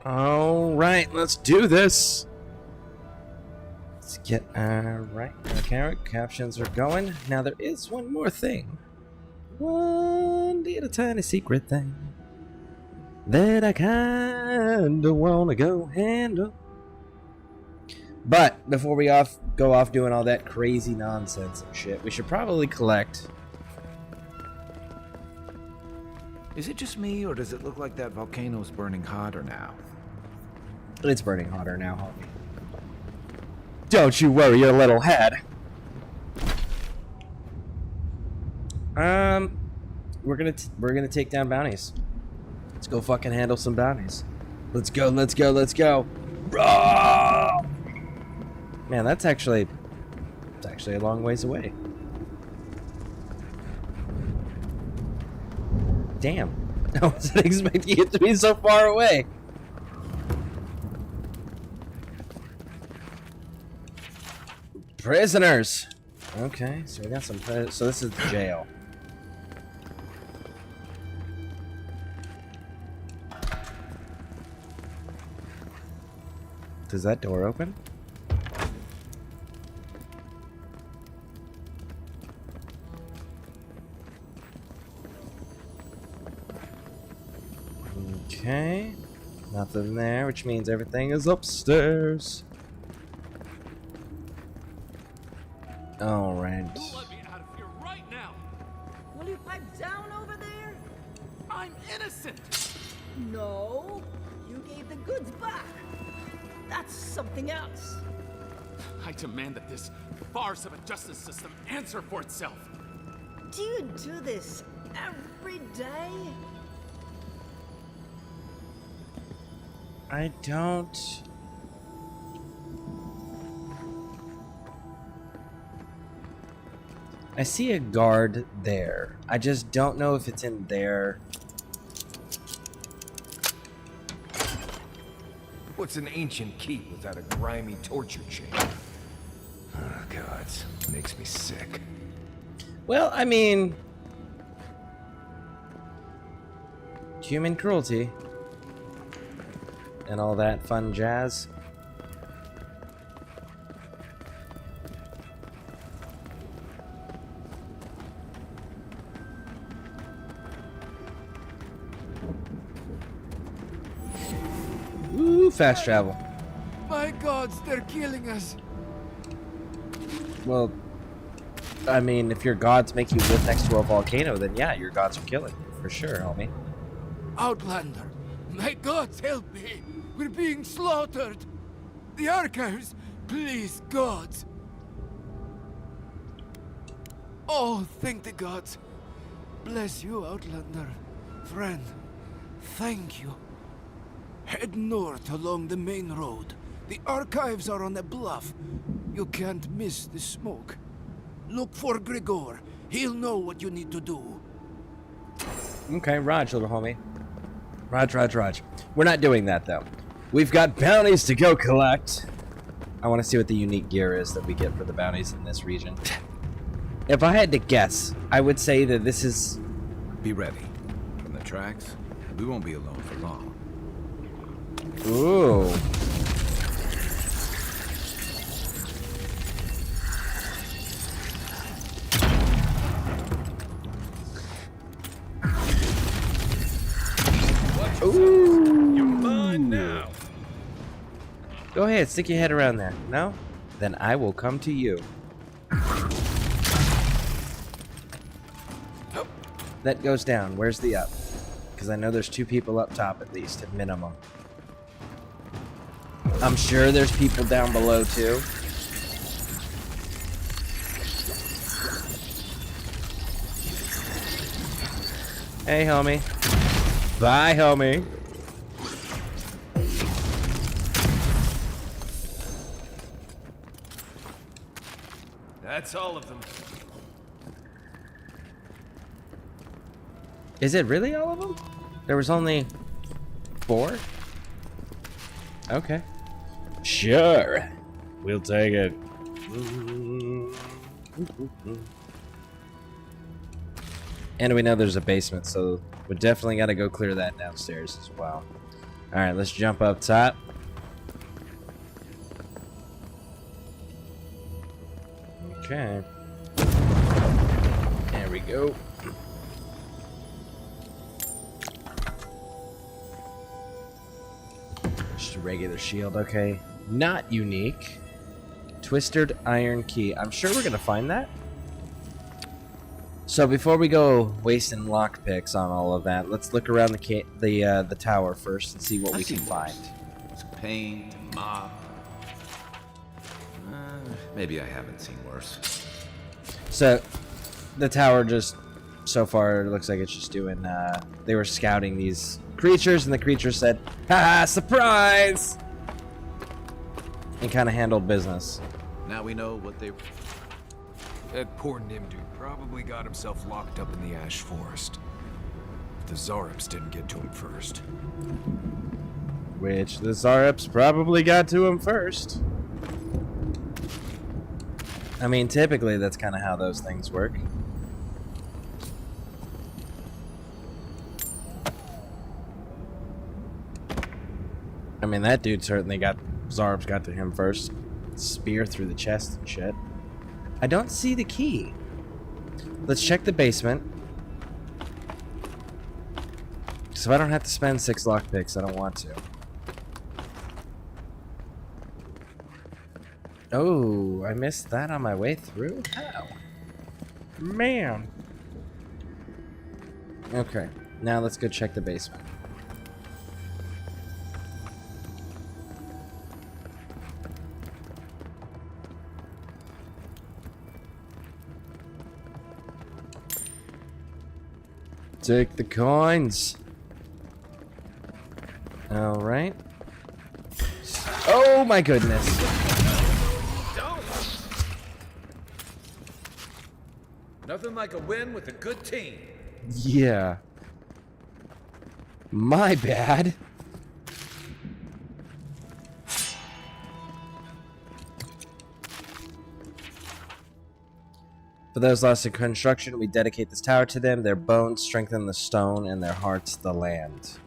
All right, let's do this. Let's get right. Okay, captions are going. Now there is one more thing. One little tiny secret thing that I kinda wanna go handle. But before we go off doing all that crazy nonsense and shit, we should probably collect. Is it just me, or does it look like that volcano's burning hotter now? It's burning hotter now, homie. Don't you worry your little head. We're gonna take down bounties. Let's go fucking handle some bounties. Let's go, let's go, let's go. Roar! Man, it's actually a long ways away. Damn. I wasn't expecting it to be so far away. Prisoners. Okay, so we got some. So this is the jail. Does that door open? Okay, nothing there, which means everything is upstairs. All right. Don't let me out of here right now. Will you pipe down over there? I'm innocent. No, you gave the goods back. That's something else. I demand that this farce of a justice system answer for itself. Do you do this every day? I don't. I see a guard there. I just don't know if it's in there. What's an ancient keep without a grimy torture chamber? Oh, God, makes me sick. Well, I mean, human cruelty and all that fun jazz. Ooh, fast travel. My gods, they're killing us. Well, I mean, if your gods make you live next to a volcano, then yeah, your gods are killing you, for sure, homie. Outlander, my gods, help me. We're being slaughtered. The archives, please, gods. Oh, thank the gods. Bless you, Outlander. Friend, thank you. Head north along the main road. The archives are on a bluff. You can't miss the smoke. Look for Grigor. He'll know what you need to do. Okay, Raj, little homie. Raj. We're not doing that, though. We've got bounties to go collect. I want to see what the unique gear is that we get for the bounties in this region. If I had to guess, I would say that this is... Be ready. From the tracks, we won't be alone for long. Ooh. Ooh. You're mine now. Go ahead, stick your head around there. No? Then I will come to you. That goes down. Where's the up? Because I know there's two people up top at least, at minimum. I'm sure there's people down below too. Hey, homie. Bye, homie. That's all of them. Is it really all of them? There was only 4? Okay. Sure. We'll take it. And we know there's a basement, so we definitely got to go clear that downstairs as well. Alright, let's jump up top. Okay. There we go. Just a regular shield, okay. Not unique. Twisted iron key. I'm sure we're gonna find that. So before we go wasting lockpicks on all of that, let's look around the tower first and see what we can find. Some paint, mop. Maybe I haven't seen worse. So the tower just so far looks like it's just doing. They were scouting these creatures, and the creature said, "Ha! Surprise!" and kind of handled business. Now we know what they. That poor Nimdu probably got himself locked up in the Ash Forest. If the Zareps didn't get to him first. Which the Zareps probably got to him first. I mean, typically that's kind of how those things work. I mean, that dude certainly got... Zareps got to him first. Spear through the chest and shit. I don't see the key. Let's check the basement. So I don't have to spend 6 lockpicks. I don't want to. Oh, I missed that on my way through? How? Man. Okay, now let's go check the basement. Take the coins. All right. Oh my goodness. Nothing like a win with a good team. Yeah. My bad. For those lost in construction, we dedicate this tower to them. Their bones strengthen the stone, and their hearts the land.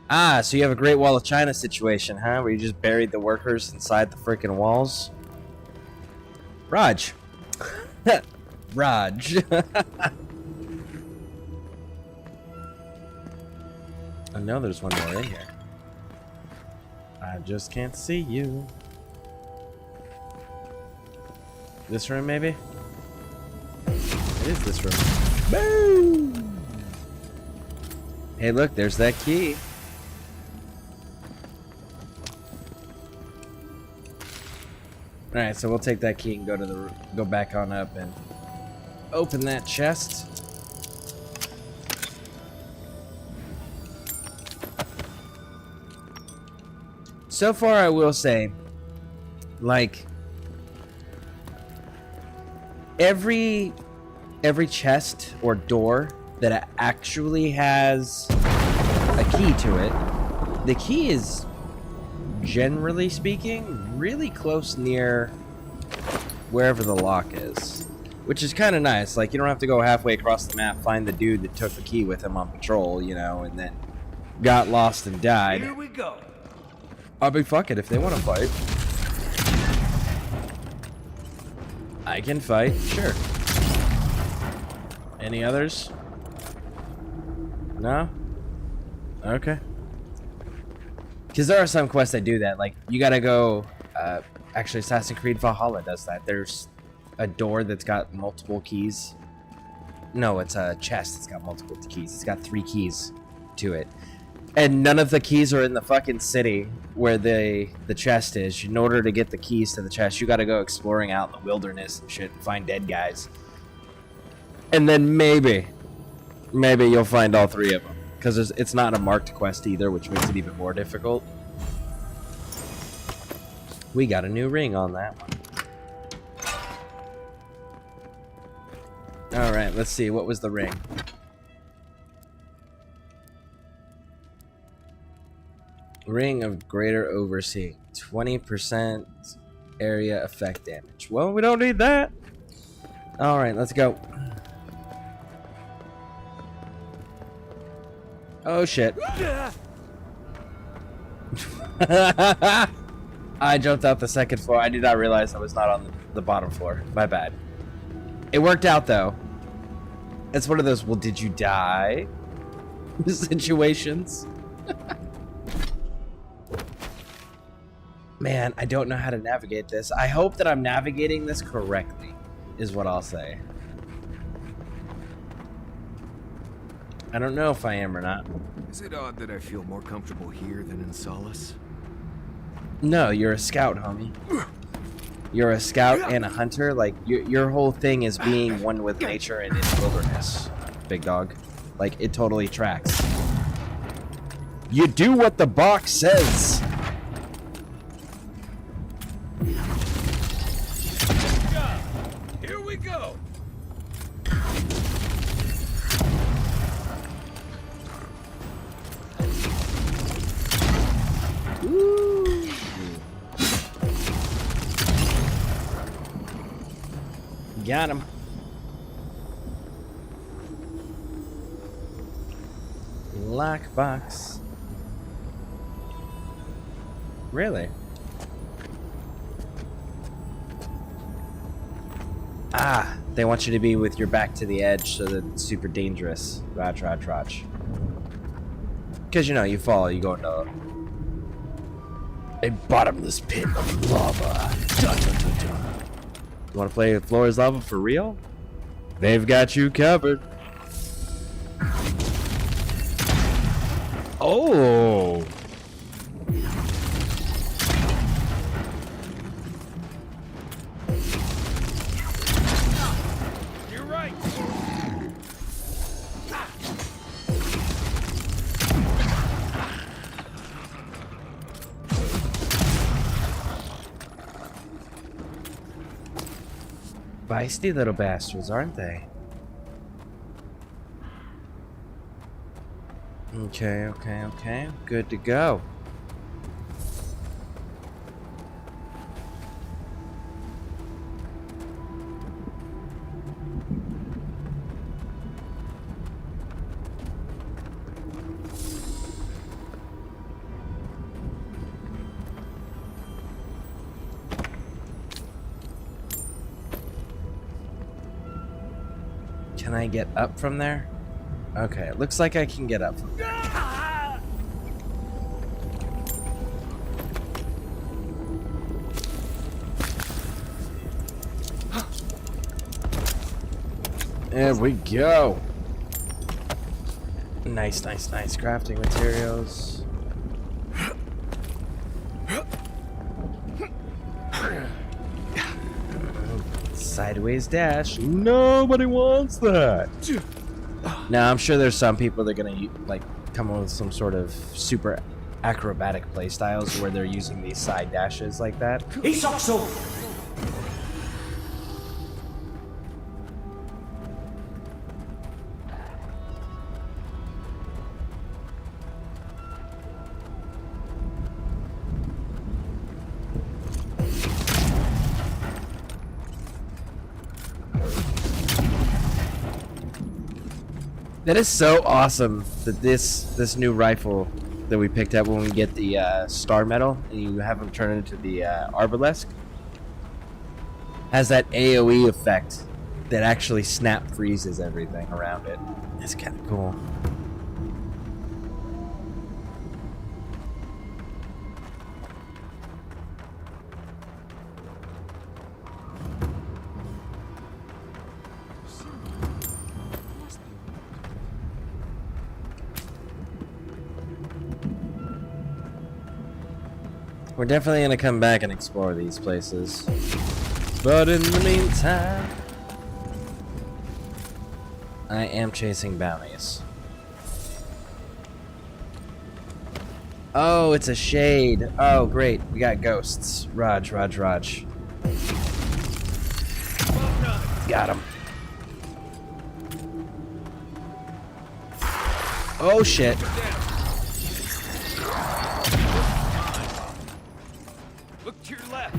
Ah, so you have a Great Wall of China situation, huh? Where you just buried the workers inside the freaking walls? Raj. Raj. I know there's one more in here. I just can't see you. This room, maybe? It is this room. Boom! Hey, look, there's that key. Alright, so we'll take that key and go back on up and open that chest. So far, I will say, like, every chest or door that actually has a key to it, the key is, generally speaking, really close near wherever the lock is, which is kind of nice. Like, you don't have to go halfway across the map, find the dude that took the key with him on patrol, you know, and then got lost and died. Here we go. I'll be fuck it if they want to fight. I can fight, sure. Any others? No? Okay. Because there are some quests that do that. Like, you gotta go... actually, Assassin's Creed Valhalla does that. There's a door that's got multiple keys. No, it's a chest that's got multiple keys. It's got 3 keys to it. And none of the keys are in the fucking city where the chest is. In order to get the keys to the chest, you gotta go exploring out in the wilderness and shit and find dead guys. And then maybe you'll find all 3 of them. Because it's not a marked quest either, which makes it even more difficult. We got a new ring on that one. Alright, let's see. What was the ring? Ring of Greater Overseeing. 20% area effect damage. Well, we don't need that. Alright, let's go. Oh, shit. I jumped out the second floor. I did not realize I was not on the bottom floor. My bad. It worked out, though. It's one of those, well, did you die? situations. Man, I don't know how to navigate this. I hope that I'm navigating this correctly, is what I'll say. I don't know if I am or not. Is it odd that I feel more comfortable here than in Solace? No, you're a scout, homie. You're a scout and a hunter. Like, your whole thing is being one with nature and in the wilderness, big dog. Like, it totally tracks. You do what the box says. Here we go. Ooh. Got him. Lockbox. Really? Ah, they want you to be with your back to the edge so that it's super dangerous. Rotch. Because, you know, you fall, you go into a bottomless pit of lava. You want to play with Floor is Lava for real? They've got you covered. Oh! You're right. Feisty little bastards, aren't they? Okay. Good to go. Can I get up from there? Okay, it looks like I can get up from there. There we go. Nice. Crafting materials. Sideways dash. Nobody wants that. Now, I'm sure there's some people that are gonna like come up with some sort of super acrobatic playstyles where they're using these side dashes like that. That is so awesome that this new rifle that we picked up when we get the star medal and you have them turn into the arbalesque has that AoE effect that actually snap freezes everything around it. It's kind of cool. We're definitely going to come back and explore these places. But in the meantime, I am chasing bounties. Oh, it's a shade. Oh, great. We got ghosts. Raj. Got him. Oh, shit. Look to your left.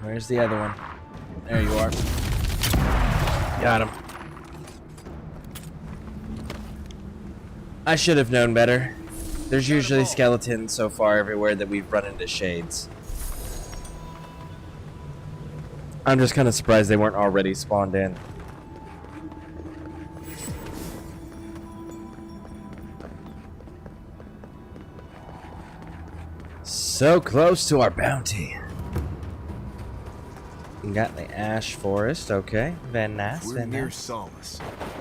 Where's the other one? There you are. Got him. I should have known better. There's usually skeletons so far everywhere that we've run into shades. I'm just kind of surprised they weren't already spawned in. So close to our bounty. We got the ash forest, okay. Very nice, We're very near nice. Solace.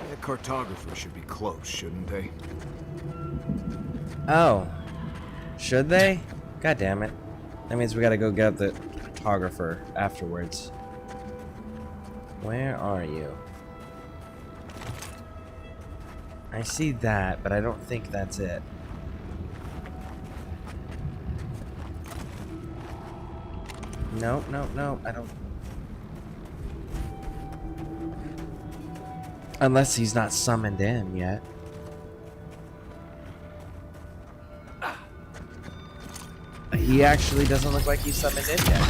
That cartographer should be close, shouldn't they? Oh. Should they? God damn it. That means we gotta go get the photographer afterwards. Where are you? I see that, but I don't think that's it. Nope, nope, nope, I don't. Unless he's not summoned in yet. He actually doesn't look like he's summoned in yet.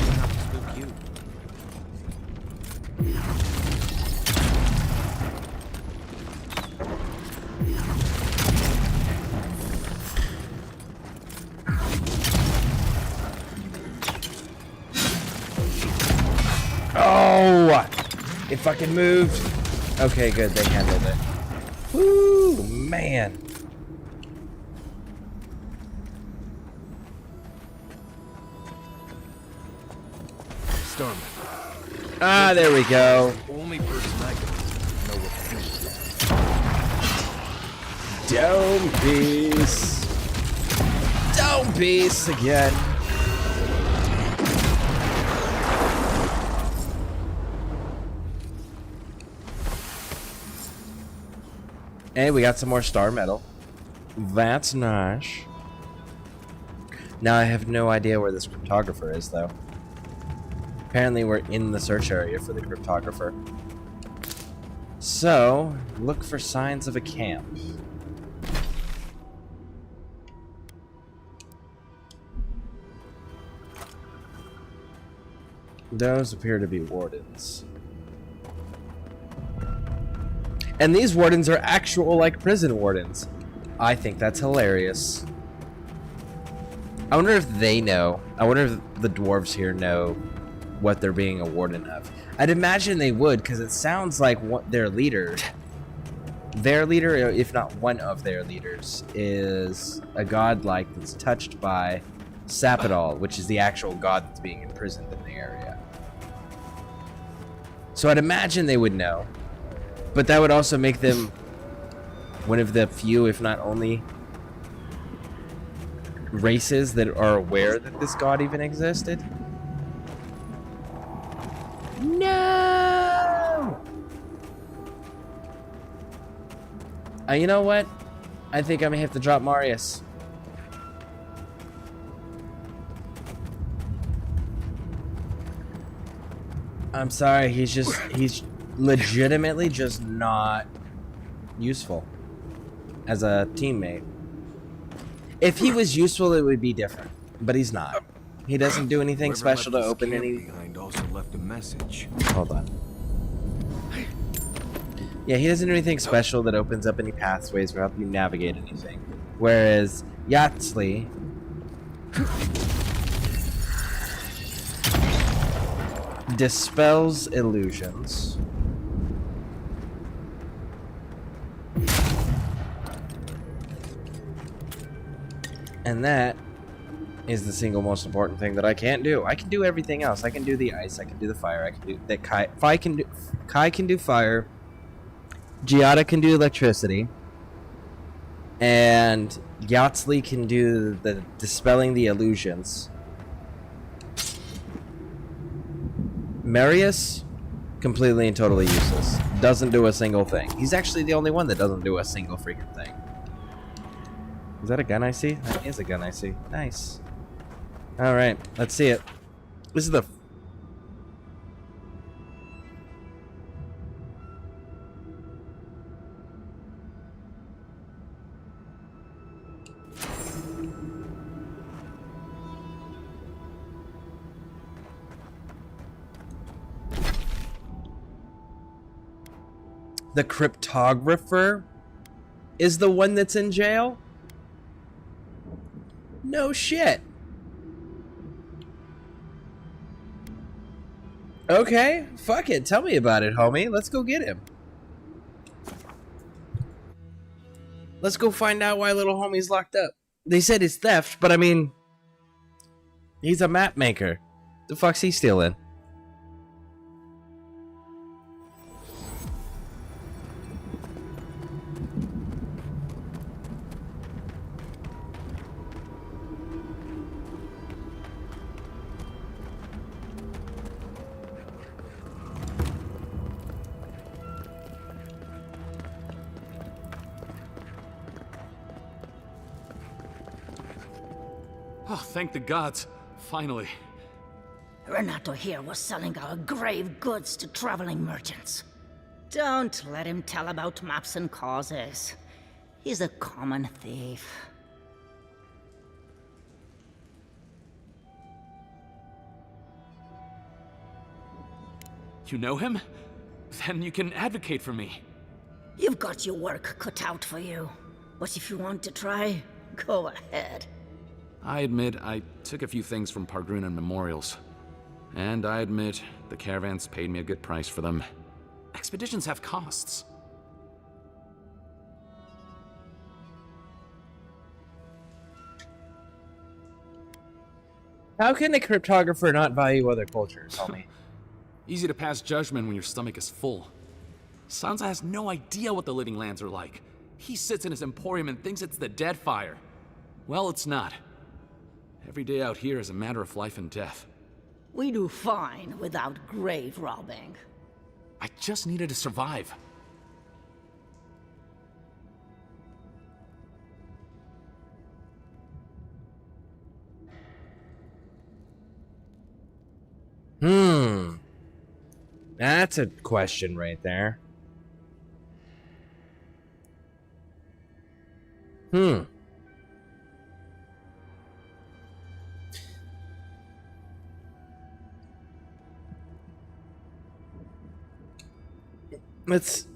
Oh! It fucking moved. Okay, good. They handled it. Woo, man. Starman. Ah, there we go. Only person I can know what to do. Dome piece. Dome piece again. Hey, we got some more star metal. That's nice. Now I have no idea where this cryptographer is, though. Apparently we're in the search area for the cryptographer. So, look for signs of a camp. Those appear to be wardens. And these wardens are actual, like, prison wardens. I think that's hilarious. I wonder if they know. I wonder if the dwarves here know what they're being a warden of. I'd imagine they would, because it sounds like what their leader, if not one of their leaders, is a godlike that's touched by Sapidol, which is the actual god that's being imprisoned in the area. So I'd imagine they would know. But that would also make them one of the few, if not only, races that are aware that this god even existed. No! You know what? I think I'm gonna have to drop Marius. I'm sorry, he's legitimately just not useful as a teammate. If he was useful, it would be different, but he's not. He doesn't do anything Whoever special to left this open camp any. behind also left a message. Hold on. Yeah, he doesn't do anything special that opens up any pathways or help you navigate anything. Whereas Yatsley dispels illusions. And that is the single most important thing that I can't do. I can do everything else. I can do the ice. I can do the fire. I can do that. Kai can do fire. Giada can do electricity. And Yatsley can do the dispelling the illusions. Marius, completely and totally useless. Doesn't do a single thing. He's actually the only one that doesn't do a single freaking thing. Is that a gun I see? That is a gun I see. Nice. Alright, let's see it. This is the... The cryptographer is the one that's in jail? No shit. Okay, fuck it. Tell me about it, homie. Let's go get him. Let's go find out why little homie's locked up. They said it's theft, but I mean, he's a map maker. The fuck's he stealing? Oh, thank the gods. Finally. Renato here was selling our grave goods to traveling merchants. Don't let him tell about maps and causes. He's a common thief. You know him? Then you can advocate for me. You've got your work cut out for you. But if you want to try, go ahead. I admit I took a few things from Pargrunan memorials. And I admit the caravans paid me a good price for them. Expeditions have costs. How can a cryptographer not value other cultures, homie? Easy to pass judgment when your stomach is full. Sansa has no idea what the living lands are like. He sits in his emporium and thinks it's the Deadfire. Well, it's not. Every day out here is a matter of life and death. We do fine without grave robbing. I just needed to survive. That's a question right there. Let's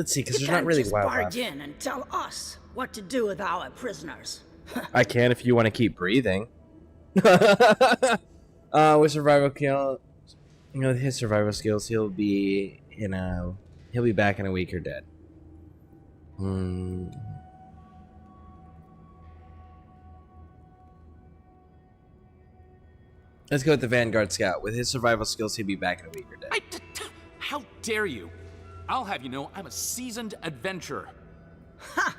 see, because there's not really just wild barge left. in and tell us what to do with our prisoners. I can if you want to keep breathing. With survival skill, you know, his survival skills, he'll be back in a week or dead. Let's go with the Vanguard Scout. With his survival skills, he'll be back in a week or dead. How dare you? I'll have you know I'm a seasoned adventurer. Ha!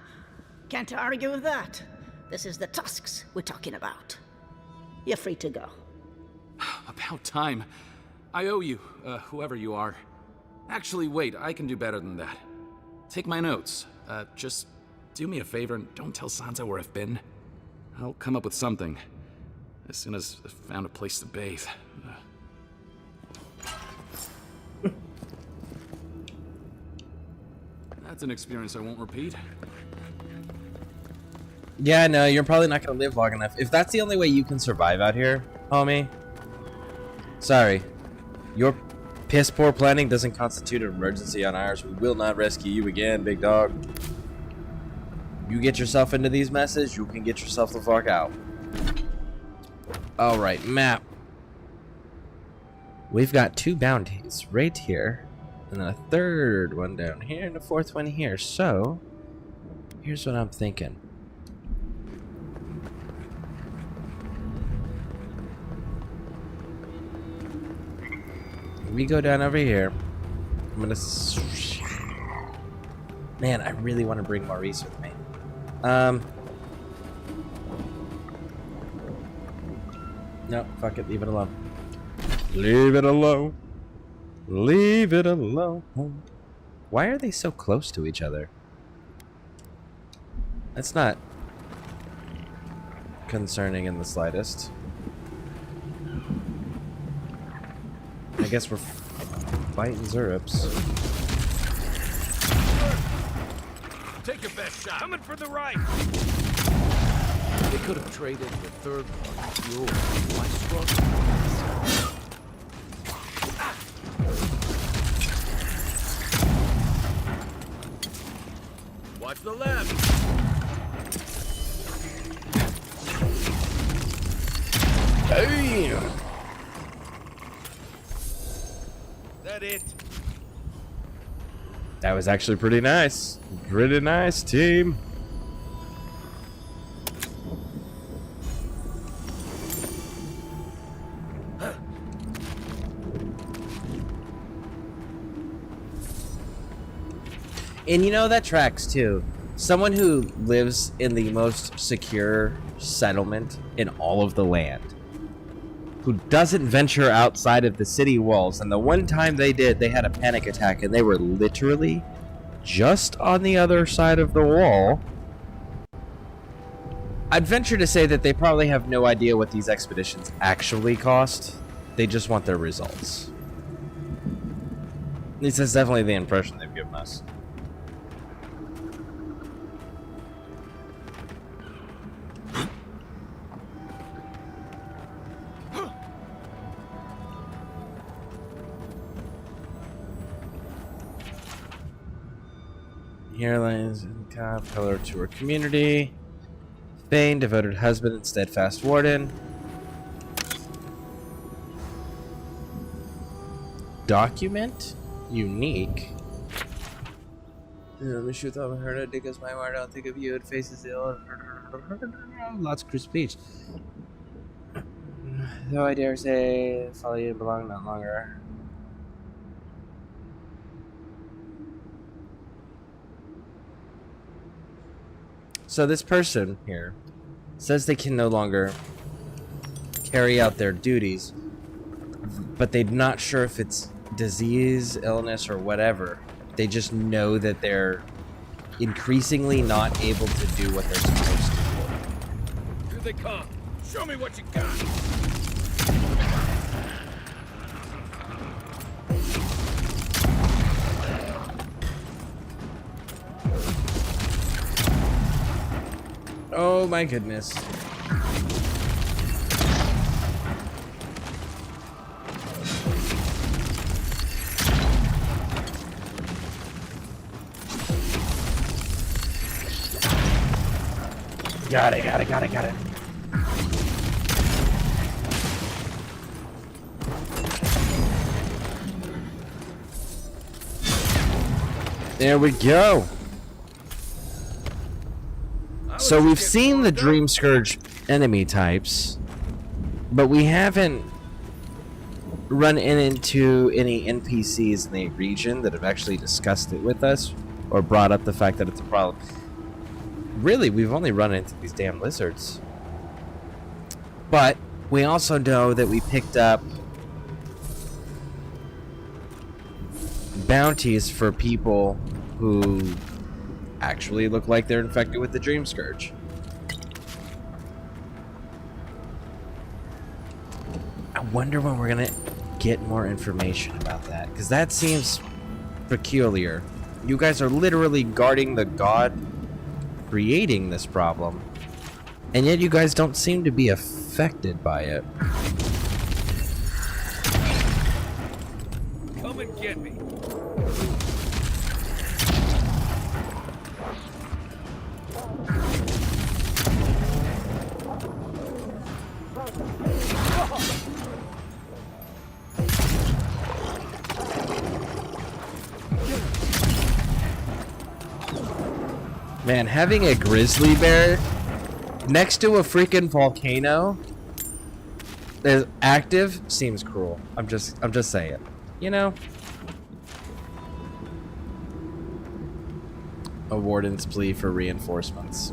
Can't argue with that. This is the tusks we're talking about. You're free to go. About time. I owe you, whoever you are. Actually, wait, I can do better than that. Take my notes. Just do me a favor and don't tell Sansa where I've been. I'll come up with something. As soon as I've found a place to bathe. That's an experience I won't repeat. Yeah, no, you're probably not going to live long enough. If that's the only way you can survive out here, homie, sorry. Your piss poor planning doesn't constitute an emergency on ours. We will not rescue you again, big dog. You get yourself into these messes, you can get yourself the fuck out. Alright, map. We've got 2 bounties right here, and then a 3rd one down here, and a 4th one here. So, here's what I'm thinking. We go down over here. I'm gonna... Man, I really want to bring Maurice with me. No, fuck it. Leave it alone. Leave it alone. Leave it alone. Why are they so close to each other? That's not concerning in the slightest. I guess we're fighting Zurps. Take your best shot. Coming for the right. They could have traded the third party fuel. Why struggle? Watch the left. Damn. That it? That was actually pretty nice. Pretty nice, team. And you know, that tracks too. Someone who lives in the most secure settlement in all of the land, who doesn't venture outside of the city walls, and the one time they did, they had a panic attack, and they were literally just on the other side of the wall. I'd venture to say that they probably have no idea what these expeditions actually cost. They just want their results. At least that's definitely the impression they've given us. Here lies a pillar to her community. Thane, devoted husband and steadfast warden. Document? Unique. Miss you thought I heard it because my word, I don't think of you. It faces ill. Lots of crude speech. Though I dare say, follow you belong not longer. So this person here says they can no longer carry out their duties, but they're not sure if it's disease, illness, or whatever. They just know that they're increasingly not able to do what they're supposed to do. Here they come. Show me what you got. Oh my goodness. Got it. There we go. So we've seen the Dream Scourge enemy types, but we haven't run into any NPCs in the region that have actually discussed it with us or brought up the fact that it's a problem. Really, we've only run into these damn lizards. But we also know that we picked up bounties for people who actually look like they're infected with the Dream Scourge. I wonder when we're gonna get more information about that, because that seems peculiar. You guys are literally guarding the god creating this problem, and yet you guys don't seem to be affected by it. Come and get me. Man, having a grizzly bear next to a freaking volcano that's active seems cruel. I'm just saying. You know? A warden's plea for reinforcements.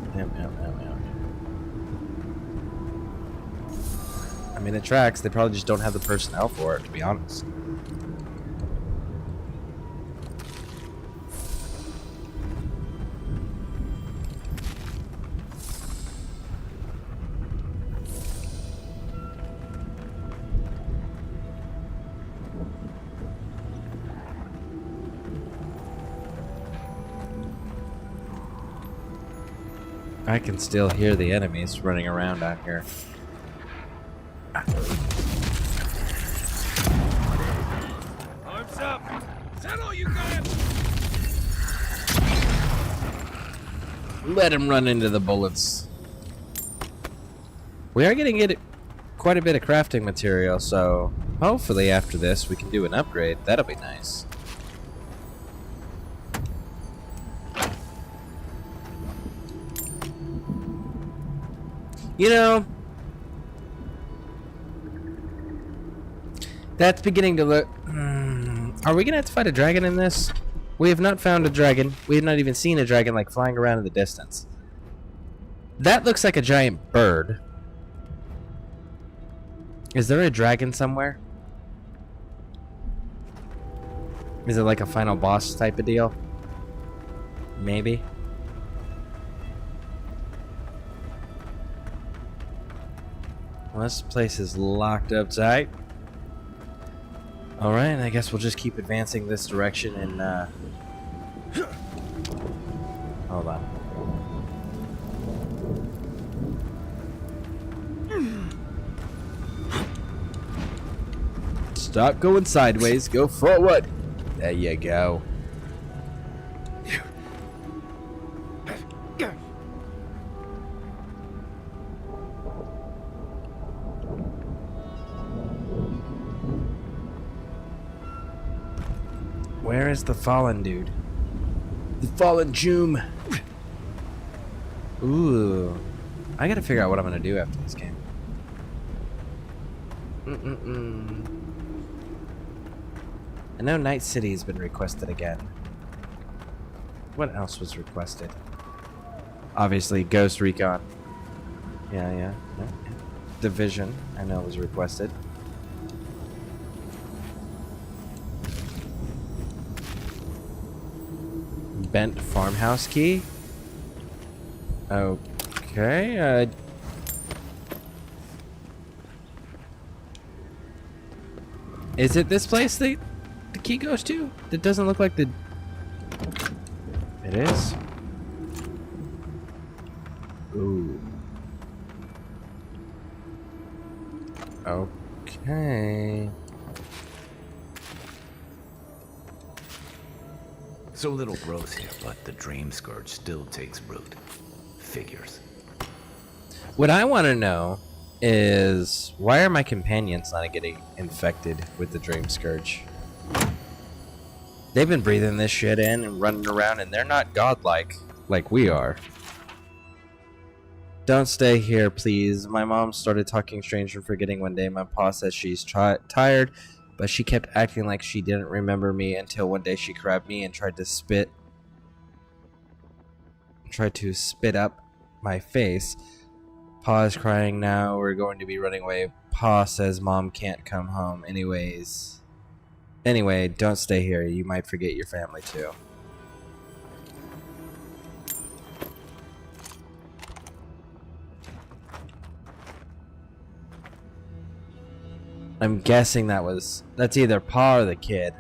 I mean, it tracks. They probably just don't have the personnel for it, to be honest. I can still hear the enemies running around out here. Arms up. Is that all you got? Let him run into the bullets. We are getting quite a bit of crafting material, so hopefully after this we can do an upgrade. That'll be nice. You know, that's beginning to look... Are we going to have to fight a dragon in this? We have not found a dragon. We have not even seen a dragon, like, flying around in the distance. That looks like a giant bird. Is there a dragon somewhere? Is it like a final boss type of deal? Maybe. Well, this place is locked up tight. Alright, I guess we'll just keep advancing this direction and, hold on. Stop going sideways, go forward. There you go. Where is the fallen dude? The fallen Joom. Ooh. I gotta figure out what I'm gonna do after this game. I know Night City has been requested again. What else was requested? Obviously, Ghost Recon. Yeah. Division, I know was requested. Bent farmhouse key. Okay. Is it this place the key goes to? It doesn't look like the... It is? Ooh. Okay. So little grows here, but the dream scourge still takes root. Figures. What I want to know is why are my companions not getting infected with the Dream Scourge? They've been breathing this shit in and running around, and they're not godlike like we are. Don't stay here, please. My mom started talking strange and forgetting one day. My pa says she's tired, but she kept acting like she didn't remember me until one day she grabbed me and tried to spit up my face. Pa is crying now. We're going to be running away. Pa says mom can't come home. Anyway, don't stay here. You might forget your family too. I'm guessing that's either Pa or the kid.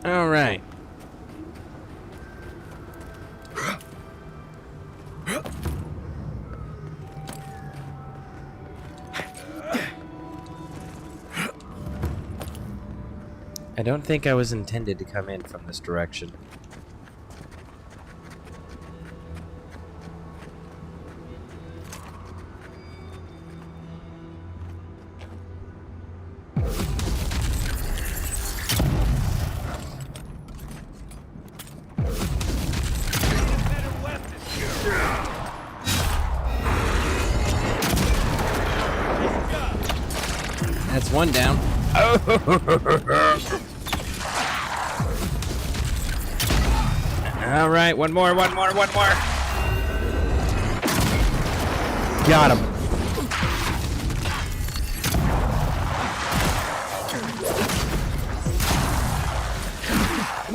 All right. I don't think I was intended to come in from this direction. That's one down. All right, one more. Got him.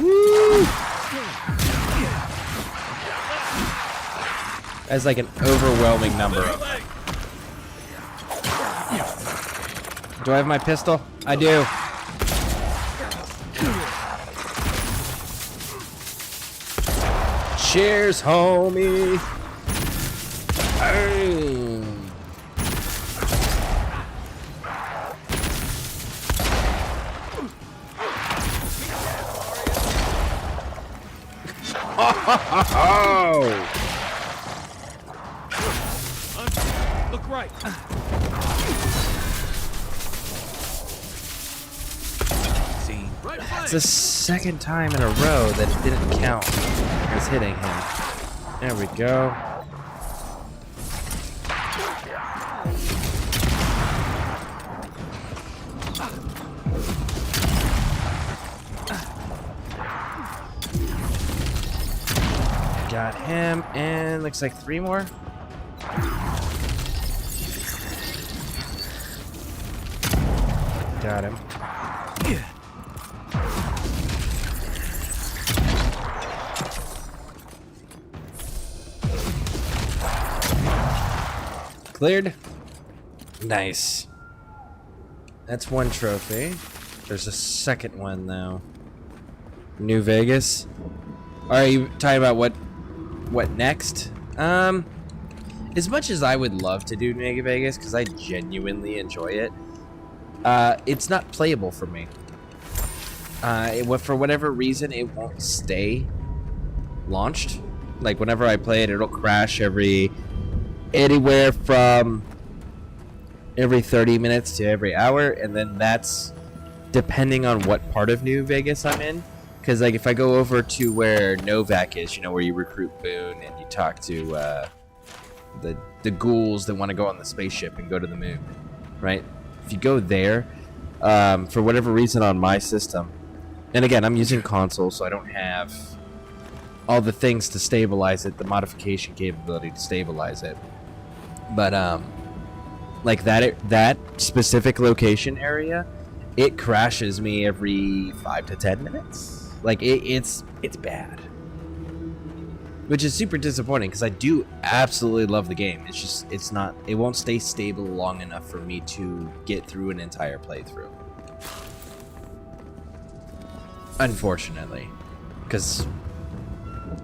Woo! That's like an overwhelming number. Do I have my pistol? I do. Cheers, homie. Look right. See? It's the second time in a row that it didn't count as hitting him. There we go. Got him, and looks like 3 more. Got him. Cleared. Nice. That's 1 trophy. There's a second one though. New Vegas. Are you talking about what next? As much as I would love to do New Vegas because I genuinely enjoy it, it's not playable for me. For whatever reason, it won't stay launched. Like whenever I play it, it'll crash anywhere from every 30 minutes to every hour, and then that's depending on what part of New Vegas I'm in. Because like if I go over to where Novak is, where you recruit Boone and you talk to the ghouls that want to go on the spaceship and go to the moon, right? If you go there, for whatever reason on my system, and again I'm using console, so I don't have all the things to stabilize it, the modification capability to stabilize it. But like that specific location area, it crashes me every 5 to 10 minutes. Like it's bad, which is super disappointing because I do absolutely love the game. It's just it won't stay stable long enough for me to get through an entire playthrough. Unfortunately, because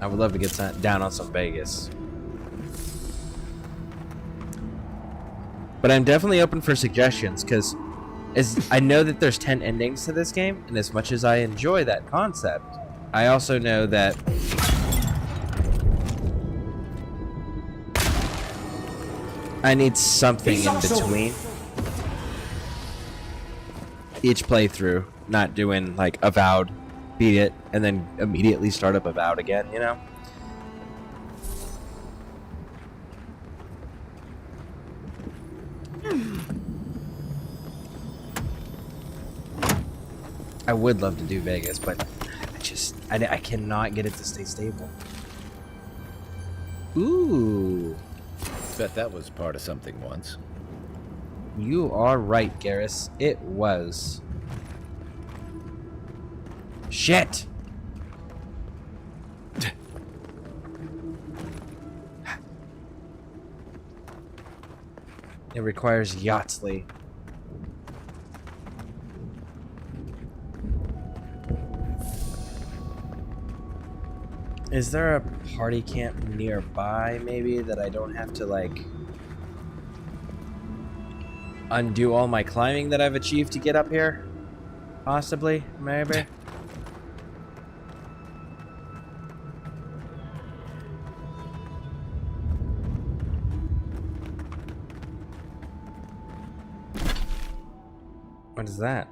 I would love to get down on some Vegas. But I'm definitely open for suggestions because I know that there's 10 endings to this game, and as much as I enjoy that concept, I also know that I need something in between each playthrough, not doing like Avowed, beat it, and then immediately start up Avowed again, I would love to do Vegas, but I cannot get it to stay stable. Ooh. Bet that was part of something once. You are right, Garrus. It was. Shit! It requires Yachtsley. Is there a party camp nearby, maybe, that I don't have to, like, undo all my climbing that I've achieved to get up here? Possibly, maybe? What is that?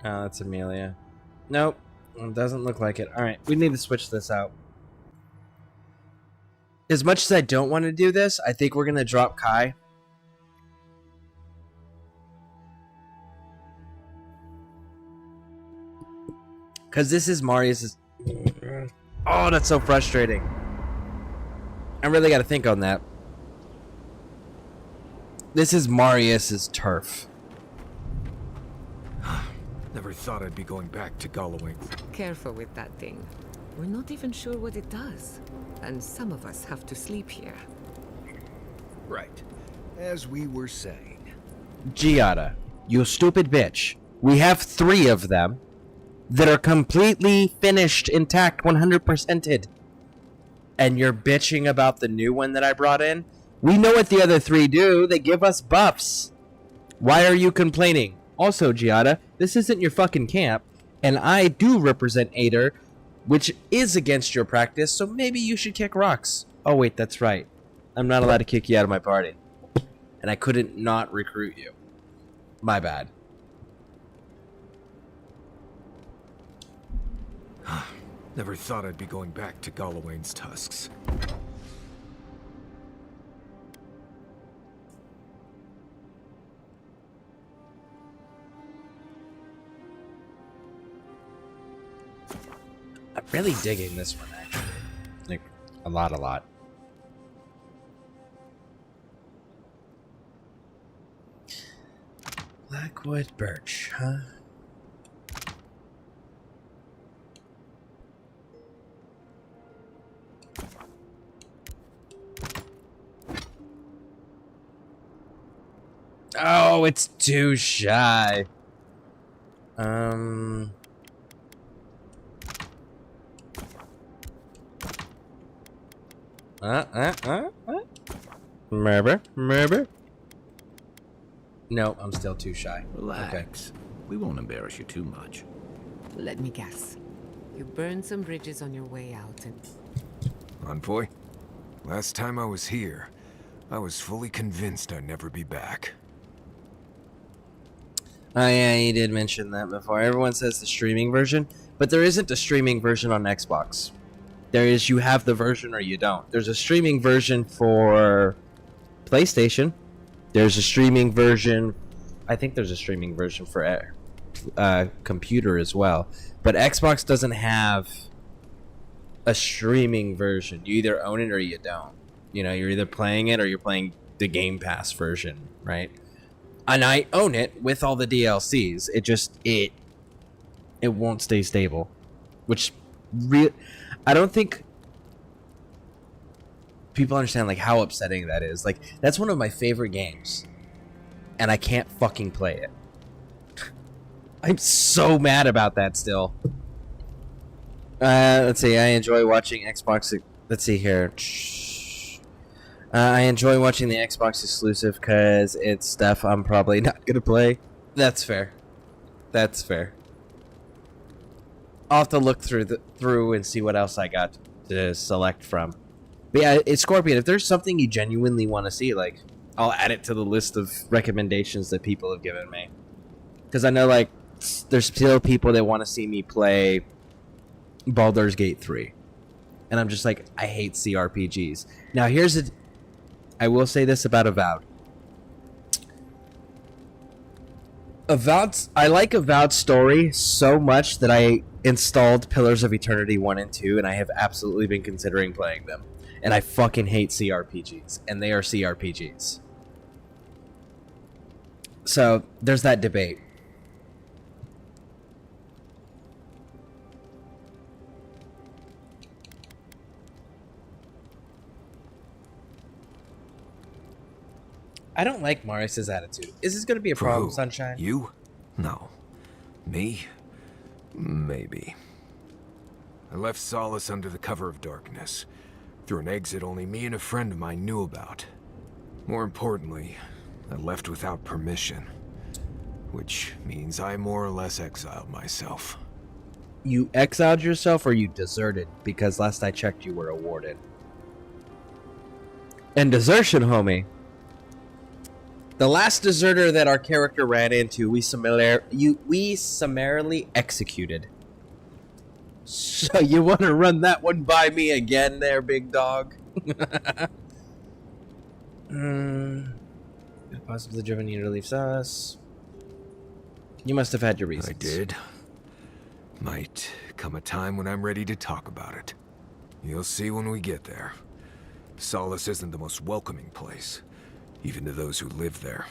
Oh, that's Amelia. Nope. It doesn't look like it. Alright, we need to switch this out. As much as I don't want to do this, I think we're going to drop Kai. Because this is Marius's... Oh, that's so frustrating. I really got to think on that. This is Marius's turf. Never thought I'd be going back to Galloway. Careful with that thing. We're not even sure what it does. And some of us have to sleep here. Right. As we were saying. Giada, you stupid bitch. We have 3 of them that are completely finished, intact, 100%ed. And you're bitching about the new one that I brought in? We know what the other 3 do. They give us buffs. Why are you complaining? Also, Giada, this isn't your fucking camp, and I do represent Ader which is against your practice, so maybe you should kick rocks. Oh wait, that's right. I'm not allowed to kick you out of my party. And I couldn't not recruit you. My bad. Never thought I'd be going back to Gallowayne's tusks. I'm really digging this one, actually. Like, a lot. Blackwood birch, huh? Oh, it's too shy. Murder. No, I'm still too shy. Relax. We won't embarrass you too much. Let me guess. You burned some bridges on your way out and... Envoy, last time I was here, I was fully convinced I'd never be back. Oh yeah, you did mention that before. Everyone says the streaming version, but there isn't a streaming version on Xbox. There is, you have the version or you don't. There's a streaming version for PlayStation. There's a streaming version, I think there's a streaming version for computer as well. But Xbox doesn't have a streaming version. You either own it or you don't. You know, you're either playing it or you're playing the Game Pass version, right? And I own it with all the DLCs. It just, it won't stay stable. Which, I don't think people understand, like, how upsetting that is. Like, that's one of my favorite games. And I can't fucking play it. I'm so mad about that still. Let's see, I enjoy watching Xbox... Let's see here. I enjoy watching the Xbox exclusive because it's stuff I'm probably not going to play. That's fair. That's fair. I'll have to look through and see what else I got to select from. But yeah, it's Scorpion. If there's something you genuinely want to see, like, I'll add it to the list of recommendations that people have given me. Because I know, like, there's still people that want to see me play Baldur's Gate 3. And I'm just like, I hate CRPGs. Now, I will say this about Avowed. I like Avowed's story so much that I installed Pillars of Eternity 1 and 2, and I have absolutely been considering playing them. And I fucking hate CRPGs, and they are CRPGs. So, there's that debate. I don't like Marius' attitude. Is this going to be a For problem, who? Sunshine? You? No. Me? Maybe. I left Solace under the cover of darkness, through an exit only me and a friend of mine knew about. More importantly, I left without permission, which means I more or less exiled myself. You exiled yourself or you deserted? Because last I checked, you were awarded. And desertion, homie. The last deserter that our character ran into, we summarily executed. So you want to run that one by me again there, big dog? Possibly driven you to leave us. You must have had your reasons. I did. Might come a time when I'm ready to talk about it. You'll see when we get there. Solace isn't the most welcoming place, even to those who live there.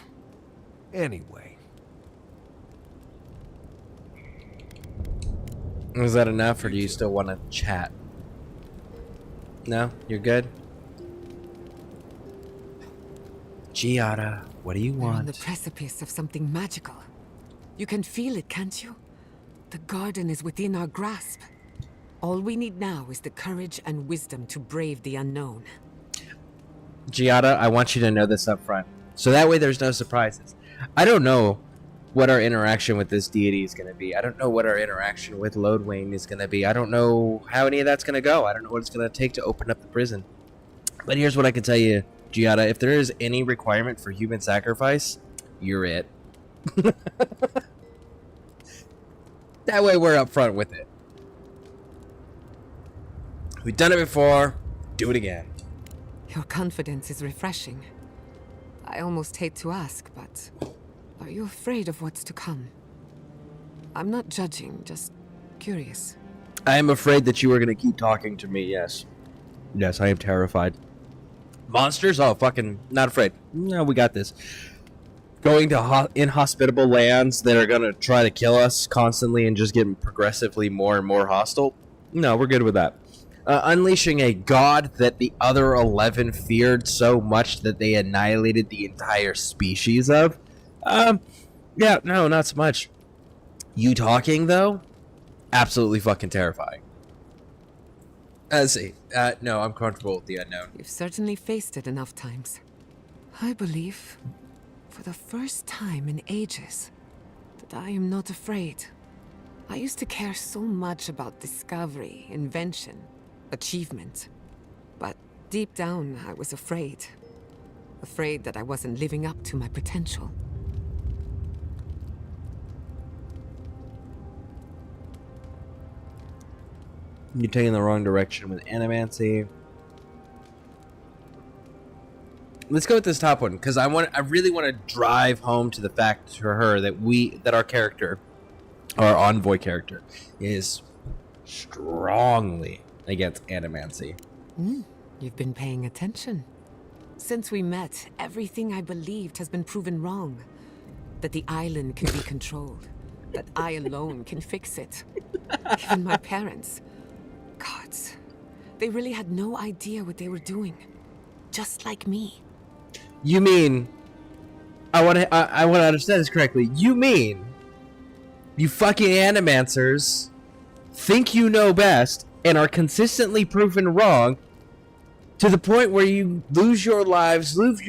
Anyway. Is that enough, or do you still want to chat? No? You're good? Giada, what do you We're on want? the precipice of something magical. You can feel it, can't you? The garden is within our grasp. All we need now is the courage and wisdom to brave the unknown. Giada, I want you to know this up front, so that way there's no surprises. I don't know what our interaction with this deity is going to be. I don't know what our interaction with Lodwain is going to be. I don't know how any of that's going to go. I don't know what it's going to take to open up the prison. But here's what I can tell you, Giada. If there is any requirement for human sacrifice, you're it. That way we're up front with it. We've done it before. Do it again. Your confidence is refreshing. I almost hate to ask, but are you afraid of what's to come? I'm not judging, just curious. I am afraid that you are going to keep talking to me, yes. Yes, I am terrified. Monsters? Oh, fucking not afraid. No, we got this. Going to inhospitable lands that are going to try to kill us constantly and just get progressively more and more hostile? No, we're good with that. Unleashing a god that the other 11 feared so much that they annihilated the entire species of? Yeah, no, not so much. You talking, though? Absolutely fucking terrifying. Let's see. No, I'm comfortable with the unknown. You've certainly faced it enough times. I believe, for the first time in ages, that I am not afraid. I used to care so much about discovery, invention, achievement. But deep down, I was afraid. Afraid that I wasn't living up to my potential. You're taking the wrong direction with animancy. Let's go with this top one, because I really want to drive home to the fact to her that our character, our envoy character, is strongly against animancy. You've been paying attention. Since we met, everything I believed has been proven wrong. That the island can be controlled. That I alone can fix it. Even my parents. Gods. They really had no idea what they were doing. Just like me. You mean... I want to understand this correctly. You mean... you fucking animancers think you know best and are consistently proven wrong to the point where you lose your lives, lose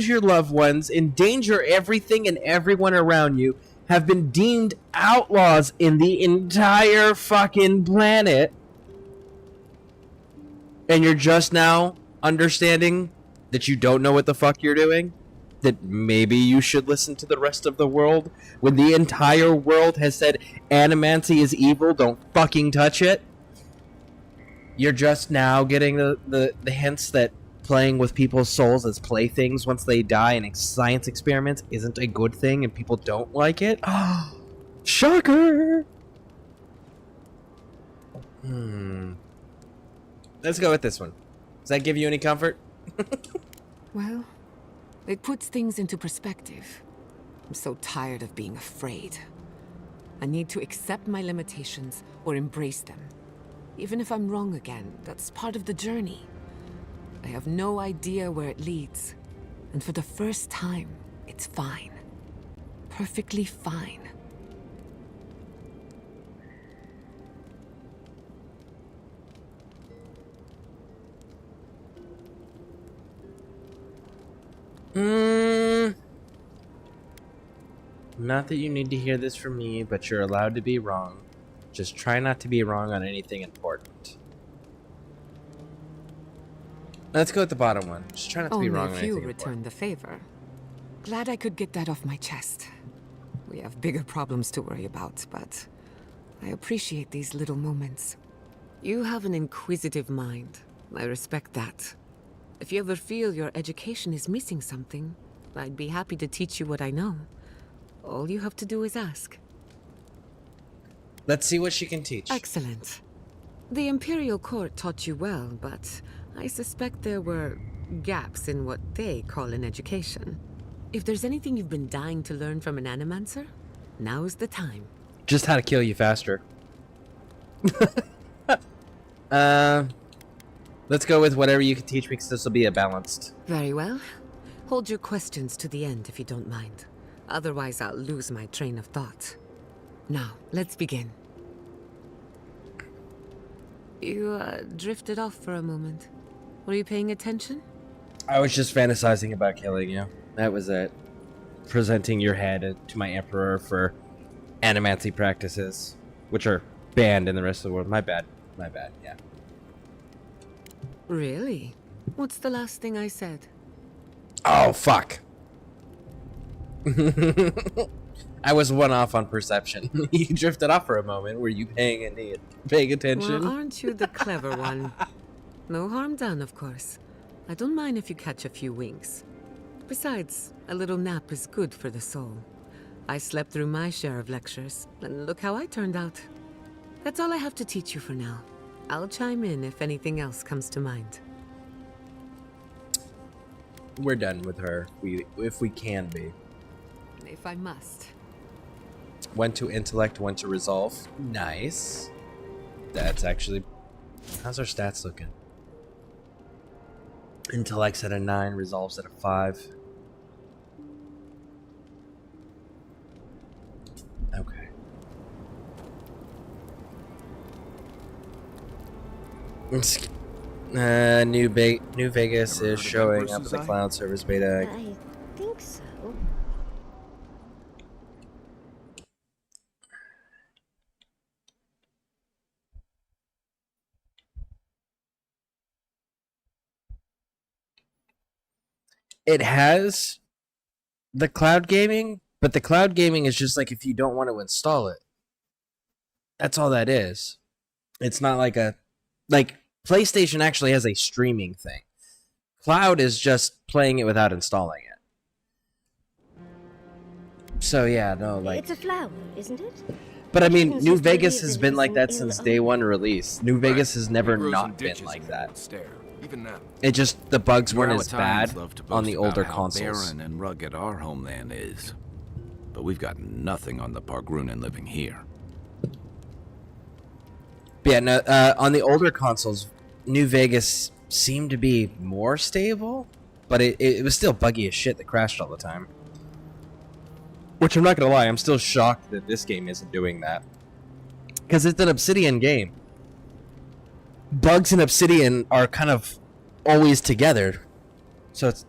your loved ones, endanger everything and everyone around you, have been deemed outlaws in the entire fucking planet, and you're just now understanding that you don't know what the fuck you're doing? That maybe you should listen to the rest of the world when the entire world has said animancy is evil, don't fucking touch it? You're just now getting the hints that playing with people's souls as playthings once they die in science experiments isn't a good thing and people don't like it? Shocker! Let's go with this one. Does that give you any comfort? Well, it puts things into perspective. I'm so tired of being afraid. I need to accept my limitations or embrace them. Even if I'm wrong again, that's part of the journey. I have no idea where it leads. And for the first time, it's fine. Perfectly fine. Not that you need to hear this from me, but you're allowed to be wrong. Just try not to be wrong on anything important. Let's go with the bottom one. Just try not to be wrong on Only if anything you return important. the favor. Glad I could get that off my chest. We have bigger problems to worry about, but I appreciate these little moments. You have an inquisitive mind. I respect that. If you ever feel your education is missing something, I'd be happy to teach you what I know. All you have to do is ask. Let's see what she can teach. Excellent. The Imperial Court taught you well, but I suspect there were gaps in what they call an education. If there's anything you've been dying to learn from an animancer, now's the time. Just how to kill you faster. Let's go with whatever you can teach me, because this will be a balanced. Very well. Hold your questions to the end if you don't mind. Otherwise, I'll lose my train of thought. Now, let's begin. You, drifted off for a moment. Were you paying attention? I was just fantasizing about killing you. That was it. presenting your head to my emperor for animancy practices, which are banned in the rest of the world. My bad. My bad, yeah. Really? What's the last thing I said? Oh, fuck. I was one off on perception. You drifted off for a moment. Were you paying attention? Well, aren't you the clever one? No harm done, of course. I don't mind if you catch a few winks. Besides, a little nap is good for the soul. I slept through my share of lectures, and look how I turned out. That's all I have to teach you for now. I'll chime in if anything else comes to mind. We're done with her, if we can be. If I must. When to intellect, when to resolve. Nice. That's actually... How's our stats looking? Intellect's at a 9, resolves at a 5. Okay. New Vegas is showing up the cloud service beta. I think so. It has the cloud gaming, but the cloud gaming is just like if you don't want to install it. That's all that is. It's not like a... Like, PlayStation actually has a streaming thing. Cloud is just playing it without installing it. So yeah, no, like... It's a flower, isn't it? But I mean, New Vegas has been like that since day one release. New Vegas has never not been like that. Even now. It just, the bugs weren't as Italians bad love to on the boast older about how consoles. barren and rugged our homeland is. But we've got nothing on the Pargrunen living here. But yeah, no, on the older consoles, New Vegas seemed to be more stable, but it was still buggy as shit that crashed all the time. Which I'm not gonna lie, I'm still shocked that this game isn't doing that. Because it's an Obsidian game. Bugs and Obsidian are kind of always together. So it's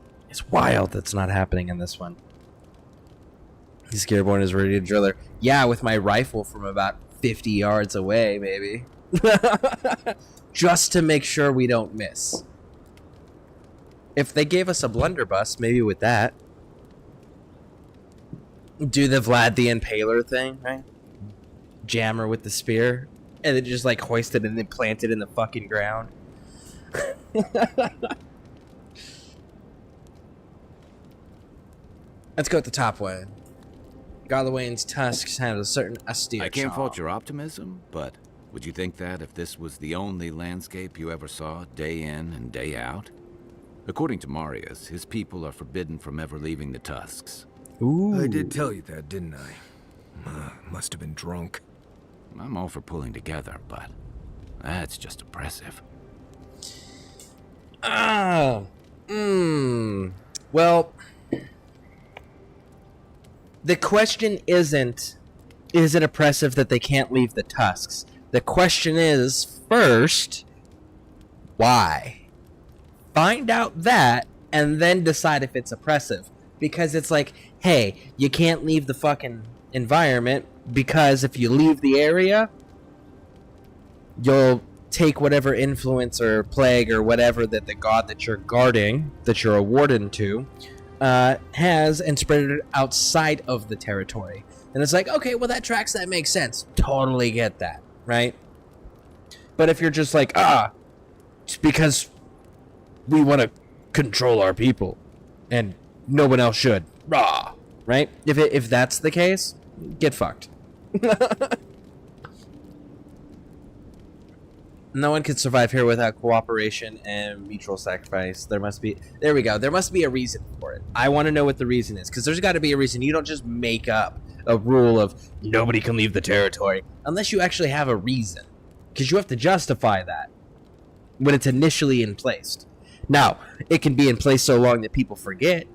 wild that's not happening in this one. Scareborne is ready to drill her. Yeah, with my rifle from about 50 yards away, maybe. Just to make sure we don't miss. If they gave us a blunderbuss, maybe with that. Do the Vlad the Impaler thing, right? Jam her with the spear. And then just like hoist it and then plant it in the fucking ground. Let's go with the top one. Gallowayne's tusks have a certain austere I can't charm. fault your optimism, but would you think that if this was the only landscape you ever saw, day in and day out? According to Marius, his people are forbidden from ever leaving the Tusks. Ooh. I did tell you that, didn't I? Must have been drunk. I'm all for pulling together, but that's just oppressive. Well, the question isn't, is it oppressive that they can't leave the tusks? The question is, first, why? Find out that, and then decide if it's oppressive. Because it's like, hey, you can't leave the fucking environment, because if you leave the area, you'll take whatever influence or plague or whatever that the god that you're guarding, that you're a warden to, has, and spread it outside of the territory. And it's like, okay, well, that tracks, that makes sense. Totally get that, right? But if you're just like, it's because we want to control our people, and no one else should, right? If that's the case, get fucked. No one can survive here without cooperation and mutual sacrifice. There must be a reason for it. I want to know what the reason is, because there's got to be a reason. You don't just make up a rule of nobody can leave the territory unless you actually have a reason, because you have to justify that when it's initially in place. Now, it can be in place so long that people forget.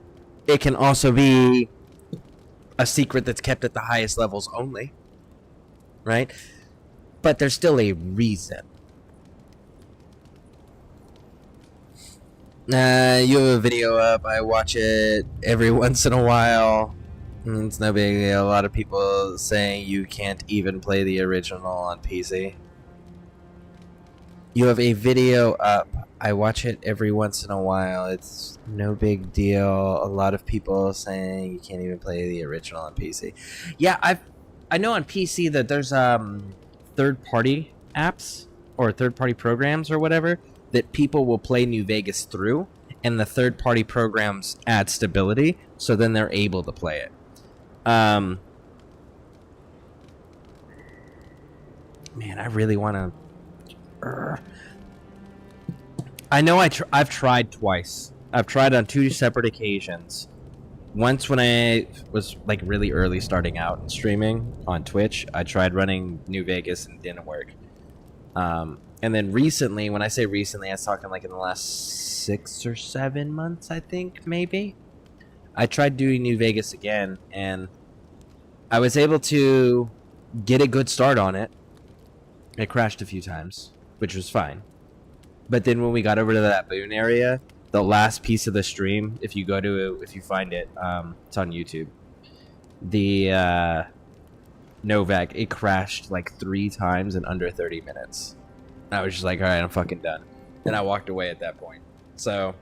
It can also be a secret that's kept at the highest levels only, right? But there's still a reason. You have a video up. I watch it every once in a while. It's no big deal. A lot of people saying you can't even play the original on PC. You have a video up. I watch it every once in a while. It's no big deal. A lot of people saying you can't even play the original on PC. Yeah, I know on PC that there's third-party apps or third-party programs or whatever that people will play New Vegas through, and the third-party programs add stability, so then they're able to play it. Man, I really want to. I know I've tried twice. I've tried on 2 separate occasions. Once when I was like really early starting out and streaming on Twitch, I tried running New Vegas and it didn't work. And then recently, when I say recently, I was talking like in the last 6 or 7 months, I think, maybe. I tried doing New Vegas again, and I was able to get a good start on it. It crashed a few times, which was fine. But then when we got over to that boon area, the last piece of the stream, if you find it, it's on YouTube. The Novak, it crashed like 3 times in under 30 minutes. I was just like, all right, I'm fucking done. And I walked away at that point. So.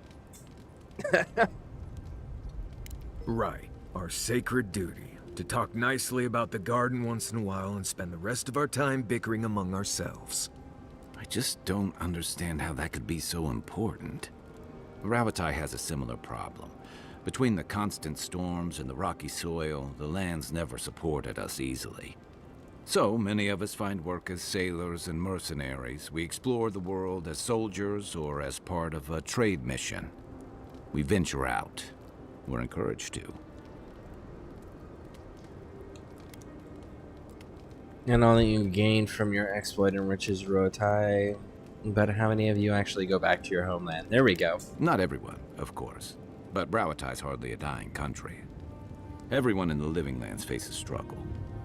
Right. Our sacred duty. To talk nicely about the garden once in a while and spend the rest of our time bickering among ourselves. I just don't understand how that could be so important. Ravatai has a similar problem. Between the constant storms and the rocky soil, the lands never supported us easily. So many of us find work as sailors and mercenaries. We explore the world as soldiers or as part of a trade mission. We venture out. We're encouraged to. And all that you gained from your exploit enriches Rotai. But how many of you actually go back to your homeland? There we go. Not everyone, of course. But Rauatai's hardly a dying country. Everyone in the Living Lands faces struggle.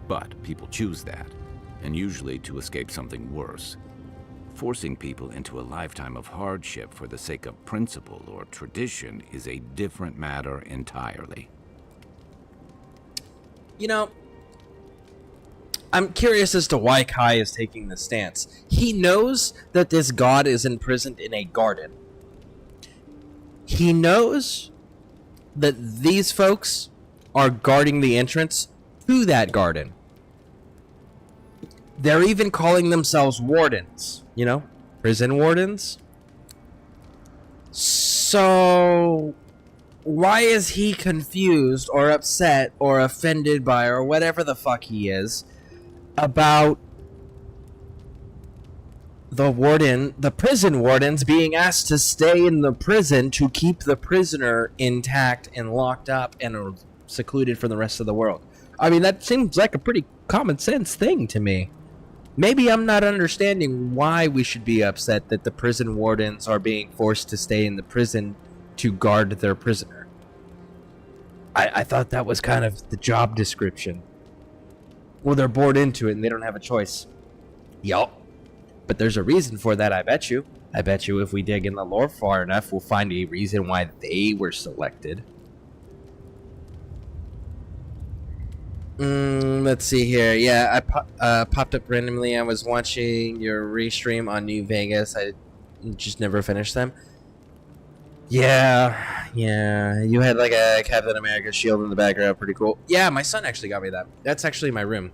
But people choose that, and usually to escape something worse. Forcing people into a lifetime of hardship for the sake of principle or tradition is a different matter entirely. You know, I'm curious as to why Kai is taking this stance. He knows that this god is imprisoned in a garden. He knows that these folks are guarding the entrance to that garden. They're even calling themselves wardens, you know, prison wardens. So why is he confused or upset or offended by or whatever the fuck he is about the prison wardens being asked to stay in the prison to keep the prisoner intact and locked up and secluded from the rest of the world? I mean, that seems like a pretty common sense thing to me. Maybe I'm not understanding why we should be upset that the prison wardens are being forced to stay in the prison to guard their prisoner. I thought that was kind of the job description. Well, they're bored into it and they don't have a choice. Yup. But there's a reason for that, I bet you. I bet you if we dig in the lore far enough, we'll find a reason why they were selected. Let's see here. Yeah, I popped up randomly. I was watching your restream on New Vegas. I just never finished them. Yeah. You had like a Captain America shield in the background. Pretty cool. Yeah, my son actually got me that. That's actually my room.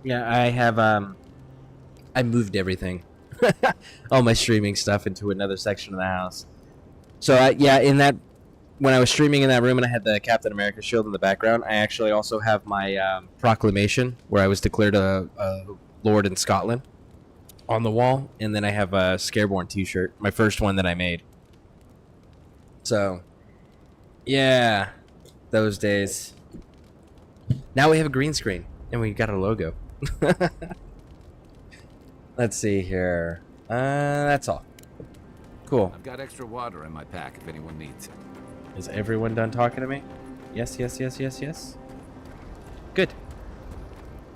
Yeah, I have, I moved everything. All my streaming stuff into another section of the house. So, yeah, in that... When I was streaming in that room and I had the Captain America shield in the background, I actually also have my proclamation where I was declared a lord in Scotland on the wall. And then I have a Scareborne t-shirt, my first one that I made. So, yeah, those days. Now we have a green screen and we got a logo. Let's see here. That's all. Cool. I've got extra water in my pack if anyone needs it. Is everyone done talking to me? Yes. Good.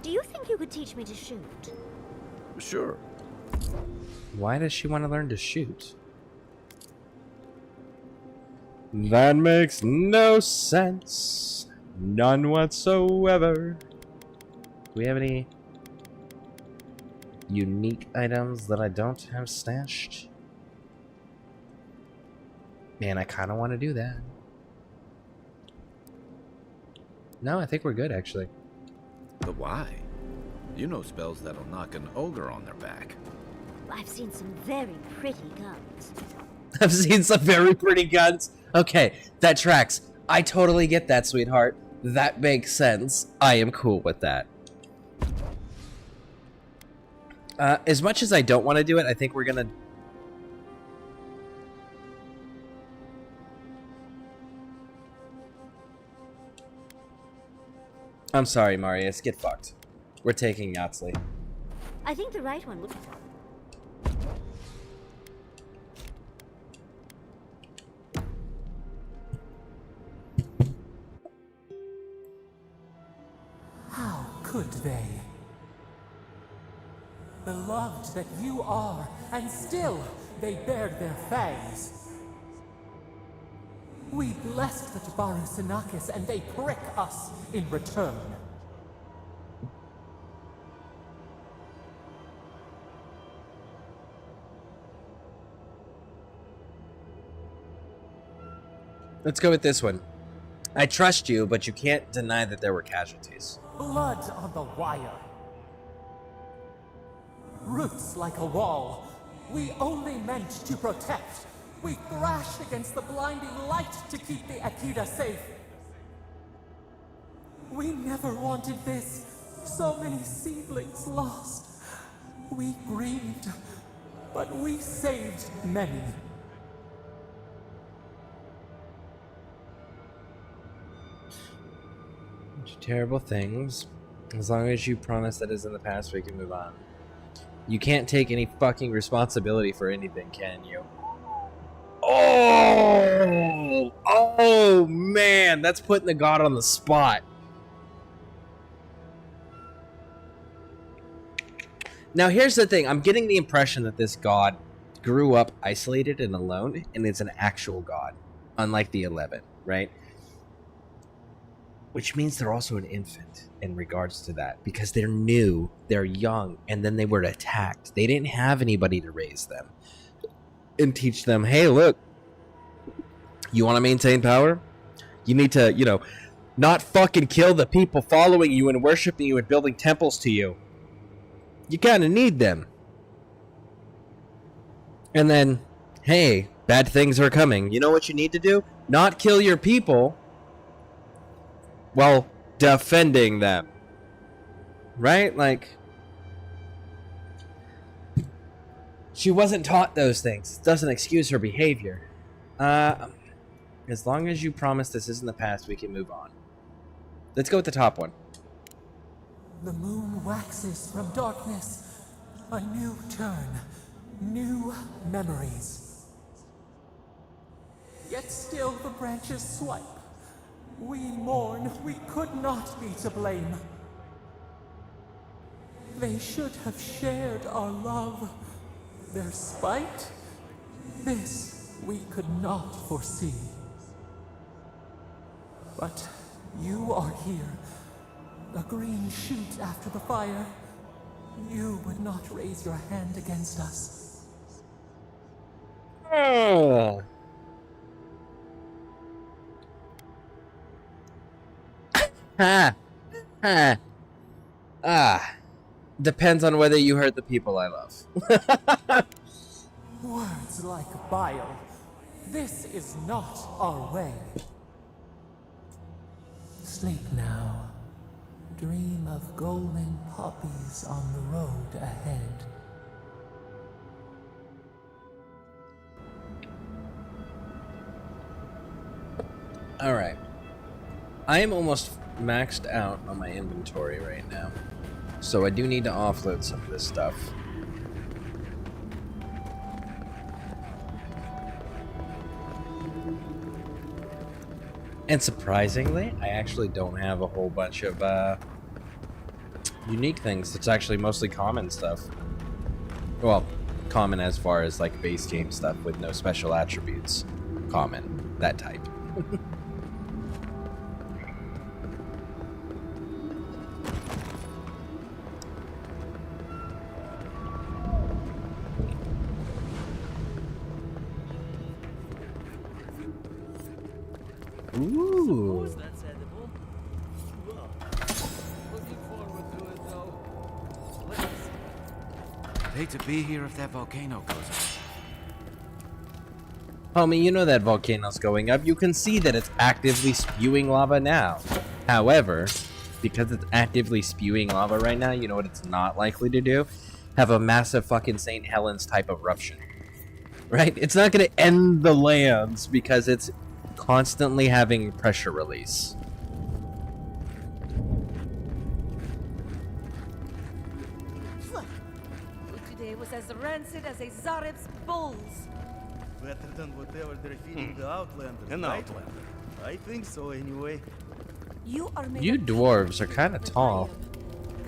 Do you think you could teach me to shoot? Sure. Why does she want to learn to shoot? That makes no sense. None whatsoever. Do we have any unique items that I don't have stashed? Man, I kind of want to do that. No, I think we're good, actually. But why? You know spells that'll knock an ogre on their back. I've seen some very pretty guns. I've seen some very pretty guns. Okay, that tracks. I totally get that, sweetheart. That makes sense. I am cool with that. As much as I don't want to do it, I think we're gonna... I'm sorry, Marius. Get fucked. We're taking Yahtzee. I think the right one would... How could they? Beloved that you are, and still they bared their fangs. We blessed the Tabaru Sinakis, and they prick us in return. Let's go with this one. I trust you, but you can't deny that there were casualties. Blood on the wire. Roots like a wall. We only meant to protect. We thrashed against the blinding light to keep the Akita safe. We never wanted this. So many seedlings lost. We grieved, but we saved many. Terrible things. As long as you promise that is in the past, we can move on. You can't take any fucking responsibility for anything, can you? Oh! Oh, man! That's putting the god on the spot. Now, here's the thing. I'm getting the impression that this god grew up isolated and alone, and it's an actual god, unlike the 11, right? Which means they're also an infant in regards to that, because they're new, they're young, and then they were attacked. They didn't have anybody to raise them and teach them, hey, look, you want to maintain power? You need to, you know, not fucking kill the people following you and worshiping you and building temples to you. You kind of need them. And then, hey, bad things are coming. You know what you need to do? Not kill your people. Well, defending them. Right? Like, she wasn't taught those things. It doesn't excuse her behavior. As long as you promise this isn't the past, we can move on. Let's go with the top one. The moon waxes from darkness. A new turn. New memories. Yet still the branches swipe. We mourn, we could not be to blame. They should have shared our love. Their spite, this we could not foresee. But you are here, a green shoot after the fire. You would not raise your hand against us. Oh. Ha! Ha! Ah. Depends on whether you hurt the people I love. Words like bile. This is not our way. Sleep now. Dream of golden poppies on the road ahead. Alright. I am almost maxed out on my inventory right now. So I do need to offload some of this stuff. And surprisingly, I actually don't have a whole bunch of unique things. It's actually mostly common stuff. Well, common as far as like base game stuff with no special attributes. Common, that type. Ooh. That's edible. Well, looking forward to it though. Let's Hate to be here if that volcano goes off. Homie, you know that volcano's going up. You can see that it's actively spewing lava now. However, because it's actively spewing lava right now, you know what it's not likely to do? Have a massive fucking St. Helens type eruption. Right? It's not going to end the lands because it's constantly having pressure release. Today was as rancid as a Zarev's bulls. better than whatever they're feeding the Outlanders. An right? Outlander. I think so anyway. You are made You of dwarves are pure kind of as tall.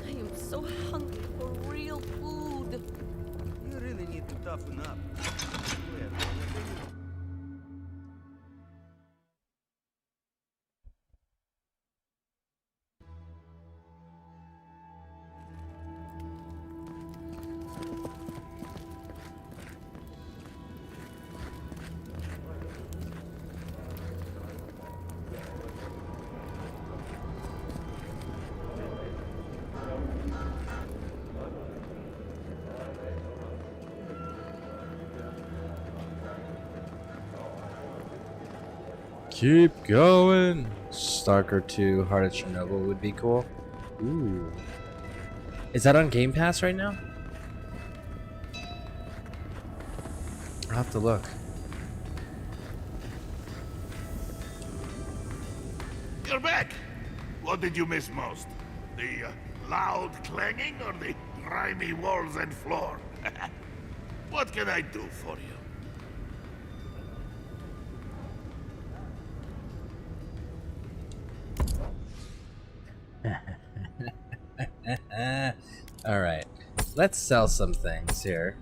I am so hungry for real food. You really need to toughen up. Keep going. Stalker 2, Heart of Chernobyl would be cool. Ooh. Is that on Game Pass right now? I'll have to look. You're back! What did you miss most? The loud clanging or the grimy walls and floor? What can I do for you? Alright. Let's sell some things here.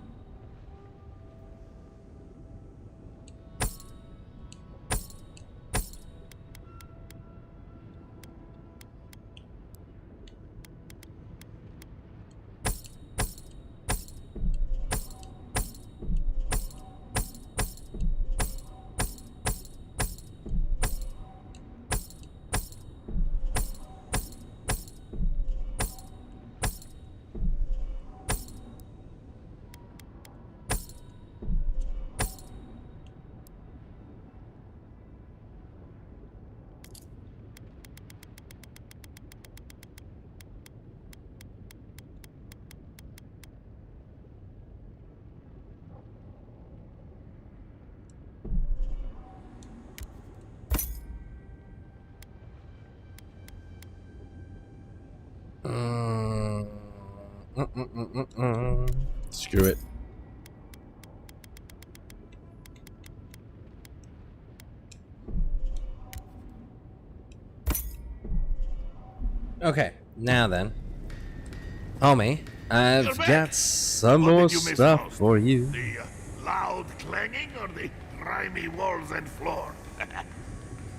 Screw it. Okay, now then. Homie, I've got some What more did you miss stuff most? for you. The loud clanging or the grimy walls and floor?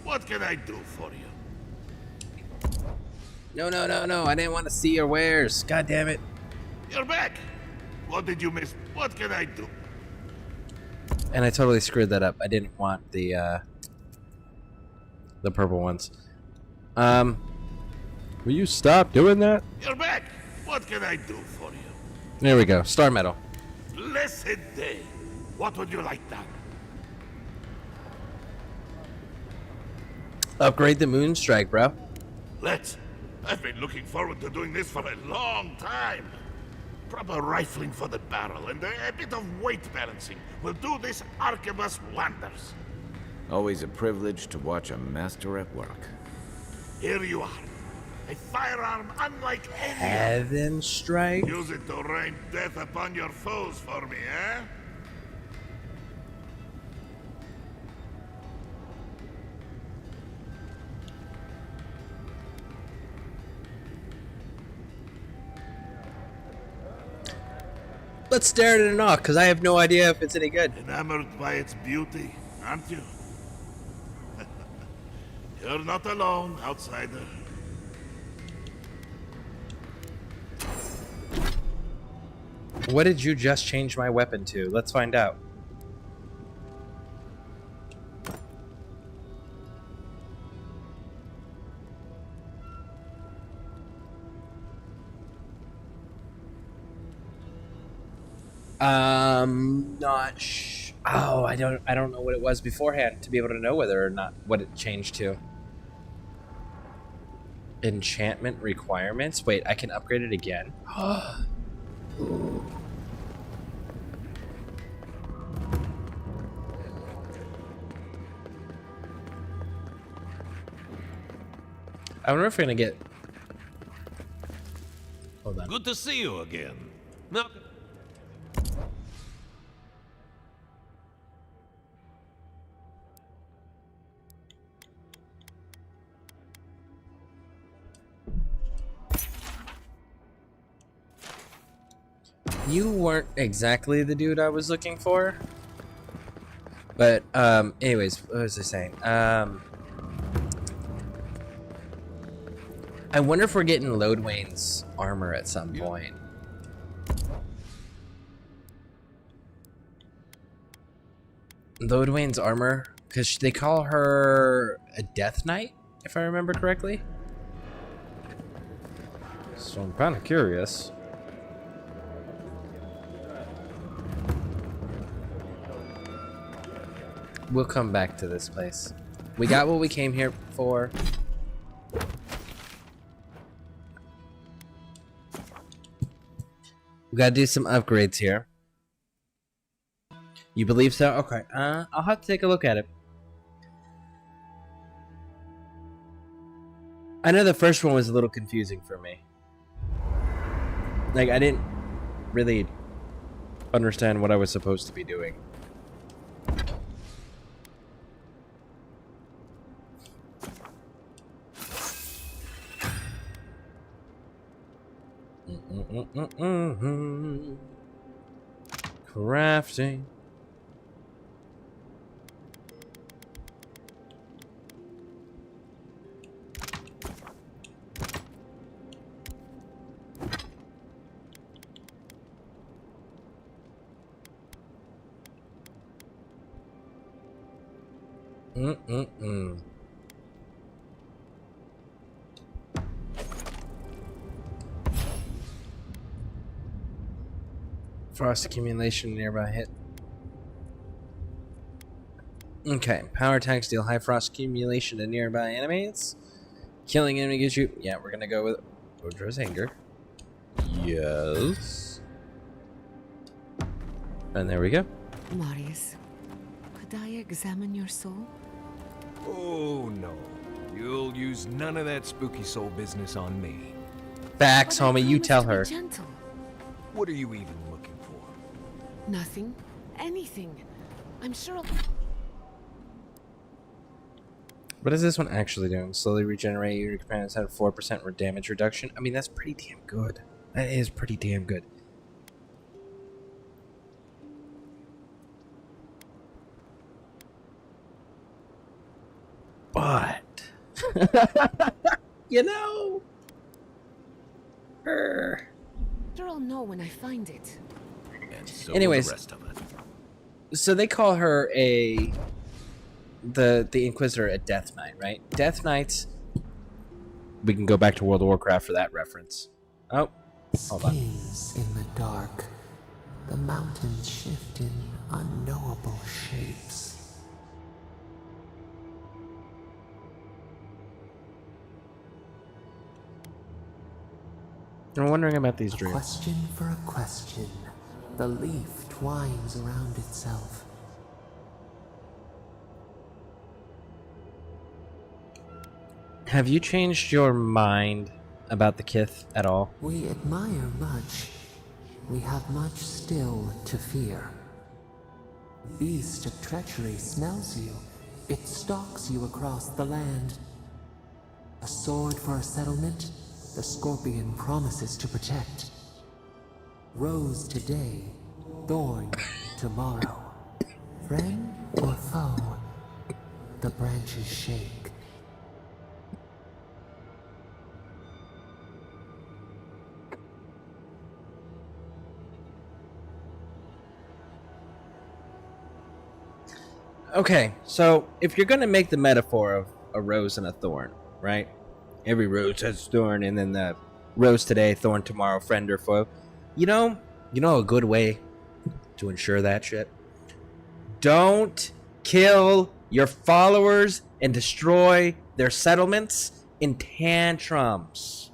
What can I do for you? No, I didn't want to see your wares. God damn it. You're back! What did you miss? What can I do? And I totally screwed that up. I didn't want the purple ones. Will you stop doing that? You're back! What can I do for you? There we go. Star medal. Blessed day! What would you like done? Upgrade the Moonstrike, bro. Let's. I've been looking forward to doing this for a long time. Proper rifling for the barrel and a bit of weight balancing will do this arquebus wonders. Always a privilege to watch a master at work. Here you are. A firearm unlike any other. Heaven Strike? Use it to rain death upon your foes for me, eh? Let's stare at it and knock, because I have no idea if it's any good. Enamored by its beauty, aren't you? You're not alone, outsider. What did you just change my weapon to? Let's find out. Not oh, I don't know what it was beforehand to be able to know whether or not what it changed to. Enchantment requirements. Wait, I can upgrade it again. I wonder if we're gonna get. Hold on. Good to see you again. No. You weren't exactly the dude I was looking for. But, anyways, what was I saying? I wonder if we're getting Lodwain's armor at some point. Lodwain's armor? Because they call her a Death Knight, if I remember correctly. So I'm kind of curious. We'll come back to this place. We got what we came here for. We gotta do some upgrades here. You believe so? Okay. I'll have to take a look at it. I know the first one was a little confusing for me. Like, I didn't really understand what I was supposed to be doing. Crafting. Frost accumulation nearby hit. Okay, power attacks deal high frost accumulation to nearby enemies. Killing enemy gives you. Yeah, we're gonna go with Odra's Anger. Yes. And there we go. Marius, could I examine your soul? Oh no. You'll use none of that spooky soul business on me. Facts, homie, you tell her. Gentle. What are you even looking for? Nothing. Anything. I'm sure I'll... What is this one actually doing? Slowly regenerate your companions at a 4% damage reduction. I mean, that's pretty damn good. That is pretty damn good. But you know, Sure I'll know when I find it. And so anyways, the rest of it. So they call her the Inquisitor a Death Knight, right? Death Knights. We can go back to World of Warcraft for that reference. Oh, hold on. Skins in the dark. The mountains shift in unknowable shapes. I'm wondering about these dreams. Question for a question. The leaf twines around itself. Have you changed your mind about the Kith at all? We admire much. We have much still to fear. Beast of treachery smells you. It stalks you across the land. A sword for a settlement, the scorpion promises to protect. Rose today, thorn tomorrow. Friend or foe, the branches shake. Okay, so if you're gonna make the metaphor of a rose and a thorn, right? Every rose has a thorn, and then the rose today, thorn tomorrow, friend or foe. You know a good way to ensure that shit. Don't kill your followers and destroy their settlements in tantrums.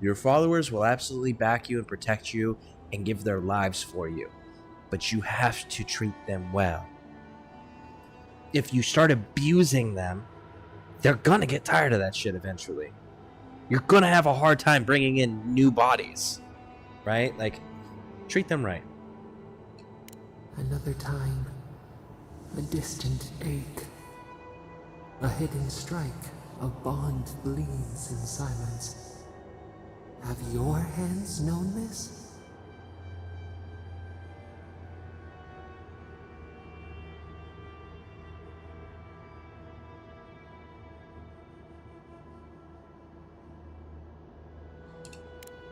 Your followers will absolutely back you and protect you and give their lives for you, but you have to treat them well. If you start abusing them, they're gonna get tired of that shit eventually. You're gonna have a hard time bringing in new bodies, right? Like, treat them right. Another time, a distant ache. A hidden strike, a bond bleeds in silence. Have your hands known this?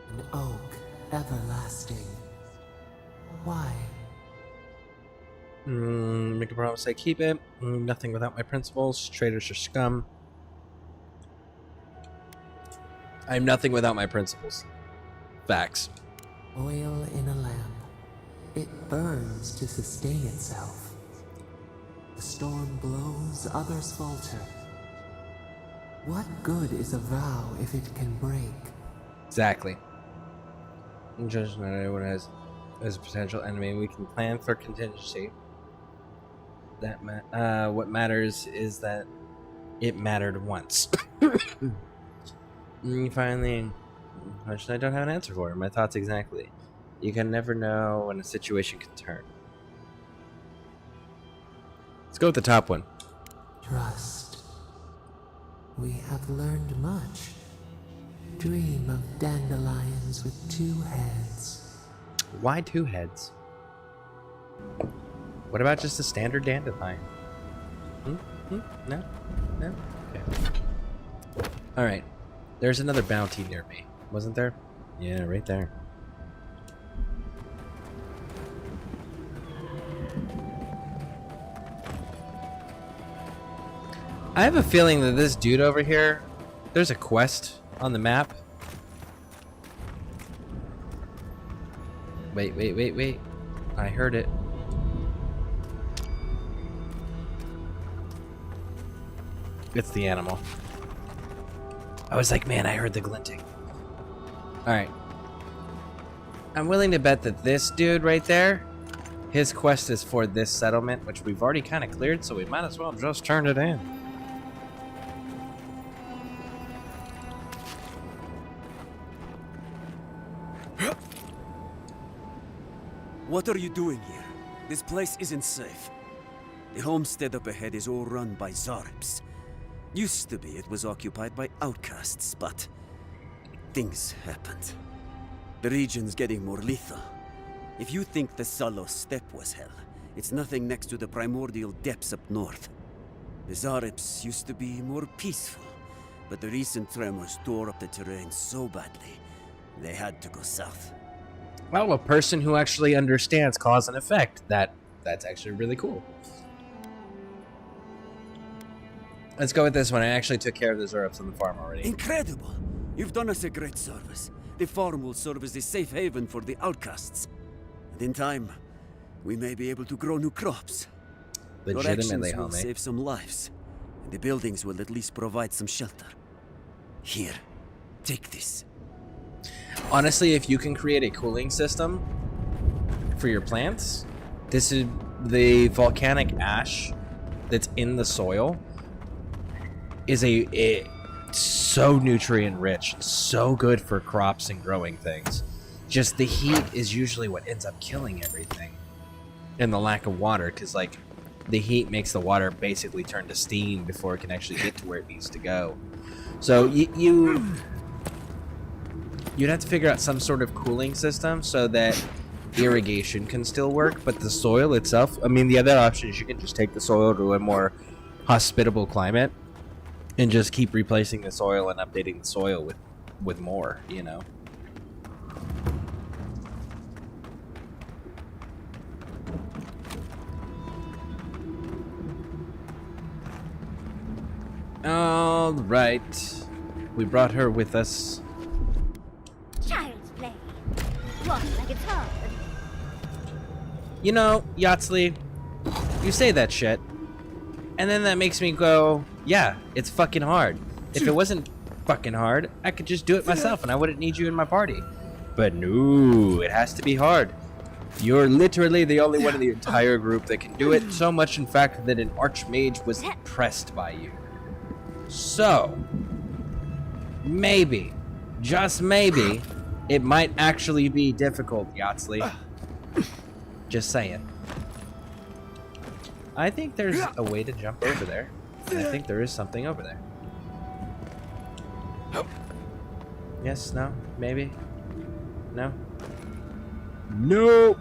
An oak, everlasting. Why? Make a promise I keep it. Nothing without my principles. Traitors are scum. I'm nothing without my principles. Facts. Oil in a lamp. It burns to sustain itself. The storm blows, others falter. What good is a vow if it can break? Exactly. Just not everyone has a potential enemy. We can plan for contingency. What matters is that it mattered once. Finally, question I don't have an answer for. My thoughts exactly. You can never know when a situation can turn. Let's go with the top one. Trust. We have learned much. Dream of dandelions with 2 heads. Why 2 heads? What about just a standard dandelion? No? No? Okay. Alright. There's another bounty near me. Wasn't there? Yeah, right there. I have a feeling that this dude over here, there's a quest on the map. Wait. I heard it. It's the animal. I was like, man, I heard the glinting. Alright. I'm willing to bet that this dude right there, his quest is for this settlement, which we've already kind of cleared, so we might as well just turn it in. What are you doing here? This place isn't safe. The homestead up ahead is all run by Zarps. Used to be it was occupied by outcasts, but things happened. The region's getting more lethal. If you think the Salos steppe was hell, it's nothing next to the primordial depths up north. The Zarps used to be more peaceful, but the recent tremors tore up the terrain so badly, they had to go south. Well, a person who actually understands cause and effect. That's actually really cool. Let's go with this one. I actually took care of the Zurfs on the farm already. Incredible! You've done us a great service. The farm will serve as a safe haven for the outcasts. And in time, we may be able to grow new crops. Legitimately, Your actions will homie. save some lives. And the buildings will at least provide some shelter. Here, take this. Honestly, if you can create a cooling system for your plants, this is the volcanic ash that's in the soil is so nutrient rich, so good for crops and growing things. Just the heat is usually what ends up killing everything, and the lack of water, because like the heat makes the water basically turn to steam before it can actually get to where it needs to go. So you'd have to figure out some sort of cooling system so that irrigation can still work, but the soil itself, I mean, the other option is you can just take the soil to a more hospitable climate and just keep replacing the soil and updating the soil with more, you know. All right, we brought her with us. Child's play. Walk like it's hard. You know, Yatsley, you say that shit, and then that makes me go, yeah, it's fucking hard. If it wasn't fucking hard, I could just do it myself and I wouldn't need you in my party. But no, it has to be hard. You're literally the only one in the entire group that can do it, so much in fact that an archmage was impressed by you. So, maybe, just maybe, it might actually be difficult, Yatsley. Just saying. I think there's a way to jump over there. And I think there is something over there. Yes, no, maybe. No? Nope!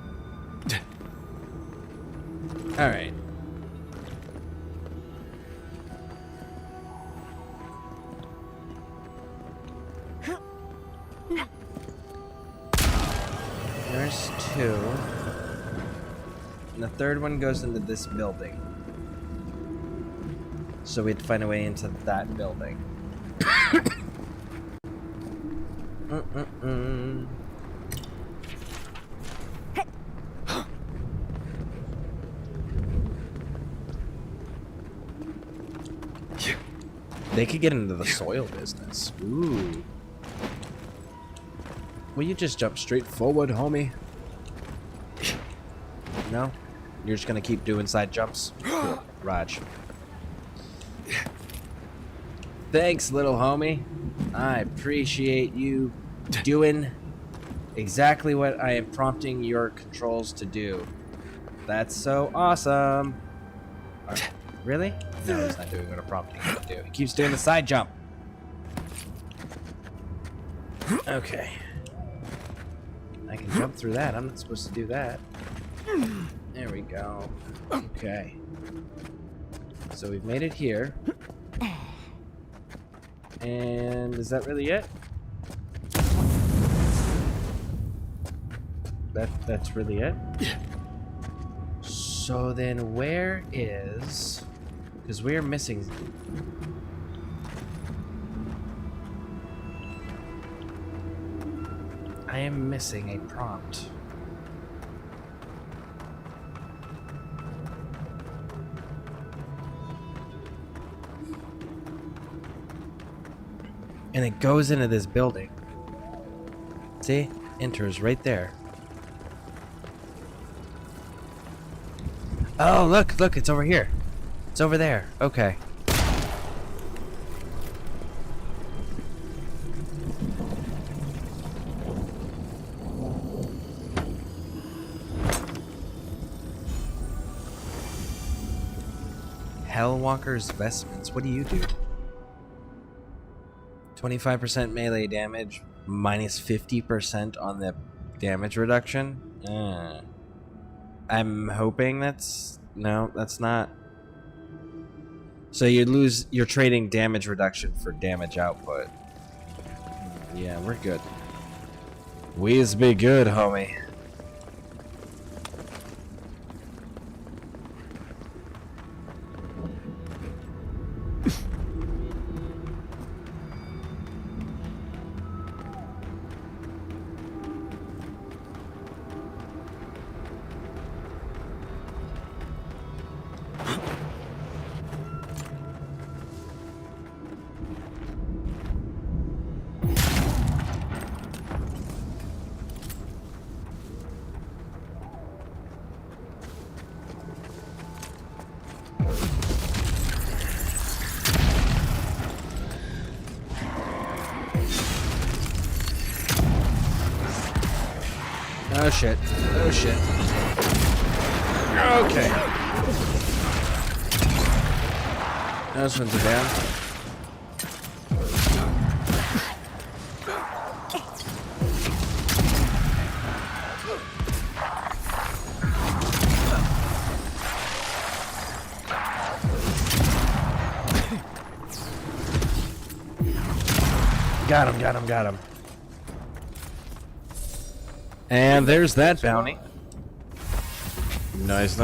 Alright. There's two. And the third one goes into this building. So we'd find a way into that building. They could get into the soil business. Ooh. Will you just jump straight forward, homie? No? You're just gonna keep doing side jumps? Cool. Raj. Thanks, little homie. I appreciate you doing exactly what I am prompting your controls to do. That's so awesome. Really? No, he's not doing what I'm prompting him to do. He keeps doing the side jump. Okay. I can jump through that. I'm not supposed to do that. There we go. Okay. So we've made it here. And is that really it? That's really it? So then where is... Because we're missing... I am missing a prompt. And it goes into this building. See? Enters right there. Oh, look, it's over here. It's over there. Okay. Hellwalker's Vestments. What do you do? 25% melee damage, minus 50% on the damage reduction? I'm hoping that's... No, that's not. So you're trading damage reduction for damage output. Yeah, we're good. We's be good, homie. Oh shit. Oh shit. Okay. Those ones are down. Got him. And there's that bounty. Nice.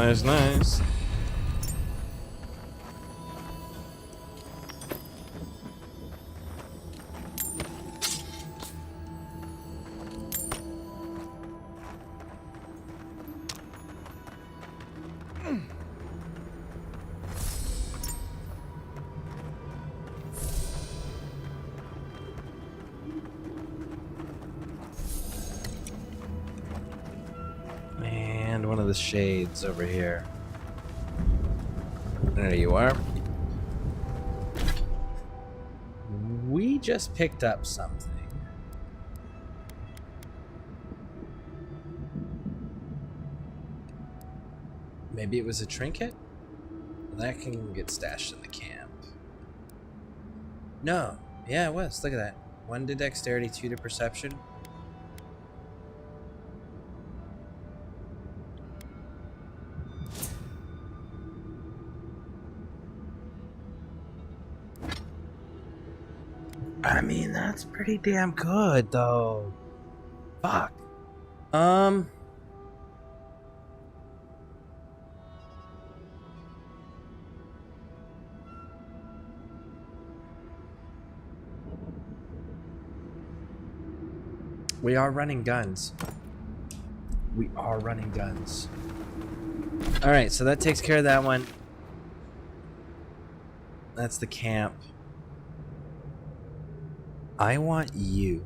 And one of the shades over here. There you are. We just picked up something. Maybe it was a trinket? That can get stashed in the camp. No. Yeah, it was. Look at that. 1 to dexterity, 2 to perception. I mean, that's pretty damn good, though. Fuck. We are running guns. We are running guns. Alright, so that takes care of that one. That's the camp. I want you.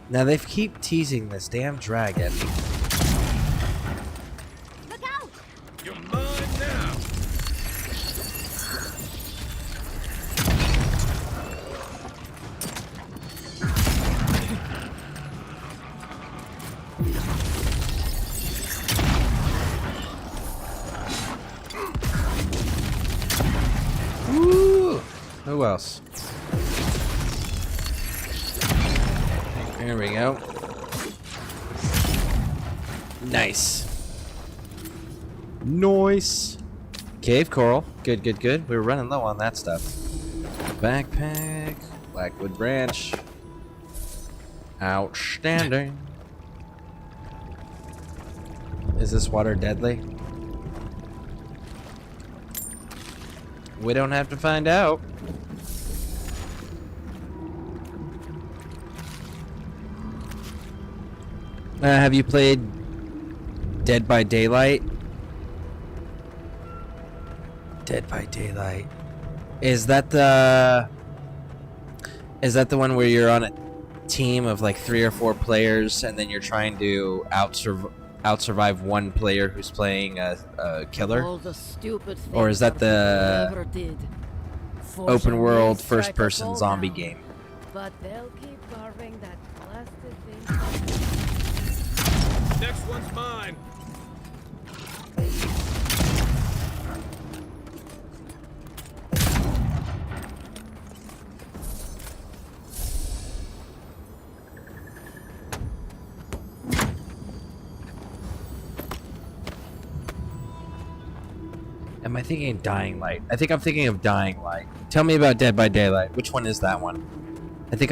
Now they keep teasing this damn dragon. Look out! You're mine now. Woo! Who else? There we go. Nice. Nice. Cave coral. Good, good, good. We were running low on that stuff. Backpack. Blackwood branch. Outstanding. Is this water deadly? We don't have to find out. Have you played Dead by Daylight? Dead by Daylight. Is that the one where you're on a team of like 3 or 4 players and then you're trying to out-survive one player who's playing a killer? All the stupid Or is that the never did. open world Fortune may strike us first-person all zombie down, game? But they'll keep carving that blasted thing. Next one's mine. Am I thinking Dying Light? I think I'm thinking of Dying Light. Tell me about Dead by Daylight. Which one is that one? I think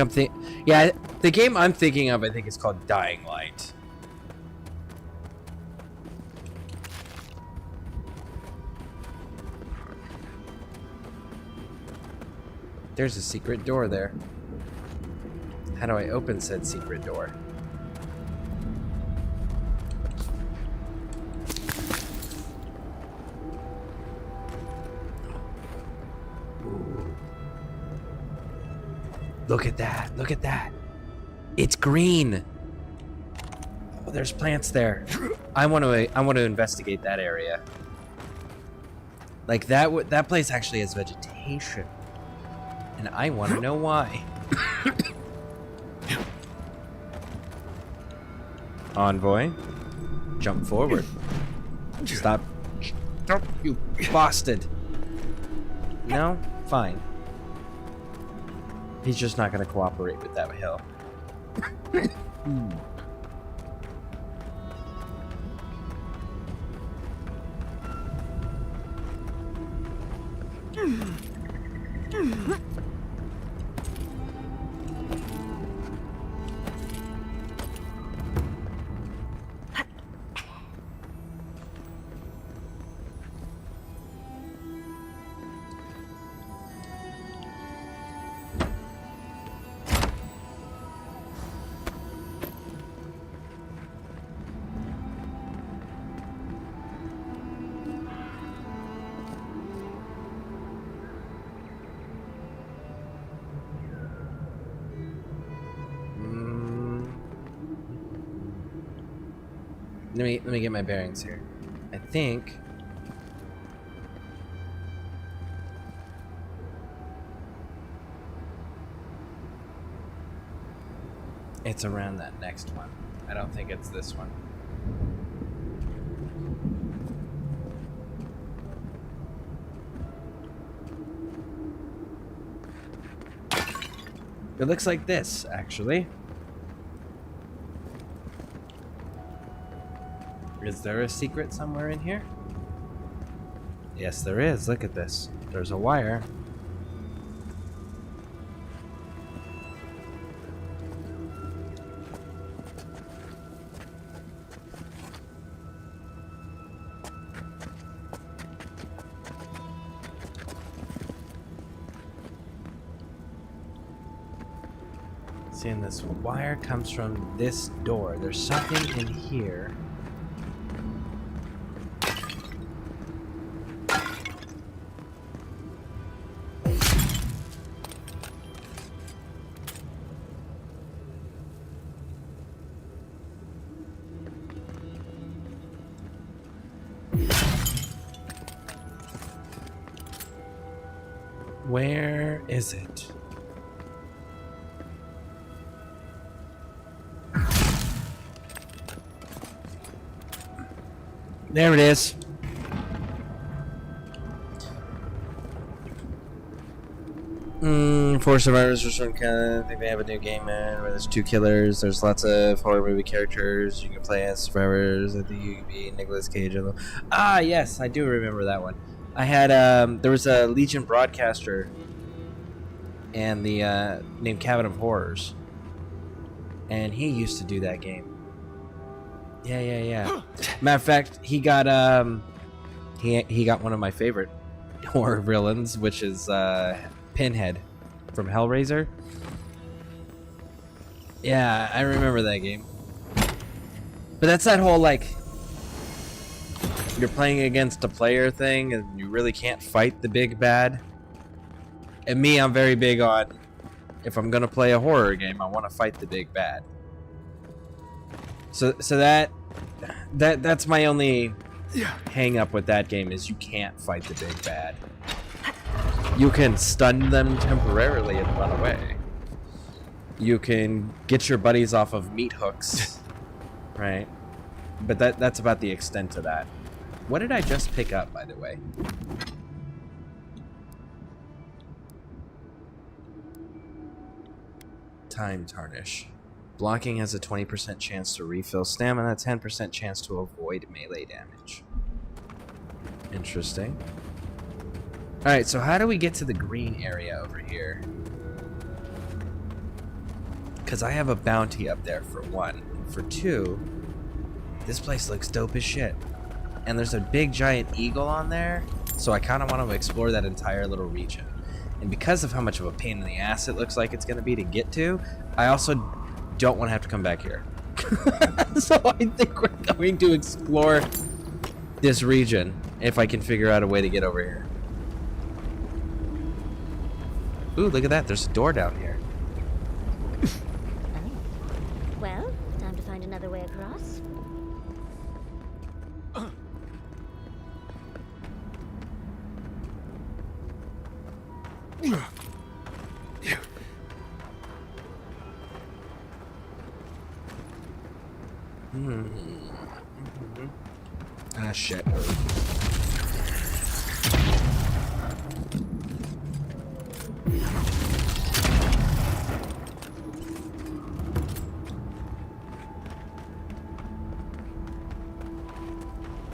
yeah, the game I'm thinking of I think is called Dying Light. There's a secret door there. How do I open said secret door? Look at that. Look at that. It's green. Oh, there's plants there. I want to investigate that area. Like that place actually has vegetation. And I want to know why. Envoy, jump forward. Stop. Stop, you bastard. No? Fine. He's just not going to cooperate with that hill. Let me get my bearings here. I think it's around that next one. I don't think it's this one. It looks like this, actually. Is there a secret somewhere in here? Yes, there is. Look at this. There's a wire. Seeing this wire comes from this door. There's something in here. Where is it? There it is. Four survivors for some kind. I think they have a new game mode where there's 2 killers. There's lots of horror movie characters you can play as survivors. I think you can be Nicolas Cage. Ah, yes, I do remember that one. I had there was a Legion broadcaster and the named Cabin of Horrors, and he used to do that game. Yeah. Matter of fact, he got he got one of my favorite horror villains, which is Pinhead from Hellraiser. Yeah, I remember that game. But that's that whole like you're playing against a player thing, and you really can't fight the big bad. And me, I'm very big on if I'm gonna play a horror game, I want to fight the big bad. So that's my only hang up with that game is you can't fight the big bad. You can stun them temporarily and run away. You can get your buddies off of meat hooks, right? But that's about the extent of that. What did I just pick up, by the way? Time Tarnish. Blocking has a 20% chance to refill stamina, 10% chance to avoid melee damage. Interesting. Alright, so how do we get to the green area over here? Because I have a bounty up there, for one. For two, this place looks dope as shit. And there's a big giant eagle on there, so I kind of want to explore that entire little region. And because of how much of a pain in the ass it looks like it's going to be to get to, I also don't want to have to come back here. So I think we're going to explore this region if I can figure out a way to get over here. Ooh, look at that. There's a door down here. Well, time to find another way across. Ah, shit. We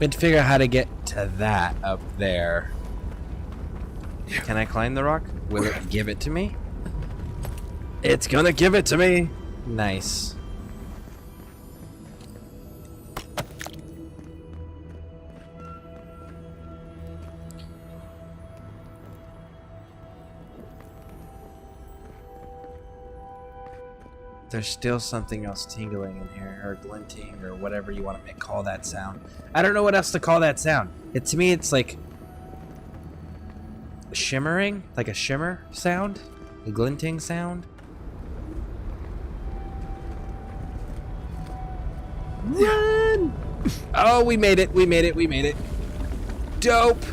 had to figure out how to get to that up there. Can I climb the rock? Will it give it to me? It's gonna give it to me! Nice. There's still something else tingling in here, or glinting, or whatever you want to call that sound. I don't know what else to call that sound. To me, it's like shimmering, like a shimmer sound, a glinting sound. Run! Oh, we made it. We made it. We made it. Dope.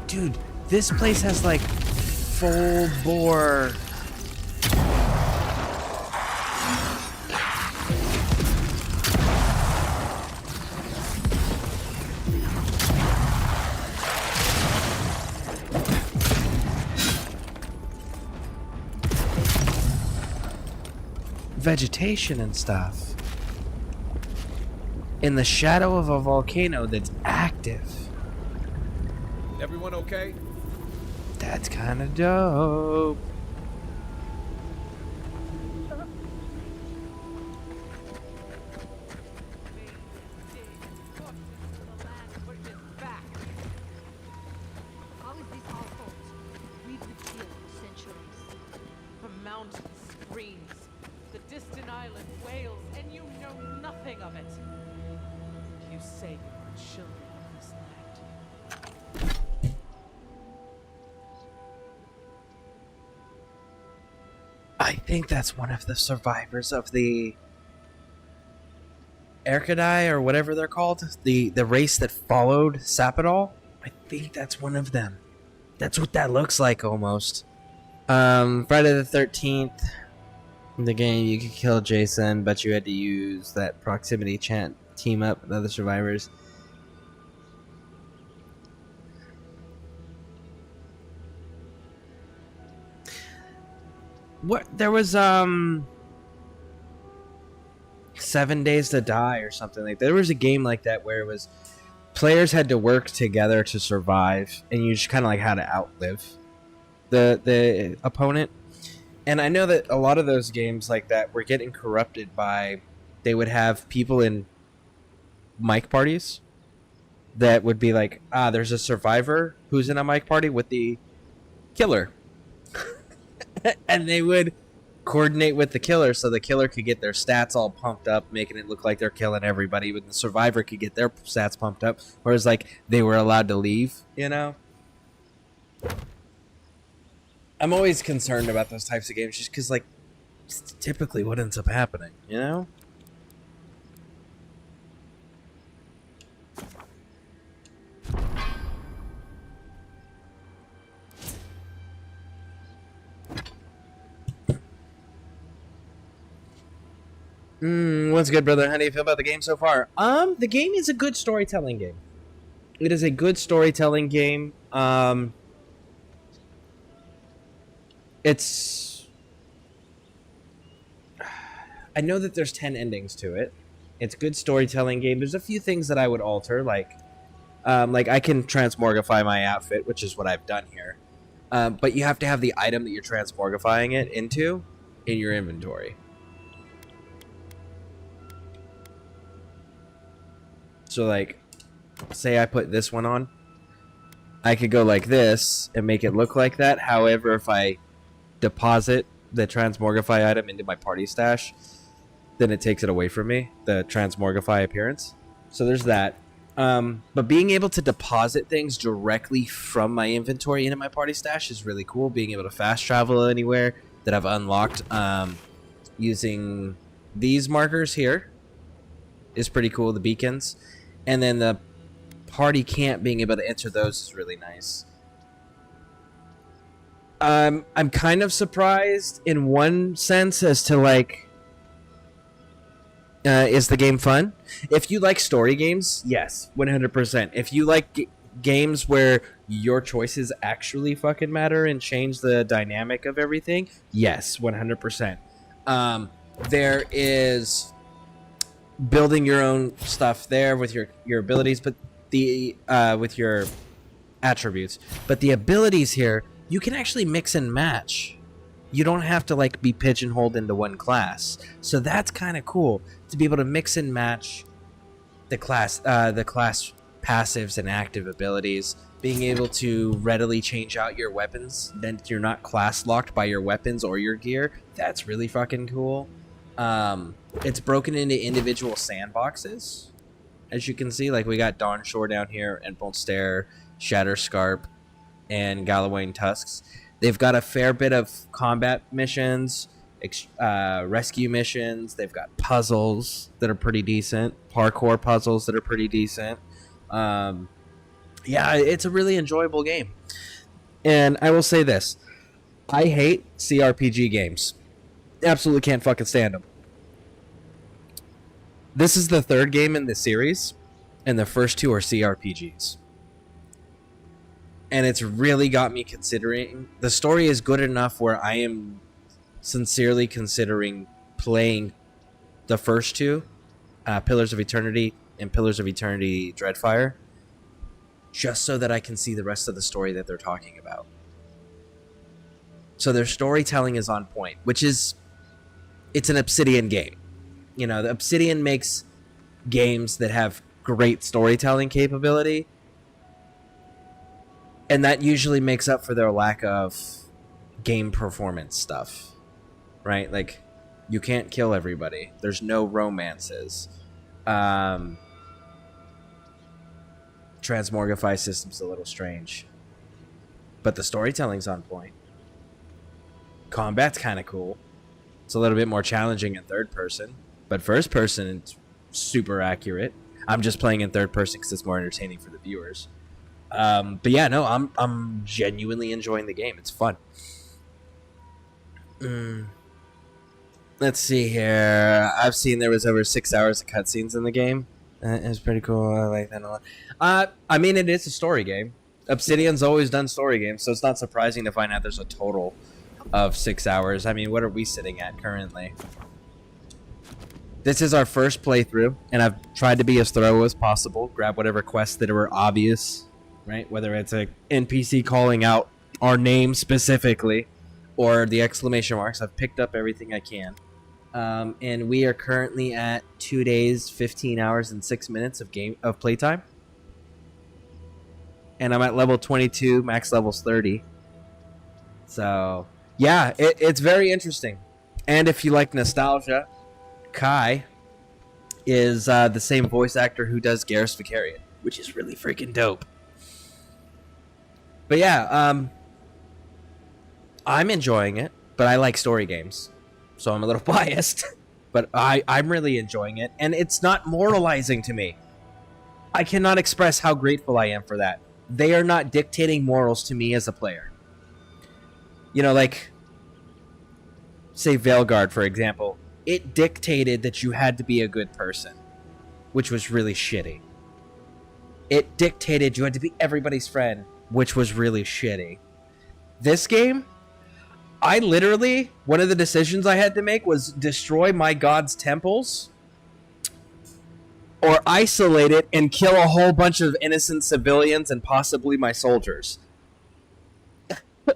Dude, this place has like full bore. Vegetation and stuff in the shadow of a volcano that's active. Everyone okay? That's kind of dope. How is this our fault? We've been here for centuries. The mountains, screams, the distant island wails, and you know nothing of it. You say you are children of this land. I think that's one of the survivors of the Erkadai or whatever they're called. The race that followed Sapidol. I think that's one of them. That's what that looks like almost. Friday the 13th. In the game, you could kill Jason, but you had to use that proximity chant team up with other survivors. What there was 7 Days to Die or something like that. There was a game like that where it was players had to work together to survive, and you just kind of like had to outlive the opponent. And I know that a lot of those games like that were getting corrupted by, they would have people in mic parties that would be like, there's a survivor who's in a mic party with the killer. And they would coordinate with the killer so the killer could get their stats all pumped up, making it look like they're killing everybody, but the survivor could get their stats pumped up, whereas like they were allowed to leave, you know? I'm always concerned about those types of games just because, like, it's typically what ends up happening, you know? What's good, brother? How do you feel about the game so far? The game is a good storytelling game. It is a good storytelling game. It's... I know that there's 10 endings to it. It's a good storytelling game. There's a few things that I would alter, like I can transmorgify my outfit, which is what I've done here. But you have to have the item that you're transmorgifying it into in your inventory. So, like, say I put this one on. I could go like this and make it look like that. However, if I deposit the transmorgify item into my party stash, then it takes it away from me, the transmorgify appearance. So there's that. But being able to deposit things directly from my inventory into my party stash is really cool. Being able to fast travel anywhere that I've unlocked using these markers here is pretty cool, the beacons. And then the party camp, being able to enter those is really nice. I'm kind of surprised in one sense as to, like, is the game fun? If you like story games, yes, 100%. If you like games where your choices actually fucking matter and change the dynamic of everything, yes, 100%. There is building your own stuff there with your abilities, but the with your attributes. But the abilities here, you can actually mix and match. You don't have to like be pigeonholed into one class. So that's kind of cool to be able to mix and match the class passives and active abilities. Being able to readily change out your weapons, then you're not class locked by your weapons or your gear. That's really fucking cool. It's broken into individual sandboxes, as you can see. Like, we got Dawn Shore down here, and Bolt Stair, Shatterscarp, and Gallowayne Tusks. They've got a fair bit of combat missions, rescue missions. They've got puzzles that are pretty decent, parkour puzzles that are pretty decent. Yeah, it's a really enjoyable game. And I will say this. I hate CRPG games. Absolutely can't fucking stand them. This is the third game in the series, and the first two are CRPGs. And it's really got me considering. The story is good enough where I am sincerely considering playing the first two, Pillars of Eternity and Pillars of Eternity Dreadfire, just so that I can see the rest of the story that they're talking about. So their storytelling is on point, which is, it's an Obsidian game. You know, the Obsidian makes games that have great storytelling capability, and that usually makes up for their lack of game performance stuff, right? Like, you can't kill everybody. There's no romances. Transmogrify system's a little strange, but the storytelling's on point. Combat's kind of cool. It's a little bit more challenging in third person, but first person, it's super accurate. I'm just playing in third person because it's more entertaining for the viewers. But yeah, no, I'm genuinely enjoying the game. It's fun. Let's see here. I've seen there was over 6 hours of cutscenes in the game. It was pretty cool. I like that a lot. I mean, it is a story game. Obsidian's always done story games, so it's not surprising to find out there's a total of 6 hours. I mean, what are we sitting at currently? This is our first playthrough, and I've tried to be as thorough as possible. Grab whatever quests that were obvious, right? Whether it's a NPC calling out our name specifically, or the exclamation marks. I've picked up everything I can. And we are currently at 2 days, 15 hours, and 6 minutes of playtime. And I'm at level 22, max level's 30. So, yeah, it's very interesting. And if you like nostalgia, Kai is the same voice actor who does Garrus Vicarian, which is really freaking dope. But yeah, I'm enjoying it, but I like story games, so I'm a little biased. But I'm really enjoying it, and it's not moralizing to me. I cannot express how grateful I am for that. They are not dictating morals to me as a player. You know, like, say Veilguard, for example. It dictated that you had to be a good person, which was really shitty. It dictated you had to be everybody's friend, which was really shitty. This game, I literally, one of the decisions I had to make was destroy my god's temples or isolate it and kill a whole bunch of innocent civilians and possibly my soldiers.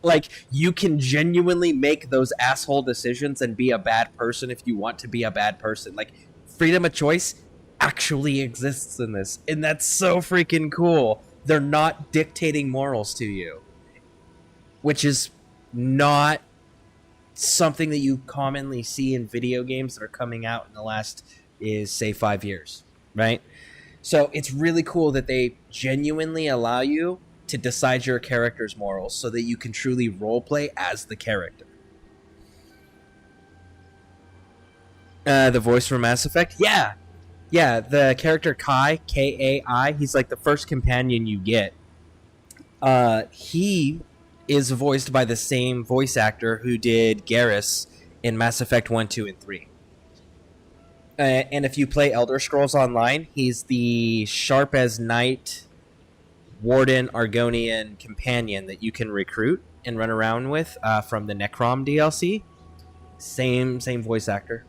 Like, you can genuinely make those asshole decisions and be a bad person if you want to be a bad person. Like, freedom of choice actually exists in this, and that's so freaking cool. They're not dictating morals to you, which is not something that you commonly see in video games that are coming out in the last, say, 5 years, right? So it's really cool that they genuinely allow you to decide your character's morals so that you can truly roleplay as the character. The voice from Mass Effect? Yeah, the character Kai, Kai, he's like the first companion you get. He is voiced by the same voice actor who did Garrus in Mass Effect 1, 2, and 3. And if you play Elder Scrolls Online, he's the sharp as night Warden Argonian companion that you can recruit and run around with from the Necrom DLC. Same voice actor.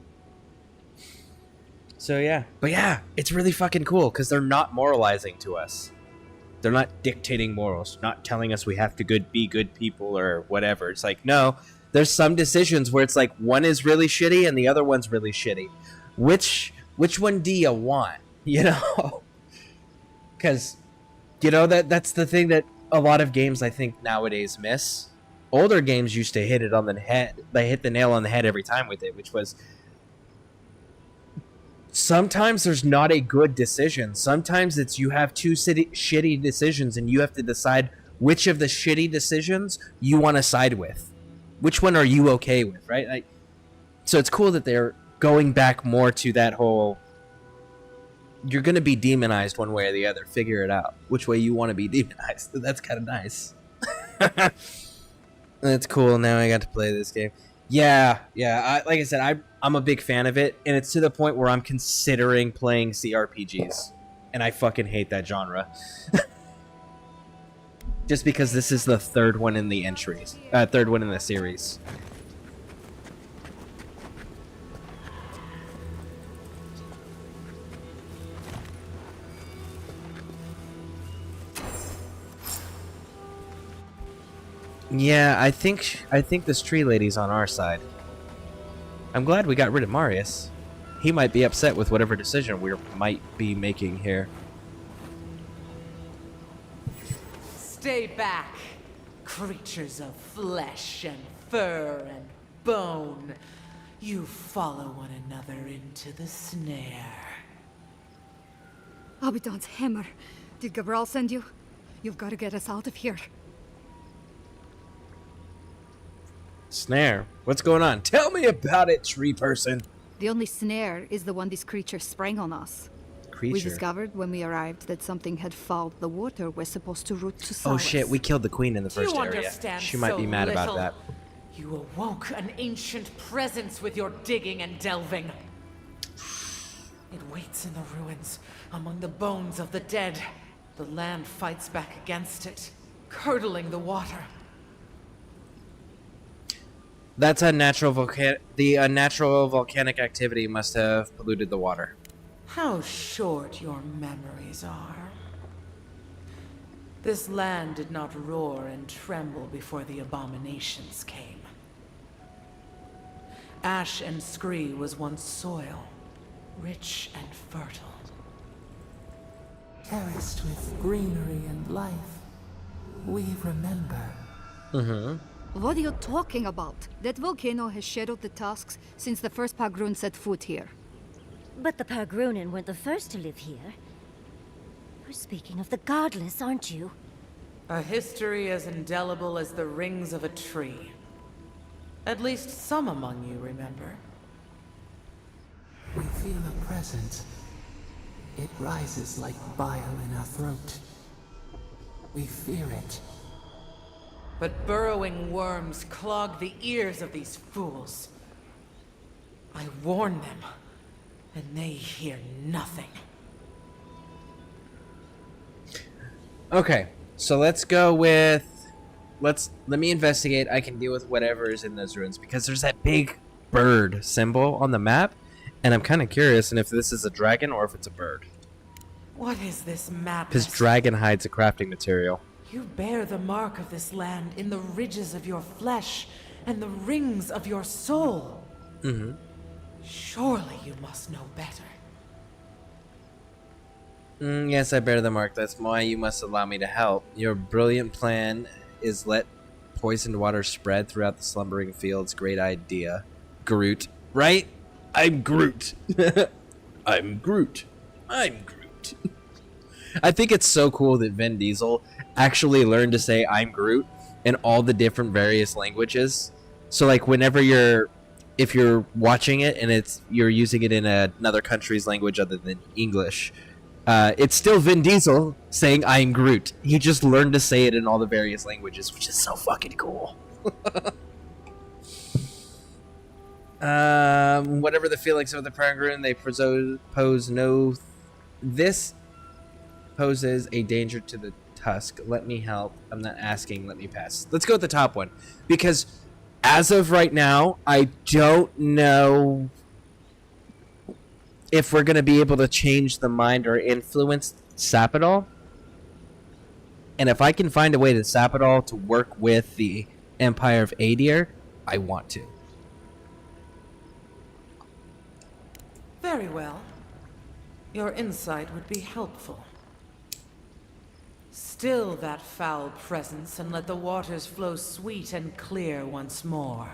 So yeah, but yeah, it's really fucking cool because they're not moralizing to us. They're not dictating morals, not telling us we have to be good people or whatever. It's like, no, there's some decisions where it's like one is really shitty and the other one's really shitty. Which one do you want? You know, because you know that's the thing that a lot of games I think nowadays miss. Older games used to hit it on the head. They hit the nail on the head every time with it, which was sometimes there's not a good decision. Sometimes it's you have two shitty decisions and you have to decide which of the shitty decisions you want to side with. Which one are you okay with, right? Like, so it's cool that they're going back more to that whole, you're going to be demonized one way or the other. Figure it out. Which way you want to be demonized. That's kind of nice. That's cool. Now I got to play this game. Yeah. Like I said, I'm a big fan of it. And it's to the point where I'm considering playing CRPGs. And I fucking hate that genre. Just because this is the third one in the entries. Third one in the series. Yeah, I think this tree lady's on our side. I'm glad we got rid of Marius. He might be upset with whatever decision we might be making here. Stay back, creatures of flesh and fur and bone. You follow one another into the snare. Abaddon's hammer. Did Gabral send you? You've got to get us out of here. Snare? What's going on? Tell me about it, tree person. The only snare is the one this creature sprang on us. We discovered when we arrived that something had fouled the water we're supposed to route to Solace. Oh shit, we killed the queen in the first area. She might be mad about that. You awoke an ancient presence with your digging and delving. It waits in the ruins, among the bones of the dead. The land fights back against it, curdling the water. That's unnatural the unnatural volcanic activity must have polluted the water. How short your memories are. This land did not roar and tremble before the abominations came. Ash and scree was once soil, rich and fertile. Terraced with greenery and life. We remember. What are you talking about? That volcano has shadowed the tusks since the first Pagrun set foot here. But the Pargrunin weren't the first to live here. You're speaking of the Godless, aren't you? A history as indelible as the rings of a tree. At least some among you remember. We feel a presence. It rises like bile in our throat. We fear it. But burrowing worms clog the ears of these fools. I warn them, and they hear nothing. Okay, so let's go with... Let me investigate. I can deal with whatever is in those ruins, because there's that big bird symbol on the map, and I'm kind of curious and if this is a dragon or if it's a bird. What is this madness? Because dragon hides a crafting material. You bear the mark of this land in the ridges of your flesh and the rings of your soul. Surely you must know better. Yes, I bear the mark. That's why you must allow me to help. Your brilliant plan is let poisoned water spread throughout the slumbering fields. Great idea. Groot. Right? I'm Groot. I'm Groot. I'm Groot. I think it's so cool that Vin Diesel actually learned to say I'm Groot in all the different various languages. So like whenever if you're watching it and you're using it in another country's language other than English, it's still Vin Diesel saying I'm Groot. He just learned to say it in all the various languages, which is so fucking cool. Whatever the feelings of the Peregrine, they pose no... This poses a danger to the Tusk. Let me help. I'm not asking. Let me pass. Let's go with the top one. Because as of right now, I don't know if we're going to be able to change the mind or influence Sapidol. And if I can find a way to Sapidol to work with the Empire of Adir, I want to. Very well. Your insight would be helpful. Still that foul presence and let the waters flow sweet and clear once more.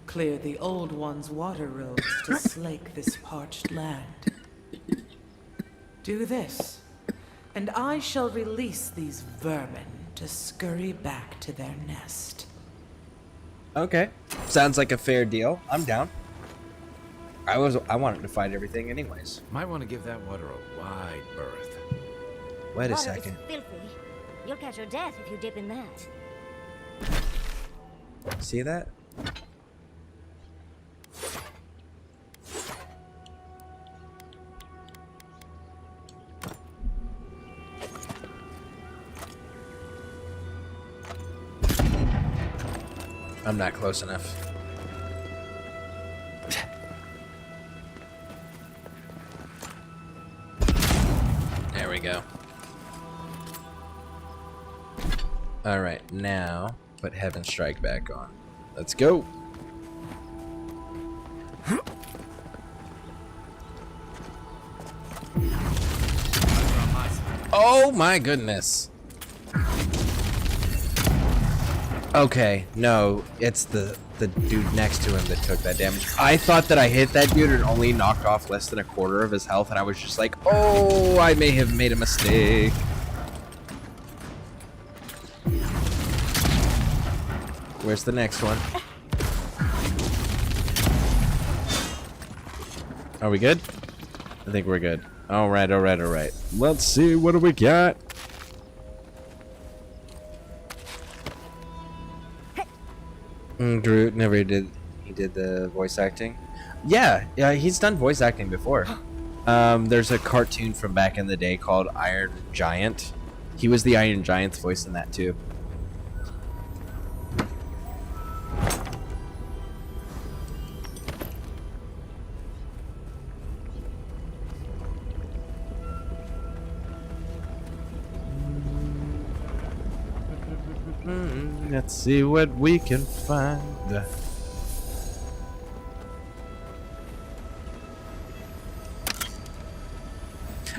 Clear the old one's water roads to slake this parched land. Do this, and I shall release these vermin to scurry back to their nest. Okay. Sounds like a fair deal. I'm down. I wanted to fight everything anyways. Might want to give that water a wide berth. Wait a Water second. is filthy. You'll catch your death if you dip in that. See that? I'm not close enough. There we go. Alright, now put Heaven Strike back on. Let's go. Oh my goodness. Okay, no, it's the dude next to him that took that damage. I thought that I hit that dude and only knocked off less than a quarter of his health, and I was just like, oh, I may have made a mistake. Where's the next one? Are we good? I think we're good. Alright, alright, alright. Let's see, what do we got? Drew never did. He did the voice acting. Yeah, he's done voice acting before. There's a cartoon from back in the day called Iron Giant. He was the Iron Giant's voice in that too. Let's see what we can find.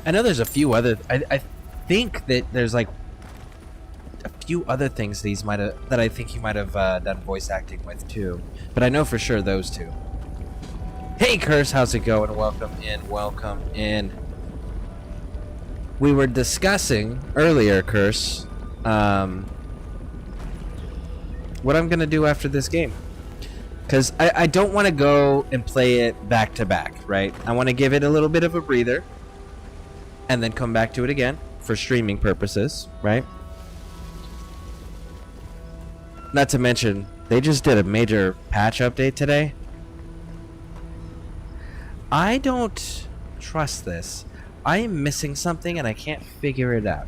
I know there's a few other. I think that there's like a few other things that I think he might have done voice acting with too. But I know for sure those two. Hey, Curse, how's it going? Welcome in. Welcome in. We were discussing earlier, Curse. What I'm gonna do after this game, because I don't want to go and play it back to back, right? I want to give it a little bit of a breather and then come back to it again for streaming purposes, right? Not to mention, they just did a major patch update today. I don't trust this. I am missing something and I can't figure it out.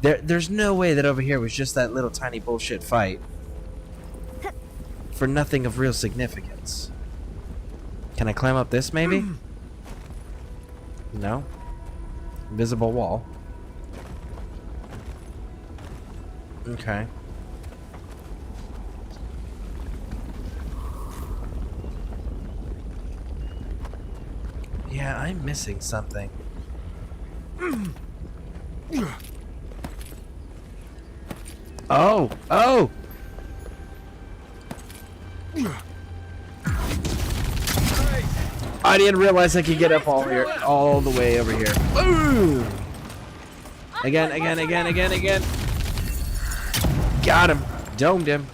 There's no way that over here was just that little tiny bullshit fight for nothing of real significance. Can I climb up this, maybe? No. Invisible wall. Okay. Yeah, I'm missing something. Oh! Oh! I didn't realize I could get up all the way over here. Ooh! Again. Got him. Domed him.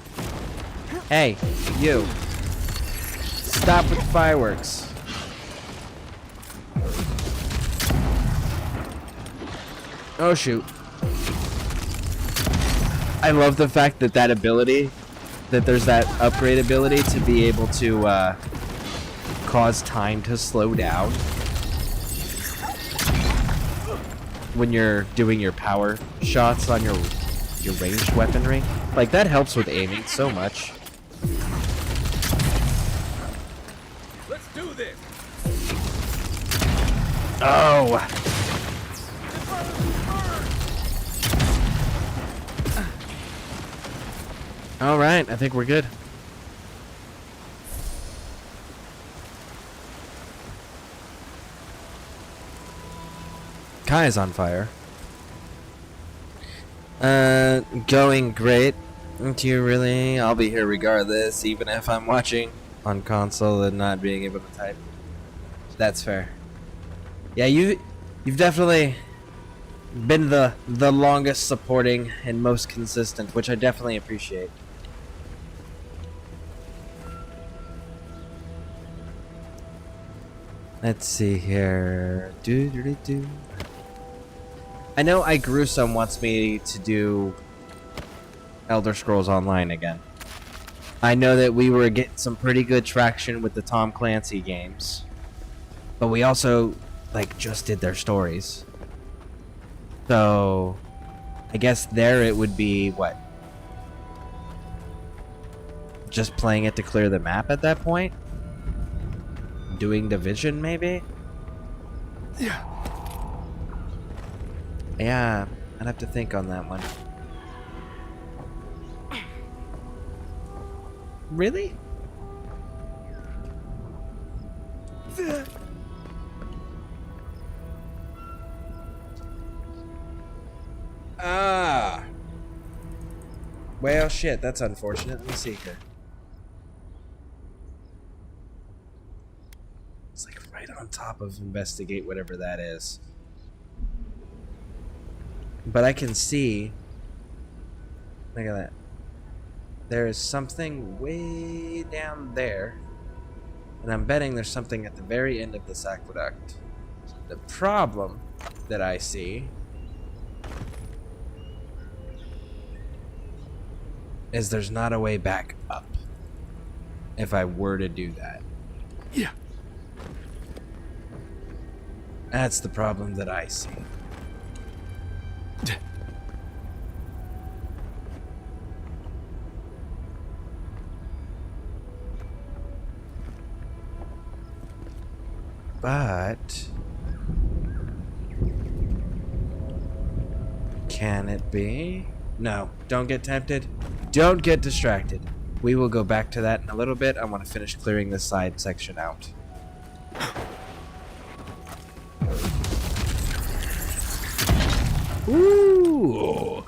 Hey, you. Stop with the fireworks. Oh, shoot. I love the fact that that ability, that there's that upgrade ability to be able to cause time to slow down when you're doing your power shots on your ranged weaponry. Like, that helps with aiming so much. Let's do this. Oh. All right, I think we're good. Kai is on fire. Going great. Do you really? I'll be here regardless, even if I'm watching on console and not being able to type. That's fair. Yeah, you've definitely been the longest supporting and most consistent, which I definitely appreciate. Let's see here. I know iGruesome wants me to do Elder Scrolls Online again. I know that we were getting some pretty good traction with the Tom Clancy games, but we also like just did their stories. So I guess there it would be what? Just playing it to clear the map at that point? Doing Division maybe? Yeah. Yeah, I'd have to think on that one. Really? Ah. Well, shit, that's unfortunate. Let me see here. It's like right on top of investigate whatever that is. But I can see. Look at that. There is something way down there. And I'm betting there's something at the very end of this aqueduct. The problem that I see is there's not a way back up if I were to do that. Yeah. That's the problem that I see. But can it be? No, don't get tempted. Don't get distracted. We will go back to that in a little bit. I want to finish clearing this side section out. Ooh!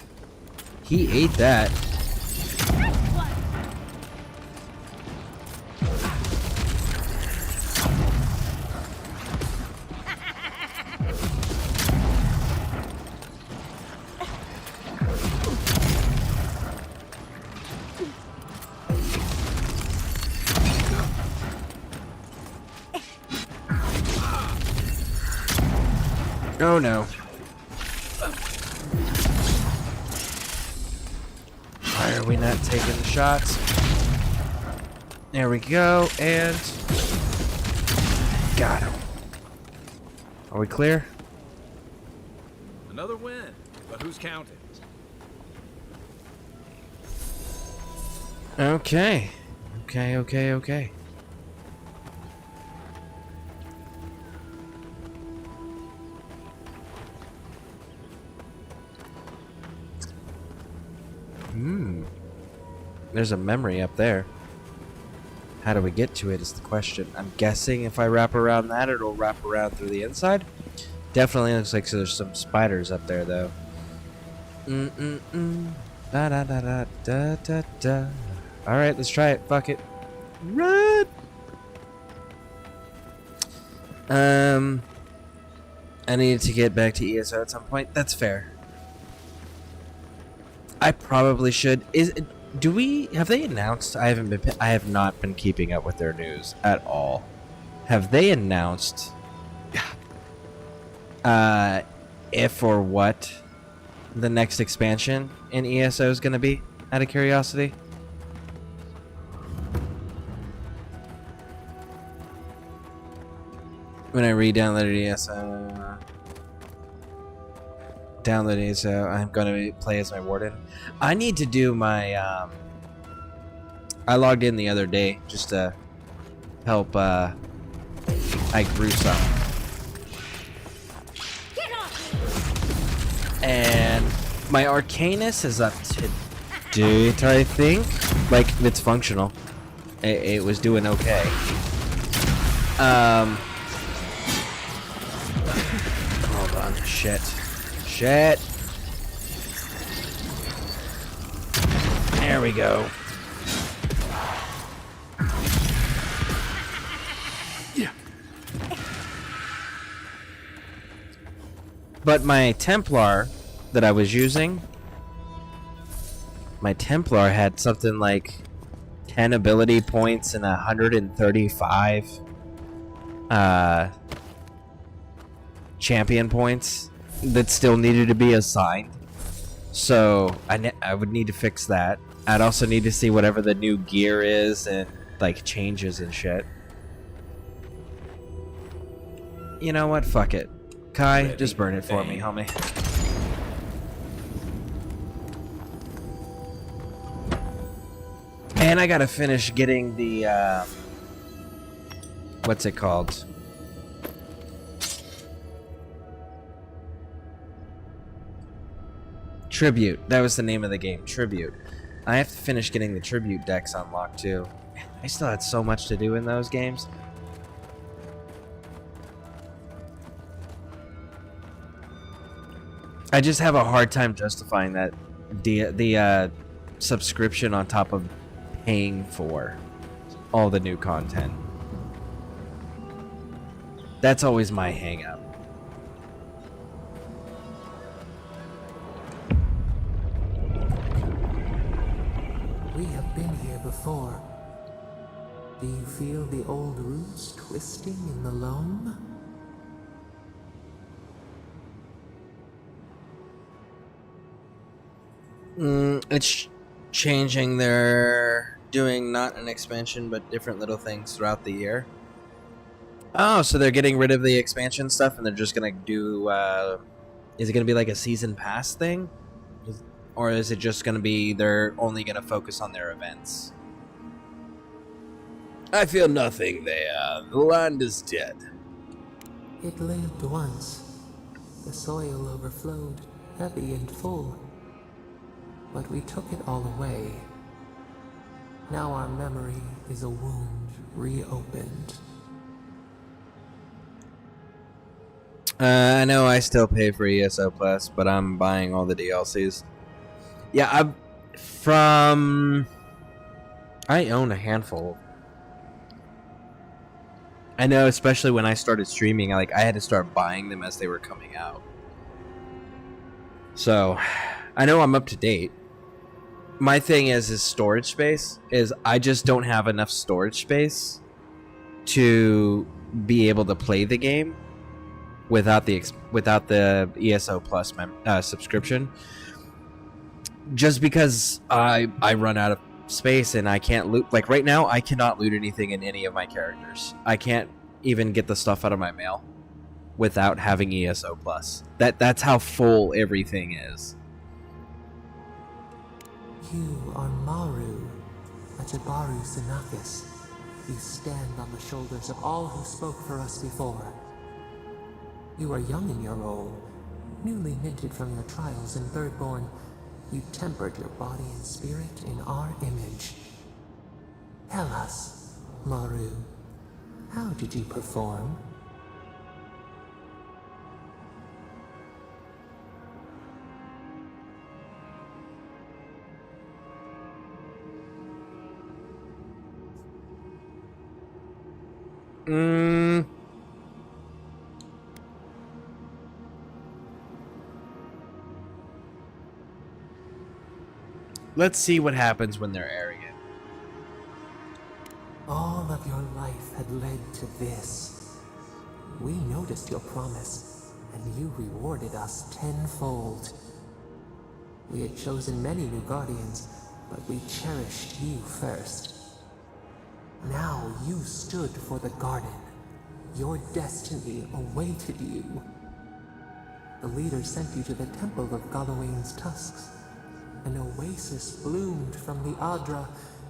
He ate that. Oh no. Why are we not taking the shots? There we go, and got him. Are we clear? Another win, but who's counting? Okay. Okay. There's a memory up there. How do we get to it is the question. I'm guessing if I wrap around that, it'll wrap around through the inside. Definitely looks like there's some spiders up there, though. Da da da da da da da. All right, let's try it. Fuck it. Run. I needed to get back to ESO at some point. That's fair. I probably should. Have they announced? I have not been keeping up with their news at all. Have they announced if or what the next expansion in ESO is going to be, out of curiosity? When I re-downloaded ESO, I'm going to play as my warden. I need to do my, I logged in the other day just to help, iGruesome. And my Arcanus is up to date, I think. Like, it's functional. It was doing okay. Hold on. Shit. There we go. But my Templar that I was using, my Templar had something like 10 ability points and 135 champion points that still needed to be assigned. So I would need to fix that. I'd also need to see whatever the new gear is and like changes and shit. You know what? Fuck it. Kai, just burn it for me, homie. And I gotta finish getting the, what's it called? Tribute. That was the name of the game, Tribute. I have to finish getting the Tribute decks unlocked too. I still had so much to do in those games. I just have a hard time justifying that the subscription on top of paying for all the new content. That's always my hang up. We have been here before. Do you feel the old roots twisting in the loam? It's changing. They're doing not an expansion, but different little things throughout the year. Oh, so they're getting rid of the expansion stuff, and they're just gonna do. Is it gonna be like a season pass thing, or is it just gonna be they're only gonna focus on their events? I feel nothing there. The land is dead. It lived once. The soil overflowed, heavy and full. But we took it all away. Now our memory is a wound reopened. I know I still pay for ESO Plus, but I'm buying all the DLCs. Yeah, I own a handful. I know, especially when I started streaming, I had to start buying them as they were coming out. So, I know I'm up to date. My thing is storage space. I just don't have enough storage space to be able to play the game without the ESO Plus subscription. Just because I run out of space and I can't loot. Like right now, I cannot loot anything in any of my characters. I can't even get the stuff out of my mail without having ESO Plus. That's how full everything is. You are Maru, Ajabaru Sinakis. You stand on the shoulders of all who spoke for us before. You are young in your role, newly minted from your trials in Thirdborn. You tempered your body and spirit in our image. Tell us, Maru, how did you perform? Let's see what happens when they're arrogant. All of your life had led to this. We noticed your promise, and you rewarded us tenfold. We had chosen many new guardians, but we cherished you first. Now you stood for the garden. Your destiny awaited you. The leader sent you to the temple of Galawain's tusks. An oasis bloomed from the Adra,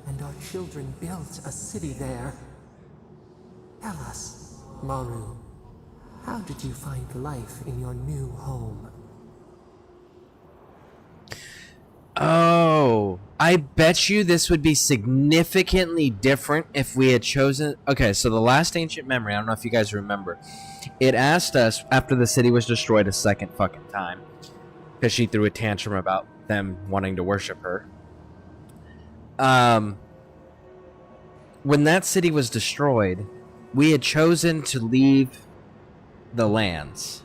and our children built a city there. Tell us, Maru, how did you find life in your new home? Oh, I bet you this would be significantly different if we had chosen... Okay, so the last ancient memory, I don't know if you guys remember, it asked us, after the city was destroyed a second fucking time, because she threw a tantrum about them wanting to worship her. When that city was destroyed, we had chosen to leave the lands.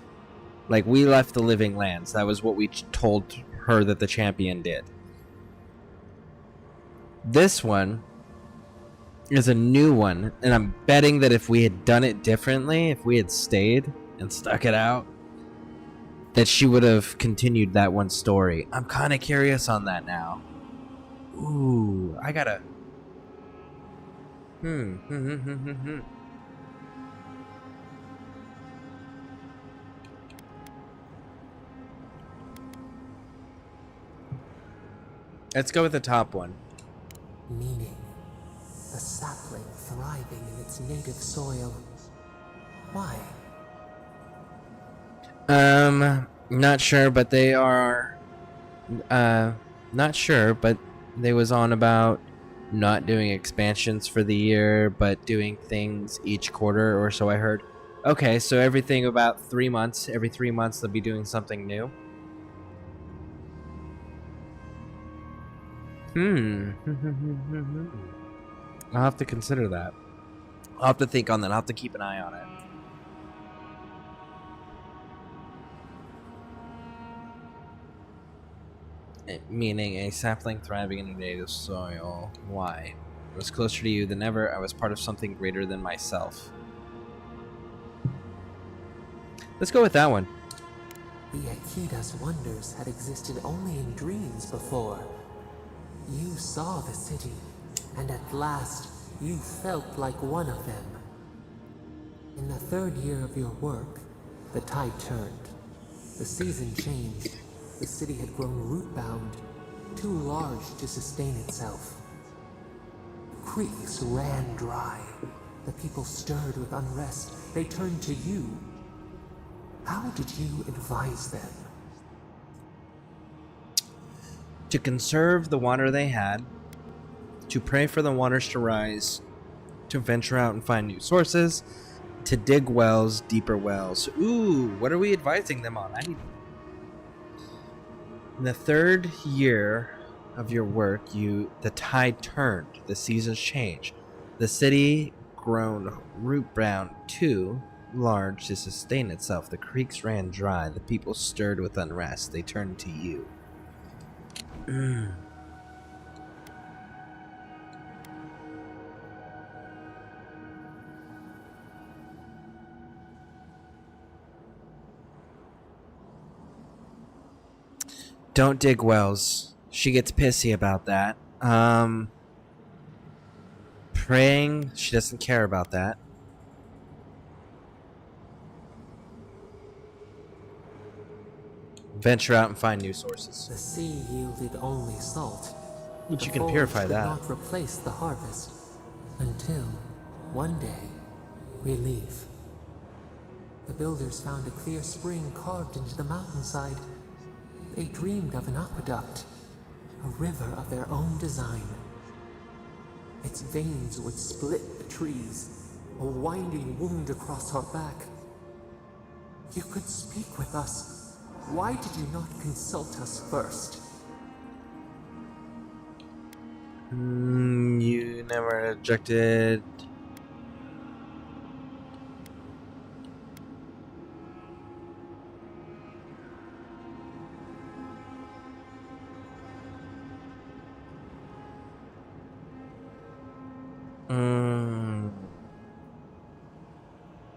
Like, we left the living lands. That was what we told her that the champion did. This one is a new one, and I'm betting that if we had done it differently, if we had stayed and stuck it out, that she would have continued that one story. I'm kind of curious on that now. Ooh, I gotta... Let's go with the top one. Meaning, a sapling thriving in its native soil. Why? Not sure, but they are... not sure, but they was on about not doing expansions for the year, but doing things each quarter, or so I heard. Okay, so everything about 3 months. Every 3 months they'll be doing something new. I'll have to consider that. I'll have to think on that. I'll have to keep an eye on it. Meaning a sapling thriving in a native soil. Why? I was closer to you than ever. I was part of something greater than myself. Let's go with that one. The Akida's wonders had existed only in dreams before. You saw the city, and at last you felt like one of them. In the 3rd year of your work, the tide turned. The season changed. The city had grown root-bound, too large to sustain itself. Creeks ran dry. The people stirred with unrest. They turned to you. How did you advise them? To conserve the water they had, to pray for the waters to rise, to venture out and find new sources, to dig wells, deeper wells. Ooh, what are we advising them on? In the 3rd year of your work, the tide turned, the seasons changed. The city grown root-bound too large to sustain itself. The creeks ran dry. The people stirred with unrest. They turned to you. Don't dig wells. She gets pissy about that. Praying, she doesn't care about that. Venture out and find new sources. The sea yielded only salt. But you can purify that. Not replace the harvest. Until, one day, we leave. The builders found a clear spring carved into the mountainside. They dreamed of an aqueduct, a river of their own design. Its veins would split the trees, a winding wound across our back. You could speak with us. Why did you not consult us first? You never objected.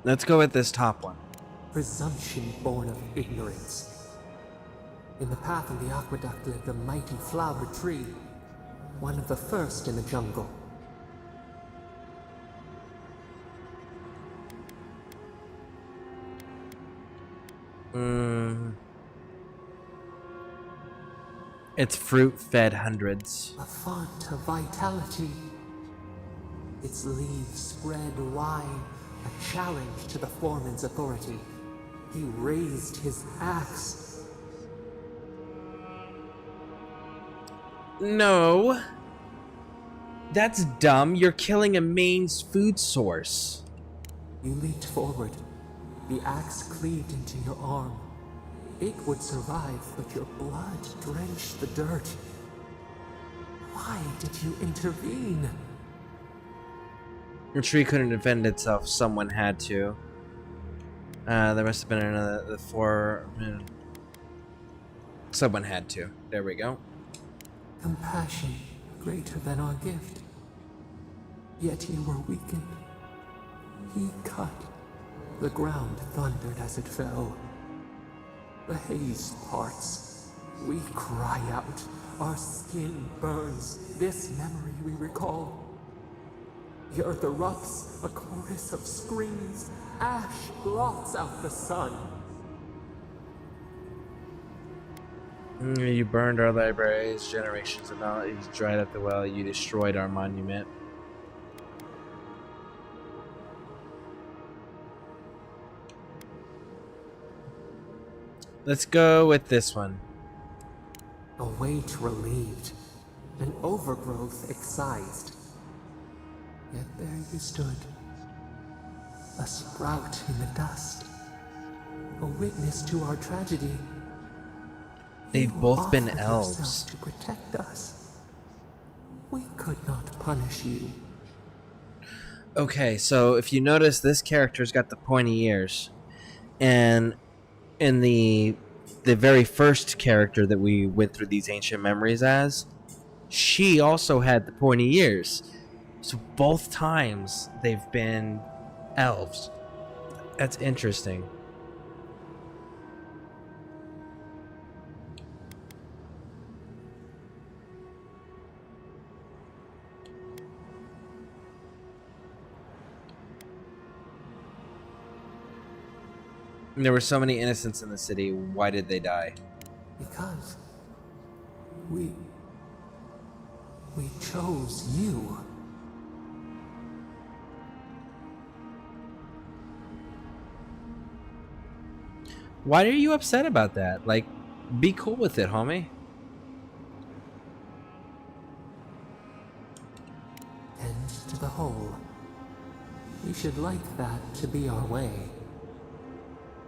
Let's go with this top one. Presumption born of ignorance. In the path of the aqueduct lived a mighty flower tree, one of the first in the jungle. Its fruit fed hundreds. A font of vitality. Its leaves spread wide, a challenge to the foreman's authority. He raised his axe. No. That's dumb. You're killing a main food source. You leaped forward. The axe cleaved into your arm. It would survive, but your blood drenched the dirt. Why did you intervene? Your tree couldn't defend itself. Someone had to. There must have been another the 4. Someone had to. There we go. Compassion greater than our gift. Yet you were weakened. He cut. The ground thundered as it fell. The haze parts. We cry out. Our skin burns. This memory we recall. The earth erupts, a chorus of screams. Ash blots out the sun. You burned our libraries, generations of knowledge, you dried up the well, you destroyed our monument. Let's go with this one. A weight relieved, an overgrowth excised. Yet there you stood, a sprout in the dust, a witness to our tragedy. They've You both been offered elves. yourself to protect us. We could not punish you. Okay, so if you notice, this character's got the pointy ears, and in the very first character that we went through these ancient memories as, she also had the pointy ears. So both times they've been elves. That's interesting. There were so many innocents in the city. Why did they die? Because we chose you. Why are you upset about that? Like, be cool with it, homie. Tend to the whole. We should like that to be our way.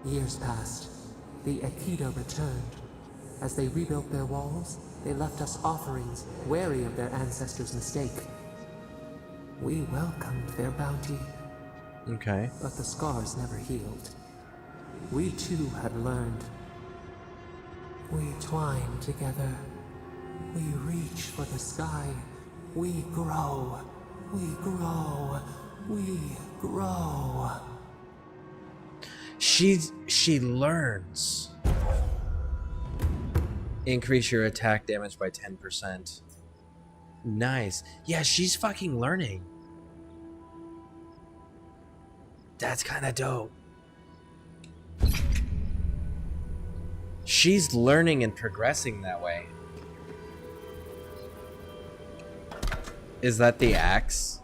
Years passed. The Aikido returned. As they rebuilt their walls, they left us offerings, wary of their ancestors' mistake. We welcomed their bounty. Okay. But the scars never healed. We too had learned. We twine together. We reach for the sky. We grow. We grow. We grow. She learns. Increase your attack damage by 10%. Nice. Yeah, she's fucking learning. That's kind of dope. She's learning and progressing that way. Is that the axe?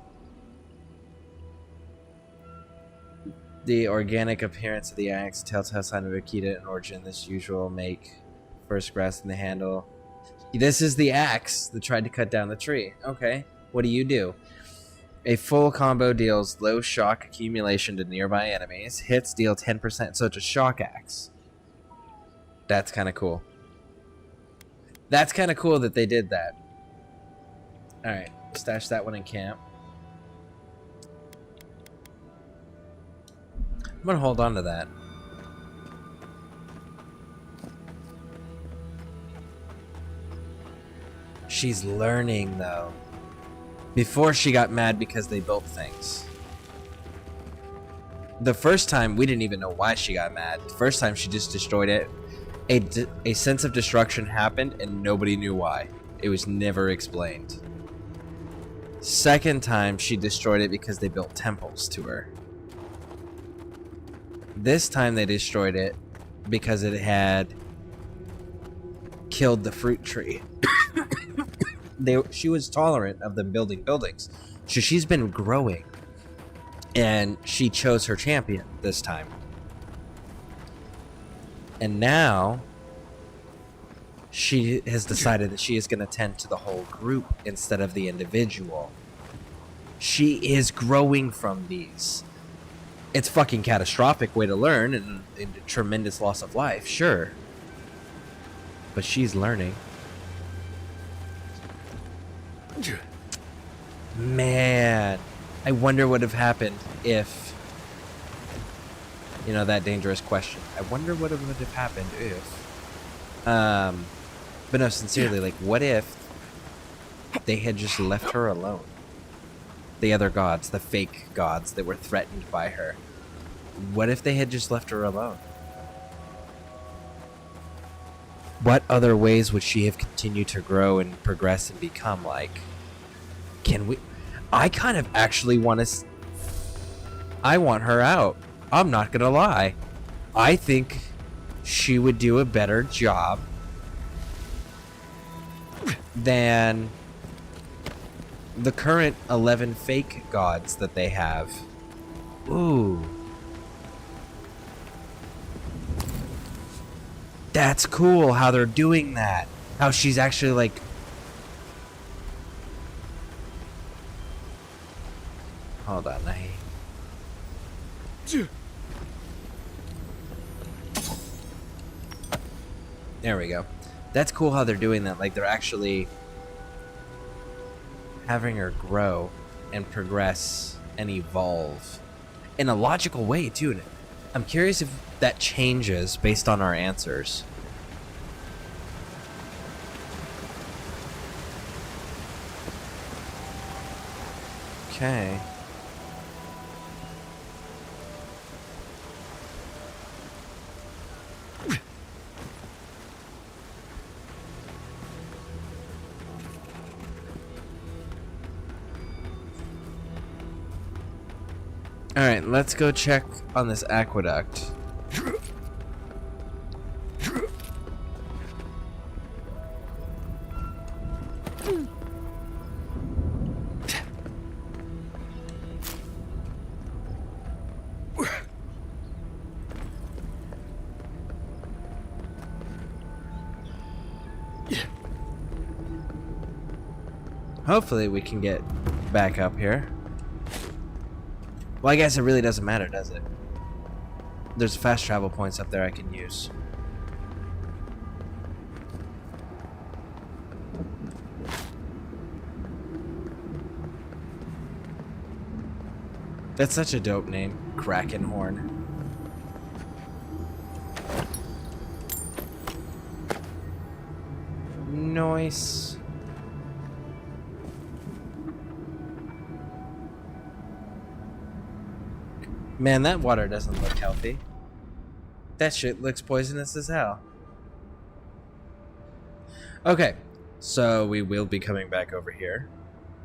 The organic appearance of the axe, telltale sign of Aikido and origin. This usual make first grasp in the handle. This is the axe that tried to cut down the tree. Okay, what do you do? A full combo deals low shock accumulation to nearby enemies. Hits deal 10%, so it's a shock axe. That's kind of cool. That's kind of cool that they did that. Alright, stash that one in camp. I'm gonna hold on to that. She's learning, though. Before, she got mad because they built things. The first time, we didn't even know why she got mad. The first time, she just destroyed it. A sense of destruction happened, and nobody knew why. It was never explained. Second time, she destroyed it because they built temples to her. This time, they destroyed it because it had killed the fruit tree. She was tolerant of them building buildings. So she's been growing. And she chose her champion this time. And now she has decided that she is going to tend to the whole group instead of the individual. She is growing from these. It's fucking catastrophic way to learn and a tremendous loss of life, sure. But she's learning. Man, I wonder what would have happened if You know, that dangerous question. I wonder what would have happened if... But no, sincerely, like, what if they had just left her alone? The other gods, the fake gods that were threatened by her. What if they had just left her alone? What other ways would she have continued to grow and progress and become like? Can we... I kind of actually want to... I want her out. I'm not gonna lie. I think she would do a better job than the current 11 fake gods that they have. Ooh. That's cool how they're doing that. How she's actually like... Hold on, There we go. That's cool how they're doing that. Like, they're actually having her grow and progress and evolve in a logical way, too. I'm curious if that changes based on our answers. Okay. Alright, let's go check on this aqueduct. Hopefully we can get back up here. Well, I guess it really doesn't matter, does it? There's fast travel points up there I can use. That's such a dope name, Krakenhorn. Nice. Man, that water doesn't look healthy. That shit looks poisonous as hell. Okay, so we will be coming back over here.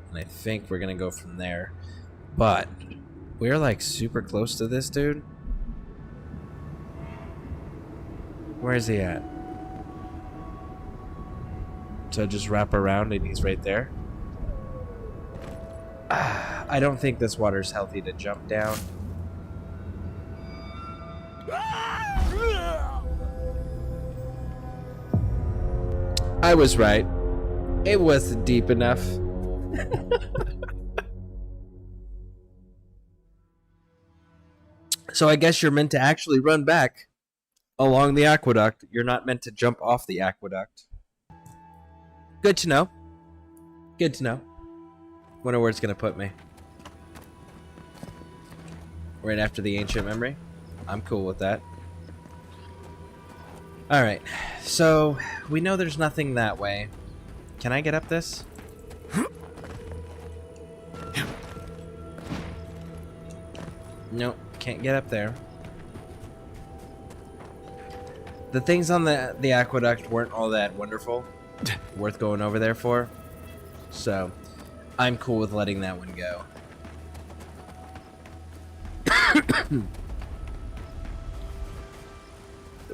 And I think we're gonna go from there. But we're like super close to this dude. Where is he at? So just wrap around and he's right there. I don't think this water's healthy to jump down. I was right. It wasn't deep enough. So I guess you're meant to actually run back along the aqueduct. You're not meant to jump off the aqueduct. Good to know. Good to know. Wonder where it's gonna put me. Right after the ancient memory? I'm cool with that. Alright, so we know there's nothing that way. Can I get up this? Nope, can't get up there. The things on the aqueduct weren't all that wonderful. Worth going over there for. So, I'm cool with letting that one go.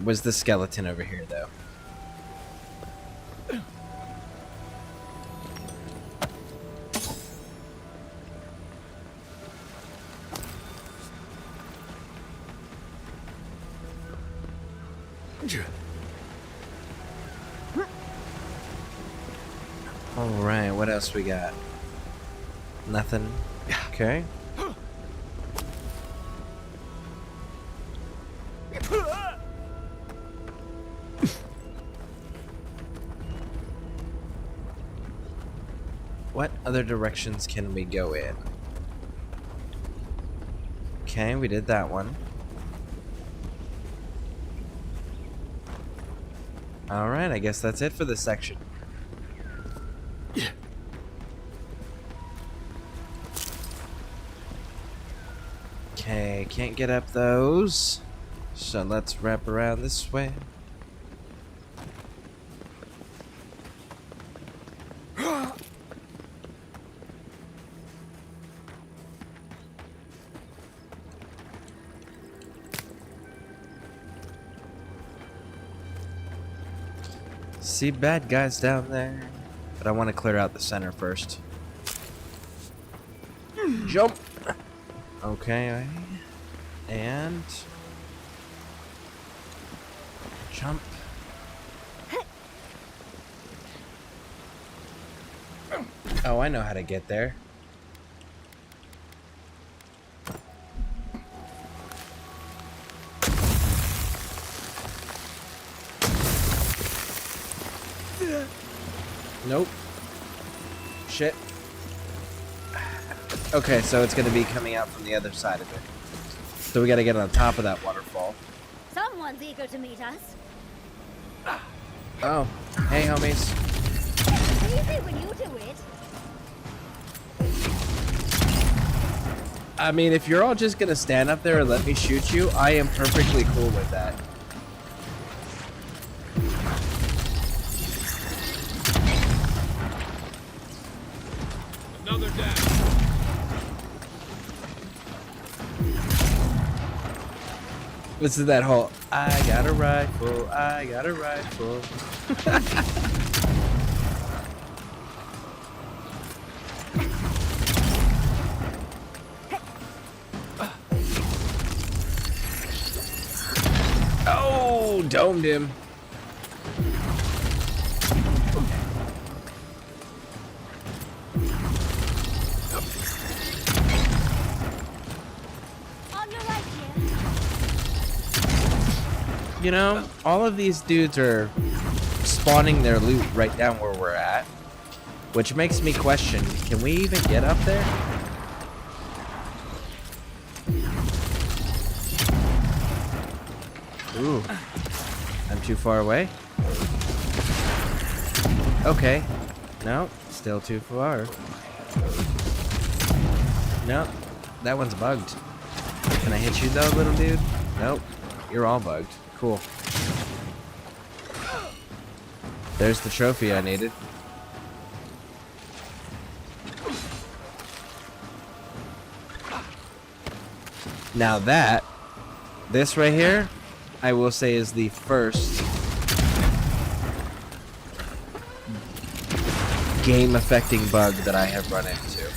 Was the skeleton over here, though? Alright, what else we got? Nothing. Okay. What other directions can we go in? Okay, we did that one. Alright, I guess that's it for this section. Okay, can't get up those. So let's wrap around this way. See bad guys down there. But I want to clear out the center first. Jump! Okay. And... jump. Oh, I know how to get there. Nope. Shit. Okay, so it's gonna be coming out from the other side of it. So we gotta get on top of that waterfall. Someone's eager to meet us. Oh, hey homies. Easy when you do it. I mean, if you're all just gonna stand up there and let me shoot you, I am perfectly cool with that. Another down. This is that whole, I got a rifle, I got a rifle. Oh, domed him. On your right here. You know, all of these dudes are spawning their loot right down where we're at, which makes me question, can we even get up there? Ooh, I'm too far away. Okay, no, still too far. Nope, that one's bugged. Can I hit you though, little dude? Nope, you're all bugged. Cool. There's the trophy I needed. Now this right here, I will say is the first game affecting bug that I have run into.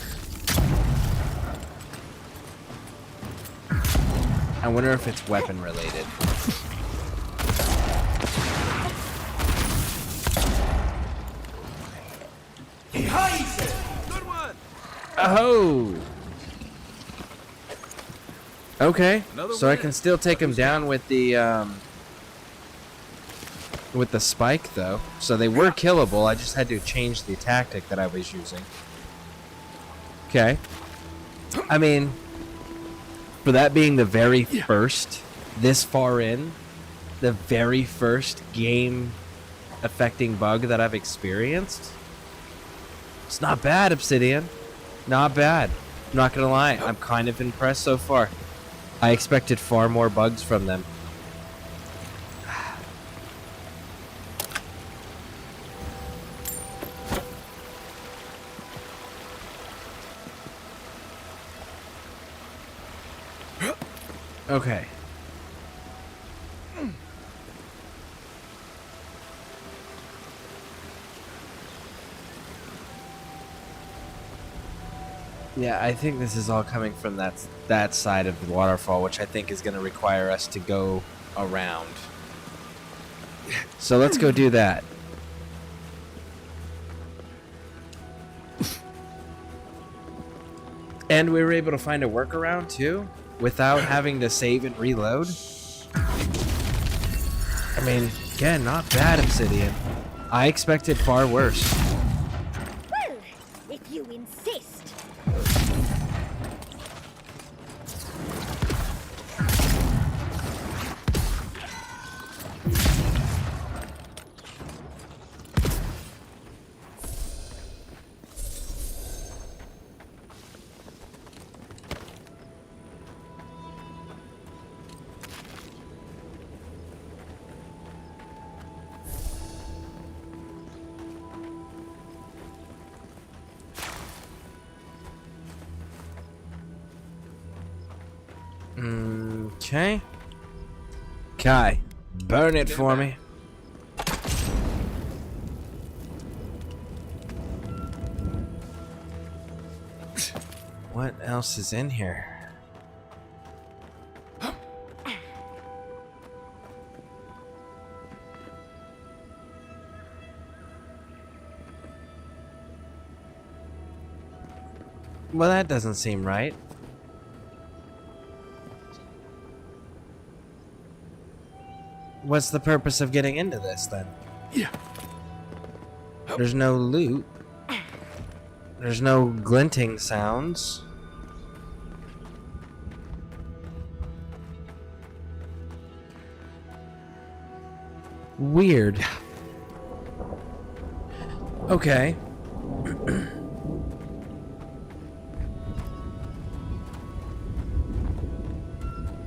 I wonder if it's weapon related. Good one! Oh! Okay, Another so I win. can still take him down with the spike though. So they were killable, I just had to change the tactic that I was using. Okay. I mean, for that being the very first, this far in, the very first game affecting bug that I've experienced, it's not bad, Obsidian. Not bad. I'm not gonna lie, I'm kind of impressed so far. I expected far more bugs from them. Okay. Yeah, I think this is all coming from that side of the waterfall, which I think is going to require us to go around. So let's go do that. And we were able to find a workaround too, without having to save and reload. I mean, again, not bad, Obsidian. I expected far worse. Well, if you insist. Okay. Kai, burn it for me. What else is in here? Well, that doesn't seem right. What's the purpose of getting into this, then? Yeah. There's no loot. There's no glinting sounds. Weird. Okay.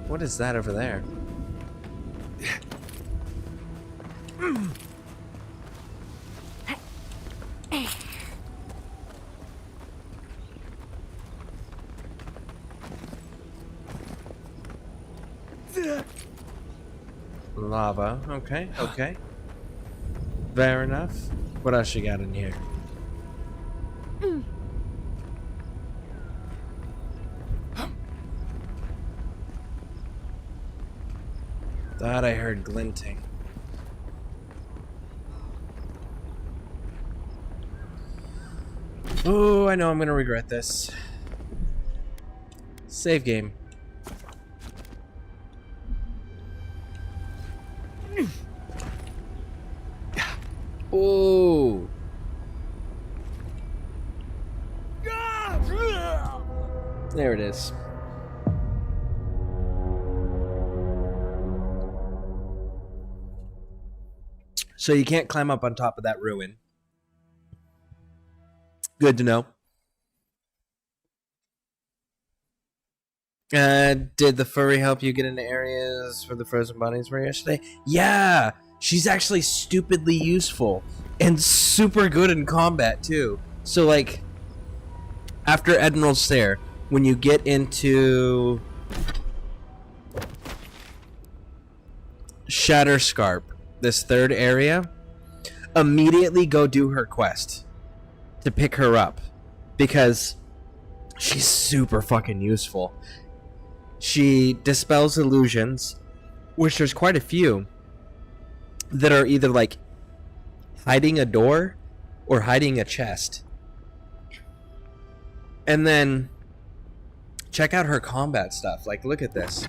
What is that over there? Lava. Okay, okay. Fair enough. What else you got in here? Thought I heard glinting. Oh, I know I'm gonna regret this. Save game. Oh. There it is. So you can't climb up on top of that ruin. Good to know. Did the furry help you get into areas where the frozen bodies were yesterday? Yeah! She's actually stupidly useful. And super good in combat, too. So, like, after Admiral Stair, when you get into Shatterscarp, this third area, immediately go do her quest to pick her up. Because she's super fucking useful. She dispels illusions, which there's quite a few, that are either like hiding a door or hiding a chest. And then check out her combat stuff. Like, look at this.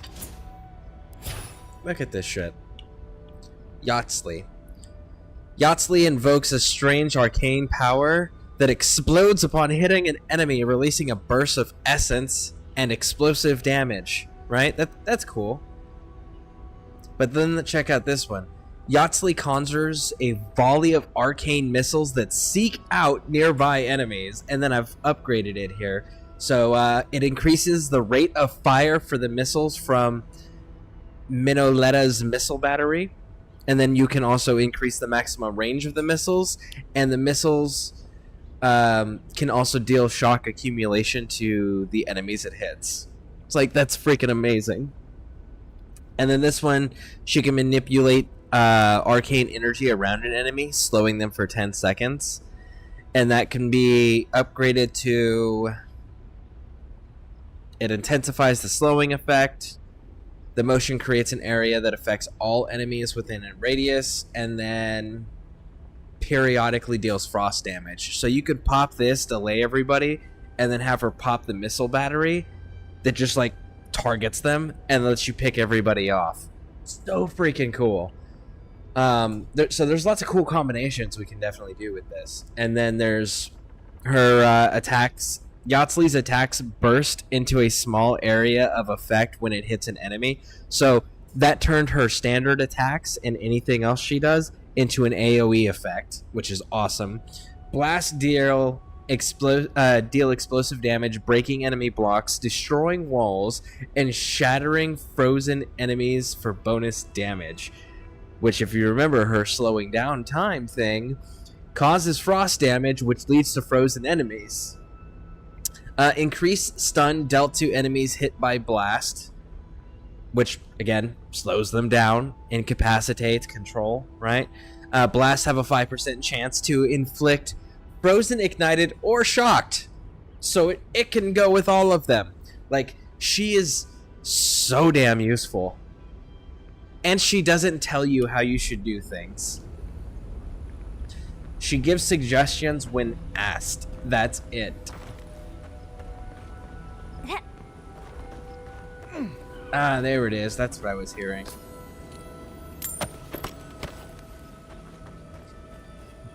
Look at this shit. Yachtsley. Yachtsley invokes a strange arcane power that explodes upon hitting an enemy, releasing a burst of essence and explosive damage. Right? That's cool. But then check out this one. Yachtsley conjures a volley of arcane missiles that seek out nearby enemies, and then I've upgraded it here. So it increases the rate of fire for the missiles from Minoletta's missile battery, and then you can also increase the maximum range of the missiles, and the missiles can also deal shock accumulation to the enemies it hits. It's like, that's freaking amazing. And then this one, she can manipulate arcane energy around an enemy, slowing them for 10 seconds. And that can be upgraded to... It intensifies the slowing effect. The motion creates an area that affects all enemies within a radius. And then periodically deals frost damage. So you could pop this, delay everybody, and then have her pop the missile battery that just, like, targets them and lets you pick everybody off. So freaking cool. So there's lots of cool combinations we can definitely do with this. And then there's her attacks. Yachtsley's attacks burst into a small area of effect when it hits an enemy. So that turned her standard attacks and anything else she does into an AoE effect, which is awesome. Blast deal explosive damage, breaking enemy blocks, destroying walls, and shattering frozen enemies for bonus damage. Which, if you remember her slowing down time thing, causes frost damage, which leads to frozen enemies. Increased stun dealt to enemies hit by blast. which again slows them down, incapacitates, control, right? Blasts have a 5% chance to inflict frozen, ignited, or shocked. So it can go with all of them. Like, she is so damn useful. And she doesn't tell you how you should do things. She gives suggestions when asked. That's it. Ah, there it is. That's what I was hearing.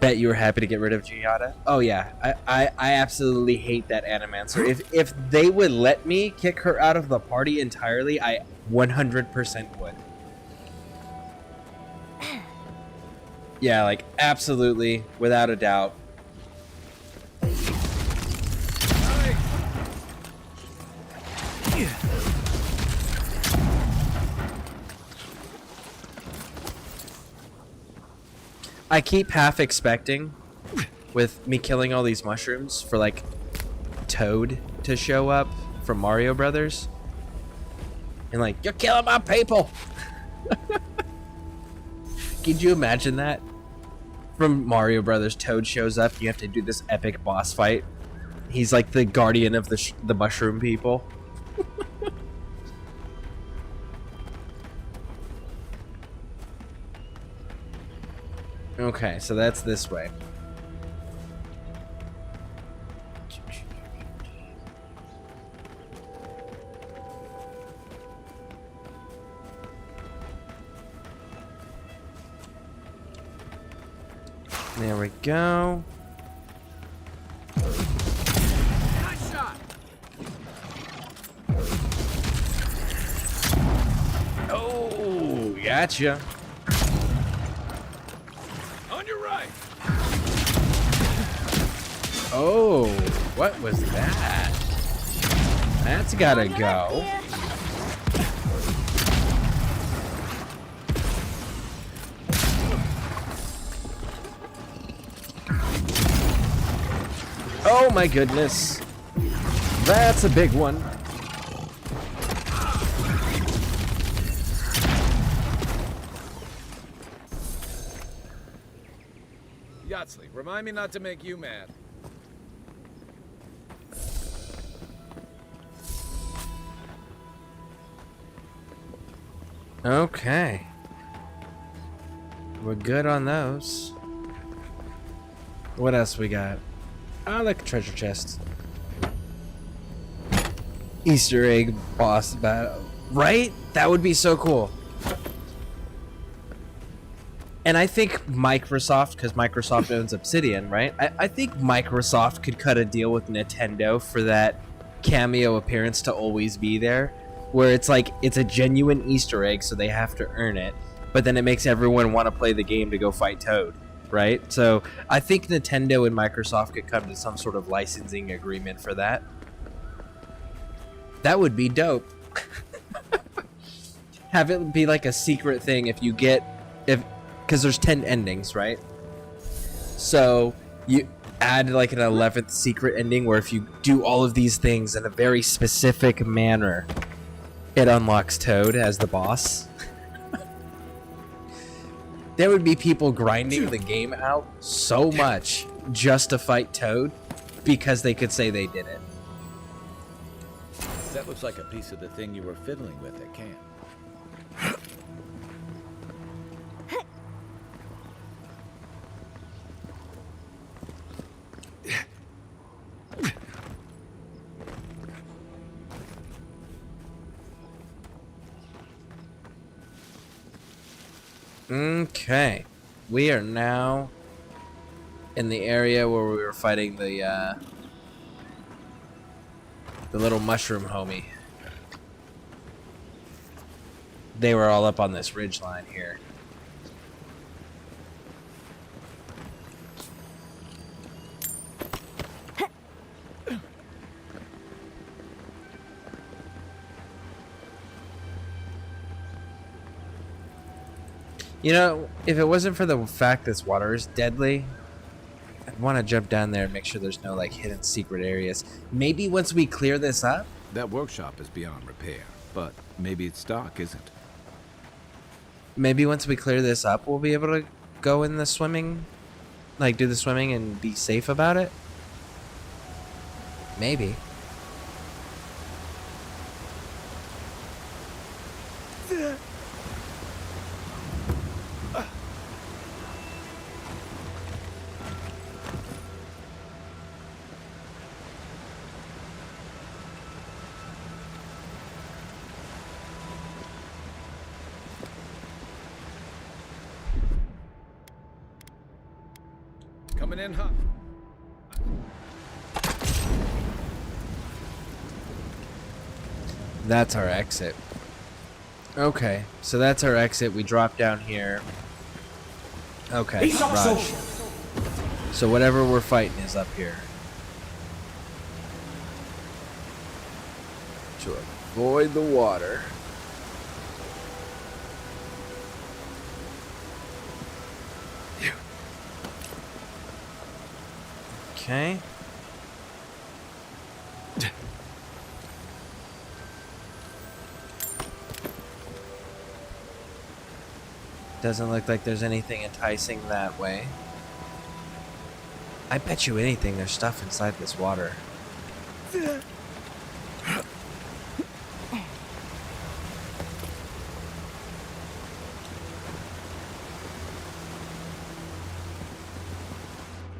Bet you were happy to get rid of Giada. Oh yeah, I absolutely hate that Animancer. If they would let me kick her out of the party entirely, I 100% would. Yeah, like absolutely, without a doubt. I keep half expecting, with me killing all these mushrooms, for like Toad to show up from Mario Brothers. And like, you're killing my people! Could you imagine that? From Mario Brothers, Toad shows up, you have to do this epic boss fight. He's like the guardian of the mushroom people. Okay, so that's this way. There we go. Nice shot. Oh, gotcha. On your right. Oh, what was that? That's gotta go. Oh my goodness. That's a big one. Yatsley, remind me not to make you mad. Okay. We're good on those. What else we got? I like a treasure chest. Easter egg boss battle. Right? That would be so cool. And I think Microsoft, because Microsoft owns Obsidian, right? I think Microsoft could cut a deal with Nintendo for that cameo appearance to always be there. Where it's like, it's a genuine Easter egg, so they have to earn it. But then it makes everyone want to play the game to go fight Toad. Right? So I think Nintendo and Microsoft could come to some sort of licensing agreement for that. That would be dope. Have it be like a secret thing if you get, because there's 10 endings, right? So you add like an 11th secret ending where if you do all of these things in a very specific manner, it unlocks Toad as the boss. There would be people grinding the game out so much just to fight Toad because they could say they did it. That looks like a piece of the thing you were fiddling with at camp. Okay, we are now in the area where we were fighting the little mushroom homie. They were all up on this ridge line here. You know, if it wasn't for the fact this water is deadly, I'd want to jump down there and make sure there's no, like, hidden secret areas. Maybe once we clear this up? That workshop is beyond repair. but maybe its dock isn't. Maybe once we clear this up, we'll be able to go in the swimming, like do the swimming and be safe about it. Maybe. Coming in hot. That's our exit. Okay, so that's our exit. We drop down here. Okay, Raj. So whatever we're fighting is up here. To avoid the water. Okay. Doesn't look like there's anything enticing that way. I bet you anything there's stuff inside this water.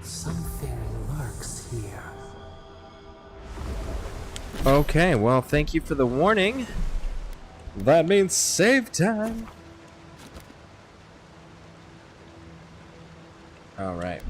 Something lurks here. Okay, well, thank you for the warning. That means save time. All right.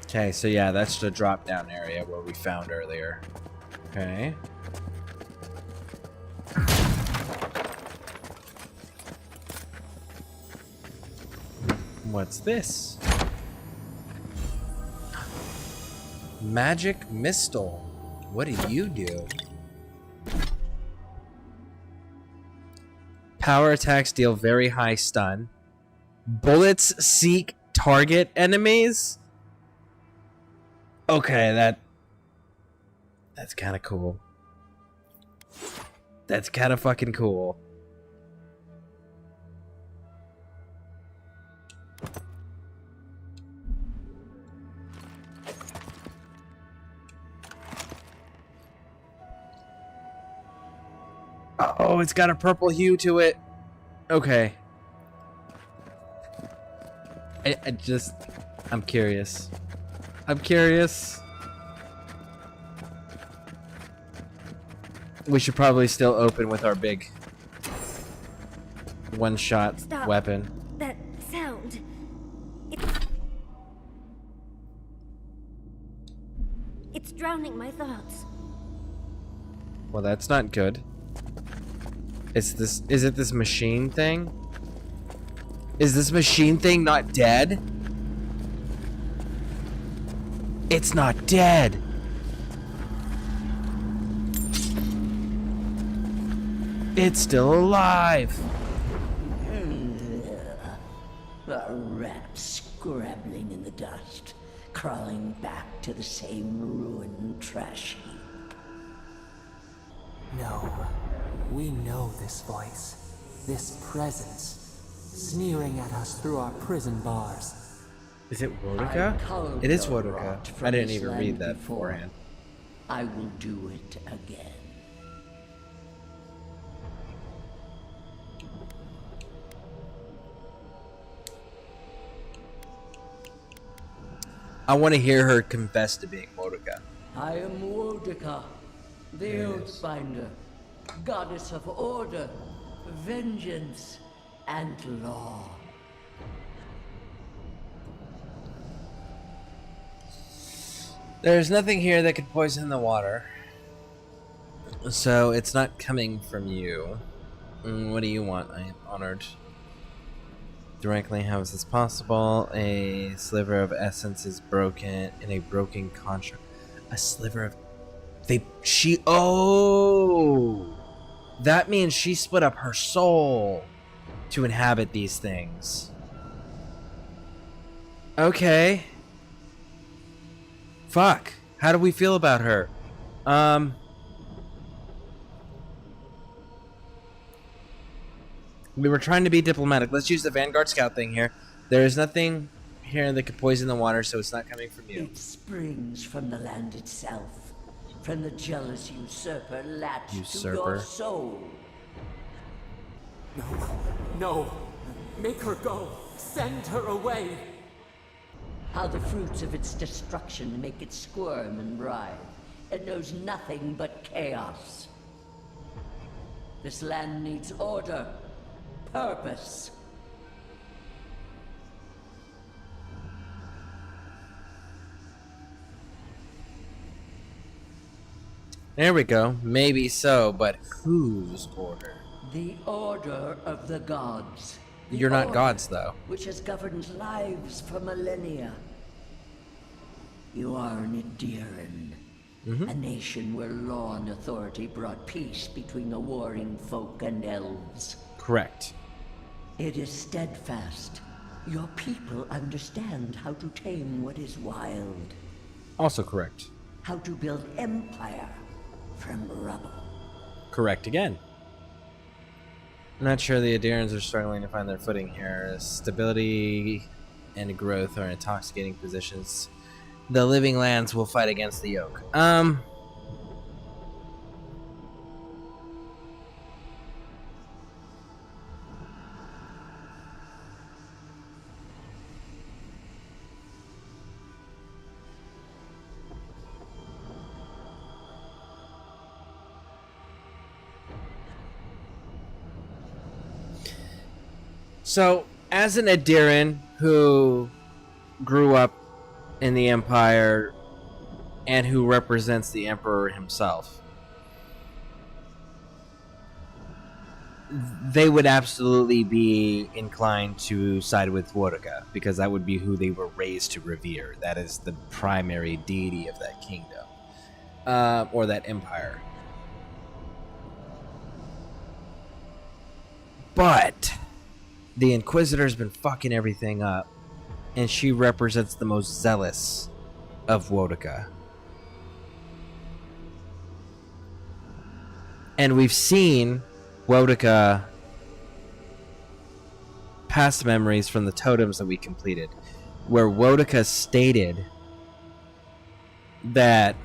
Okay, so yeah, that's the drop down area where we found earlier. Okay. What's this? Magic Mistle. What do you do? Power attacks deal very high stun. Bullets seek target enemies. Okay, that's kind of cool. That's kind of fucking cool. Oh, it's got a purple hue to it. Okay. I'm curious. I'm curious. We should probably still open with our big one-shot weapon. That sound. It's drowning my thoughts. Well, that's not good. Is it this machine thing? Is this machine thing not dead? It's not dead. It's still alive. A rat scrabbling in the dust, crawling back to the same ruined trash heap. No, we know this voice, this presence, sneering at us through our prison bars. Is it Wodoka? It is Wodoka. I didn't even read that beforehand. I will do it again. I want to hear her confess to being Wodoka. I am Wodoka, the Oathbinder, goddess of order, vengeance, and law. There's nothing here that could poison the water. So it's not coming from you. What do you want? I am honored. Directly, how is this possible? A sliver of essence is broken in a broken contract. A sliver of... Oh! That means she split up her soul to inhabit these things. Okay. Fuck. How do we feel about her? We were trying to be diplomatic. Let's use the Vanguard Scout thing here. There is nothing here that could poison the water, so it's not coming from you. It springs from the land itself, from the jealous usurper latched to your soul. No, no. Make her go. Send her away. How the fruits of its destruction make it squirm and writhe. It knows nothing but chaos. This land needs order, purpose. There we go. Maybe so, but whose order? The order of the gods. The You're not order gods, though. which has governed lives for millennia. You are an Ediran, a nation where law and authority brought peace between the warring folk and elves. Correct. It is steadfast. Your people understand how to tame what is wild. Also correct. How to build empire from rubble. Correct again. I'm not sure the Adirans are struggling to find their footing here. Stability and growth are intoxicating positions. The living lands will fight against the yoke. So, as an Adiran who grew up in the Empire and who represents the Emperor himself, they would absolutely be inclined to side with Wodaka, because that would be who they were raised to revere. That is the primary deity of that kingdom, or that empire. But the Inquisitor's been fucking everything up, and she represents the most zealous of Wodaka. And we've seen Wodaka past memories from the totems that we completed, where Wodaka stated that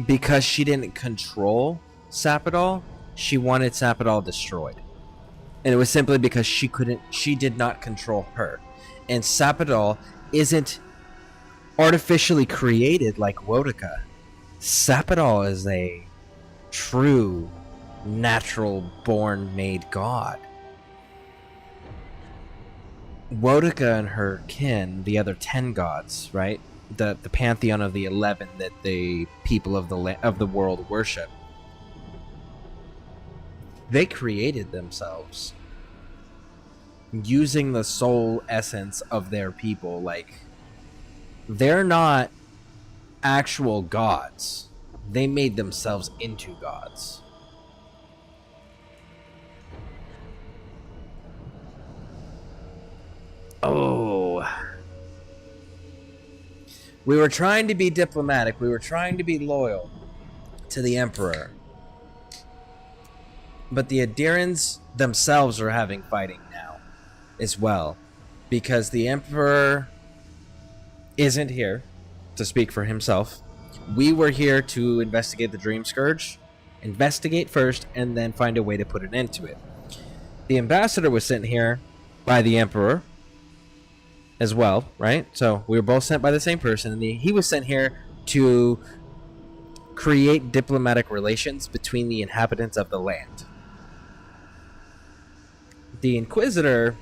because she didn't control Sapidal, she wanted Sapidal destroyed. And it was simply because she did not control her. And Sapidal isn't artificially created like Wodaka. Sapidal is a true, natural born made god. Wodaka and her kin, the other 10 gods, right? The pantheon of the 11 that the people of the world worship. They created themselves using the soul essence of their people. Like, they're not actual gods. They made themselves into gods. Oh. We were trying to be diplomatic. We were trying to be loyal to the Emperor. But the Adirans themselves are having fighting now as well, because the Emperor isn't here to speak for himself. We were here to investigate the Dream Scourge, investigate first, and then find a way to put an end to it. The Ambassador was sent here by the Emperor as well, right? So we were both sent by the same person, and he was sent here to create diplomatic relations between the inhabitants of the land. The Inquisitor,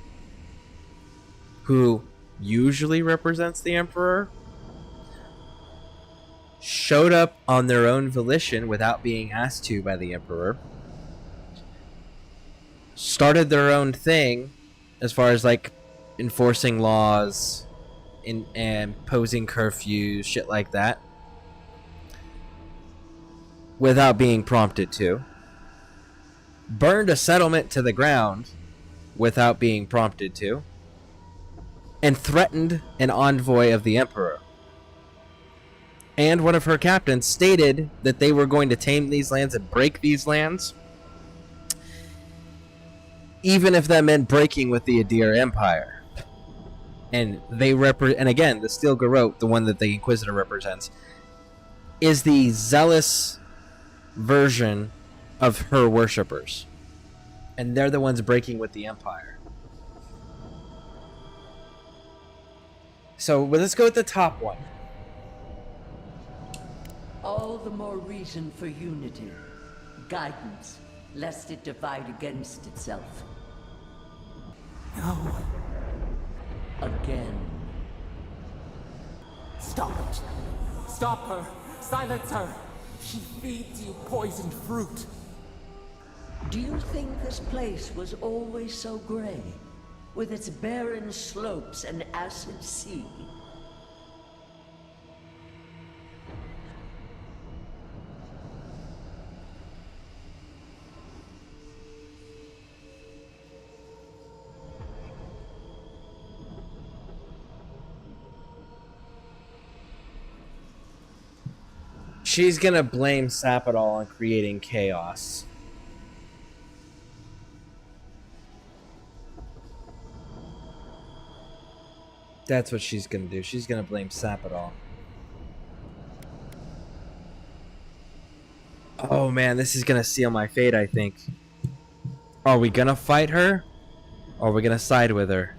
who usually represents the Emperor, showed up on their own volition without being asked to by the Emperor. Started their own thing as far as like enforcing laws and imposing curfews, shit like that. without being prompted to, burned a settlement to the ground without being prompted to, and threatened an envoy of the Emperor. And one of her captains stated that they were going to tame these lands and break these lands, even if that meant breaking with the Adir Empire. And they and again, the Steel Garrote, the one that the Inquisitor represents, is the zealous version of her worshippers. And they're the ones breaking with the Empire. So let's go with the top one. All the more reason for unity. Guidance, lest it divide against itself. No. Again. Stop it. Stop her. Silence her. She feeds you poisoned fruit. Do you think this place was always so gray? With its barren slopes and acid sea? She's gonna blame Sapidol on creating chaos. That's what she's gonna do. She's gonna blame Sapidol. Oh man, this is gonna seal my fate, I think. Are we gonna fight her? Or are we gonna side with her?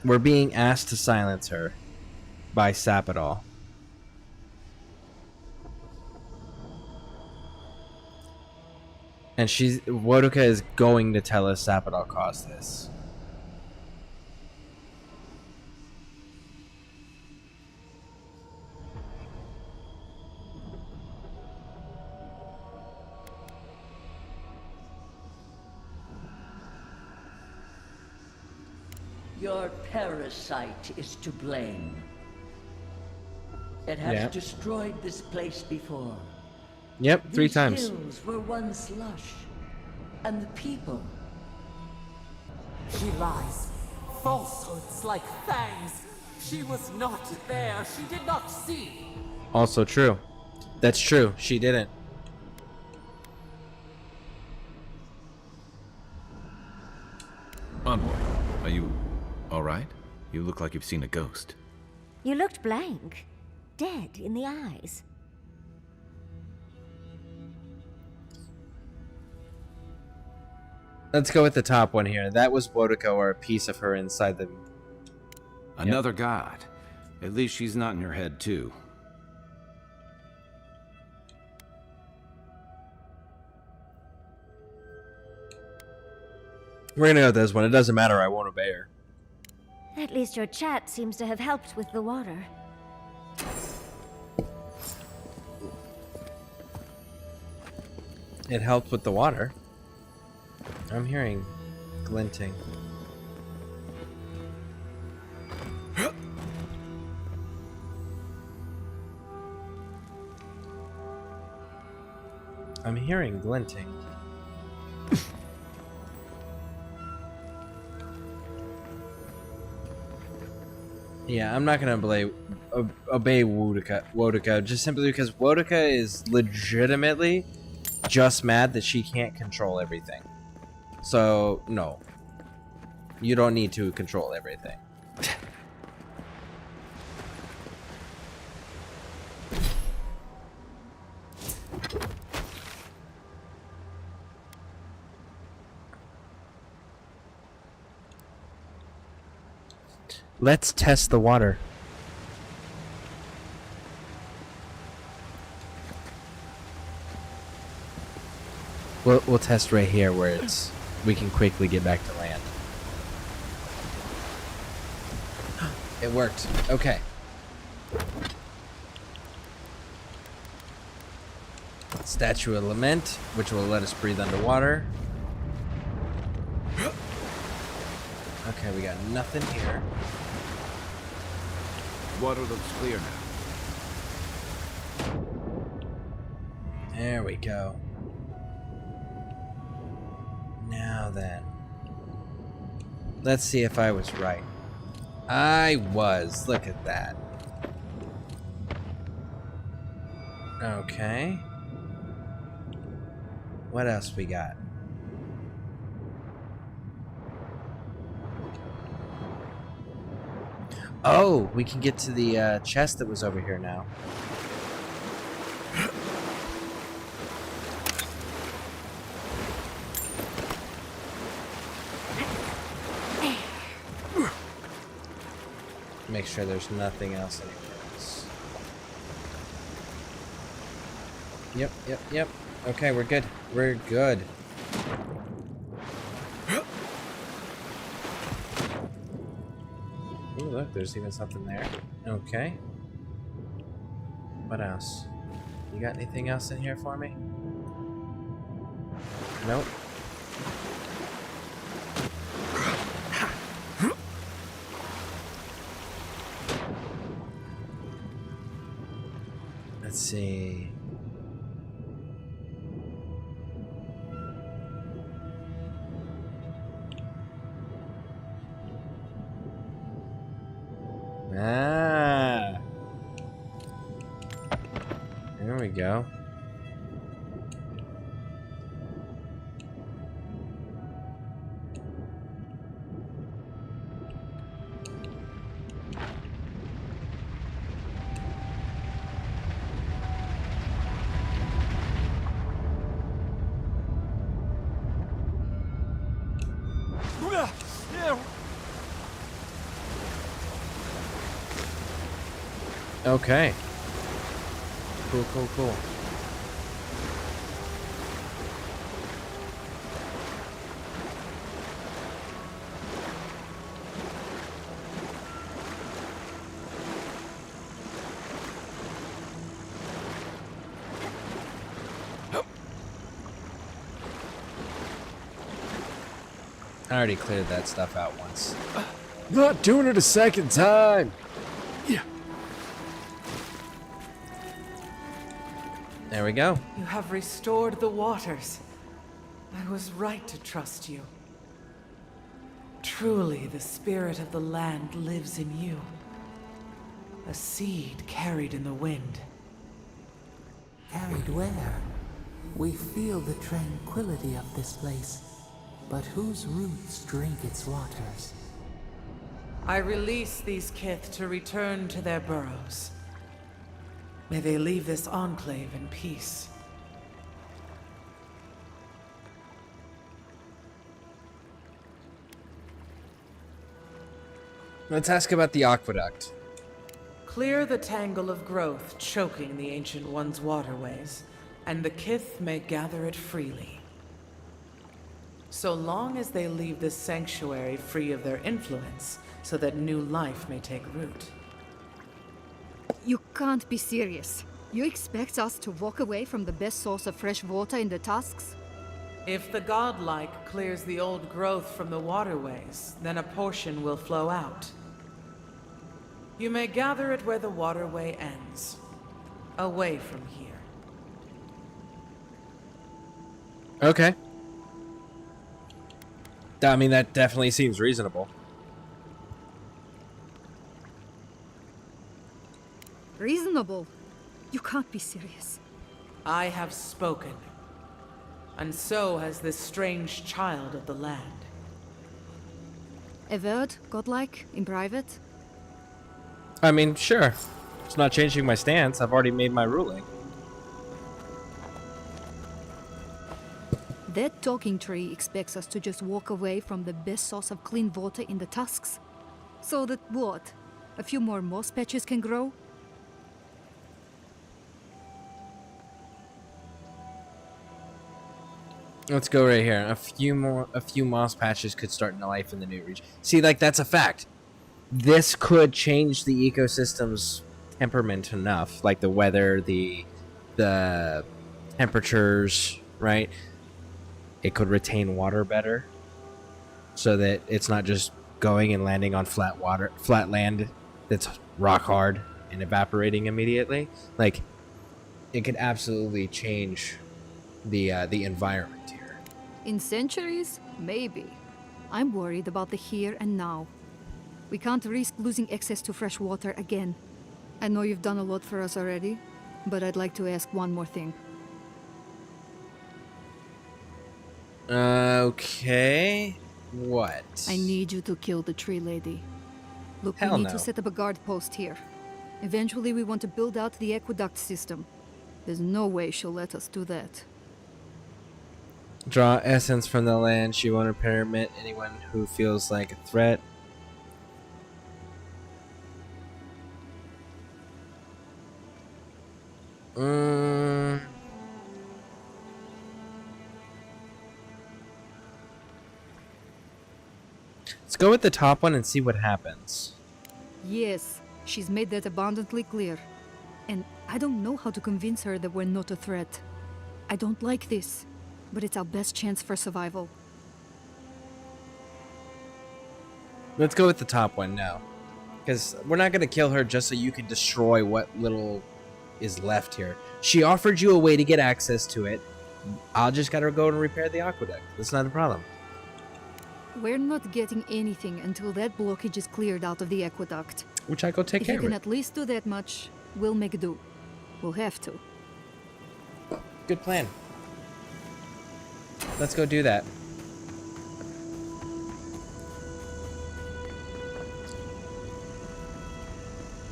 We're being asked to silence her by Sapidol. And Wodoka is going to tell us Sapidol caused this. Your parasite is to blame. It has destroyed this place before. Yep, 3 times. These hills were once lush, and the people. She lies. Falsehoods like fangs. She was not there. She did not see. Also true. That's true. She didn't. Envoy, are you all right? You look like you've seen a ghost. You looked blank. Dead in the eyes. Let's go with the top one here. That was Wodoka, or a piece of her inside the... Another god. At least she's not in your head, too. We're gonna go with this one. It doesn't matter. I won't obey her. At least your chat seems to have helped with the water. It helped with the water. I'm hearing glinting. I'm hearing glinting. Yeah, I'm not gonna obey Wodoka just simply because Wodoka is legitimately just mad that she can't control everything. So, no. You don't need to control everything. Let's test the water. We'll test right here where we can quickly get back to land. It worked. Okay. Statue of Lament, which will let us breathe underwater. Okay, we got nothing here. Water looks clear now. There we go. Now then. Let's see if I was right. I was. Look at that. Okay. What else we got? Oh, we can get to the chest that was over here now. Make sure there's nothing else anywhere else. Yep. Okay, we're good. We're good. Ooh, look, there's even something there. Okay. What else? You got anything else in here for me? Nope. Let's see. Ah. There we go. Okay. Cool. I already cleared that stuff out once. Not doing it a second time! Yeah. There we go. You have restored the waters. I was right to trust you. Truly, the spirit of the land lives in you. A seed carried in the wind. Carried where? We feel the tranquility of this place, but whose roots drink its waters? I release these kith to return to their burrows. May they leave this enclave in peace. Let's ask about the aqueduct. Clear the tangle of growth choking the Ancient One's waterways, and the kith may gather it freely. So long as they leave this sanctuary free of their influence, so that new life may take root. You can't be serious. You expect us to walk away from the best source of fresh water in the Tusks? If the godlike clears the old growth from the waterways, then a portion will flow out. You may gather it where the waterway ends, away from here. Okay. I mean, that definitely seems reasonable. Reasonable? You can't be serious. I have spoken, and so has this strange child of the land. Avowed, godlike, in private? I mean, sure. It's not changing my stance. I've already made my ruling. That talking tree expects us to just walk away from the best source of clean water in the Tusks. So that what? A few more moss patches can grow? Let's go right here. A few moss patches could start new life in the new region. See, like, that's a fact. This could change the ecosystem's temperament enough, like the weather, the temperatures, right? It could retain water better, so that it's not just going and landing on flat land that's rock hard and evaporating immediately, like it could absolutely change the environment here. In centuries? Maybe. I'm worried about the here and now. We can't risk losing access to fresh water again. I know you've done a lot for us already, but I'd like to ask one more thing. Okay. What? I need you to kill the tree lady. Look, Hell we need no. to set up a guard post here. Eventually, we want to build out the aqueduct system. There's no way she'll let us do that. Draw essence from the land. She won't permit anyone who feels like a threat. Let's go with the top one and see what happens. Yes, she's made that abundantly clear. And I don't know how to convince her that we're not a threat. I don't like this, but it's our best chance for survival. Let's go with the top one now. Because we're not going to kill her just so you can destroy what little is left here. She offered you a way to get access to it. I'll just got to go and repair the aqueduct. That's not a problem. We're not getting anything until that blockage is cleared out of the aqueduct. Which I go take If care you of can it. at least do that much, we'll make do. We'll have to. Good plan. Let's go do that.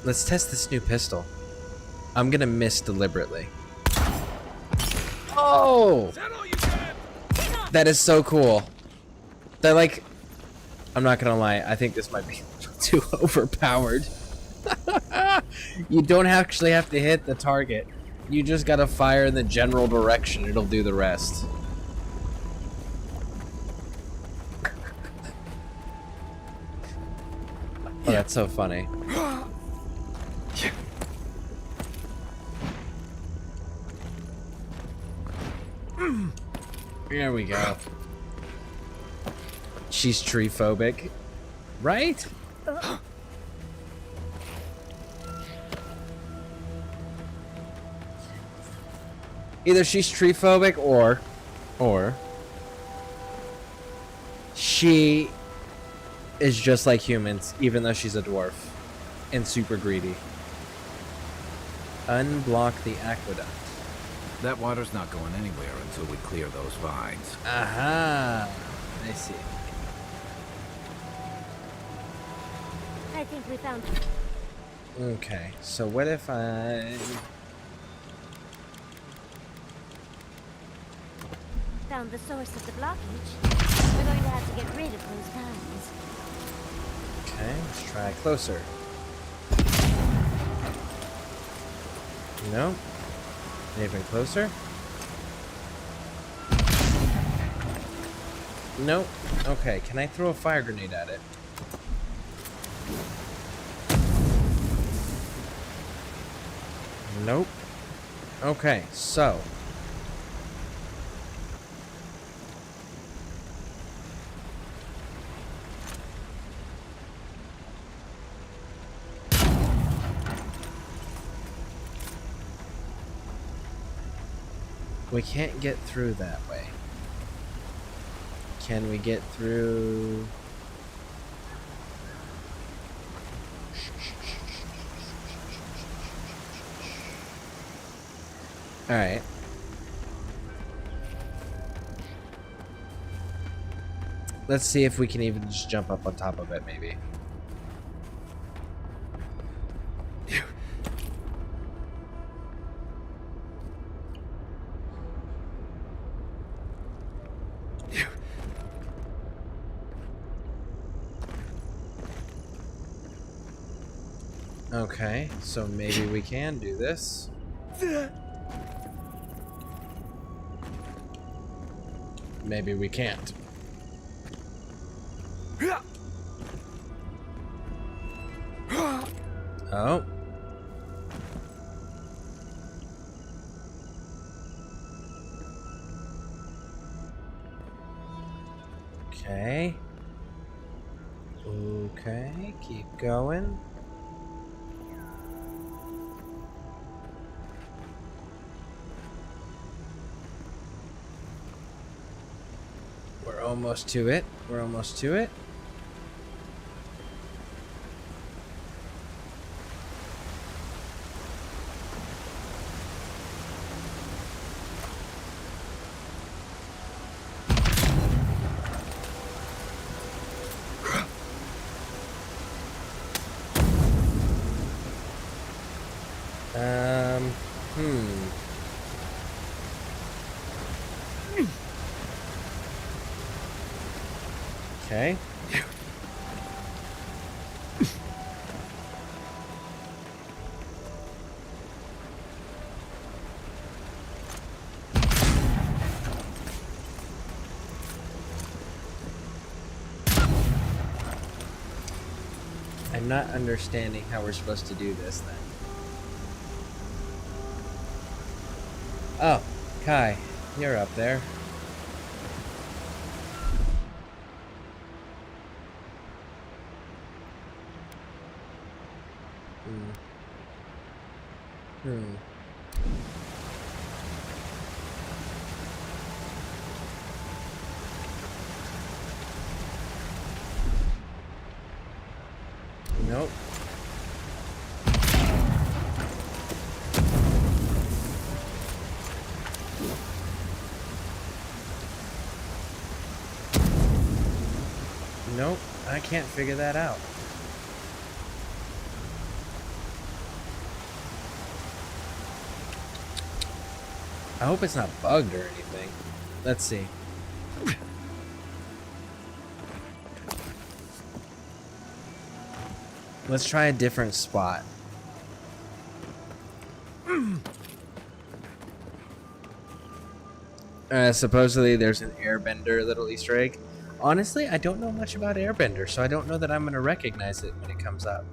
Let's test this new pistol. I'm gonna miss deliberately. Oh! That is so cool. They're like, I'm not gonna lie, I think this might be too overpowered. You don't actually have to hit the target. You just gotta fire in the general direction. It'll do the rest. Oh, that's so funny. There we go. She's tree phobic, right? Either she's tree phobic or she is just like humans, even though she's a dwarf and super greedy. Unblock the aqueduct. That water's not going anywhere until we clear those vines. Aha! I see. I think we found Okay, so what if I... found the source of the blockage. We're going to have to get rid of those vines. Okay, let's try closer. No. Even closer. Nope. Okay, can I throw a fire grenade at it? Nope. Okay, so we can't get through that way. Can we get through? All right. Let's see if we can even just jump up on top of it, maybe. Okay, so maybe we can do this. Maybe we can't. Oh. Okay. Okay, keep going. almost to it. We're almost to it. Okay. I'm not understanding how we're supposed to do this then. Oh, Kai, you're up there. Nope. Nope, I can't figure that out. I hope it's not bugged or anything. Let's see. Let's try a different spot. Supposedly there's an airbender little Easter egg. Honestly, I don't know much about airbender, so I don't know that I'm going to recognize it when it comes up.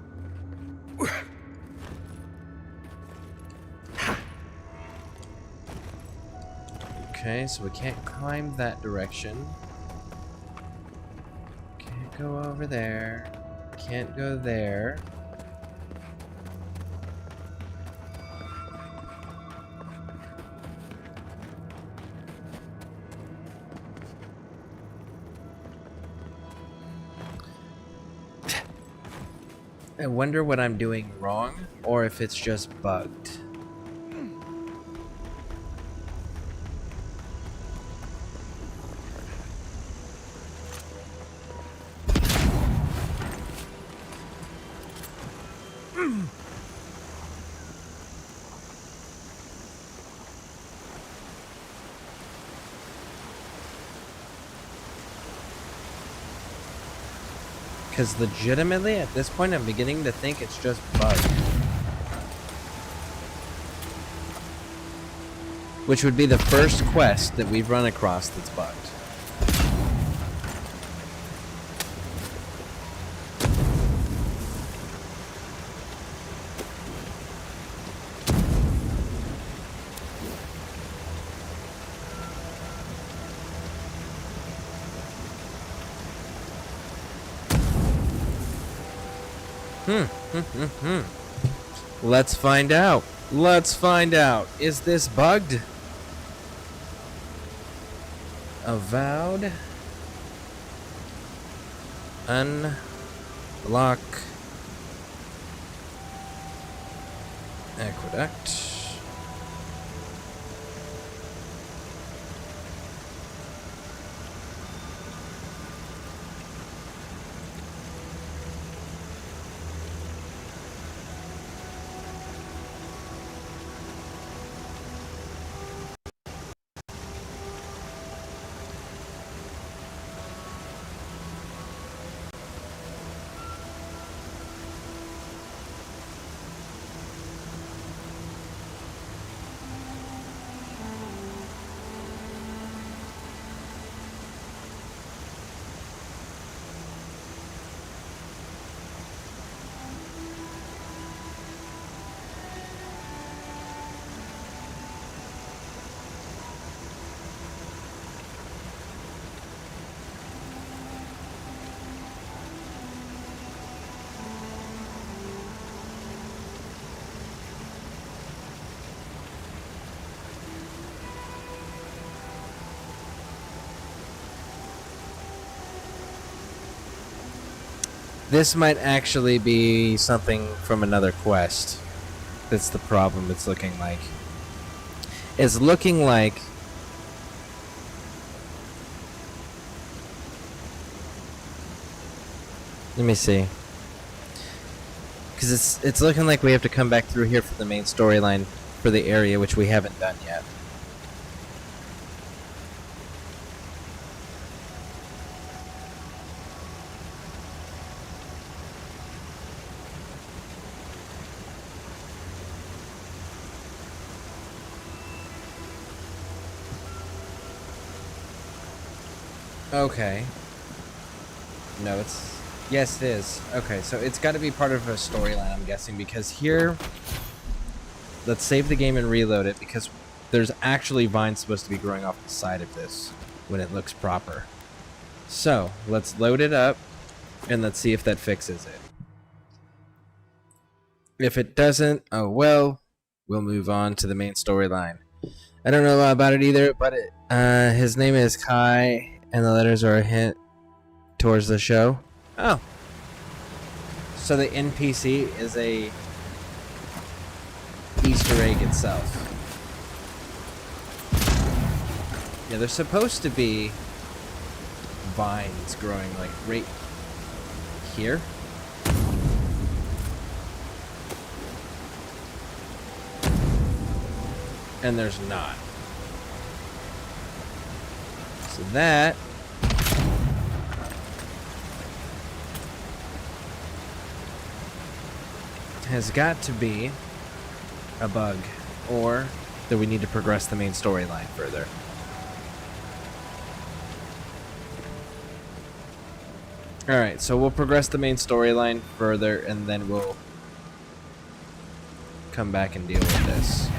Okay, so we can't climb that direction. Can't go over there. Can't go there. I wonder what I'm doing wrong, or if it's just bugged. Because legitimately, at this point, I'm beginning to think it's just bugged. Which would be the first quest that we've run across that's bugged. Let's find out. Let's find out. Is this bugged? Avowed. Unlock. Aqueduct. This might actually be something from another quest. That's the problem. It's looking like. It's looking like. Let me see. Because it's looking like we have to come back through here for the main storyline for the area, which we haven't done yet. Okay. No, it's... Yes, it is. Okay, so it's got to be part of a storyline, I'm guessing, because here... Let's save the game and reload it, because there's actually vines supposed to be growing off the side of this when it looks proper. So, let's load it up, and let's see if that fixes it. If it doesn't, oh well, we'll move on to the main storyline. I don't know a lot about it either, but his name is Kai, and the letters are a hint towards the show. Oh. So the NPC is a Easter egg itself. Yeah, there's supposed to be vines growing like right here. And there's not. So that has got to be a bug, or that we need to progress the main storyline further. Alright, so we'll progress the main storyline further, and then we'll come back and deal with this.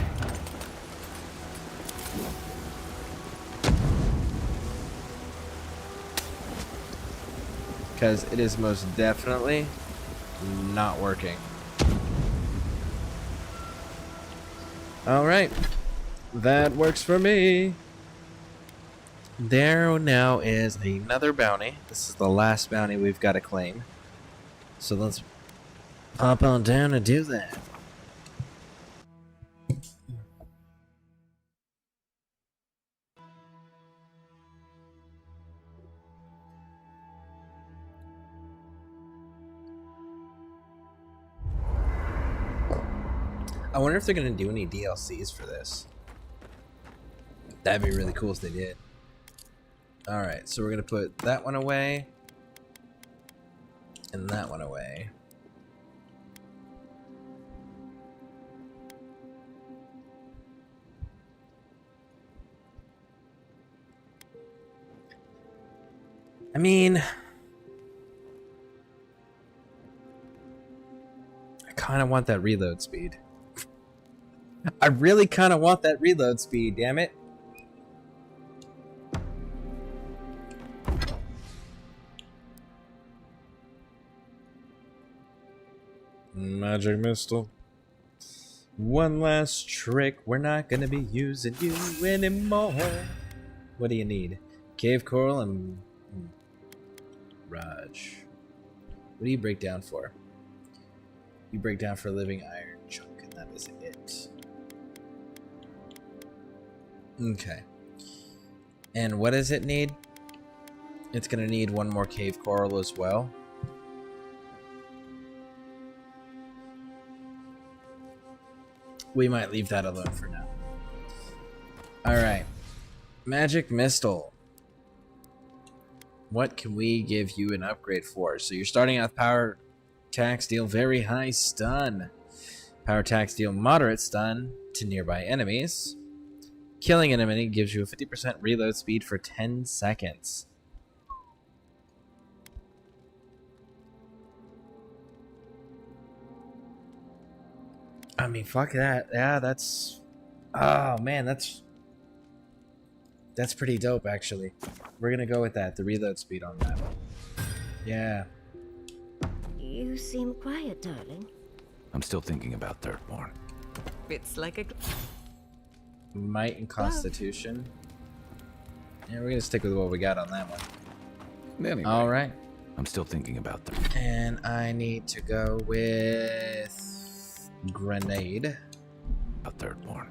Because it is most definitely not working. Alright, that works for me. There now is another bounty. This is the last bounty we've got to claim. So let's pop on down and do that. I wonder if they're going to do any DLCs for this. That'd be really cool if they did. Alright, so we're going to put that one away. And that one away. I mean... I kind of want that reload speed. I really kind of want that reload speed, damn it. Magic Missile. One last trick. We're not gonna be using you anymore. What do you need? Cave coral and Raj. What do you break down for? You break down for a living iron chunk, and that is it. Okay. And what does it need? It's gonna need one more cave coral as well. We might leave that alone for now. Alright. Magic Missile. What can we give you an upgrade for? So you're starting out with power attacks deal very high stun. Power attacks deal moderate stun to nearby enemies. Killing an enemy gives you a 50% reload speed for 10 seconds. I mean, fuck that. Yeah, that's... Oh, man, that's pretty dope, actually. We're gonna go with that, the reload speed on that. Yeah. You seem quiet, darling. I'm still thinking about Thirdborn. It's like a... Might and Constitution. Yeah, we're gonna stick with what we got on that one. Anyway, Alright. I'm still thinking about them. And I need to go with grenade. A third one.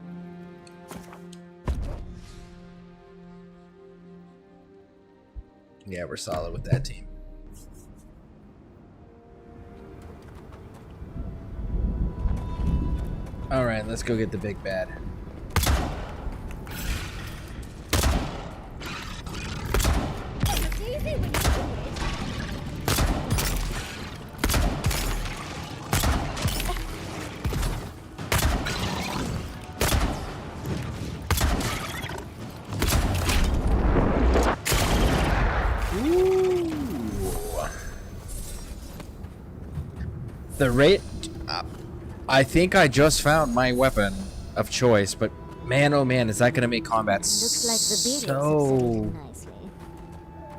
Yeah, we're solid with that team. All right, let's go get the big bad. The rate, I think I just found my weapon of choice, but man, oh man, is that going to make combat so...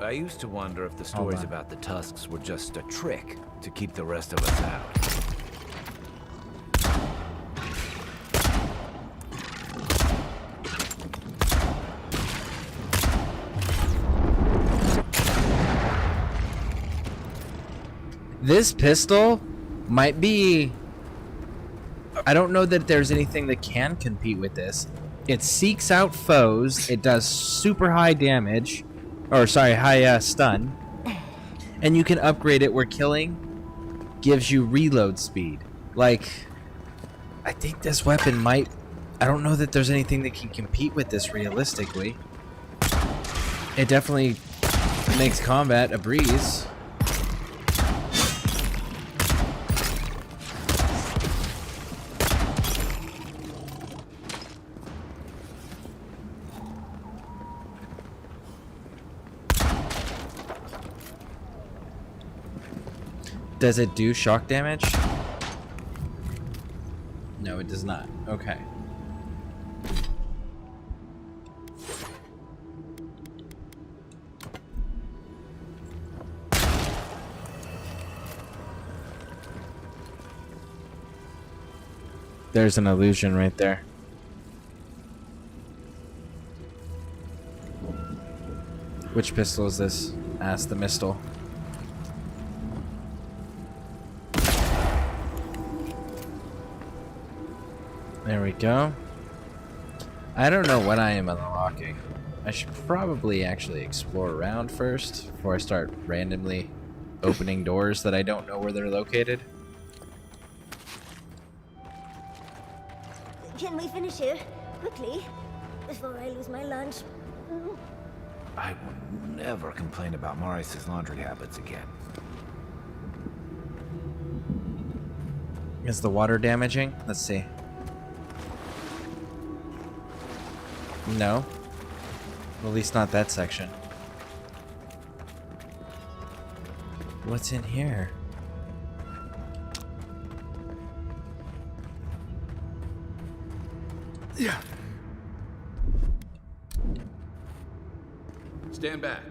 I used to wonder if the stories about the Tusks were just a trick to keep the rest of us out. This pistol might be... I don't know that there's anything that can compete with this. It seeks out foes, it does super high damage, or sorry, high stun, and you can upgrade it where killing gives you reload speed. Like, I think this weapon might... I don't know that there's anything that can compete with this realistically. It definitely makes combat a breeze. Does it do shock damage? No, it does not. Okay. There's an illusion right there. Which pistol is this? Asked the Mistle. There we go. I don't know what I am unlocking. I should probably actually explore around first before I start randomly opening doors that I don't know where they're located. Can we finish here? Quickly. Before I lose my lunch. I will never complain about Maurice's laundry habits again. Is the water damaging? Let's see. No. Well, at least not that section. What's in here? Yeah. Stand back.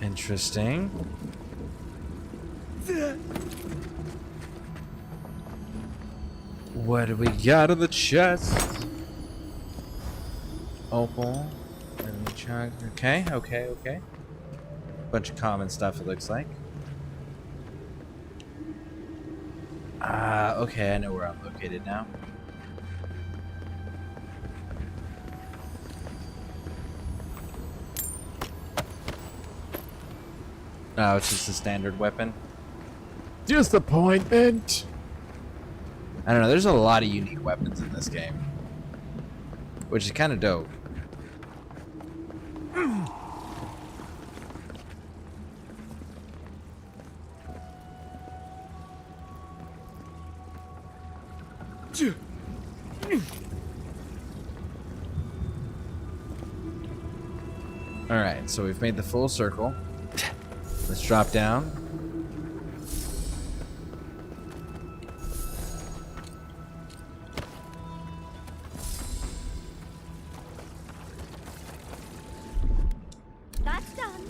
Interesting. What do we got in the chest? Opal. And the chug. Okay, okay, okay. Bunch of common stuff, it looks like. Okay, I know where I'm located now. Oh, it's just a standard weapon. Disappointment. I don't know, there's a lot of unique weapons in this game. Which is kind of dope. Alright, so we've made the full circle. Let's drop down. That's done.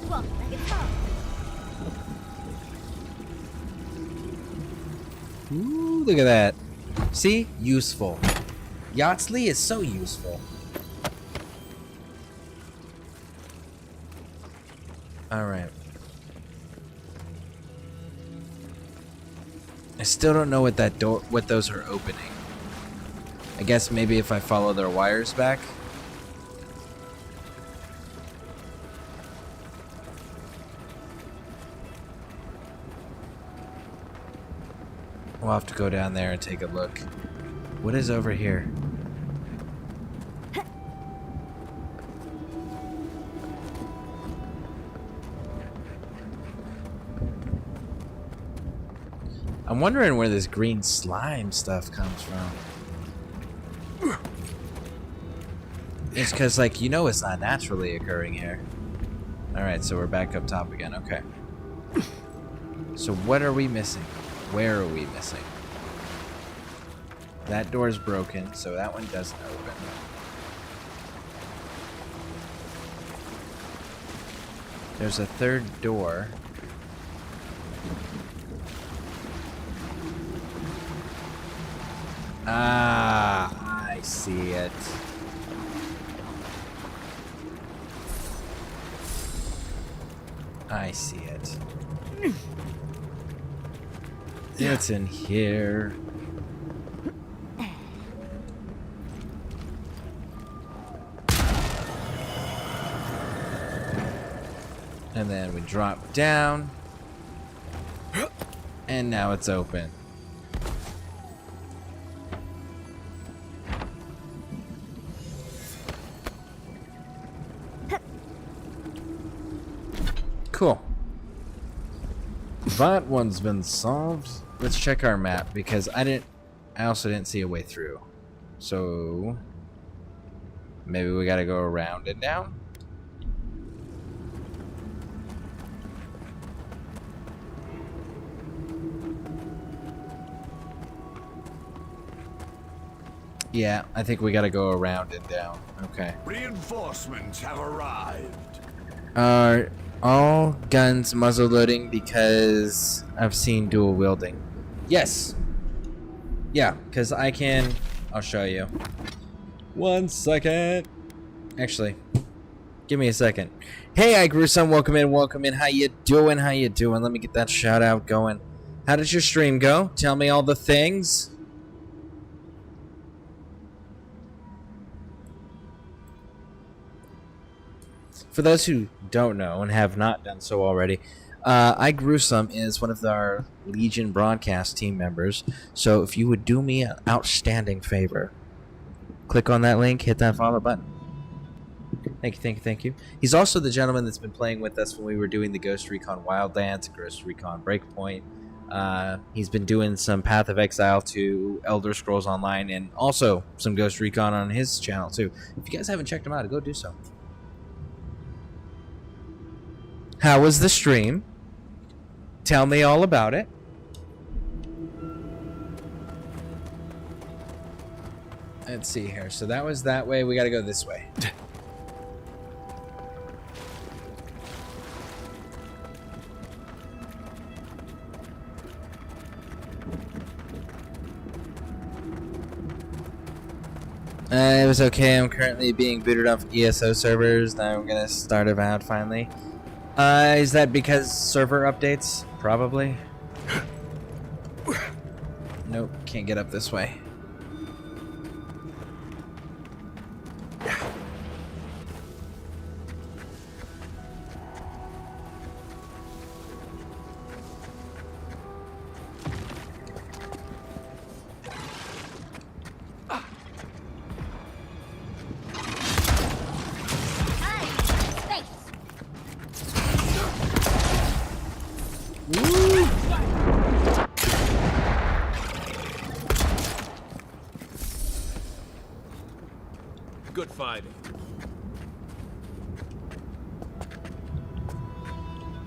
Well, then it's done. Ooh, look at that. See? Useful. Yachtley is so useful. Alright. I still don't know what that door, what those are opening. I guess maybe if I follow their wires back. We'll have to go down there and take a look. What is over here? I'm wondering where this green slime stuff comes from. It's because, like, you know it's not naturally occurring here. Alright, so we're back up top again. Okay. So what are we missing? Where are we missing? That door's broken, so that one doesn't open. There's a third door. Ah, I see it. I see it. It's in here. And then we drop down. And now it's open. Cool. That one's been solved. Let's check our map because I also didn't see a way through. So maybe we gotta go around and down. Yeah, I think we gotta go around and down. Okay. Reinforcements have arrived. Are all guns muzzle loading because I've seen dual wielding? Yes. Yeah, because I can. I'll show you. 1 second. Actually, give me a second. Hey, I grew some. Welcome in. Welcome in. How you doing? How you doing? Let me get that shout out going. How did your stream go? Tell me all the things. For those who don't know and have not done so already, I Grew Some is one of our Legion broadcast team members. So if you would do me an outstanding favor, click on that link, hit that follow button. Thank you, thank you, thank you. He's also the gentleman that's been playing with us when we were doing the Ghost Recon Wildlands, Ghost Recon Breakpoint. He's been doing some Path of Exile to Elder Scrolls Online and also some Ghost Recon on his channel too. If you guys haven't checked him out, go do so. How was the stream? Tell me all about it. Let's see here. So that was that way. We got to go this way. It was okay. I'm currently being booted off ESO servers. Now I'm going to start Avowed finally. Is that because server updates? Probably. Nope, can't get up this way. Good fighting.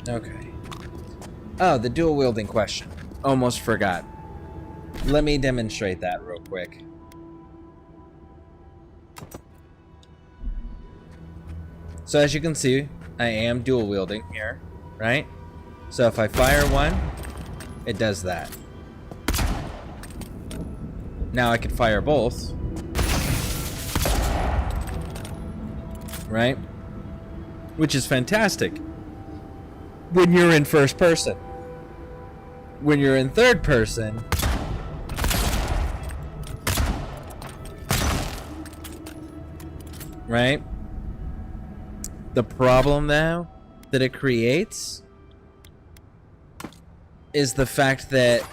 Okay. Oh, the dual wielding question. Almost forgot. Let me demonstrate that real quick. So as you can see, I am dual wielding here, right? So if I fire one, it does that. Now I can fire both. Right? Which is fantastic. When you're in first person. When you're in third person, right? The problem now that it creates is the fact that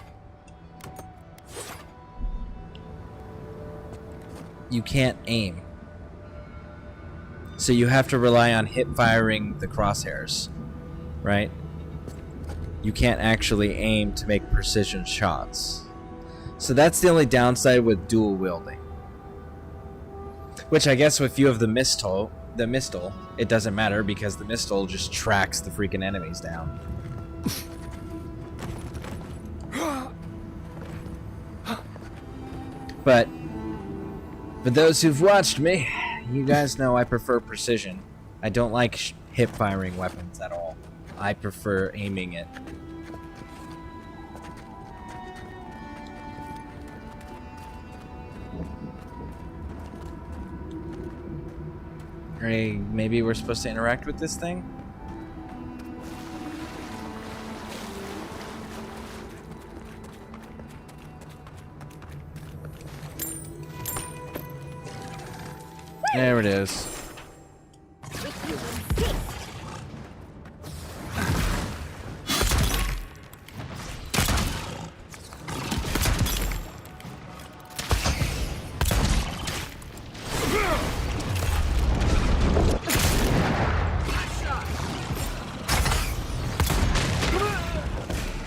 you can't aim. So you have to rely on hip firing the crosshairs, right? You can't actually aim to make precision shots. So that's the only downside with dual wielding. Which I guess if you have the Mistle, it doesn't matter because the Mistle just tracks the freaking enemies down. But for those who've watched me, you guys know I prefer precision. I don't like hip firing weapons at all. I prefer aiming it. Hey, maybe we're supposed to interact with this thing? There it is.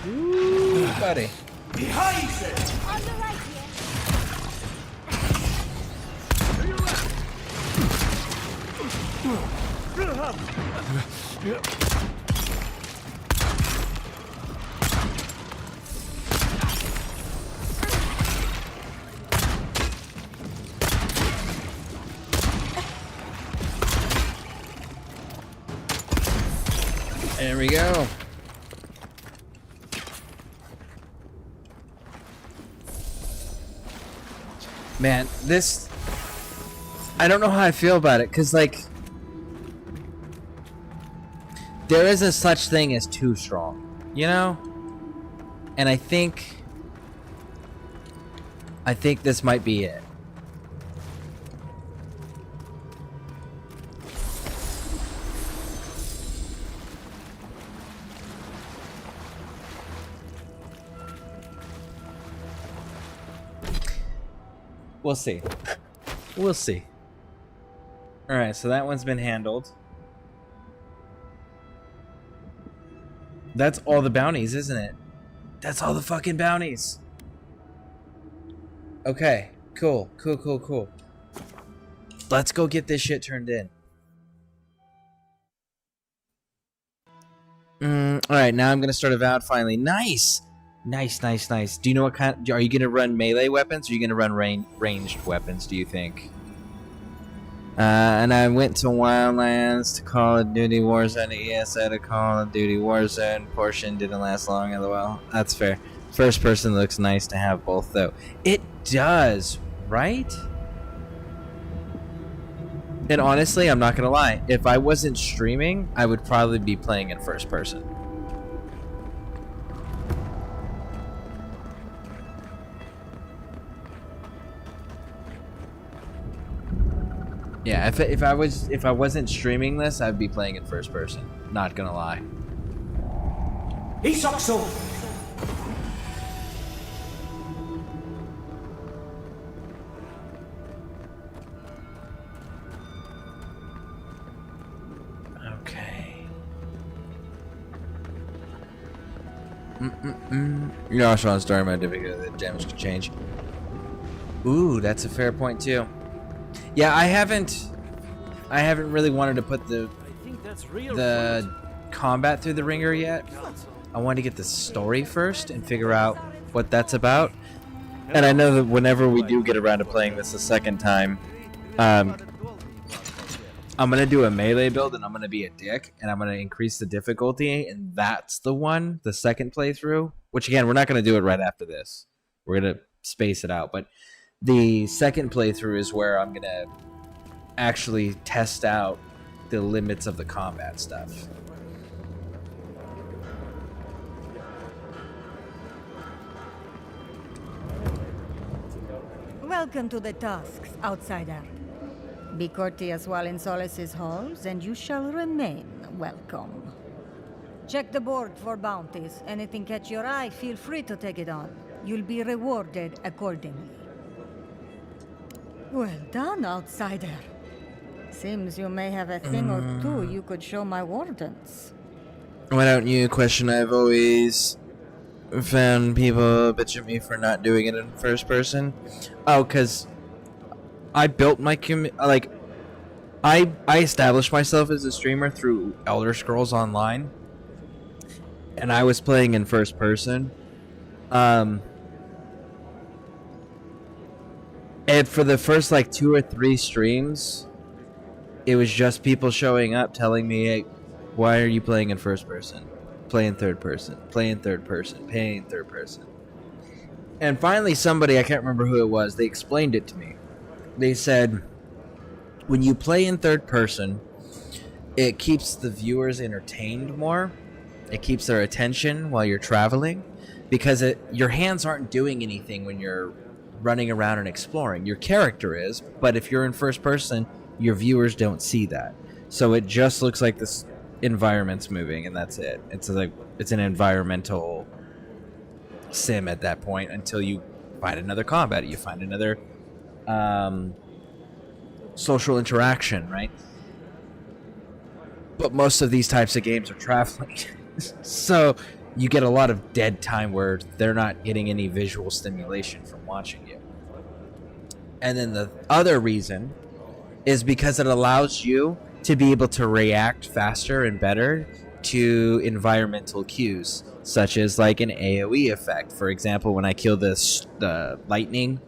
Ooh, buddy. Behind it! On the right here. There we go. Man, this... I don't know how I feel about it, because, like... There isn't such thing as too strong, you know? And I think this might be it. We'll see. We'll see. Alright, so that one's been handled. That's all the bounties, isn't it? That's all the fucking bounties. Okay, cool. Let's go get this shit turned in. Alright, now I'm gonna start Avowed finally. Nice! Nice. Do you know what kind... Are you gonna run melee weapons or are you gonna run ranged weapons, do you think? And I went to Wildlands to Call of Duty Warzone ESA to Call of Duty Warzone. Portion didn't last long, lol. That's fair. First person looks nice to have both, though. It does, right? And honestly, I'm not gonna lie. If I wasn't streaming, I would probably be playing in first person. Yeah, if I wasn't streaming this, I'd be playing in first person. Not gonna lie. Isakso! Okay. You also want to start my difficulty. The damage can change. Ooh, that's a fair point too. Yeah, I haven't really wanted to put the combat through the ringer yet. I wanted to get the story first and figure out what that's about. And I know that whenever we do get around to playing this a second time, I'm gonna do a melee build and I'm gonna be a dick and I'm gonna increase the difficulty, and that's the second playthrough. Which again, we're not gonna do it right after this. We're gonna space it out, but The second playthrough is where I'm gonna actually test out the limits of the combat stuff. Welcome to the Tusks, outsider. Be courteous while in Solace's halls, and you shall remain welcome. Check the board for bounties. Anything catch your eye, feel free to take it on. You'll be rewarded accordingly. Well done, outsider. Seems you may have a thing or two you could show my wardens. Why don't you question? I've always found people bitch at me for not doing it in first person. Oh, because I built my like I established myself as a streamer through Elder Scrolls Online, and I was playing in first person. And for the first like 2 or 3 streams, it was just people showing up telling me, "Hey, why are you playing in first person? Play in third person. Play in third person. Play in third person." And finally, somebody, I can't remember who it was, they explained it to me. They said, when you play in third person, it keeps the viewers entertained more. It keeps their attention while you're traveling, because your hands aren't doing anything when you're running around and exploring. Your character is, but if you're in first person, your viewers don't see that. So it just looks like this environment's moving, and that's it. It's like it's an environmental sim at that point until you find another combat, you find another social interaction, right? But most of these types of games are traveling. So you get a lot of dead time where they're not getting any visual stimulation from watching you. And then the other reason is because it allows you to be able to react faster and better to environmental cues, such as like an AoE effect. For example, when I kill the lightning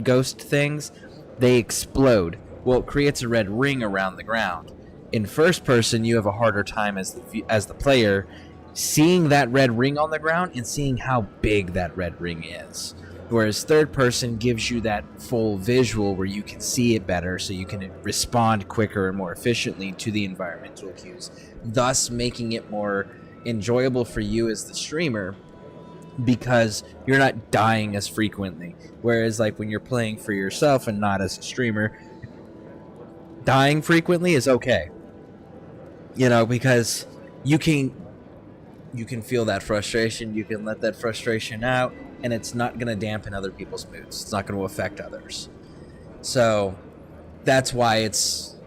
ghost things, they explode. Well, it creates a red ring around the ground. In first person, you have a harder time as the player seeing that red ring on the ground and seeing how big that red ring is. Whereas third person gives you that full visual where you can see it better, so you can respond quicker and more efficiently to the environmental cues, thus making it more enjoyable for you as the streamer, because you're not dying as frequently. Whereas like when you're playing for yourself and not as a streamer, dying frequently is okay. You know, because you can feel that frustration, you can let that frustration out, and it's not going to dampen other people's moods. It's not going to affect others. So that's why it's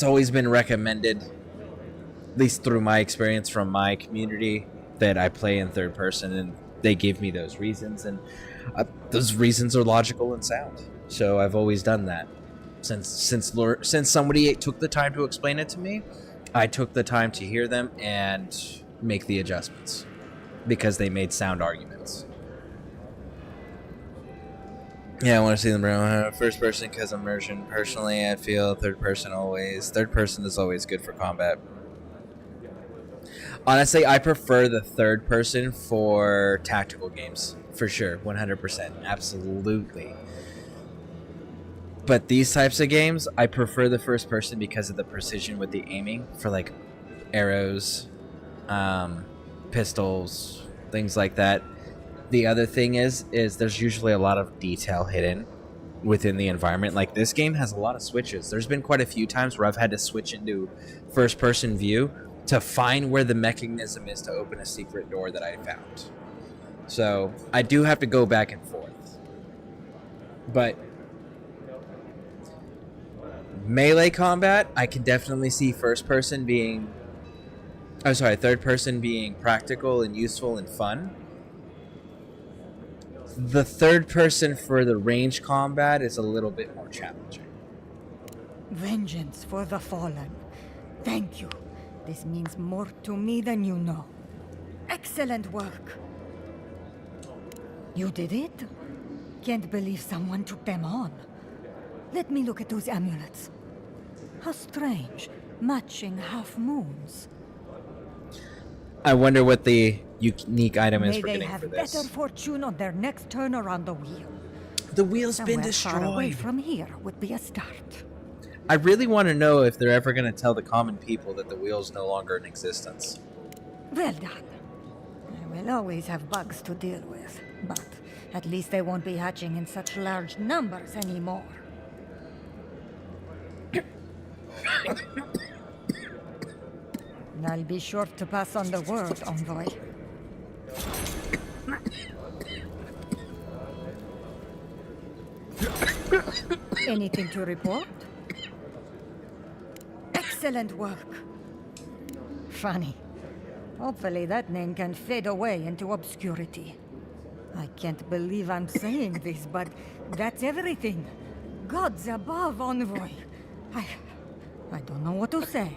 always been recommended, at least through my experience from my community, that I play in third person, and they give me those reasons, and those reasons are logical and sound. So I've always done that. Since somebody took the time to explain it to me, I took the time to hear them and make the adjustments, because they made sound arguments. Yeah, I want to see them, bro. First person because immersion. Personally, I feel third person is always good for combat. Honestly, I prefer the third person for tactical games, for sure, 100%, absolutely. But these types of games, I prefer the first person because of the precision with the aiming for like arrows, pistols, things like that. The other thing is there's usually a lot of detail hidden within the environment. Like this game has a lot of switches. There's been quite a few times where I've had to switch into first person view to find where the mechanism is to open a secret door that I found. So I do have to go back and forth. But melee combat, I can definitely see third person being practical and useful and fun. The third person for the range combat is a little bit more challenging. Vengeance for the fallen. Thank you. This means more to me than you know. Excellent work. You did it? Can't believe someone took them on. Let me look at those amulets. How strange. Matching half moons. I wonder what the unique item is for May they getting have for this. better fortune on their next turn around the wheel. The wheel's been Somewhere far away destroyed. from here would be a start. I really want to know if they're ever going to tell the common people that the wheel's no longer in existence. Well done. I will always have bugs to deal with, but at least they won't be hatching in such large numbers anymore. I'll be sure to pass on the word, Envoy. Anything to report? Excellent work. Funny. Hopefully that name can fade away into obscurity. I can't believe I'm saying this, but that's everything. Gods above, Envoy. I don't know what to say.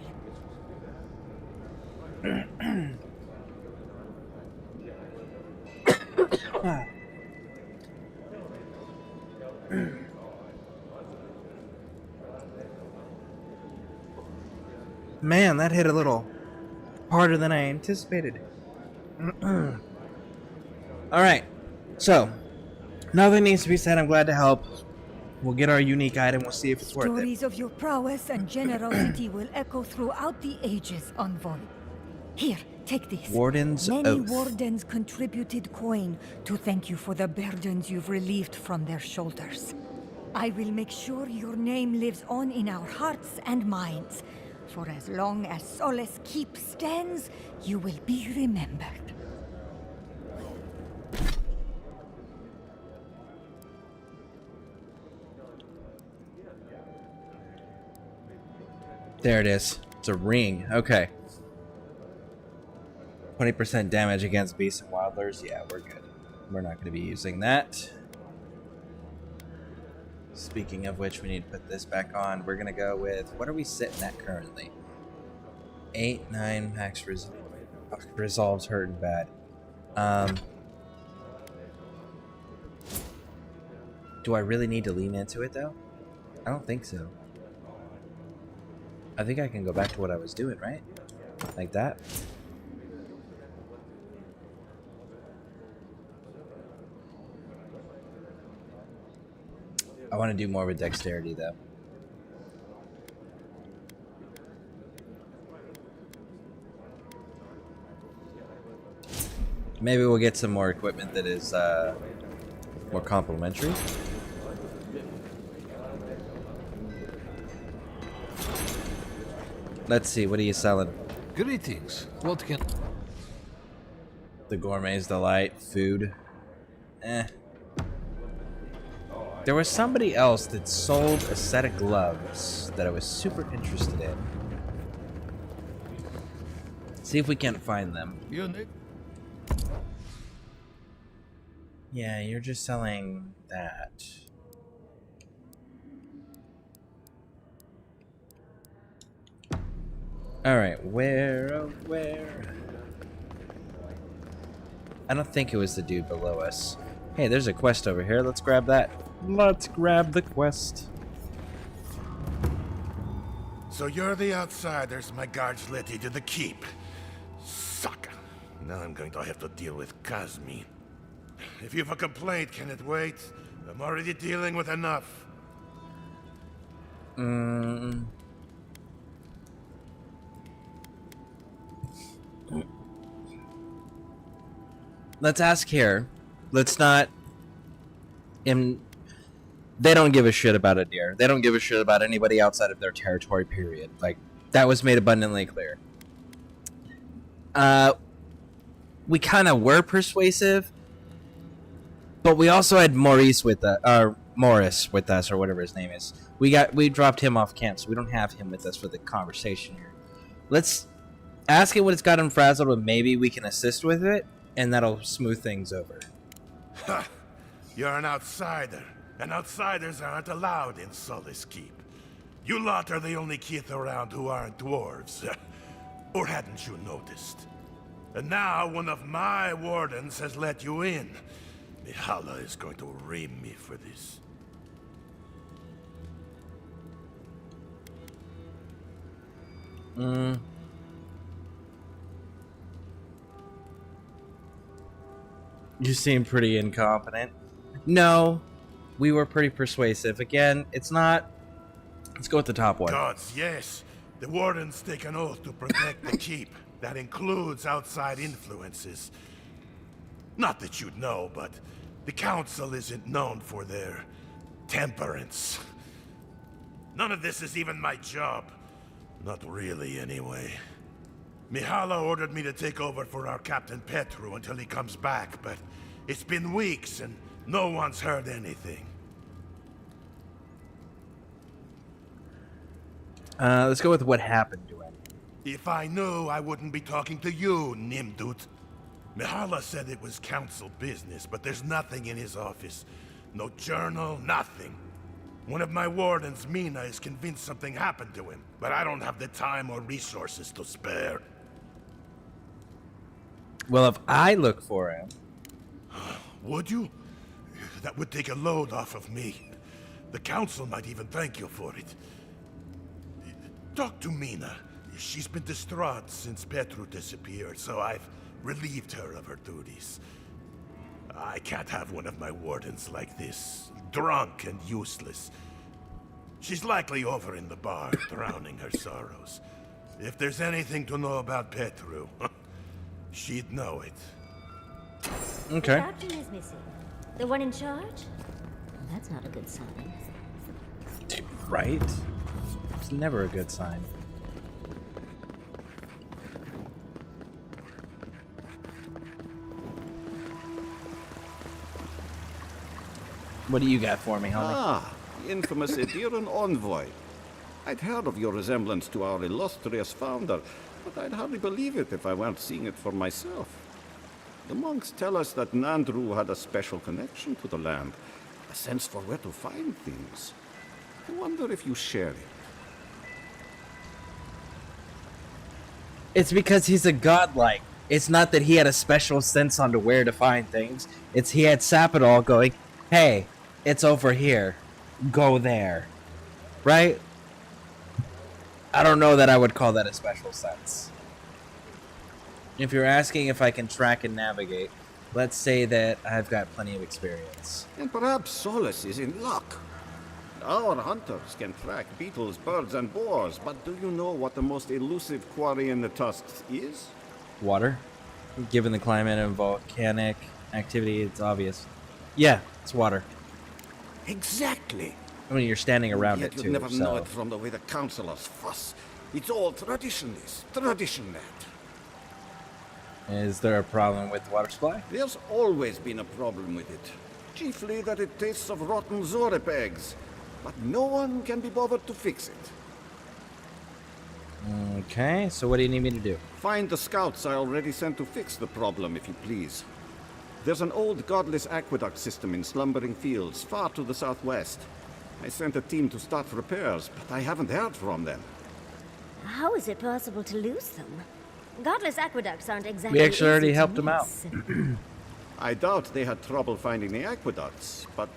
Man, that hit a little harder than I anticipated. Alright, so, nothing needs to be said. I'm glad to help. We'll get our unique item. We'll see if it's worth it. Stories of your prowess and generosity will echo throughout the ages, Envoy. Here, take this. Warden's Many Oath. wardens contributed coin to thank you for the burdens you've relieved from their shoulders. I will make sure your name lives on in our hearts and minds. For as long as Solace Keep stands, you will be remembered. There it is. It's a ring. Okay. 20% damage against beasts and wildlings. Yeah, we're good. We're not going to be using that. Speaking of which, we need to put this back on. We're going to go with... What are we sitting at currently? 8, 9, max resolves hurt and bad. Do I really need to lean into it, though? I don't think so. I think I can go back to what I was doing, right? Like that. I want to do more with dexterity, though. Maybe we'll get some more equipment that is more complementary. Let's see, what are you selling? Greetings. What can... The Gourmet's Delight, food. Eh. There was somebody else that sold a set of gloves that I was super interested in. See if we can't find them. Yeah, you're just selling that. Alright, where? I don't think it was the dude below us. Hey, there's a quest over here. Let's grab that. Let's grab the quest. So you're the outsiders my guards let into the keep. Sucker. Now I'm going to have to deal with Kazmi. If you have a complaint, can it wait? I'm already dealing with enough. Let's ask here. Let's not... They don't give a shit about a deer. They don't give a shit about anybody outside of their territory, period. Like, that was made abundantly clear. We kind of were persuasive, but we also had Morris with us, or whatever his name is. We dropped him off camp, so we don't have him with us for the conversation here. Let's ask it what it's got him frazzled, and maybe we can assist with it, and that'll smooth things over. Ha! You're an outsider, and outsiders aren't allowed in Solace Keep. You lot are the only kith around who aren't dwarves. Or hadn't you noticed? And now one of my wardens has let you in. Mihala is going to ream me for this. You seem pretty incompetent. No, we were pretty persuasive. Again, it's not... Let's go with the top one. Gods, yes. The Wardens take an oath to protect the keep. That includes outside influences. Not that you'd know, but the Council isn't known for their temperance. None of this is even my job. Not really, anyway. Mihala ordered me to take over for our Captain Petru until he comes back, but it's been weeks and no one's heard anything. Let's go with what happened to him. If I knew, I wouldn't be talking to you, Nimdut. Mihala said it was council business, but there's nothing in his office. No journal, nothing. One of my wardens, Mina, is convinced something happened to him, but I don't have the time or resources to spare. Well, if I look for him... Would you? That would take a load off of me. The council might even thank you for it. Talk to Mina. She's been distraught since Petru disappeared, so I've relieved her of her duties. I can't have one of my wardens like this, drunk and useless. She's likely over in the bar, drowning her sorrows. If there's anything to know about Petru, she'd know it. Okay. The captain is missing. The one in charge? Well, that's not a good sign. Right? It's never a good sign. What do you got for me, homie? Ah, the infamous Ediran envoy. I'd heard of your resemblance to our illustrious founder, but I'd hardly believe it if I weren't seeing it for myself. The monks tell us that Nandru had a special connection to the land, a sense for where to find things. I wonder if you share it. It's because he's a godlike. It's not that he had a special sense on to where to find things. It's he had Sapidol going, hey, it's over here. Go there. Right? I don't know that I would call that a special sense. If you're asking if I can track and navigate, let's say that I've got plenty of experience. And perhaps Solus is in luck. Our hunters can track beetles, birds, and boars, but do you know what the most elusive quarry in the tusks is? Water? Given the climate and volcanic activity, it's obvious. Yeah, it's water. Exactly. I mean, you're standing around Yet it too, you'd never know so... it from the way the councilors fuss. It's all traditionist, traditionnet. Is there a problem with the water supply? There's always been a problem with it. Chiefly that it tastes of rotten Zorip eggs. But no one can be bothered to fix it. Okay, so what do you need me to do? Find the scouts I already sent to fix the problem, if you please. There's an old godless aqueduct system in Slumbering Fields, far to the southwest. I sent a team to start repairs, but I haven't heard from them. How is it possible to lose them? Godless aqueducts aren't exactly We actually already easy to helped them out. miss. I doubt they had trouble finding the aqueducts, but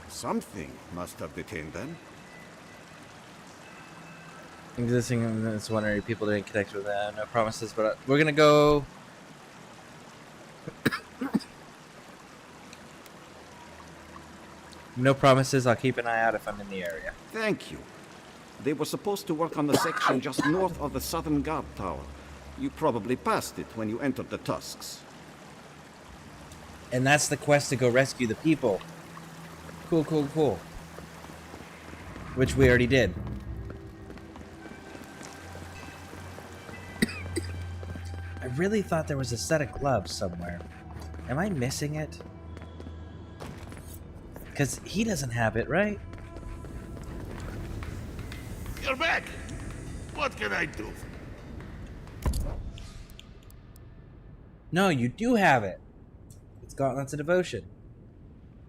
something must have detained them. Existing this one area, people didn't connect with that. No promises, but we're gonna go. No promises. I'll keep an eye out if I'm in the area. Thank you. They were supposed to work on the section just north of the southern guard tower. You probably passed it when you entered the Tusks. And that's the quest to go rescue the people. Cool, cool, cool. Which we already did. I really thought there was a set of gloves somewhere. Am I missing it? Because he doesn't have it, right? You're back! What can I do? No, you do have it. It's Gauntlets of Devotion.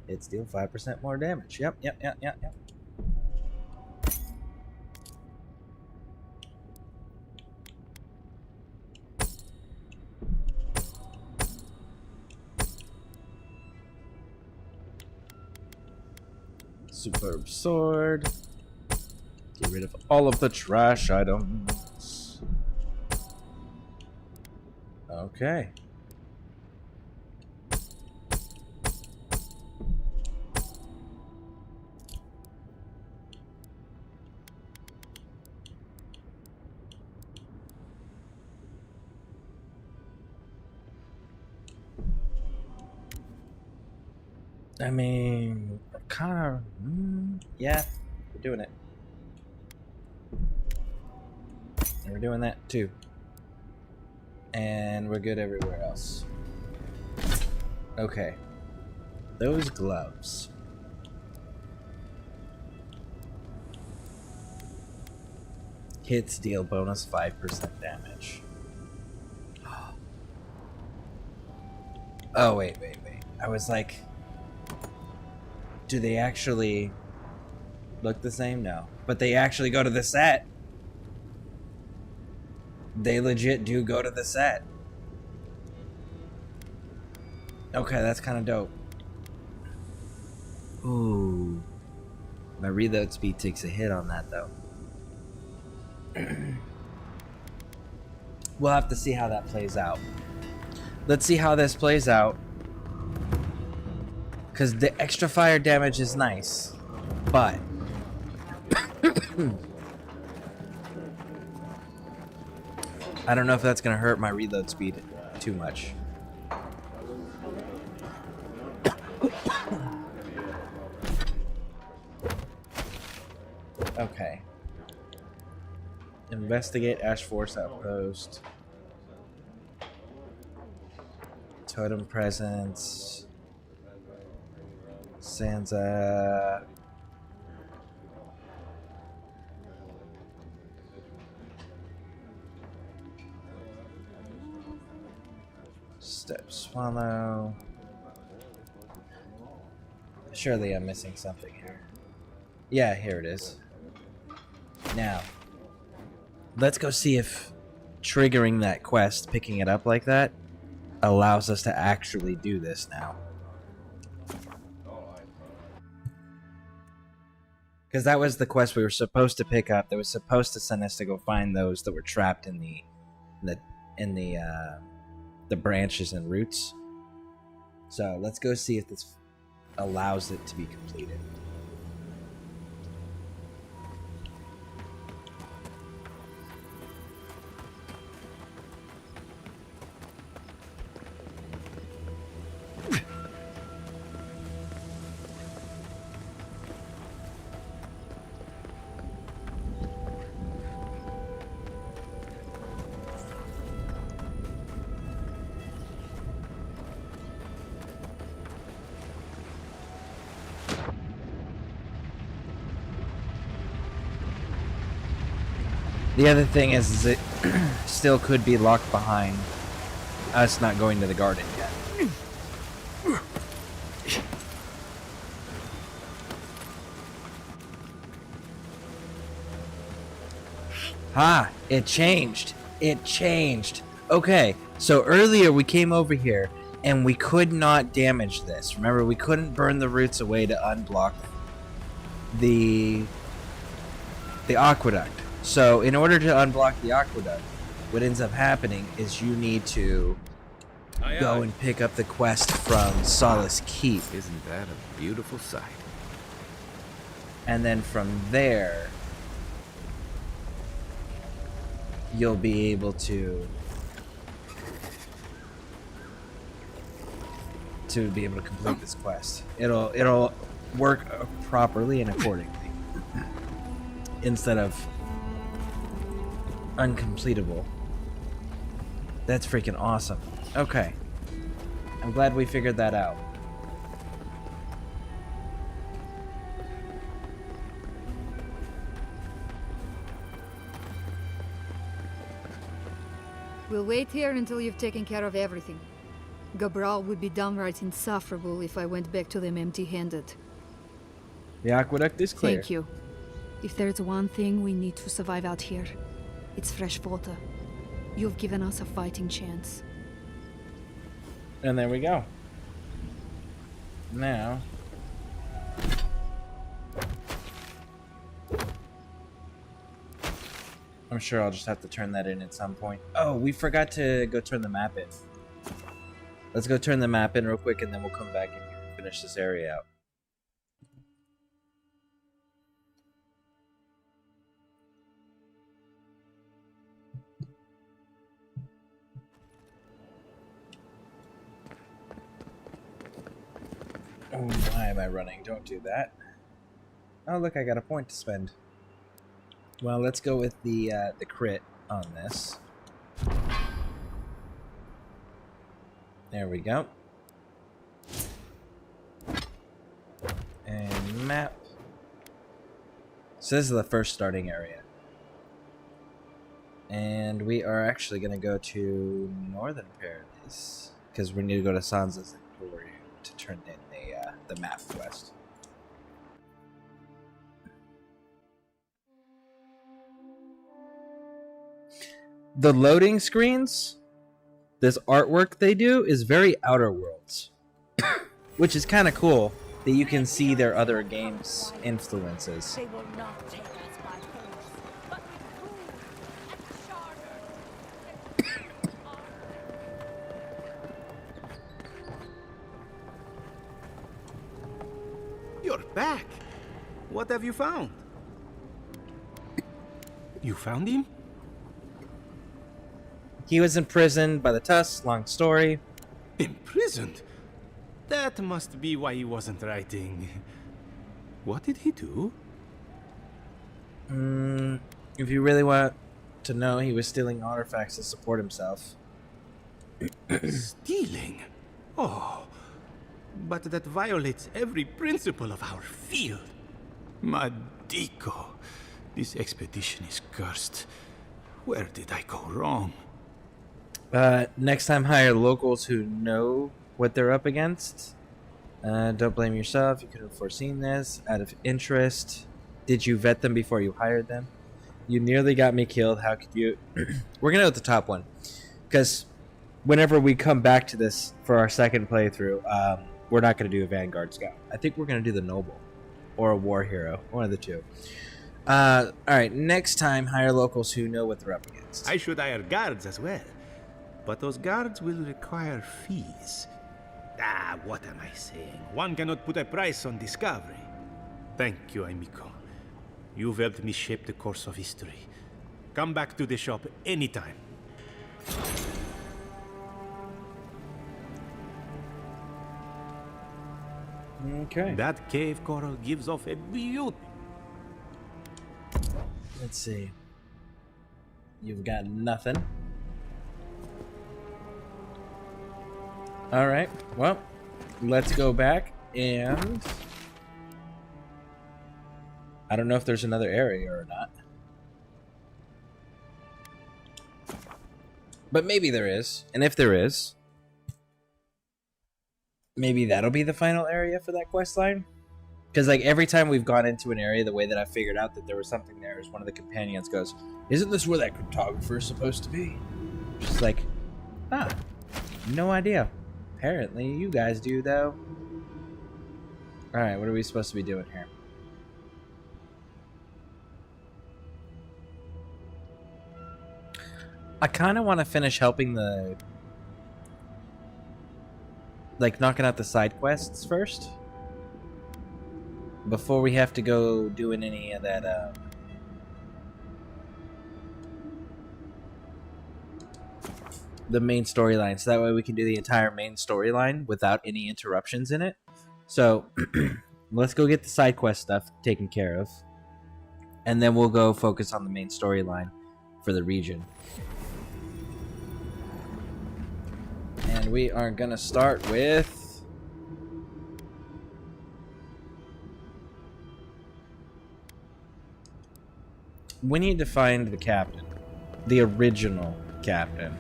It's deal 5% more damage. Yep. Superb sword. Get rid of all of the trash items. Okay. I mean, kind of. Yeah, we're doing it. And we're doing that too. And we're good everywhere else. Okay. Those gloves. Hits deal bonus 5% damage. Oh, wait. I was like, do they actually look the same? No. But they actually go to the set. They legit do go to the set. Okay, that's kind of dope. Ooh. My reload speed takes a hit on that, though. We'll have to see how that plays out. Let's see how this plays out. Because the extra fire damage is nice. But... I don't know if that's going to hurt my reload speed too much. Okay. Investigate Ash Force Outpost. Totem Presence. Sansa. Step Swallow. Surely I'm missing something here. Yeah, here it is. Now, let's go see if triggering that quest, picking it up like that, allows us to actually do this now. Because that was the quest we were supposed to pick up. That was supposed to send us to go find those that were trapped in the branches and roots. So let's go see if this allows it to be completed. The other thing is it still could be locked behind us not going to the garden yet. Ah, it changed. It changed. Okay, so earlier we came over here and we could not damage this. Remember, we couldn't burn the roots away to unblock the aqueduct. So in order to unblock the aqueduct, what ends up happening is you need to go and pick up the quest from Solace Keep. Isn't that a beautiful sight? And then from there, you'll be able to complete this quest. It'll work properly and accordingly instead of uncompletable. That's freaking awesome. Okay. I'm glad we figured that out. We'll wait here until you've taken care of everything. Gabral would be downright insufferable if I went back to them empty-handed. The aqueduct is clear. Thank you. If there's one thing we need to survive out here, it's fresh water. You've given us a fighting chance. And there we go. Now... I'm sure I'll just have to turn that in at some point. Oh, we forgot to go turn the map in. Let's go turn the map in real quick and then we'll come back and finish this area out. Oh, why am I running? Don't do that. Oh, look, I got a point to spend. Well, let's go with the crit on this. There we go. And map. So this is the first starting area. And we are actually going to go to Northern Paradise, because we need to go to Sansa's Emporium to turn in the map quest. The loading screens, this artwork they do is very Outer Worlds, which is kind of cool that you can see their other games' influences. They will not take us by force, but with food and charter. You're back. What have you found? You found him? He was imprisoned by the Tusks, long story. Imprisoned? That must be why he wasn't writing. What did he do? If you really want to know, he was stealing artifacts to support himself. Stealing? Oh, but that violates every principle of our field. Madiko, this expedition is cursed. Where did I go wrong? Next time, hire locals who know what they're up against. Don't blame yourself. You could have foreseen this. Out of interest, did you vet them before you hired them? You nearly got me killed. How could you? We're gonna go with the top one, because whenever we come back to this for our second playthrough, we're not gonna do a Vanguard Scout. I think we're gonna do the Noble or a War Hero, one of the two. All right. Next time, hire locals who know what they're up against. I should hire guards as well. But those guards will require fees. Ah, what am I saying? One cannot put a price on discovery. Thank you, amico. You've helped me shape the course of history. Come back to the shop anytime. Okay. That cave coral gives off a beauty. Let's see. You've got nothing. All right. Well, let's go back and I don't know if there's another area or not. But maybe there is. And if there is, maybe that'll be the final area for that quest line. Because like every time we've gone into an area, the way that I figured out that there was something there is one of the companions goes, "Isn't this where that cryptographer is supposed to be?" Just like, no idea. Apparently you guys do though. Alright, what are we supposed to be doing here? I kind of want to finish helping the... like, knocking out the side quests first. Before we have to go doing any of that, the main storyline, so that way we can do the entire main storyline without any interruptions in it. So let's go get the side quest stuff taken care of, and then we'll go focus on the main storyline for the region. And we are gonna start with we need to find the captain, the original captain.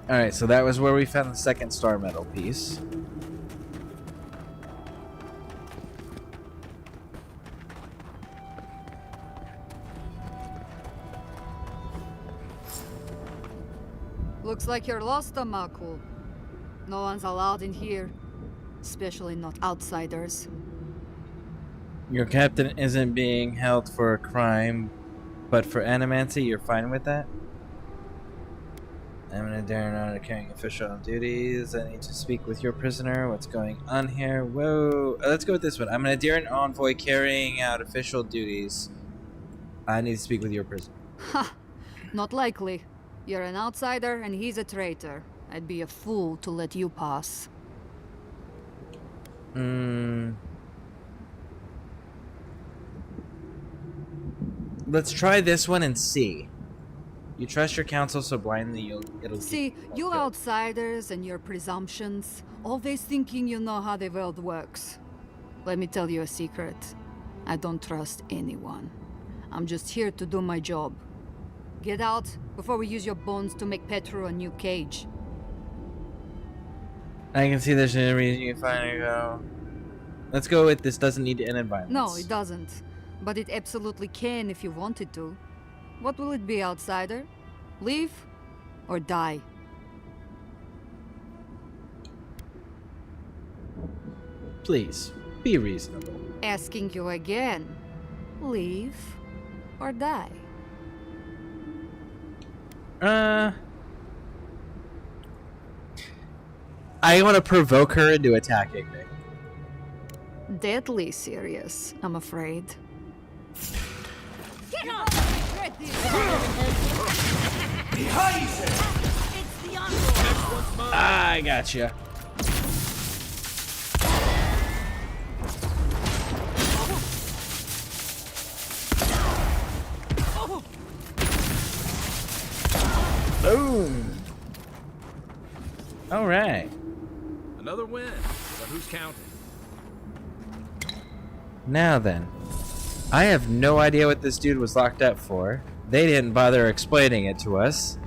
Alright, so that was where we found the second star medal piece. Looks like you're lost, Amaku. No one's allowed in here, especially not outsiders. Your captain isn't being held for a crime, but for animancy, you're fine with that? I'm an Darren honor carrying official duties. I need to speak with your prisoner. What's going on here? Whoa. Let's go with this one. I'm an Darren envoy carrying out official duties. I need to speak with your prisoner. Ha! Not likely. You're an outsider and he's a traitor. I'd be a fool to let you pass. Let's try this one and see. You trust your counsel so blindly it'll See, you outsiders and your presumptions, always thinking you know how the world works. Let me tell you a secret. I don't trust anyone. I'm just here to do my job. Get out before we use your bones to make Petru a new cage. I can see there's no reason you can finally go. Let's go with this doesn't need to end in violence. No, it doesn't. But it absolutely can if you wanted to. What will it be, outsider? Leave or die? Please, be reasonable. Asking you again. Leave or die? I want to provoke her into attacking me. Deadly serious, I'm afraid. Get on! Behind you! It's the envoy! I gotcha. Boom. All right. Another win, but who's counting? Now then, I have no idea what this dude was locked up for. They didn't bother explaining it to us.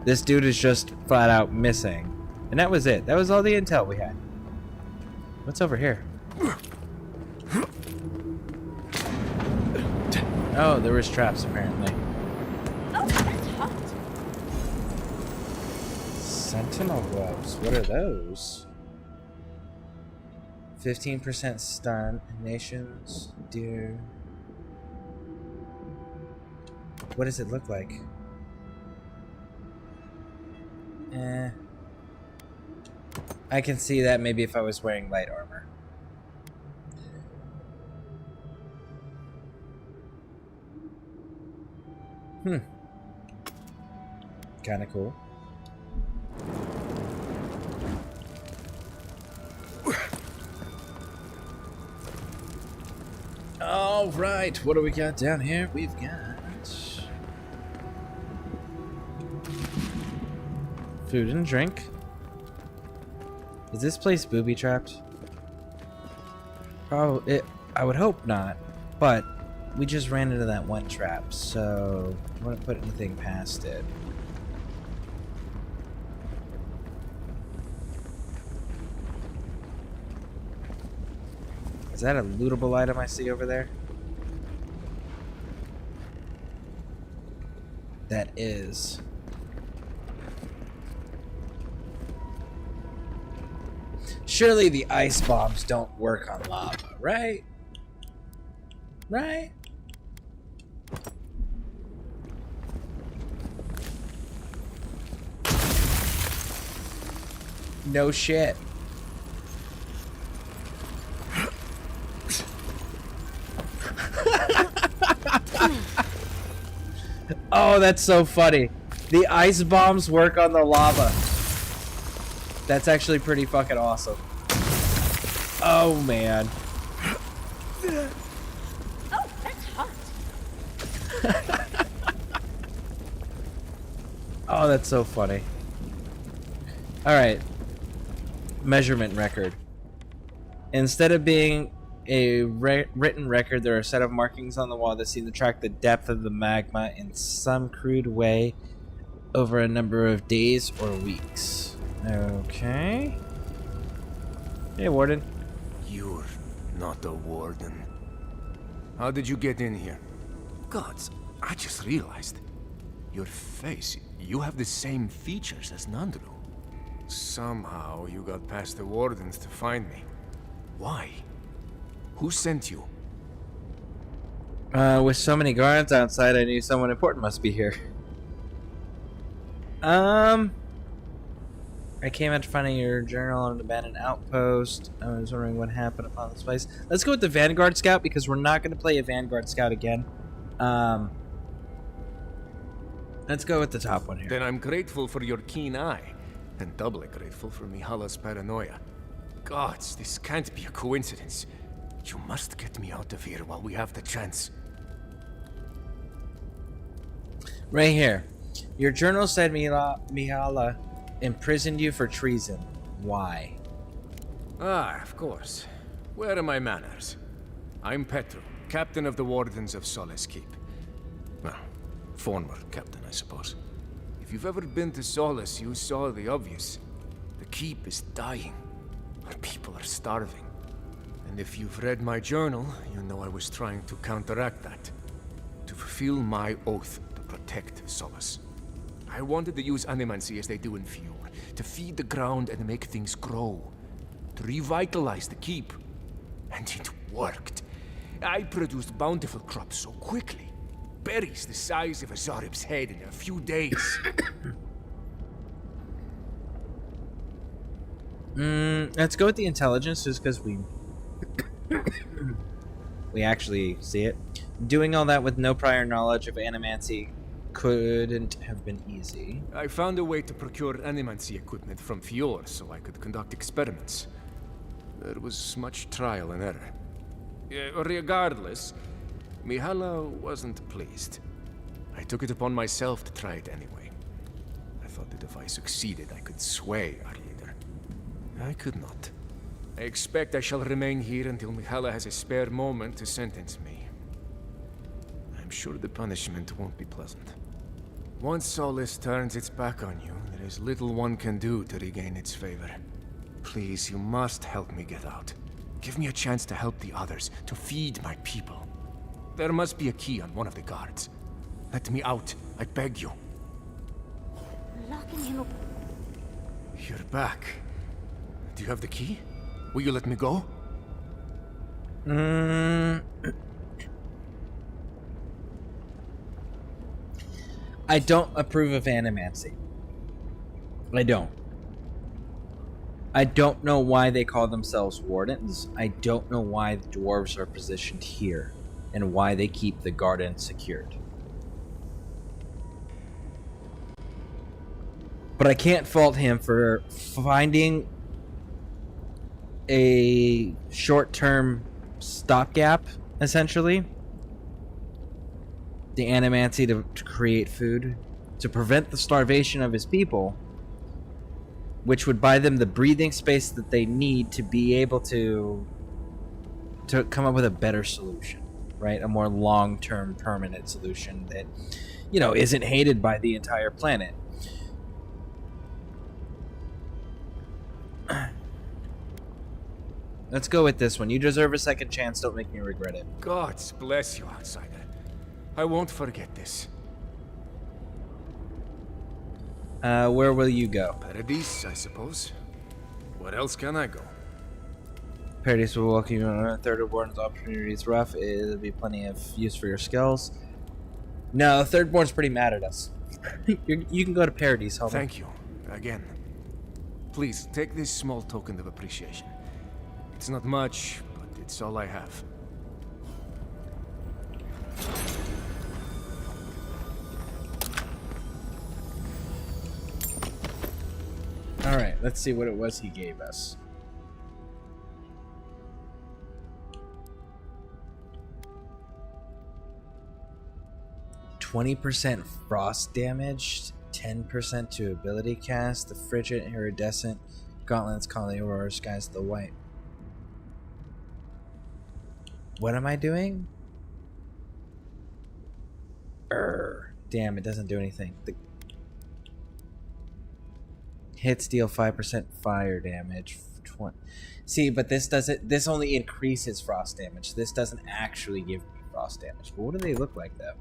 This dude is just flat out missing. And that was it. That was all the intel we had. What's over here? Oh, there was traps apparently. Oh, that's hot. Sentinel gloves. What are those? 15% stun. Nations. Deer. What does it look like? I can see that maybe if I was wearing light armor. Kinda cool. All right, what do we got down here? We've got food and drink. Is this place booby trapped? Probably. I would hope not, but we just ran into that one trap, so I wouldn't put anything past it. Is that a lootable item I see over there? That is. Surely the ice bombs don't work on lava, right? Right? No shit. Oh, that's so funny. The ice bombs work on the lava. That's actually pretty fucking awesome. Oh, man. Oh, that's hot. Oh, that's so funny. Alright. Measurement record. Instead of being a written record, there are a set of markings on the wall that seem to track the depth of the magma in some crude way over a number of days or weeks. Okay. Hey, Warden. You're not a warden. How did you get in here? Gods, I just realized. Your face, you have the same features as Nandru. Somehow you got past the wardens to find me. Why? Who sent you? With so many guards outside, I knew someone important must be here. I came out to finding your journal on an abandoned outpost. I was wondering what happened upon this place. Let's go with the Vanguard Scout because we're not going to play a Vanguard Scout again. Let's go with the top one here. Then I'm grateful for your keen eye, and doubly grateful for Mihala's paranoia. Gods, this can't be a coincidence. You must get me out of here while we have the chance. Right here. Your journal said Mihala imprisoned you for treason. Why? Ah, of course. Where are my manners? I'm Petro, captain of the Wardens of Solace Keep. Well, former captain, I suppose. If you've ever been to Solace, you saw the obvious. The Keep is dying. Our people are starving. And if you've read my journal, you know I was trying to counteract that. To fulfill my oath to protect Solace. I wanted to use animancy as they do in Fjord, to feed the ground and make things grow. To revitalize the Keep. And it worked. I produced bountiful crops so quickly. Berries the size of a Zarib's head in a few days. Let's go with the intelligence just because we actually see it. Doing all that with no prior knowledge of animancy couldn't have been easy. I found a way to procure animancy equipment from Fjord so I could conduct experiments. There was much trial and error. Regardless, Mihala wasn't pleased. I took it upon myself to try it anyway. I thought that if I succeeded, I could sway our leader. I could not. I expect I shall remain here until Mihala has a spare moment to sentence me. I'm sure the punishment won't be pleasant. Once Solace turns its back on you, there is little one can do to regain its favor. Please, you must help me get out. Give me a chance to help the others, to feed my people. There must be a key on one of the guards. Let me out, I beg you. Locking him up. You're back. Do you have the key? Will you let me go? I don't approve of animancy. I don't. I don't know why they call themselves wardens. I don't know why the dwarves are positioned here, and why they keep the garden secured. But I can't fault him for finding a short-term stopgap, essentially. The animancy to create food, to prevent the starvation of his people, which would buy them the breathing space that they need to be able to come up with a better solution, right? A more long-term permanent solution that, you know, isn't hated by the entire planet. Let's go with this one. You deserve a second chance. Don't make me regret it. Gods bless you, outsider. I won't forget this. Where will you go? Paradise, I suppose. Where else can I go? Paradise will welcome you on Third Born's opportunities rough. It'll be plenty of use for your skills. No, Third Born's pretty mad at us. You can go to Paradise, homie. Thank you. Again. Please, take this small token of appreciation. It's not much, but it's all I have. Alright, let's see what it was he gave us. %20 frost damage, 10% to ability cast, the frigid, iridescent, gauntlets, calling the aurora, skies the white. What am I doing? Damn, it doesn't do anything. The hits deal 5% fire damage. See, but this doesn't. This only increases frost damage. This doesn't actually give me frost damage. But what do they look like, though?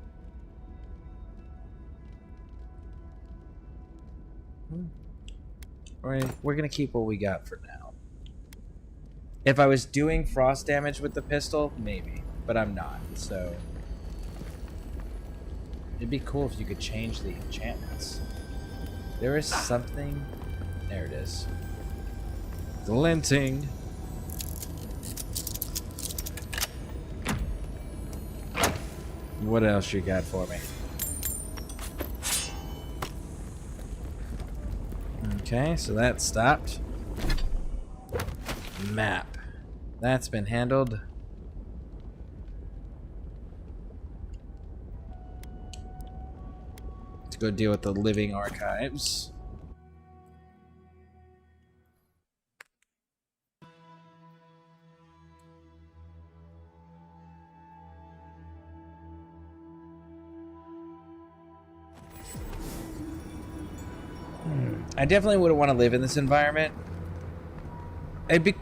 We're gonna keep what we got for now. If I was doing frost damage with the pistol, maybe, but I'm not. So it'd be cool if you could change the enchantments. There is something There it is. Glinting. What else you got for me? Okay, so that stopped. Map. That's been handled. To go deal with the living archives. I definitely wouldn't want to live in this environment. It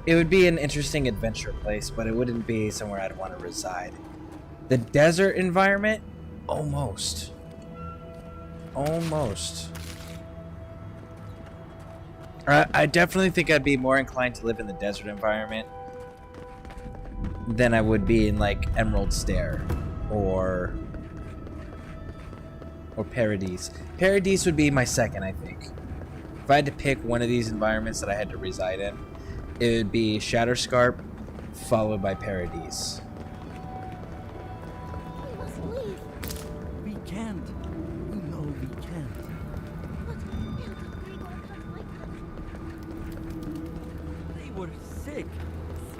would be an interesting adventure place, but it wouldn't be somewhere I'd want to reside. The desert environment? Almost. Almost. I definitely think I'd be more inclined to live in the desert environment than I would be in, like, Emerald Stair or Paradise. Paradise would be my second, I think. If I had to pick one of these environments that I had to reside in, it would be Shatterscarp, followed by Paradise. We must leave. We can't. You know we can't. But Elder Grigor can't wake them. They were sick.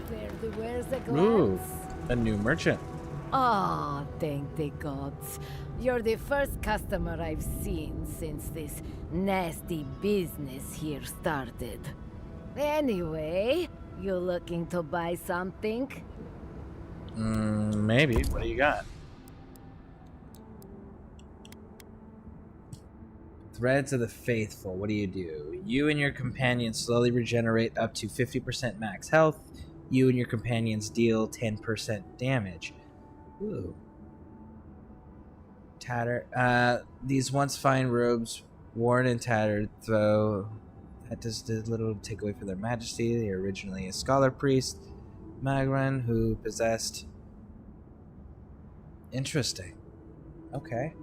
Spare the wears a Ooh, glance. a new merchant. Ah, thank the gods. You're the first customer I've seen since this nasty business here started. Anyway, you looking to buy something? Maybe. What do you got? Threads of the Faithful. What do? You and your companions slowly regenerate up to 50% max health. You and your companions deal 10% damage. Ooh. These once fine robes, worn and tattered, though that does little to take away from their majesty. They are originally a scholar priest, Magran, who possessed... Interesting. Okay.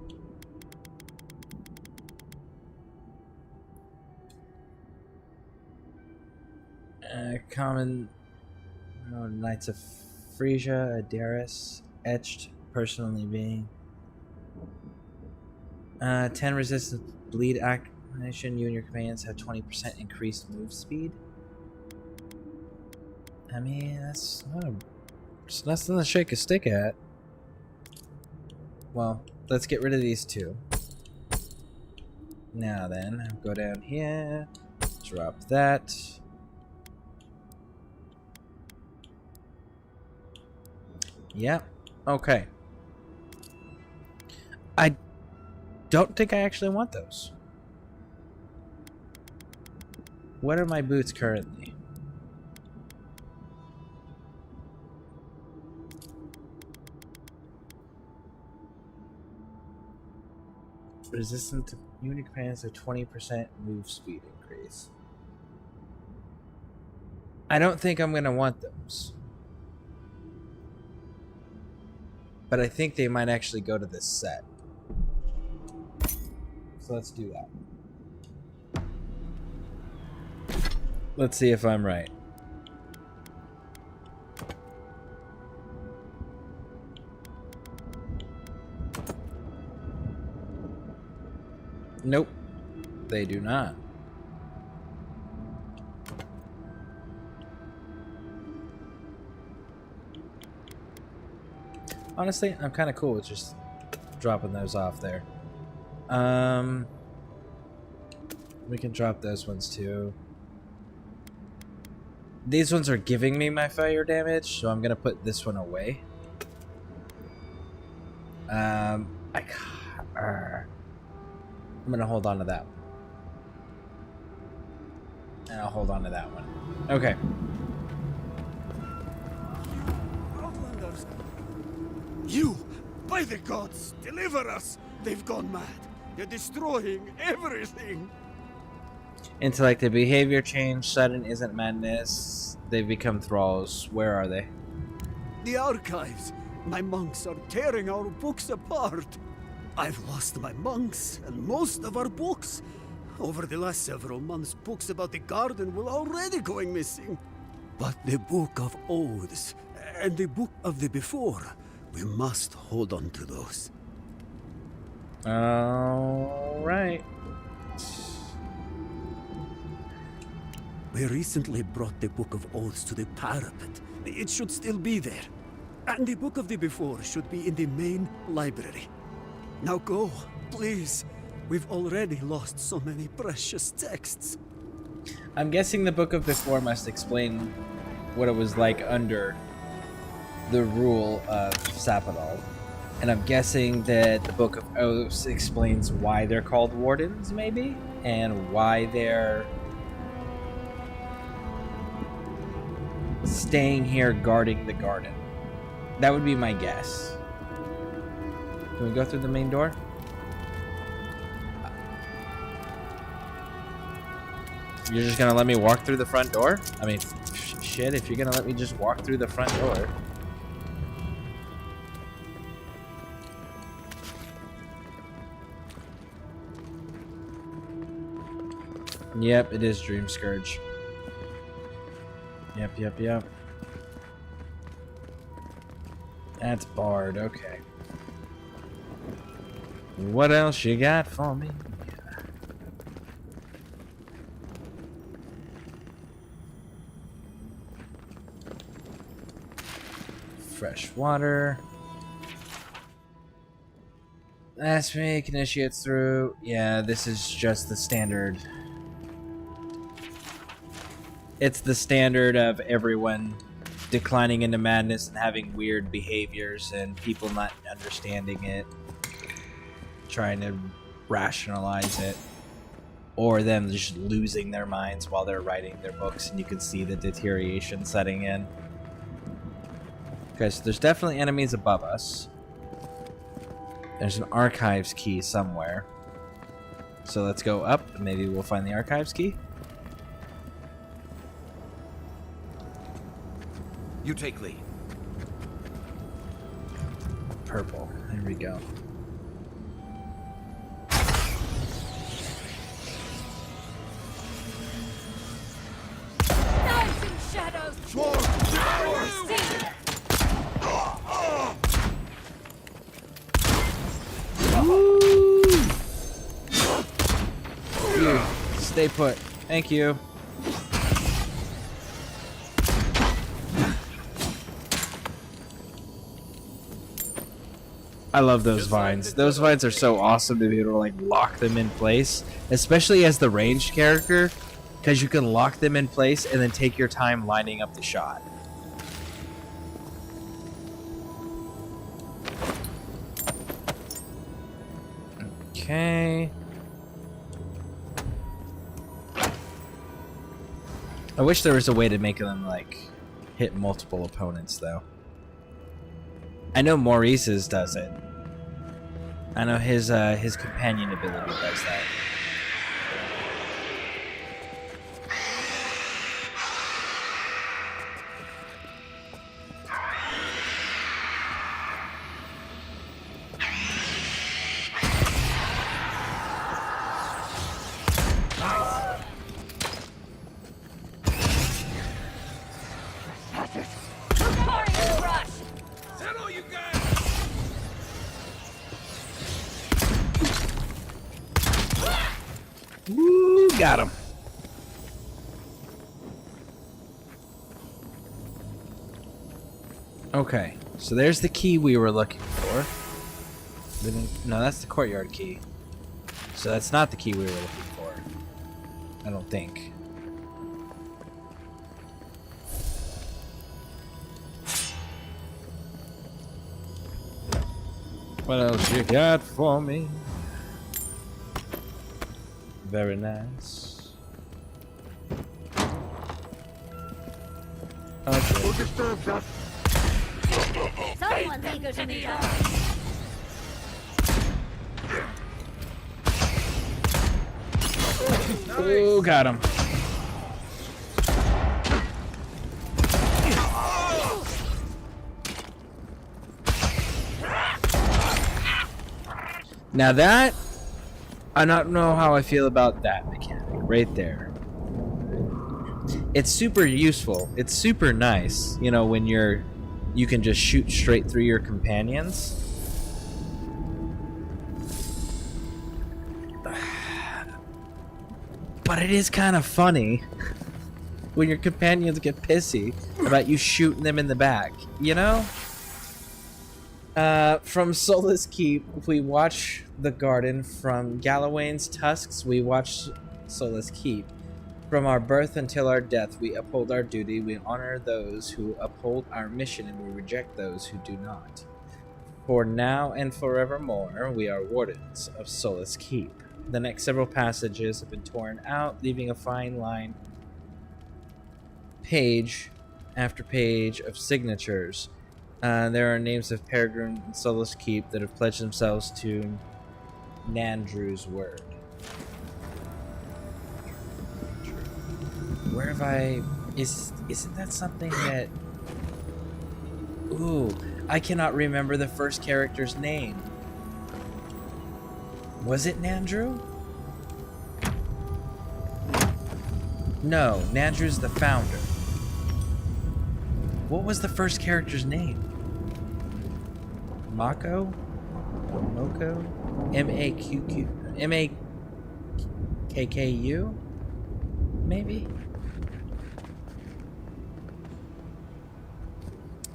Common Knights of Frisia, Adaris, etched, personally being. 10 resistance bleed activation. You and your companions have 20% increased move speed. I mean, it's nothing to shake a stick at. Well, let's get rid of these two. Now then, go down here, drop that. Yeah, okay. I don't think I actually want those. What are my boots currently? Resistant to unit commands, a 20% move speed increase. I don't think I'm gonna want those. But I think they might actually go to this set. So let's do that. Let's see if I'm right. Nope. They do not. Honestly, I'm kind of cool with just dropping those off there. We can drop those ones too. These ones are giving me my fire damage, so I'm gonna put this one away. I'm gonna hold on to that one. And I'll hold on to that one. Okay. Outlanders! You! By the gods! Deliver us! They've gone mad! They're destroying everything! Intellect and behavior change. Sudden isn't madness. They've become thralls. Where are they? The archives! My monks are tearing our books apart! I've lost my monks and most of our books. Over the last several months, books about the garden were already going missing. But the Book of Oaths and the Book of the Before, we must hold on to those. All right. We recently brought the Book of Oaths to the parapet. It should still be there. And the Book of the Before should be in the main library. Now go, please. We've already lost so many precious texts. I'm guessing the Book of Before must explain what it was like under the rule of Sapodal. And I'm guessing that the Book of Oaths explains why they're called wardens, maybe? And why they're staying here guarding the garden. That would be my guess. Can we go through the main door? You're just gonna let me walk through the front door? I mean, shit, if you're gonna let me just walk through the front door. Yep, it is Dream Scourge. Yep. That's barred, okay. What else you got for me? Fresh water. Last week, initiates through. Yeah, this is just the standard. It's the standard of everyone declining into madness and having weird behaviors and people not understanding it, trying to rationalize it, or them just losing their minds while they're writing their books, and you can see the deterioration setting in. Okay, so there's definitely enemies above us. There's an archives key somewhere. So let's go up, and maybe we'll find the archives key. You take lead. Purple. There we go. Knives and shadows! You, stay put. Thank you. I love those vines. Those vines are so awesome to be able to like lock them in place, especially as the ranged character, because you can lock them in place and then take your time lining up the shot. Okay. I wish there was a way to make them like hit multiple opponents though. I know Maurice's does it. I know his companion ability does that. Woo, got him. Okay, so there's the key we were looking for. No, that's the courtyard key. So that's not the key we were looking for. I don't think. What else you got for me? Very nice. Okay. Who disturbs us? Someone's eager to meet us. Ooh, got him. Now that I don't know how I feel about that mechanic right there. It's super useful. It's super nice, you know, when you can just shoot straight through your companions. But it is kind of funny when your companions get pissy about you shooting them in the back, you know? From Solace Keep, we watch the garden. From Galawain's tusks, we watch Solace Keep. From our birth until our death, we uphold our duty. We honor those who uphold our mission, and we reject those who do not. For now and forevermore, we are wardens of Solace Keep. The next several passages have been torn out, leaving a fine line, page after page of signatures. There are names of Peregrine and Solace Keep that have pledged themselves to Nandrew's word. Where have I... Isn't that something that... Ooh, I cannot remember the first character's name. Was it Nandrew? No, Nandrew's the founder. What was the first character's name? Mako? Moko? M-A-Q-Q... M-A-K-K-U? Maybe?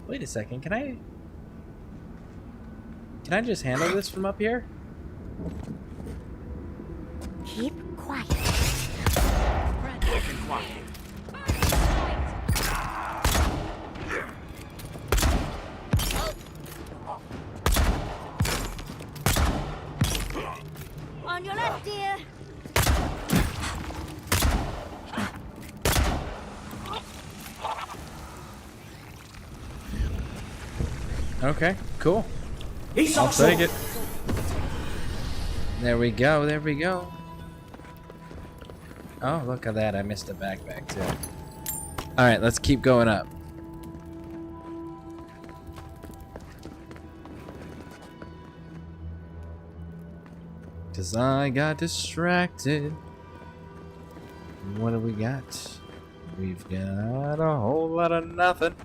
Wait a second, can I just handle this from up here? Keep quiet. Keep quiet. On your left, dear. Okay, cool. I'll take it. There we go, there we go. Oh, look at that, I missed a backpack too. Alright, let's keep going up. Cause I got distracted. What do we got? We've got a whole lot of nothing.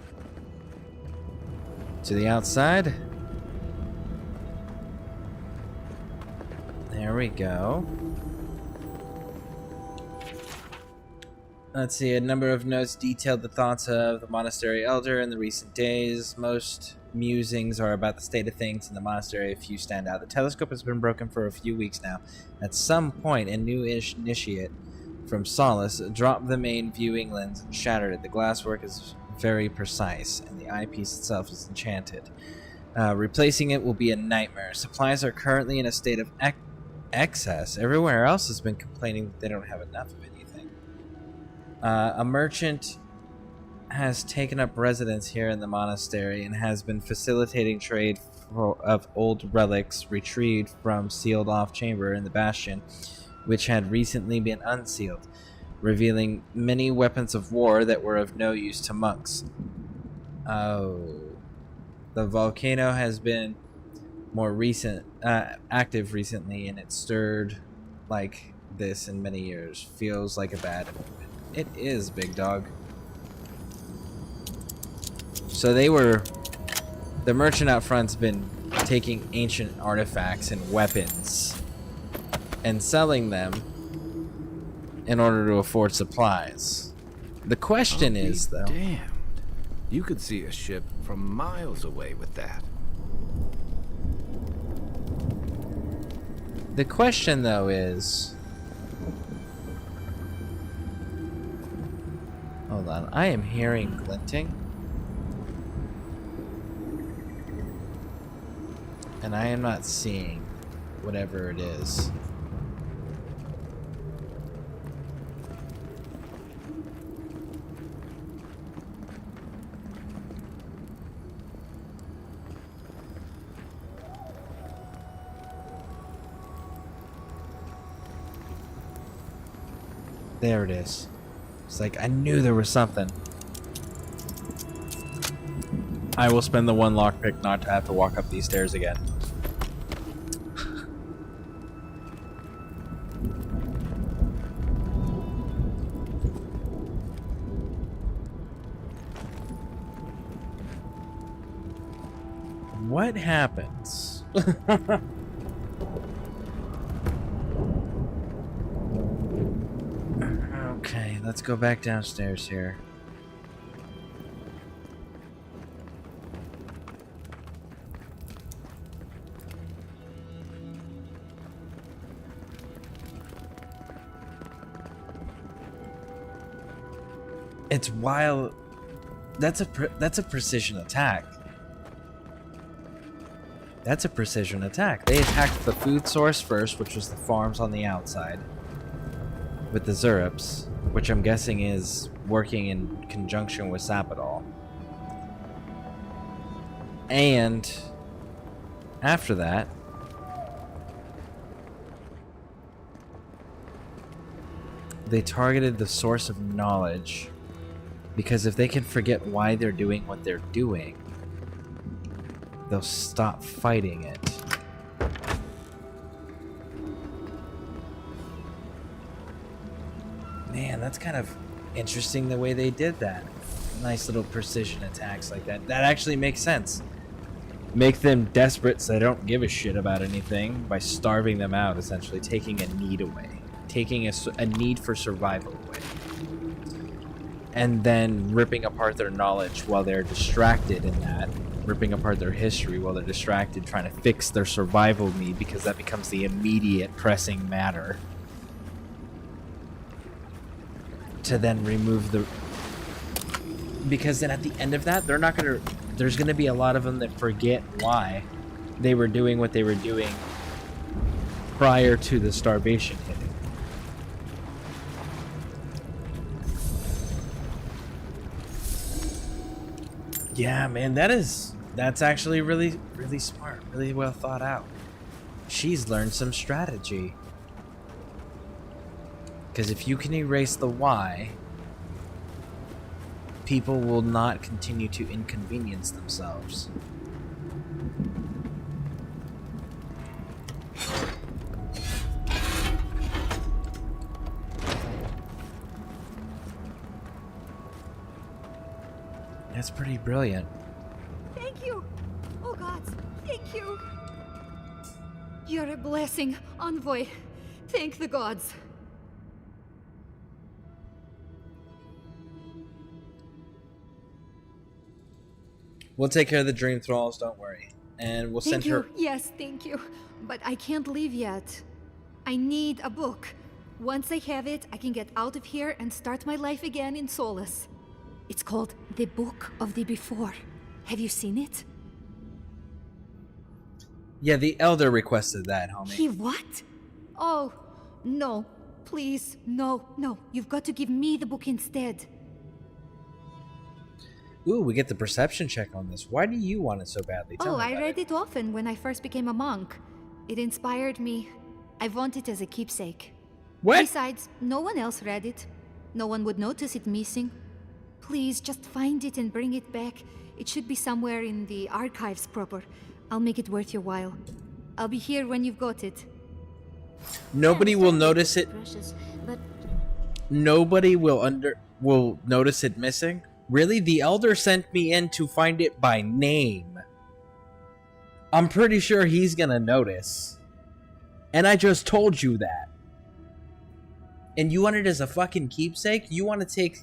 To the outside. There we go. Let's see, a number of notes detailed the thoughts of the monastery elder in the recent days. Most musings are about the state of things in the monastery. A few stand out. The telescope has been broken for a few weeks now. At some point, a new initiate from Solace dropped the main viewing lens and shattered it. The glasswork is very precise, and the eyepiece itself is enchanted. Replacing it will be a nightmare. Supplies are currently in a state of excess. Everywhere else has been complaining that they don't have enough of anything. A merchant has taken up residence here in the monastery and has been facilitating trade of old relics retrieved from sealed-off chamber in the bastion, which had recently been unsealed, revealing many weapons of war that were of no use to monks. Oh. The volcano has been more active recently, and it stirred like this in many years. Feels like a bad omen. It is, big dog. So the merchant out front's been taking ancient artifacts and weapons and selling them in order to afford supplies. The question is, though... Damned. You could see a ship from miles away with that. The question, though, is... Hold on, I am hearing glinting. And I am not seeing whatever it is. There it is. It's like I knew there was something. I will spend the one lockpick not to have to walk up these stairs again. what happens? Okay, let's go back downstairs here. It's wild. That's a precision attack. That's a precision attack. They attacked the food source first, which was the farms on the outside, with the Zurps, which I'm guessing is working in conjunction with Sapidol. And after that, they targeted the source of knowledge, because if they can forget why they're doing what they're doing, they'll stop fighting it. Man, that's kind of interesting the way they did that. Nice little precision attacks like that. That actually makes sense. Make them desperate so they don't give a shit about anything by starving them out, essentially taking a need away. Taking a need for survival away. And then ripping apart their knowledge while they're distracted in that. Ripping apart their history while they're distracted trying to fix their survival need, because that becomes the immediate pressing matter. To then remove the... Because then at the end of that, they're not gonna... There's gonna be a lot of them that forget why they were doing what they were doing prior to the starvation hitting. Yeah, man, that's actually really, really smart, really well thought out. She's learned some strategy. Because if you can erase the why, people will not continue to inconvenience themselves. That's pretty brilliant. Thank you! Oh gods, thank you! You're a blessing, Envoy. Thank the gods. We'll take care of the Dream Thralls, don't worry. And we'll send her... Yes, thank you. But I can't leave yet. I need a book. Once I have it, I can get out of here and start my life again in Solace. It's called The Book of the Before. Have you seen it? Yeah, the Elder requested that, homie. He what? Oh, no. Please, no. You've got to give me the book instead. Ooh, we get the perception check on this. Why do you want it so badly? Tell me I about read it often when I first became a monk. It inspired me. I want it as a keepsake. What? Besides, no one else read it. No one would notice it missing. Please, just find it and bring it back. It should be somewhere in the archives proper. I'll make it worth your while. I'll be here when you've got it. Nobody will notice it. Precious, but Nobody will notice it missing. Really? The Elder sent me in to find it by name. I'm pretty sure he's gonna notice. And I just told you that. And you want it as a fucking keepsake? You want to take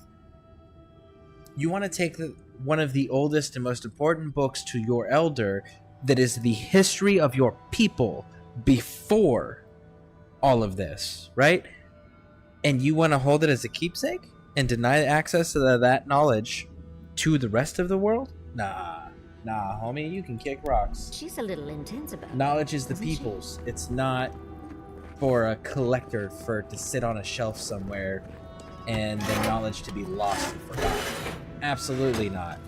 one of the oldest and most important books to your Elder that is the history of your people before all of this, right? And you want to hold it as a keepsake and deny access to that knowledge to the rest of the world? Nah, homie, you can kick rocks. she's a little intense about it. Knowledge is the isn't she? people's. It's not for a collector for it to sit on a shelf somewhere and the knowledge to be lost and forgotten. Absolutely not.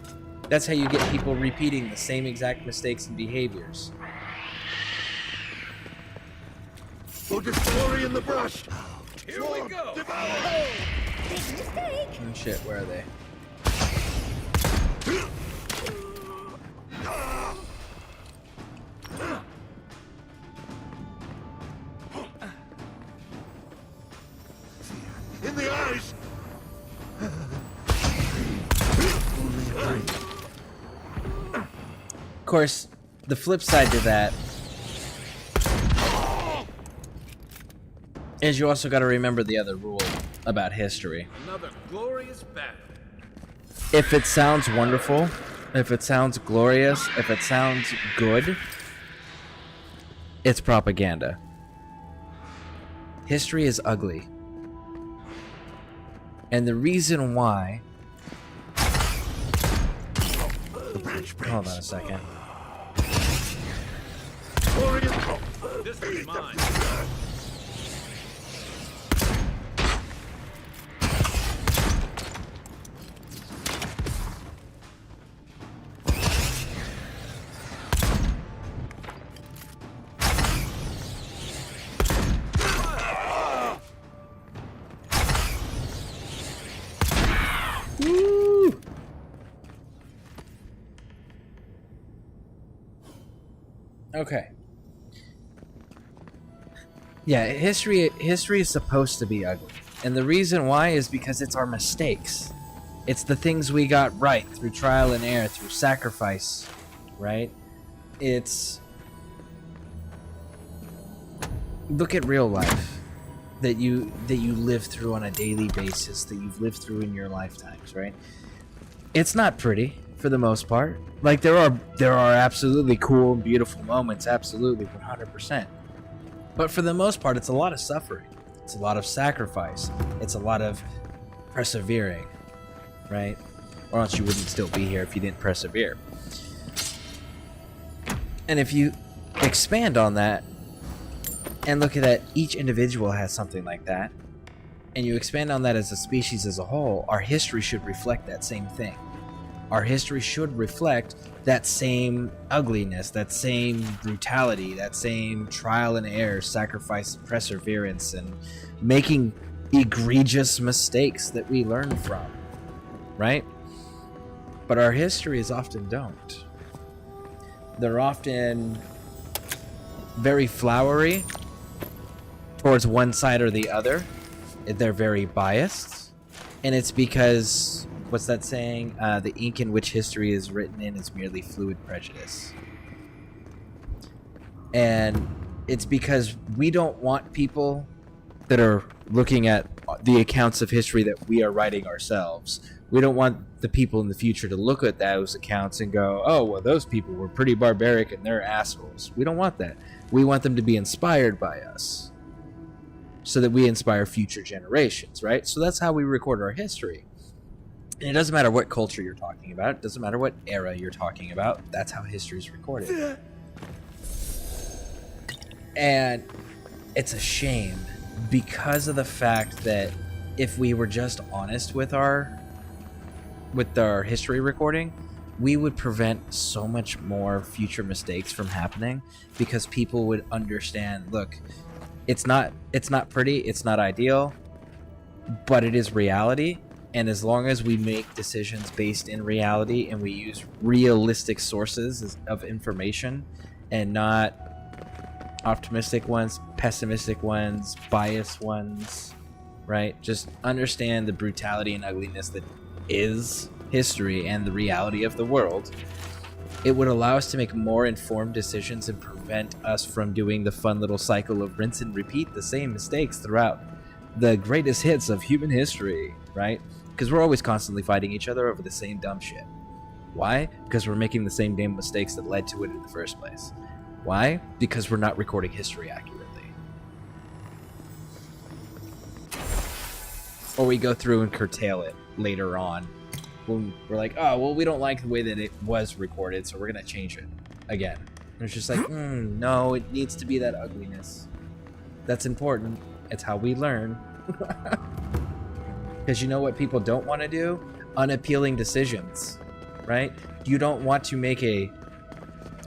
That's how you get people repeating the same exact mistakes and behaviors. We'll just glory in the brush. Here we go! Big mistake! Oh shit, where are they? In the eyes! Of course, the flip side to that is you also got to remember the other rule about history. Another glorious battle. If it sounds wonderful, if it sounds glorious, if it sounds good, it's propaganda. History is ugly. And the reason why... Hold on a second. This will be mine. Woo! Okay. Yeah, history is supposed to be ugly. And the reason why is because it's our mistakes. It's the things we got right through trial and error, through sacrifice, right? It's... Look at real life that you live through on a daily basis, that you've lived through in your lifetimes, right? It's not pretty for the most part. Like there are absolutely cool and beautiful moments, absolutely 100%. But for the most part, it's a lot of suffering. It's a lot of sacrifice. It's a lot of persevering, right? Or else you wouldn't still be here if you didn't persevere. And if you expand on that and look at that, each individual has something like that, and you expand on that as a species as a whole, our history should reflect that same thing. Our history should reflect that same ugliness, that same brutality, that same trial and error, sacrifice, perseverance, and making egregious mistakes that we learn from, right? But our histories often don't. They're often very flowery towards one side or the other. They're very biased, and it's because... What's that saying? The ink in which history is written in is merely fluid prejudice. And it's because we don't want people that are looking at the accounts of history that we are writing ourselves. We don't want the people in the future to look at those accounts and go, oh, well, those people were pretty barbaric and they're assholes. We don't want that. We want them to be inspired by us so that we inspire future generations, right? So that's how we record our history. And it doesn't matter what culture you're talking about. It doesn't matter what era you're talking about. That's how history is recorded. And it's a shame because of the fact that if we were just honest with our history recording, we would prevent so much more future mistakes from happening, because people would understand, look, it's not pretty, it's not ideal, but it is reality. And as long as we make decisions based in reality and we use realistic sources of information and not optimistic ones, pessimistic ones, biased ones, right? Just understand the brutality and ugliness that is history and the reality of the world. It would allow us to make more informed decisions and prevent us from doing the fun little cycle of rinse and repeat the same mistakes throughout the greatest hits of human history, right? Because we're always constantly fighting each other over the same dumb shit. Why? Because we're making the same damn mistakes that led to it in the first place. Why? Because we're not recording history accurately. Or we go through and curtail it later on when we're like, oh, well, we don't like the way that it was recorded, so we're going to change it again. And it's just like, no, it needs to be that ugliness. That's important. It's how we learn. Because you know what people don't want to do? Unappealing decisions, right? You don't want to make a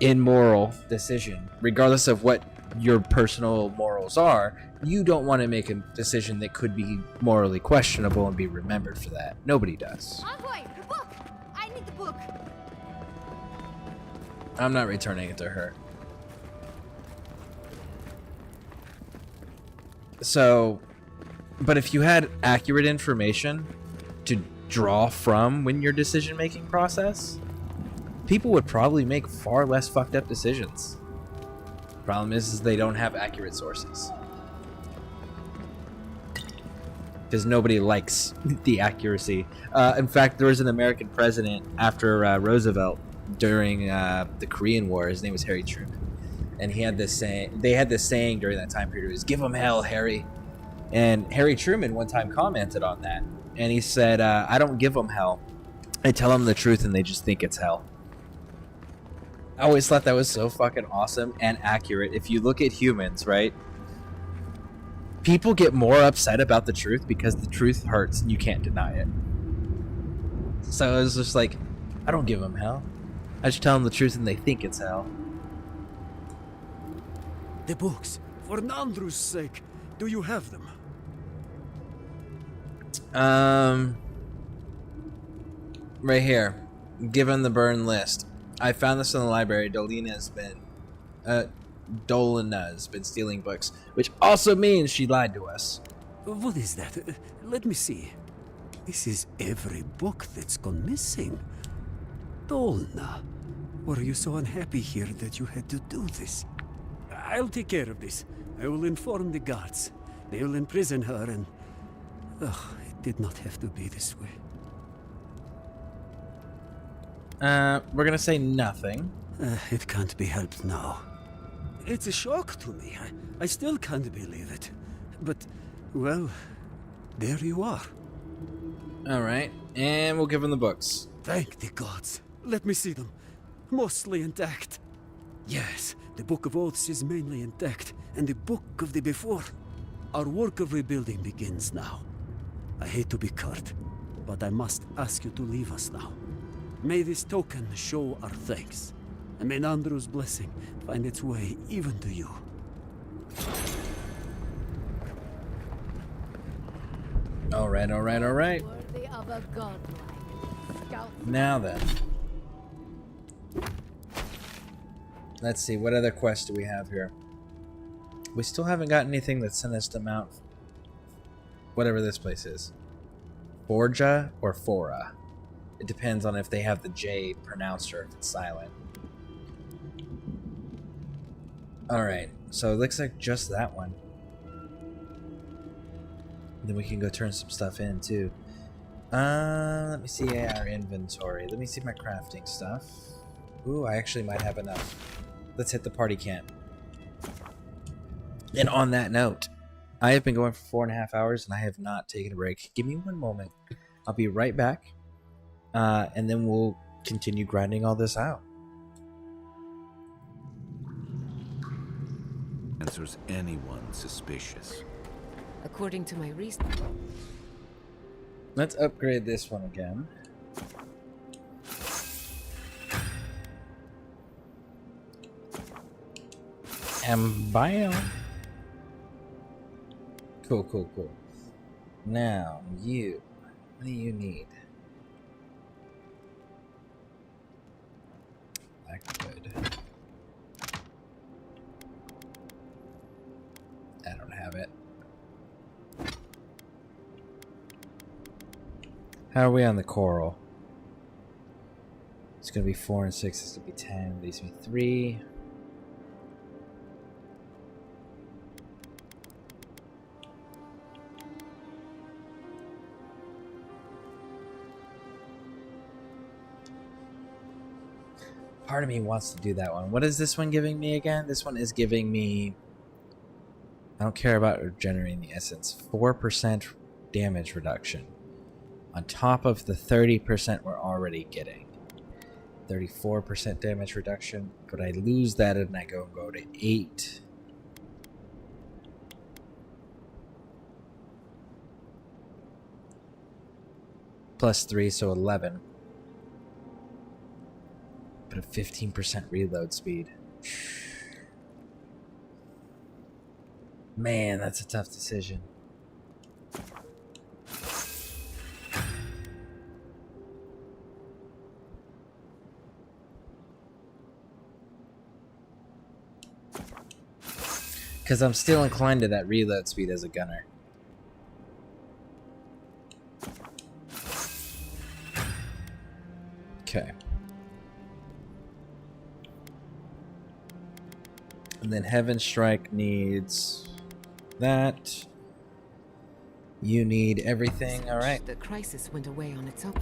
immoral decision, regardless of what your personal morals are. You don't want to make a decision that could be morally questionable and be remembered for that. Nobody does. Envoy, the book! I need the book! I'm not returning it to her. So... But if you had accurate information to draw from when your decision-making process, people would probably make far less fucked up decisions. Problem is they don't have accurate sources. Because nobody likes the accuracy. In fact, there was an American president after Roosevelt during the Korean War. His name was Harry Truman. And he had this saying, they had this saying during that time period, was, "Give them hell, Harry." And Harry Truman one time commented on that. And he said, I don't give them hell. I tell them the truth and they just think it's hell. I always thought that was so fucking awesome and accurate. If you look at humans, right? People get more upset about the truth because the truth hurts and you can't deny it. So it was just like, I don't give them hell. I just tell them the truth and they think it's hell. The books, for Nandru's sake, do you have them? Right here. Given the burn list. I found this in the library. Dolina's been stealing books, which also means she lied to us. What is that? Let me see. This is every book that's gone missing. Dolna, were you so unhappy here that you had to do this? I'll take care of this. I will inform the guards. They will imprison her and... Ugh, it did not have to be this way. We're gonna say nothing. It can't be helped now. It's a shock to me. I still can't believe it. But, well, there you are. Alright, and we'll give him the books. Thank the gods. Let me see them. Mostly intact. Yes, the Book of Oaths is mainly intact, and the Book of the Before. Our work of rebuilding begins now. I hate to be curt, but I must ask you to leave us now. May this token show our thanks, and may Nandru's blessing find its way even to you. Alright. Worthy of a godlike. Scout. Now then. Let's see, what other quests do we have here? We still haven't got anything that sent us to Mount... whatever this place is. Forja or Fora? It depends on if they have the J pronounced or if it's silent. Alright, so it looks like just that one. Then we can go turn some stuff in too. Let me see our inventory. Let me see my crafting stuff. Ooh, I actually might have enough. Let's hit the party camp. And on that note, I have been going for 4.5 hours and I have not taken a break. Give me one moment. I'll be right back. And then we'll continue grinding all this out. Answers anyone suspicious. According to my reason. Let's upgrade this one again. And bam. Cool. Now, you. What do you need? Blackwood. I don't have it. How are we on the coral? It's gonna be 4 and 6. It's gonna be 10. Leaves me 3. Part of me wants to do that one. What is this one giving me again? This one is giving me... I don't care about regenerating the essence. 4% damage reduction. On top of the 30% we're already getting. 34% damage reduction. But I lose that and I go to 8. Plus 3, so 11. But a 15% reload speed. Man, that's a tough decision. Because I'm still inclined to that reload speed as a gunner. Okay. And then Heaven Strike needs that. You need everything. All right. The crisis went away on its own.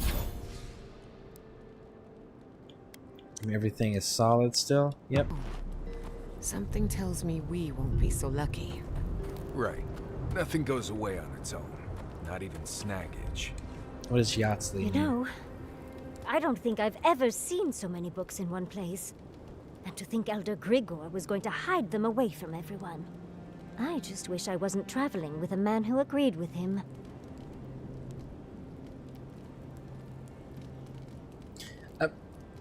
Everything is solid still. Yep. Something tells me we won't be so lucky. Right. Nothing goes away on its own. Not even snaggage. What is Yahtzee? You know, I don't think I've ever seen so many books in one place. And to think Elder Grigor was going to hide them away from everyone. I just wish I wasn't traveling with a man who agreed with him.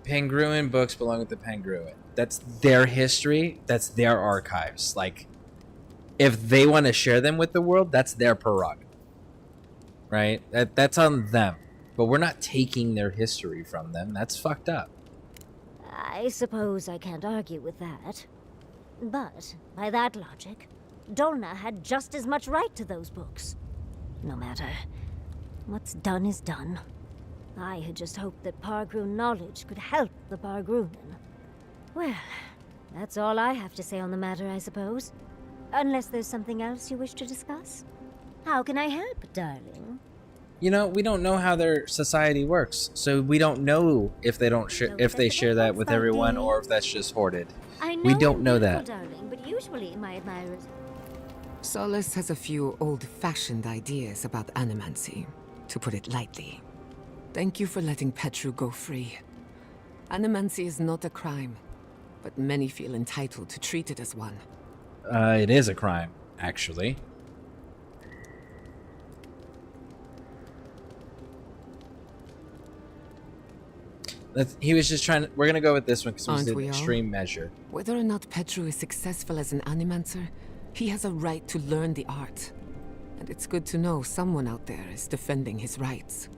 Pangruin books belong with the Pangruin. That's their history. That's their archives. Like, if they want to share them with the world, that's their prerogative. Right? That's on them. But we're not taking their history from them. That's fucked up. I suppose I can't argue with that. But, by that logic, Dolna had just as much right to those books. No matter. What's done is done. I had just hoped that Pargrun knowledge could help the Pargrunen. Well, that's all I have to say on the matter, I suppose. Unless there's something else you wish to discuss? How can I help, darling? You know, we don't know how their society works, so we don't know if they don't if they share that with everyone or if that's just hoarded. We don't know that. Darling, but usually my admirers. Solace has a few old-fashioned ideas about animancy, to put it lightly. Thank you for letting Petru go free. Animancy is not a crime, but many feel entitled to treat it as one. It is a crime, actually. He was just trying to... We're gonna go with this one because it was the extreme measure. Whether or not Petru is successful as an animancer, he has a right to learn the art. And it's good to know someone out there is defending his rights.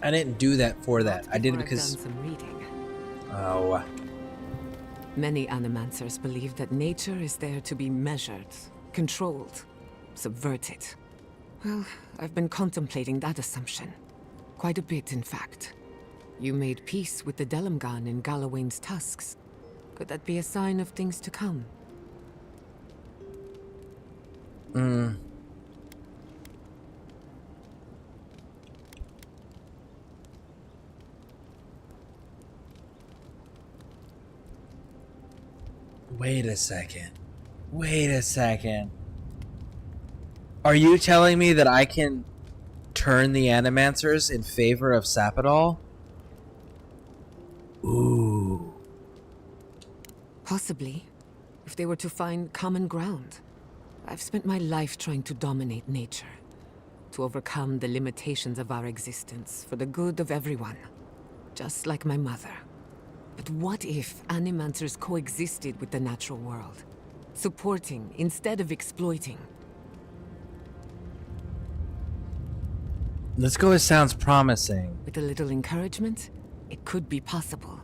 I didn't do that for that. I did it because... I've done some reading. Oh. Many animancers believe that nature is there to be measured, controlled, subverted. Well, I've been contemplating that assumption. Quite a bit, in fact. You made peace with the Delimgan in Galawain's tusks. Could that be a sign of things to come? Wait a second. Wait a second. Are you telling me that I can turn the Animancers in favor of Sappadal? Ooh. Possibly, if they were to find common ground. I've spent my life trying to dominate nature, to overcome the limitations of our existence for the good of everyone, just like my mother. But what if Animancers coexisted with the natural world, supporting instead of exploiting? Let's go, it sounds promising. With a little encouragement, it could be possible.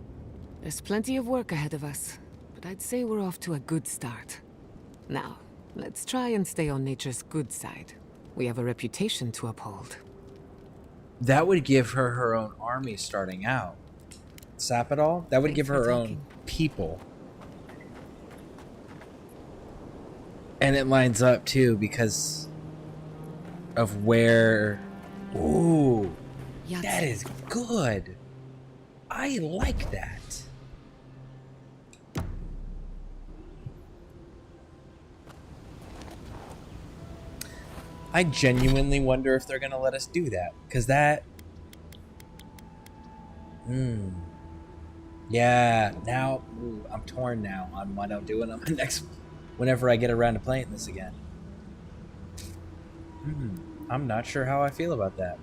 There's plenty of work ahead of us, but I'd say we're off to a good start. Now, let's try and stay on nature's good side. We have a reputation to uphold. That would give her her own army starting out. Sappadal? That would give her own people. And it lines up too because of where... Ooh, that is good. I like that. I genuinely wonder if they're gonna let us do that, because that... Yeah, now I'm torn now on what I'm doing on my next... Whenever I get around to playing this again. I'm not sure how I feel about that.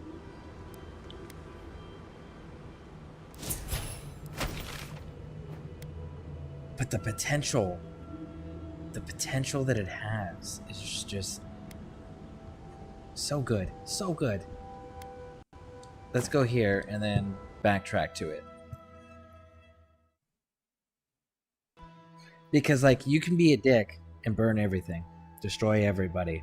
But the potential that it has is just so good, so good. Let's go here and then backtrack to it. Because, like, you can be a dick and burn everything, destroy everybody,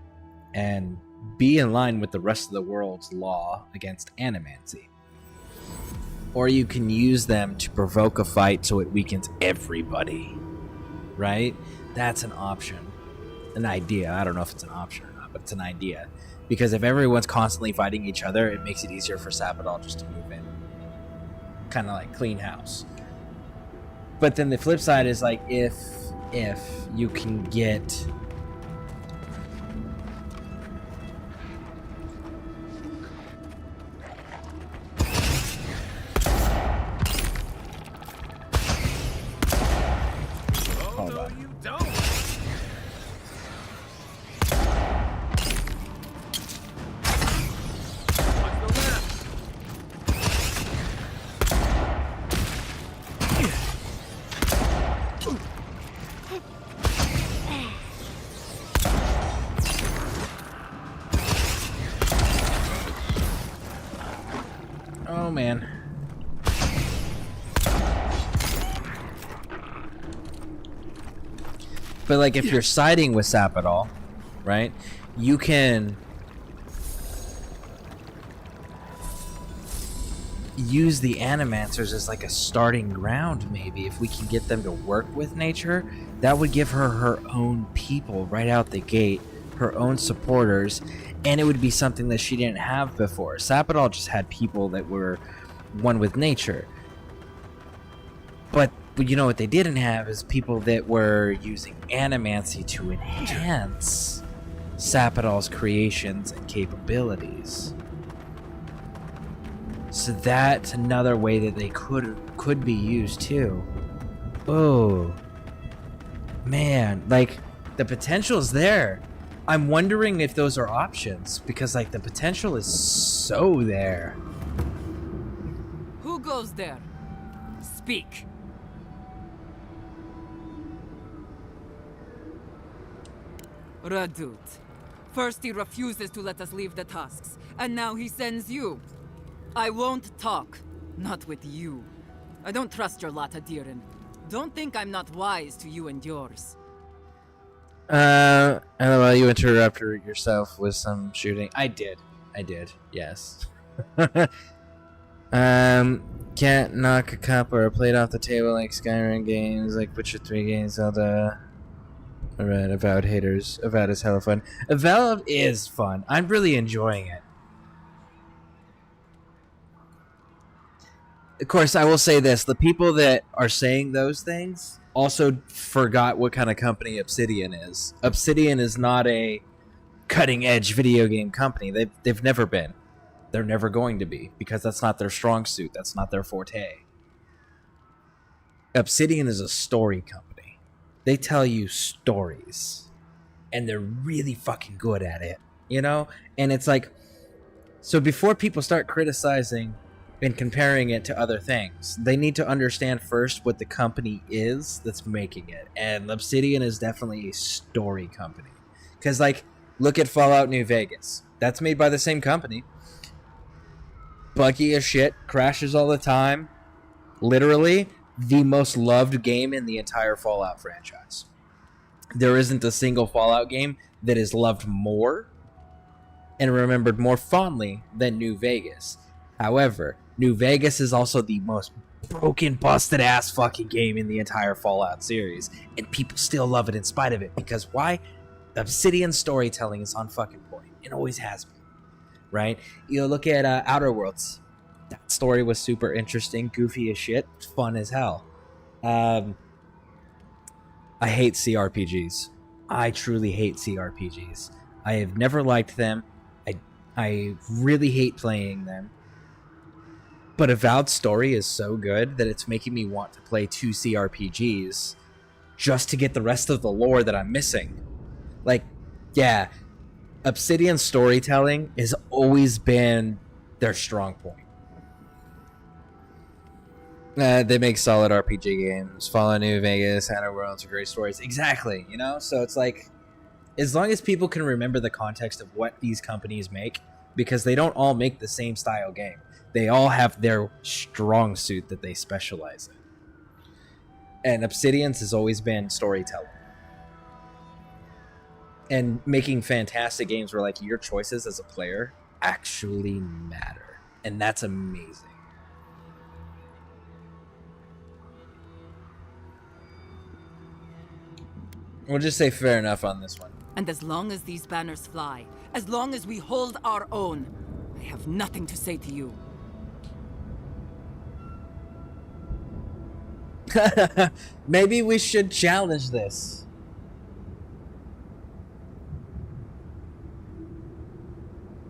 and be in line with the rest of the world's law against animancy. or you can use them to provoke a fight so it weakens everybody. Right? That's an option. An idea. I don't know if it's an option or not, but it's an idea. Because if everyone's constantly fighting each other, it makes it easier for Sapodal just to move in. Kind of like clean house. But then the flip side is like, if you can get... Hold on. Oh, man. But, like, if you're siding with Sapodal, right, you can use the Animancers as, like, a starting ground, maybe. If we can get them to work with nature, that would give her her own people right out the gate, her own supporters, and it would be something that she didn't have before. Sapodal just had people that were one with nature. But you know what they didn't have is people that were using animancy to enhance Sapodal's creations and capabilities. So that's another way that they could be used too. Oh man, like the potential is there. I'm wondering if those are options because like the potential is so there. Who goes there? Speak. Radut. First he refuses to let us leave the tusks, and now he sends you. I won't talk. Not with you. I don't trust your lot, Adirin. Don't think I'm not wise to you and yours. LOL, you interrupted yourself with some shooting. I did, yes. Can't knock a cup or a plate off the table like Skyrim games, like Witcher 3 games, Zelda. Alright, Avowed haters. Avowed is hella fun. Avowed is fun. I'm really enjoying it. Of course, I will say this. The people that are saying those things also forgot what kind of company Obsidian is. Obsidian is not a cutting-edge video game company. They've never been. They're never going to be, because that's not their strong suit. That's not their forte. Obsidian is a story company. They tell you stories. And they're really fucking good at it. You know? And it's like... So before people start criticizing and comparing it to other things, they need to understand first what the company is that's making it. And Obsidian is definitely a story company. Because, like, look at Fallout New Vegas. That's made by the same company. Buggy as shit, crashes all the time. Literally, the most loved game in the entire Fallout franchise. There isn't a single Fallout game that is loved more and remembered more fondly than New Vegas. However, New Vegas is also the most broken, busted-ass fucking game in the entire Fallout series. And people still love it in spite of it. Because why? Obsidian storytelling is on fucking point. It always has been. Right? You know, look at Outer Worlds. That story was super interesting, goofy as shit, fun as hell. I hate CRPGs. I truly hate CRPGs. I have never liked them. I really hate playing them. But Avowed story is so good that it's making me want to play 2 CRPGs just to get the rest of the lore that I'm missing. Like, yeah, Obsidian storytelling has always been their strong point. They make solid RPG games. Fallout New Vegas, Outer Worlds are great stories. Exactly, you know? So it's like, as long as people can remember the context of what these companies make, because they don't all make the same style game. They all have their strong suit that they specialize in. And Obsidian's has always been storytelling. And making fantastic games where, like, your choices as a player actually matter. And that's amazing. We'll just say fair enough on this one. And as long as these banners fly, as long as we hold our own, I have nothing to say to you. Maybe we should challenge this.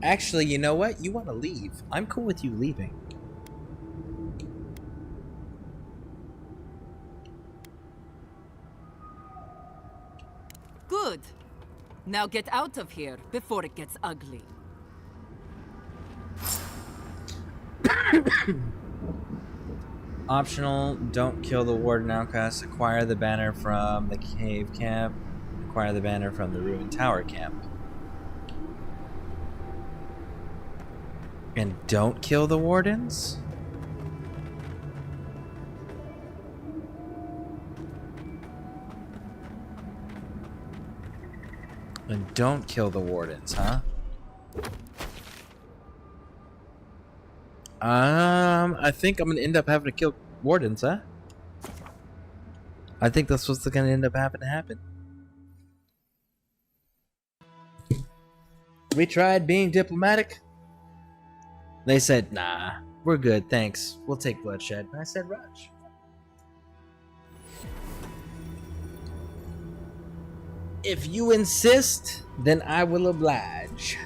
Actually, you know what? You want to leave. I'm cool with you leaving. Good. Now get out of here before it gets ugly. Optional, don't kill the warden outcast. Acquire the banner from the cave camp. Acquire the banner from the ruined tower camp. And don't kill the wardens? And don't kill the wardens, huh? I think I'm gonna end up having to kill wardens, huh? I think that's what's gonna end up having to happen. We tried being diplomatic. They said, nah, we're good, thanks. We'll take bloodshed. And I said, Raj. If you insist, then I will oblige.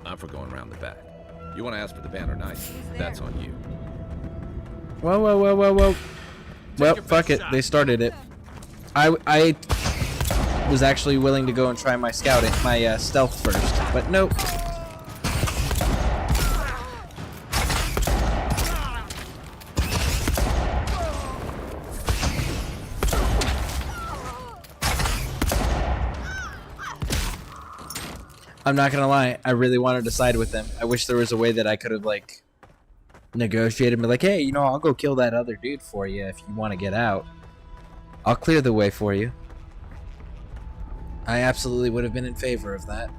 I'm for going around the back. You want to ask for the banner knight? That's on you. Whoa, whoa, whoa, whoa, whoa. Well, fuck it. They started it. I was actually willing to go and try my scouting, my stealth first, but nope. I'm not gonna lie, I really wanted to side with them. I wish there was a way that I could have, like, negotiated and be like, hey, you know, I'll go kill that other dude for you if you want to get out. I'll clear the way for you. I absolutely would have been in favor of that.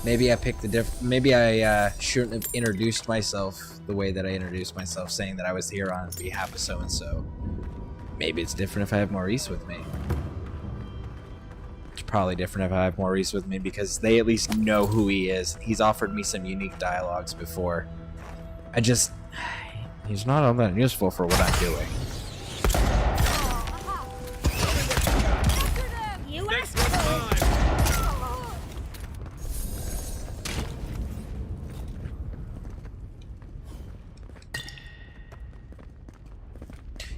Maybe I picked the maybe I shouldn't have introduced myself the way that I introduced myself, saying that I was here on behalf of so-and-so. Maybe it's different if I have Maurice with me. It's probably different if I have Maurice with me because they at least know who he is. He's offered me some unique dialogues before. He's not all that useful for what I'm doing.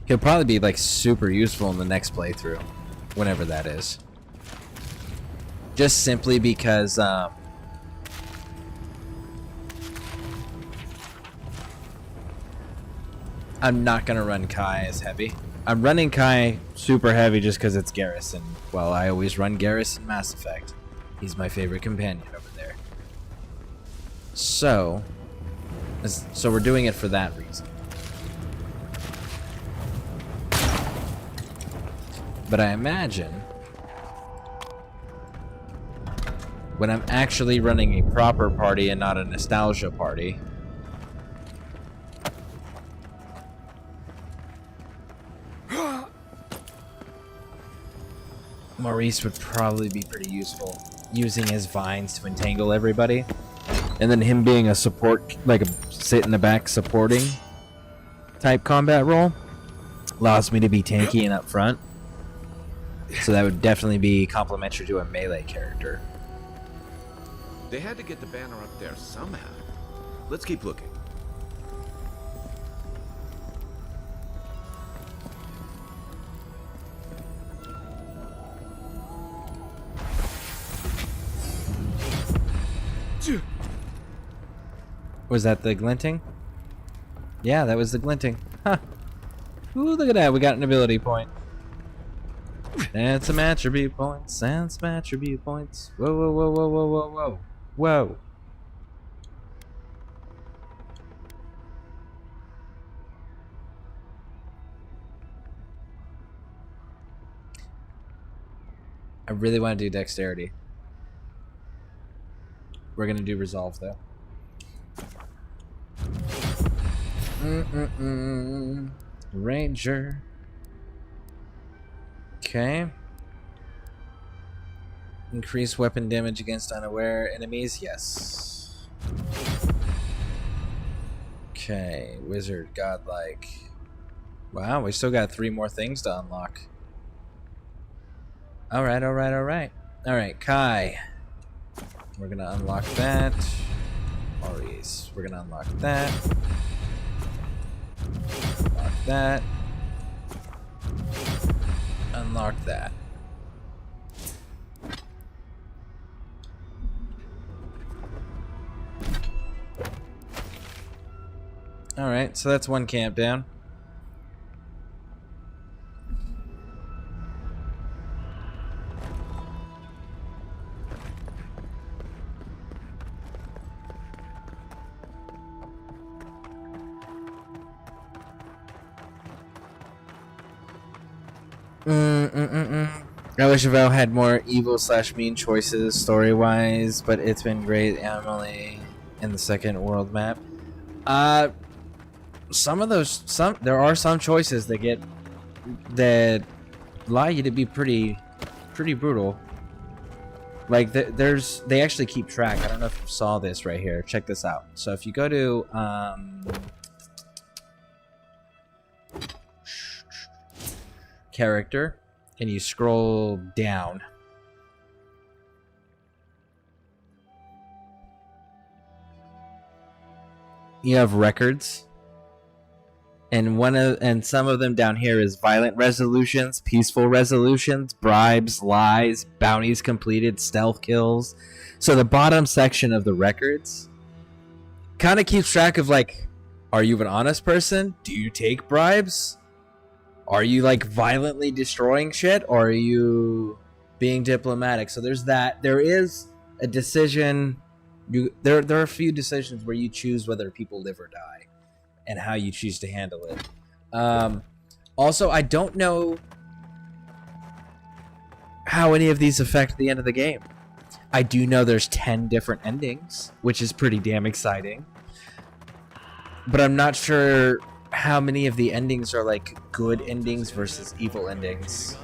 He'll probably be like super useful in the next playthrough, whenever that is. Just simply because I'm not gonna run Kai as heavy. I'm running Kai super heavy just because it's Garrus, and well, I always run Garrus in Mass Effect. He's my favorite companion over there. So we're doing it for that reason. But I imagine when I'm actually running a proper party and not a nostalgia party, Maurice would probably be pretty useful, using his vines to entangle everybody, and then him being a support, like a sit in the back supporting type combat role, allows me to be tanky and up front. So that would definitely be complementary to a melee character. They had to get the banner up there somehow. Let's keep looking. Was that the glinting? Yeah, that was the glinting. Huh. Ooh, look at that. We got an ability point. And some attribute points. And some attribute points. Whoa, whoa, whoa, whoa, whoa, whoa, whoa. Whoa. I really want to do dexterity. We're going to do resolve, though. Ranger. Okay. Increase weapon damage against unaware enemies. Yes. Okay. Wizard, godlike. Wow, we still got 3 more things to unlock. Alright, alright, alright. Alright, Kai. We're gonna unlock that. Maurice. We're gonna unlock that. Unlock that. Unlock that. Alright, so that's 1 camp down. I wish Avowed had more evil/mean choices story-wise, but it's been great. I'm only in the second world map. Some of those, there are some choices that allow you to be pretty brutal. Like they actually keep track. I don't know if you saw this right here. Check this out. So if you go to character and you scroll down, you have records, and some of them down here is violent resolutions, peaceful resolutions, bribes, lies, bounties completed, stealth kills. So the bottom section of the records kind of keeps track of, like, are you an honest person? Do you take bribes? Are you, like, violently destroying shit? Or are you being diplomatic? So there's that. There is a decision. There are a few decisions where you choose whether people live or die and how you choose to handle it. Also, I don't know how any of these affect the end of the game. I do know there's 10 different endings, which is pretty damn exciting. But I'm not sure how many of the endings are like good endings versus evil endings.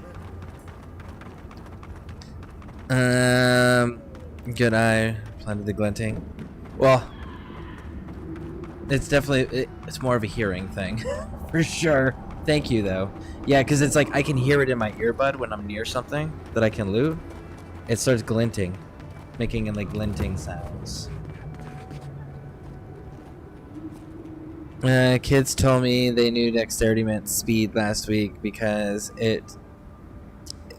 Good eye. Planted the glinting. Well, it's definitely, it's more of a hearing thing. For sure. Thank you, though. Yeah, because it's like I can hear it in my earbud when I'm near something that I can loot. It starts glinting. Making like glinting sounds. Kids told me they knew dexterity meant speed last week because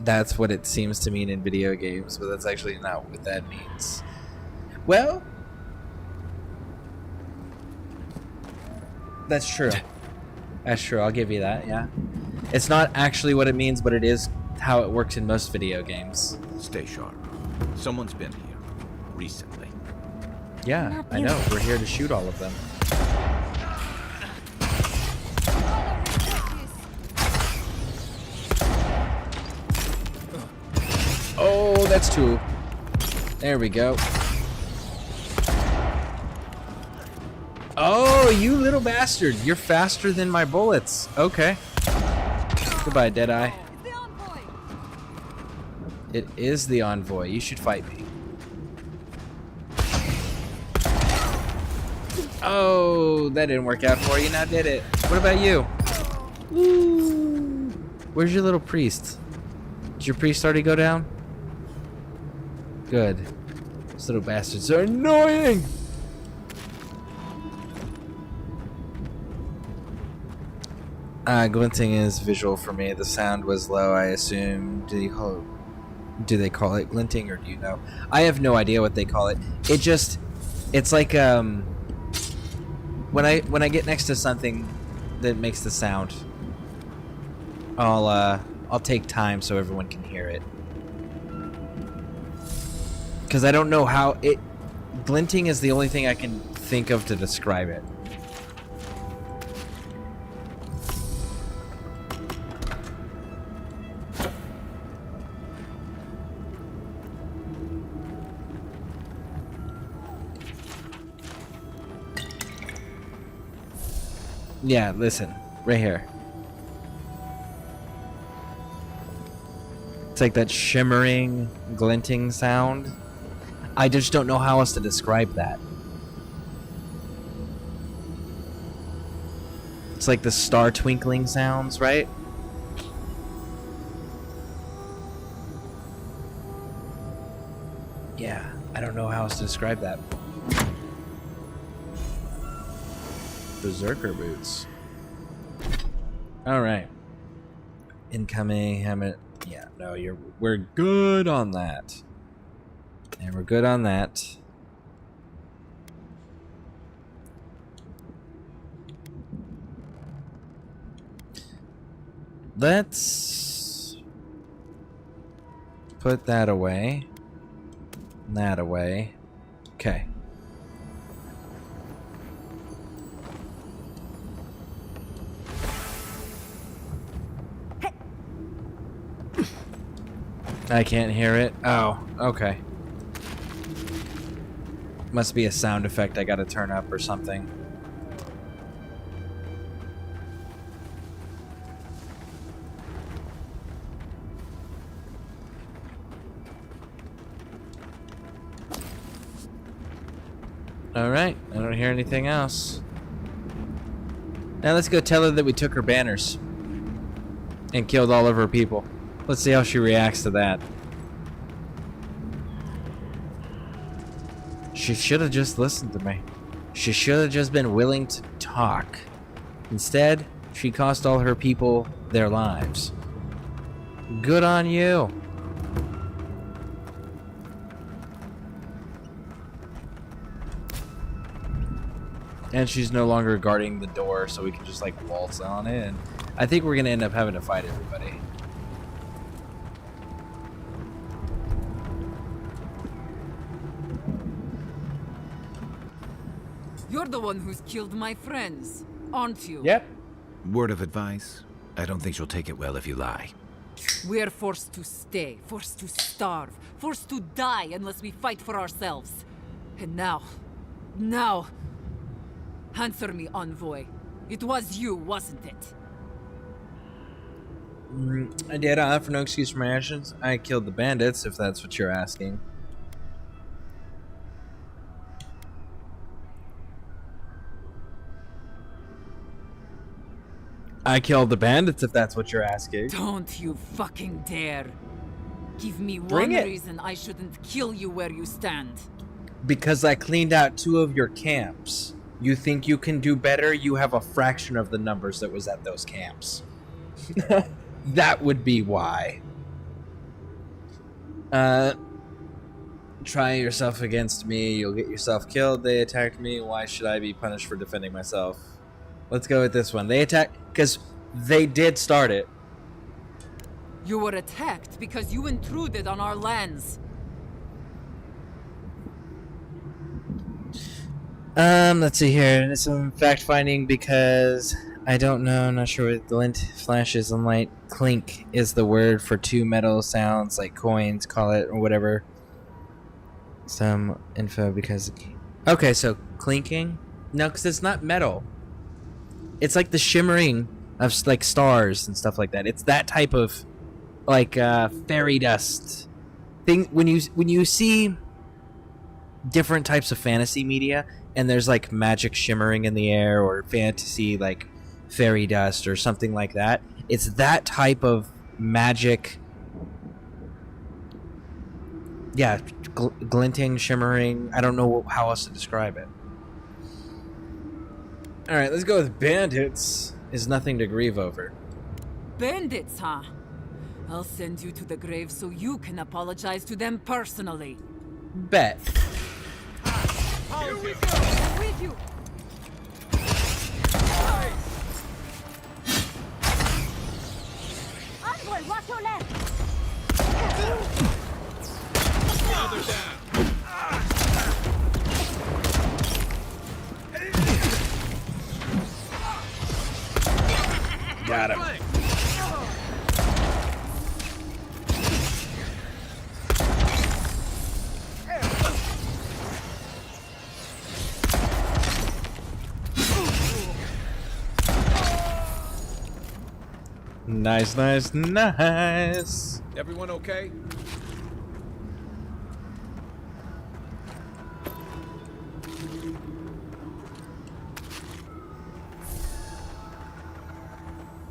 that's what it seems to mean in video games, but that's actually not what that means. Well, that's true. That's true, I'll give you that, yeah. It's not actually what it means, but it is how it works in most video games. Stay sharp. Someone's been here recently. Yeah, I know. We're here to shoot all of them. Oh, that's 2. There we go. Oh, you little bastard. You're faster than my bullets. Okay. Goodbye, Deadeye. It is the envoy. You should fight me. Oh, that didn't work out for you. Now did it? What about you? Woo. Where's your little priest? Did your priest already go down? Good. Those little bastards are annoying! Glinting is visual for me. The sound was low, I assume. Do they call it glinting, or do you know? I have no idea what they call it. It's like when I get next to something that makes the sound, I'll take time so everyone can hear it. Because I don't know how it... Glinting is the only thing I can think of to describe it. Yeah, listen. Right here. It's like that shimmering, glinting sound. I just don't know how else to describe that. It's like the star twinkling sounds, right? Yeah, I don't know how else to describe that. Berserker boots. Alright. Incoming, Hammett. Yeah, no, we're good on that. And we're good on that. Let's put that away. That away. Okay. I can't hear it. Oh, okay. Must be a sound effect I gotta turn up or something. Alright, I don't hear anything else. Now let's go tell her that we took her banners and killed all of her people. Let's see how she reacts to that. She should have just listened to me. She should have just been willing to talk. Instead, she cost all her people their lives. Good on you. And she's no longer guarding the door, so we can just like waltz on it. And I think we're gonna end up having to fight everybody. You're the one who's killed my friends, aren't you? Yep. Word of advice? I don't think she'll take it well if you lie. We're forced to stay, forced to starve, forced to die unless we fight for ourselves. And now... Answer me, Envoy. It was you, wasn't it? I did. I offer no excuse for my actions. I killed the bandits, if that's what you're asking. I killed the bandits, if that's what you're asking. Don't you fucking dare. Give me Bring one it. reason I shouldn't kill you where you stand. Because I cleaned out 2 of your camps. You think you can do better? You have a fraction of the numbers that was at those camps. That would be why. Try yourself against me. You'll get yourself killed. They attacked me. Why should I be punished for defending myself? Let's go with this one. They attacked because they did start it. You were attacked because you intruded on our lands. Let's see here. And some fact finding because I don't know. I'm not sure what glint, flashes, and light. Clink is the word for 2 metal sounds, like coins, call it, or whatever. Some info because. Okay, so clinking? No, because it's not metal. It's like the shimmering of like stars and stuff like that. It's that type of like fairy dust thing. When you see different types of fantasy media and there's like magic shimmering in the air or fantasy like fairy dust or something like that, it's that type of magic. Yeah, glinting, shimmering. I don't know how else to describe it. Alright, let's go with bandits. Is nothing to grieve over. Bandits, huh? I'll send you to the grave so you can apologize to them personally. Bet. Here we go! I'm with you! Envoy, watch your left! Now they're down. Got him. Nice, nice, nice. Everyone okay?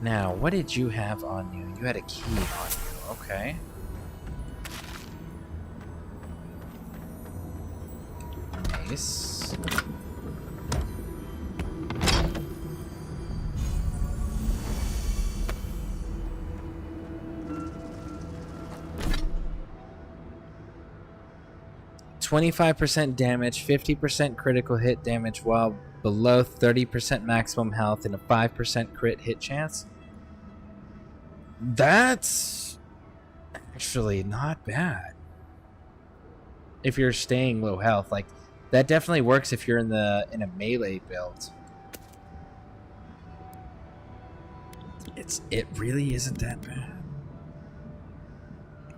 Now, what did you have on you? You had a key on you. Okay. Nice. "25% damage, 50% critical hit damage while below 30% maximum health, and a 5% crit hit chance." That's actually not bad. If you're staying low health, like that definitely works if you're in a melee build. It really isn't that bad.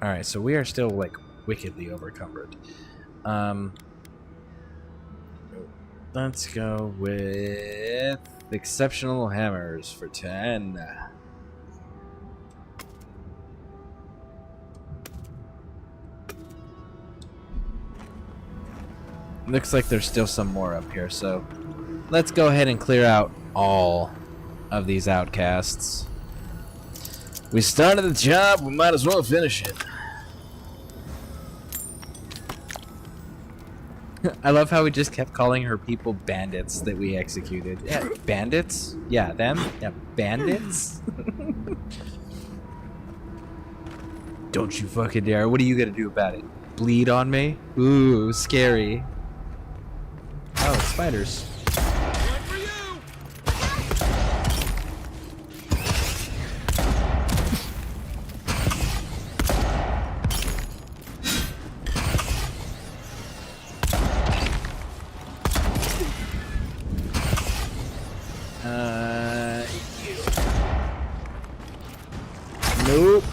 All right, so we are still like wickedly overcumbered. Let's go with exceptional hammers for 10. Looks like there's still some more up here, so let's go ahead and clear out all of these outcasts. We started the job, we might as well finish it. I love how we just kept calling her people bandits that we executed. Yeah, bandits? Yeah, them? Yeah, bandits? Don't you fucking dare. What are you gonna do about it? Bleed on me? Ooh, scary. Oh, it's spiders. Nope.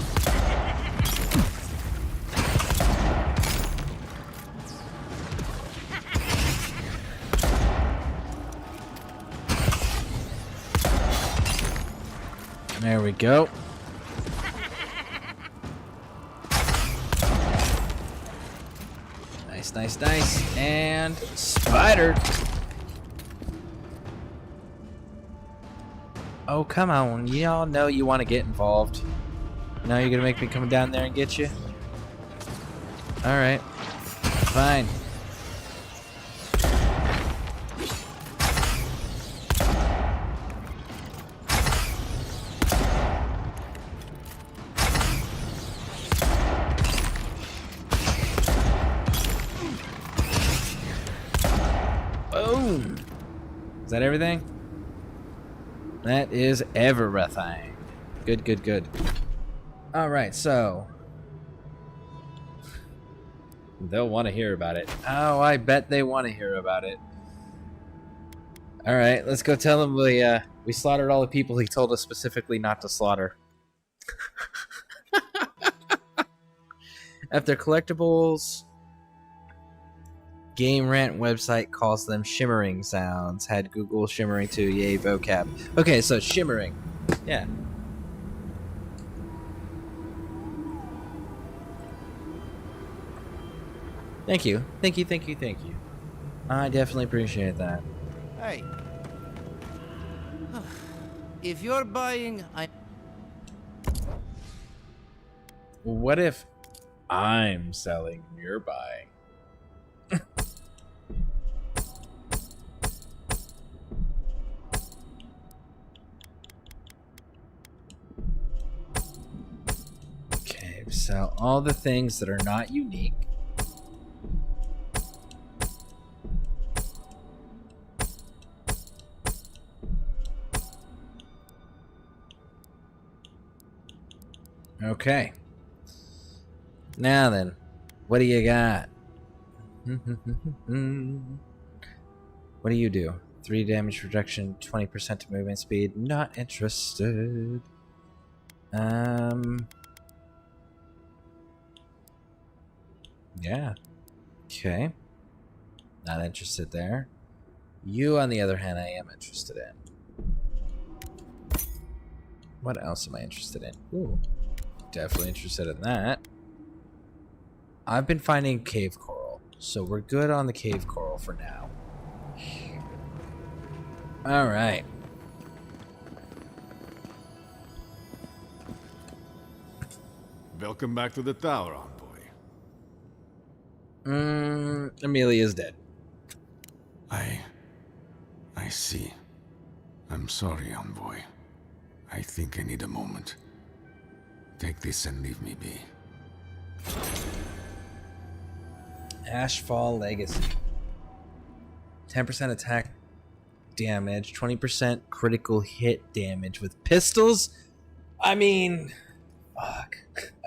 There we go. Nice, nice, nice. And spider. Oh, come on. Y'all know you want to get involved. Now you're going to make me come down there and get you? Alright. Fine. Boom! Is that everything? That is everything. Good, good, good. Alright, so they'll want to hear about it. Oh, I bet they want to hear about it. Alright, let's go tell them we slaughtered all the people he told us specifically not to slaughter. After collectibles, Game Rant website calls them shimmering sounds. Had Google shimmering too. Yay, vocab. Okay, so shimmering. Yeah. Thank you. Thank you, thank you, thank you. I definitely appreciate that. Hey. If you're buying, What if I'm selling and you're buying? Okay, sell all the things that are not unique. Okay. Now then, what do you got? What do you do? 3 damage reduction, 20% to movement speed. Not interested. Yeah. Okay. Not interested there. You, on the other hand, I am interested in. What else am I interested in? Ooh, definitely interested in that. I've been finding cave coral, so we're good on the cave coral for now. All right. Welcome back to the tower, envoy. Amelia's dead. I see. I'm sorry, envoy. I think I need a moment. Take this and leave me be. Ashfall Legacy. 10% attack damage, 20% critical hit damage with pistols. I mean, fuck.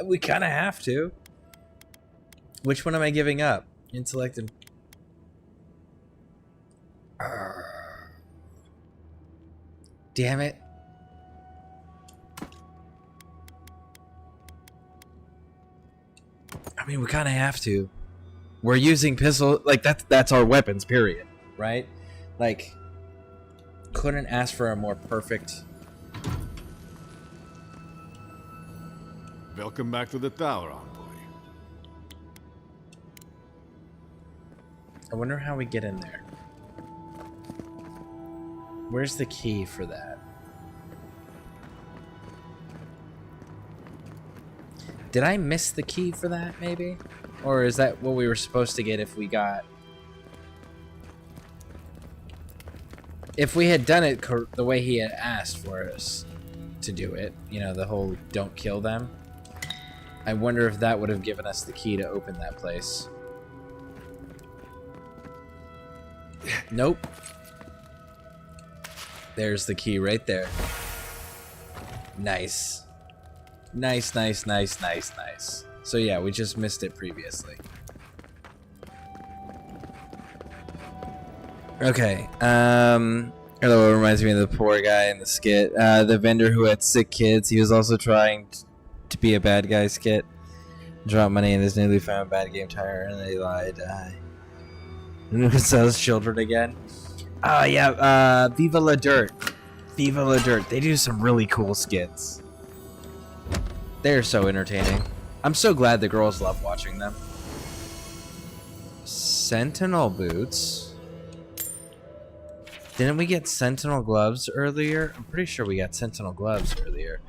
We kind of have to. Which one am I giving up? Intellect and... Damn it. I mean, we kind of have to. We're using pistol, like that's our weapons, period, right? Like, couldn't ask for a more perfect. Welcome back to the tower, envoy. I wonder how we get in there. Where's the key for that? Did I miss the key for that, maybe? Or is that what we were supposed to get if we got... If we had done it the way he had asked for us to do it, you know, the whole don't kill them, I wonder if that would have given us the key to open that place. Nope. There's the key right there. Nice. Nice, nice, nice, nice, nice. So yeah, we just missed it previously. Okay. Hello, it reminds me of the poor guy in the skit. The vendor who had sick kids. He was also trying to be a bad guy skit. Drop money in this newly found bad game tire, and they lied. Who sells children again? Oh yeah, Viva La Dirt. Viva La Dirt. They do some really cool skits. They're so entertaining. I'm so glad the girls love watching them. Sentinel boots. Didn't we get Sentinel gloves earlier? I'm pretty sure we got Sentinel gloves earlier.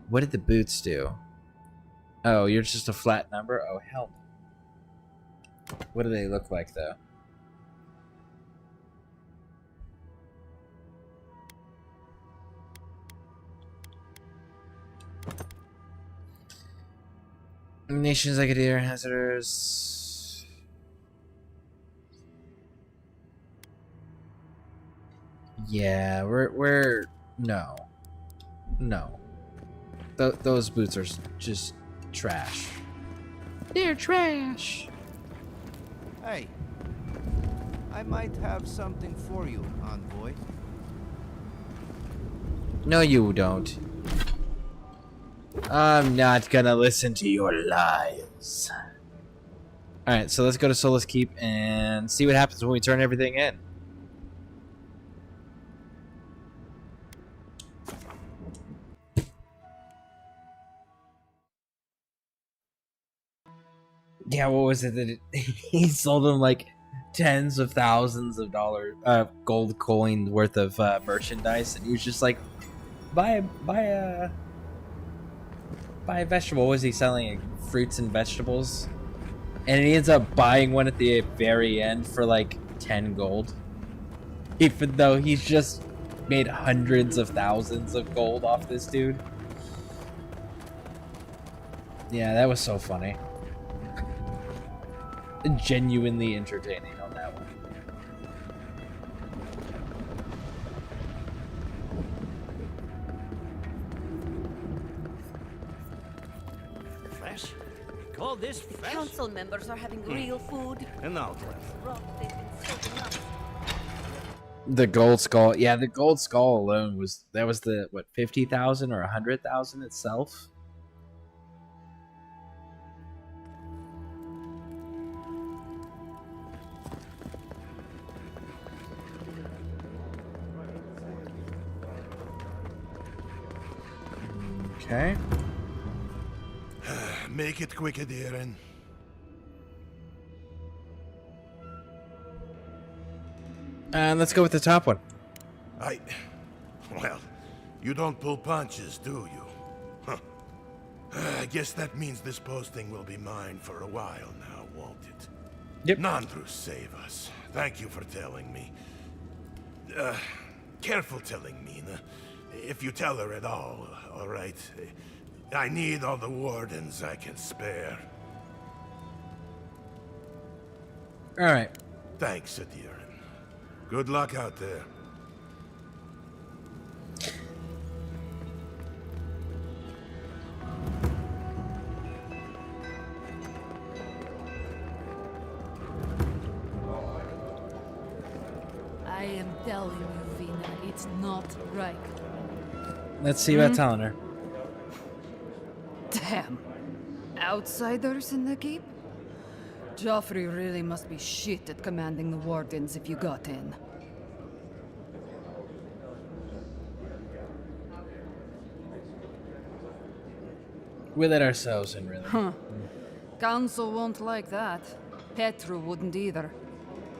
What did the boots do? Oh, you're just a flat number? Oh, hell. What do they look like, though? Nations like a deer, hazardous. Yeah, we're no. Those boots are just trash. They're trash. Hey, I might have something for you, envoy. No, you don't. I'm not gonna listen to your lies. Alright, so let's go to Solace Keep and see what happens when we turn everything in. Yeah, what was it that he sold them like tens of thousands of dollars, gold coin worth of merchandise, and he was just like, buy a vegetable. What was he selling? Fruits and vegetables, and he ends up buying one at the very end for like 10 gold, even though he's just made hundreds of thousands of gold off this dude. Yeah, that was so funny. Genuinely entertaining on that one. Fresh? Call this fresh? Council members are having real food. An outlet. They've been serving us. The gold skull, yeah, the gold skull alone was the what, 50,000 or 100,000 itself. Okay. Make it quick, Adirin. And let's go with the top one. Well, you don't pull punches, do you? Huh. I guess that means this posting will be mine for a while now, won't it? Yep. Nandrus, save us. Thank you for telling me. Careful telling Mina. If you tell her at all right? I need all the wardens I can spare. Alright. Thanks, Adirin. Good luck out there. I am telling you, Vina, it's not right. Let's see about telling her. Damn. Outsiders in the keep? Joffrey really must be shit at commanding the wardens if you got in. We let ourselves in, really. Huh. Council won't like that. Petru wouldn't either.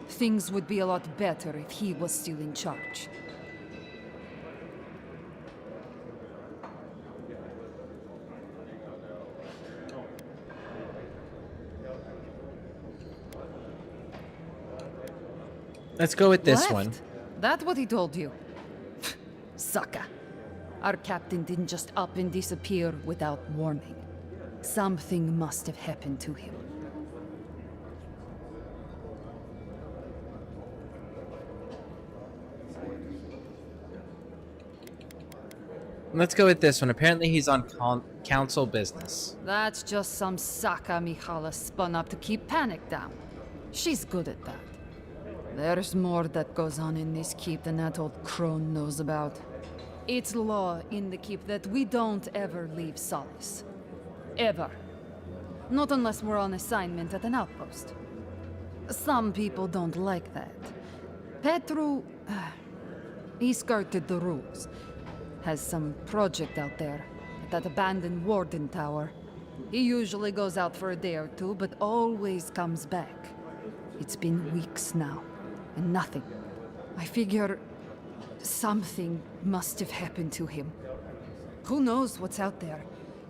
Things would be a lot better if he was still in charge. Let's go with this Left? one. That what he told you? Sucker. Our captain didn't just up and disappear without warning. Something must have happened to him. Let's go with this one. Apparently he's on council business. That's just some sucker Mihala spun up to keep panic down. She's good at that. There's more that goes on in this keep than that old crone knows about. It's law in the keep that we don't ever leave Solace. Ever. Not unless we're on assignment at an outpost. Some people don't like that. Petru... he skirted the rules. Has some project out there, at that abandoned warden tower. He usually goes out for a day or two, but always comes back. It's been weeks now, and nothing. I figure something must have happened to him. Who knows what's out there?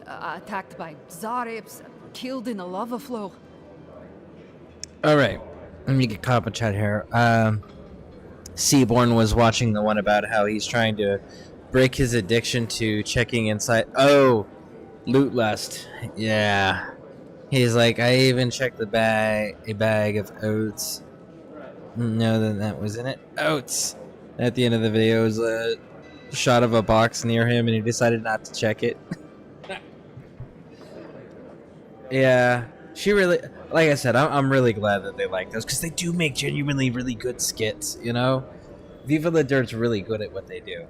Attacked by Zarips, killed in a lava flow. Alright. Let me get caught up in chat here. Seaborn was watching the one about how he's trying to break his addiction to checking inside. Oh, loot lust. Yeah. He's like, I even checked a bag of oats. No, that was in it. Oats. At the end of the video was a shot of a box near him, and he decided not to check it. Yeah, she really, like I said, I'm really glad that they like those, because they do make genuinely really good skits, you know? Viva La Dirt's really good at what they do.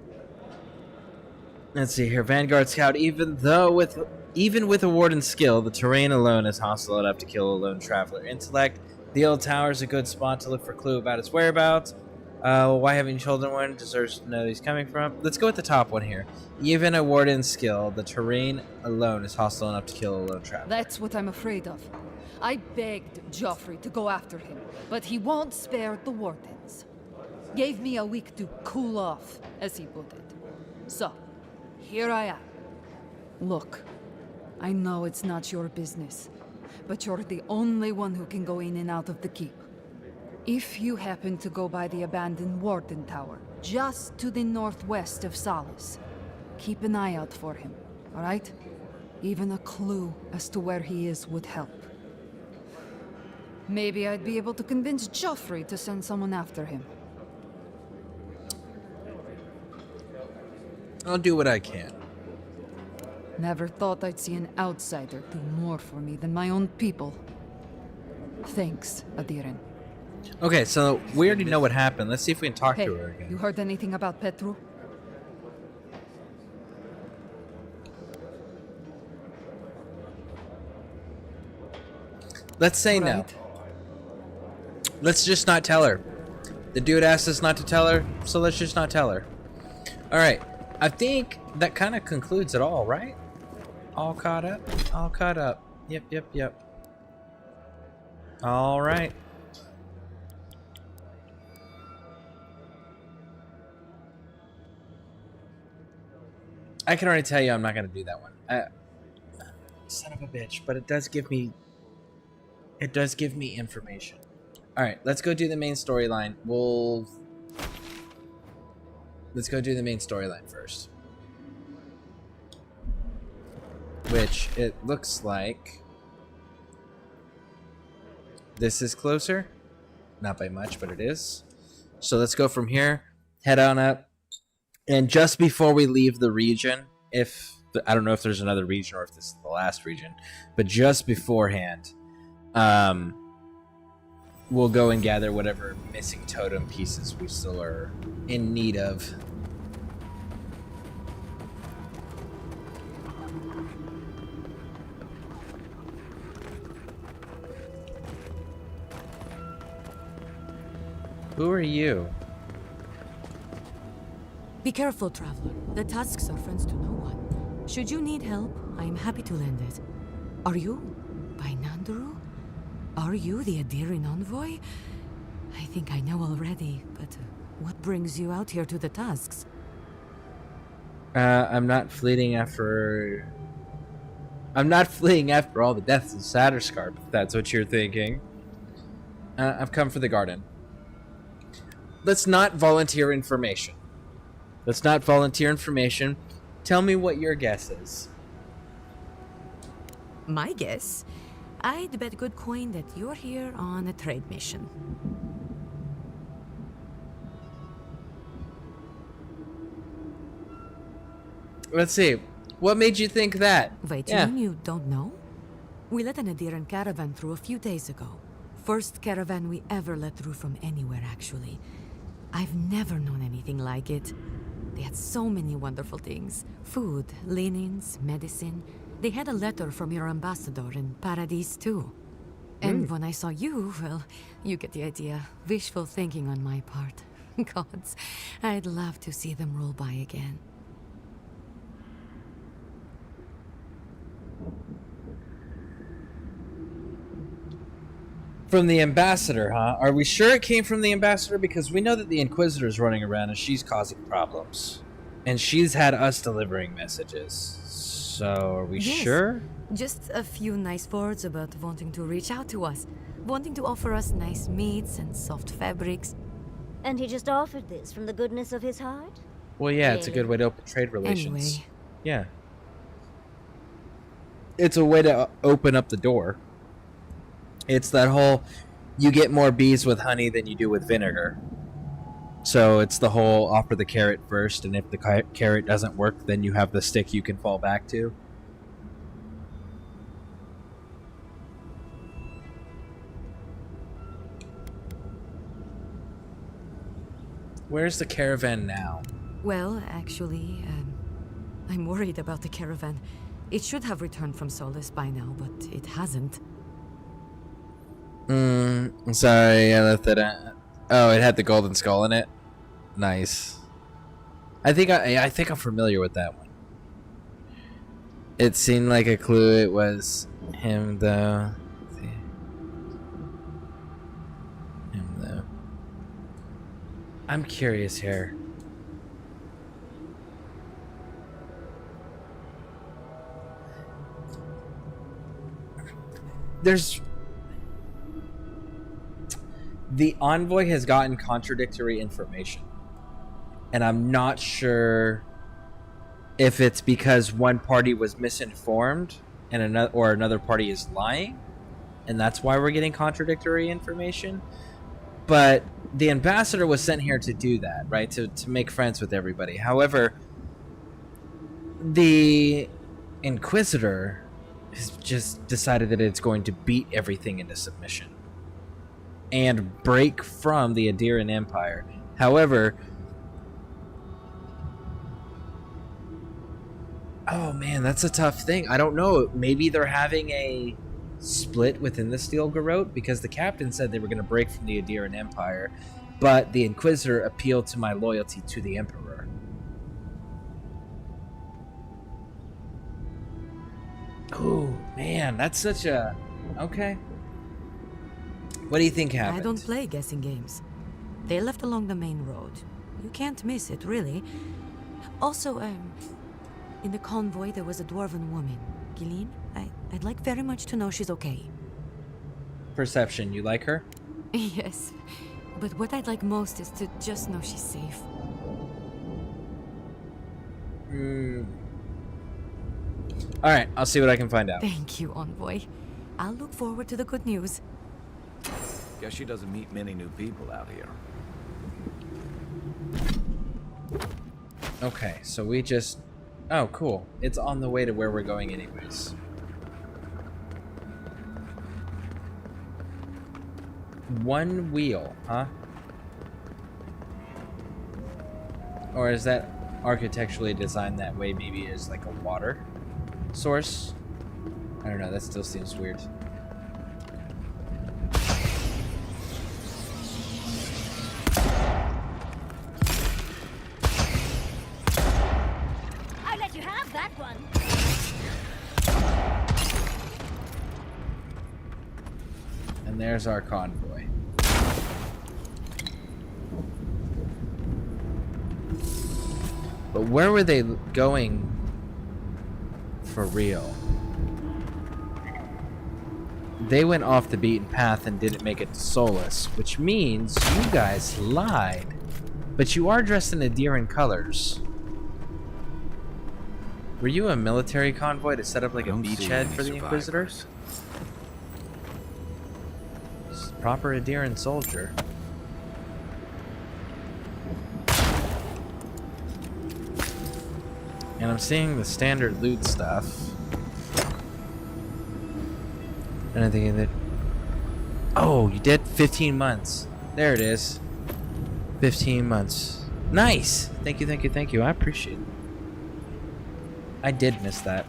Let's see here, Vanguard Scout. Even with a warden's skill, the terrain alone is hostile enough to kill a lone traveler. Intellect, the old tower is a good spot to look for a clue about its whereabouts. Why having chosen one deserves to know who he's coming from. Let's go with the top one here. Even a warden's skill, the terrain alone is hostile enough to kill a lone traveler. That's what I'm afraid of. I begged Joffrey to go after him, but he won't spare the wardens. Gave me a week to cool off, as he put it. So, here I am. Look, I know it's not your business, but you're the only one who can go in and out of the keep. If you happen to go by the abandoned Warden Tower, just to the northwest of Solace, keep an eye out for him, alright? Even a clue as to where he is would help. Maybe I'd be able to convince Joffrey to send someone after him. I'll do what I can. Never thought I'd see an outsider do more for me than my own people. Thanks, Adirin. Okay, so we already know what happened. Let's see if we can talk to her again. You heard anything about Petru? Let's say no. Let's just not tell her. The dude asked us not to tell her, so let's just not tell her. Alright, I think that kind of concludes it all, right? All caught up? All caught up. Yep. All right. I can already tell you I'm not going to do that one. Son of a bitch, but it does give me information. All right, let's go do the main storyline. Let's go do the main storyline first. Which it looks like this is closer. Not by much, but it is. So let's go from here, head on up, and just before we leave the region, I don't know if there's another region or if this is the last region, but just beforehand, we'll go and gather whatever missing totem pieces we still are in need of. Who are you? Be careful, traveler. The tusks are friends to no one. Should you need help, I am happy to lend it. Are you by Nanduru? Are you the Adiran envoy? I think I know already, but what brings you out here to the tusks? I'm not fleeing after all the deaths of Satterscarp, if that's what you're thinking. I've come for the garden. Let's not volunteer information. Tell me what your guess is. My guess? I'd bet good coin that you're here on a trade mission. Let's see. What made you think that? Wait, you mean you don't know? We let an Adiran caravan through a few days ago. First caravan we ever let through from anywhere, actually. I've never known anything like it. They had so many wonderful things. Food, linens, medicine. They had a letter from your ambassador in Paradise, too. And when I saw you, well, you get the idea. Wishful thinking on my part. Gods, I'd love to see them roll by again. From the ambassador, huh? Are we sure it came from the ambassador? Because we know that the Inquisitor's running around and she's causing problems. And she's had us delivering messages. So, are we sure? Just a few nice words about wanting to reach out to us. Wanting to offer us nice meats and soft fabrics. And he just offered this from the goodness of his heart? Well, yeah, it's a good way to open trade relations. Anyway. Yeah. It's a way to open up the door. It's that whole, you get more bees with honey than you do with vinegar. So it's the whole offer the carrot first, and if the carrot doesn't work, then you have the stick you can fall back to. Where's the caravan now? Well, actually, I'm worried about the caravan. It should have returned from Solace by now, but it hasn't. I'm sorry, I left it at... Oh, it had the golden skull in it? Nice. I think I'm familiar with that one. It seemed like a clue it was him, though. I'm curious here. The envoy has gotten contradictory information. And I'm not sure if it's because one party was misinformed and another party is lying, and that's why we're getting contradictory information. But the ambassador was sent here to do that, right? To make friends with everybody. However, the Inquisitor has just decided that it's going to beat everything into submission and break from the Adiran Empire. However, oh man, that's a tough thing. I don't know. Maybe they're having a split within the Steel Garrote, because the captain said they were going to break from the Adiran Empire, but the Inquisitor appealed to my loyalty to the Emperor. Oh, man, that's such a... Okay. What do you think happened? I don't play guessing games. They left along the main road. You can't miss it, really. Also, in the convoy there was a dwarven woman, Gillian. I'd like very much to know she's okay. Perception, you like her? Yes, but what I'd like most is to just know she's safe. Alright, I'll see what I can find out. Thank you, Envoy. I'll look forward to the good news. Guess she doesn't meet many new people out here. Okay, so we just... Oh, cool. It's on the way to where we're going anyways. One wheel, huh? Or is that architecturally designed that way? Maybe as like a water source? I don't know, that still seems weird. I let you have that one. And there's our convoy. But where were they going for real? They went off the beaten path and didn't make it to Solus, which means you guys lied. But you are dressed in Adiran colors. Were you a military convoy to set up like a beachhead for the Inquisitors? Proper Adiran soldier. And I'm seeing the standard loot stuff. And I'm thinking that... Oh, you did 15 months. There it is. 15 months. Nice! Thank you, thank you, thank you. I appreciate it. I did miss that.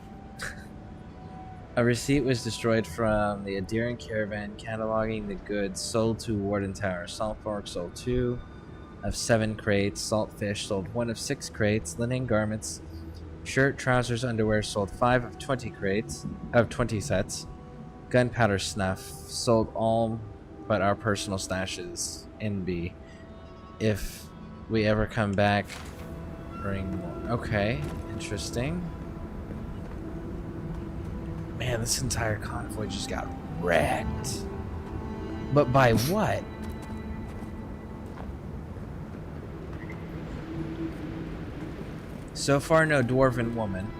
A receipt was destroyed from the Adiran caravan cataloging the goods sold to Warden Tower. Salt pork sold 2 of 7 crates. Salt fish sold 1 of 6 crates. Linen garments, shirt, trousers, underwear sold 5 of 20 crates of 20 sets. Gunpowder snuff sold all but our personal stashes. NB. If we ever come back, bring more. Okay, interesting. Man, this entire convoy just got wrecked. But by what? So far, no dwarven woman.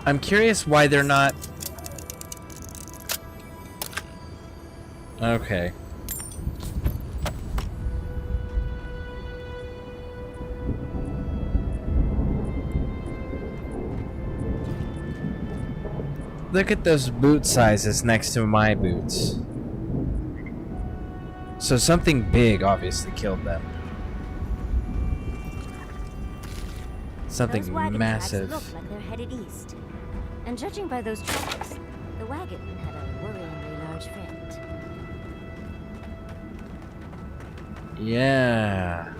I'm curious why they're not... Okay. Look at those boot sizes next to my boots. So something big obviously killed them. Something Those wagon massive. tracks look like they're headed east. And judging by those tracks, the wagon had a worryingly large friend. Yeah.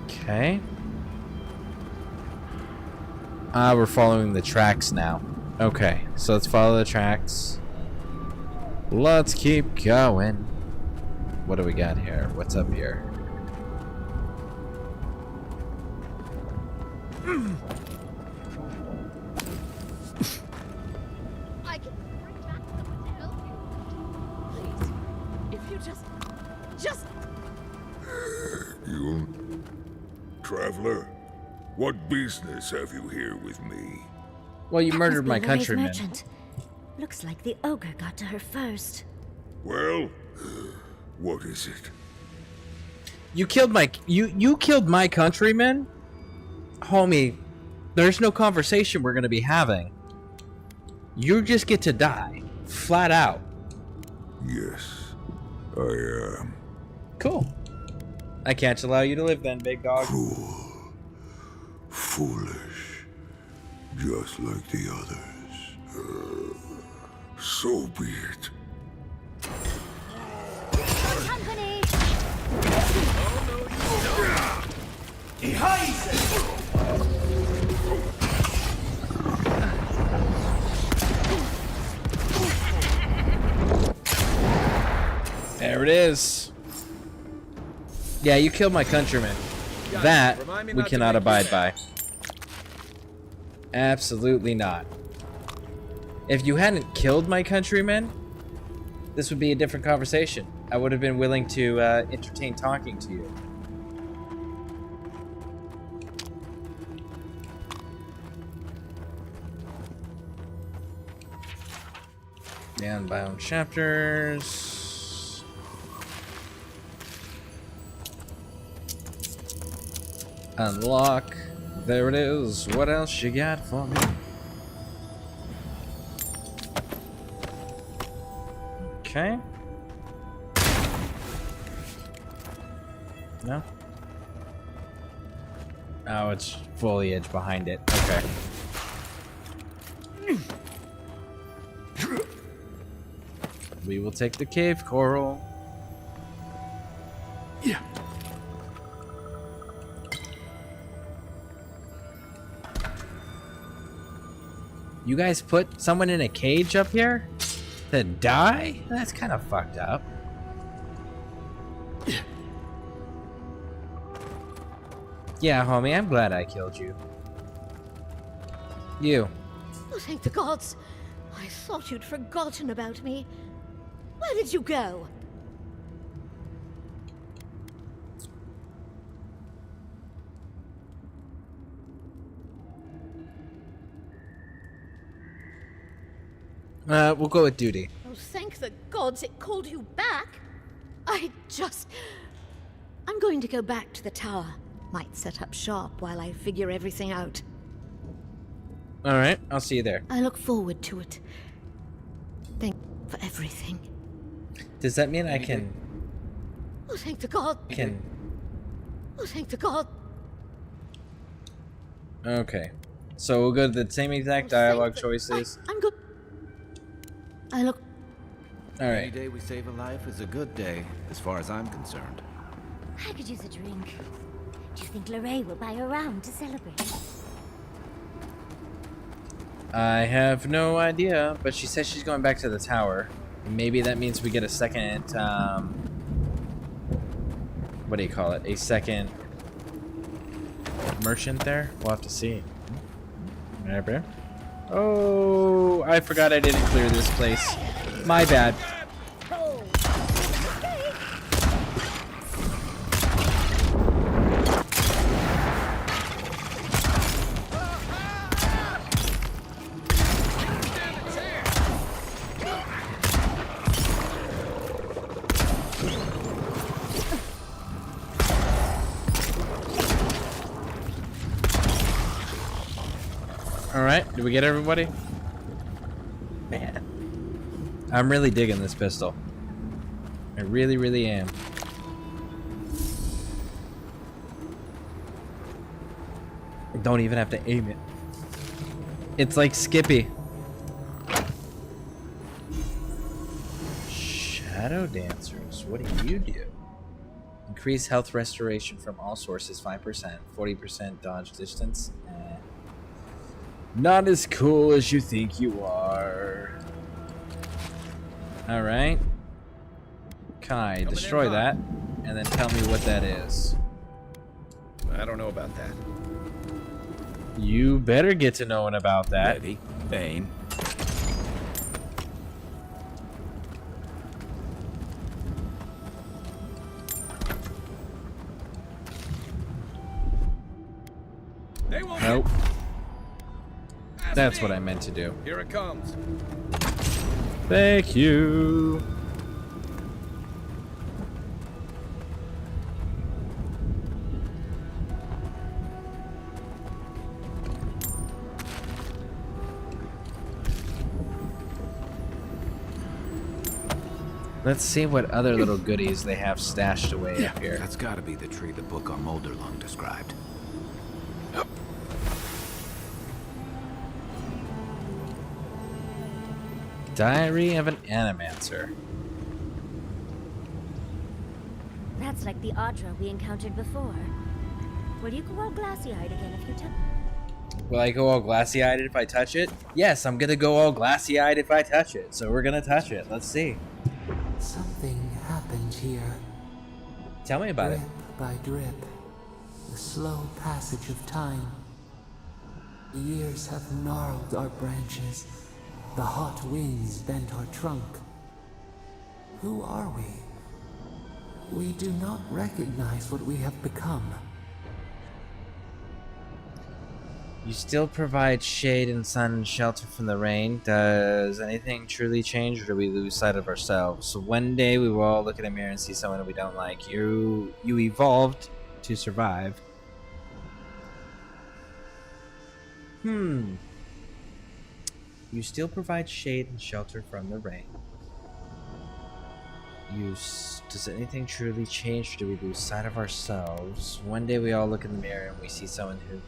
Okay. We're following the tracks now. Okay, so let's follow the tracks. Let's keep going. What do we got here? What's up here? I can bring back someone to help you. Please, if you just... You traveler. What business have you here with me? Well, you That murdered must my be Lorraine's countrymen. merchant. Looks like the ogre got to her first. Well, what is it? You killed my you killed my countrymen? Homie, there's no conversation we're gonna be having. You just get to die. Flat out. Yes, I am. Cool. I can't allow you to live then, big dog. Cruel. Foolish. Just like the others. So be it. Company! There it is. Yeah, you killed my countrymen. That we cannot abide by. Absolutely not. If you hadn't killed my countrymen, this would be a different conversation. I would have been willing to entertain talking to you. Unbound chapters. Unlock. There it is. What else you got for me? Okay. No? Oh, it's foliage behind it. Okay. We will take the cave coral. Yeah. You guys put someone in a cage up here to die? That's kind of fucked up. Yeah, homie, I'm glad I killed you. You. Oh, thank the gods. I thought you'd forgotten about me. Where did you go? We'll go with duty. Oh, thank the gods it called you back. I'm going to go back to the tower. Might set up shop while I figure everything out. Alright, I'll see you there. I look forward to it. Thank you for everything. Does that mean I can... Oh, thank the god. Oh, thank the god. Okay. So we'll go to the same exact dialogue choices. I'm good. I look... Alright. Any day we save a life is a good day, as far as I'm concerned. I could use a drink. Do you think Lorraine will buy a round to celebrate? I have no idea, but she says she's going back to the tower. Maybe that means we get a second, what do you call it? A second merchant there? We'll have to see. Oh, I forgot I didn't clear this place. My bad. Alright, did we get everybody? Man. I'm really digging this pistol. I really, really am. I don't even have to aim it. It's like Skippy. Shadow Dancers, what do you do? Increase health restoration from all sources 5%, 40% dodge distance. Not as cool as you think you are. Alright. Kai, destroy that, and then tell me what that is. I don't know about that. You better get to knowing about that. Ready, aim. Nope. That's what I meant to do. Here it comes. Thank you. Let's see what other little goodies they have stashed away up here. That's gotta be the tree the book on Molderlung described. Diary of an Animancer. That's like the Audra we encountered before. Will you go all glassy-eyed again if you touch? Will I go all glassy-eyed if I touch it? Yes, I'm gonna go all glassy-eyed if I touch it. So we're gonna touch it. Let's see. Something happened here. Tell me about it. Drip by drip. The slow passage of time. The years have gnarled our branches. The hot winds bent our trunk. Who are we? We do not recognize what we have become. You still provide shade and sun and shelter from the rain. Does anything truly change, or do we lose sight of ourselves? So one day we will all look in a mirror and see someone we don't like. You evolved to survive. You still provide shade and shelter from the rain. Does anything truly change, or do we lose sight of ourselves? One day we all look in the mirror and we see someone who...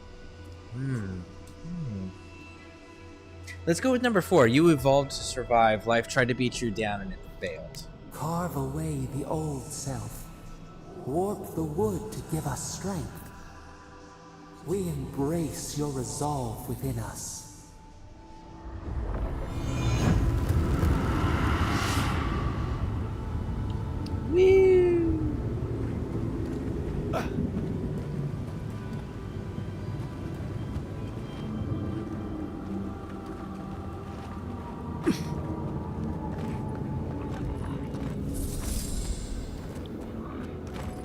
Let's go with number 4. You evolved to survive. Life tried to beat you down and it failed. Carve away the old self. Warp the wood to give us strength. We embrace your resolve within us.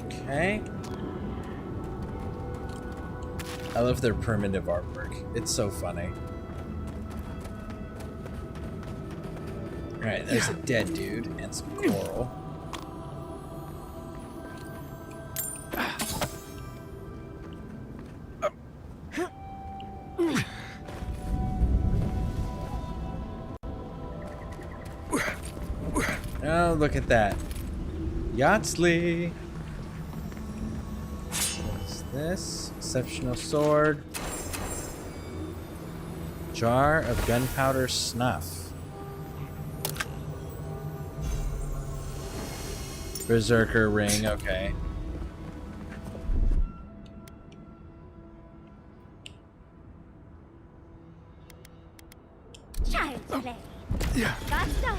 Okay. I love their primitive artwork. It's so funny. Alright, there's a dead dude and some coral. Oh, look at that. Yatsley! What's this? Exceptional sword. Jar of gunpowder snuff. Berserker ring, okay. Child's play. That's done.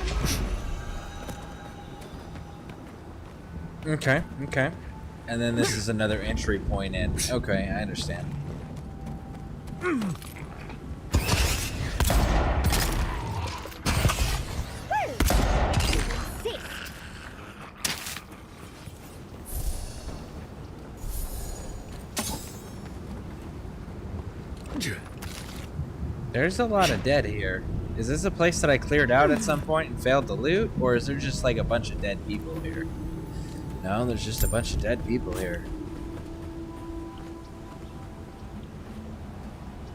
Okay, okay. And then this is another entry point in. Okay, I understand. There's a lot of dead here. Is this a place that I cleared out at some point and failed to loot? Or is there just like a bunch of dead people here? No, there's just a bunch of dead people here.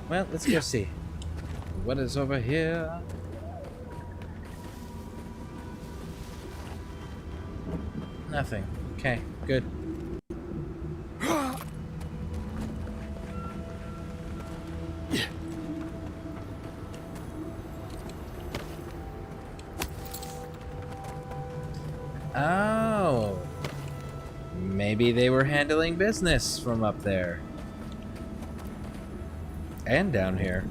Well, let's go see. What is over here? Nothing. Okay, good. Oh. Maybe they were handling business from up there. And down here.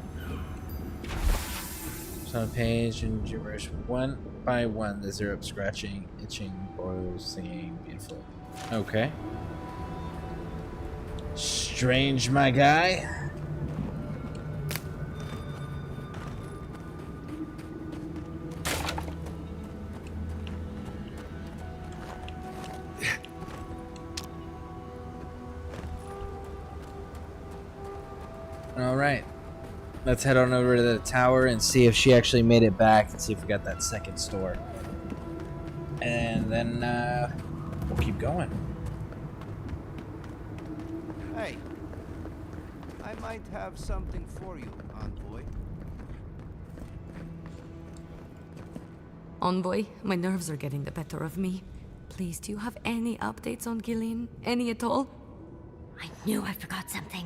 It's on a page and gibberish one by one. The zero scratching, itching, boils, singing, beautiful. Okay. Strange, my guy. Alright. Let's head on over to the tower and see if she actually made it back and see if we got that second store. And then, we'll keep going. Hey, I might have something for you, Envoy. Envoy, my nerves are getting the better of me. Please, do you have any updates on Gillian? Any at all? I knew I forgot something.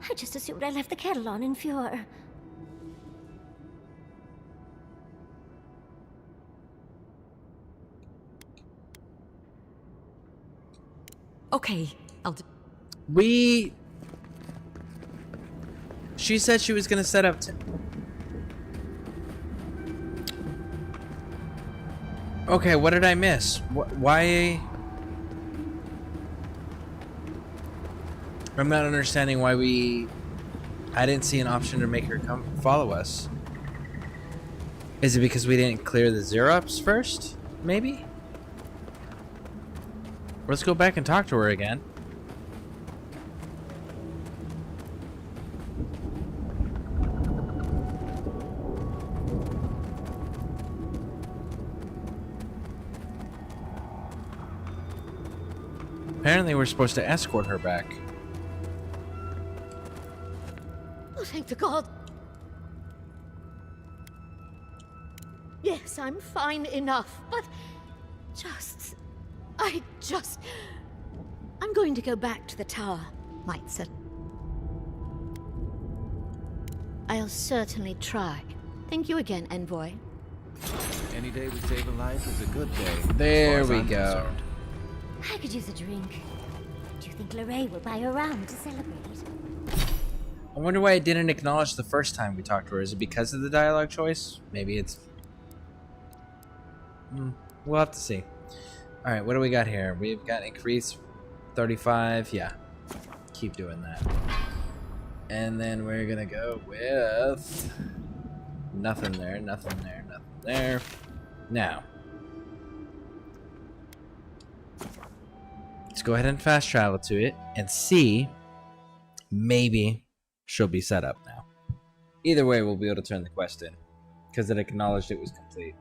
I just assumed I left the kettle on in Fjord. Okay, I'll do. She said she was gonna set up. Okay, what did I miss? Why? I'm not understanding why I didn't see an option to make her come follow us. Is it because we didn't clear the zero-ups first? Maybe? Let's go back and talk to her again. Apparently we're supposed to escort her back. Oh, thank the God. Yes, I'm fine enough, but I'm going to go back to the tower, Meister. I'll certainly try. Thank you again, Envoy. Any day we save a life is a good day. There as far we as I'm go. concerned. I could use a drink. Do you think Lorraine will buy a round to celebrate? I wonder why I didn't acknowledge the first time we talked to her. Is it because of the dialogue choice? Maybe it's... We'll have to see. Alright, what do we got here? We've got increase 35. Yeah. Keep doing that. And then we're gonna go with... Nothing there, nothing there, nothing there. Now. Let's go ahead and fast travel to it and see. Maybe she'll be set up now. Either way, we'll be able to turn the quest in. Because it acknowledged it was complete.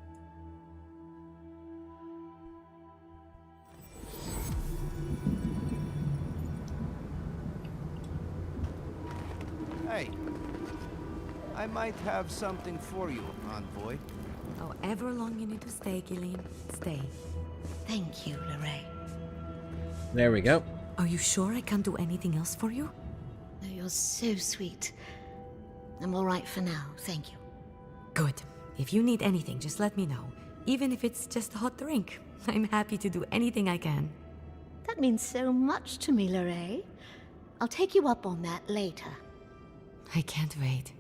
Hey, I might have something for you, Envoy. However long you need to stay, Gillian, stay. Thank you, Lorraine. There we go. Are you sure I can't do anything else for you? No, you're so sweet. I'm all right for now, thank you. Good. If you need anything, just let me know. Even if it's just a hot drink. I'm happy to do anything I can. That means so much to me, Lorraine. I'll take you up on that later. I can't wait.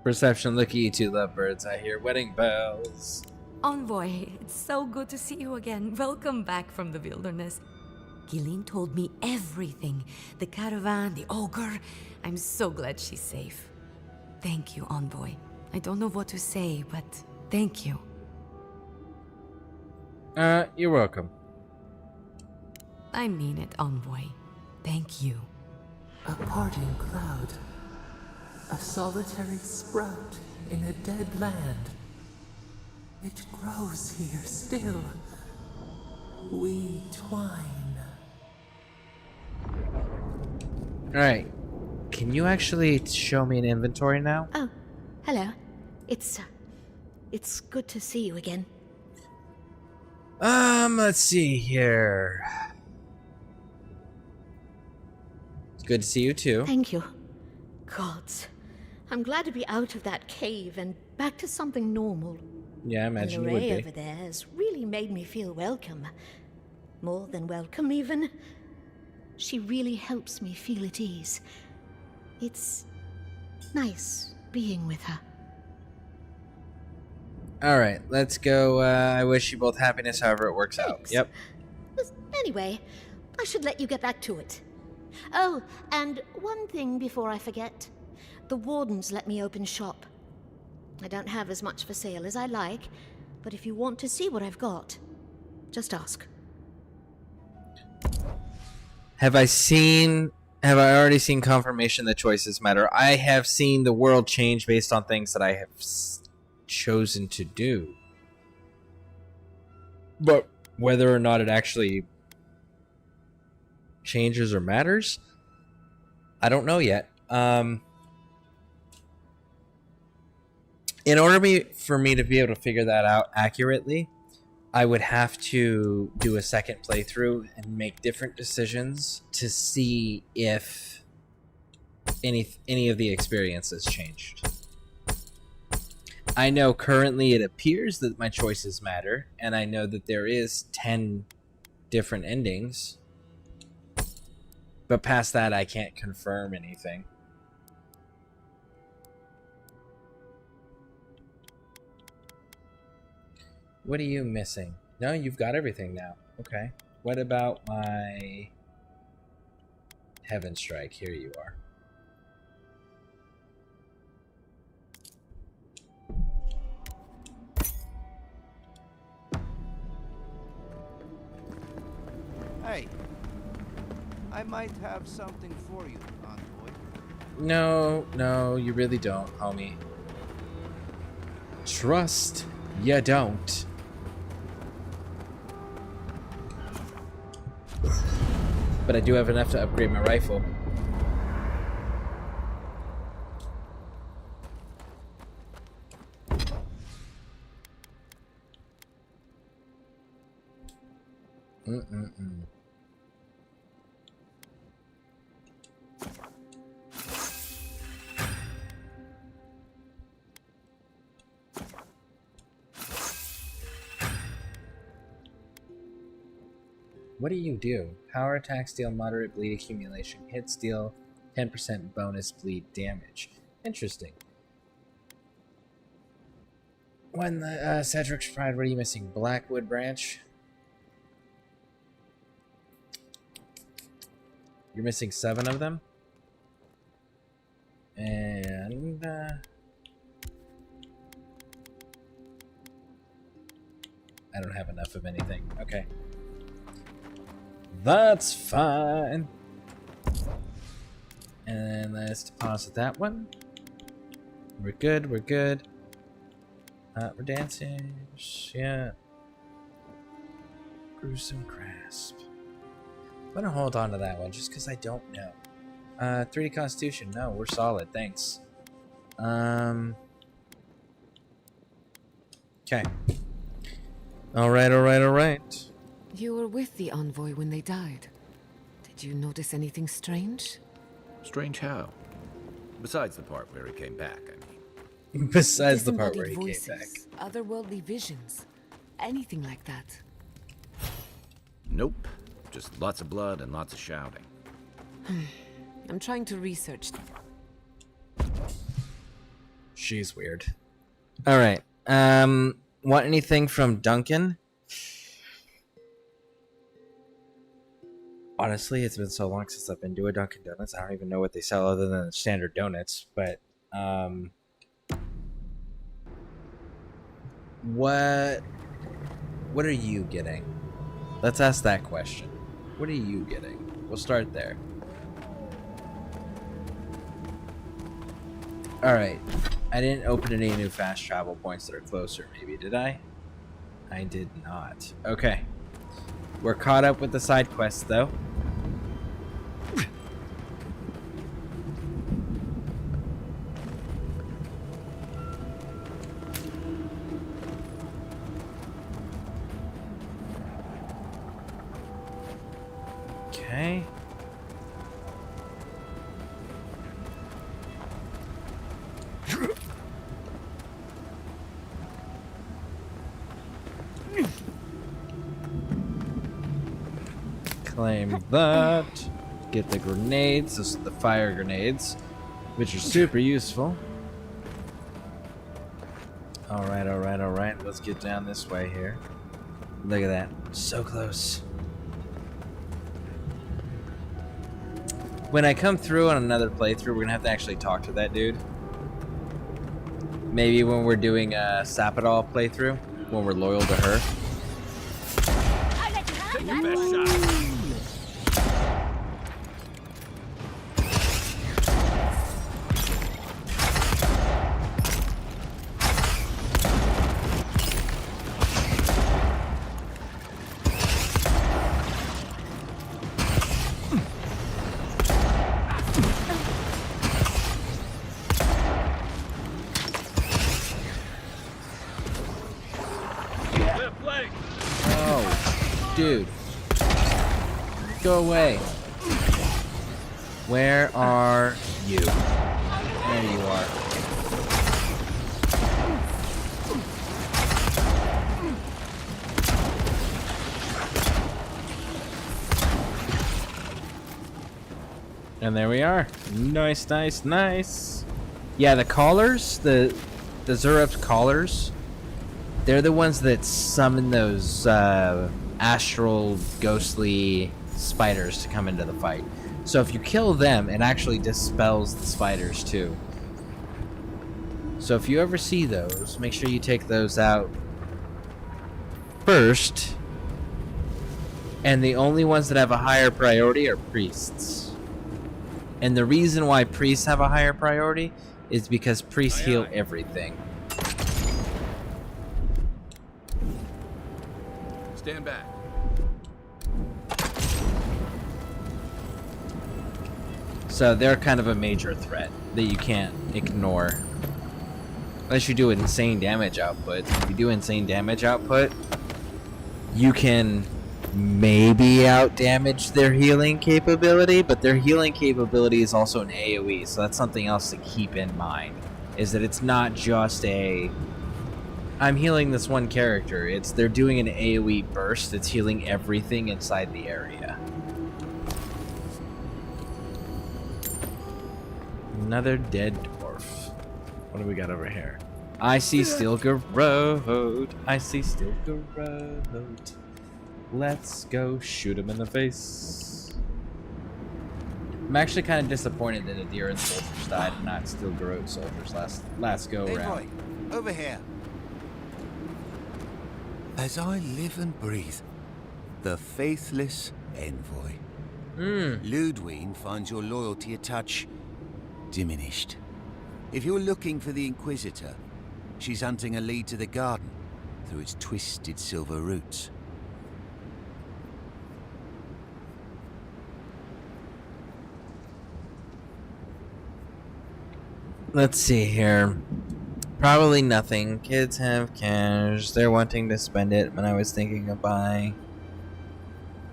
Perception, look at you two lovebirds. I hear wedding bells. Envoy, it's so good to see you again. Welcome back from the wilderness. Gillian told me everything. The caravan, the ogre. I'm so glad she's safe. Thank you, Envoy. I don't know what to say, but thank you. You're welcome. I mean it, Envoy. Thank you. A parting cloud. A solitary sprout in a dead land. It grows here still. We twine. Alright. Can you actually show me an inventory now? Oh, hello. It's good to see you again. Let's see here. It's good to see you too. Thank you. Gods. I'm glad to be out of that cave and back to something normal. Yeah, I imagine you would Lorraine be. over there has really made me feel welcome. More than welcome, even. She really helps me feel at ease. It's nice being with her. Alright, let's go. I wish you both happiness however it works out. Yep. Anyway, I should let you get back to it. Oh, and one thing before I forget. The wardens let me open shop. I don't have as much for sale as I like, but if you want to see what I've got, just ask. Have I seen Have I already seen confirmation that choices matter? I have seen the world change based on things that I have chosen to do. But whether or not it actually changes or matters, I don't know yet. In order for me to be able to figure that out accurately, I would have to do a second playthrough and make different decisions to see if any of the experiences changed. I know currently it appears that my choices matter, and I know that there is 10 different endings. But past that, I can't confirm anything. What are you missing? No, you've got everything now. Okay. What about my Heaven Strike? Here you are. Hey, I might have something for you, envoy. No, you really don't, homie. Trust ya don't. But I do have enough to upgrade my rifle. What do you do? Power attacks deal moderate bleed accumulation. Hits deal 10% bonus bleed damage. Interesting. When the Cedric's Pride, what are you missing? Blackwood Branch? You're missing 7 of them? And I don't have enough of anything. Okay. That's fine. And let's deposit that one. We're good, we're good. We're dancing. Yeah. Gruesome Grasp. I'm gonna hold on to that one just because I don't know. 3D Constitution. No, we're solid. Thanks. Okay. Alright. You were with the envoy when they died. Did you notice anything strange? Strange how? Besides the part where he came back, I mean. Besides the part where he voices, came back. Otherworldly visions. Anything like that. Nope. Just lots of blood and lots of shouting. I'm trying to research. She's weird. Alright. Want anything from Duncan? Honestly, it's been so long since I've been doing Dunkin' Donuts. I don't even know what they sell other than the standard donuts. But what are you getting? Let's ask that question. What are you getting? We'll start there. All right. I didn't open any new fast travel points that are closer. Maybe did I? I did not. Okay. We're caught up with the side quests, though. Okay. Claim that. Get the grenades. Those are the fire grenades, which are super useful. Alright. Let's get down this way here. Look at that. So close. When I come through on another playthrough, we're gonna have to actually talk to that dude. Maybe when we're doing a Sapadol playthrough, when we're loyal to her. Take your best shot. Go away. Where are you? There you are. And there we are. Nice, nice, nice. Yeah, the callers, the Zurup's callers, they're the ones that summon those astral, ghostly spiders to come into the fight. So if you kill them, it actually dispels the spiders too. So if you ever see those, make sure you take those out first. And the only ones that have a higher priority are priests. And the reason why priests have a higher priority is because priests heal everything. Stand back. So they're kind of a major threat that you can't ignore. Unless you do insane damage output. If you do insane damage output, you can maybe out-damage their healing capability, but their healing capability is also an AoE, so that's something else to keep in mind. Is that it's not just a... I'm healing this one character. It's they're doing an AoE burst that's healing everything inside the area. Another dead dwarf. What do we got over here? I see Stilgarroad. I see Stilgarroad. Let's go shoot him in the face. I'm actually kind of disappointed that Adira soldiers died and not Stilgarroad soldiers last go round. Envoy, over here. As I live and breathe, the faithless envoy. Ludwig finds your loyalty a touch diminished. If you're looking for the Inquisitor, she's hunting a lead to the garden through its twisted silver roots. Let's see here. Probably nothing. Kids have cash. They're wanting to spend it when I was thinking of buying.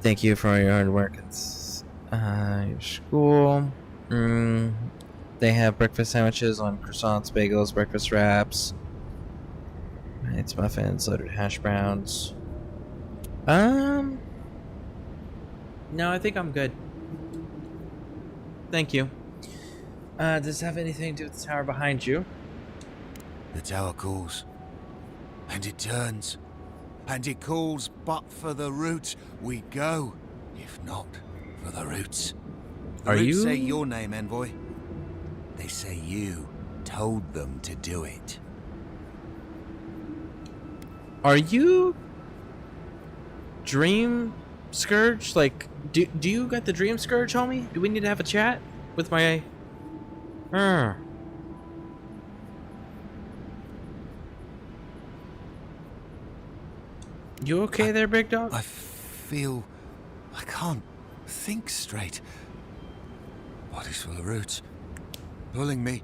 Thank you for your hard work. It's your school. They have breakfast sandwiches on croissants, bagels, breakfast wraps. It's muffins, loaded hash browns. No, I think I'm good. Thank you. Does this have anything to do with the tower behind you? The tower calls, and it turns, and it calls, but for the roots we go, if not for the roots. The roots say your name, Envoy. They say you told them to do it. Are you Dream Scourge? Like, do you got the Dream Scourge, homie? Do we need to have a chat with my... You okay there, big dog? I feel... I can't think straight. Body's full of roots. Pulling me.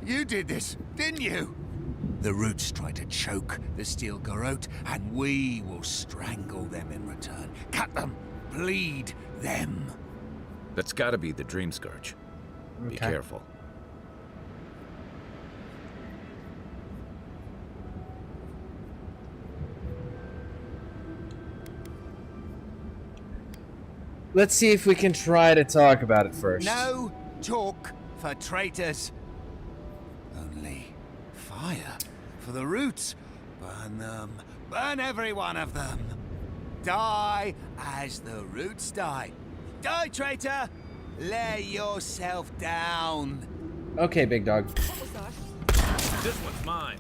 You did this, didn't you? The roots try to choke the steel garrote, and we will strangle them in return. Cut them, bleed them. That's gotta be the Dream Scourge. Be careful. Let's see if we can try to talk about it first. No talk for traitors. Only fire for the roots. Burn them. Burn every one of them. Die as the roots die. Die, traitor! Lay yourself down. Okay, big dog. This one's mine.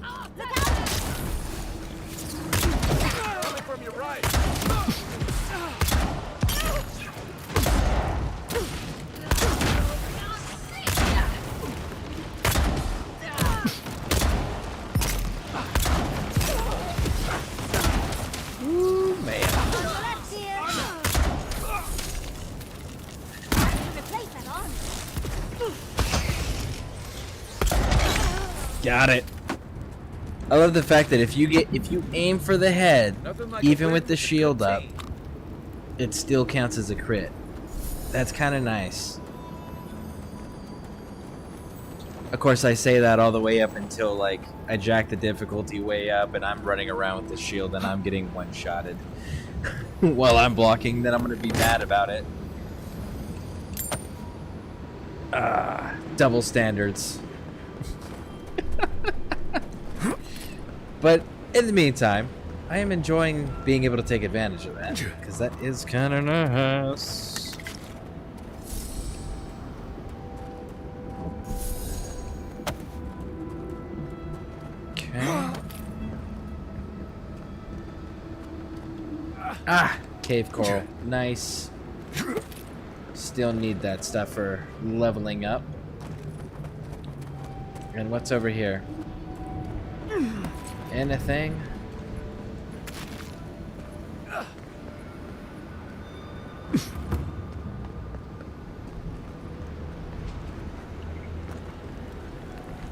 Coming from your right. Ooh, man. Got it. I love the fact that if you aim for the head, even with the shield up, it still counts as a crit. That's kind of nice. Of course, I say that all the way up until, like, I jack the difficulty way up and I'm running around with the shield and I'm getting one-shotted while I'm blocking. Then I'm going to be mad about it. Double standards. But in the meantime, I am enjoying being able to take advantage of that, because that is kind of nice. Okay. Cave coral. Nice. Still need that stuff for leveling up. And what's over here? Anything?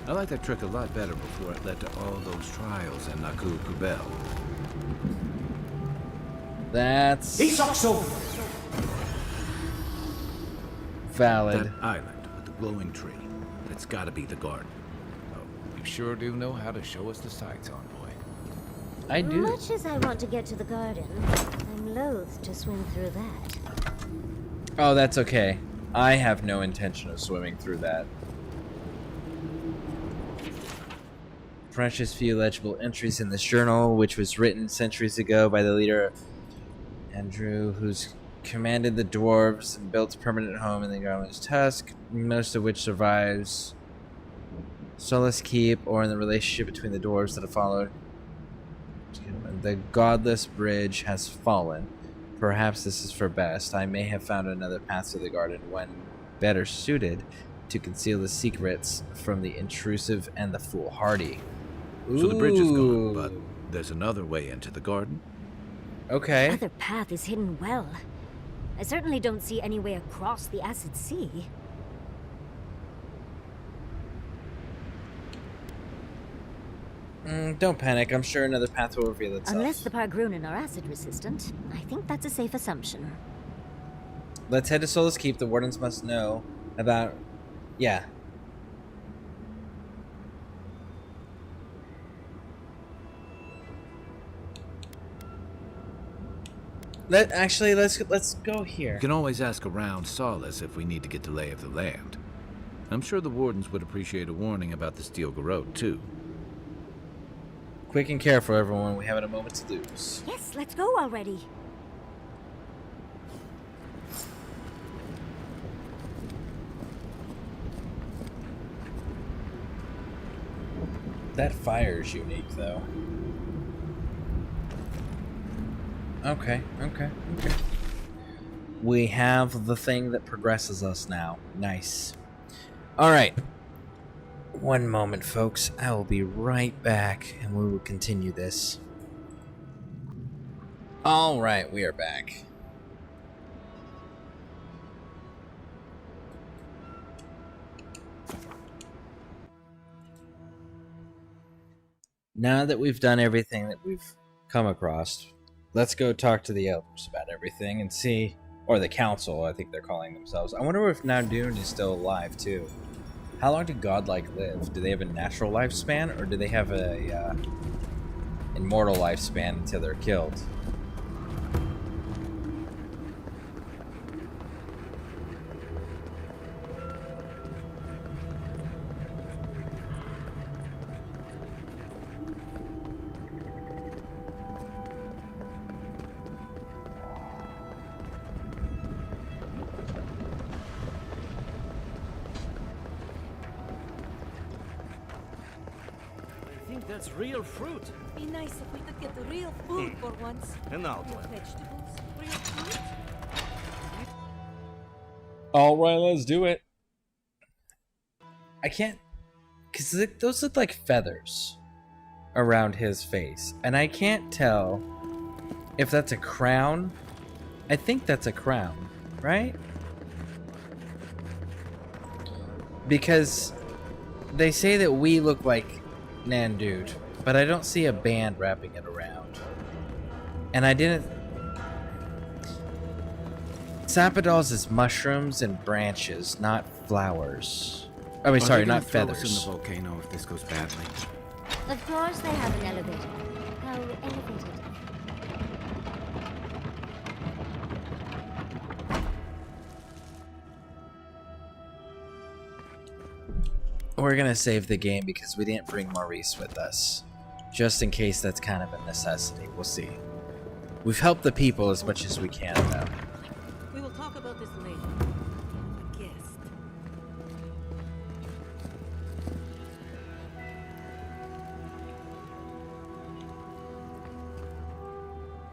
I liked that trick a lot better before it led to all those trials in Naku Kubel. That's valid. That island with the glowing tree. That's gotta be the garden. Oh, you sure do know how to show us the sights, Envoy. I do. Much as I want to get to the garden, I'm loath to swim through that. Oh, that's okay. I have no intention of swimming through that. Precious few legible entries in this journal, which was written centuries ago by the leader Andrew, who's commanded the dwarves and built a permanent home in the Garland's Tusk, most of which survives Solace Keep or in the relationship between the dwarves that have followed. The godless bridge has fallen. Perhaps this is for best. I may have found another path to the garden, one better suited to conceal the secrets from the intrusive and the foolhardy. So the bridge is gone, but there's another way into the garden? Okay. The other path is hidden well. I certainly don't see any way across the acid sea. Don't panic. I'm sure another path will reveal itself. Unless the Pargrunen are acid resistant, I think that's a safe assumption. Let's head to Solace Keep. The wardens must know about... Yeah. Let's go here. You can always ask around Solace if we need to get the lay of the land. I'm sure the wardens would appreciate a warning about the Steel Garrote, too. Quick and careful, everyone. We haven't a moment to lose. Yes, let's go already. That fire is unique, though. Okay. We have the thing that progresses us now. Nice. Alright. One moment, folks. I will be right back, and we will continue this. Alright, we are back. Now that we've done everything that we've come across, let's go talk to the elders about everything and see, or the council, I think they're calling themselves. I wonder if Naudun is still alive too. How long do godlike live? Do they have a natural lifespan, or do they have a immortal lifespan until they're killed? That's real fruit. Be nice if we could get the real food for once. An outlet. Real vegetables, real fruit. Alright, let's do it. I can't... Because those look like feathers around his face. And I can't tell if that's a crown. I think that's a crown, right? Because they say that we look like Nandud, but I don't see a band wrapping it around. And I didn't... Sapodals is mushrooms and branches, not flowers. I mean, sorry, not feathers. Throw us in the volcano if this goes badly. Of course they have an elevator. How elevated. We're gonna save the game because we didn't bring Maurice with us. Just in case that's kind of a necessity. We'll see. We've helped the people as much as we can, though. We will talk about this later. A guest.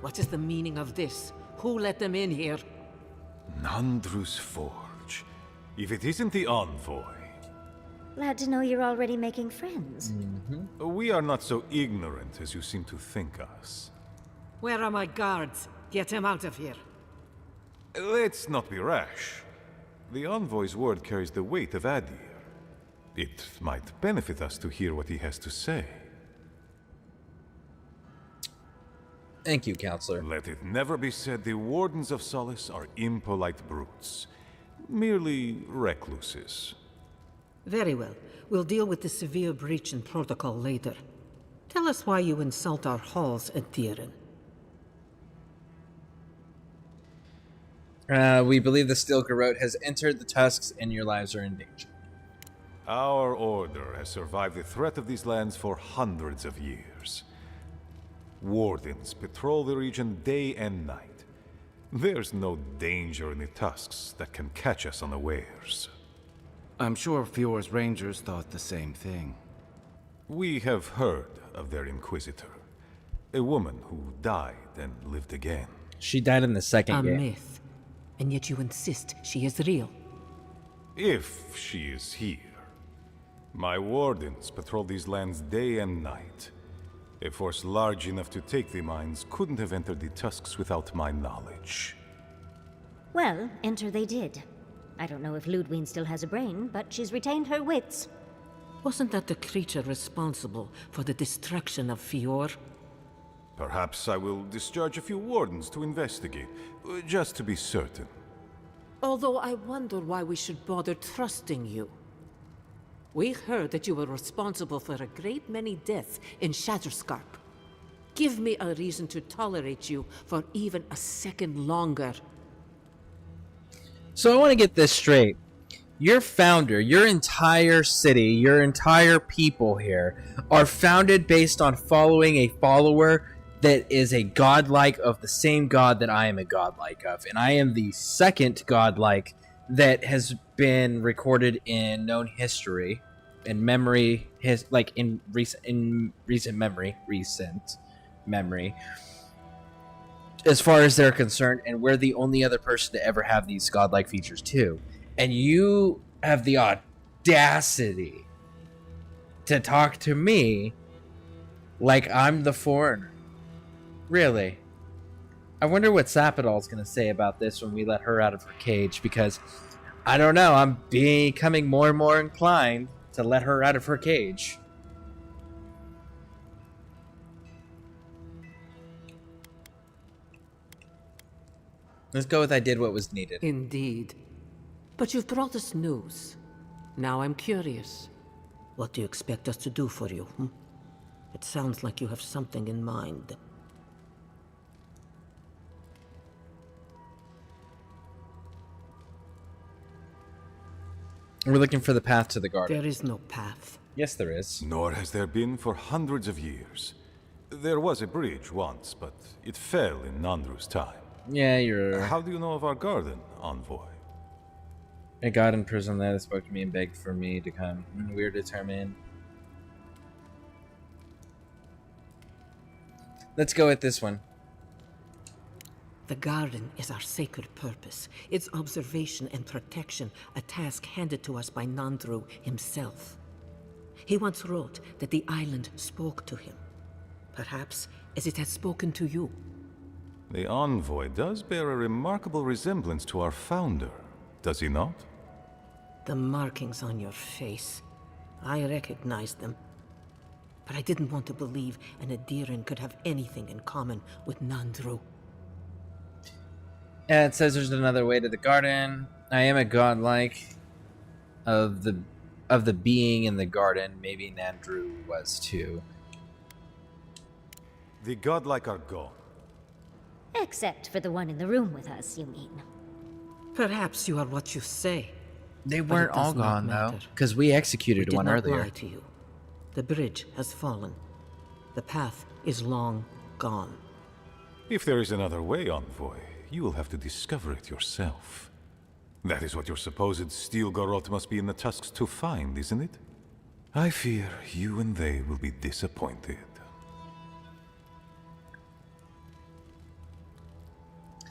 What is the meaning of this? Who let them in here? Nandru's Forge. If it isn't the envoy. Glad to know you're already making friends. We are not so ignorant as you seem to think us. Where are my guards? Get him out of here. Let's not be rash. The envoy's word carries the weight of Adir. It might benefit us to hear what he has to say. Thank you, Counselor. Let it never be said the Wardens of Solace are impolite brutes. Merely recluses. Very well. We'll deal with the severe breach in protocol later. Tell us why you insult our halls at Diren. We believe the Steel Garrote has entered the Tusks and your lives are in danger. Our order has survived the threat of these lands for hundreds of years. Wardens patrol the region day and night. There's no danger in the Tusks that can catch us unawares. I'm sure Fjord's rangers thought the same thing. We have heard of their Inquisitor. A woman who died and lived again. She died in the second game. A myth. And yet you insist she is real. If she is here. My wardens patrol these lands day and night. A force large enough to take the mines couldn't have entered the Tusks without my knowledge. Well, enter they did. I don't know if Ludwine still has a brain, but she's retained her wits. Wasn't that the creature responsible for the destruction of Fjord? Perhaps I will discharge a few wardens to investigate, just to be certain. Although I wonder why we should bother trusting you. We heard that you were responsible for a great many deaths in Shatterscarp. Give me a reason to tolerate you for even a second longer. So I want to get this straight. Your founder, your entire city, your entire people here are founded based on following a follower that is a godlike of the same god that I am a godlike of. And I am the second godlike that has been recorded in known history, in memory, recent memory, as far as they're concerned, and we're the only other person to ever have these godlike features too. And you have the audacity to talk to me like I'm the foreigner. Really? I wonder what Sapodal's going to say about this when we let her out of her cage, because I don't know, I'm becoming more and more inclined to let her out of her cage. Let's go with I did what was needed. Indeed. But you've brought us news. Now I'm curious. What do you expect us to do for you? It sounds like you have something in mind. We're looking for the path to the garden. There is no path. Yes, there is. Nor has there been for hundreds of years. There was a bridge once, but it fell in Nandru's time. Yeah, you're... How do you know of our garden, envoy? A god in prison that spoke to me and begged for me to come. We're determined. Let's go with this one. The garden is our sacred purpose. Its observation and protection, a task handed to us by Nandru himself. He once wrote that the island spoke to him. Perhaps as it has spoken to you. The envoy does bear a remarkable resemblance to our founder, does he not? The markings on your face. I recognized them. But I didn't want to believe an Adiran could have anything in common with Nandru. Yeah, it says there's another way to the garden. I am a godlike of the being in the garden. Maybe Nandru was too. The godlike are gone. Except for the one in the room with us, you mean? Perhaps you are what you say. They but weren't it all does not gone though, matter. because we executed We did one not earlier. lie to you. The bridge has fallen. The path is long gone. If there is another way, Envoy, you will have to discover it yourself. That is what your supposed steel garrote must be in the tusks to find, isn't it? I fear you and they will be disappointed.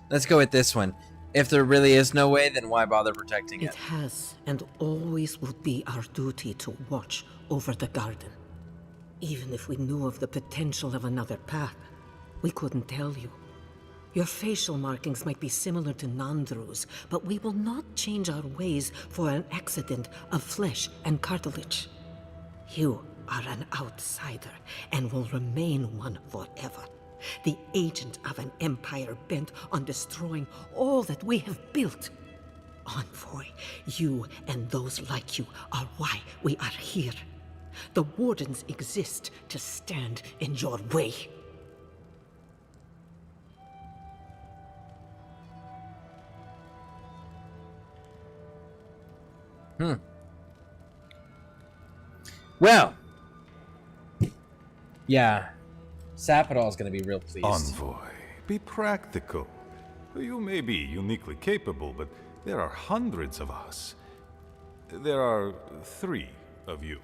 Let's go with this one. If there really is no way, then why bother protecting it? It has and always will be our duty to watch over the garden. Even if we knew of the potential of another path, we couldn't tell you. Your facial markings might be similar to Nandru's, but we will not change our ways for an accident of flesh and cartilage. You are an outsider and will remain one forever. The agent of an empire bent on destroying all that we have built. Envoy, you and those like you are why we are here. The Wardens exist to stand in your way. Well, yeah, Sapidol is going to be real pleased. Envoy, be practical. You may be uniquely capable, but there are hundreds of us. There are 3 of you.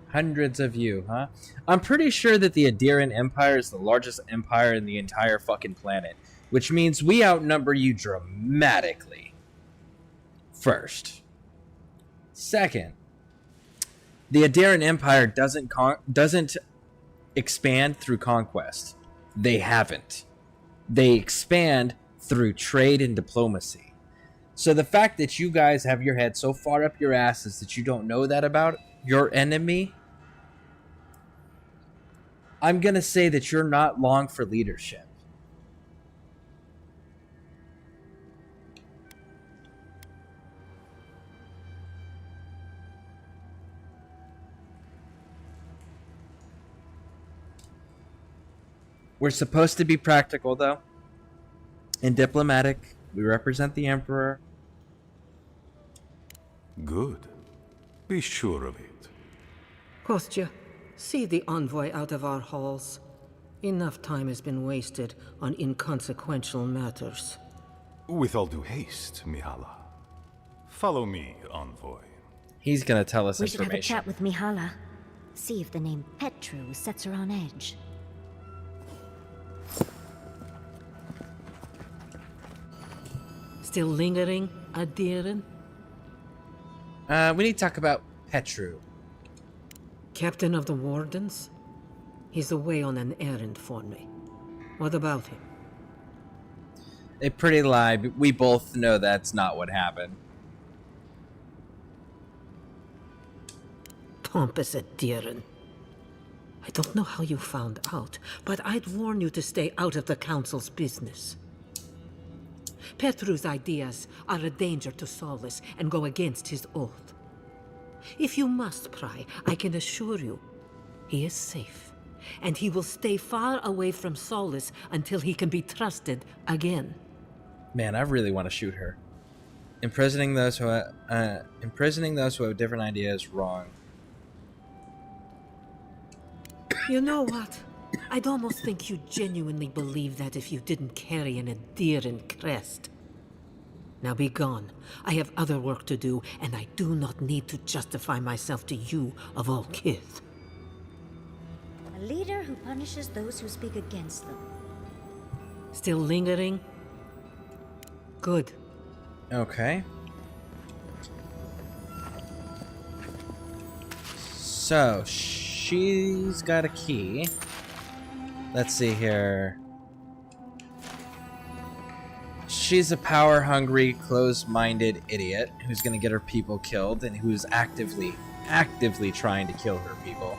Hundreds of you, huh? I'm pretty sure that the Adiran Empire is the largest empire in the entire fucking planet, which means we outnumber you dramatically. First. Second, the Adiran Empire doesn't expand through conquest. They haven't. They expand through trade and diplomacy. So the fact that you guys have your head so far up your asses that you don't know that about your enemy, I'm gonna say that you're not long for leadership. We're supposed to be practical, though, and diplomatic. We represent the Emperor. Good. Be sure of it. Kostya, see the envoy out of our halls. Enough time has been wasted on inconsequential matters. With all due haste, Mihala. Follow me, Envoy. He's gonna tell us We should have a information. chat with Mihala. See if the name Petru sets her on edge. Still lingering, Adiran? We need to talk about Petru. Captain of the Wardens? He's away on an errand for me. What about him? A pretty lie, but we both know that's not what happened. Pompous Adiran. I don't know how you found out, but I'd warn you to stay out of the Council's business. Petru's ideas are a danger to Solus and go against his oath. If you must pry, I can assure you, he is safe, and he will stay far away from Solus until he can be trusted again. Man, I really want to shoot her. Imprisoning those who have different ideas is wrong. You know what? I'd almost think you genuinely believe that if you didn't carry an Adiran crest. Now be gone. I have other work to do, and I do not need to justify myself to you of all kith. A leader who punishes those who speak against them. Still lingering? Good. Okay. So, she's got a key. Let's see here. She's a power-hungry, closed-minded idiot who's gonna get her people killed and who's actively actively trying to kill her people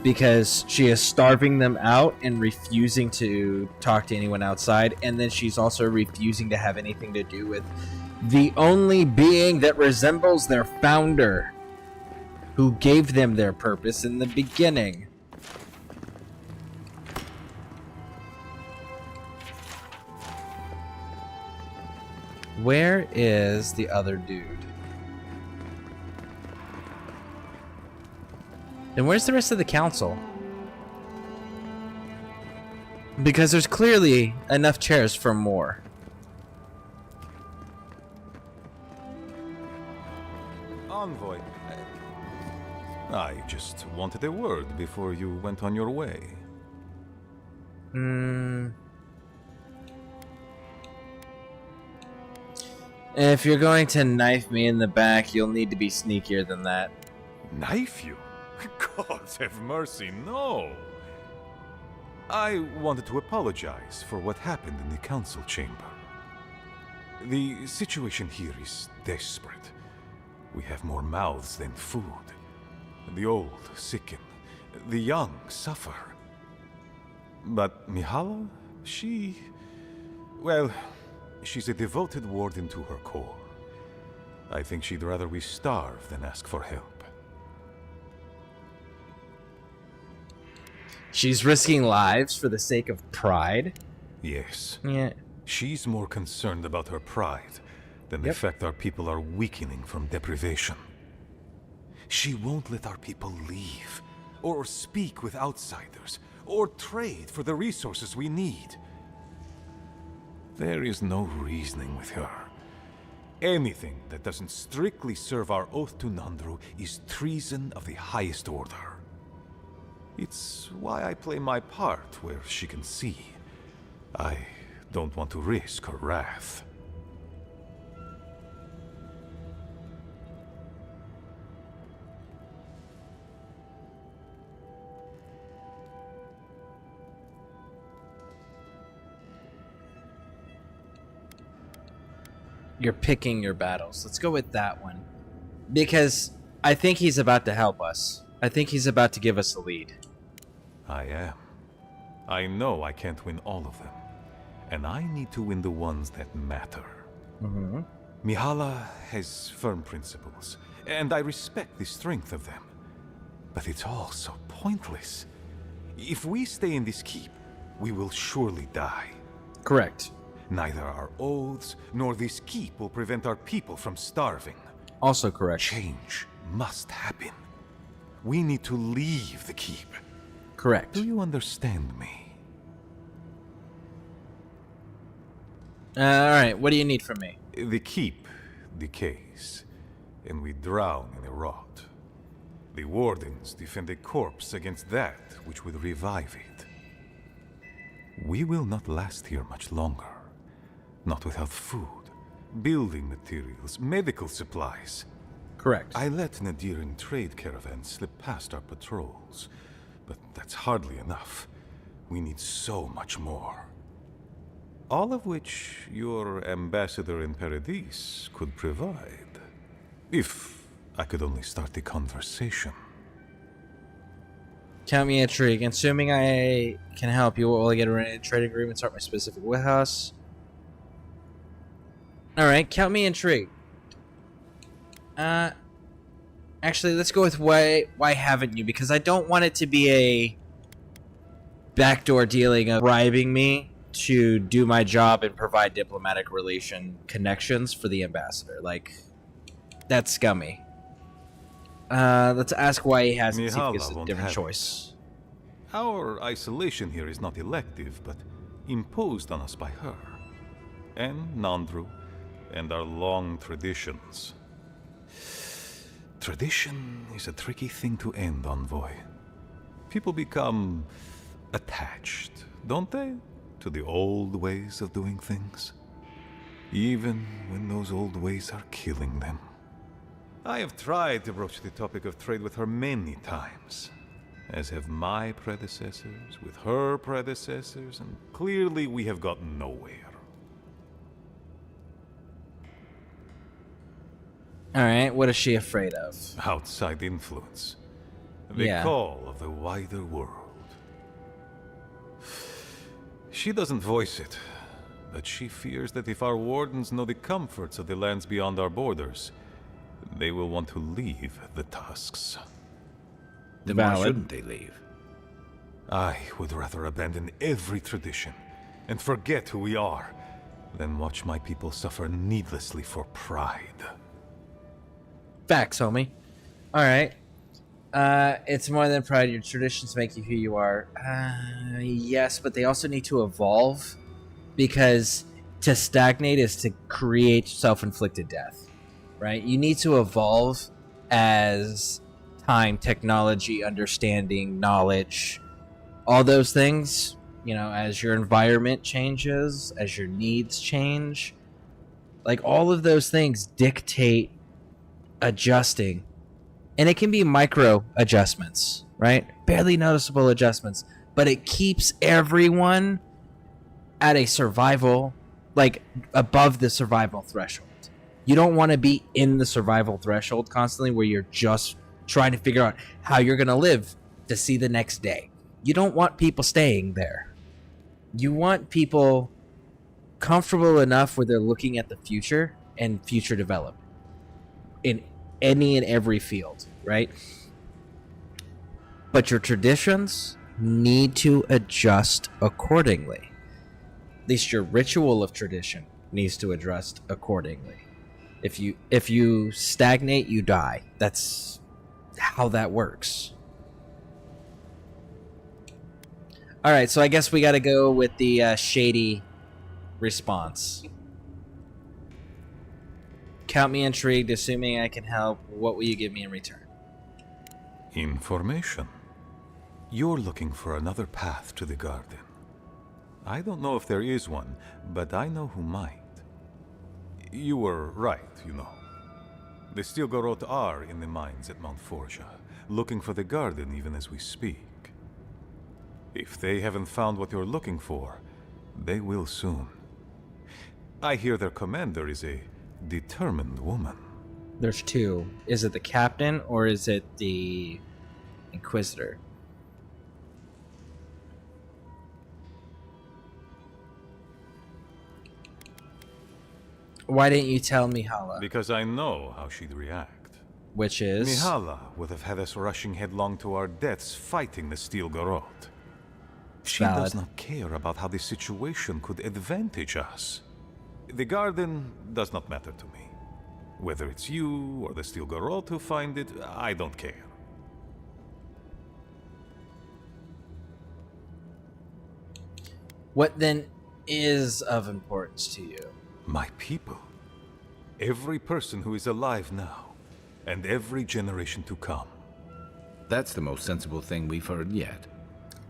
because she is starving them out and refusing to talk to anyone outside, and then she's also refusing to have anything to do with the only being that resembles their founder, who gave them their purpose in the beginning. Where is the other dude? And where's the rest of the council? Because there's clearly enough chairs for more. Envoy, I just wanted a word before you went on your way. If you're going to knife me in the back, you'll need to be sneakier than that. Knife you? God have mercy, no! I wanted to apologize for what happened in the council chamber. The situation here is desperate. We have more mouths than food. The old sicken, the young suffer. But Mihala, well, she's a devoted warden to her core. I think she'd rather we starve than ask for help. She's risking lives for the sake of pride? Yes. Yeah. She's more concerned about her pride than the fact our people are weakening from deprivation. She won't let our people leave, or speak with outsiders, or trade for the resources we need. There is no reasoning with her. Anything that doesn't strictly serve our oath to Nandru is treason of the highest order. It's why I play my part where she can see. I don't want to risk her wrath. You're picking your battles. Let's go with that one. Because I think he's about to help us. I think he's about to give us a lead. I am. I know I can't win all of them. And I need to win the ones that matter. Mihala has firm principles, and I respect the strength of them. But it's all so pointless. If we stay in this keep, we will surely die. Correct. Neither our oaths nor this keep will prevent our people from starving. Also correct. Change must happen. We need to leave the keep. Correct. Do you understand me? Alright, what do you need from me? The keep decays, and we drown in a rot. The wardens defend a corpse against that which would revive it. We will not last here much longer. Not without food, building materials, medical supplies. Correct. I let Nadiran trade caravans slip past our patrols, but that's hardly enough. We need so much more. All of which your ambassador in Paradis could provide. If I could only start the conversation. Count me intrigued. Assuming I can help you, will I get a trade agreement? Start my specific warehouse. Alright, count me intrigued. Actually, let's go with why haven't you? Because I don't want it to be a backdoor dealing of bribing me to do my job and provide diplomatic relation connections for the ambassador. Like, that's scummy. Let's ask why he hasn't seen a different choice. Our isolation here is not elective, but imposed on us by her. And Nandru, and our long traditions. Tradition is a tricky thing to end, Envoy. People become attached, don't they, to the old ways of doing things? Even when those old ways are killing them. I have tried to broach the topic of trade with her many times, as have my predecessors with her predecessors, and clearly we have gotten nowhere. Alright, what is she afraid of? Outside influence. The Yeah. call of the wider world. She doesn't voice it, but she fears that if our wardens know the comforts of the lands beyond our borders, they will want to leave the Tusks. Then why shouldn't they leave? I would rather abandon every tradition and forget who we are than watch my people suffer needlessly for pride. Facts, homie. Alright. It's more than pride. Your traditions make you who you are. Yes, but they also need to evolve, because to stagnate is to create self-inflicted death, right? You need to evolve as time, technology, understanding, knowledge, all those things, you know, as your environment changes, as your needs change, like all of those things dictate adjusting. And it can be micro adjustments, right? Barely noticeable adjustments, but it keeps everyone at a survival, like above the survival threshold. You don't want to be in the survival threshold constantly where you're just trying to figure out how you're going to live to see the next day. You don't want people staying there. You want people comfortable enough where they're looking at the future and future development in any and every field, right? But your traditions need to adjust accordingly. At least your ritual of tradition needs to adjust accordingly. If you stagnate, you die. That's how that works. All right, so I guess we got to go with the shady response. Count me intrigued, assuming I can help. What will you give me in return? Information. You're looking for another path to the garden. I don't know if there is one, but I know who might. You were right, you know. The Stilgarot are in the mines at Mount Forja, looking for the garden even as we speak. If they haven't found what you're looking for, they will soon. I hear their commander is a determined woman. There's two. Is it the captain or is it the Inquisitor? Why didn't you tell Mihala? Because I know how she'd react. Which is? Mihala would have had us rushing headlong to our deaths fighting the Stilgarot. She Valid. does not care about how the situation could advantage us. The garden does not matter to me. Whether it's you or the Stilgarot who find it, I don't care. What then is of importance to you? My people. Every person who is alive now, and every generation to come. That's the most sensible thing we've heard yet.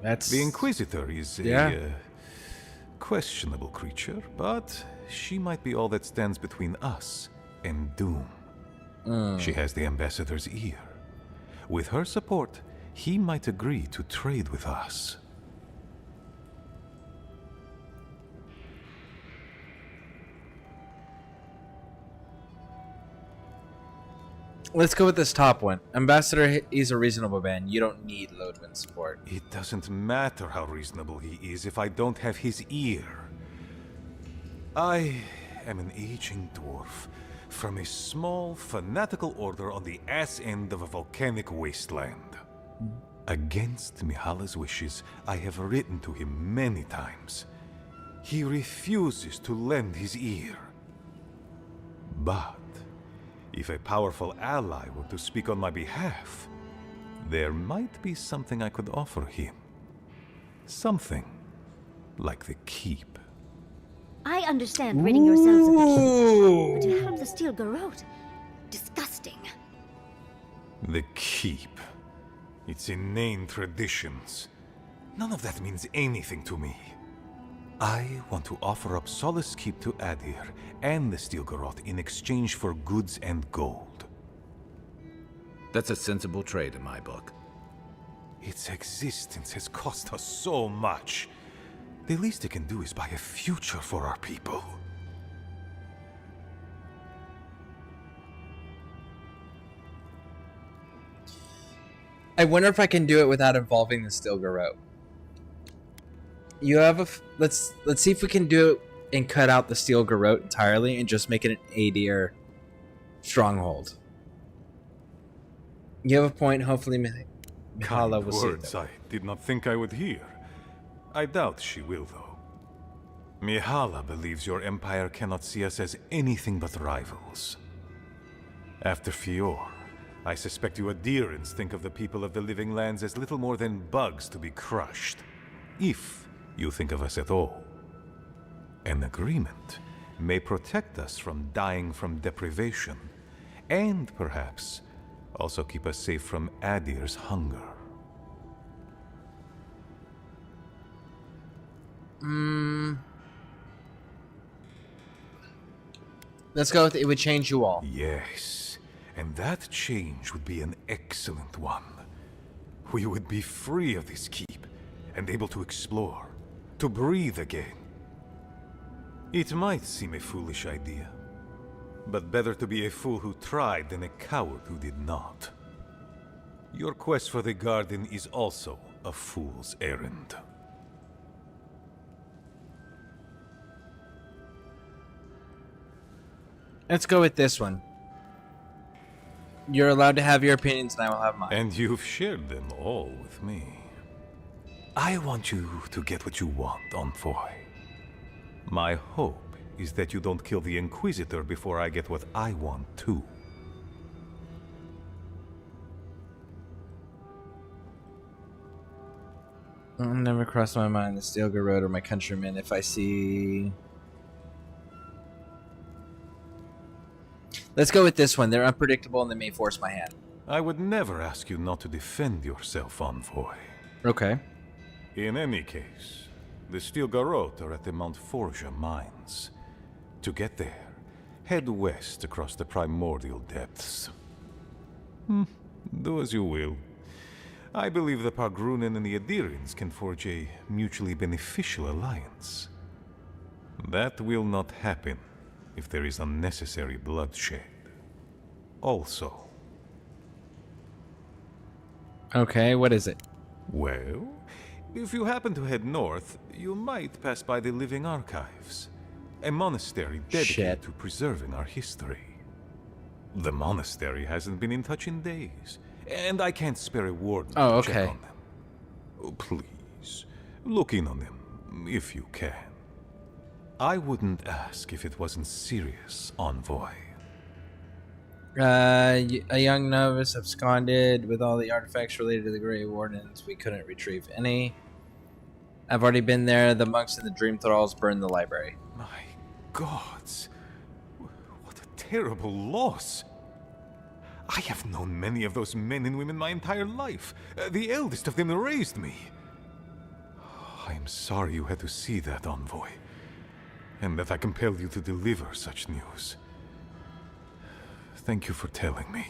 The Inquisitor is a questionable creature, but she might be all that stands between us and doom. She has the Ambassador's ear. With her support, he might agree to trade with us. Let's go with this top one. Ambassador, he's a reasonable man. You don't need Lodwin support. It doesn't matter how reasonable he is if I don't have his ear. I am an aging dwarf from a small, fanatical order on the ass end of a volcanic wasteland. Against Mihala's wishes, I have written to him many times. He refuses to lend his ear. But if a powerful ally were to speak on my behalf, there might be something I could offer him. Something like the keep. I understand ridding yourselves of the keep, but to help the Stilgarot, disgusting. The keep. Its inane traditions. None of that means anything to me. I want to offer up Solace Keep to Adir and the Stilgarot in exchange for goods and gold. That's a sensible trade in my book. Its existence has cost us so much. The least it can do is buy a future for our people. I wonder if I can do it without involving the steel garrote. You have a let's see if we can do it and cut out the steel garrote entirely and just make it an Adir stronghold. You have a point. Hopefully, Mihala Kind will see it. words I did not think I would hear. I doubt she will, though. Mihala believes your empire cannot see us as anything but rivals. After Fior, I suspect you Adirans think of the people of the Living Lands as little more than bugs to be crushed. If you think of us at all. An agreement may protect us from dying from deprivation, and perhaps also keep us safe from Adir's hunger. Let's go with it would change you all. Yes, and that change would be an excellent one. We would be free of this keep, and able to explore, to breathe again. It might seem a foolish idea, but better to be a fool who tried than a coward who did not. Your quest for the garden is also a fool's errand. Let's go with this one. You're allowed to have your opinions, and I will have mine. And you've shared them all with me. I want you to get what you want, Envoy. My hope is that you don't kill the Inquisitor before I get what I want too. It'll never cross my mind the steel garrote or my countrymen if I see... Let's go with this one. They're unpredictable and they may force my hand. I would never ask you not to defend yourself, Envoy. Okay. In any case, the Steel Garrote are at the Mount Forja mines. To get there, head west across the primordial depths. Do as you will. I believe the Pargrunen and the Adirans can forge a mutually beneficial alliance. That will not happen if there is unnecessary bloodshed. Also. Okay, what is it? Well, if you happen to head north, you might pass by the Living Archives, a monastery dedicated to preserving our history. The monastery hasn't been in touch in days, and I can't spare a warden to check on them. Oh, please, look in on them, if you can. I wouldn't ask if it wasn't serious, Envoy. A young novice absconded with all the artifacts related to the Grey Wardens. We couldn't retrieve any. I've already been there. The monks and the Dream Thralls burned the library. My gods. What a terrible loss. I have known many of those men and women my entire life. The eldest of them raised me. I am sorry you had to see that, Envoy. And that I compelled you to deliver such news. Thank you for telling me.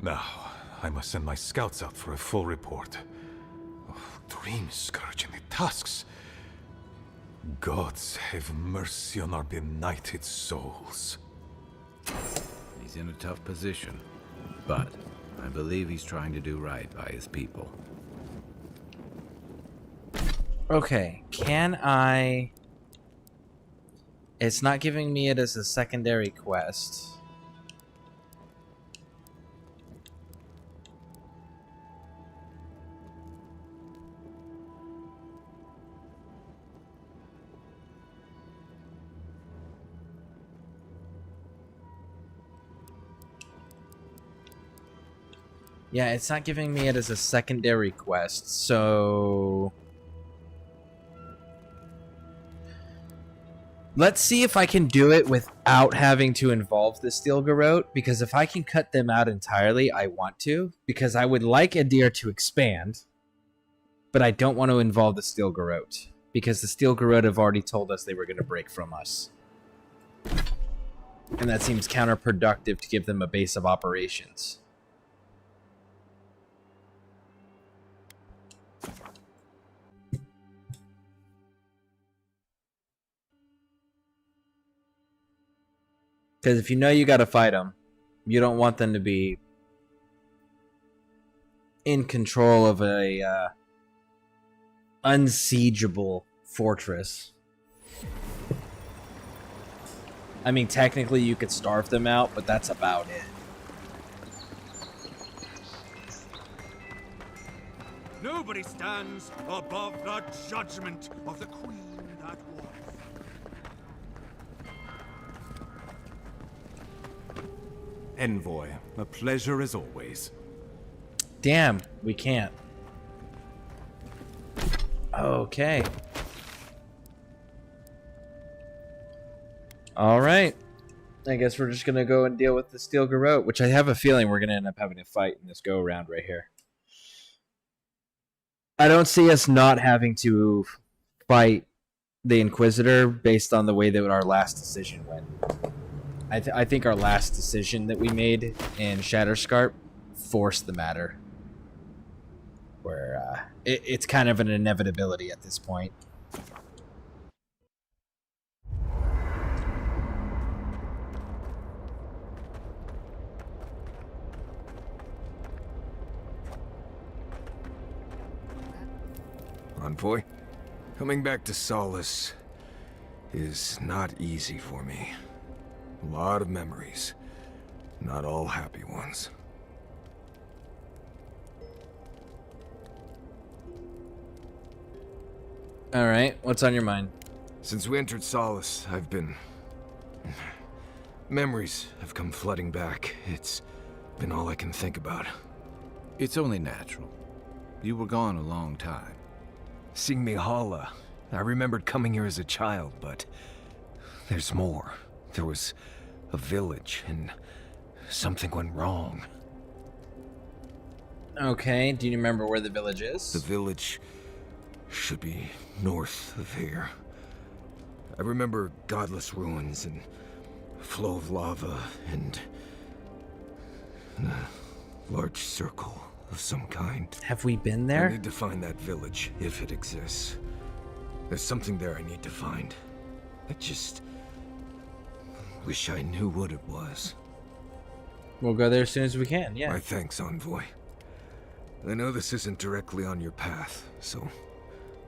Now, I must send my scouts out for a full report. Oh, Dream Scourge and the tusks. Gods have mercy on our benighted souls. He's in a tough position, but I believe he's trying to do right by his people. Okay, can I... It's not giving me it as a secondary quest. Yeah, it's not giving me it as a secondary quest, so... Let's see if I can do it without having to involve the Steel Garrote, because if I can cut them out entirely, I want to, because I would like Adir to expand, but I don't want to involve the Steel Garrote, because the Steel Garrote have already told us they were going to break from us. And that seems counterproductive to give them a base of operations. Because if you know you got to fight them, you don't want them to be in control of a unsiegeable fortress. I mean, technically you could starve them out, but that's about it. Nobody stands above the judgment of the queen that was. Envoy, a pleasure as always. Damn, we can't. Okay. Alright. I guess we're just gonna go and deal with the Steel Garrote, which I have a feeling we're gonna end up having to fight in this go-around right here. I don't see us not having to fight the Inquisitor based on the way that our last decision went. I think our last decision that we made in Shatterscarp forced the matter. Where it's kind of an inevitability at this point. Envoy, coming back to Solace is not easy for me. A lot of memories, not all happy ones. Alright, what's on your mind? Since we entered Solace, I've been... Memories have come flooding back. It's been all I can think about. It's only natural. You were gone a long time. Seeing Mihala, I remembered coming here as a child, but... there's more. There was a village, and something went wrong. Okay, do you remember where the village is? The village should be north of here. I remember godless ruins and a flow of lava and a large circle of some kind. Have we been there? I need to find that village, if it exists. There's something there I need to find. I just wish I knew what it was. We'll go there as soon as we can, yeah. My thanks, Envoy. I know this isn't directly on your path, so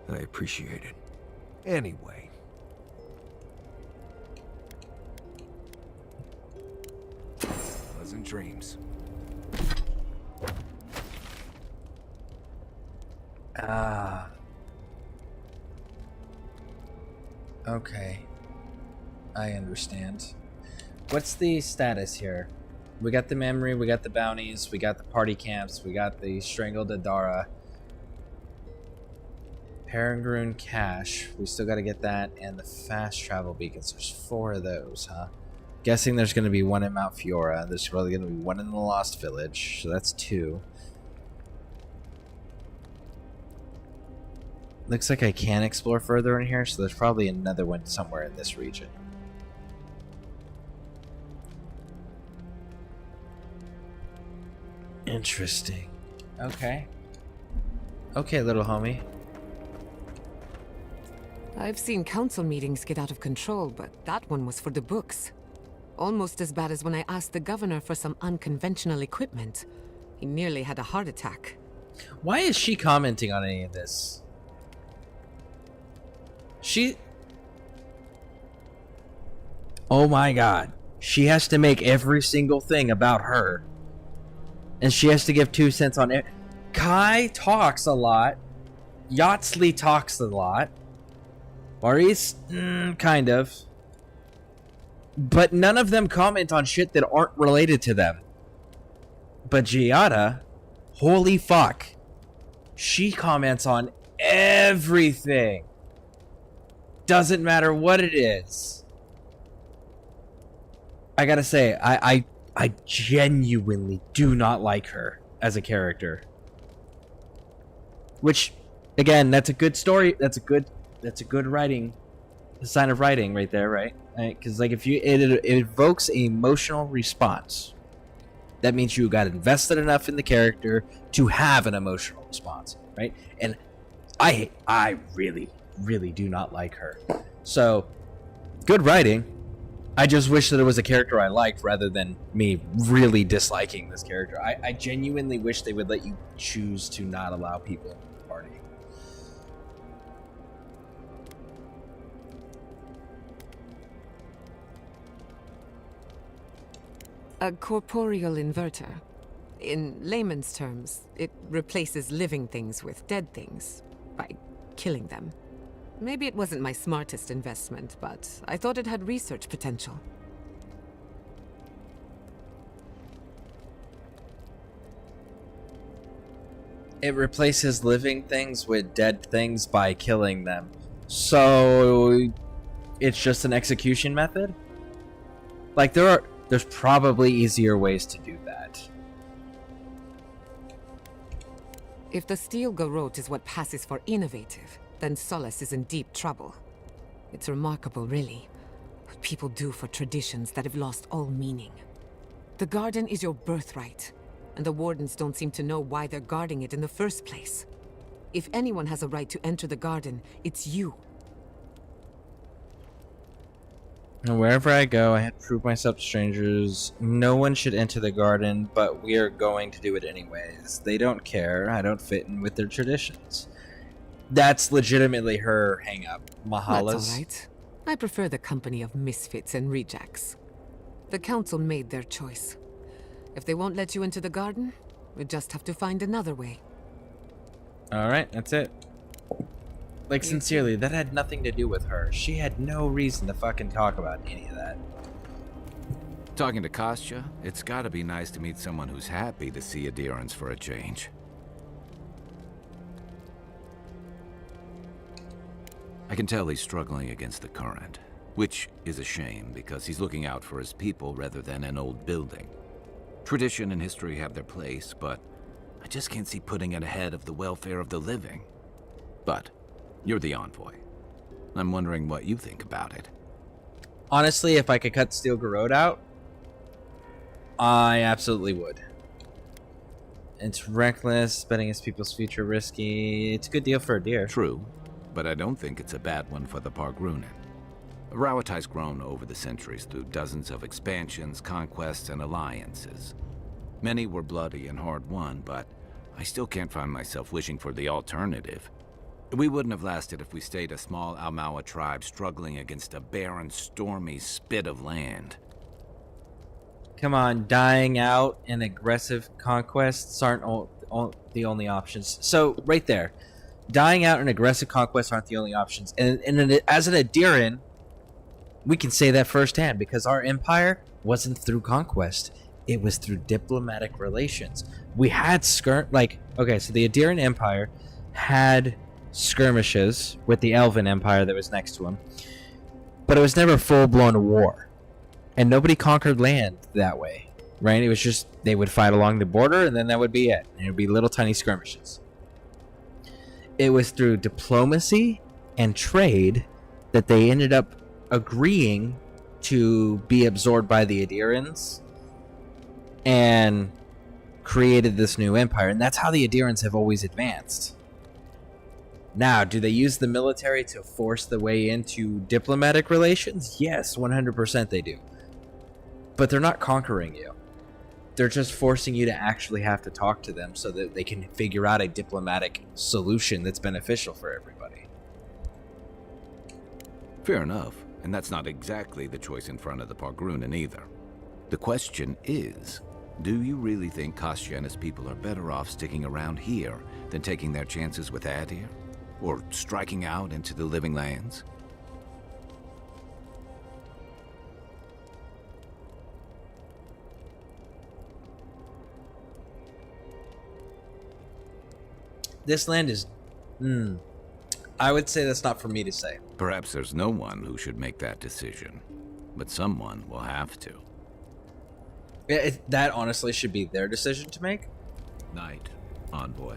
I appreciate it. Anyway. Pleasant dreams. Ah. Okay. I understand. What's the status here? We got the memory, we got the bounties, we got the party camps, we got the strangled Adara. Peregrine Cache, we still got to get that, and the fast travel beacons. There's 4 of those, huh? Guessing there's going to be 1 in Mount Fiora. There's probably going to be 1 in the Lost Village, so that's 2. Looks like I can explore further in here, so there's probably another one somewhere in this region. Interesting. Okay. Okay, little homie. I've seen council meetings get out of control, but that one was for the books. Almost as bad as when I asked the governor for some unconventional equipment. He nearly had a heart attack. Why is she commenting on any of this? Oh my god. She has to make every single thing about her. And she has to give 2 cents on it. Kai talks a lot. Yatsley talks a lot. Maurice, kind of. But none of them comment on shit that aren't related to them. But Giada, holy fuck. She comments on everything. Doesn't matter what it is. I gotta say, I genuinely do not like her as a character. Which, again, that's a good story. That's a good writing, a sign of writing right there, right? Because like if it evokes an emotional response, that means you got invested enough in the character to have an emotional response, right? And I really do not like her. So, good writing, I just wish that it was a character I liked rather than me really disliking this character. I genuinely wish they would let you choose to not allow people in the party. A corporeal inverter. In layman's terms, it replaces living things with dead things by killing them. Maybe it wasn't my smartest investment, but I thought it had research potential. It replaces living things with dead things by killing them. So it's just an execution method? Like there's probably easier ways to do that. If the steel garrote is what passes for innovative, then Solace is in deep trouble. It's remarkable, really, what people do for traditions that have lost all meaning. The garden is your birthright, and the Wardens don't seem to know why they're guarding it in the first place. If anyone has a right to enter the garden, it's you. And wherever I go, I have to prove myself to strangers. No one should enter the garden, but we are going to do it anyways. They don't care. I don't fit in with their traditions. That's legitimately her hang-up. Mahala's. That's all right. I prefer the company of misfits and rejects. The council made their choice. If they won't let you into the garden, we just have to find another way. Alright, that's it. Like, sincerely, that had nothing to do with her. She had no reason to fucking talk about any of that. Talking to Kostya, it's gotta be nice to meet someone who's happy to see adherence for a change. I can tell he's struggling against the current, which is a shame because he's looking out for his people rather than an old building. Tradition and history have their place, but I just can't see putting it ahead of the welfare of the living. But you're the envoy. I'm wondering what you think about it. Honestly, if I could cut Steel Garrote out, I absolutely would. It's reckless, betting his people's future risky. It's a good deal for a deer. True, but I don't think it's a bad one for the Pargrunen. Rawatai's grown over the centuries through dozens of expansions, conquests, and alliances. Many were bloody and hard-won, but I still can't find myself wishing for the alternative. We wouldn't have lasted if we stayed a small Almawa tribe struggling against a barren, stormy spit of land. Come on, dying out and aggressive conquests aren't the only options. So, right there. Dying out and aggressive conquests aren't the only options. And as an Adiran, we can say that firsthand because our empire wasn't through conquest. It was through diplomatic relations. We had so the Adiran Empire had skirmishes with the Elven Empire that was next to him, but it was never full-blown war. And nobody conquered land that way, right? It was just, they would fight along the border, and then that would be it. And it would be little tiny skirmishes. It was through diplomacy and trade that they ended up agreeing to be absorbed by the Adirans and created this new empire. And that's how the Adirans have always advanced. Now, do they use the military to force the way into diplomatic relations? Yes, 100% they do. But they're not conquering you. They're just forcing you to actually have to talk to them so that they can figure out a diplomatic solution that's beneficial for everybody. Fair enough, and that's not exactly the choice in front of the Pargrunen either. The question is, do you really think Kostya and his people are better off sticking around here than taking their chances with Adir? Or striking out into the living lands? This land is... I would say that's not for me to say. Perhaps there's no one who should make that decision, but someone will have to. That honestly should be their decision to make. Knight, envoy.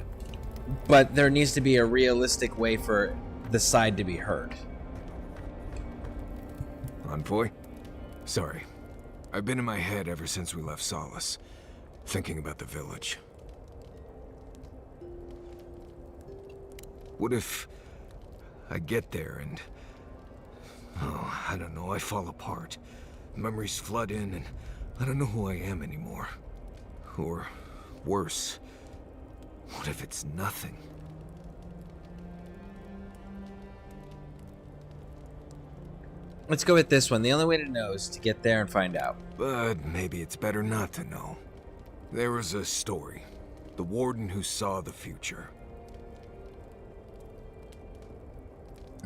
But there needs to be a realistic way for the side to be heard. Envoy? Sorry. I've been in my head ever since we left Solace, thinking about the village. What if I get there and... oh, I don't know, I fall apart. Memories flood in, and I don't know who I am anymore. Or worse, what if it's nothing? Let's go with this one. The only way to know is to get there and find out. But maybe it's better not to know. There was a story. The warden who saw the future.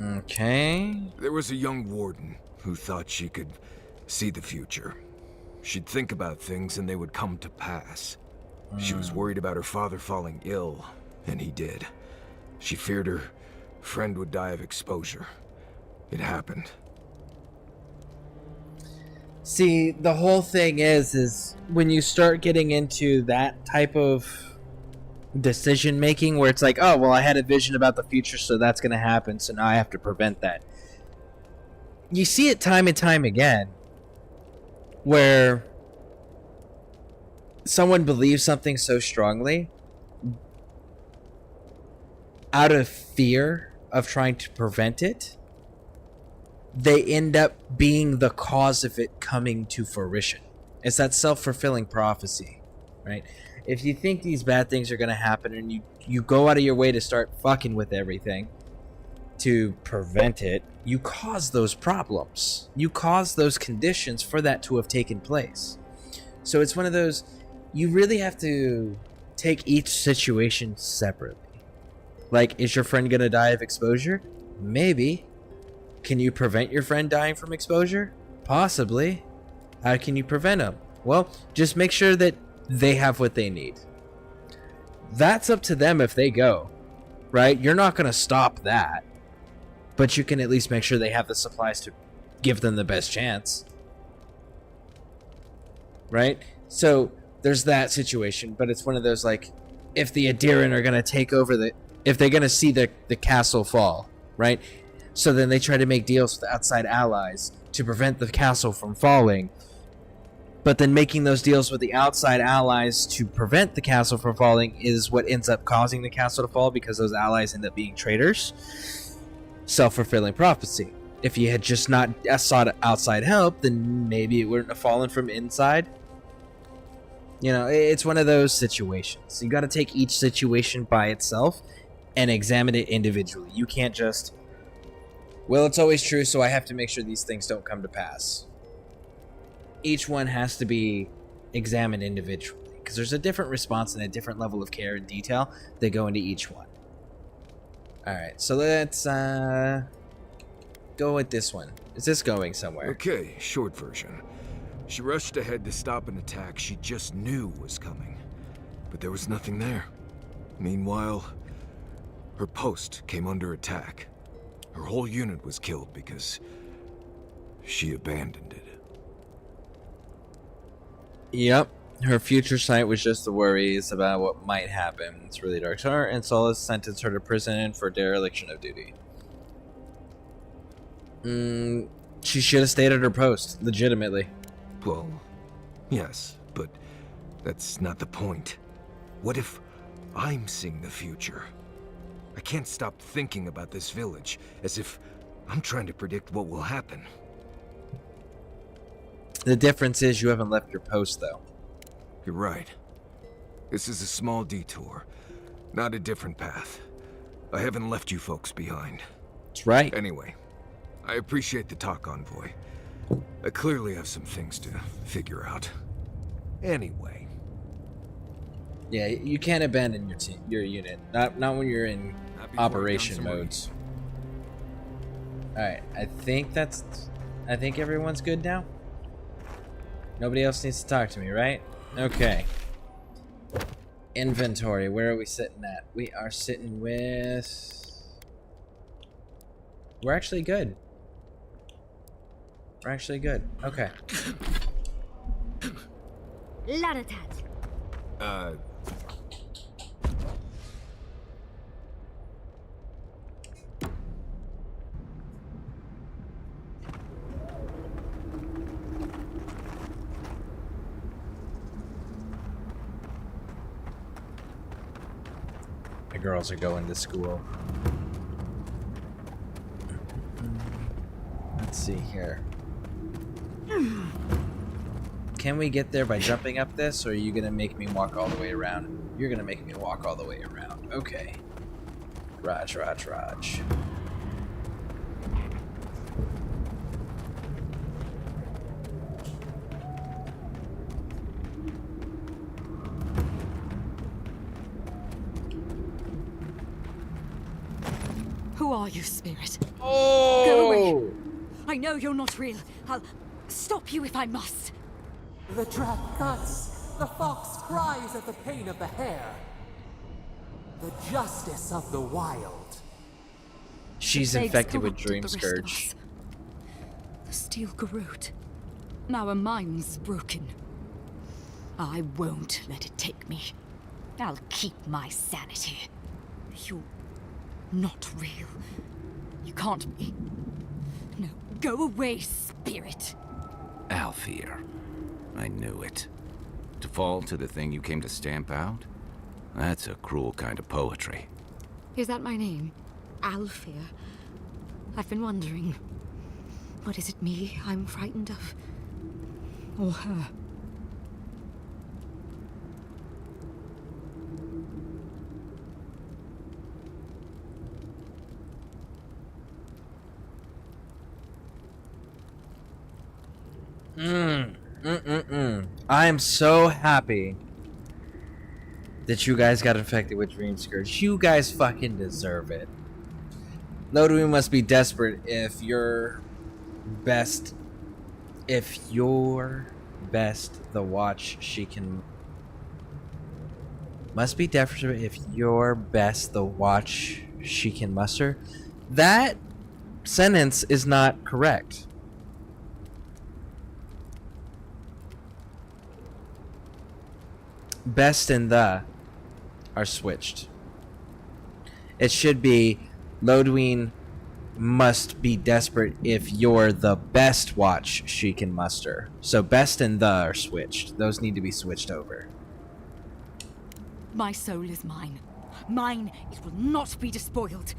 Okay. There was a young warden who thought she could see the future. She'd think about things and they would come to pass. She was worried about her father falling ill, and he did. She feared her friend would die of exposure. It happened. See, the whole thing is when you start getting into that type of decision making where it's like, oh, well, I had a vision about the future, so that's going to happen, so now I have to prevent that. You see it time and time again where someone believes something so strongly out of fear of trying to prevent it, they end up being the cause of it coming to fruition. It's that self-fulfilling prophecy, right? If you think these bad things are going to happen and you go out of your way to start fucking with everything to prevent it, you cause those problems. You cause those conditions for that to have taken place. So it's one of those, you really have to take each situation separately. Like, is your friend going to die of exposure? Maybe. Can you prevent your friend dying from exposure? Possibly. How can you prevent them? Well, just make sure that they have what they need. That's up to them if they go, right? You're not going to stop that, but you can at least make sure they have the supplies to give them the best chance, right? So there's that situation, but it's one of those, like, if the Adiran are going to take over if they're going to see the castle fall, right? So then they try to make deals with outside allies to prevent the castle from falling. But then making those deals with the outside allies to prevent the castle from falling is what ends up causing the castle to fall, because those allies end up being traitors. Self-fulfilling prophecy. If you had just not sought outside help, then maybe it wouldn't have fallen from inside. You know, it's one of those situations. You got to take each situation by itself and examine it individually. You can't just, well, it's always true, so I have to make sure these things don't come to pass. Each one has to be examined individually, because there's a different response and a different level of care and detail that go into each one. Alright, so let's go with this one. Is this going somewhere? Okay, short version. She rushed ahead to stop an attack she just knew was coming, but there was nothing there. Meanwhile, her post came under attack. Her whole unit was killed because she abandoned it. Yep. Her future sight was just the worries about what might happen. It's really dark to her, and Solace sentenced her to prison for dereliction of duty. She should have stayed at her post, legitimately. Well, yes, but that's not the point. What if I'm seeing the future? I can't stop thinking about this village, as if I'm trying to predict what will happen. The difference is you haven't left your post, though. You're right. This is a small detour, not a different path. I haven't left you folks behind. That's right. Anyway, I appreciate the talk, Envoy. I clearly have some things to figure out. Anyway. Yeah, you can't abandon your unit. Not when you're in operation modes. Alright, I think everyone's good now. Nobody else needs to talk to me, right? Okay. Inventory, where are we sitting at? We are sitting with... We're actually good. We're actually good. Okay. Laratat. The girls are going to school. Let's see here. Can we get there by jumping up this, or are you gonna make me walk all the way around? You're gonna make me walk all the way around. Okay. Raj. Who are you, spirit? Oh! Go away. I know you're not real. I'll stop you if I must. The trap cuts. The fox cries at the pain of the hare. The justice of the wild. She's The plague's infected with corrupted Dream the rest of Scourge. us. The steel garrote. Our mind's broken. I won't let it take me. I'll keep my sanity. You're not real. You can't be. No, go away, spirit. Alfear. I knew it. To fall to the thing you came to stamp out? That's a cruel kind of poetry. Is that my name? Alfear? I've been wondering. What is it me I'm frightened of? Or her? I am so happy that you guys got infected with Dream Scourge. You guys fucking deserve it. Lodwin must be desperate if you're best the watch she can. Must be desperate if you're best the watch she can muster. That sentence is not correct. Best and the are switched. It should be Lodwin must be desperate if you're the best watch she can muster. So best and the are switched. Those need to be switched over. My soul is mine. Mine, it will not be despoiled.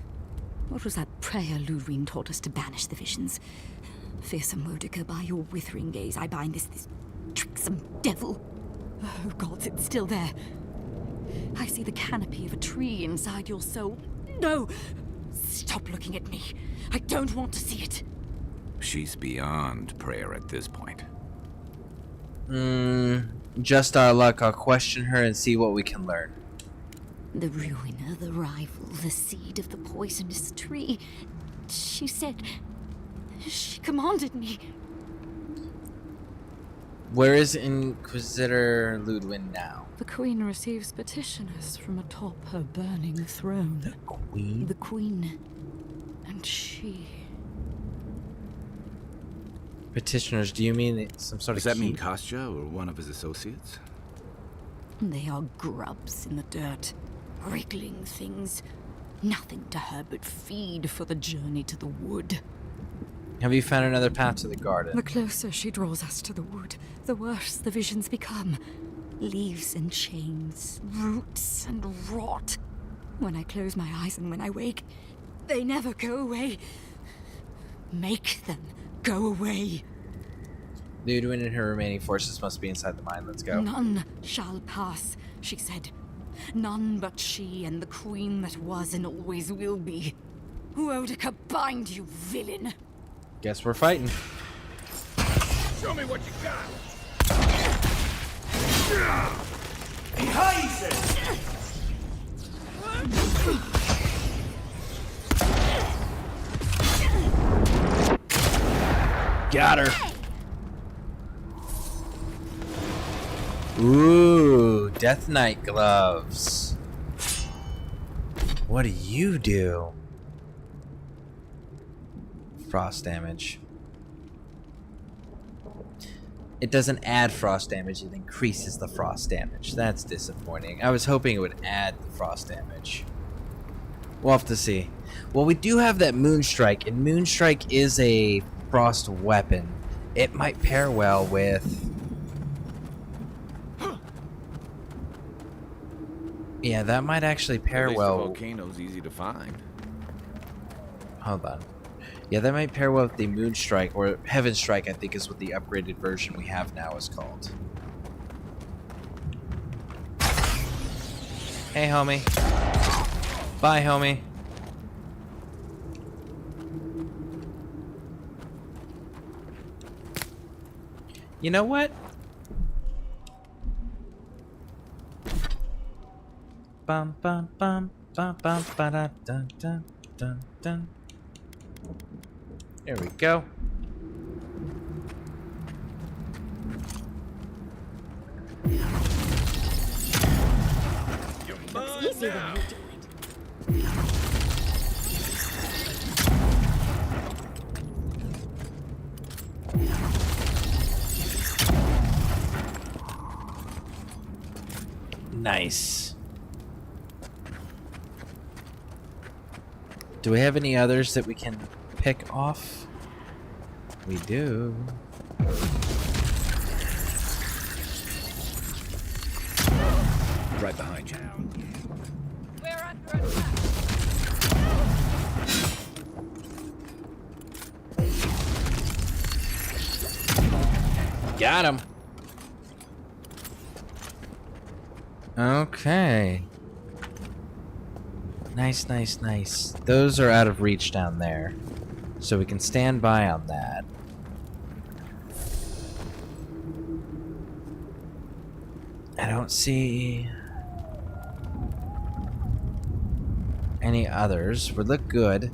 What was that prayer Ludwin taught us to banish the visions? Fearsome Modica, by your withering gaze, I bind this tricksome devil. Oh, gods, it's still there. I see the canopy of a tree inside your soul. No! Stop looking at me. I don't want to see it. She's beyond prayer at this point. Just our luck. I'll question her and see what we can learn. The ruiner, the rival, the seed of the poisonous tree. She said... She commanded me. Where is Inquisitor Ludwin now? The Queen receives petitioners from atop her burning throne. The Queen? The Queen. And she... Petitioners, do you mean some sort of Does that mean keep? Kostya or one of his associates? They are grubs in the dirt. Wriggling things. Nothing to her but feed for the journey to the wood. Have you found another path to the garden? The closer she draws us to the wood, the worse the visions become. Leaves and chains, roots and rot. When I close my eyes and when I wake, they never go away. Make them go away. Ludwin and her remaining forces must be inside the mine. Let's go. None shall pass, she said. None but she and the queen that was and always will be. Wodica, bind, you villain! Guess we're fighting. Show me what you got! Behind it! Got her. Ooh, Death Knight gloves. What do you do? Frost damage. It doesn't add frost damage, it increases the frost damage. That's disappointing. I was hoping it would add the frost damage. We'll have to see. Well, we do have that Moonstrike, and Moonstrike is a frost weapon. It might pair well with... Yeah, that might actually pair At least well. the volcano's easy to find. Hold on. Yeah, that might pair well with the Moon Strike, or Heaven Strike, I think is what the upgraded version we have now is called. Hey, homie. Bye, homie. You know what? Bum bum bum bum bum ba da dun dun dun dun. There we go. Looks easier than you do it. Nice. Do we have any others that we can pick off? We do. Right behind you. We're under attack. Got him. Okay. Nice, nice, nice. Those are out of reach down there. So we can stand by on that. I don't see any others. We look good.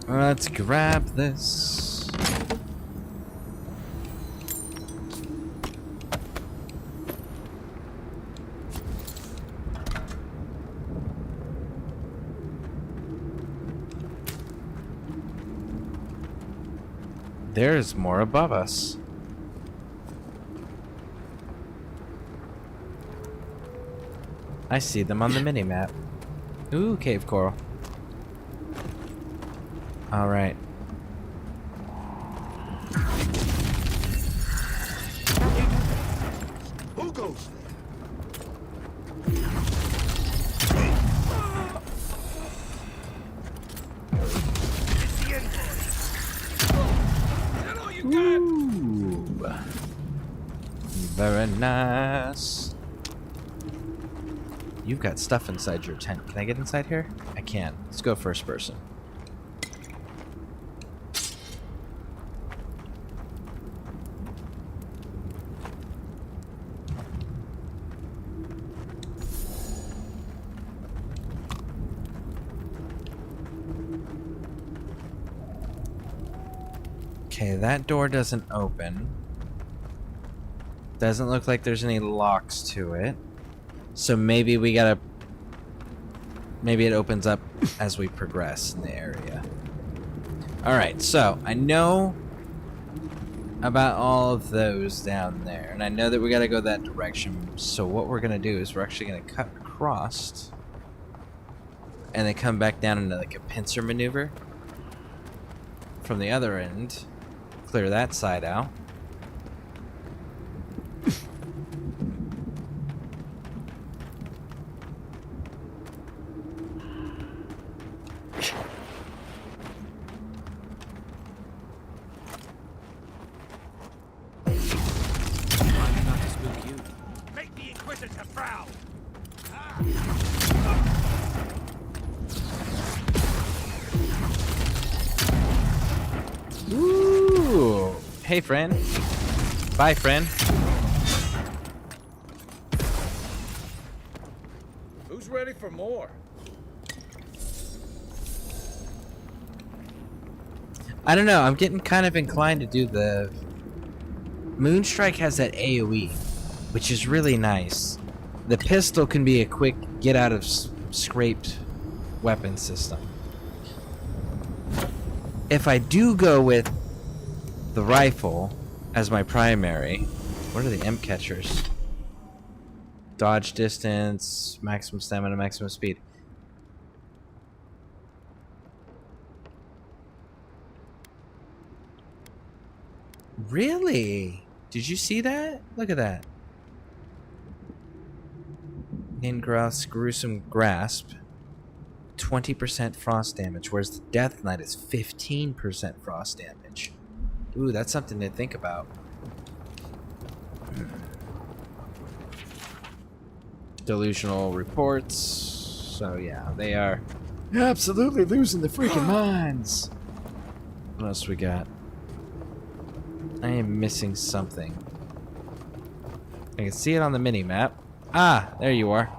Let's grab this. There's more above us. I see them on the mini-map. Ooh, cave coral. Alright. Who goes Ooh. Very nice. You've got stuff inside your tent. Can I get inside here? I can. Let's go first person. Okay, that door doesn't open. Doesn't look like there's any locks to it. So maybe we gotta... Maybe it opens up as we progress in the area. Alright, so I know about all of those down there. And I know that we gotta go that direction. So what we're gonna do is we're actually gonna cut across. And then come back down into like a pincer maneuver. From the other end. Clear that side out. Make the Inquisitor proud! Ooh. Hey, friend. Bye, friend. Who's ready for more? I don't know. I'm getting kind of inclined to do the... Moonstrike has that AoE, which is really nice. The pistol can be a quick get-out-of-scraped weapon system. If I do go with the rifle as my primary, what are the imp catchers? Dodge distance, maximum stamina, maximum speed. Really? Did you see that? Look at that. Ningroth's gruesome grasp, 20% frost damage, whereas the Death Knight is 15% frost damage. Ooh, that's something to think about. Delusional reports. So yeah, they are absolutely losing the freaking minds. What else we got? I am missing something. I can see it on the mini-map. Ah, there you are.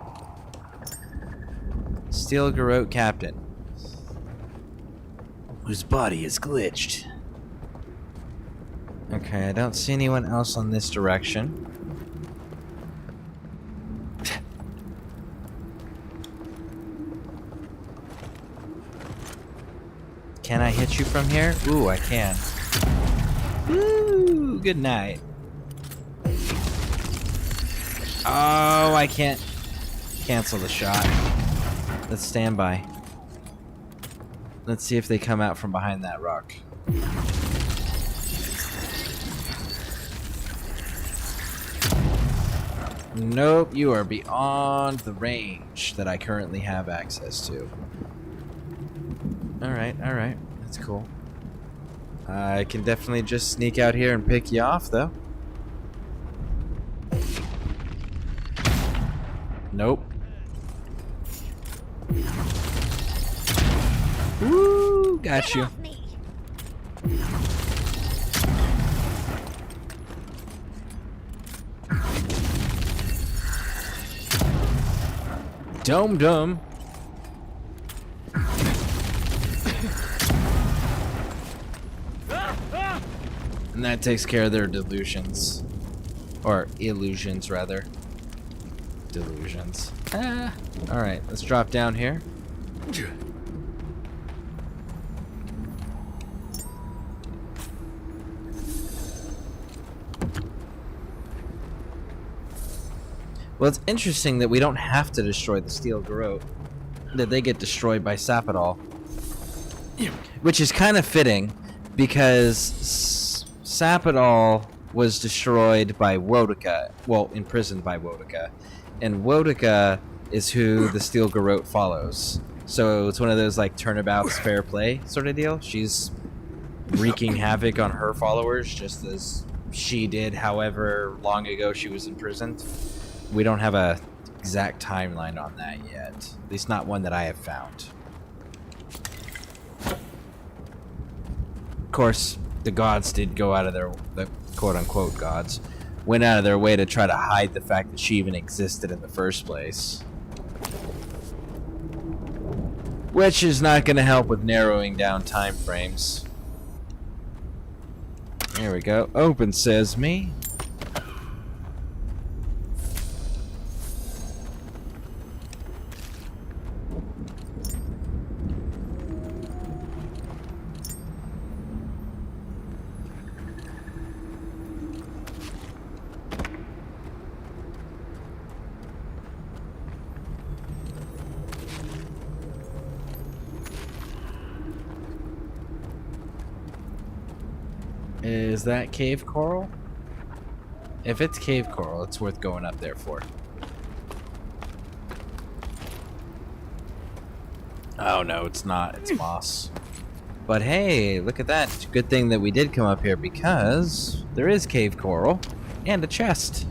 Steel Garrote Captain, whose body is glitched. Okay, I don't see anyone else on this direction. Can I hit you from here? Ooh, I can. Ooh, good night. Oh, I can't cancel the shot. Let's stand by. Let's see if they come out from behind that rock. Nope, you are beyond the range that I currently have access to. Alright, that's cool. I can definitely just sneak out here and pick you off, though. Nope. Woo! Got you. Dum. And that takes care of their delusions. Or illusions, rather. Delusions. Alright, let's drop down here. Well, it's interesting that we don't have to destroy the Steel Garrote. That they get destroyed by Sapidol. Which is kind of fitting, because Sapidol was destroyed by Wodika. Well, imprisoned by Wodika. And Wodika is who the Steel Garrote follows. So it's one of those, like, turnabout's fair play sort of deal. She's wreaking havoc on her followers, just as she did however long ago she was imprisoned. We don't have a exact timeline on that yet. At least not one that I have found. Of course, the gods did go out of their... the quote-unquote gods went out of their way to try to hide the fact that she even existed in the first place. Which is not going to help with narrowing down time frames. There we go. Open sesame. Is that cave coral? If it's cave coral, it's worth going up there for. Oh no, it's not. It's moss. But hey, look at that. It's a good thing that we did come up here because there is cave coral and a chest.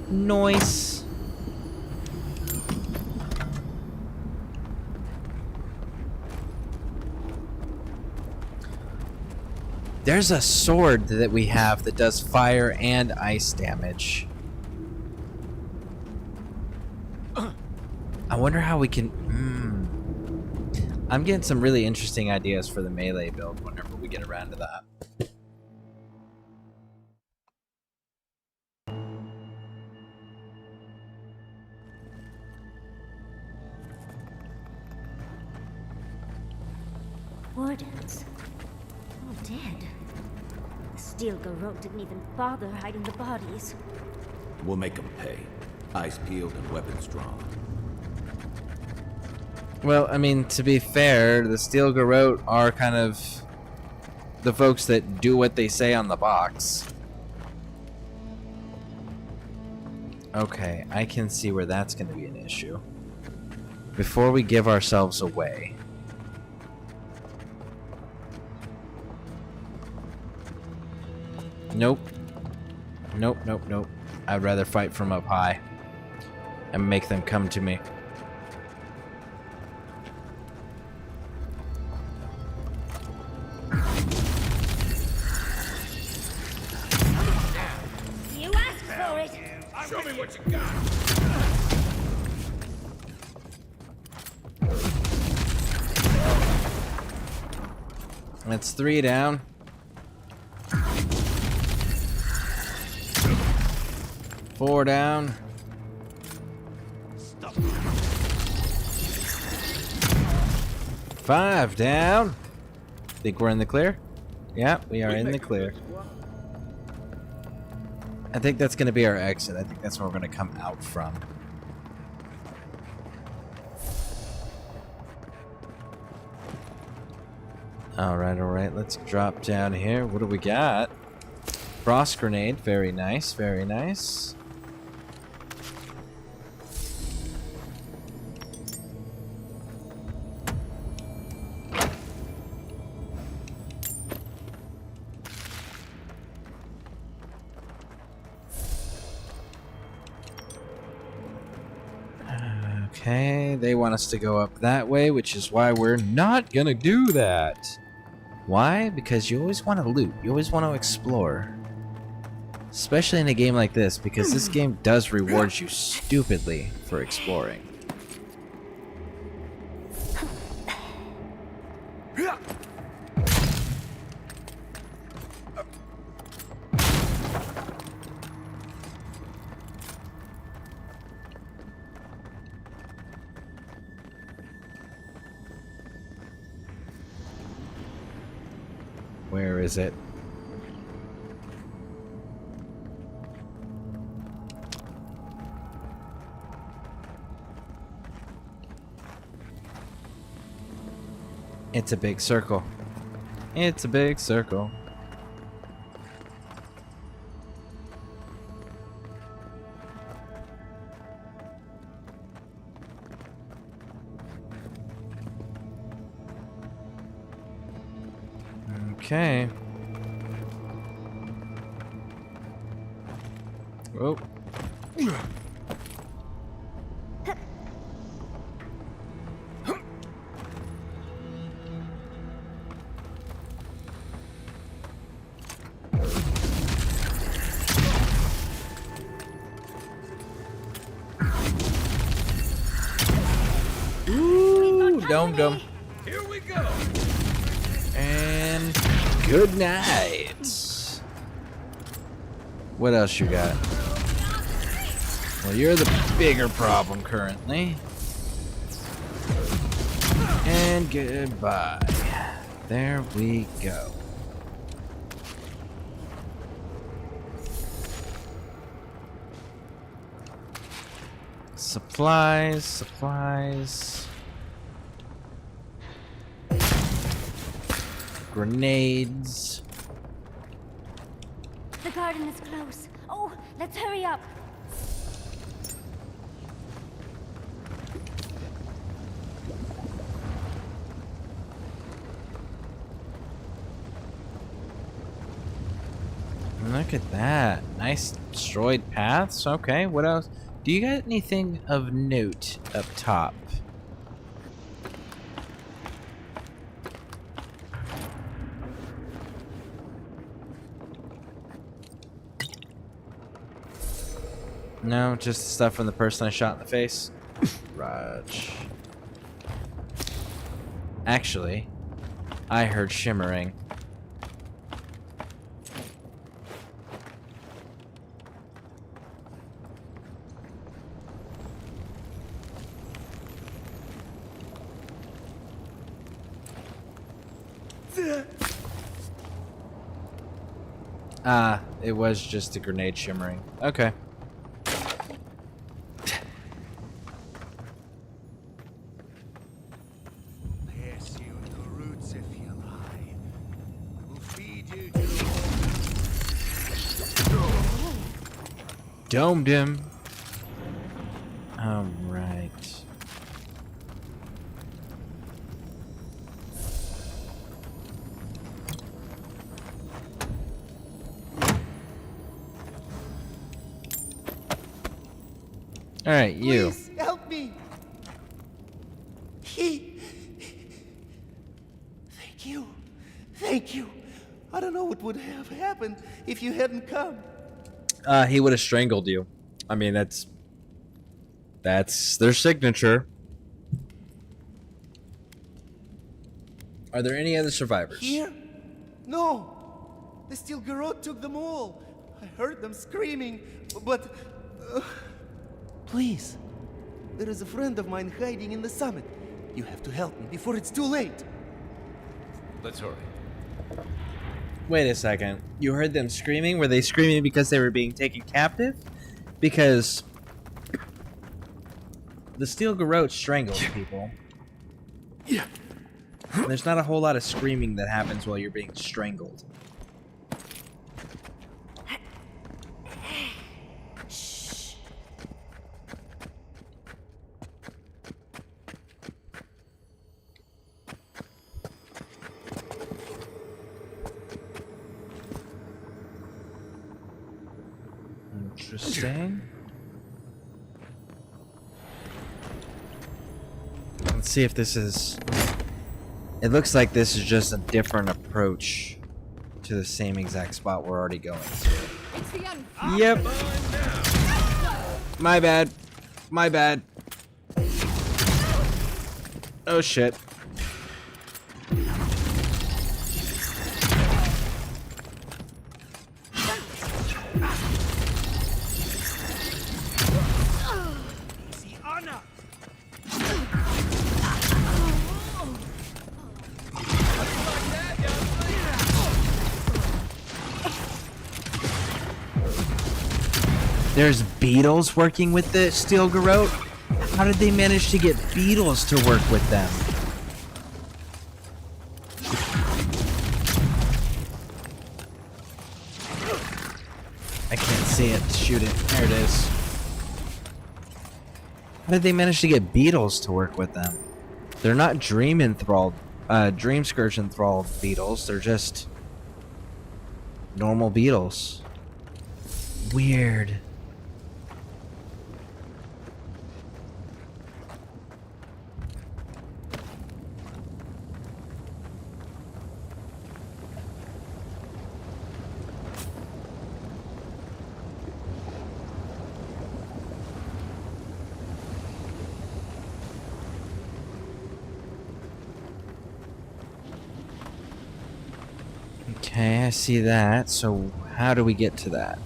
Nice. There's a sword that we have that does fire and ice damage. I wonder how we can... I'm getting some really interesting ideas for the melee build whenever we get around to that. Wardens. All dead. The Steel Garrote didn't even bother hiding the bodies. We'll make them pay. Eyes peeled and weapons drawn. Well, I mean, to be fair, the Steel Garrote are kind of the folks that do what they say on the box. Okay, I can see where that's going to be an issue. Before we give ourselves away. Nope. Nope, nope, nope. I'd rather fight from up high and make them come to me. You asked for it! Show me what you got! That's 3 down. Four down. Five down. Think we're in the clear? Yeah, we are in the clear. I think that's going to be our exit. I think that's where we're going to come out from. Alright, let's drop down here. What do we got? Frost grenade, very nice, very nice. Okay, they want us to go up that way, which is why we're not gonna do that. Why? Because you always want to loot. You always want to explore. Especially in a game like this, because this game does reward you stupidly for exploring. Where is it? It's a big circle. It's a big circle. Okay. Oh. Ooh, dum. Here we go. And good night. What else you got? Well, you're the bigger problem currently. And goodbye. There we go. Supplies. Grenades. The garden is close. Oh, let's hurry up. Look at that. Nice destroyed paths. Okay, what else? Do you got anything of note up top? No, just stuff from the person I shot in the face. Raj. Actually, I heard shimmering. Ah, it was just a grenade shimmering. Okay. Pierce you at the roots if you lie. We'll feed you Domed him. All right. All right, you. Please help me. Thank you. Thank you. I don't know what would have happened if you hadn't come. He would have strangled you. I mean, that's their signature. Are there any other survivors? Here? No. The Steel Garrote took them all. I heard them screaming, but... Please. There is a friend of mine hiding in the summit. You have to help me before it's too late. Let's hurry. Wait a second. You heard them screaming? Were they screaming because they were being taken captive? Because the Steel Garrote strangles people. Yeah. There's not a whole lot of screaming that happens while you're being strangled. Interesting. Let's see if this is... It looks like this is just a different approach to the same exact spot we're already going to. Yep. My bad. My bad. Oh shit. There's beetles working with the Steel Garrote? How did they manage to get beetles to work with them? I can't see it. Shoot it. There it is. How did they manage to get beetles to work with them? They're not dream scourge enthralled beetles. They're just normal beetles. Weird. Okay, I see that. So how do we get to that?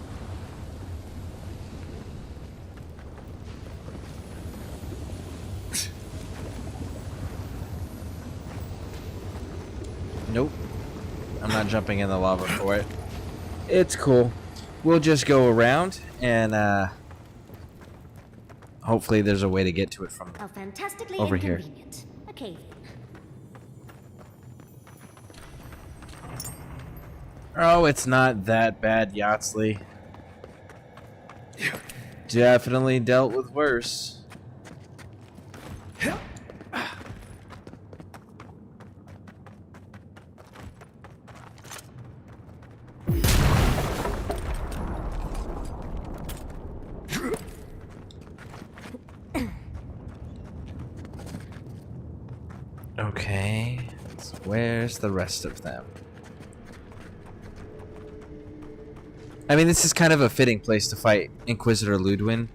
Nope. I'm not jumping in the lava for it. It's cool. We'll just go around and hopefully there's a way to get to it from over here. Okay. Oh, it's not that bad, Yatsley. Definitely dealt with worse. Okay, so where's the rest of them? I mean, this is kind of a fitting place to fight Inquisitor Ludwin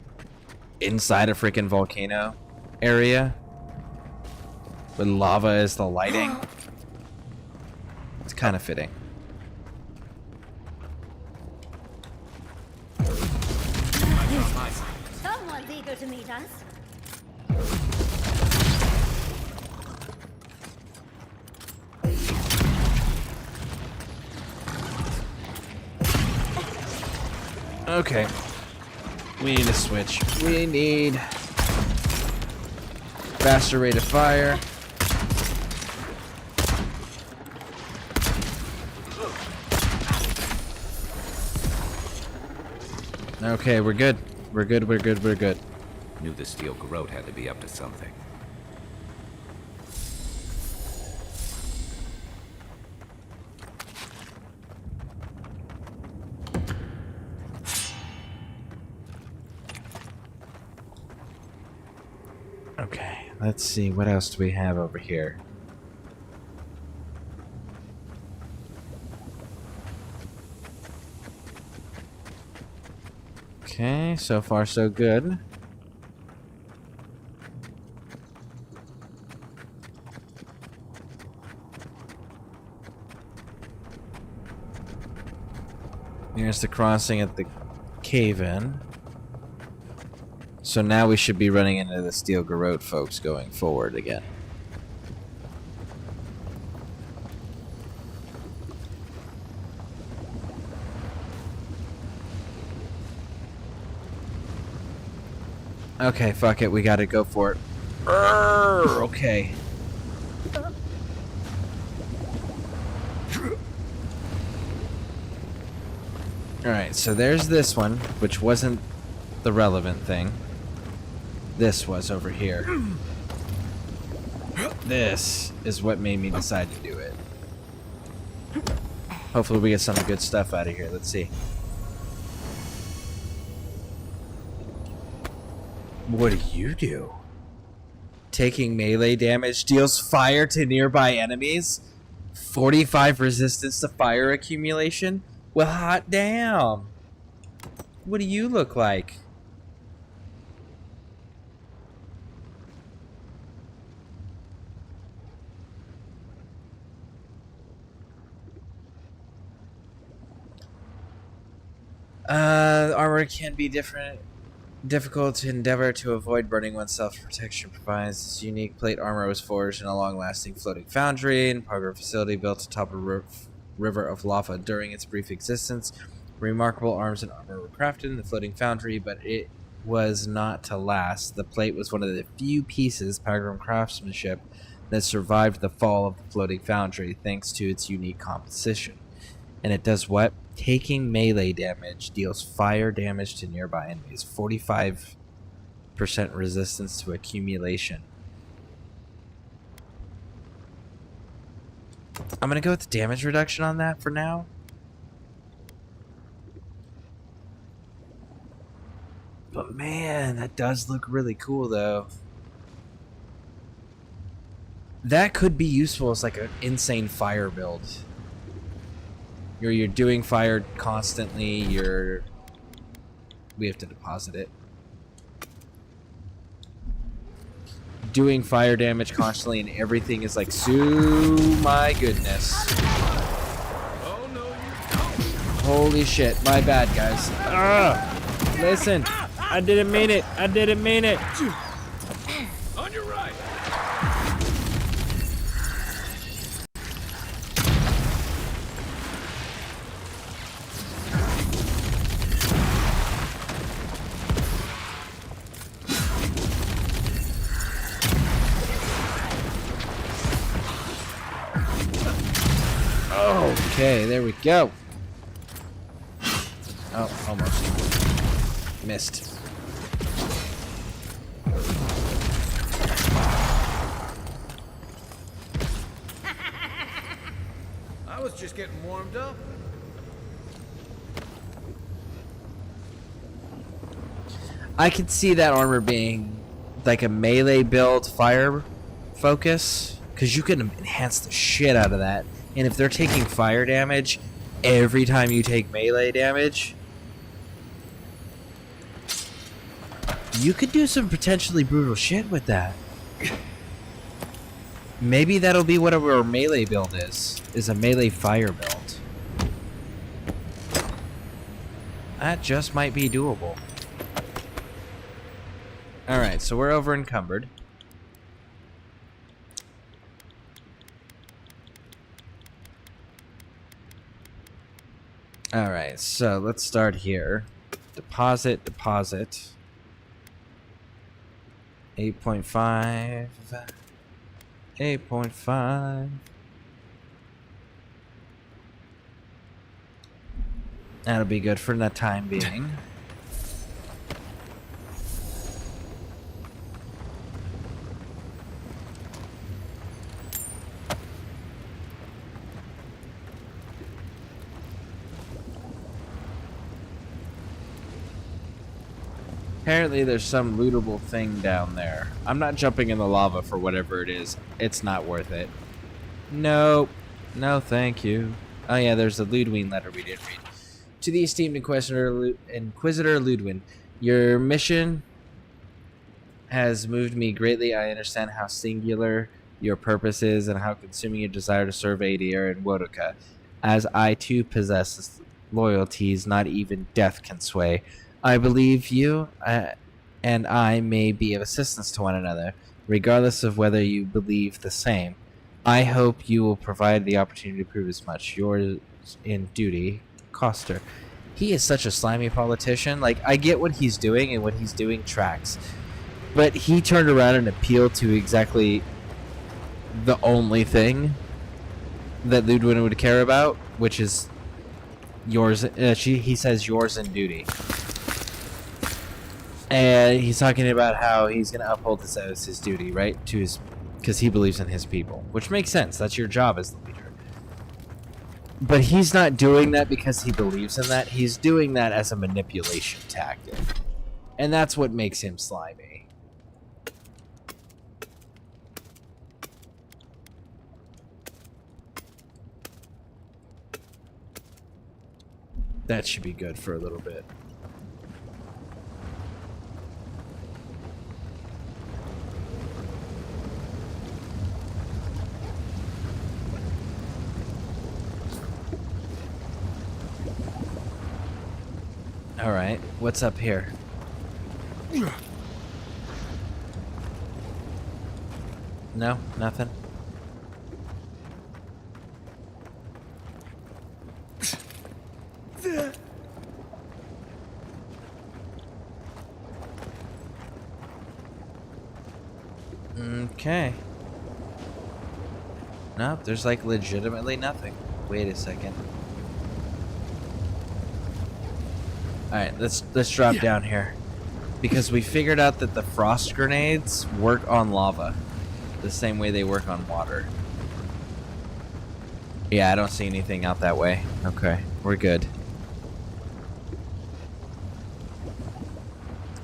inside a freaking volcano area with lava as the lighting. It's kind of fitting. Someone's eager to meet us. Okay. We need a switch. We need faster rate of fire. Okay, we're good. We're good, we're good, we're good. knew the Steel Garrote had to be up to something. Okay, let's see. What else do we have over here? Okay, so far so good. Here's the crossing at the cave-in. So now we should be running into the Steel Garrote folks going forward again. Okay, fuck it, we gotta go for it. Okay. Alright, so there's this one, which wasn't the relevant thing. This was over here. This is what made me decide to do it. Hopefully we get some good stuff out of here. Let's see. What do you do? Taking melee damage deals fire to nearby enemies? 45 resistance to fire accumulation? Well, hot damn. What do you look like? Armor can be difficult to endeavor to avoid burning oneself. Protection provides. This unique plate armor was forged in a long-lasting floating foundry and Parker facility built atop a river of lava during its brief existence. Remarkable arms and armor were crafted in the floating foundry, but it was not to last. The plate was one of the few pieces Pilgrim craftsmanship that survived the fall of the floating foundry thanks to its unique composition. And it does what? Taking melee damage deals fire damage to nearby enemies. 45% resistance to accumulation. I'm gonna go with the damage reduction on that for now. But man, that does look really cool though. That could be useful as like an insane fire build. You're doing fire constantly, we have to deposit it. Doing fire damage constantly and everything is like, my goodness. Oh, no, you don't. Holy shit, my bad guys. Listen, I didn't mean it. I didn't mean it. On your right. Okay, there we go. Oh, almost. Missed. I was just getting warmed up. I could see that armor being like a melee build fire focus, because you can enhance the shit out of that. And if they're taking fire damage every time you take melee damage, you could do some potentially brutal shit with that. Maybe that'll be what our melee build is a melee fire build. That just might be doable. Alright, so we're over encumbered. Alright, so let's start here. Deposit. 8.5. 8.5. That'll be good for the time being. Apparently there's some lootable thing down there. I'm not jumping in the lava for whatever it is. It's not worth it. Nope. No, thank you. Oh yeah, there's the Ludwin letter we didn't read. To the esteemed Inquisitor Ludwin, your mission has moved me greatly. I understand how singular your purpose is and how consuming your desire to serve Adir and Wodoka, as I too possess loyalties not even death can sway. I believe you and I may be of assistance to one another, regardless of whether you believe the same. I hope you will provide the opportunity to prove as much. Yours in duty, Coster. He is such a slimy politician. Like, I get what he's doing, and what he's doing tracks. But he turned around and appealed to exactly the only thing that Ludwin would care about, which is yours. He says yours in duty. And he's talking about how he's going to uphold this as his duty, right? Because he believes in his people, which makes sense. That's your job as the leader. But he's not doing that because he believes in that. He's doing that as a manipulation tactic. And that's what makes him slimy. That should be good for a little bit. Alright, what's up here? No, nothing. Okay. Nope, there's like legitimately nothing. Wait a second. Alright, let's drop down here. Because we figured out that the frost grenades work on lava. The same way they work on water. Yeah, I don't see anything out that way. Okay, we're good.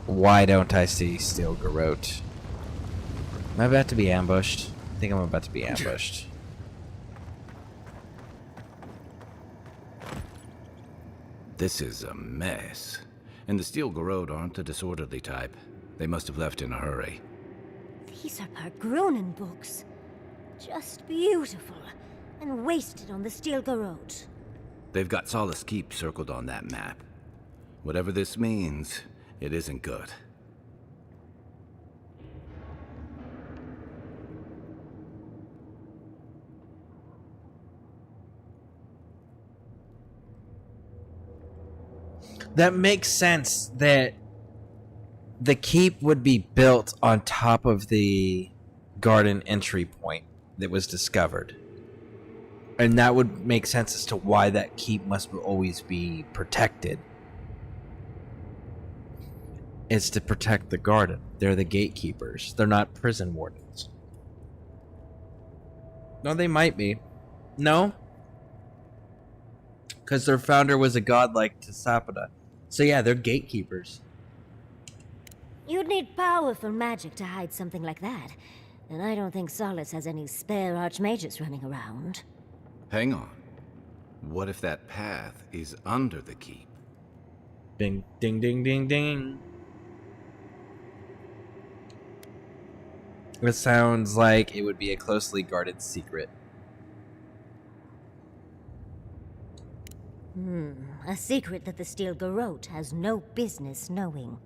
Why don't I see Steel Garrote? Am I about to be ambushed? I think I'm about to be ambushed. This is a mess. And the Steel Garrote aren't the disorderly type. They must have left in a hurry. These are Pargrunen books. Just beautiful. And wasted on the Steel Garrote. They've got Solace Keep circled on that map. Whatever this means, it isn't good. That makes sense that the keep would be built on top of the garden entry point that was discovered. And that would make sense as to why that keep must always be protected. It's to protect the garden. They're the gatekeepers. They're not prison wardens. No, they might be. No? Because their founder was a god like Tsapada. So yeah, they're gatekeepers. You'd need powerful magic to hide something like that. And I don't think Solace has any spare archmages running around. Hang on. What if that path is under the keep? Ding, ding, ding, ding, ding. It sounds like it would be a closely guarded secret. A secret that the Steel Garrote has no business knowing.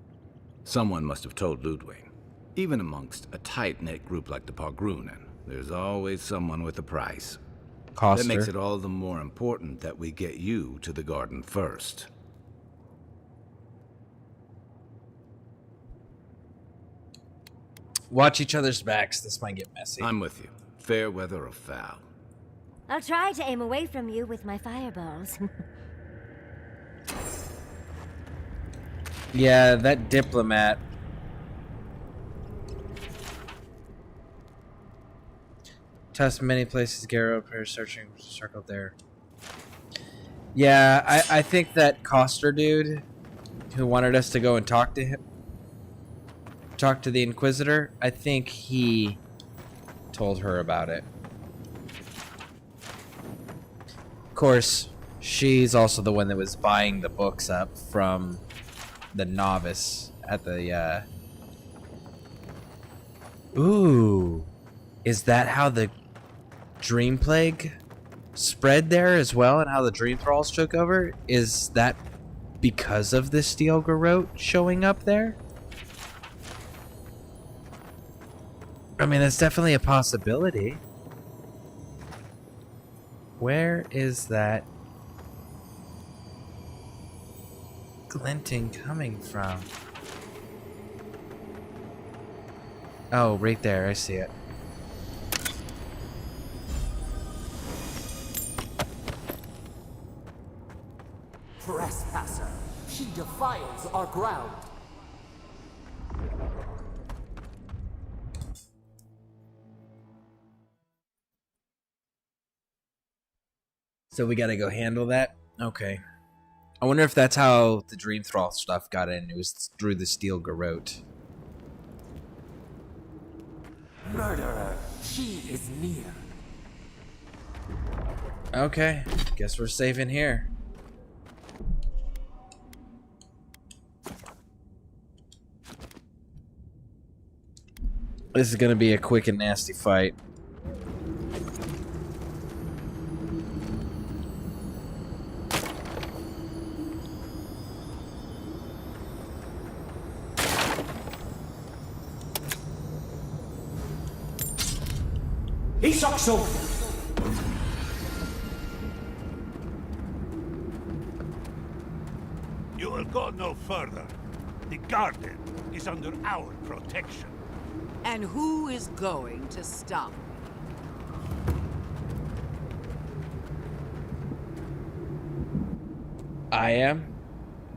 Someone must have told Ludwig. Even amongst a tight-knit group like the Pargrunen, there's always someone with a price. Coster. That makes it all the more important that we get you to the garden first. Watch each other's backs. This might get messy. I'm with you. Fair weather or foul. I'll try to aim away from you with my fireballs. Yeah, that diplomat. Test many places. Garrote appears searching circled there. Yeah, I think that Coster dude who wanted us to go and talk to him talked to the Inquisitor. I think he told her about it. Of course, she's also the one that was buying the books up from the novice at the, Ooh. Is that how the Dream Plague spread there as well, and how the Dream Thralls took over? Is that because of the Steel Garrote showing up there? I mean, that's definitely a possibility. Where is that glinting coming from? Oh, right there. I see it. Trespasser, she defiles our ground. So we gotta go handle that? Okay. I wonder if that's how the Dream Thrall stuff got in. It was through the Steel Garrote. Murderer, she is near. Okay. Guess we're safe in here. This is gonna be a quick and nasty fight. You will go no further. The garden is under our protection. And who is going to stop? I am?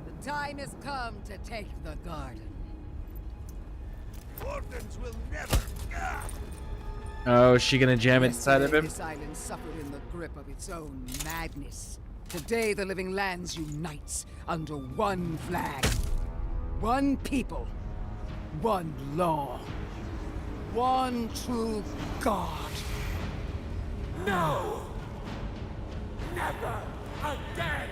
The time has come to take the garden. Wardens will never. Oh, is she gonna jam it inside of him? This island suffered in the grip of its own madness. Today the living lands unites under one flag. One people. One law. One true God. No! Never again!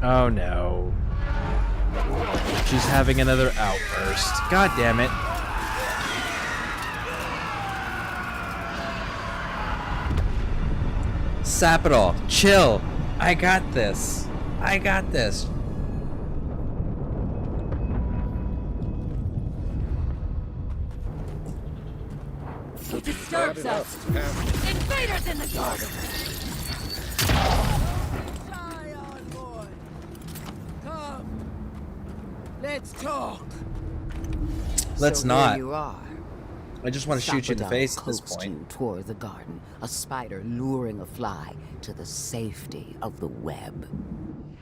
Oh no. She's having another outburst. God damn it. Sap it all. Chill. I got this. I got this. He disturbs us. Invaders in the garden. Come. Let's talk. Let's So not. There you are. I just want to shoot you in the Sapodal face at this coaxed point. you toward the garden, a spider luring a fly to the safety of the web.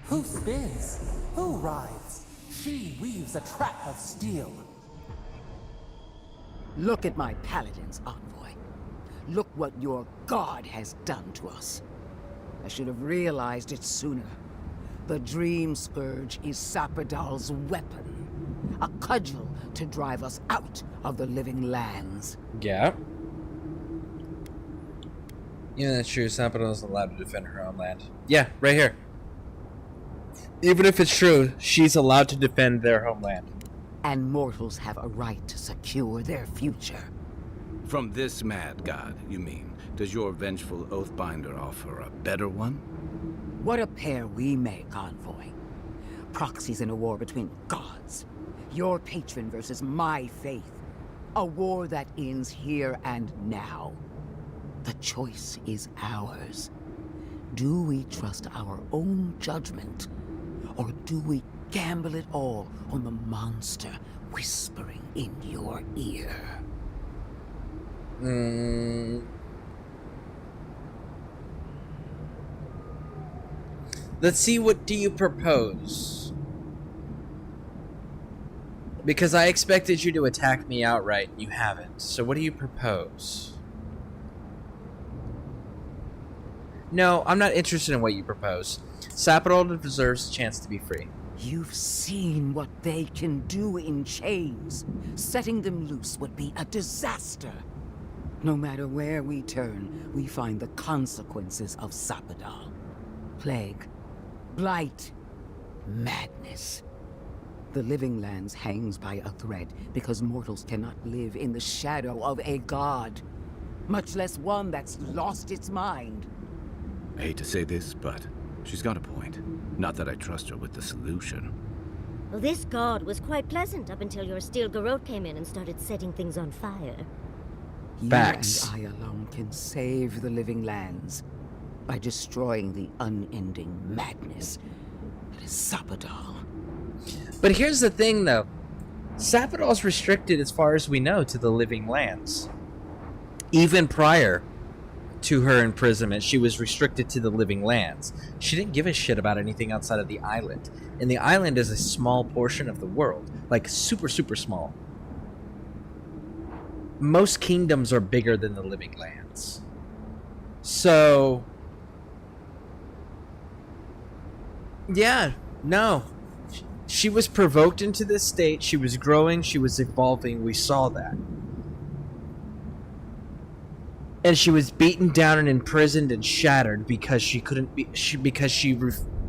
Who spins? Who rides? She weaves a trap of steel. Look at my paladins, envoy. Look what your god has done to us. I should have realized it sooner. The Dream Scourge is Sapodal's weapon. A cudgel to drive us out of the living lands. Yeah. Yeah, that's true. Sapodal is allowed to defend her own land. Yeah, right here. Even if it's true, she's allowed to defend their homeland. And mortals have a right to secure their future. From this mad god, you mean? Does your vengeful Oathbinder offer a better one? What a pair we make, envoy. Proxies in a war between gods. Your patron versus my faith. A war that ends here and now. The choice is ours. Do we trust our own judgment? Or do we gamble it all on the monster whispering in your ear? Let's see, what do you propose? Because I expected you to attack me outright, and you haven't. So what do you propose? No, I'm not interested in what you propose. Sapodal deserves a chance to be free. You've seen what they can do in chains. Setting them loose would be a disaster. No matter where we turn, we find the consequences of Sapadal. Plague, blight, madness. The Living Lands hangs by a thread because mortals cannot live in the shadow of a god, much less one that's lost its mind. I hate to say this, but she's got a point. Not that I trust her with the solution. Well, this god was quite pleasant up until your steel garrote came in and started setting things on fire. Facts. You and I alone can save the Living Lands by destroying the unending madness that is Sapadal. But here's the thing, though. Sapadal's restricted, as far as we know, to the Living Lands. Even prior to her imprisonment, she was restricted to the Living Lands. She didn't give a shit about anything outside of the island. And the island is a small portion of the world. Like, super, super small. Most kingdoms are bigger than the Living Lands. So... yeah, no. She was provoked into this state. She was growing. She was evolving. We saw that. And she was beaten down and imprisoned and shattered because she couldn't be. Because she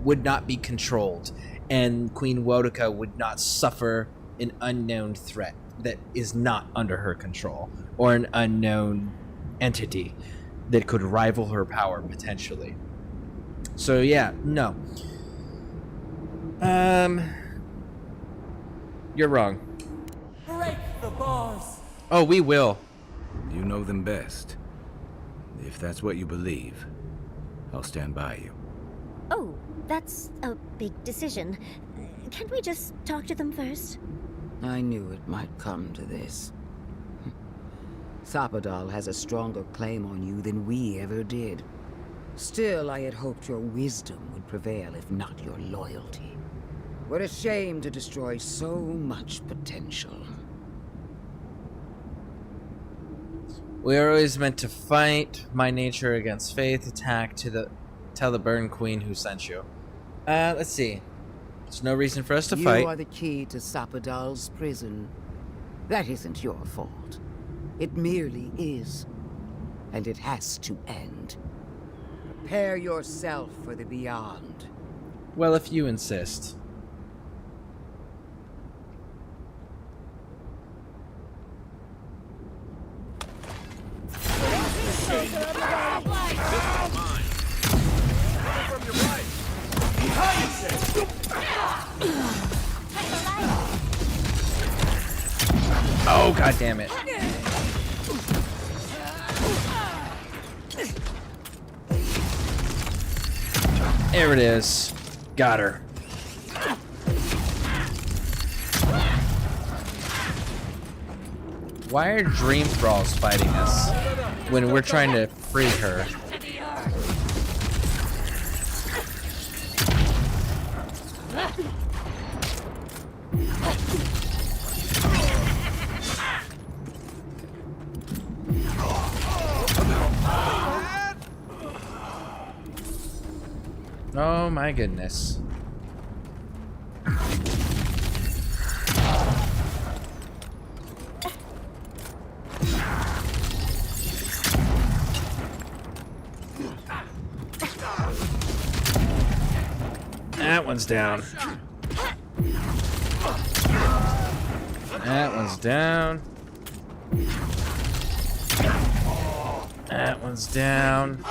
would not be controlled, and Queen Wodica would not suffer an unknown threat that is not under her control, or an unknown entity that could rival her power potentially. So yeah, no. You're wrong. Break the bars. Oh, we will. You know them best. If that's what you believe, I'll stand by you. Oh, that's a big decision. Can't we just talk to them first? I knew it might come to this. Sapadal has a stronger claim on you than we ever did. Still, I had hoped your wisdom would prevail, if not your loyalty. What a shame to destroy so much potential. We are always meant to fight. My nature against faith. Attack to tell the Burn Queen who sent you. Let's see. There's no reason for us to fight. You are the key to Sapadal's prison. That isn't your fault. It merely is. And it has to end. Prepare yourself for the beyond. Well, if you insist. Oh, god damn it. There it is. Got her. Why are Dream Thralls fighting us when we're trying to free her? Oh my goodness. That one's down. That one's down. That one's down.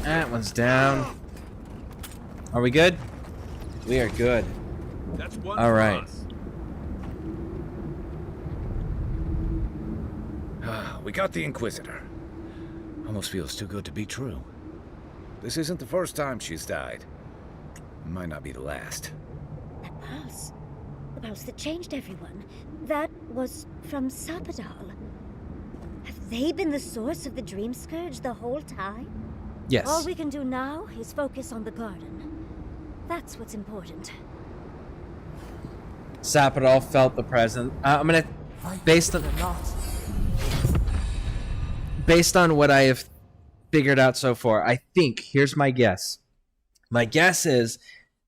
That one's down. Are we good? We are good. That's one. All right. We got the Inquisitor. Almost feels too good to be true. This isn't the first time she's died. Might not be the last. That pulse. The pulse that changed everyone. That was from Sapadal. Have they been the source of the Dream Scourge the whole time? Yes. All we can do now is focus on the garden. That's what's important. Sapadal felt the presence. I'm gonna, based on what I have figured out so far, I think, here's my guess. My guess is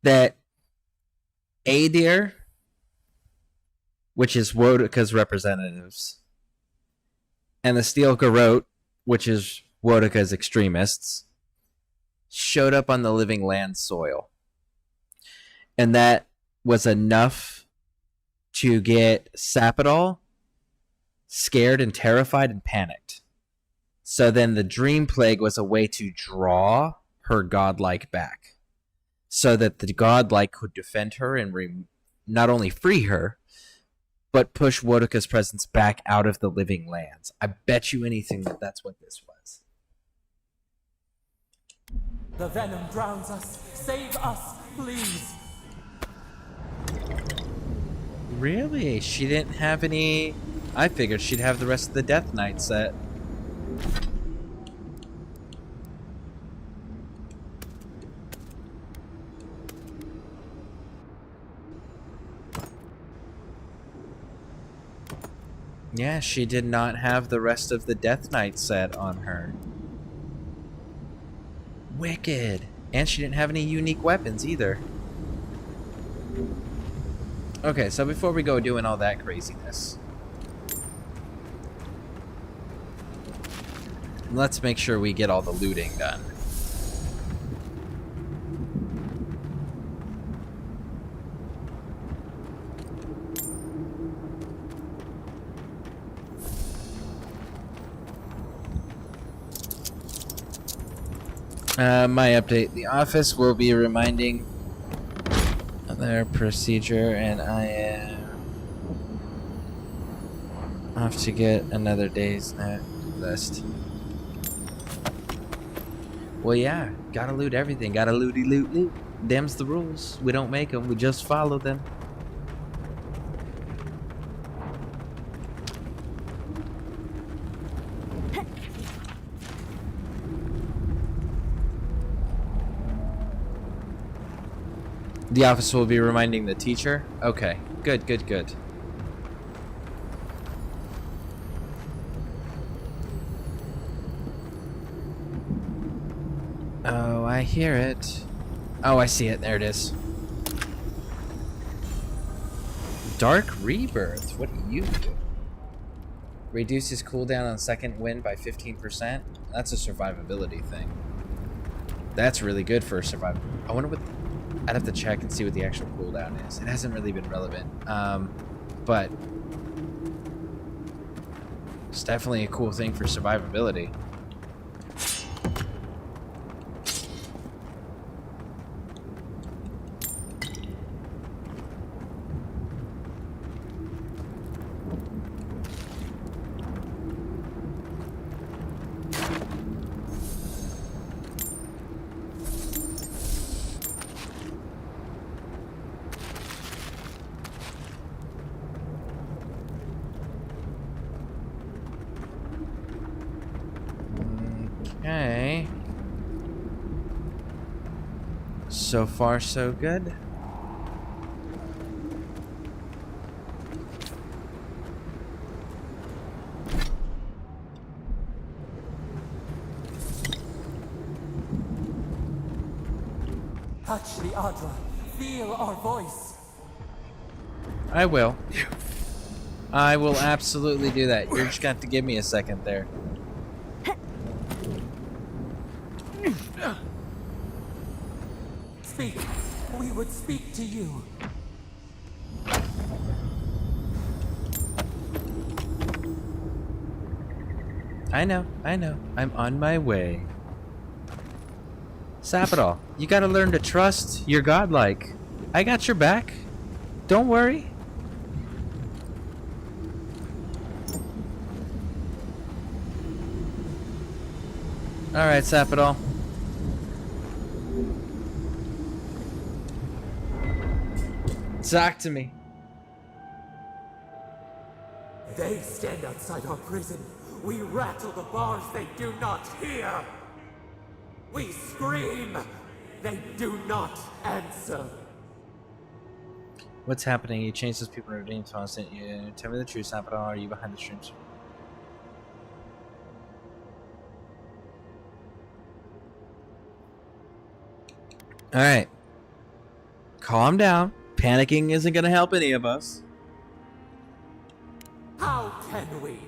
that Adir, which is Wodoka's representatives, and the Steel Garrote, which is Wodoka's extremists, showed up on the living land soil. And that was enough to get Sapadol scared and terrified and panicked. So then the Dream Plague was a way to draw her godlike back, so that the godlike could defend her and not only free her, but push Wodoka's presence back out of the living lands. I bet you anything that that's what this was. The venom drowns us. Save us, please. Really? She didn't have any... I figured she'd have the rest of the Death Knight set. Yeah, she did not have the rest of the Death Knight set on her. Wicked. And she didn't have any unique weapons either. Okay, so before we go doing all that craziness, let's make sure we get all the looting done. My update. The office will be reminding their procedure, and I am off to get another day's list. Well, yeah, gotta loot everything. Gotta looty loot loot. Them's the rules. We don't make them. We just follow them. The office will be reminding the teacher? Okay. Good, good, good. Oh, I hear it. Oh, I see it. There it is. Dark Rebirth. What do you do? Reduces cooldown on second wind by 15%. That's a survivability thing. That's really good for survival. I wonder what... I'd have to check and see what the actual cooldown is. It hasn't really been relevant. But it's definitely a cool thing for survivability. Okay. So far, so good. Touch the Adra. Feel our voice. I will. I will absolutely do that. You're just going to have to give me a second there. Speak. We would speak to you. I know. I'm on my way. Sapadol, you gotta learn to trust your godlike. I got your back. Don't worry. Alright, Sapadol. Talk to me. They stand outside our prison. We rattle the bars they do not hear. We scream. They do not answer. What's happening? You changed those people to redeem constant. You tell me the truth, Sapadol. Are you behind the streams? Alright. Calm down. Panicking isn't gonna help any of us. How can we?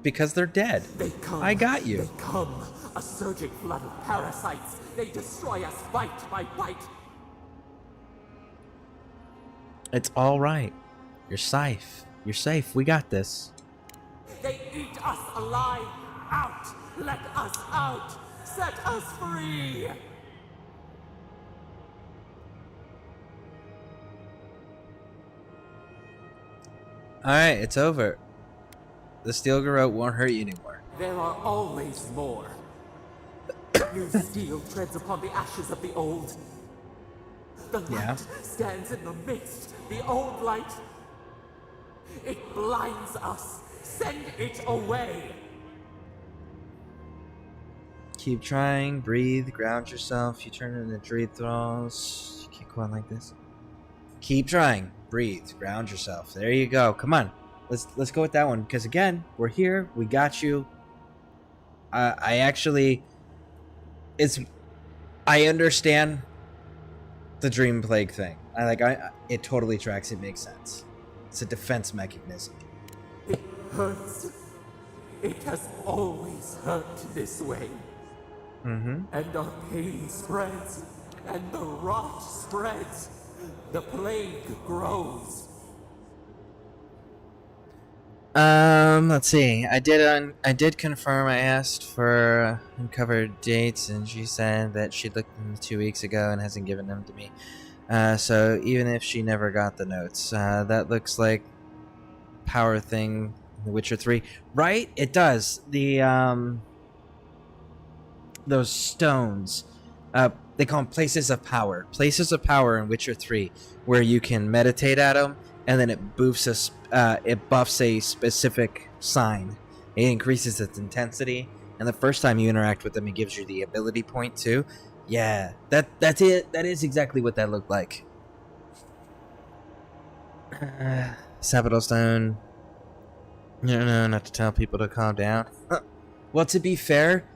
Because they're dead. They come. I got you. They come. A surging flood of parasites. They destroy us bite by bite. It's alright. You're safe. You're safe. We got this. They eat us alive. Out. Let us out. Set us free. Alright, it's over. The steel garrote won't hurt you anymore. There are always more. New steel treads upon the ashes of the old. The light stands in the midst. The old light. It blinds us. Send it away. Keep trying, breathe, ground yourself. You turn into druid thralls. You keep going like this. Keep trying, breathe, ground yourself. There you go. Come on, let's go with that one because again, we're here. We got you. I actually, I understand the dream plague thing. It totally tracks. It makes sense. It's a defense mechanism. It hurts. It has always hurt this way. Mm-hmm. And our pain spreads, and the rot spreads. The plague grows. Let's see. I did confirm. I asked for uncovered dates, and she said that she looked them 2 weeks ago and hasn't given them to me. So even if she never got the notes, that looks like power thing. The Witcher 3, right? It does. The those stones. They call them places of power. Places of power in Witcher 3, where you can meditate at them, and then it buffs a specific sign. It increases its intensity, and the first time you interact with them, it gives you the ability point too. Yeah, that's it. That is exactly what that looked like. Sabato Stone. No, not to tell people to calm down. Well, to be fair,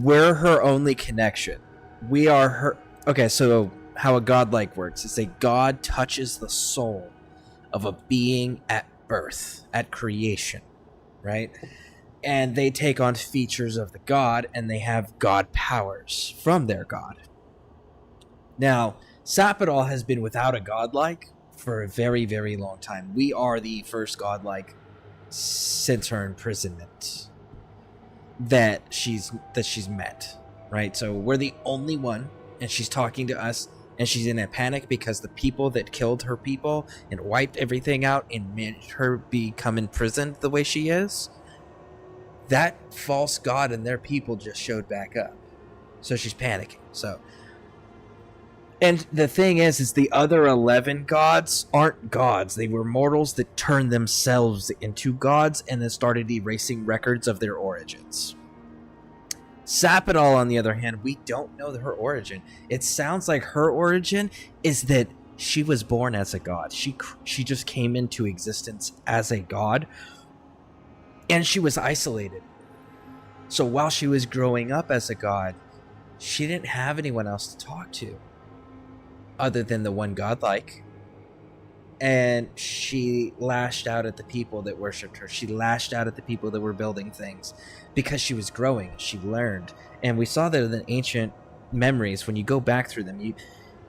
we're her only connection. We are her. Okay, so how a godlike works is a god touches the soul of a being at birth, at creation, right? And they take on features of the god, and they have god powers from their god. Now, Sapidal has been without a godlike for a very, very long time. We are the first godlike since her imprisonment that she's met, right? So we're the only one, and she's talking to us, and she's in a panic because the people that killed her people and wiped everything out and made her become imprisoned the way she is, that false god and their people just showed back up. So she's panicking. And the thing is the other 11 gods aren't gods. They were mortals that turned themselves into gods and then started erasing records of their origins. Sapidal, on the other hand, we don't know her origin. It sounds like her origin is that she was born as a god. She just came into existence as a god, and she was isolated. So while she was growing up as a god, she didn't have anyone else to talk to other than the one godlike. And she lashed out at the people that worshipped her. She lashed out at the people that were building things because she was growing. She learned. And we saw that in the ancient memories, when you go back through them,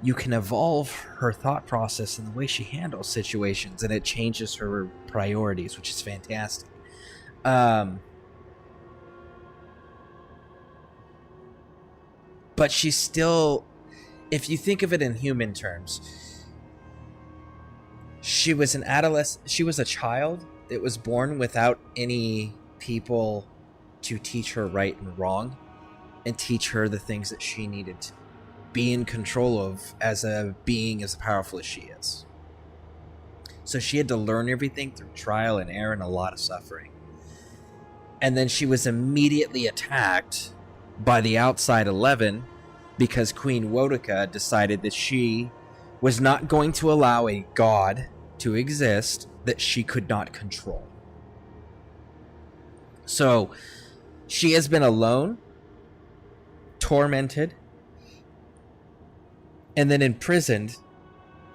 you can evolve her thought process and the way she handles situations, and it changes her priorities, which is fantastic. But she's still, if you think of it in human terms, she was an adolescent. She was a child that was born without any people to teach her right and wrong and teach her the things that she needed to be in control of as a being as powerful as she is. So she had to learn everything through trial and error and a lot of suffering. And then she was immediately attacked by the outside 11 because Queen Wotica decided that she was not going to allow a god to exist that she could not control. So she has been alone, tormented, and then imprisoned,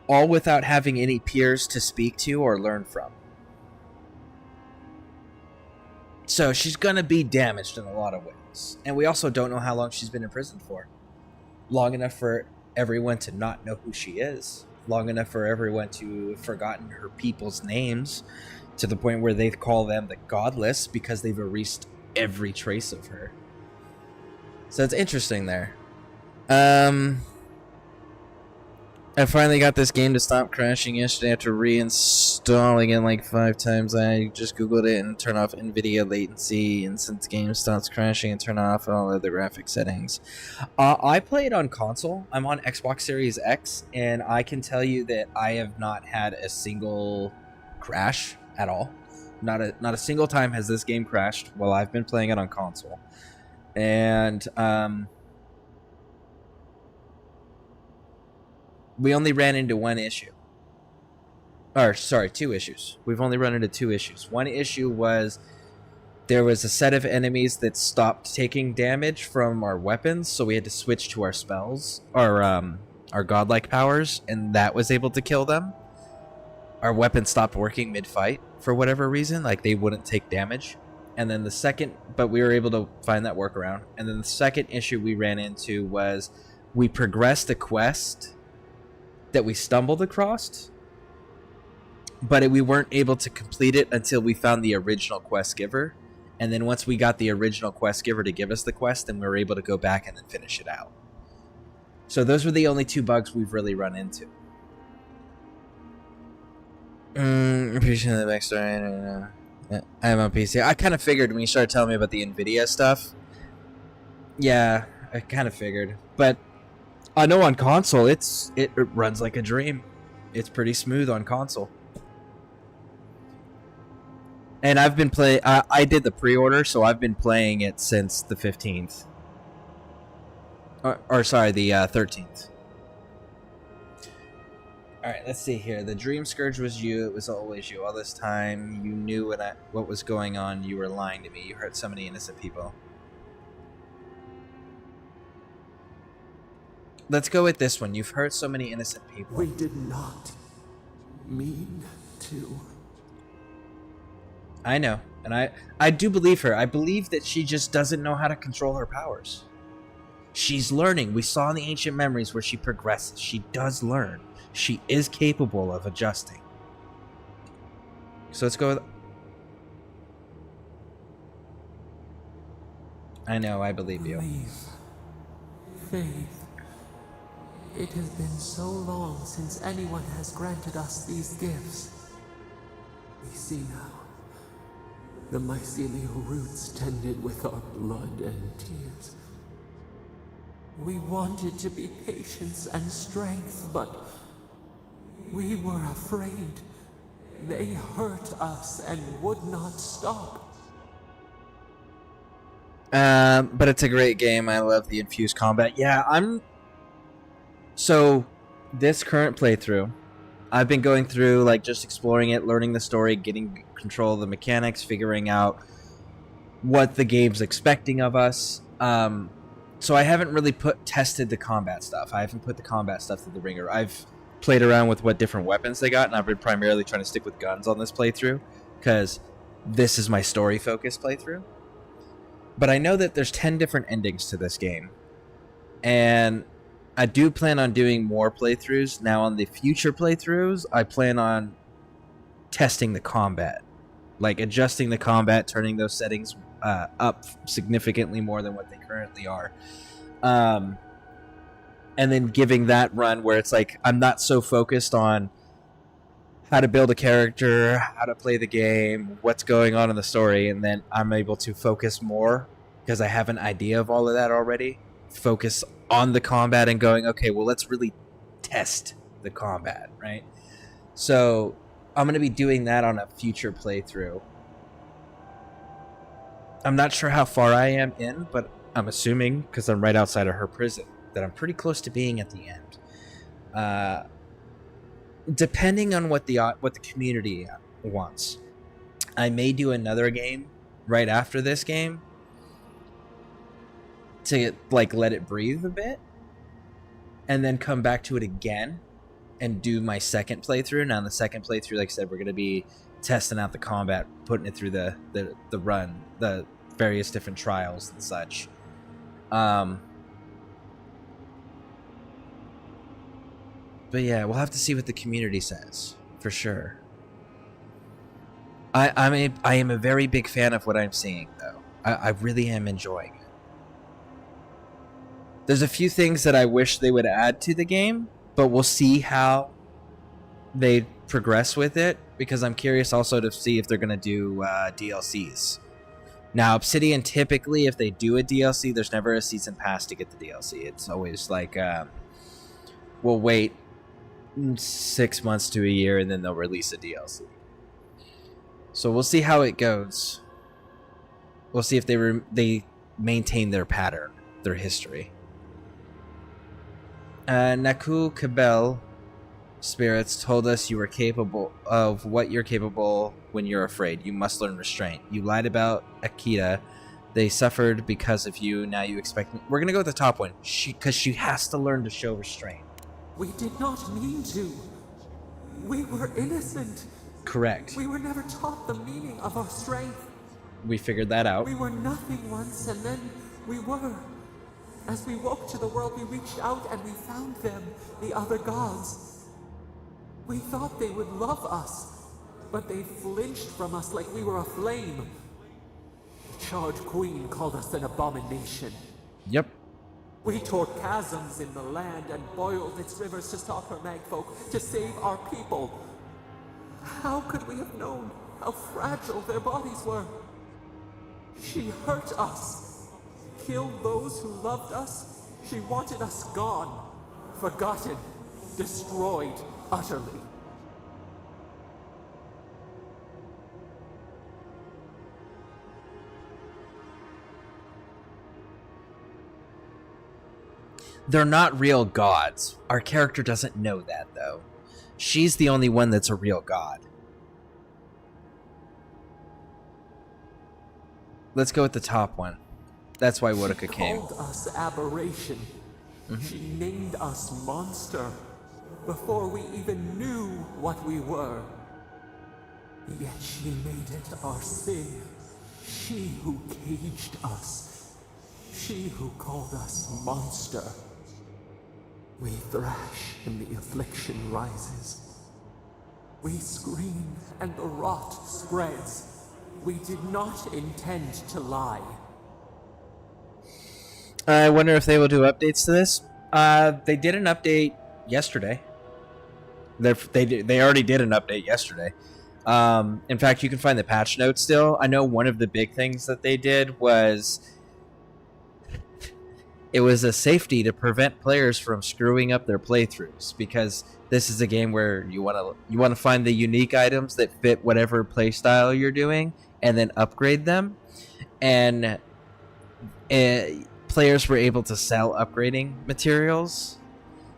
all without having any peers to speak to or learn from. So she's gonna be damaged in a lot of ways. And we also don't know how long she's been imprisoned for. Long enough for everyone to not know who she is. Long enough for everyone to have forgotten her people's names, to the point where they call them the Godless because they've erased every trace of her. So it's interesting there. I finally got this game to stop crashing yesterday after reinstalling it like 5 times. I just googled it and turned off NVIDIA latency, and since the game stops crashing, and turn off all other graphic settings. I play it on console. I'm on Xbox Series X, and I can tell you that I have not had a single crash at all. Not a single time has this game crashed while I've been playing it on console. And we only ran into one issue. Or, sorry, 2 issues. We've only run into 2 issues. One issue was there was a set of enemies that stopped taking damage from our weapons, so we had to switch to our spells, our godlike powers, and that was able to kill them. Our weapons stopped working mid-fight for whatever reason, like they wouldn't take damage. And then the second, but we were able to find that workaround. And then the second issue we ran into was we progressed a quest that we stumbled across, but we weren't able to complete it until we found the original quest giver. And then once we got the original quest giver to give us the quest, then we were able to go back and then finish it out. So those were the only 2 bugs we've really run into. Appreciate the backstory. I don't know. I'm on PC. I kind of figured when you started telling me about the NVIDIA stuff. Yeah, I kind of figured. But I know on console, it runs like a dream. It's pretty smooth on console. And I've been playing... I did the pre-order, so I've been playing it since the 15th. Or sorry, the 13th. Alright, let's see here. The Dream Scourge was you. It was always you. All this time, you knew what was going on. You were lying to me. You hurt so many innocent people. Let's go with this one. You've hurt so many innocent people. We did not mean to. I know. And I do believe her. I believe that she just doesn't know how to control her powers. She's learning. We saw in the ancient memories where she progresses. She does learn. She is capable of adjusting. So let's go with... I know, I believe you. Faith. It has been so long since anyone has granted us these gifts. We see now. The mycelial roots tended with our blood and tears. We wanted to be patience and strength, but we were afraid. They hurt us and would not stop. But it's a great game. I love the infused combat. Yeah, So, this current playthrough, I've been going through, like, just exploring it, learning the story, getting control of the mechanics, figuring out what the game's expecting of us. So I haven't really tested the combat stuff. I haven't put the combat stuff through the ringer. I've played around with what different weapons they got, and I've been primarily trying to stick with guns on this playthrough, because this is my story-focused playthrough. But I know that there's 10 different endings to this game, and I do plan on doing more playthroughs. Now, on the future playthroughs, I plan on testing the combat. Like, adjusting the combat, turning those settings up significantly more than what they currently are. And then giving that run where it's like, I'm not so focused on how to build a character, how to play the game, what's going on in the story, and then I'm able to focus more, because I have an idea of all of that already, focus on the combat and going, okay, well, let's really test the combat, right? So I'm going to be doing that on a future playthrough. I'm not sure how far I am in, but I'm assuming, because I'm right outside of her prison, that I'm pretty close to being at the end. Depending on what the community wants, I may do another game right after this game to, like, let it breathe a bit. and then come back to it again and do my second playthrough. Now, in the second playthrough, like I said, we're going to be testing out the combat, putting it through the run, the various different trials and such. But yeah, we'll have to see what the community says, for sure. I am a very big fan of what I'm seeing, though. I really am enjoying it. There's a few things that I wish they would add to the game, but we'll see how they progress with it, because I'm curious also to see if they're going to do DLCs. Now, Obsidian, typically, if they do a DLC, there's never a season pass to get the DLC. It's always like, we'll wait 6 months to a year, and then they'll release a DLC. So we'll see how it goes. We'll see if they maintain their pattern, their history. Naku Kabel spirits told us you were capable of what you're capable when you're afraid. You must learn restraint. You lied about Akita. They suffered because of you. Now you expect me. We're gonna go with the top one. Because she has to learn to show restraint. We did not mean to. We were innocent. Correct. We were never taught the meaning of our strength. We figured that out. We were nothing once, and then we were. As we woke to the world, we reached out and we found them, the other gods. We thought they would love us, but they flinched from us like we were a flame. The Charred Queen called us an abomination. Yep. We tore chasms in the land and boiled its rivers to stop her magfolk, to save our people. How could we have known how fragile their bodies were? She hurt us, killed those who loved us. She wanted us gone, forgotten, destroyed utterly. They're not real gods. Our character doesn't know that, though. She's the only one that's a real god. Let's go with the top one. That's why Wodaka came. She called us aberration. She named us monster before we even knew what we were. Yet she made it our sin. She who caged us. She who called us monster. We thrash and the affliction rises. We scream and the rot spreads. We did not intend to lie. I wonder if they will do updates to this. They did an update yesterday. They already did an update yesterday. In fact, you can find the patch notes still. I know one of the big things that they did was it was a safety to prevent players from screwing up their playthroughs, because this is a game where you want to find the unique items that fit whatever playstyle you're doing and then upgrade them. And players were able to sell upgrading materials.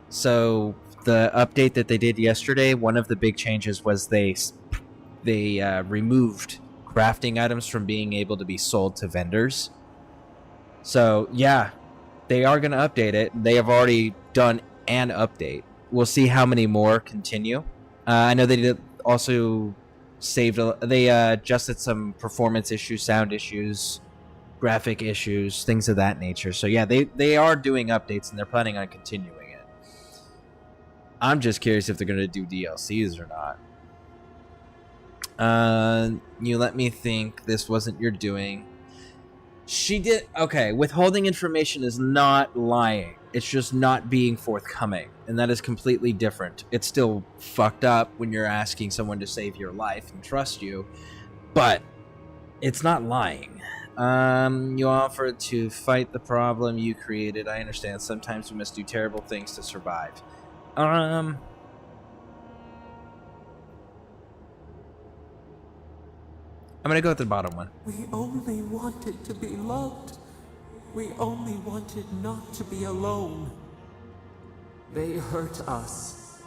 So the update that they did yesterday, one of the big changes was they removed crafting items from being able to be sold to vendors. So yeah, they are going to update it. They have already done an update. We'll see how many more continue. I know they did also they adjusted some performance issues, sound issues, graphic issues, things of that nature. So yeah, they are doing updates and they're planning on continuing it. I'm just curious if they're going to do DLCs or not. You let me think. This wasn't your doing. She did... Okay, withholding information is not lying. It's just not being forthcoming. And that is completely different. It's still fucked up when you're asking someone to save your life and trust you. But it's not lying. You offered to fight the problem you created. I understand. Sometimes we must do terrible things to survive. I'm gonna go with the bottom one. We only wanted to be loved. We only wanted not to be alone. They hurt us.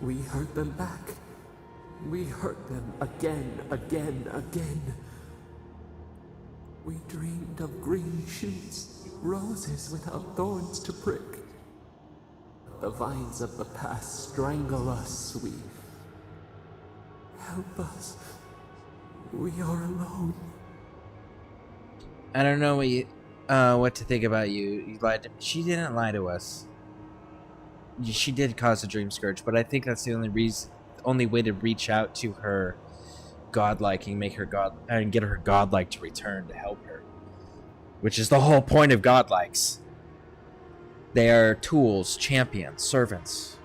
We hurt them back. We hurt them again, again. We dreamed of green shoots, roses without thorns to prick. But the vines of the past strangle us, we... Help us. We are alone. I don't know what to think about you. You lied to... She didn't lie to us. She did cause a dream scourge, but I think that's the only way to reach out to her godlike and make her god and get her godlike to return to help her. Which is the whole point of godlikes. They are tools, champions, servants.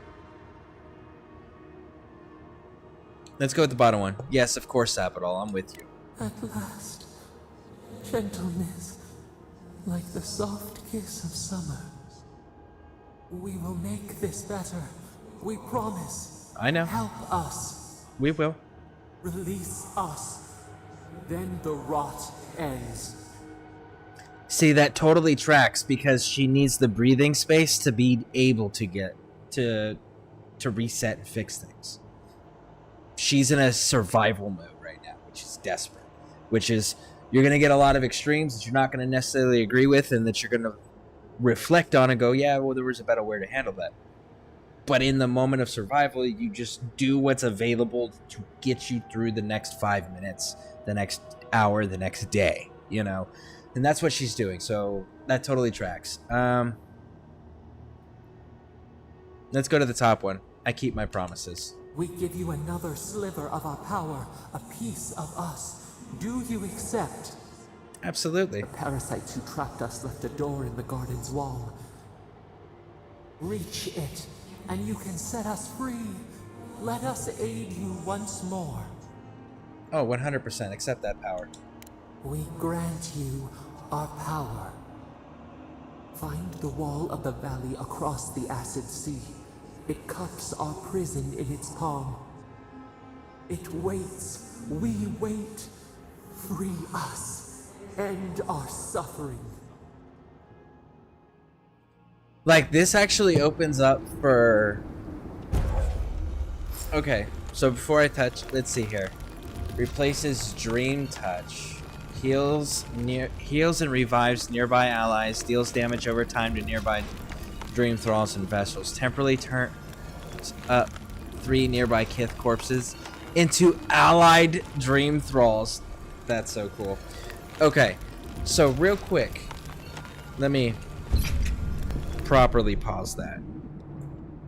Let's go with the bottom one. Yes, of course, Sapidol, I'm with you. At last, gentleness, like the soft kiss of summer. We will make this better. We promise. I know. Help us. We will. Release us. Then the rot ends. See, that totally tracks because she needs the breathing space to be able to get to reset and fix things. She's in a survival mode right now, which is desperate. Which is, you're going to get a lot of extremes that you're not going to necessarily agree with and that you're going to reflect on and go, yeah, well, there was a better way to handle that. But in the moment of survival, you just do what's available to get you through the next 5 minutes, the next hour, the next day, you know? And that's what she's doing, so that totally tracks. Let's go to the top one. I keep my promises. We give you another sliver of our power, a piece of us. Do you accept? Absolutely. The parasites who trapped us left a door in the garden's wall. Reach it, and you can set us free. Let us aid you once more. Oh, 100%. Accept that power. We grant you our power. Find the wall of the valley across the acid sea. It cups our prison in its palm. It waits. We wait. Free us. End our suffering. Like, this actually opens up for... Okay, so before I touch, let's see here. Replaces Dream Touch. Heals and revives nearby allies. Deals damage over time to nearby dream thralls and vessels. Temporarily turns up 3 nearby Kith corpses into allied dream thralls. That's so cool. Okay, so real quick, let me properly pause that.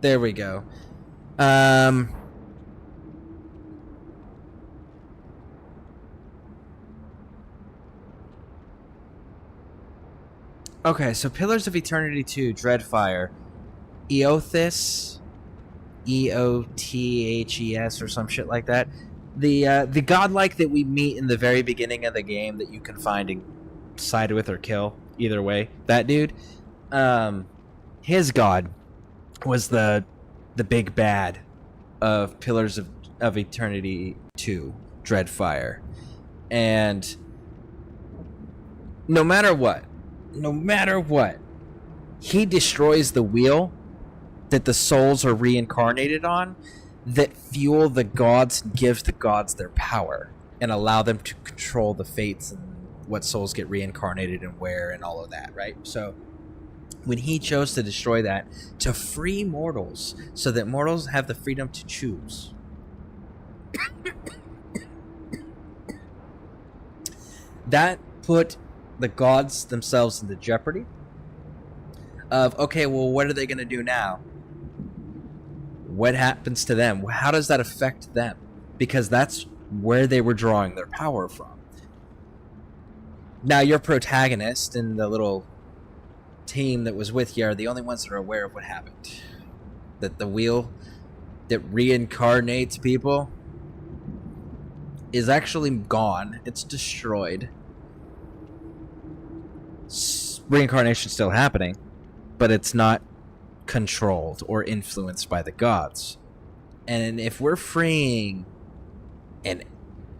There we go. Okay, so Pillars of Eternity 2, Dreadfire. Eothas, E-O-T-H-E-S or some shit like that. The godlike that we meet in the very beginning of the game that you can find and side with or kill, either way. That dude, his god was the big bad of Pillars of Eternity 2, Dreadfire. And no matter what, he destroys the wheel that the souls are reincarnated on that fuel the gods and gives the gods their power and allow them to control the fates and what souls get reincarnated and where and all of that, right? So when he chose to destroy that to free mortals so that mortals have the freedom to choose, that put the gods themselves into jeopardy of, okay, well, what are they going to do now? What happens to them? How does that affect them? Because that's where they were drawing their power from. Now, your protagonist and the little team that was with you are the only ones that are aware of what happened. That the wheel that reincarnates people is actually gone. It's destroyed. Reincarnation's still happening, but it's not controlled or influenced by the gods. And if we're freeing an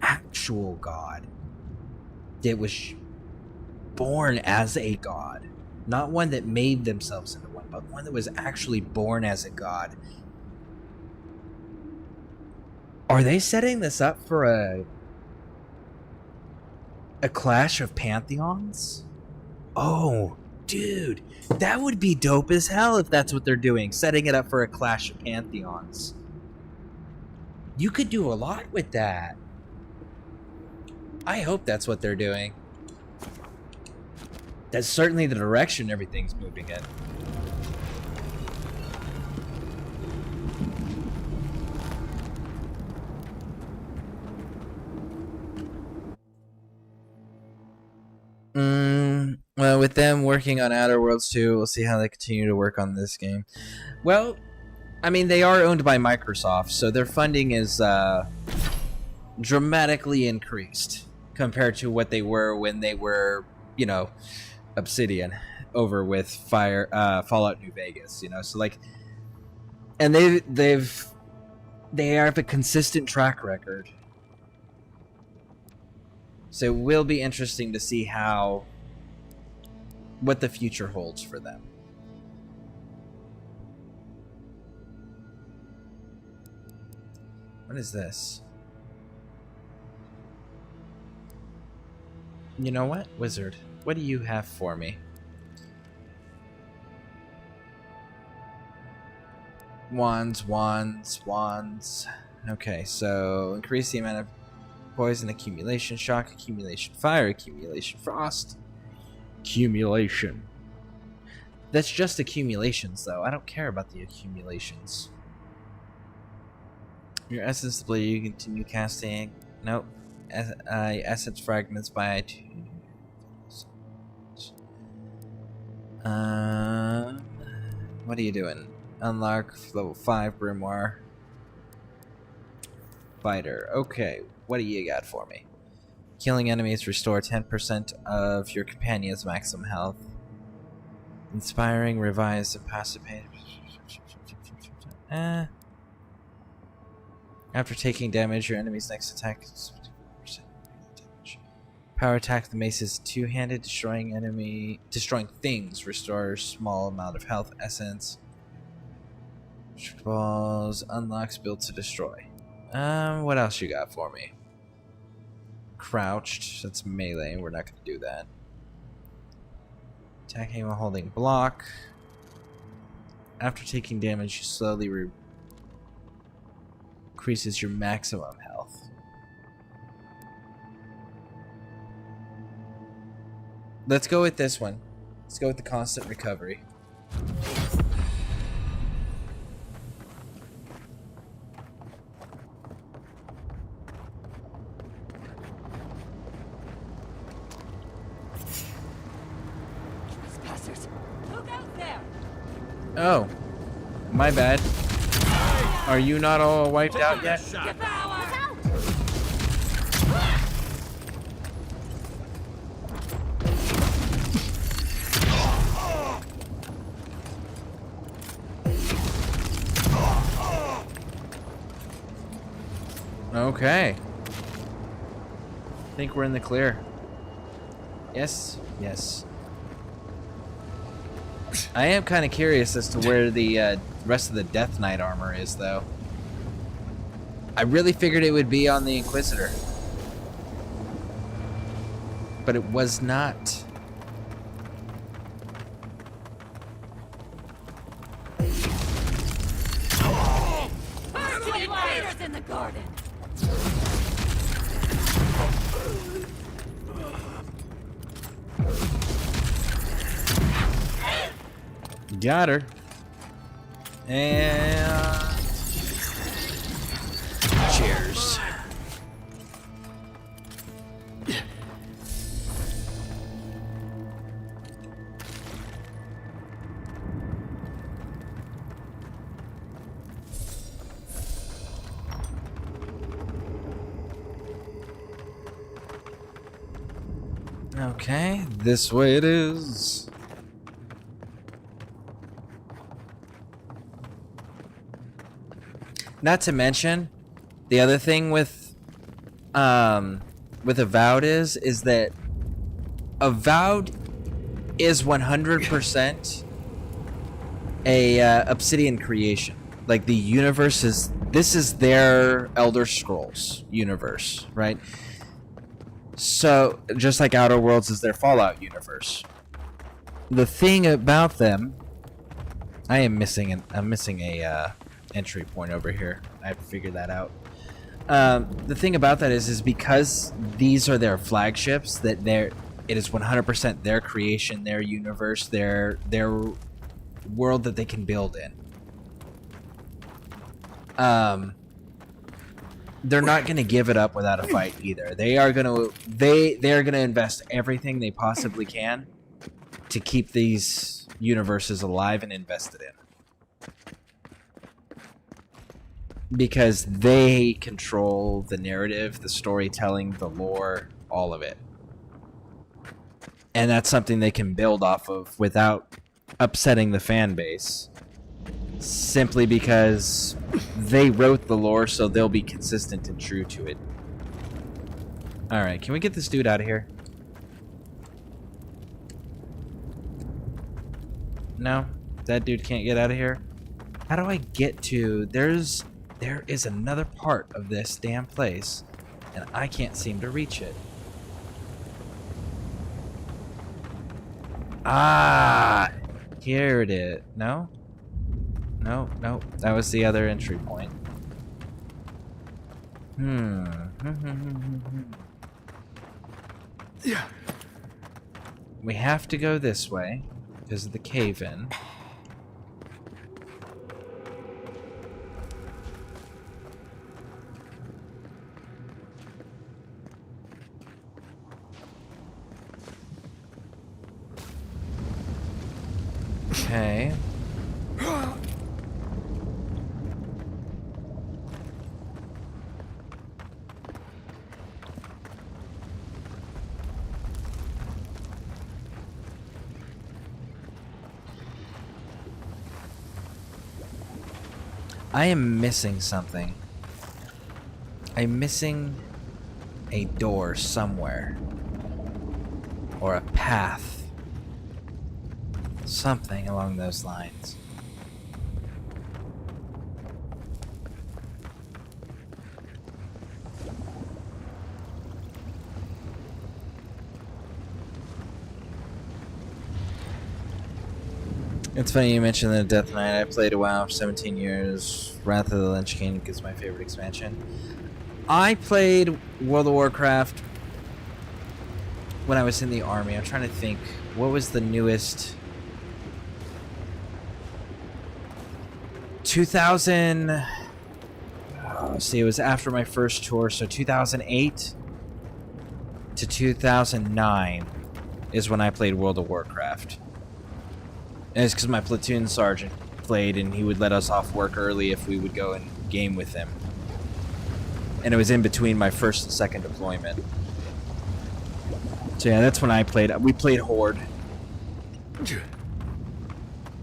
actual god that was born as a god, not one that made themselves into one, but one that was actually born as a god, are they setting this up for a clash of pantheons? Oh, dude, that would be dope as hell if that's what they're doing, setting it up for a clash of pantheons. You could do a lot with that. I hope that's what they're doing. That's certainly the direction everything's moving in. Well, with them working on Outer Worlds 2, we'll see how they continue to work on this game. Well, I mean, they are owned by Microsoft, so their funding is dramatically increased compared to what they were when they were, you know, Obsidian over with Fallout New Vegas, you know. So like, and they have a consistent track record. So it will be interesting to see what the future holds for them. What is this? You know what, Wizard? What do you have for me? Wands. Okay, so increase the amount of poison, accumulation, shock, accumulation, fire, accumulation, frost. Accumulation. That's just accumulations, though. I don't care about the accumulations. Your essence blade, you continue casting. Nope. Essence fragments by 2. What are you doing? Unlock level 5 Grimoire. Fighter. Okay, what do you got for me? Killing enemies restore 10% of your companion's maximum health. Inspiring, revives, and pacifies. After taking damage, your enemy's next attack is 50% damage. Power attack. The mace is two-handed, destroying things. Restores small amount of health essence. Balls unlocks build to destroy. What else you got for me? Crouched. That's melee. We're not going to do that. Attacking while holding block. After taking damage, you slowly increases your maximum health. Let's go with this one. Let's go with the constant recovery. Oh, my bad. Are you not all wiped out yet? Okay. I think we're in the clear. Yes, yes. I am kind of curious as to where the rest of the Death Knight armor is, though. I really figured it would be on the Inquisitor. But it was not. Invaders in the garden! Got her. And cheers. Okay, this way it is. Not to mention, the other thing with Avowed is that Avowed is 100% a Obsidian creation. Like, the universe is, this is their Elder Scrolls universe, right? So, just like Outer Worlds is their Fallout universe. the thing about them, I'm missing a entry point over here. I have to figure that out. The thing about that is because these are their flagships, that it is 100% their creation, their universe, their world that they can build in. They're not going to give it up without a fight either. They are going to invest everything they possibly can to keep these universes alive and invested in. Because they control the narrative, the storytelling, the lore, all of it. And that's something they can build off of without upsetting the fan base. Simply because they wrote the lore, so they'll be consistent and true to it. Alright, can we get this dude out of here? No? That dude can't get out of here? How do I get to... There is another part of this damn place, and I can't seem to reach it. Ah! Here it is. No? No, no. That was the other entry point. Yeah. We have to go this way because of the cave-in. Okay. I am missing something. I'm missing a door somewhere. Or a path. Something along those lines. It's funny you mentioned the Death Knight. I played a WoW for 17 years. Wrath of the Lich King is my favorite expansion. I played World of Warcraft when I was in the army. I'm trying to think. What was the newest... 2000... Oh, see, it was after my first tour, so 2008 to 2009 is when I played World of Warcraft. And it's because my platoon sergeant played, and he would let us off work early if we would go and game with him. And it was in between my first and second deployment. So yeah, that's when I played. We played Horde.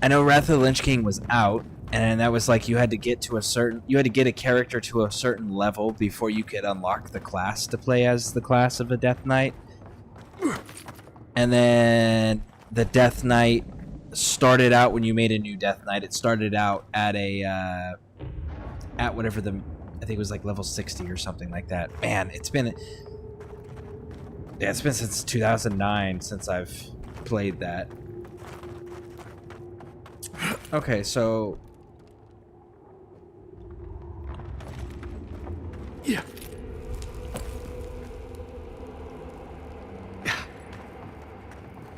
I know Wrath of the Lich King was out, and that was like you had to get a character to a certain level before you could unlock the class to play as the class of a Death Knight. And then the Death Knight started out when you made a new Death Knight. It started out at whatever I think it was like level 60 or something like that. Man, it's been since 2009 since I've played that. Okay, so yeah.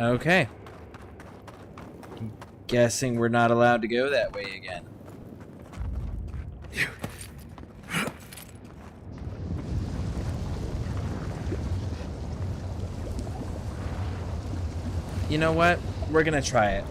Okay. Guessing we're not allowed to go that way again. You know what? We're gonna try it.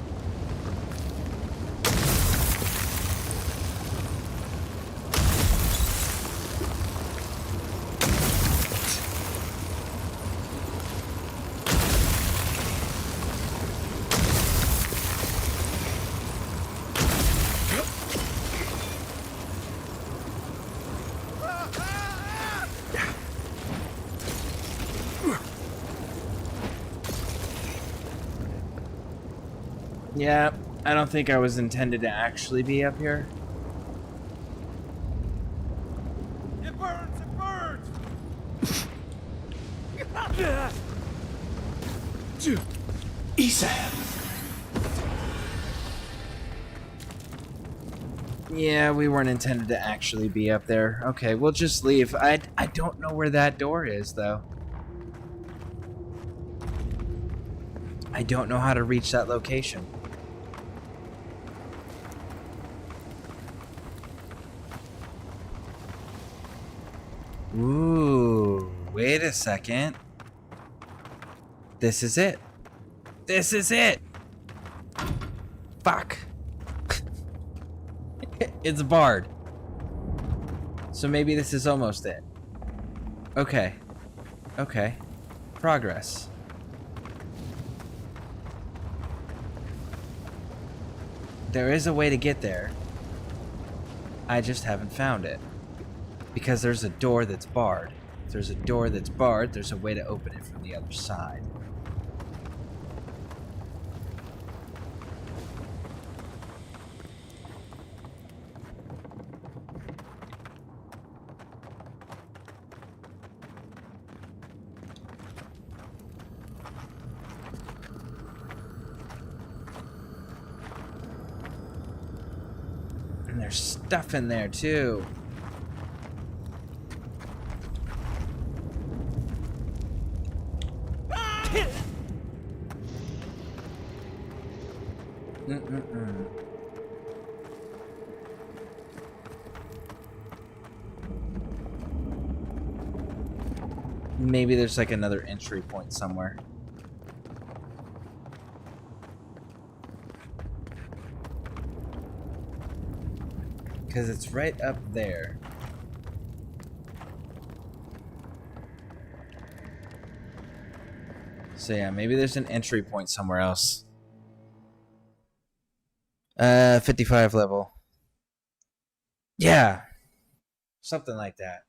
Yeah, I don't think I was intended to actually be up here. It burns! It burns! Isam, Yeah, we weren't intended to actually be up there. Okay, we'll just leave. I don't know where that door is, though. I don't know how to reach that location. Ooh, wait a second. This is it. This is it! Fuck. It's barred. So maybe this is almost it. Okay. Okay. Progress. There is a way to get there. I just haven't found it. Because there's a door that's barred. If there's a door that's barred, there's a way to open it from the other side. And there's stuff in there too. Maybe there's like another entry point somewhere. Because it's right up there. So yeah, maybe there's an entry point somewhere else. 55 level. Yeah. Something like that.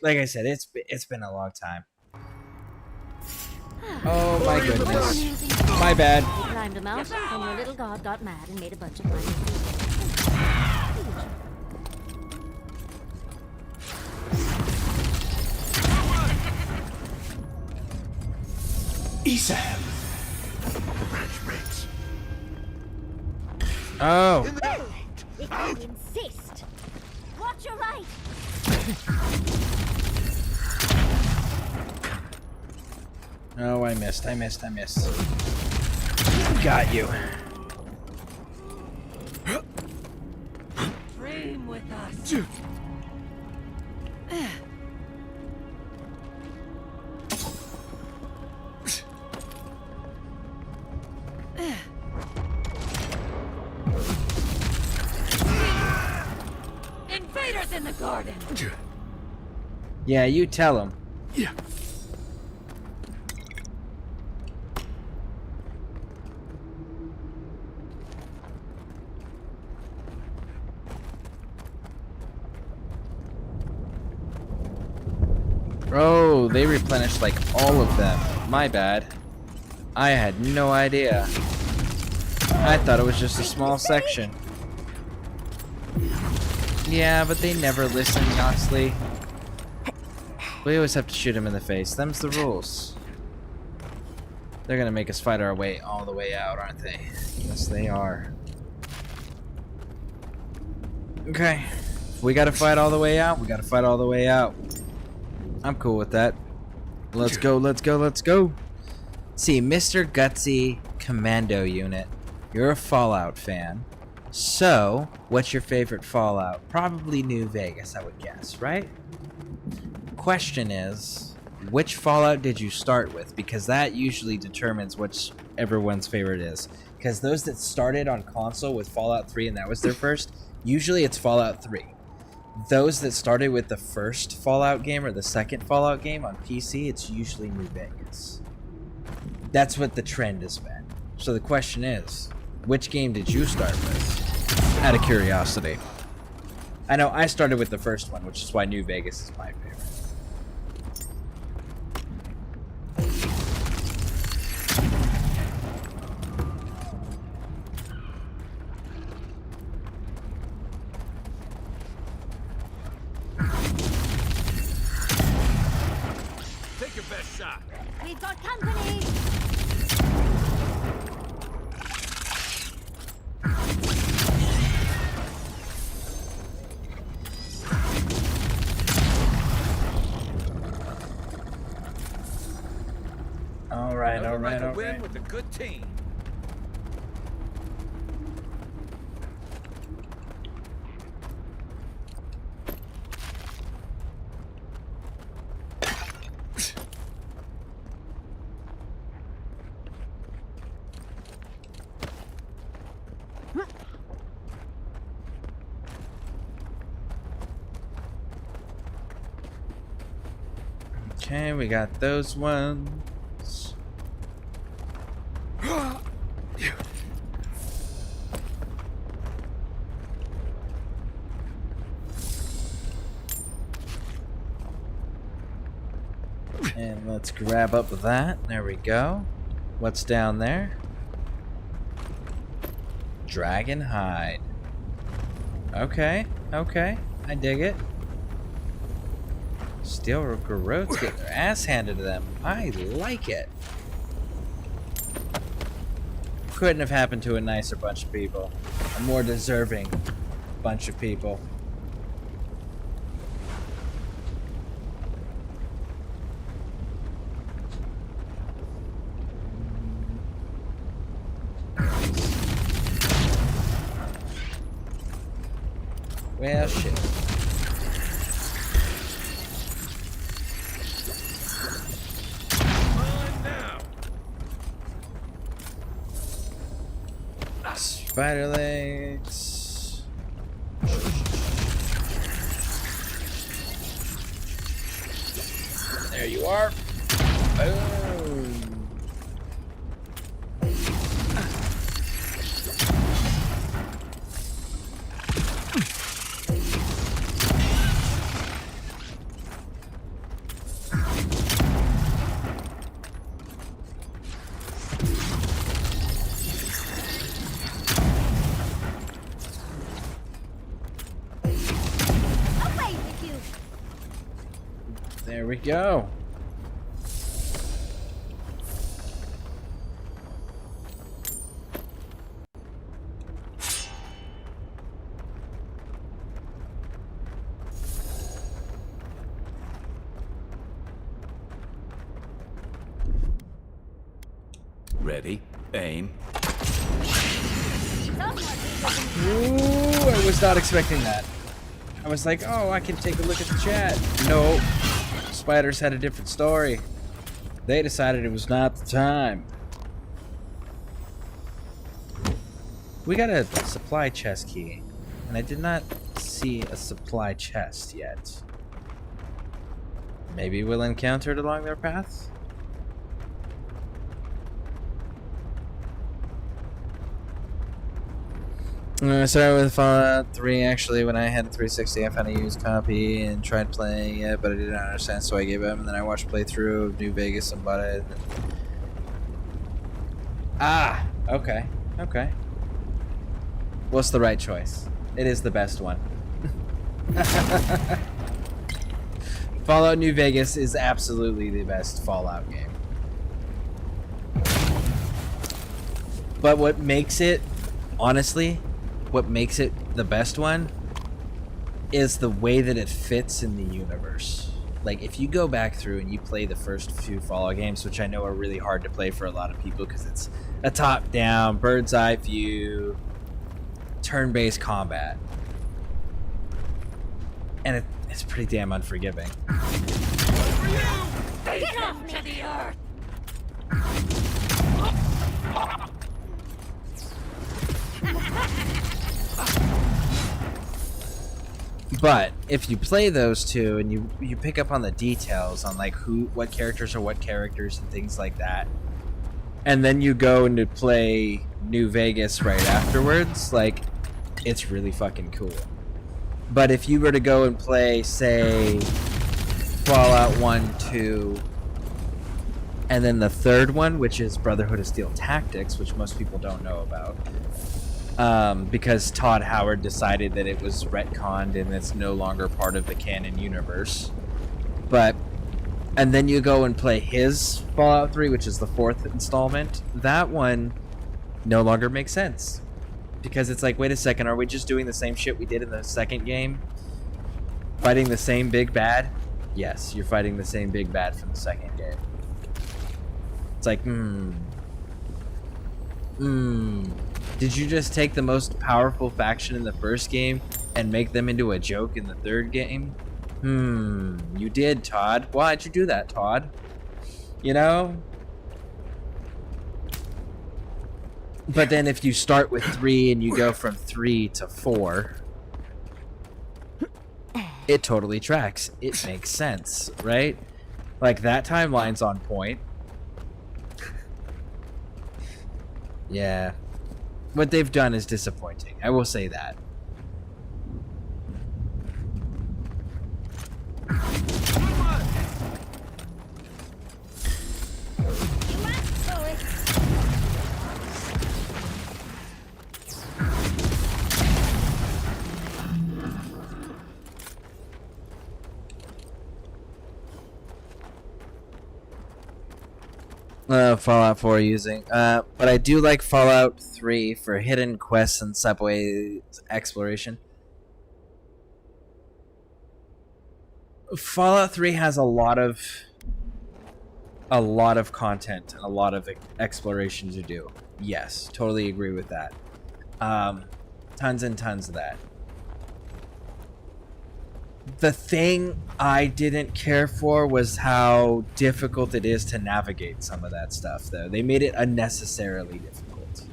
Like I said, it's been a long time. Oh my goodness. My bad. You climbed a mountain and your little god got mad and made a bunch of money. Isam! Matchmates. Oh. If you insist. Watch your right. Oh, I missed. Got you. Dream with us. Invaders in the garden. Yeah, you tell him. Yeah. Oh, they replenished like all of them. My bad. I had no idea. I thought it was just a small section. Yeah, but they never listen, honestly. We always have to shoot him in the face. Them's the rules. They're gonna make us fight our way all the way out, aren't they? Yes, they are. Okay. If we gotta fight all the way out, we gotta fight all the way out. I'm cool with that. Let's go, let's go, let's go. See, Mr. Gutsy Commando Unit. You're a Fallout fan. So, what's your favorite Fallout? Probably New Vegas, I would guess, right? Question is, which Fallout did you start with? Because that usually determines which everyone's favorite is. Because those that started on console with Fallout 3 and that was their first, usually it's Fallout 3. Those that started with the first Fallout game or the second Fallout game on PC, it's usually New Vegas. That's what the trend has been. So the question is, which game did you start with? Out of curiosity. I know I started with the first one, which is why New Vegas is my favorite. Take your best shot. We've got company. right, Nothing all right, like a all win right. with a good team. Okay, we got those ones. And let's grab up that. There we go. What's down there? Dragon hide. Okay, okay. I dig it. Steel garrotes get their ass handed to them. I like it. Couldn't have happened to a nicer bunch of people. A more deserving bunch of people. Well, shit. Spider legs. There you are. Boom. There we go. Ready? Aim. Ooh, I was not expecting that. I was like, oh, I can take a look at the chat. No. Spiders had a different story. They decided it was not the time. We got a supply chest key, and I did not see a supply chest yet. Maybe we'll encounter it along their path? I started with Fallout 3 actually. When I had a 360, I found a used copy and tried playing it, but I did not understand, so I gave up. And then I watched a playthrough of New Vegas and bought it. Ah, okay, okay. What's the right choice? It is the best one. Fallout New Vegas is absolutely the best Fallout game. But what makes it, honestly, what makes it the best one is the way that it fits in the universe. Like, if you go back through and you play the first few Fallout games, which I know are really hard to play for a lot of people because it's a top-down, bird's-eye view, turn-based combat. And it's pretty damn unforgiving. Get off me! To the earth! But if you play those two and you pick up on the details on like what characters are what characters and things like that, and then you go and to play New Vegas right afterwards, like, it's really fucking cool. But if you were to go and play, say, Fallout 1, 2, and then the third one, which is Brotherhood of Steel Tactics, which most people don't know about, because Todd Howard decided that it was retconned and it's no longer part of the canon universe. And then you go and play his Fallout 3, which is the fourth installment. That one no longer makes sense. Because it's like, wait a second, are we just doing the same shit we did in the second game? Fighting the same big bad? Yes, you're fighting the same big bad from the second game. It's like, did you just take the most powerful faction in the first game and make them into a joke in the third game? You did, Todd. Why'd you do that, Todd? You know? But then if you start with 3 and you go from 3 to 4, it totally tracks. It makes sense, right? Like, that timeline's on point. Yeah. What they've done is disappointing. I will say that. Fallout 4 using, but I do like Fallout 3 for hidden quests and subway exploration. Fallout 3 has a lot of content and a lot of exploration to do. Yes, totally agree with that. Tons and tons of that. The thing I didn't care for was how difficult it is to navigate some of that stuff, though. They made it unnecessarily difficult.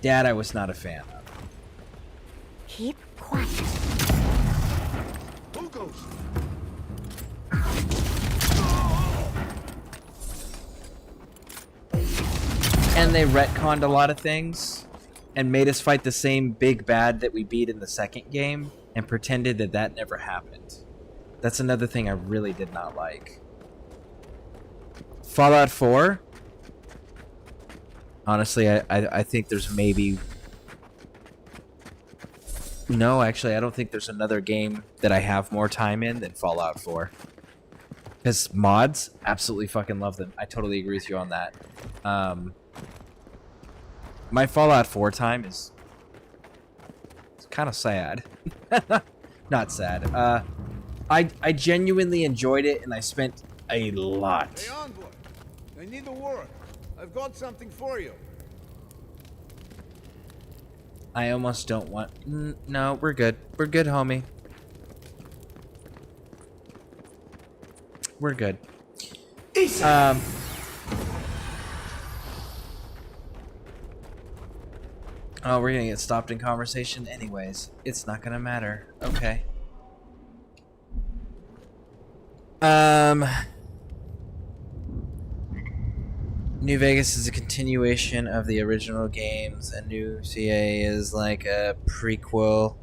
That I was not a fan of. Keep quiet. Who goes? And they retconned a lot of things and made us fight the same big bad that we beat in the second game and pretended that that never happened. That's another thing I really did not like. Fallout 4? Honestly, I think there's maybe... No, actually, I don't think there's another game that I have more time in than Fallout 4. Because mods, absolutely fucking love them. I totally agree with you on that. My Fallout 4 time is... It's kind of sad. Not sad. I genuinely enjoyed it, and I spent a lot. Hey, Envoy. I need a word. I've got something for you. I almost don't want... No, we're good. We're good, homie. We're good. Oh, we're gonna get stopped in conversation anyways. It's not gonna matter. Okay. New Vegas is a continuation of the original games, and New CA is like a prequel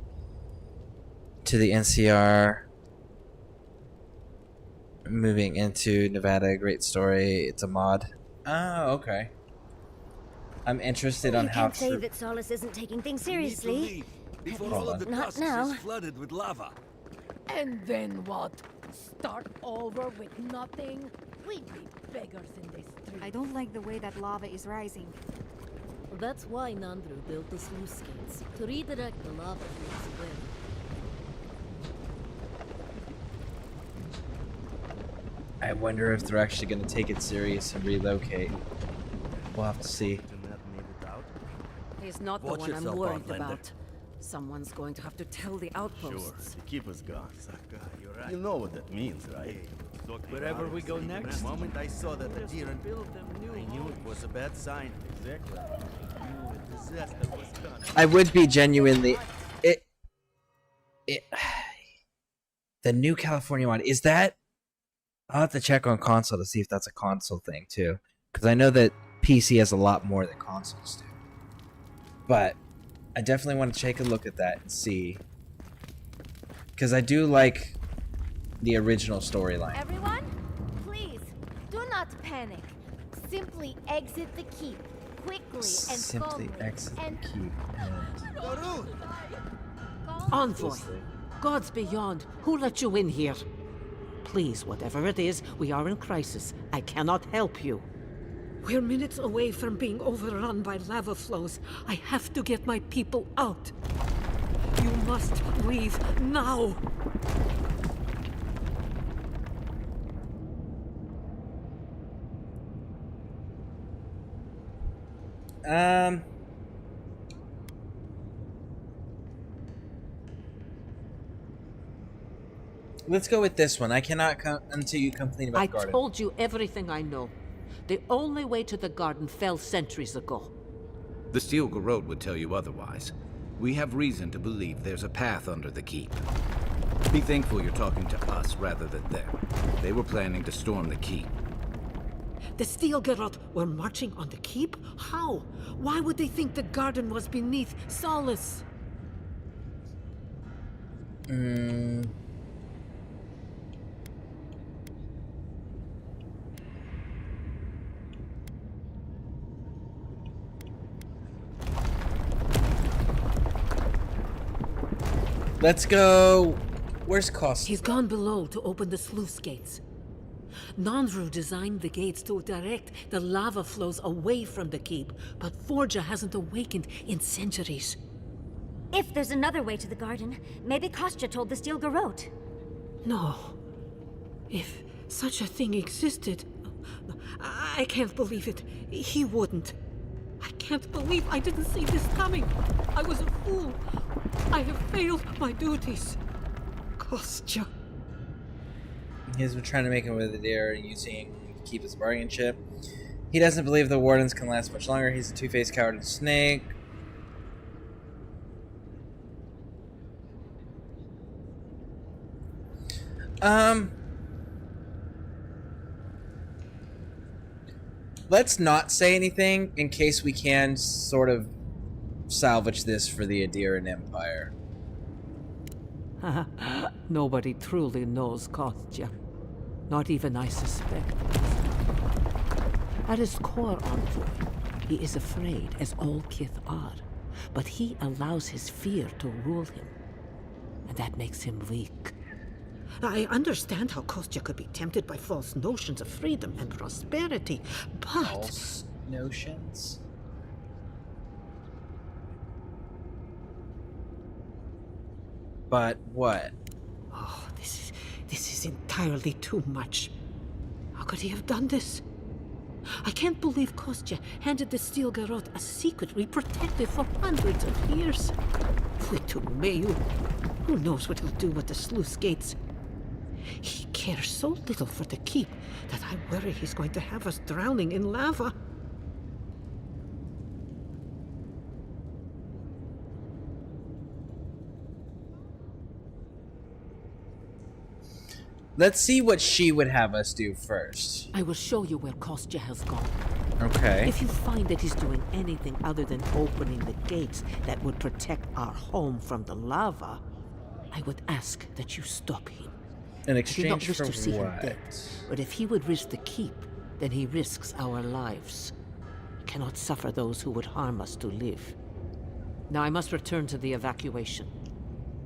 to the NCR. Moving into Nevada, great story. It's a mod. Oh, okay. I'm interested on You how can't say that Solace isn't taking things seriously. Before Hold all on. of the Not process now. is flooded with lava. And then what? Start over with nothing? We'd be beggars in this street. I don't like the way that lava is rising. That's why Nandru built the sluice gates, to redirect the lava flows away. I wonder if they're actually going to take it serious and relocate. We'll have to see. He's not Watch the one I'm yourself, worried Outlander. about. Someone's going to have to tell the outposts. The keeper's gone. You know what that means, right? Wherever we go next. The moment I saw that adherent, I knew it was a bad sign. Exactly. I knew a disaster was coming. I would be genuinely... The new California mod, is that... I'll have to check on console to see if that's a console thing, too. Because I know that PC has a lot more than consoles do. But I definitely want to take a look at that and see. Because I do like the original storyline. Everyone, please, do not panic. Simply exit the keep, quickly and Simply calmly. exit And the keep. Envoy, gods beyond, who let you in here? Please, whatever it is, we are in crisis. I cannot help you. We're minutes away from being overrun by lava flows. I have to get my people out. You must leave now. Let's go with this one. I cannot come until you complain about I the garden. told you everything I know. The only way to the garden fell centuries ago. The Steel Garrote would tell you otherwise. We have reason to believe there's a path under the keep. Be thankful you're talking to us rather than them. They were planning to storm the keep. The Steel Garrote were marching on the keep? How? Why would they think the garden was beneath Solace? Let's go. Where's Cost? He's gone below to open the sluice gates. Nandru designed the gates to direct the lava flows away from the keep, but Forja hasn't awakened in centuries. If there's another way to the garden, maybe Kostya told the Steel Garrote. No. If such a thing existed, I can't believe it. He wouldn't. I can't believe I didn't see this coming. I was a fool. I have failed my duties. Kostya. He's been trying to make it with the deer using to keep his bargaining chip. He doesn't believe the wardens can last much longer. He's a two-faced coward and snake. Let's not say anything in case we can sort of salvage this for the Adiran Empire. Nobody truly knows Kostya. Not even I suspect. At his core, Envoy, he is afraid, as all Kith are. But he allows his fear to rule him. And that makes him weak. I understand how Kostya could be tempted by false notions of freedom and prosperity, but... False notions? But what? Oh, this is entirely too much. How could he have done this? I can't believe Kostya handed the Steel Garrote a secret we protected for hundreds of years. Mayu, who knows what he'll do with the sluice gates? He cares so little for the keep that I worry he's going to have us drowning in lava. Let's see what she would have us do first. I will show you where Kostya has gone. Okay. If you find that he's doing anything other than opening the gates that would protect our home from the lava, I would ask that you stop him. In I do not exchange wish for to see him what? dead, but if he would risk the keep, then he risks our lives. We cannot suffer those who would harm us to live. Now I must return to the evacuation,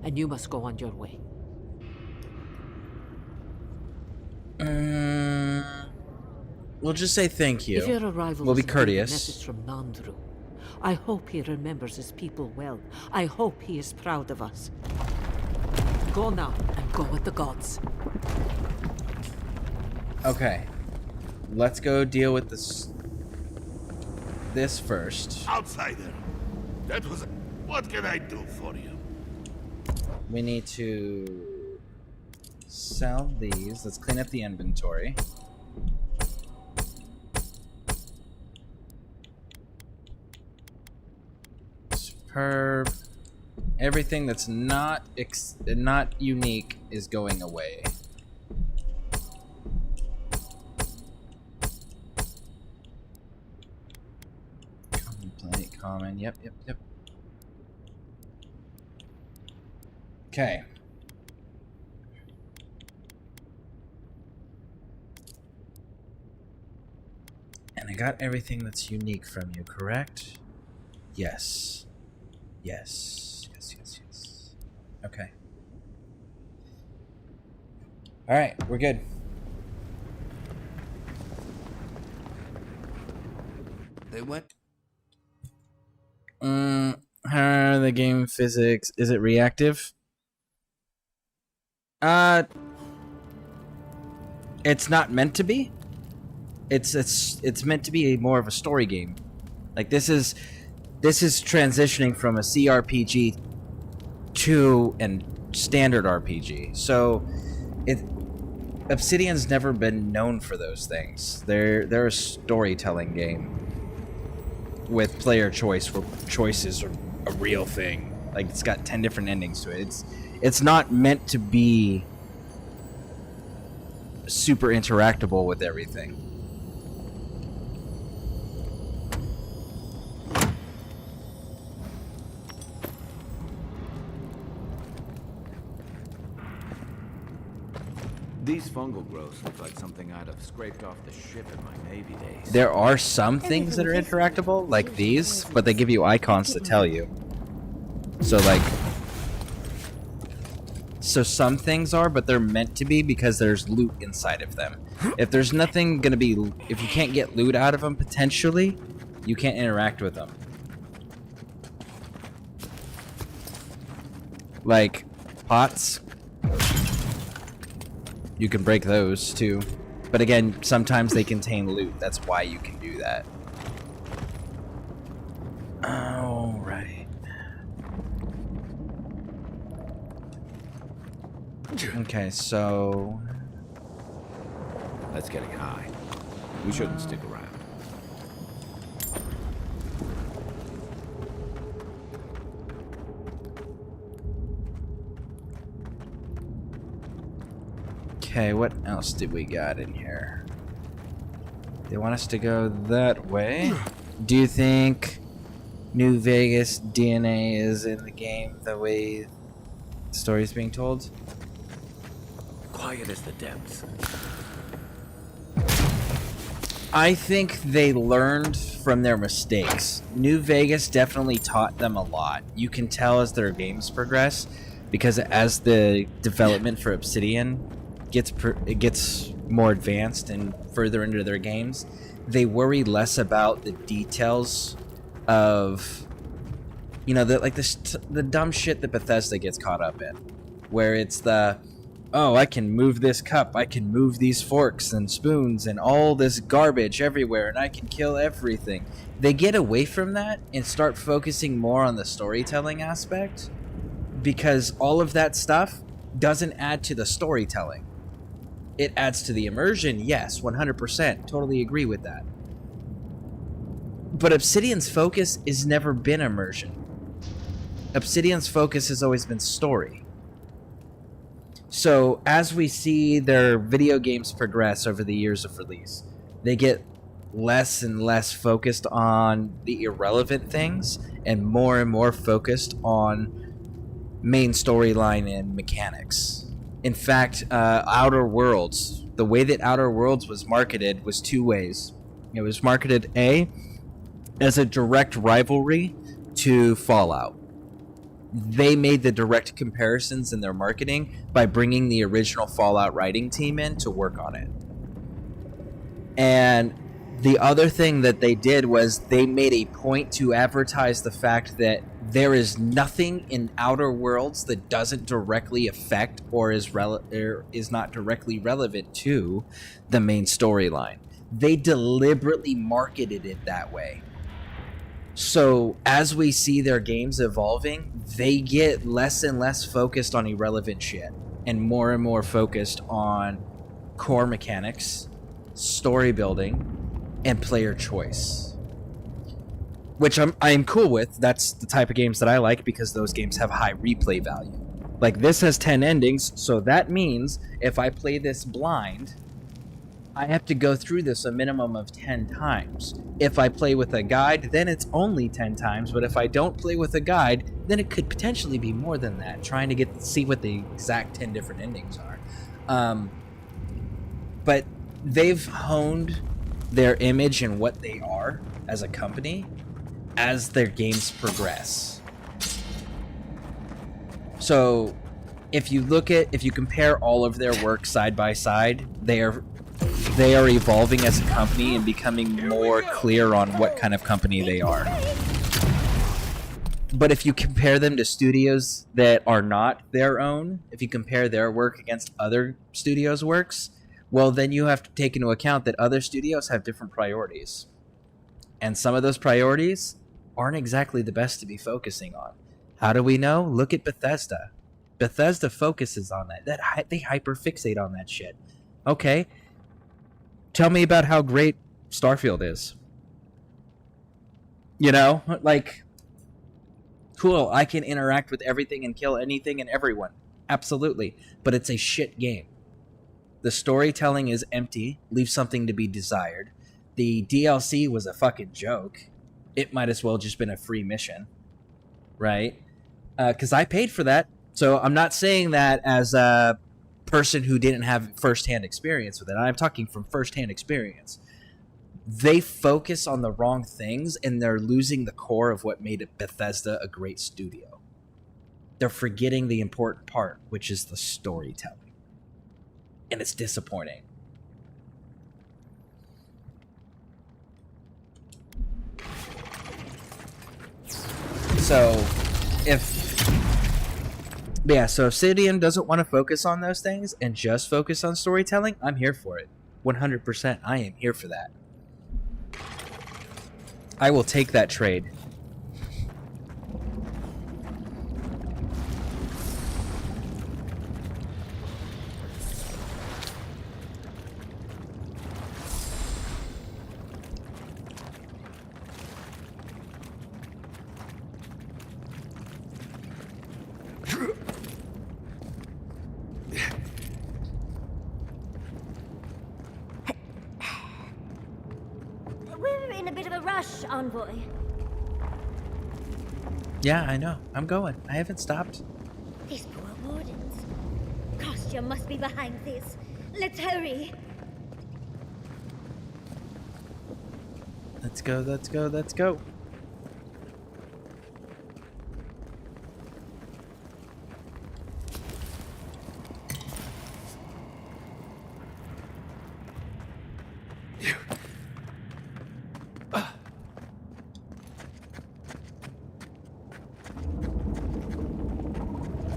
and you must go on your way. We'll just say thank you. If your arrival we'll be is a courteous. message from Nandru, I hope he remembers his people well. I hope he is proud of us. Go now, and go with the gods. Okay. Let's go deal with this first. Outsider. That was... What can I do for you? We need to sell these. Let's clean up the inventory. Superb. Everything that's not unique is going away. Common plate, common. Yep. Okay. And I got everything that's unique from you, correct? Yes. Yes. Okay. Alright, we're good. They went... How are the game physics? Is it reactive? It's not meant to be. It's meant to be more of a story game. Like this is transitioning from a CRPG to a standard RPG. So Obsidian's never been known for those things. They're a storytelling game with player choice, where choices are a real thing. Like it's got 10 different endings to it. It's not meant to be super interactable with everything. These fungal growths look like something I'd have scraped off the ship in my Navy days. There are some things that are interactable, like these, but they give you icons to tell you. So some things are, but they're meant to be because there's loot inside of them. If there's nothing gonna be, if you can't get loot out of them, potentially, you can't interact with them. Like pots, you can break those too. But again, sometimes they contain loot. That's why you can do that. All right. Okay, so That's getting high. We shouldn't stick around. okay, what else did we got in here? They want us to go that way. Do you think New Vegas DNA is in the game the way the story's being told? Quiet as the depths. I think they learned from their mistakes. New Vegas definitely taught them a lot. You can tell as their games progress, because as the development for Obsidian gets more advanced and further into their games, they worry less about the details of, you know, the dumb shit that Bethesda gets caught up in, where it's oh, I can move this cup, I can move these forks and spoons and all this garbage everywhere, and I can kill everything. They get away from that and start focusing more on the storytelling aspect, because all of that stuff doesn't add to the storytelling. It adds to the immersion, yes, 100%, totally agree with that. But Obsidian's focus has never been immersion. Obsidian's focus has always been story. So as we see their video games progress over the years of release, they get less and less focused on the irrelevant things and more focused on main storyline and mechanics. In fact, Outer Worlds, the way that Outer Worlds was marketed was two ways. It was marketed as a direct rivalry to Fallout. They made the direct comparisons in their marketing by bringing the original Fallout writing team in to work on it. And the other thing that they did was they made a point to advertise the fact that there is nothing in Outer Worlds that doesn't directly affect or is not directly relevant to the main storyline. They deliberately marketed it that way. So as we see their games evolving, they get less and less focused on irrelevant shit and more focused on core mechanics, story building, and player choice. Which I'm cool with. That's the type of games that I like, because those games have high replay value. Like this has 10 endings, so that means if I play this blind, I have to go through this a minimum of 10 times. If I play with a guide, then it's only 10 times, but if I don't play with a guide, then it could potentially be more than that, trying to see what the exact 10 different endings are. But they've honed their image and what they are as a company as their games progress. So if you compare all of their work side by side, they are evolving as a company and becoming more clear on what kind of company they are. But if you compare them to studios that are not their own, if you compare their work against other studios' works, well, then you have to take into account that other studios have different priorities. And some of those priorities aren't exactly the best to be focusing on. How do we know? Look at Bethesda. Bethesda focuses on that. They hyperfixate on that shit. Okay. Tell me about how great Starfield is. You know, like, cool, I can interact with everything and kill anything and everyone. Absolutely. But it's a shit game. The storytelling is empty, leaves something to be desired. The DLC was a fucking joke. It might as well just been a free mission. Right? Because I paid for that. So I'm not saying that as a person who didn't have firsthand experience with it. I'm talking from firsthand experience. They focus on the wrong things, and they're losing the core of what made Bethesda a great studio. They're forgetting the important part, which is the storytelling. And it's disappointing. So, if Obsidian doesn't want to focus on those things and just focus on storytelling, I'm here for it. 100%, I am here for that. I will take that trade. We're in a bit of a rush, Envoy. Yeah, I know. I'm going. I haven't stopped. These poor wardens. Kostya must be behind this. Let's hurry. Let's go, let's go, let's go.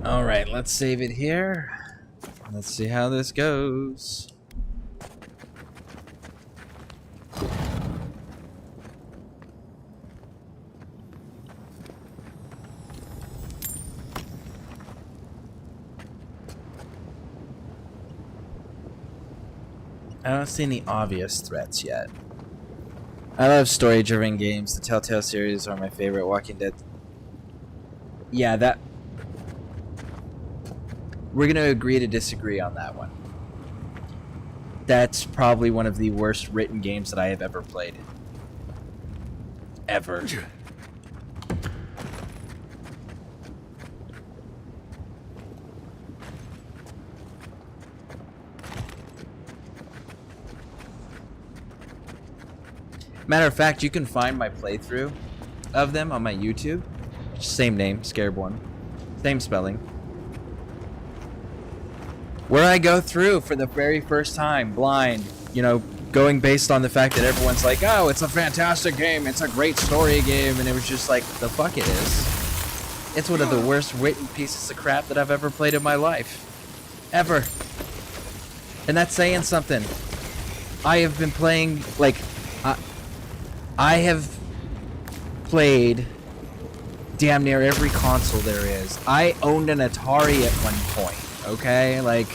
All right, let's save it here. Let's see how this goes. I don't see any obvious threats yet. I love story-driven games. The Telltale series are my favorite. Walking Dead. Yeah, that... We're going to agree to disagree on that one. That's probably one of the worst written games that I have ever played. Ever. Matter of fact, you can find my playthrough of them on my YouTube. Same name, Scareborne. Same spelling. Where I go through for the very first time, blind, you know, going based on the fact that everyone's like, oh, it's a fantastic game, it's a great story game, and it was just like, the fuck it is. It's one of the worst written pieces of crap that I've ever played in my life. Ever. And that's saying something. I have been playing, like, I have played damn near every console there is. I owned an Atari at one point, okay? Like,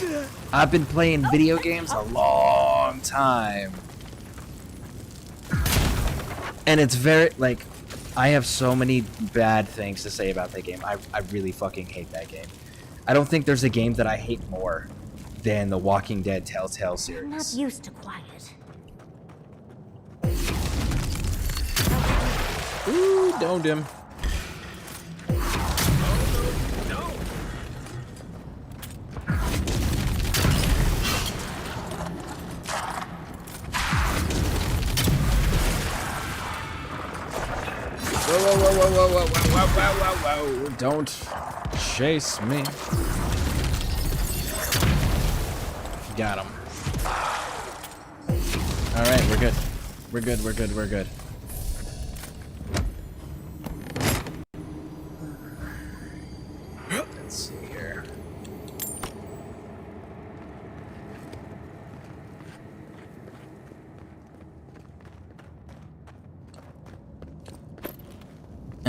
I've been playing video games a long time. And it's very, like, I have so many bad things to say about that game. I really fucking hate that game. I don't think there's a game that I hate more than the Walking Dead Telltale series. I'm not used to quiet. Ooh, domed him. Whoa, whoa, whoa, whoa, whoa, whoa, whoa, whoa, whoa, whoa. Don't chase me. Got him. Alright, we're good. We're good, we're good, we're good. Let's see here.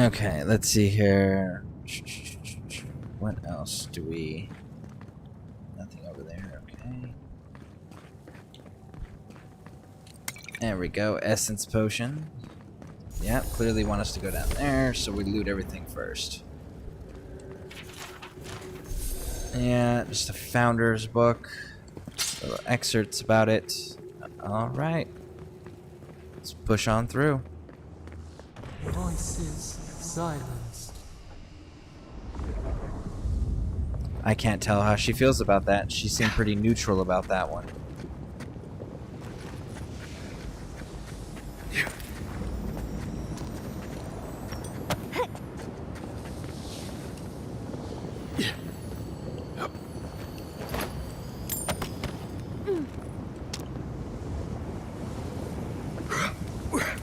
Okay, let's see here. What else do we... Nothing over there, okay. There we go, essence potion. Yeah, clearly want us to go down there, so we loot everything first. Yeah, just a founder's book. Little excerpts about it. Alright. Let's push on through. Voices silenced. I can't tell how she feels about that. She seemed pretty neutral about that one.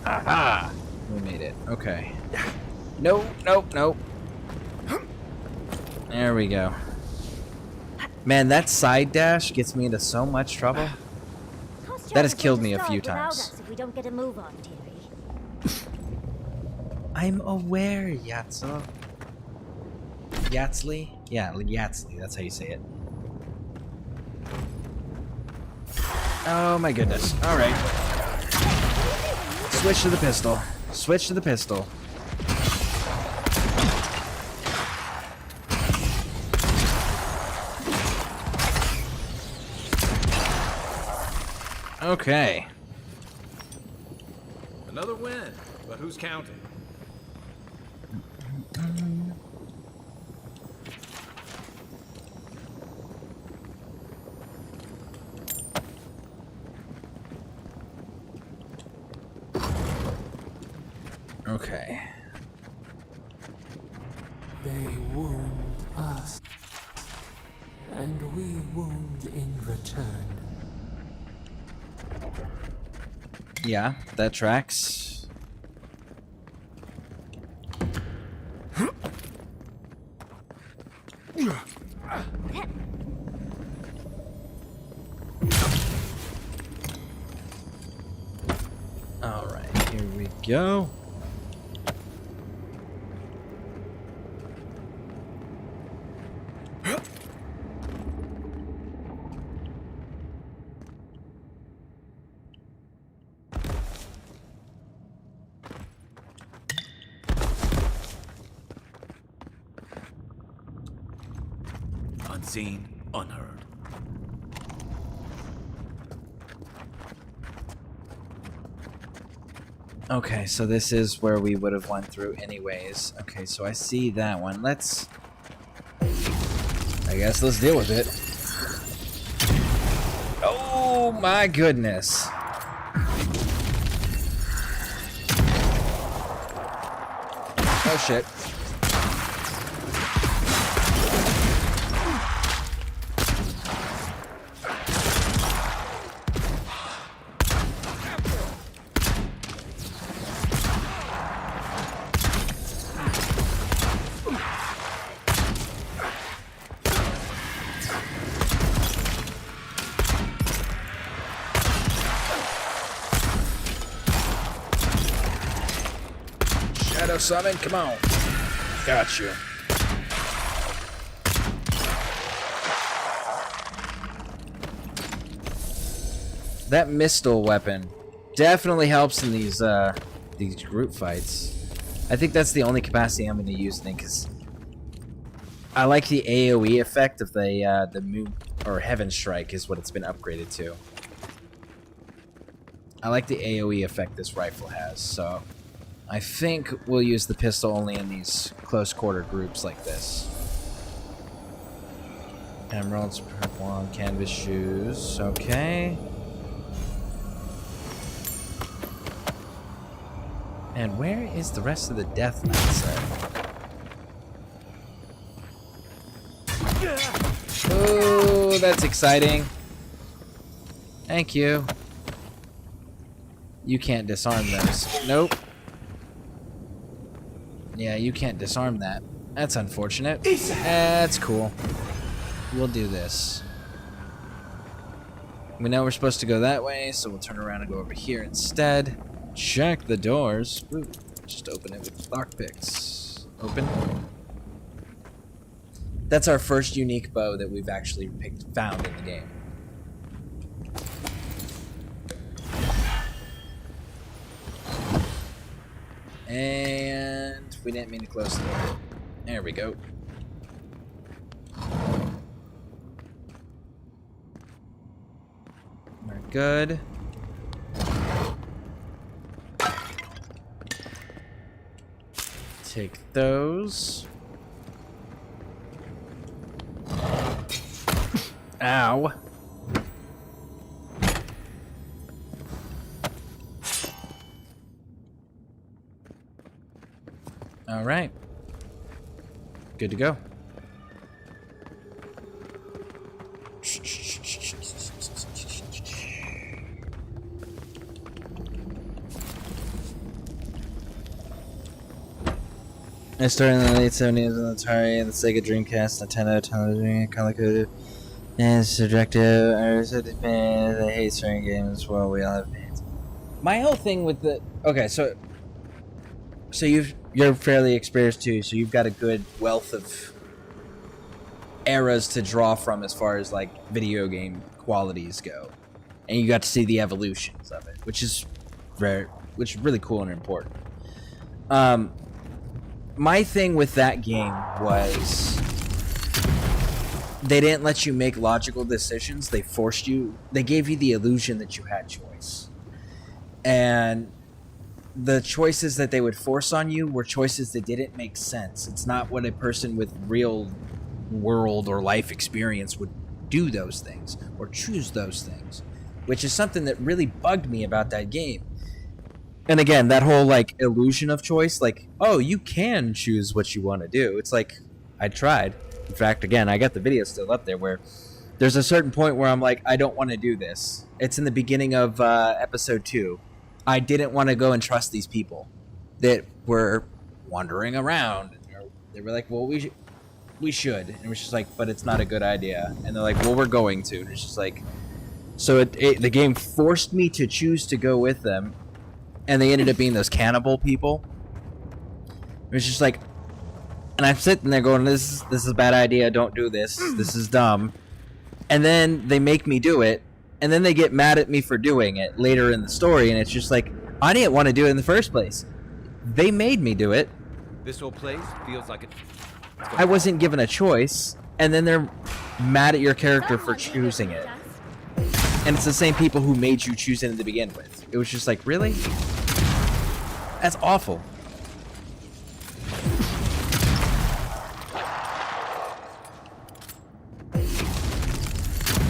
Aha! We made it. Okay. Nope, nope, nope. There we go. Man, that side dash gets me into so much trouble. That has killed me a few times. If we don't get a move on, dearie. I'm aware, Yatso. Yatsley? Yeah, Yatsley, that's how you say it. Oh my goodness. Alright. Switch to the pistol. Switch to the pistol. Okay. Another win, but who's counting? Okay. They wound us, and we wound in return. Yeah, that tracks. All right, here we go. Unseen, unheard. Okay, so this is where we would have went through anyways. Okay, so I see that one. Let's... I guess let's deal with it. Oh my goodness. Oh shit. Shadow summon, come on. Got you. That missile weapon definitely helps in these group fights. I think that's the only capacity I'm going to use it in, because I like the AoE effect of the moon or heaven strike is what it's been upgraded to. I like the AoE effect this rifle has, so I think we'll use the pistol only in these close quarter groups like this. Emeralds, purple on canvas shoes. Okay. And where is the rest of the death knights at? Oh, that's exciting. Thank you. You can't disarm those. Nope. Yeah, you can't disarm that. That's unfortunate. That's cool. We'll do this. We know we're supposed to go that way, so we'll turn around and go over here instead. Check the doors. Ooh. Just open it with lockpicks. Open. That's our first unique bow that we've actually found in the game. And we didn't mean to close the door. There we go. We're good. Take those. Ow. All right. Good to go. I started in the late 70s on the Atari and the Sega Dreamcast, Nintendo television, color coded, and subjective. I was at the band. I hate certain games. Well, we all have bands. My whole thing with the so you're fairly experienced too, so you've got a good wealth of eras to draw from as far as like video game qualities go, and you got to see the evolutions of it, which is really cool and important. My thing with that game was they didn't let you make logical decisions. They forced you. They gave you the illusion that you had choice. And the choices that they would force on you were choices that didn't make sense. It's not what a person with real world or life experience would do those things or choose those things, which is something that really bugged me about that game. And again, that whole like illusion of choice, like, oh, you can choose what you want to do. It's like, I tried. In fact, again, I got the video still up there where there's a certain point where I'm like, I don't want to do this. It's in the beginning of episode 2. I didn't want to go and trust these people that were wandering around. They were like, well, we should. And it was just like, but it's not a good idea. And they're like, well, we're going to. And it's just like, so the game forced me to choose to go with them. And they ended up being those cannibal people. It was just like, and I'm sitting there going, this is a bad idea. Don't do this. This is dumb. And then they make me do it. And then they get mad at me for doing it later in the story. And it's just like, I didn't want to do it in the first place. They made me do it. This whole place feels like I wasn't given a choice. And then they're mad at your character for choosing it. And it's the same people who made you choose it to begin with. It was just like, really? That's awful.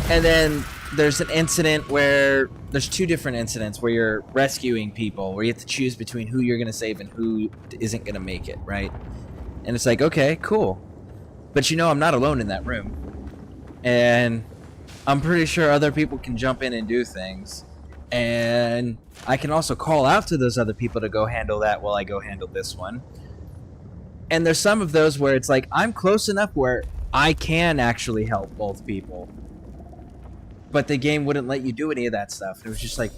And then there's an incident where there's 2 different incidents where you're rescuing people, where you have to choose between who you're going to save and who isn't going to make it, right? And it's like, okay, cool. But you know, I'm not alone in that room. And I'm pretty sure other people can jump in and do things. And I can also call out to those other people to go handle that while I go handle this one. And there's some of those where it's like, I'm close enough where I can actually help both people. But the game wouldn't let you do any of that stuff. It was just like,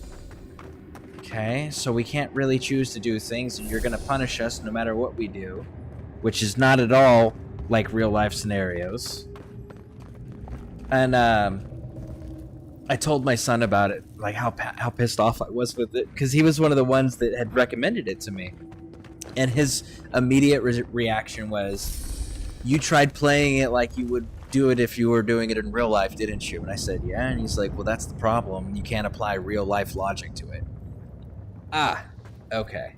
okay, so we can't really choose to do things, and you're going to punish us no matter what we do. Which is not at all like real life scenarios. And I told my son about it, like how pissed off I was with it, because he was one of the ones that had recommended it to me. And his immediate reaction was, you tried playing it like you would do it if you were doing it in real life, didn't you? And I said, yeah. And he's like, well, that's the problem. You can't apply real life logic to it. Ah, okay.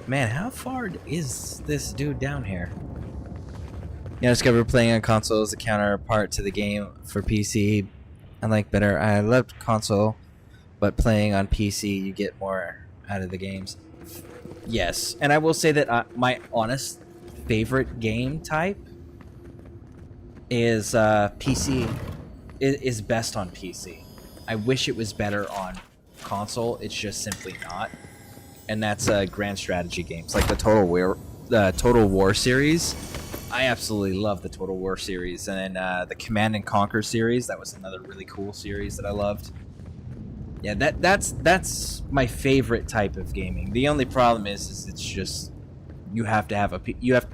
Man, how far is this dude down here? Yeah, I discovered playing on console is the counterpart to the game for PC. I like better. I loved console, but playing on PC, you get more out of the games. Yes, and I will say that my honest favorite game type is PC. Is best on PC. I wish it was better on console. It's just simply not. And that's grand strategy games like the Total War series. I absolutely love the Total War series, and then the Command and Conquer series. That was another really cool series that I loved. Yeah, that's my favorite type of gaming. The only problem is it's just you have to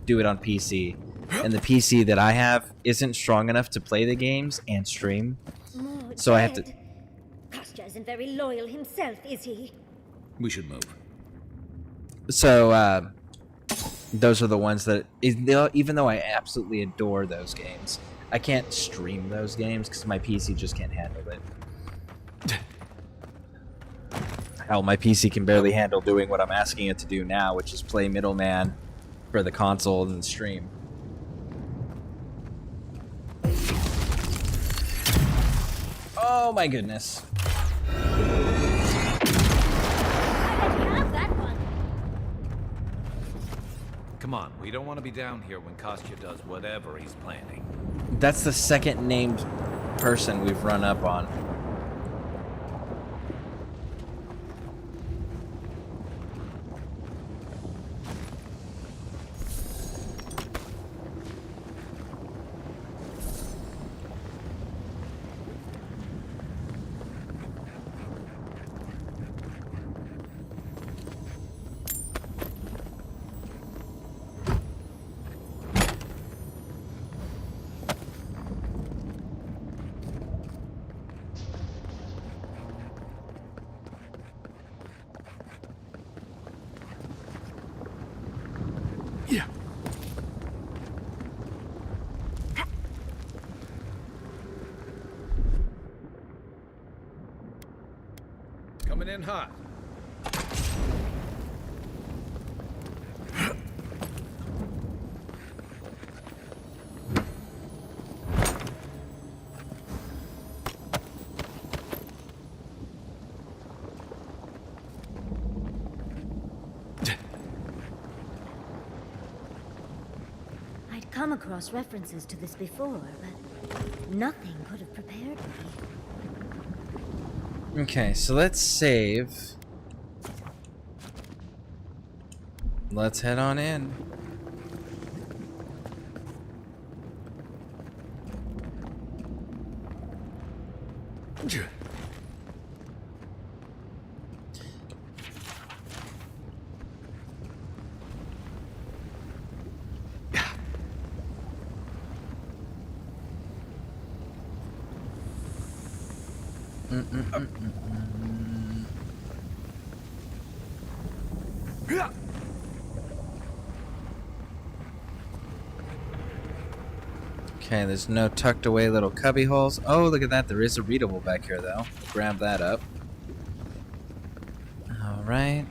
do it on PC, and the PC that I have isn't strong enough to play the games and stream. More So I have to. Kostya isn't very loyal himself, is he? We should move. So those are the ones that, even though I absolutely adore those games, I can't stream those games because my PC just can't handle it. Hell, my PC can barely handle doing what I'm asking it to do now, which is play middleman for the console and stream. Oh my goodness. Come on, we don't want to be down here when Kostya does whatever he's planning. That's the second named person we've run up on. Coming in hot. I'd come across references to this before, but nothing could have prepared me. Okay, so let's save. Let's head on in. Okay, there's no tucked away little cubby holes. Oh, look at that. There is a readable back here, though. Grab that up. All right.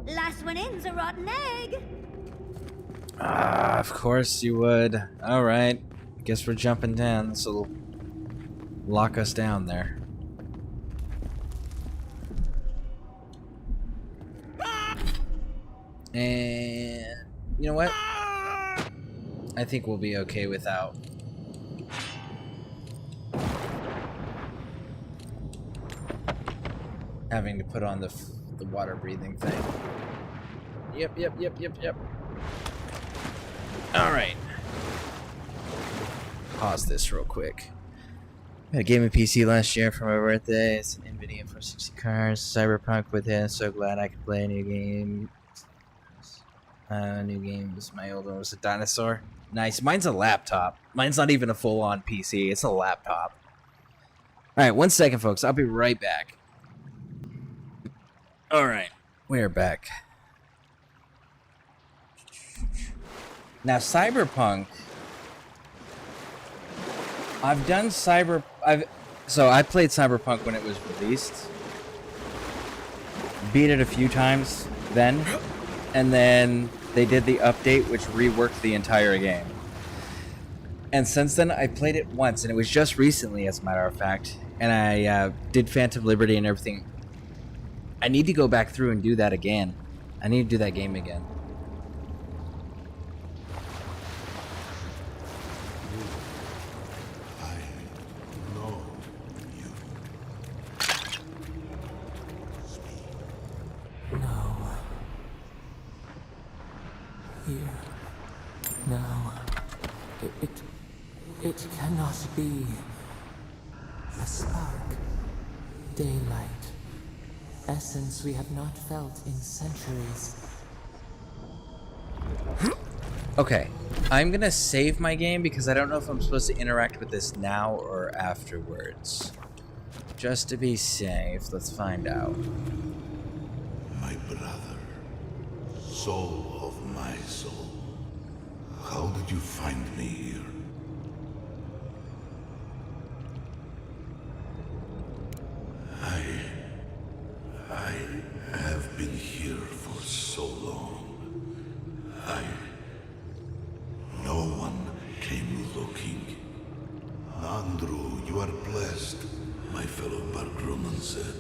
Last one in's a rotten egg. Ah, of course you would. All right. Guess we're jumping down. This will lock us down there. And you know what? I think we'll be okay without. Having to put on the water breathing thing. Yep. All right. Pause this real quick. I had a gaming PC last year for my birthday. It's an NVIDIA 460 cars. Cyberpunk with it. So glad I could play a new game. New game was my old one was a dinosaur. Nice. Mine's a laptop. Mine's not even a full-on PC. It's a laptop. All right, 1 second, folks. I'll be right back. All right, we're back. Now, Cyberpunk. I played Cyberpunk when it was released. Beat it a few times then, and then they did the update which reworked the entire game. And since then, I played it once, and it was just recently, as a matter of fact. And I did Phantom Liberty and everything. I need to go back through and do that again. I need to do that game again. I know It cannot be. A spark. Daylight. Essence we have not felt in centuries. Okay, I'm gonna save my game because I don't know if I'm supposed to interact with this now or afterwards. Just to be safe, let's find out. My brother, soul of my soul, how did you find me here? I have been here for so long. No one came looking. Andrew, you are blessed, my fellow Bargruman said.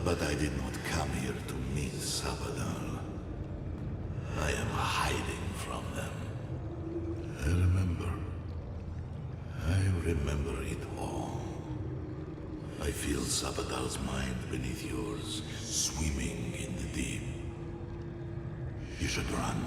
But I did not come here to meet Sabadal. I am hiding from them. I remember it all. I feel Sabadal's mind beneath yours, swimming in the deep. You should run.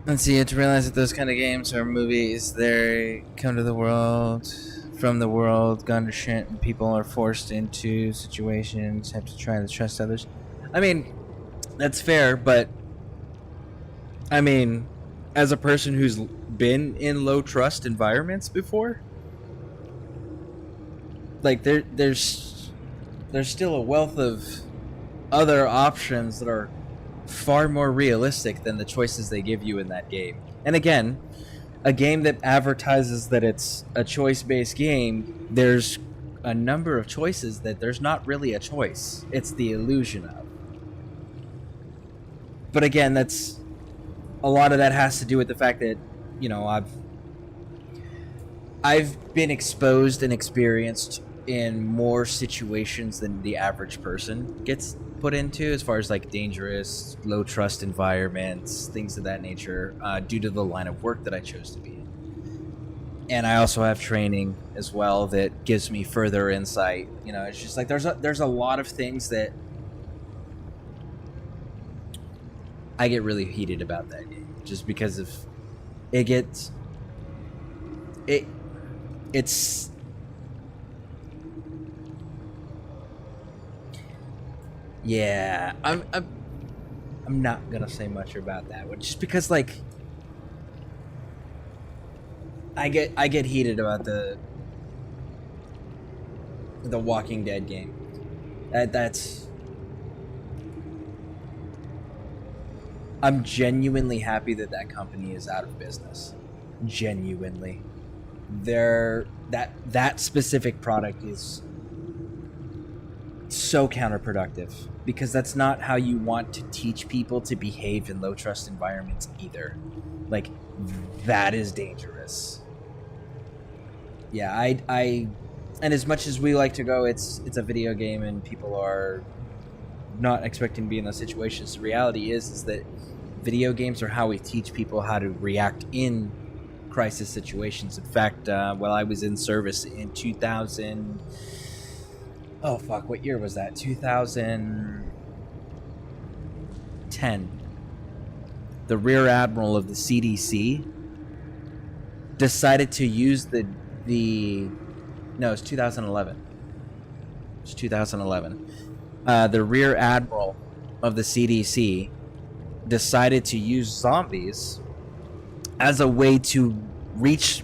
Let's see, you have to realize that those kind of games or movies, they come to the world, from the world, gone to shit, and people are forced into situations, have to try to trust others. I mean, that's fair, but I mean, as a person who's been in low trust environments before, like there's still a wealth of other options that are far more realistic than the choices they give you in that game. And again, a game that advertises that it's a choice-based game, there's a number of choices that there's not really a choice. It's the illusion of. But again, that's a lot of that has to do with the fact that, you know, I've been exposed and experienced in more situations than the average person gets put into, as far as like dangerous, low trust environments, things of that nature, due to the line of work that I chose to be in. And I also have training as well that gives me further insight. You know, it's just like there's a lot of things that I get really heated about that game, just because of it's yeah, I'm not gonna say much about that one, just because like I get heated about the Walking Dead game. That's I'm genuinely happy that that company is out of business. Genuinely, that specific product is so counterproductive, because that's not how you want to teach people to behave in low trust environments either. Like, that is dangerous. Yeah, I and as much as we like to go, it's a video game and people are not expecting to be in those situations, the reality is that video games are how we teach people how to react in crisis situations. In fact, while I was in service in 2000, oh fuck, what year was that? 2010. The Rear Admiral of the CDC decided to use no, it's 2011. It's 2011. The Rear Admiral of the CDC decided to use zombies as a way to reach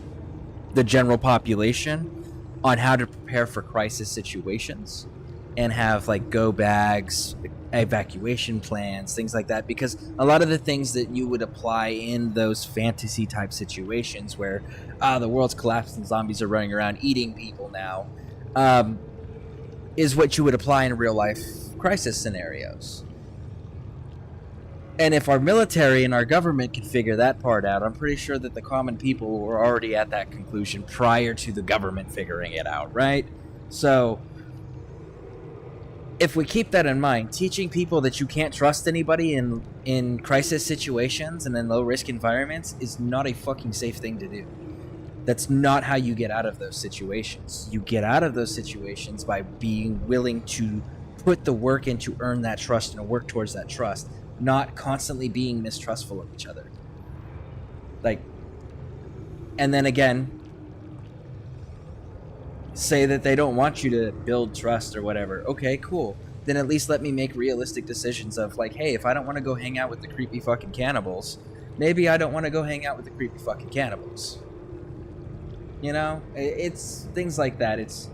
the general population on how to prepare for crisis situations, and have like go bags, evacuation plans, things like that, because a lot of the things that you would apply in those fantasy type situations where the world's collapsed and zombies are running around eating people now, is what you would apply in real life crisis scenarios. And if our military and our government can figure that part out, I'm pretty sure that the common people were already at that conclusion prior to the government figuring it out, right? So if we keep that in mind, teaching people that you can't trust anybody in crisis situations and in low risk environments is not a fucking safe thing to do. That's not how you get out of those situations. You get out of those situations by being willing to put the work in to earn that trust and work towards that trust, not constantly being mistrustful of each other. Like, and then again, say that they don't want you to build trust or whatever. Okay, cool. Then at least let me make realistic decisions of like, hey, if I don't want to go hang out with the creepy fucking cannibals, maybe I don't want to go hang out with the creepy fucking cannibals. You know, it's things like that. It's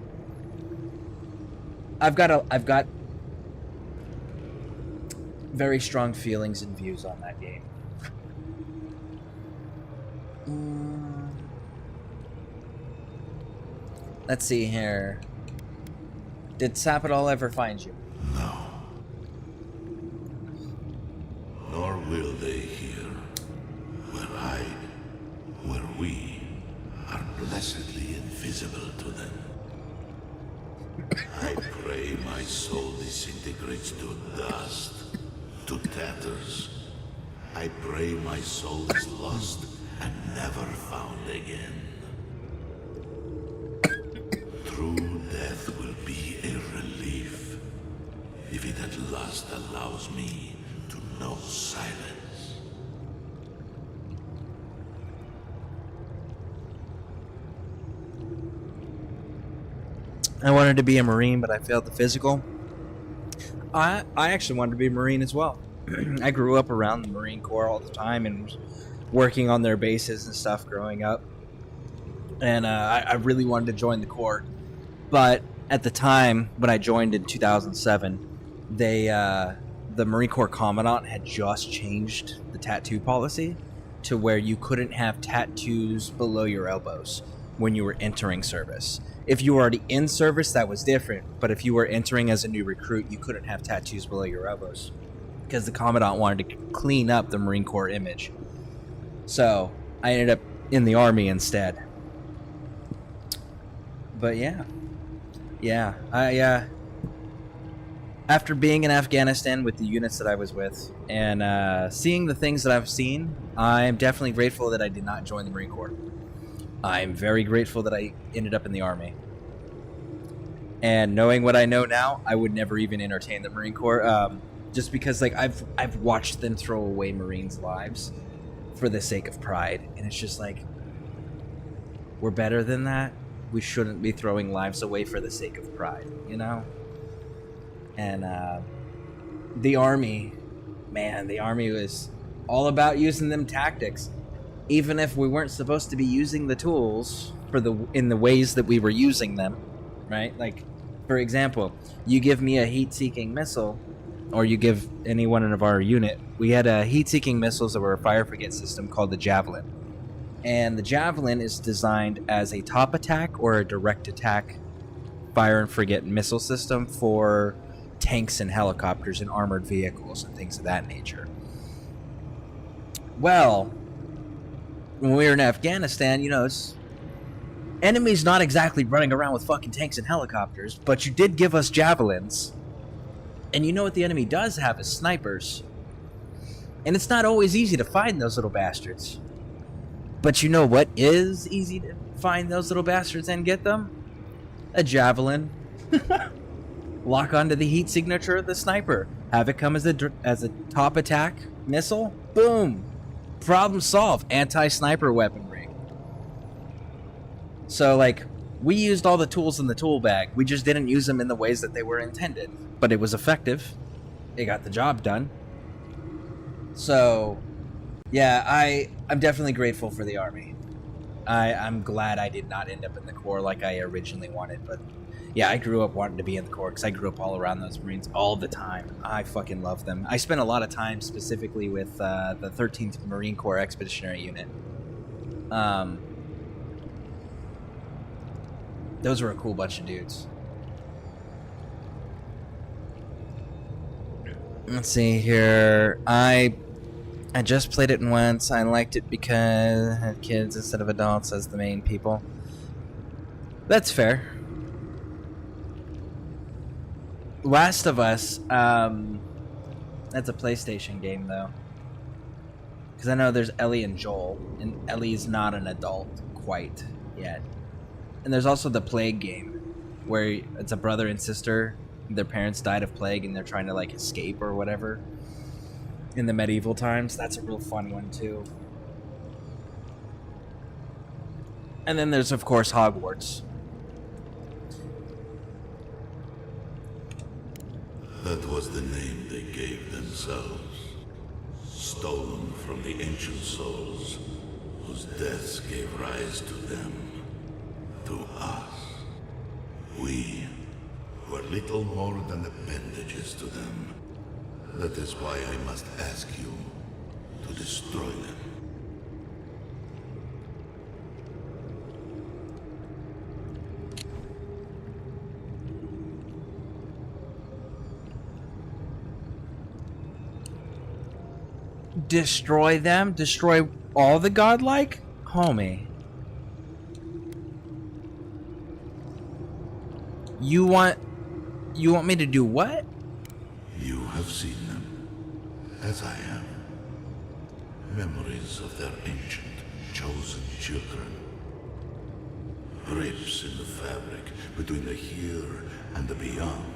I've got very strong feelings and views on that game. Let's see here. Did Sapidol ever find you? No. Nor will they here, where we are blessedly invisible to them. I pray my soul disintegrates to dust, to tatters. I pray my soul is lost and never found again. True death will be a relief, if it at last allows me to know silence. I wanted to be a Marine, but I failed the physical. I actually wanted to be a Marine as well. I grew up around the Marine Corps all the time and was working on their bases and stuff growing up. And I really wanted to join the Corps. But at the time, when I joined in 2007, the Marine Corps Commandant had just changed the tattoo policy to where you couldn't have tattoos below your elbows when you were entering service. If you were already in service, that was different. But if you were entering as a new recruit, you couldn't have tattoos below your elbows because the Commandant wanted to clean up the Marine Corps image. So I ended up in the Army instead. But yeah, I after being in Afghanistan with the units that I was with and seeing the things that I've seen, I'm definitely grateful that I did not join the Marine Corps. I'm very grateful that I ended up in the Army. And knowing what I know now, I would never even entertain the Marine Corps, just because like I've watched them throw away Marines' lives for the sake of pride, and it's just like, we're better than that. We shouldn't be throwing lives away for the sake of pride, you know? And the Army, man, the Army was all about using them tactics. Even if we weren't supposed to be using the tools in the ways that we were using them, right? Like, for example, you give me a heat-seeking missile, or you give anyone of our unit. We had heat-seeking missiles that were a fire frigate system called the Javelin. And the Javelin is designed as a top attack or a direct attack fire and frigate missile system for tanks and helicopters and armored vehicles and things of that nature. Well, when we were in Afghanistan, you know, enemies not exactly running around with fucking tanks and helicopters, but you did give us javelins. And you know what the enemy does have is snipers. And it's not always easy to find those little bastards. But you know what is easy to find those little bastards and get them? A javelin. Lock onto the heat signature of the sniper. Have it come as a top attack missile. Boom. Problem solved. Anti-sniper weaponry. So, like, we used all the tools in the tool bag. We just didn't use them in the ways that they were intended. But it was effective. It got the job done. So, yeah, I'm definitely grateful for the Army. I'm glad I did not end up in the Corps like I originally wanted. But, yeah, I grew up wanting to be in the Corps because I grew up all around those Marines all the time. I fucking love them. I spent a lot of time specifically with the 13th Marine Corps Expeditionary Unit. Those were a cool bunch of dudes. Let's see here. I just played it once. I liked it because it had kids instead of adults as the main people. That's fair. Last of Us, that's a PlayStation game though. Because I know there's Ellie and Joel, and Ellie's not an adult quite. yet. And there's also the Plague game, where it's a brother and sister. Their parents died of plague, and they're trying to like escape or whatever. In the medieval times, that's a real fun one too. And then there's of course Hogwarts. That was the name they gave themselves, stolen from the ancient souls whose deaths gave rise to them, to us. We were little more than appendages to them. That is why I must ask you to destroy them. Destroy them? Destroy all the godlike? Homie. You want me to do what? You have seen them, as I have. Memories of their ancient, chosen children. Rips in the fabric between the here and the beyond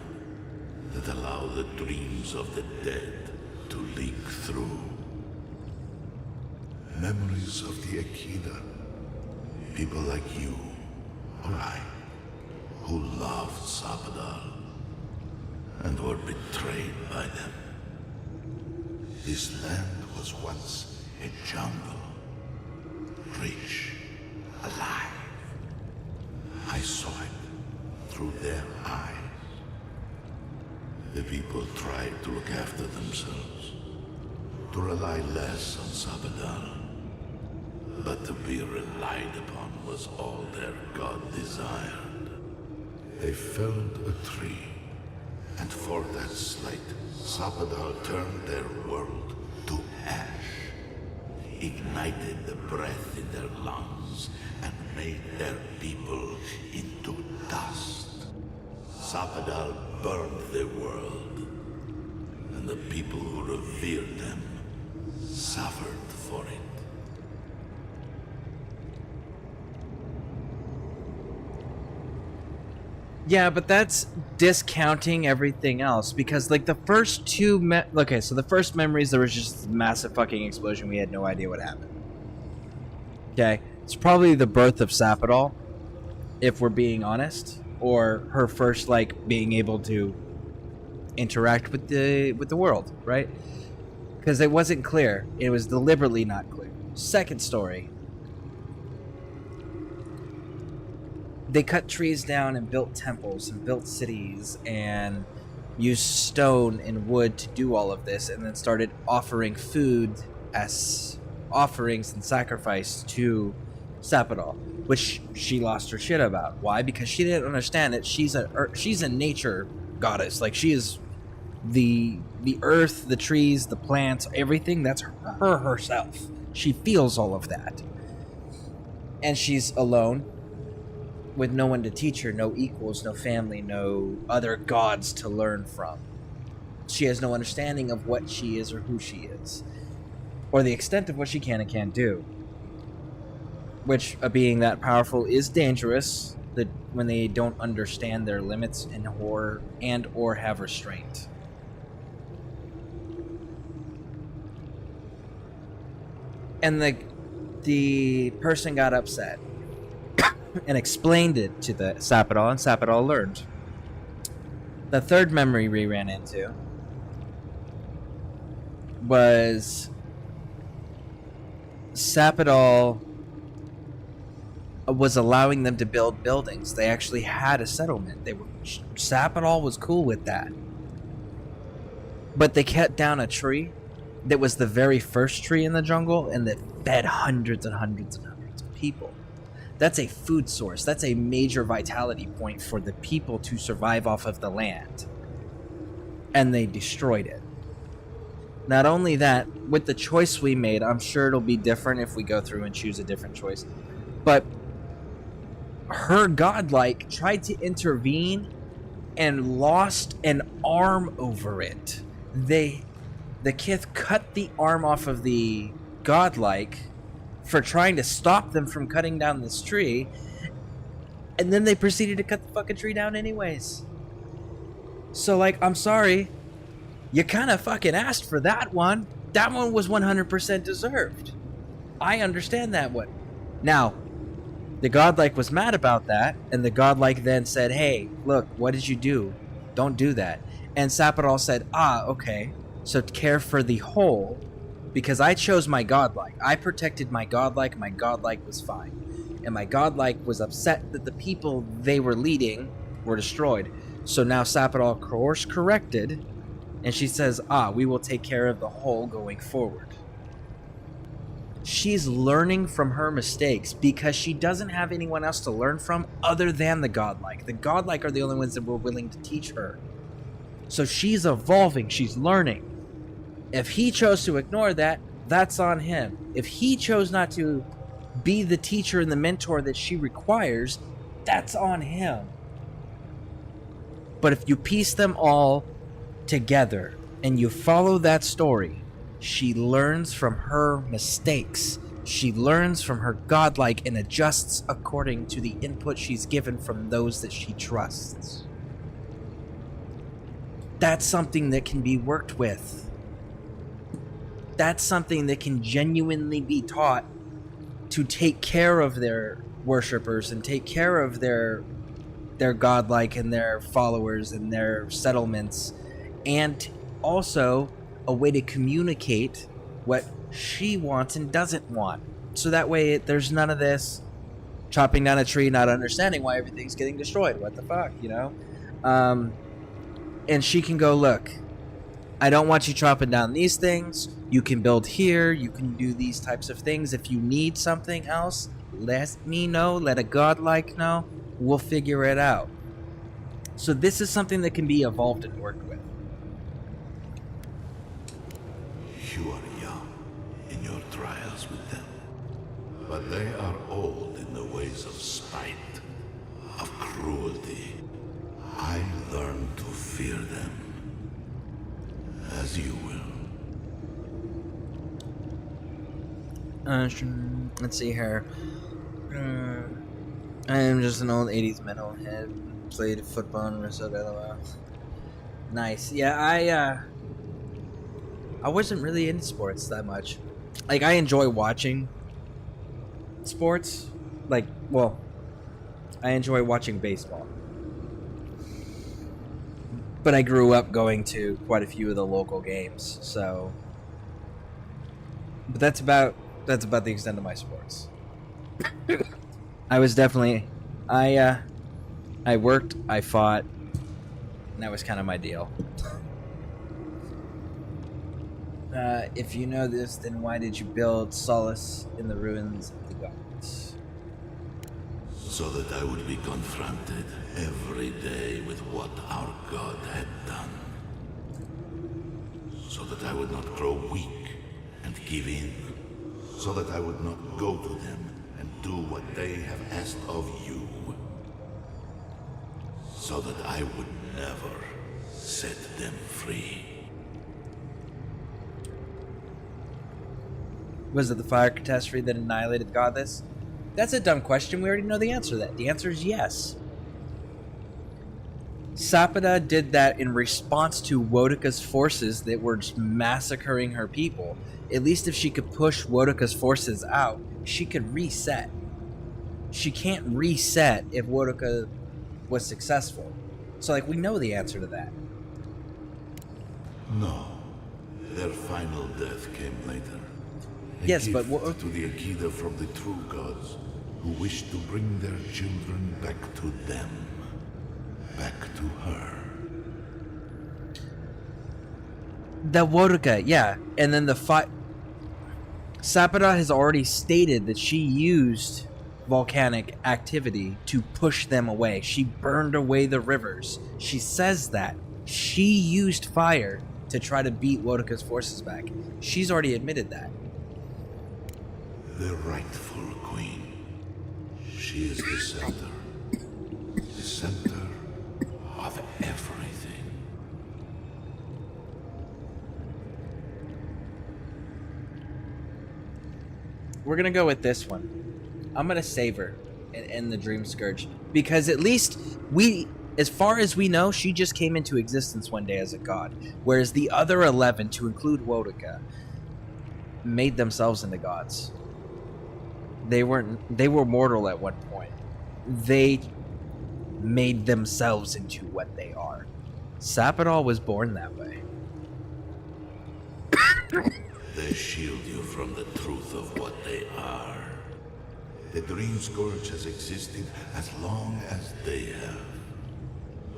that allow the dreams of the dead to leak through. Memories of the Akida. People like you, or I, who loved Sabadal and were betrayed by them. This land was once a jungle, rich, alive. I saw it through their eyes. The people tried to look after themselves, to rely less on Sabadal. But to be relied upon was all their god desired. They felled a tree, and for that slight, Sabadal turned their world to ash, ignited the breath in their lungs, and made their people into dust. Sabadal burned the world, and the people who revered them suffered for it. Yeah, but that's discounting everything else, because like the first two okay, so the first memories, there was just this massive fucking explosion. We had no idea what happened. Okay, it's probably the birth of Sappadal, if we're being honest, or her first like being able to interact with the world, right? Because it wasn't clear. It was deliberately not clear. Second story. They cut trees down and built temples and built cities and used stone and wood to do all of this, and then started offering food as offerings and sacrifice to Sappadal, which she lost her shit about. Why? Because she didn't understand that she's a nature goddess. Like, she is the earth, the trees, the plants, everything. That's her herself. She feels all of that, and she's alone, with no one to teach her, no equals, no family, no other gods to learn from. She has no understanding of what she is or who she is, or the extent of what she can and can't do. Which, a being that powerful is dangerous, that when they don't understand their limits and or have restraint. And the person got upset and explained it to the Sappadal, and Sappadal learned. The third memory we ran into was Sappadal was allowing them to build buildings. They actually had a settlement. Sappadal was cool with that. But they cut down a tree that was the very first tree in the jungle, and that fed hundreds and hundreds and hundreds of people. That's a food source. That's a major vitality point for the people to survive off of the land. And they destroyed it. Not only that, with the choice we made, I'm sure it'll be different if we go through and choose a different choice. But her godlike tried to intervene and lost an arm over it. The Kith cut the arm off of the godlike for trying to stop them from cutting down this tree, And then they proceeded to cut the fucking tree down anyways. So, like, I'm sorry. You kind of fucking asked for that one. That one was 100% deserved. I understand that one. Now, the godlike was mad about that, and the godlike then said, hey, look, what did you do? Don't do that. And Sapadal said, okay, so care for the whole, because I chose my godlike. I protected my godlike was fine. And my godlike was upset that the people they were leading were destroyed. So now Sapadal course corrected, and she says, we will take care of the whole going forward. She's learning from her mistakes because she doesn't have anyone else to learn from other than the godlike. The godlike are the only ones that were willing to teach her. So she's evolving, she's learning. If he chose to ignore that, that's on him. If he chose not to be the teacher and the mentor that she requires, that's on him. But if you piece them all together and you follow that story, she learns from her mistakes. She learns from her godlike and adjusts according to the input she's given from those that she trusts. That's something that can be worked with. That's something that can genuinely be taught to take care of their worshippers and take care of their godlike and their followers and their settlements, and also a way to communicate what she wants and doesn't want. So that way there's none of this chopping down a tree, not understanding why everything's getting destroyed. What the fuck, you know? And she can go, look, I don't want you chopping down these things. You can build here. You can do these types of things. If you need something else, let me know. Let a godlike know. We'll figure it out. So this is something that can be evolved and worked with. You are young in your trials with them, but they are old in the ways of spite, of cruelty. I learned to fear them, as you will. Let's see here. I am just an old 80s metalhead. Played football in Minnesota, LOL. Nice. Yeah, I wasn't really into sports that much. Like, I enjoy watching sports. Like, well, I enjoy watching baseball. But I grew up going to quite a few of the local games, so... But that's about the extent of my sports. I was definitely... I worked, I fought, and that was kind of my deal. If you know this, then why did you build solace in the ruins of the gods? So that I would be confronted every day with what our god had done. So that I would not grow weak and give in. So that I would not go to them and do what they have asked of you. So that I would never set them free. Was it the fire catastrophe that annihilated the goddess? That's a dumb question. We already know the answer to that. The answer is yes. Sapada did that in response to Wodika's forces that were just massacring her people. At least if she could push Wodika's forces out, she could reset. She can't reset if Wodika was successful. So, like, we know the answer to that. No. Their final death came later. Yes, but to the Akida from the true gods, who wished to bring their children back to them. Back to her. The Wodika, yeah. And then the Sapada has already stated that she used volcanic activity to push them away. She burned away the rivers. She says that. She used fire to try to beat Wodika's forces back. She's already admitted that. The rightful queen. She is the center. The center of everything. We're gonna go with this one. I'm gonna save her. and the Dream Scourge, because at least as far as we know, she just came into existence one day as a god, whereas the other 11, to include Wodika, made themselves into gods. They were mortal at one point. They made themselves into what they are. Sapidal was born that way. They shield you from the truth of what they are. The Dream Scourge has existed as long as they have.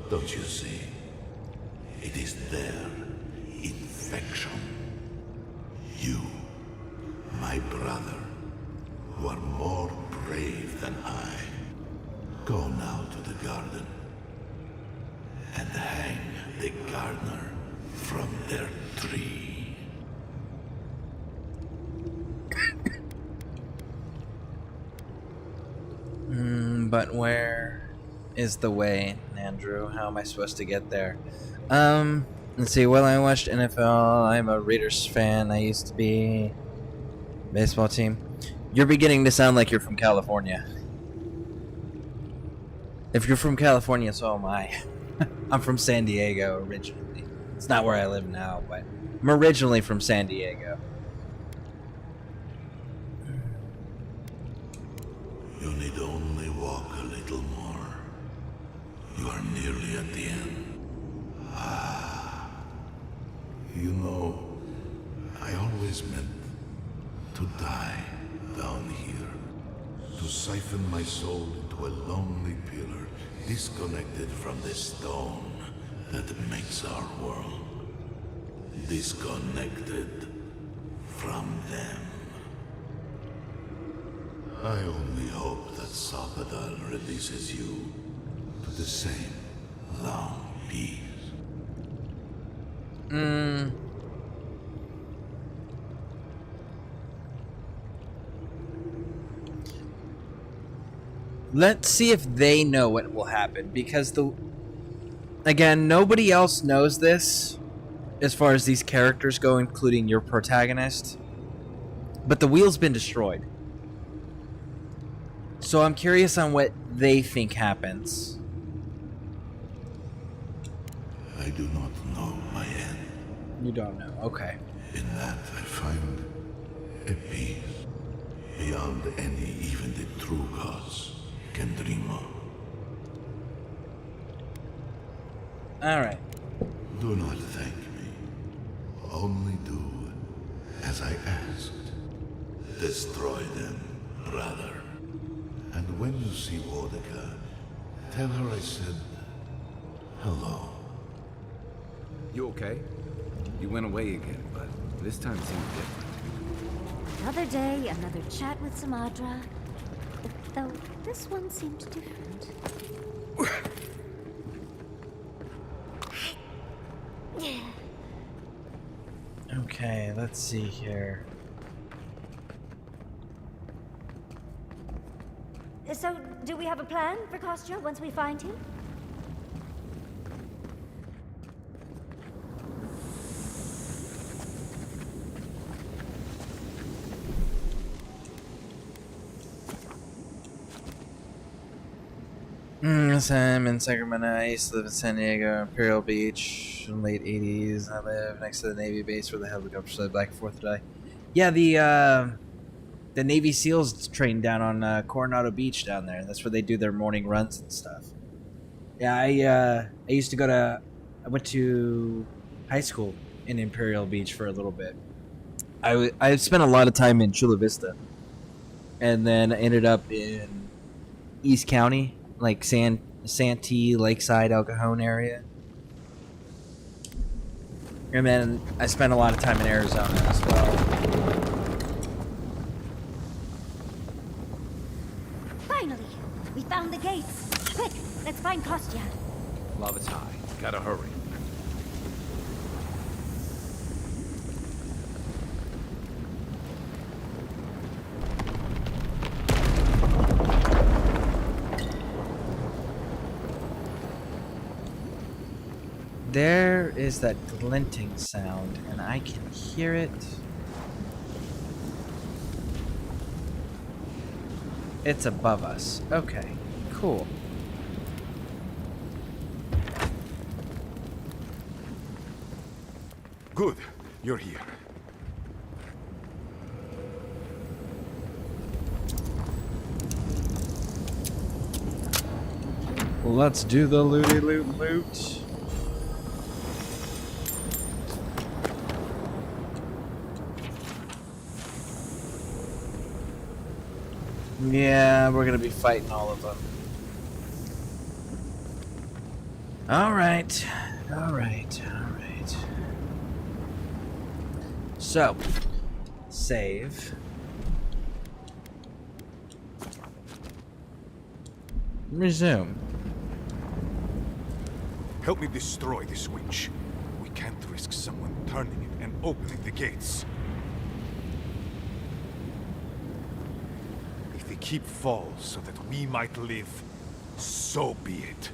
Don't you see? It is their infection. You, my brother, who are more brave than I, go now to the garden and hang the gardener from their tree. But where is the way, Andrew? How am I supposed to get there? Let's see. Well, I watched NFL. I'm a Raiders fan. I used to be baseball team. You're beginning to sound like you're from California. If you're from California, so am I. I'm from San Diego originally. It's not where I live now, but I'm originally from San Diego. You need only walk a little more. You are nearly at the end. You know, I always meant to die down here. To siphon my soul into a lonely pillar, disconnected from the stone that makes our world. Disconnected from them. I only hope that Sapidal releases you to the same long peace. Let's see if they know what will happen, because again, nobody else knows this as far as these characters go, including your protagonist. But the wheel's been destroyed. So I'm curious on what they think happens. I do not know my end. You don't know, okay. In that I find a peace beyond any even the true gods can dream of. Alright. Do not thank me. Only do as I asked. Destroy them, brother. And when you see Wodika, tell her I said hello. You okay? You went away again, but this time seemed different. Another day, another chat with Samadra. Though this one seemed different. Okay, let's see here. So, do we have a plan for Kostya once we find him? I'm in Sacramento. I used to live in San Diego, Imperial Beach, in the late 80s. I live next to the Navy base where the helicopters fly back and forth today. Yeah, the Navy SEALs train down on Coronado Beach down there. That's where they do their morning runs and stuff. Yeah, I used to go to... I went to high school in Imperial Beach for a little bit. I spent a lot of time in Chula Vista. And then I ended up in East County, like Santee, Lakeside, El Cajon area. And then I spent a lot of time in Arizona as well. Finally! We found the gates! Quick! Let's find Kostya! Lava's high. Gotta hurry. There is that glinting sound, and I can hear it. It's above us. Okay, cool. Good, you're here. Let's do the looty loot loot. Yeah, we're gonna be fighting all of them. Alright. Alright. Alright. So, save. Resume. Help me destroy this winch. We can't risk someone turning it and opening the gates. If the keep falls so that we might live, so be it.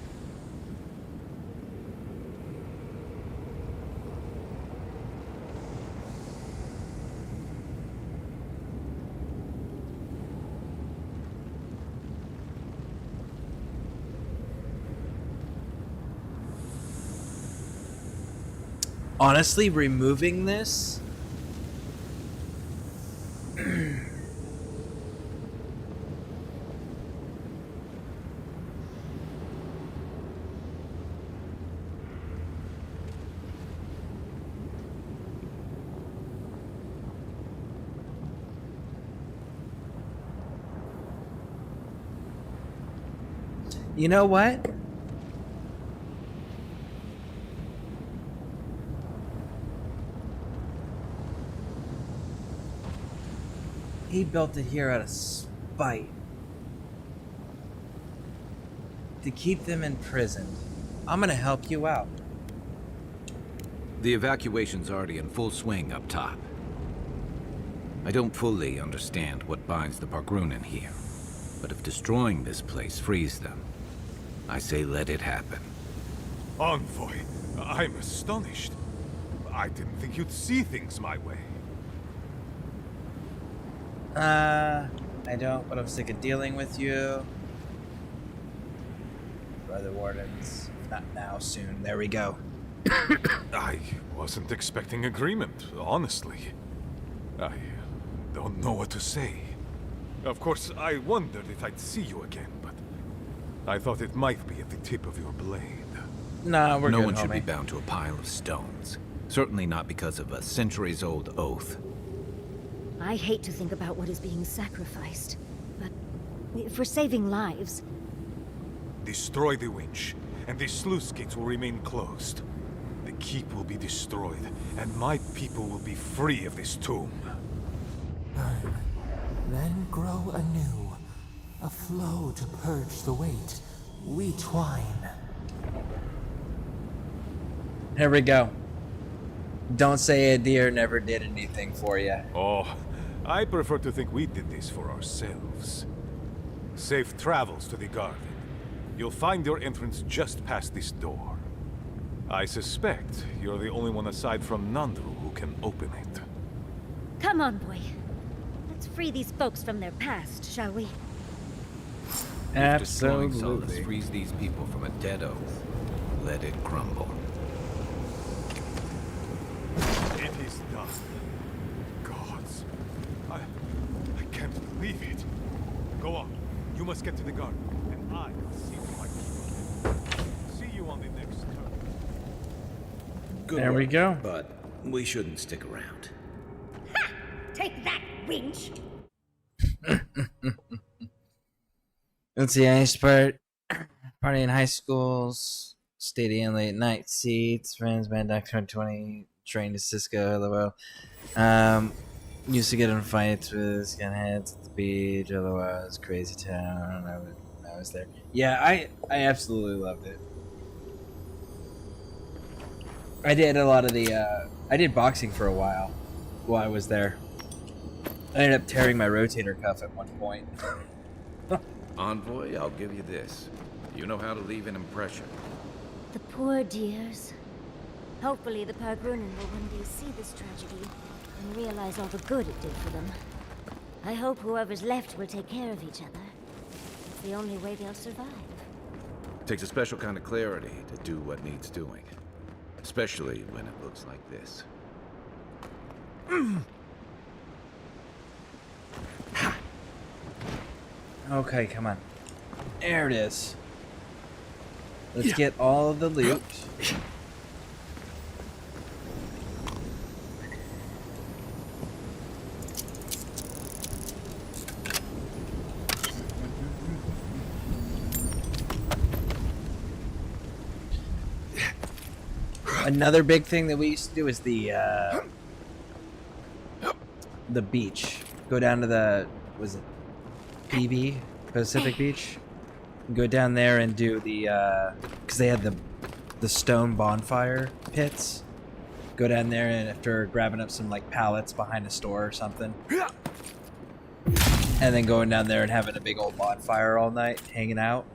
Honestly, removing this... You know what? He built it here out of spite. To keep them imprisoned. I'm gonna help you out. The evacuation's already in full swing up top. I don't fully understand what binds the Pargrunen here, but if destroying this place frees them, I say let it happen. Envoy, I'm astonished. I didn't think you'd see things my way. I don't, but I'm sick of dealing with you. Brother Wardens. Not now, soon. There we go. I wasn't expecting agreement, honestly. I don't know what to say. Of course, I wondered if I'd see you again, but I thought it might be at the tip of your blade. Nah, we're good, No one should homie. be bound to a pile of stones. Certainly not because of a centuries-old oath. I hate to think about what is being sacrificed, but if we're saving lives... Destroy the winch, and the sluice gates will remain closed. The keep will be destroyed, and my people will be free of this tomb. Burn, then grow anew. A flow to purge the weight. We twine. Here we go. Don't say a deer never did anything for you. Oh, I prefer to think we did this for ourselves. Safe travels to the garden. You'll find your entrance just past this door. I suspect you're the only one aside from Nandru who can open it. Come on, boy. Let's free these folks from their past, shall we? If destroying Solace frees these people from a dead oath, let it crumble. It is done. Gods. I can't believe it. Go on. You must get to the garden, and I will see to my people. See you on the next turn. Good There we work, go. But we shouldn't stick around. Take that, winch! Let's see, I part party in high schools, stadium late night seats, friends, band, Doctor 20, train to Cisco, LOL. Used to get in fights with skinheads at the beach, otherwise crazy town. I was there. Yeah, I absolutely loved it. I did a lot of the I did boxing for a while I was there. I ended up tearing my rotator cuff at one point. Envoy, I'll give you this. You know how to leave an impression. The poor dears. Hopefully the Pargrunen will one day see this tragedy and realize all the good it did for them. I hope whoever's left will take care of each other. It's the only way they'll survive. Takes a special kind of clarity to do what needs doing. Especially when it looks like this. Okay, come on. There it is. Let's get all of the loot. Another big thing that we used to do is the beach. Go down to the, was it PB, Pacific Beach? Go down there and do the, because they had the stone bonfire pits. Go down there and after grabbing up some like pallets behind a store or something. And then going down there and having a big old bonfire all night, hanging out.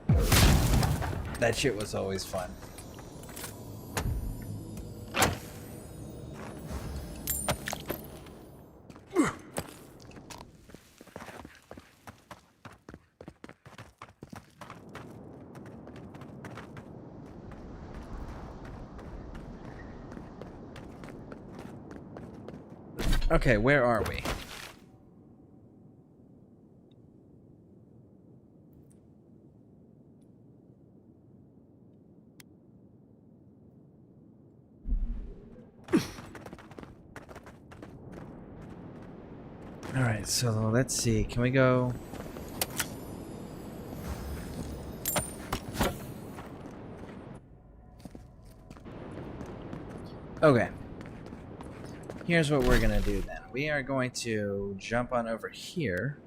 That shit was always fun. Okay, where are we? All right, so let's see. Can we go? Okay. Here's what we're gonna do then. We are going to jump on over here.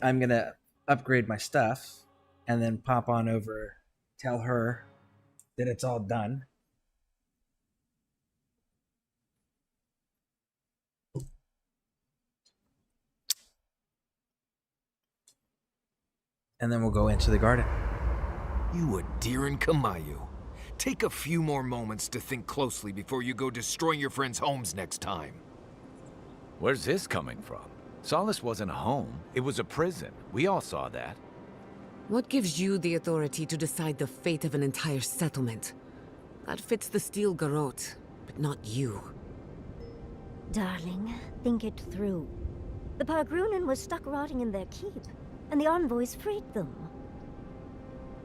I'm gonna upgrade my stuff and then pop on over, tell her that it's all done. And then we'll go into the garden. You Adiran Kamayu. Take a few more moments to think closely before you go destroying your friends' homes next time. Where's this coming from? Solace wasn't a home. It was a prison. We all saw that. What gives you the authority to decide the fate of an entire settlement? That fits the Steel Garrote, but not you. Darling, think it through. The Pargrunen was stuck rotting in their keep, and the envoys freed them.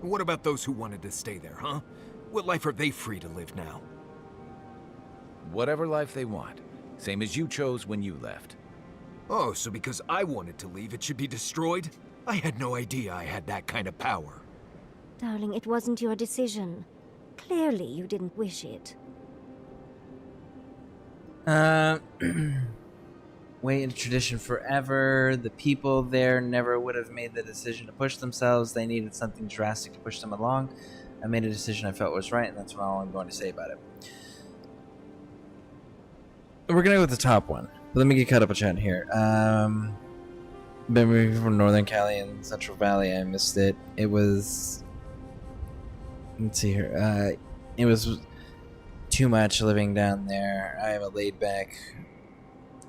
What about those who wanted to stay there, huh? What life are they free to live now? Whatever life they want. Same as you chose when you left. Oh, so because I wanted to leave, it should be destroyed? I had no idea I had that kind of power. Darling, it wasn't your decision. Clearly, you didn't wish it. Wait in tradition forever. The people there never would have made the decision to push themselves. They needed something drastic to push them along. I made a decision I felt was right, and that's all I'm going to say about it. We're going to go with the top one. But let me get caught up a chat here. Been moving from Northern Cali and Central Valley. I missed it. It was... Let's see here. It was too much living down there. I am a laid back...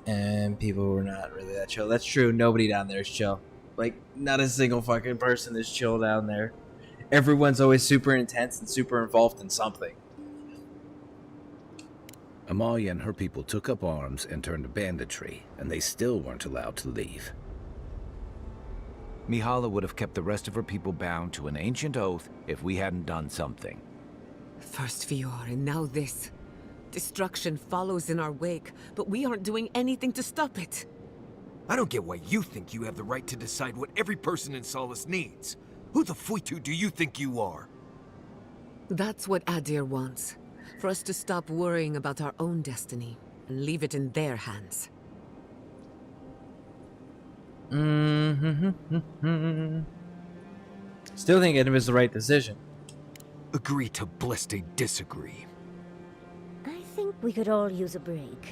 And people were not really that chill. That's true. Nobody down there is chill. Like, not a single fucking person is chill down there. Everyone's always super intense and super involved in something. Amalia and her people took up arms and turned to banditry, and they still weren't allowed to leave. Mihala would have kept the rest of her people bound to an ancient oath if we hadn't done something. First Fior, and now this. Destruction follows in our wake, but we aren't doing anything to stop it. I don't get why you think you have the right to decide what every person in Solace needs. Who the fuitu do you think you are? That's what Adir wants. For us to stop worrying about our own destiny and leave it in their hands. Still think it was the right decision. Agree to bleste disagree. I think we could all use a break.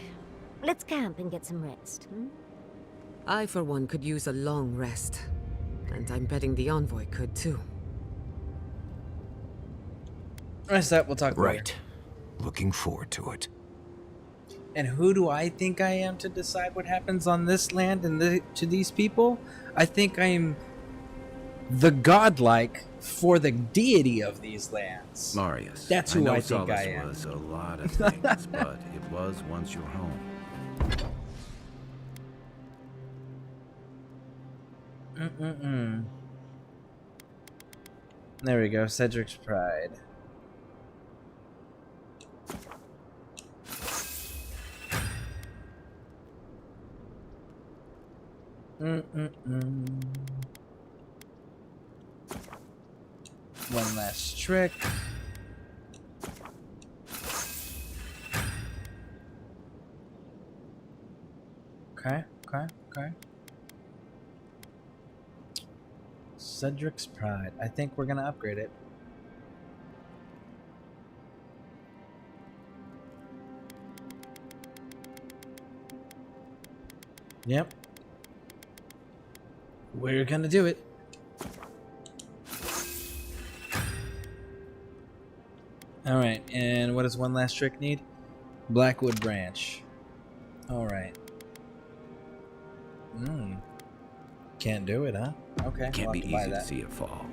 Let's camp and get some rest, I, for one, could use a long rest. And I'm betting the envoy could, too. Rest up, we'll talk later. Right. Looking forward to it. And who do I think I am to decide what happens on this land and to these people? I think I'm the godlike for the deity of these lands. Marius. That's who know I think Solace I am. was a lot of things, but it was once your home. There we go, Cedric's Pride. One last trick. Okay. Cedric's Pride. I think we're gonna upgrade it. Yep. We're gonna do it. Alright, and what does one last trick need? Blackwood Branch. Alright. Can't do it, huh? Okay. Can't be we'll have easy to buy to that. see it fall.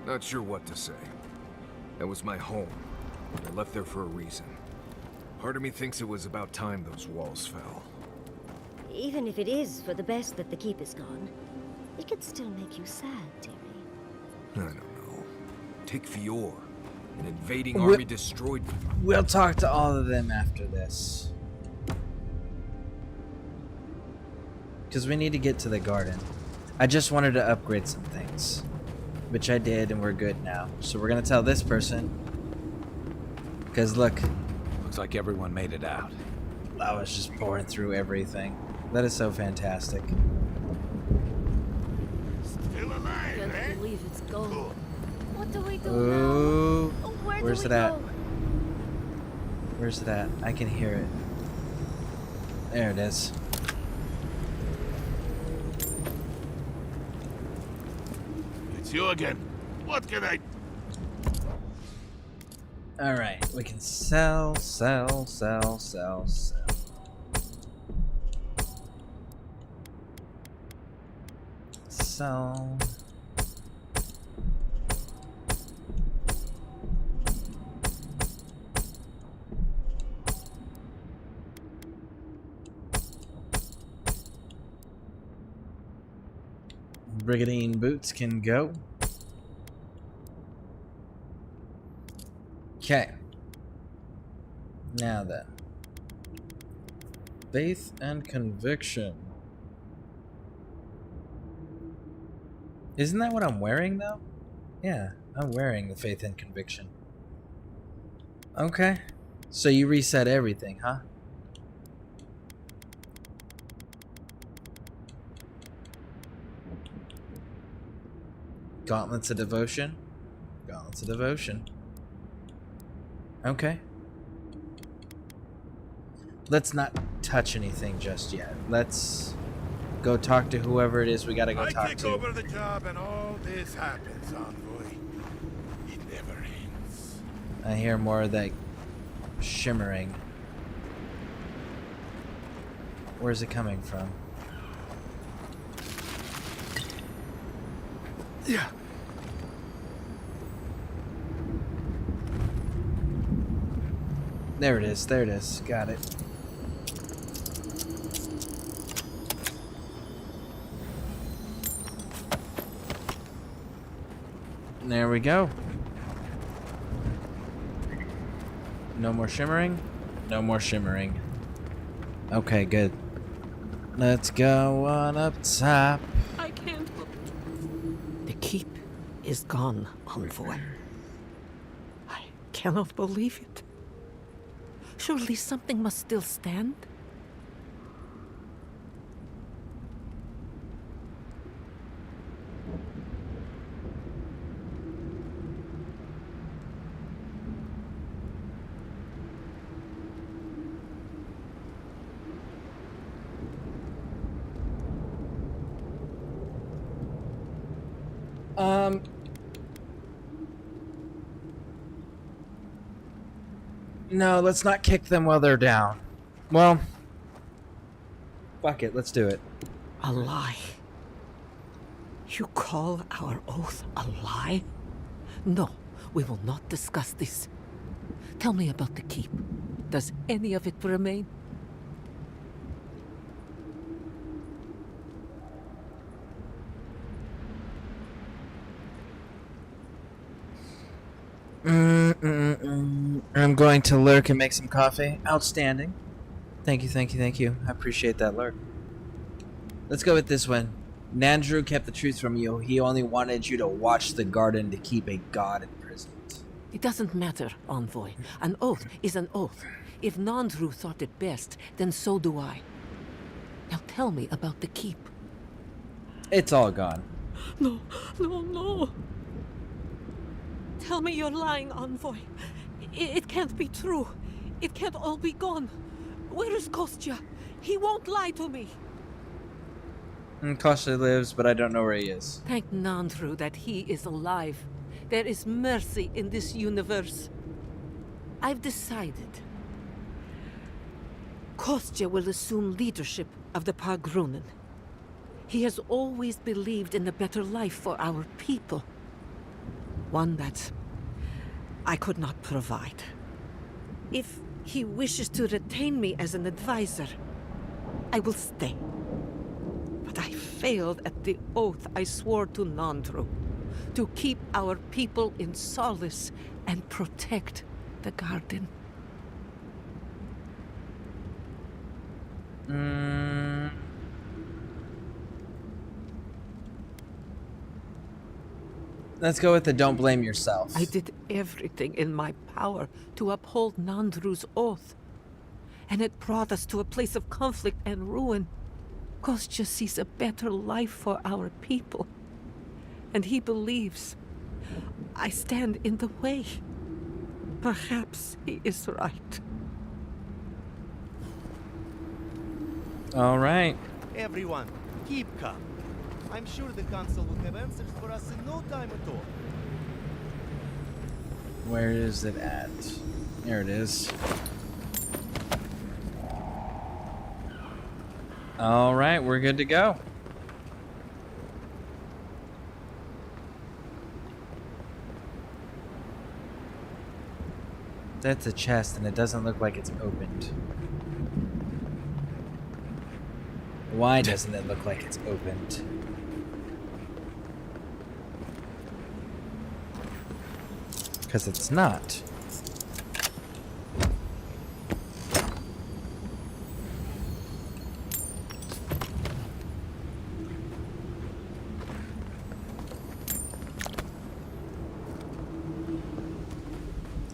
Not sure what to say. That was my home. I left there for a reason. Part of me thinks it was about time those walls fell. Even if it is for the best that the keep is gone, it could still make you sad, dearie. I don't know. Take Fior. An invading army destroyed... We'll talk to all of them after this. Because we need to get to the garden. I just wanted to upgrade some things. Which I did, and we're good now. So we're going to tell this person. Because look. Looks like everyone made it out. I was just pouring through everything. That is so fantastic. Still alive, Can't eh? believe it's gone. What do we do Ooh, now? Where where's do it we at? go? Where's it at? I can hear it. There it is. It's you again. What can I... Alright, we can sell. Sell. Brigandine boots can go. Okay. Now then. Faith and conviction. Isn't that what I'm wearing, though? Yeah, I'm wearing the faith and conviction. Okay. So you reset everything, huh? Gauntlets of Devotion? Gauntlets of Devotion. Okay. Let's not touch anything just yet. Let's go talk to whoever it is we gotta go talk I take to. over the job and all this happens, Envoy. It never ends. I hear more of that shimmering. Where's it coming from? Yeah. There it is. There it is. Got it. There we go. No more shimmering. No more shimmering. Okay, good. Let's go on up top. I can't. The keep is gone, Envoy. I cannot believe it. Surely something must still stand? No, let's not kick them while they're down. Well, fuck it, let's do it. A lie. You call our oath a lie? No, we will not discuss this. Tell me about the keep. Does any of it remain? I'm going to lurk and make some coffee. Outstanding. Thank you, thank you, thank you. I appreciate that lurk. Let's go with this one. Nandru kept the truth from you. He only wanted you to watch the garden to keep a god imprisoned. It doesn't matter, Envoy. An oath is an oath. If Nandru thought it best, then so do I. Now tell me about the keep. It's all gone. No, no, no. Tell me you're lying, Envoy. It can't be true. It can't all be gone. Where is Kostya? He won't lie to me. Kostya lives, but I don't know where he is. Thank Nandru that he is alive. There is mercy in this universe. I've decided. Kostya will assume leadership of the Pagrunen. He has always believed in a better life for our people. One that I could not provide. If he wishes to retain me as an advisor, I will stay. But I failed at the oath I swore to Nandru, to keep our people in solace and protect the garden. Let's go with the don't blame yourself. I did everything in my power to uphold Nandru's oath. And it brought us to a place of conflict and ruin. Kostya sees a better life for our people. And he believes I stand in the way. Perhaps he is right. All right. Everyone, keep calm. I'm sure the council will have answers for us in no time at all. Where is it at? There it is. All right, we're good to go. That's a chest, and it doesn't look like it's opened. Why doesn't it look like it's opened? Because it's not.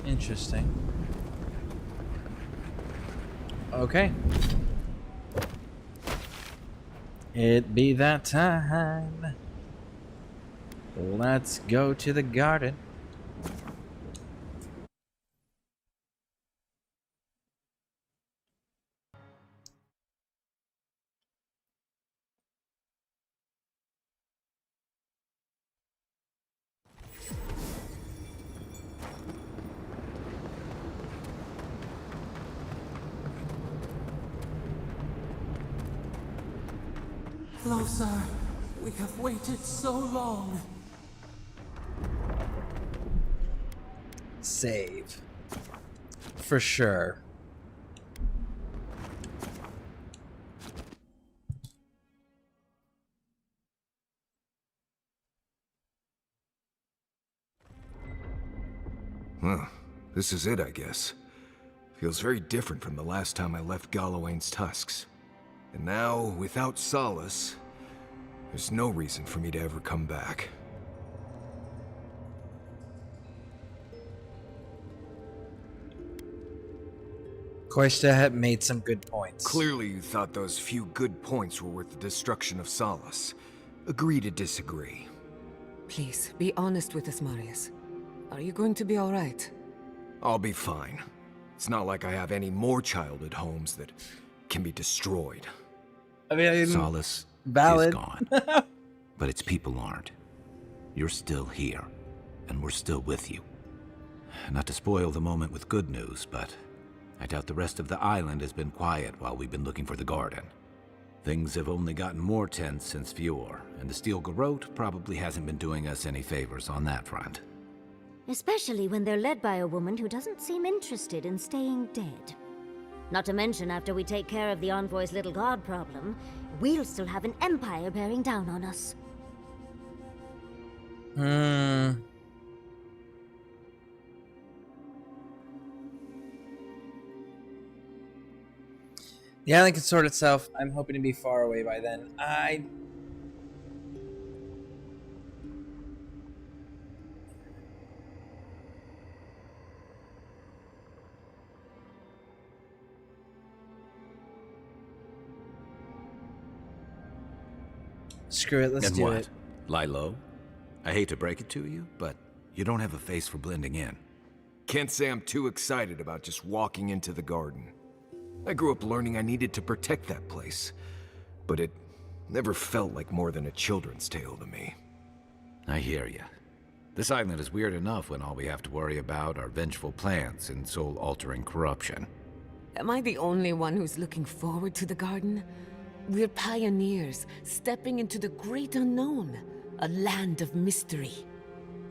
Interesting. Okay. It be that time. Let's go to the garden. Lothar, we have waited so long. Save. For sure. Well, this is it, I guess. Feels very different from the last time I left Galawain's tusks. And now, without solace, there's no reason for me to ever come back. Koista had made some good points. Clearly you thought those few good points were worth the destruction of Solace. Agree to disagree. Please, be honest with us, Marius. Are you going to be alright? I'll be fine. It's not like I have any more childhood homes that can be destroyed. I mean, Solace valid. is gone, but its people aren't. You're still here, and we're still with you. Not to spoil the moment with good news, but I doubt the rest of the island has been quiet while we've been looking for the garden. Things have only gotten more tense since Fjord, and the Steel Garrote probably hasn't been doing us any favors on that front. Especially when they're led by a woman who doesn't seem interested in staying dead. Not to mention, after we take care of the Envoy's little god problem, we'll still have an empire bearing down on us. The island can sort itself. I'm hoping to be far away by then. Screw it, let's and do what? it. Lie low? I hate to break it to you, but you don't have a face for blending in. Can't say I'm too excited about just walking into the garden. I grew up learning I needed to protect that place, but it never felt like more than a children's tale to me. I hear you. This island is weird enough when all we have to worry about are vengeful plans and soul-altering corruption. Am I the only one who's looking forward to the garden? We're pioneers, stepping into the great unknown, a land of mystery.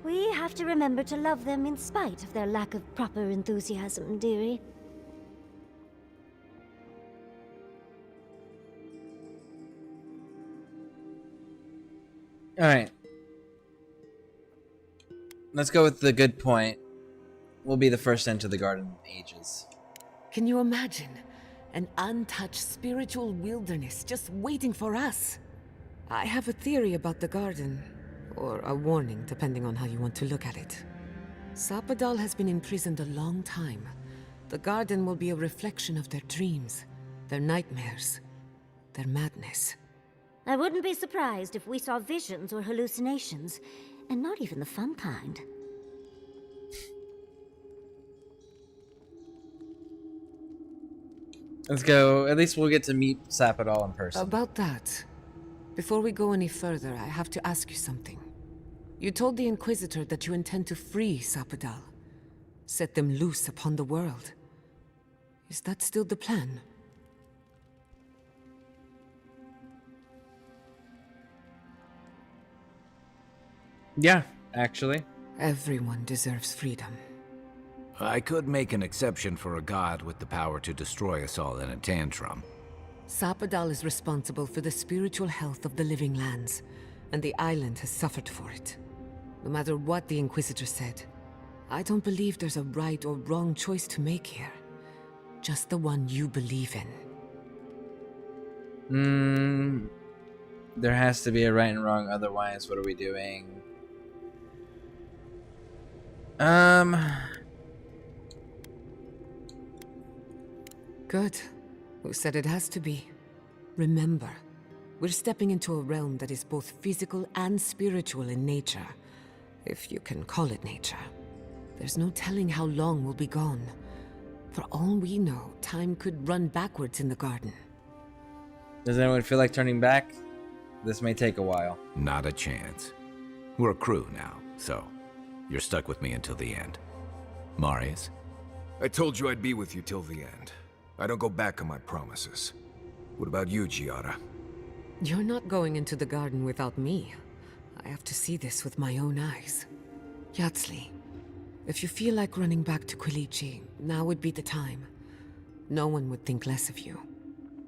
We have to remember to love them in spite of their lack of proper enthusiasm, dearie. Alright. Let's go with the good point. We'll be the first to enter the garden in ages. Can you imagine? An untouched spiritual wilderness just waiting for us. I have a theory about the garden. Or a warning, depending on how you want to look at it. Sapadal has been imprisoned a long time. The garden will be a reflection of their dreams, their nightmares, their madness. I wouldn't be surprised if we saw visions or hallucinations, and not even the fun kind. Let's go. At least we'll get to meet Sapadal in person. About that, before we go any further, I have to ask you something. You told the Inquisitor that you intend to free Sapadal, set them loose upon the world. Is that still the plan? Yeah, actually. Everyone deserves freedom. I could make an exception for a god with the power to destroy us all in a tantrum. Sapadal is responsible for the spiritual health of the living lands, and the island has suffered for it. No matter what the Inquisitor said, I don't believe there's a right or wrong choice to make here. Just the one you believe in. There has to be a right and wrong, otherwise what are we doing? Good. Who said it has to be? Remember, we're stepping into a realm that is both physical and spiritual in nature. If you can call it nature. There's no telling how long we'll be gone. For all we know, time could run backwards in the garden. Does anyone feel like turning back? This may take a while. Not a chance. We're a crew now, so you're stuck with me until the end. Marius? I told you I'd be with you till the end. I don't go back on my promises. What about you, Giada? You're not going into the garden without me. I have to see this with my own eyes. Yatsli, if you feel like running back to Quilici, now would be the time. No one would think less of you.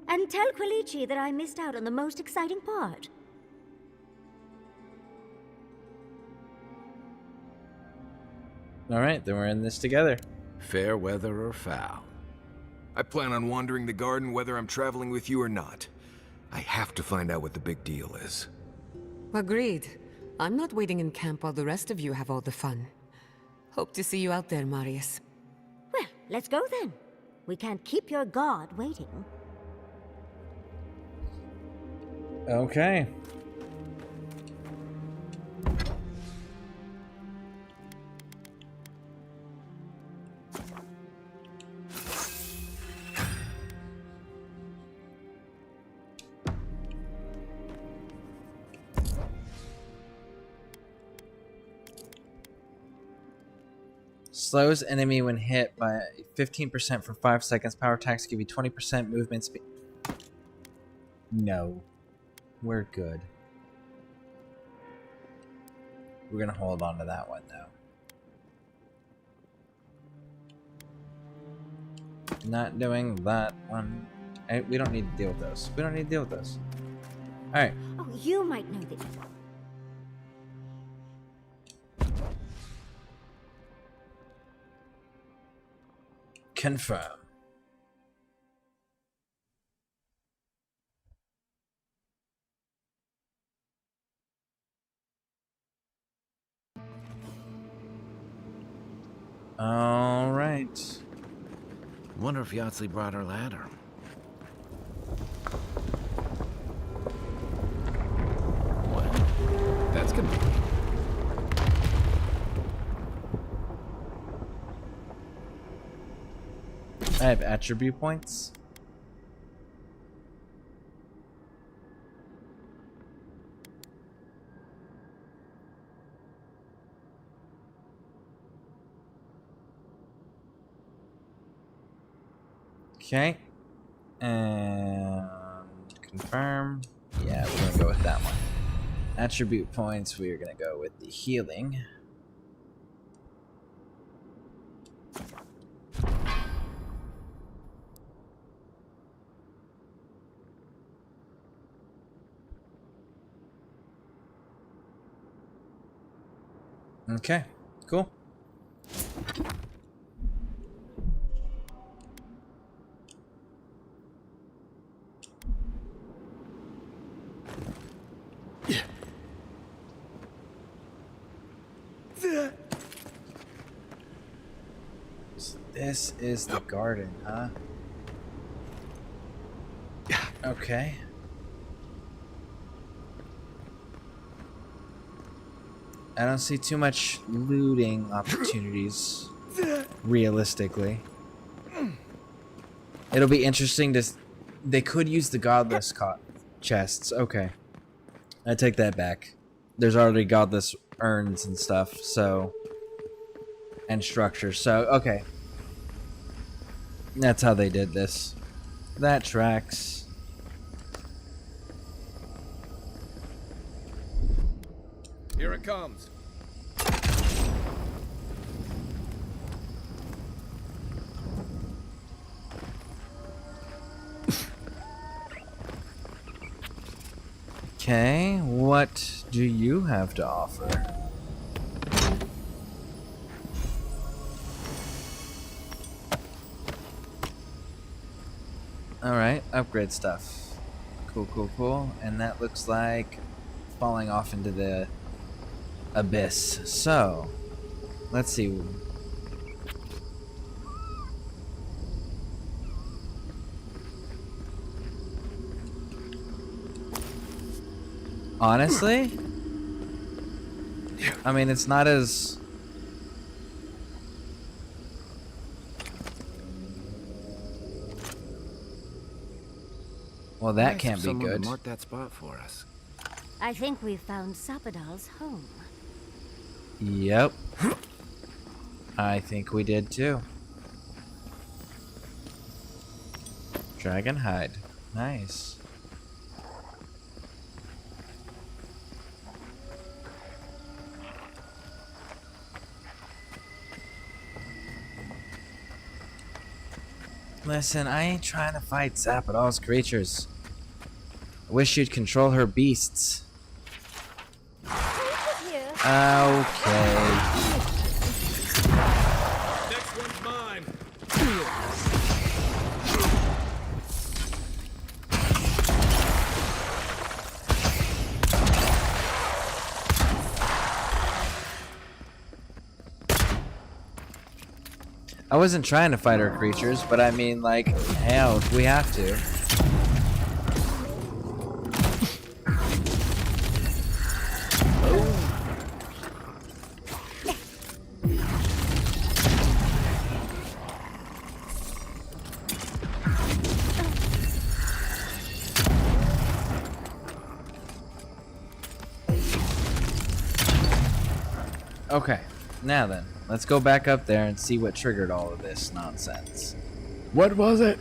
And tell Quilici that I missed out on the most exciting part. Alright, then we're in this together. Fair weather or foul. I plan on wandering the garden whether I'm traveling with you or not. I have to find out what the big deal is. Agreed. I'm not waiting in camp while the rest of you have all the fun. Hope to see you out there, Marius. Well, let's go then. We can't keep your god waiting. Okay. Slows enemy when hit by 15% for 5 seconds. Power attacks give you 20% movement speed. No. We're good. We're gonna hold on to that one, though. Not doing that one. We don't need to deal with those. We don't need to deal with those. Alright. Oh, you might know this. Confirm. Alright. Wonder if Yahtzee brought her ladder. Well, that's convenient. I have attribute points. Okay. And confirm. Yeah, we're gonna go with that one. Attribute points, we are gonna go with the healing. Okay, cool. So this is the garden, huh? Okay. I don't see too much looting opportunities, realistically. It'll be interesting to... They could use the godless chests. Okay. I take that back. There's already godless urns and stuff, so... And structures, so, okay. That's how they did this. That tracks. Here it comes. Okay, what do you have to offer? Alright, upgrade stuff. Cool, cool, cool. And that looks like falling off into the abyss. So, let's see. Honestly, I mean, it's not as... Well, that can't be Someone good. mark that spot for us. I think we found Sapadal's home. Yep. I think we did too. Dragon hide. Nice. Listen, I ain't trying to fight Zapadal's creatures. I wish you'd control her beasts. Okay. Next one's mine. I wasn't trying to fight her creatures, but I mean, like, hell, we have to. Okay, now then, let's go back up there and see what triggered all of this nonsense. What was it?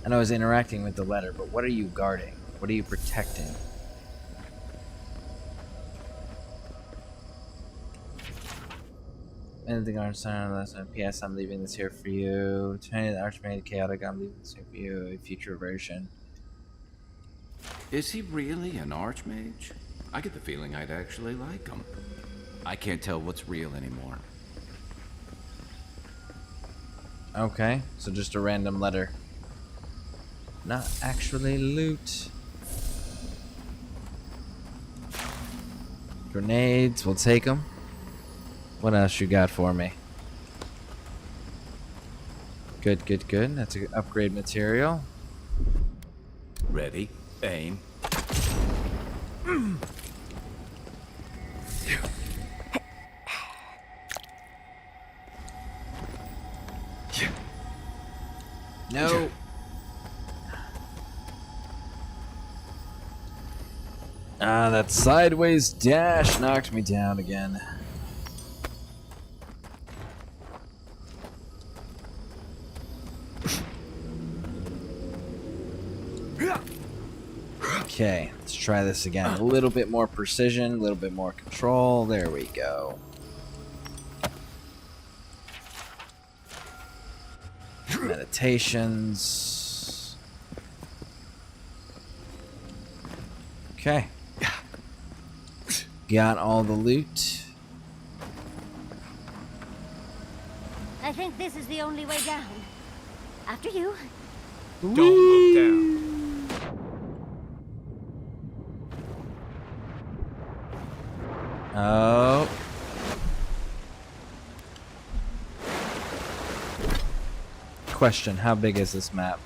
I know I was interacting with the letter, but what are you guarding? What are you protecting? Anything on sign last time. P.S. I'm leaving this here for you. Tiny the Archmage Chaotic, I'm leaving this here for you. A future version. Is he really an Archmage? I get the feeling I'd actually like him. I can't tell what's real anymore. Okay, so just a random letter. Not actually loot. Grenades, we'll take them. What else you got for me? Good, good, good. That's an upgrade material. Ready, aim. No. Ah, that sideways dash knocked me down again. Okay, let's try this again. A little bit more precision, a little bit more control. There we go. Meditations. Okay. Got all the loot. I think this is the only way down. After you. Don't look down. Oh. Question, how big is this map?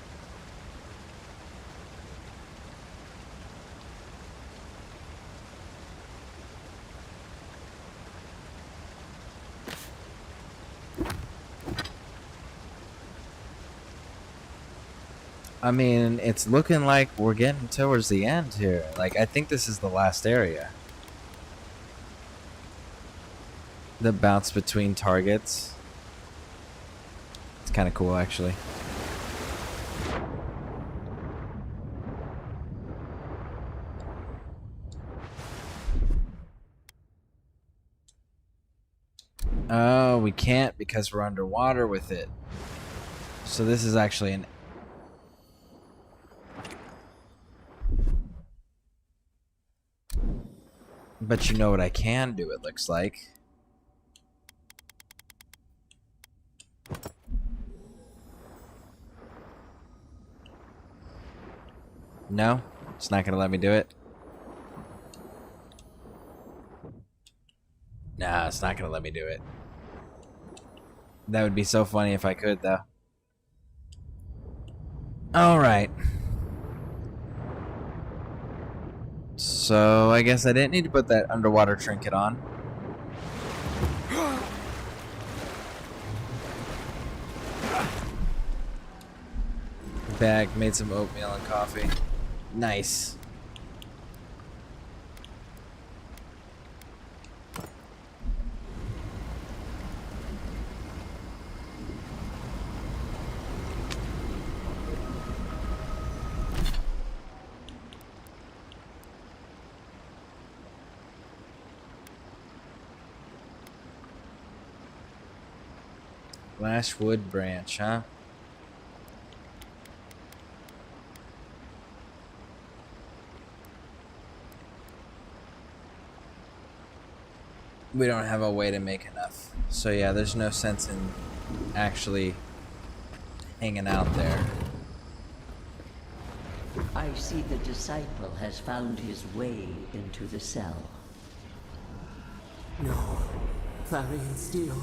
I mean, it's looking like we're getting towards the end here. Like, I think this is the last area. The bounce between targets. It's kind of cool, actually. Oh, we can't because we're underwater with it. So this is actually an... But you know what I can do, it looks like. No? It's not gonna let me do it? Nah, it's not gonna let me do it. That would be so funny if I could, though. Alright. So, I guess I didn't need to put that underwater trinket on. Bag, made some oatmeal and coffee. Nice. Lashwood branch, huh? We don't have a way to make enough. So yeah, there's no sense in actually hanging out there. I see the disciple has found his way into the cell. No. Clarion Steel.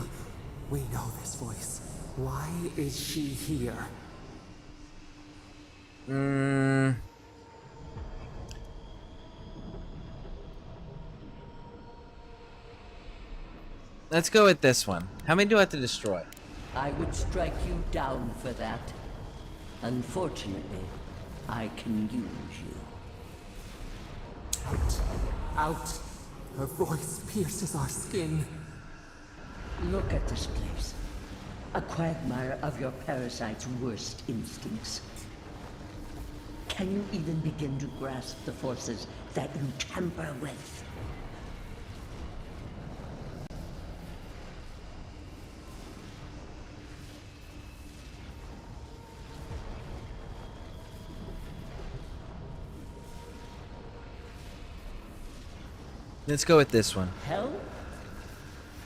We know this voice. Why is she here? Let's go with this one. How many do I have to destroy? I would strike you down for that. Unfortunately, I can use you. Out. Out. Her voice pierces our skin. Look at this place. A quagmire of your parasite's worst instincts. Can you even begin to grasp the forces that you tamper with? Let's go with this one. Hell?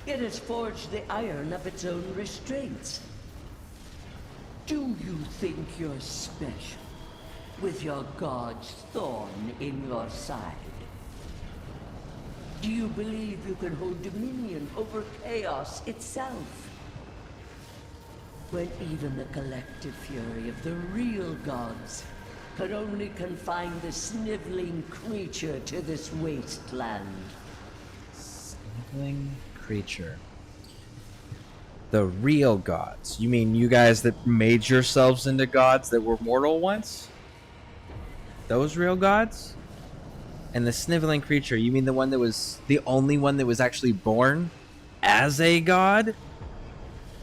It has forged the iron of its own restraints. Do you think you're special, with your god's thorn in your side? Do you believe you can hold dominion over chaos itself? When even the collective fury of the real gods could only confine the sniveling creature to this wasteland. Sniveling creature. The real gods. You mean you guys that made yourselves into gods that were mortal once? Those real gods? And the sniveling creature, you mean the one that was the only one that was actually born as a god?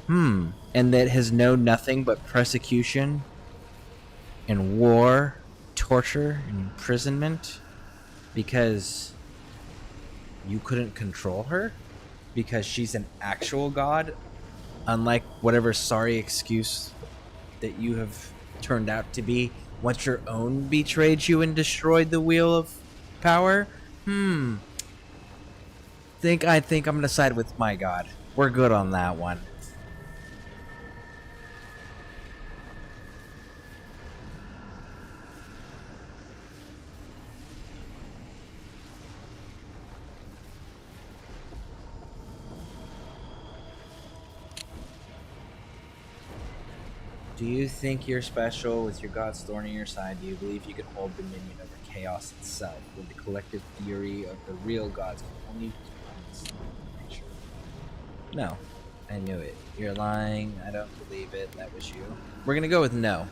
And that has known nothing but persecution and war, torture, and imprisonment because you couldn't control her? Because she's an actual god? Unlike whatever sorry excuse that you have turned out to be once your own betrayed you and destroyed the wheel of power? I think I'm gonna side with my god. We're good on that one. Do you think you're special with your god's thorn in your side? Do you believe you can hold dominion over chaos itself, when the collective fury of the real gods can only creature? No. I knew it. You're lying. I don't believe it. That was you. We're gonna go with no.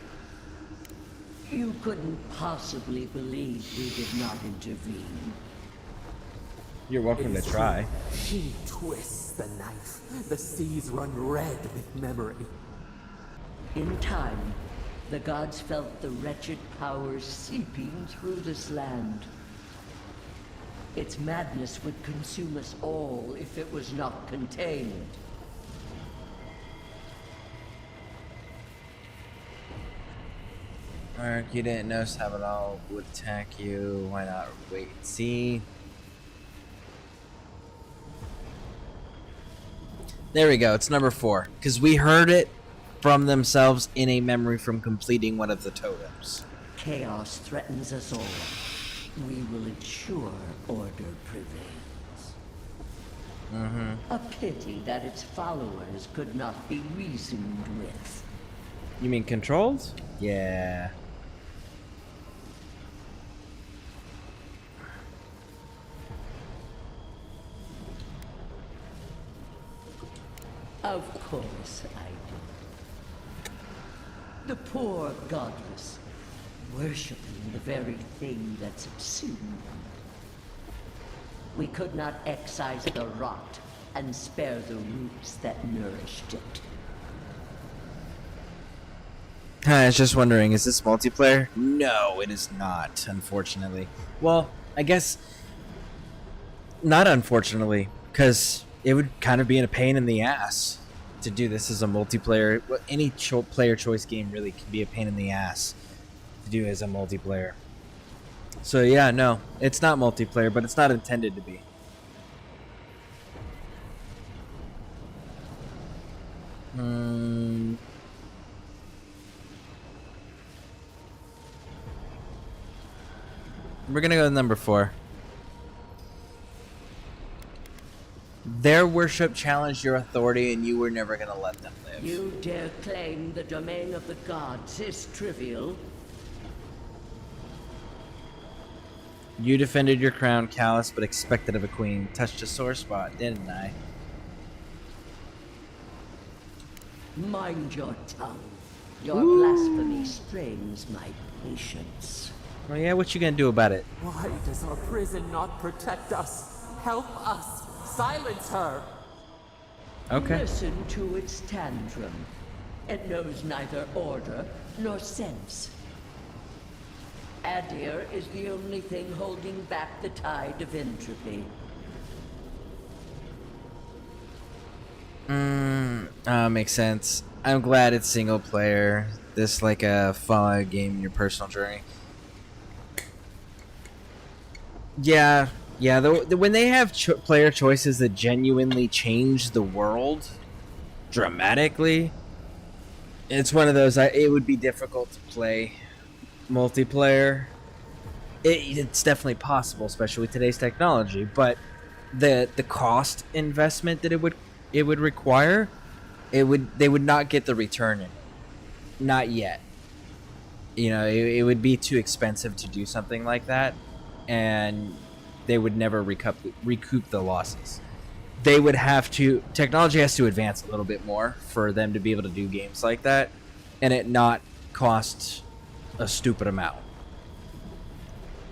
You couldn't possibly believe we did not intervene. You're welcome to try. She twists the knife. The seas run red with memory. In time, the gods felt the wretched powers seeping through this land. Its madness would consume us all if it was not contained. Mark, you didn't know Sabadell would attack you. Why not wait and see? There we go. It's number 4. Because we heard it from themselves in a memory from completing one of the totems. Chaos threatens us all. We will ensure order prevails. A pity that its followers could not be reasoned with. You mean controlled? Yeah. Of course I do. The poor godless, worshipping the very thing that subsumed them. We could not excise the rot and spare the roots that nourished it. I was just wondering, is this multiplayer? No, it is not, unfortunately. Well, I guess not unfortunately, because it would kind of be a pain in the ass to do this as a multiplayer. Any player choice game really can be a pain in the ass to do as a multiplayer. So yeah, no, it's not multiplayer, but it's not intended to be. We're gonna go with number 4. Their worship challenged your authority and you were never gonna let them live. You dare claim the domain of the gods is trivial? You defended your crown, callous but expected of a queen. Touched a sore spot, didn't I? Mind your tongue. Your blasphemy strains my patience. Well, yeah, what you gonna do about it? Why does our prison not protect us? Help us! Silence her! Okay. Listen to its tantrum. It knows neither order nor sense. Adir is the only thing holding back the tide of entropy. Makes sense. I'm glad it's single player. This like a Fallout game in your personal journey. Yeah, yeah. When they have player choices that genuinely change the world dramatically, it's one of those. It would be difficult to play multiplayer. It's definitely possible, especially with today's technology. But the cost investment that it would require, they would not get the return in it. Not yet. You know, it would be too expensive to do something like that, and they would never recoup the losses. They would have to. Technology has to advance a little bit more for them to be able to do games like that, and it not cost a stupid amount.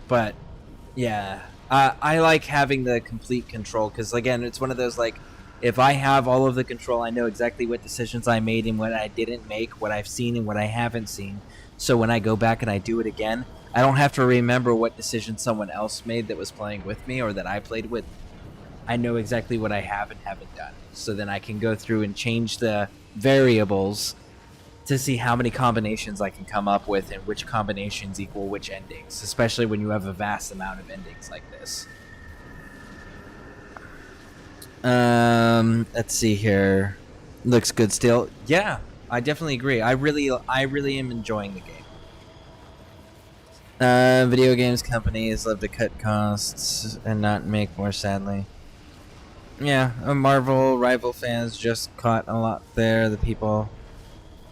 But yeah, I like having the complete control because again, it's one of those like, if I have all of the control, I know exactly what decisions I made and what I didn't make, what I've seen and what I haven't seen. So when I go back and I do it again, I don't have to remember what decision someone else made that was playing with me or that I played with. I know exactly what I have and haven't done. So then I can go through and change the variables to see how many combinations I can come up with and which combinations equal which endings, especially when you have a vast amount of endings like this. Let's see here. Looks good still. Yeah, I definitely agree. I really am enjoying the game. Video games companies love to cut costs and not make more, sadly. Yeah, Marvel rival fans just caught a lot there. The people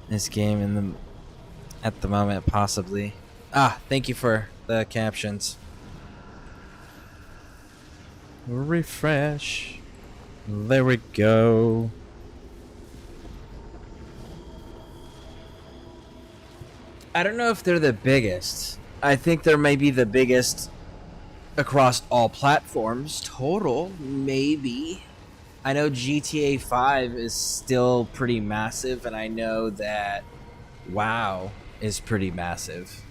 in this game at the moment, possibly. Thank you for the captions. Refresh. There we go. I don't know if they're the biggest. I think they're maybe the biggest across all platforms total, maybe. I know GTA 5 is still pretty massive, and I know that WoW is pretty massive.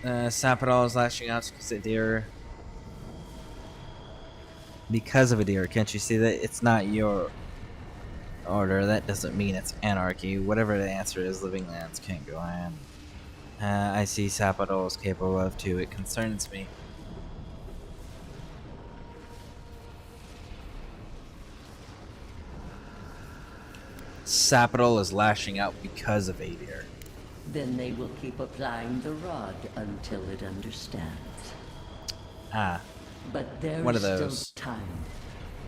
Sapadol is lashing out because of deer. Because of a deer, can't you see that it's not your order? That doesn't mean it's anarchy. Whatever the answer is, living lands can't go on. I see Sapadol is capable of too. It concerns me. Sapadol is lashing out because of Adir. Then they will keep applying the rod until it understands. But there is still time.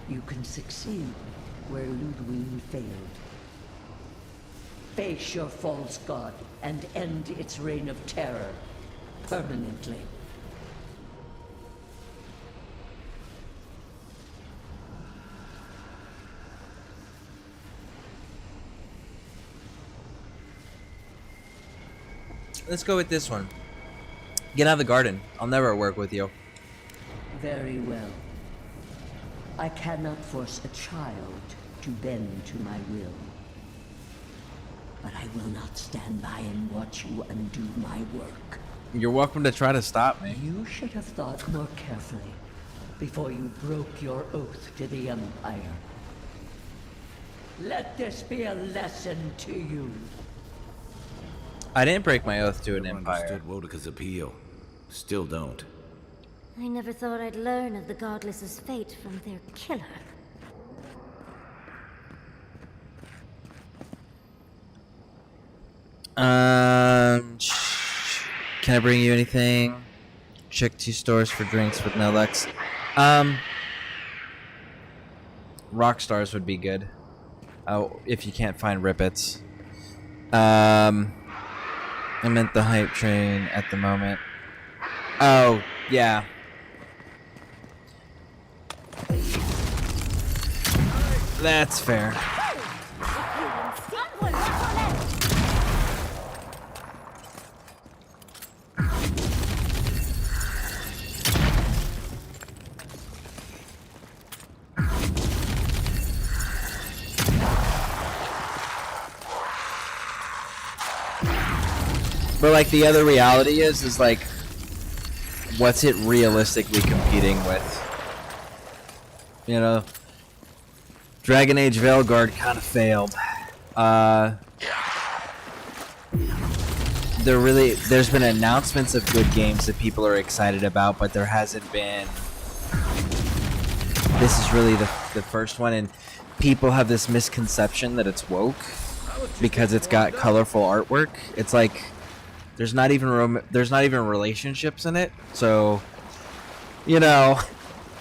You can succeed where Ludwig failed. Face your false god and end its reign of terror permanently. Let's go with this one. Get out of the garden. I'll never work with you. Very well. I cannot force a child to bend to my will. But I will not stand by and watch you undo my work. You're welcome to try to stop me. You should have thought more carefully before you broke your oath to the Empire. Let this be a lesson to you. I didn't break my oath to an empire. Understood Wodika's appeal. Still don't. I never thought I'd learn of the Godless's fate from their killer. Can I bring you anything? Check 2 stores for drinks with no Lex. Rock stars would be good. Oh, if you can't find Rippets. I meant the hype train at the moment. Oh, yeah. That's fair. But like the other reality is like, what's it realistically competing with? You know, Dragon Age Veilguard kind of failed. There's been announcements of good games that people are excited about, but there hasn't been. This is really the first one, and people have this misconception that it's woke because it's got colorful artwork. It's like there's not even relationships in it. So, you know,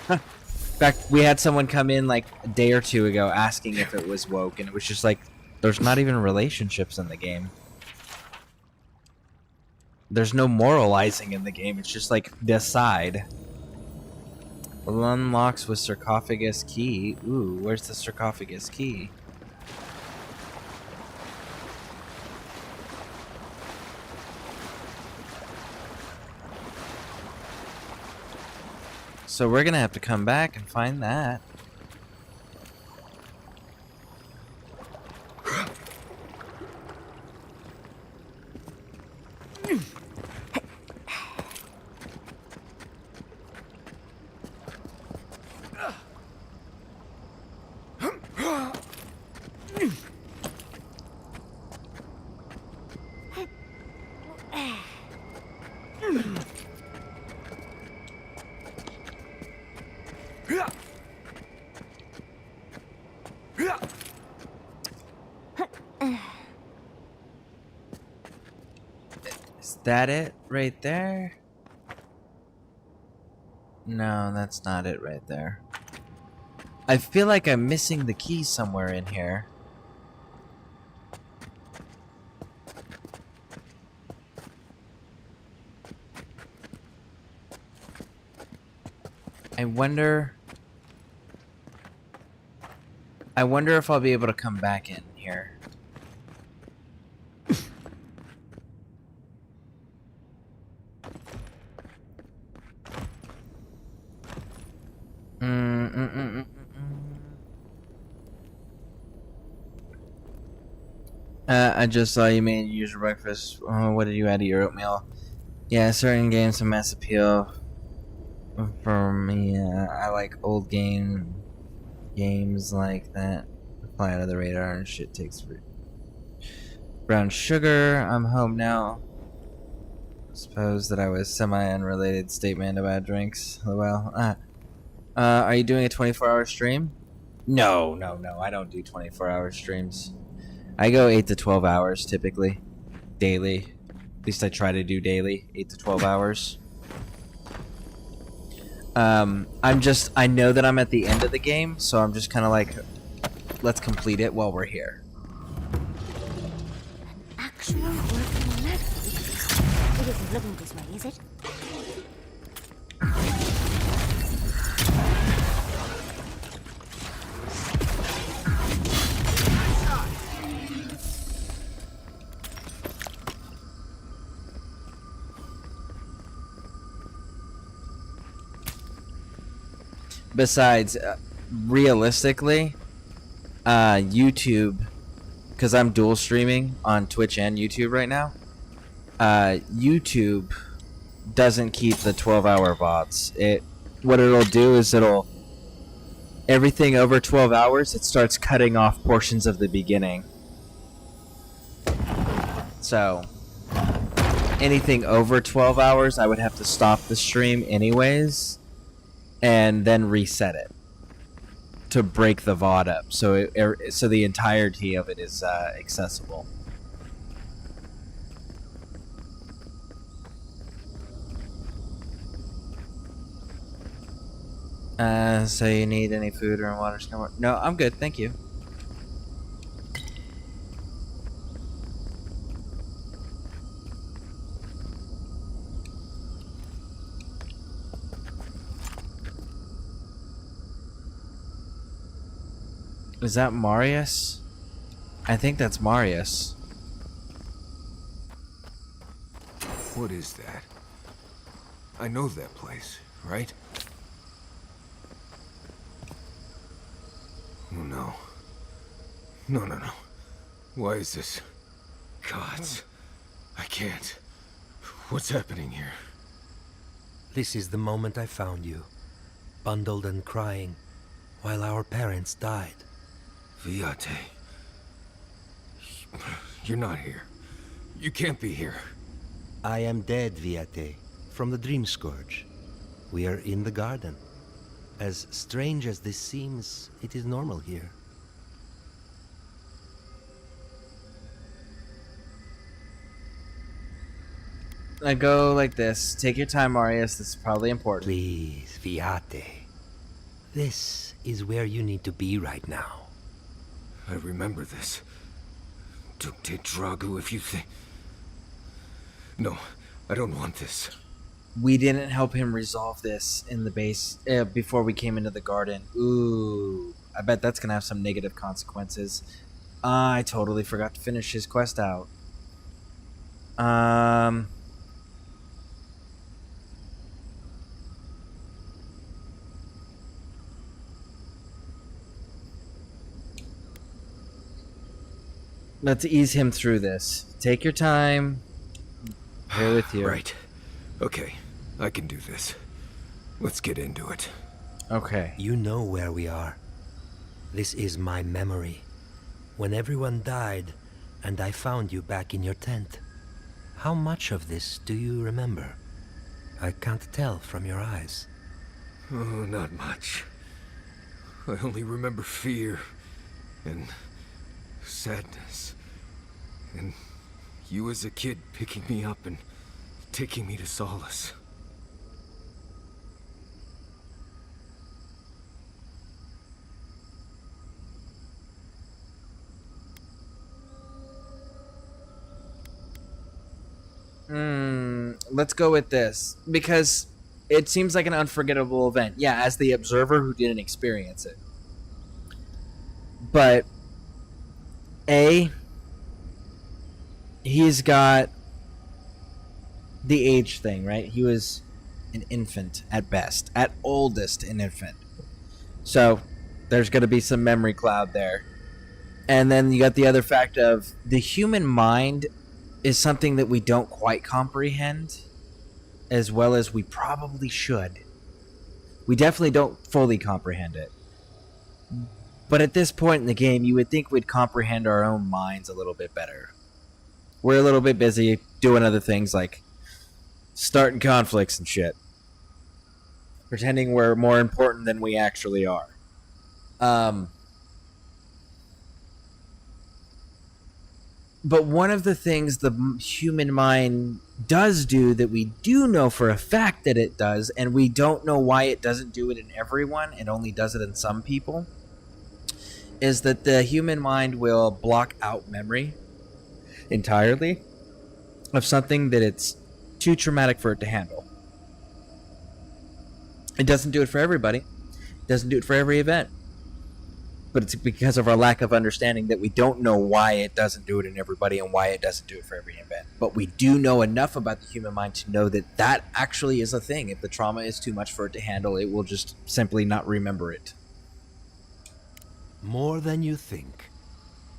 in fact, we had someone come in like a day or two ago asking if it was woke, and it was just like there's not even relationships in the game. There's no moralizing in the game. It's just like decide. Unlocks with sarcophagus key. Ooh, where's the sarcophagus key? So we're gonna have to come back and find that. Is that it right there? No, that's not it right there. I feel like I'm missing the key somewhere in here. I wonder if I'll be able to come back in here. I just saw you made user breakfast. Oh, what did you add to your oatmeal? Yeah, certain games have mass appeal for me. I like old games like that. Fly out of the radar and shit takes root. Brown sugar. I'm home now. Suppose that I was semi-unrelated statement about drinks. Well, are you doing a 24-hour stream? No. I don't do 24-hour streams. I go 8 to 12 hours typically, daily. At least I try to do daily, 8 to 12 hours. I know that I'm at the end of the game, so I'm just kind of like, let's complete it while we're here. Actual working method? It isn't looking this way, is it? Besides, realistically, YouTube, because I'm dual streaming on Twitch and YouTube right now, YouTube doesn't keep the 12-hour VODs. What it'll do is everything over 12 hours, it starts cutting off portions of the beginning. So, anything over 12 hours, I would have to stop the stream anyways, and then reset it to break the VOD up, so the entirety of it is accessible. So you need any food or water? No, I'm good, thank you. Is that Marius? I think that's Marius. What is that? I know that place, right? Oh no. No. Why is this? Gods. I can't. What's happening here? This is the moment I found you, bundled and crying, while our parents died. Viate. You're not here. You can't be here. I am dead, Viate, from the Dream Scourge. We are in the garden. As strange as this seems, it is normal here. I go like this. Take your time, Marius. This is probably important. Please, Viate. This is where you need to be right now. I remember this. Duke de Dragu, if you think... No, I don't want this. We didn't help him resolve this in the base before we came into the garden. Ooh, I bet that's gonna have some negative consequences. I totally forgot to finish his quest out. Let's ease him through this. Take your time. I'm here with you. Right. Okay, I can do this. Let's get into it. Okay. You know where we are. This is my memory. When everyone died, and I found you back in your tent. How much of this do you remember? I can't tell from your eyes. Oh, not much. I only remember fear and sadness. And you as a kid picking me up and taking me to solace. Let's go with this. Because it seems like an unforgettable event. Yeah, as the observer who didn't experience it. But A, he's got the age thing, right? He was an infant at best. At oldest, an infant. So there's going to be some memory cloud there. And then you got the other fact of the human mind is something that we don't quite comprehend as well as we probably should. We definitely don't fully comprehend it. But at this point in the game, you would think we'd comprehend our own minds a little bit better. We're a little bit busy doing other things like starting conflicts and shit. Pretending we're more important than we actually are. But one of the things the human mind does do that we do know for a fact that it does, and we don't know why it doesn't do it in everyone, it only does it in some people, is that the human mind will block out memory entirely of something that it's too traumatic for it to handle. It doesn't do it for everybody. It doesn't do it for every event. But it's because of our lack of understanding that we don't know why it doesn't do it in everybody and why it doesn't do it for every event. But we do know enough about the human mind to know that that actually is a thing. If the trauma is too much for it to handle, it will just simply not remember it. More than you think.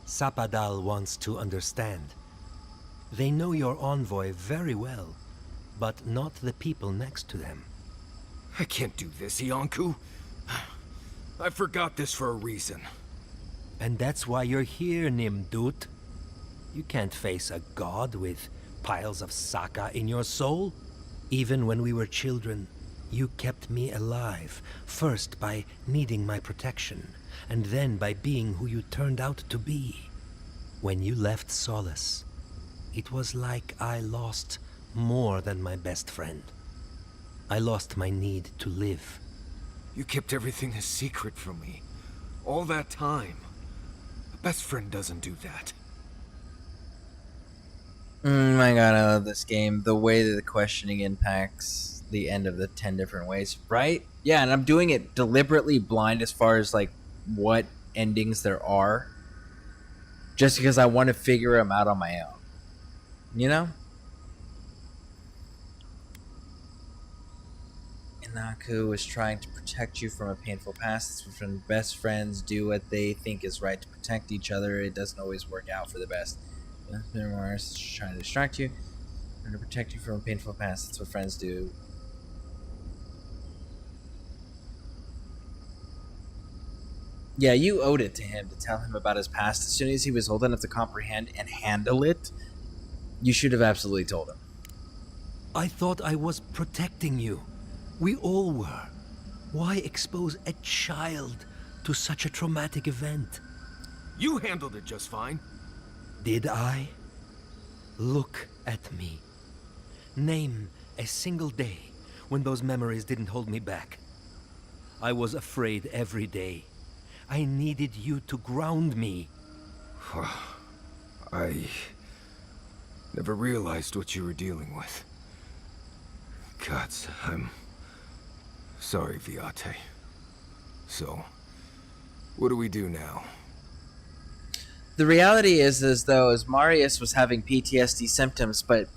Sapadal wants to understand. They know your envoy very well, but not the people next to them. I can't do this, Iancu. I forgot this for a reason. And that's why you're here, Nimdut. You can't face a god with piles of Saka in your soul. Even when we were children, you kept me alive, first by needing my protection, and then by being who you turned out to be. When you left Solace, it was like I lost more than my best friend. I lost my need to live. You kept everything a secret from me. All that time. A best friend doesn't do that. My god, I love this game. The way that the questioning impacts the end of the 10 different ways, right? Yeah, and I'm doing it deliberately blind as far as, like, what endings there are. Just because I want to figure them out on my own. You know? Inaku is trying to protect you from a painful past. It's when best friends do what they think is right to protect each other. It doesn't always work out for the best. Mars is trying to distract you. I'm going to protect you from a painful past. That's what friends do. Yeah, you owed it to him to tell him about his past. As soon as he was old enough to comprehend and handle it, you should have absolutely told him. I thought I was protecting you. We all were. Why expose a child to such a traumatic event? You handled it just fine. Did I? Look at me. Name a single day when those memories didn't hold me back. I was afraid every day. I needed you to ground me. I never realized what you were dealing with. Gods, I'm sorry, Viate. So, what do we do now? The reality is as though as Marius was having PTSD symptoms, but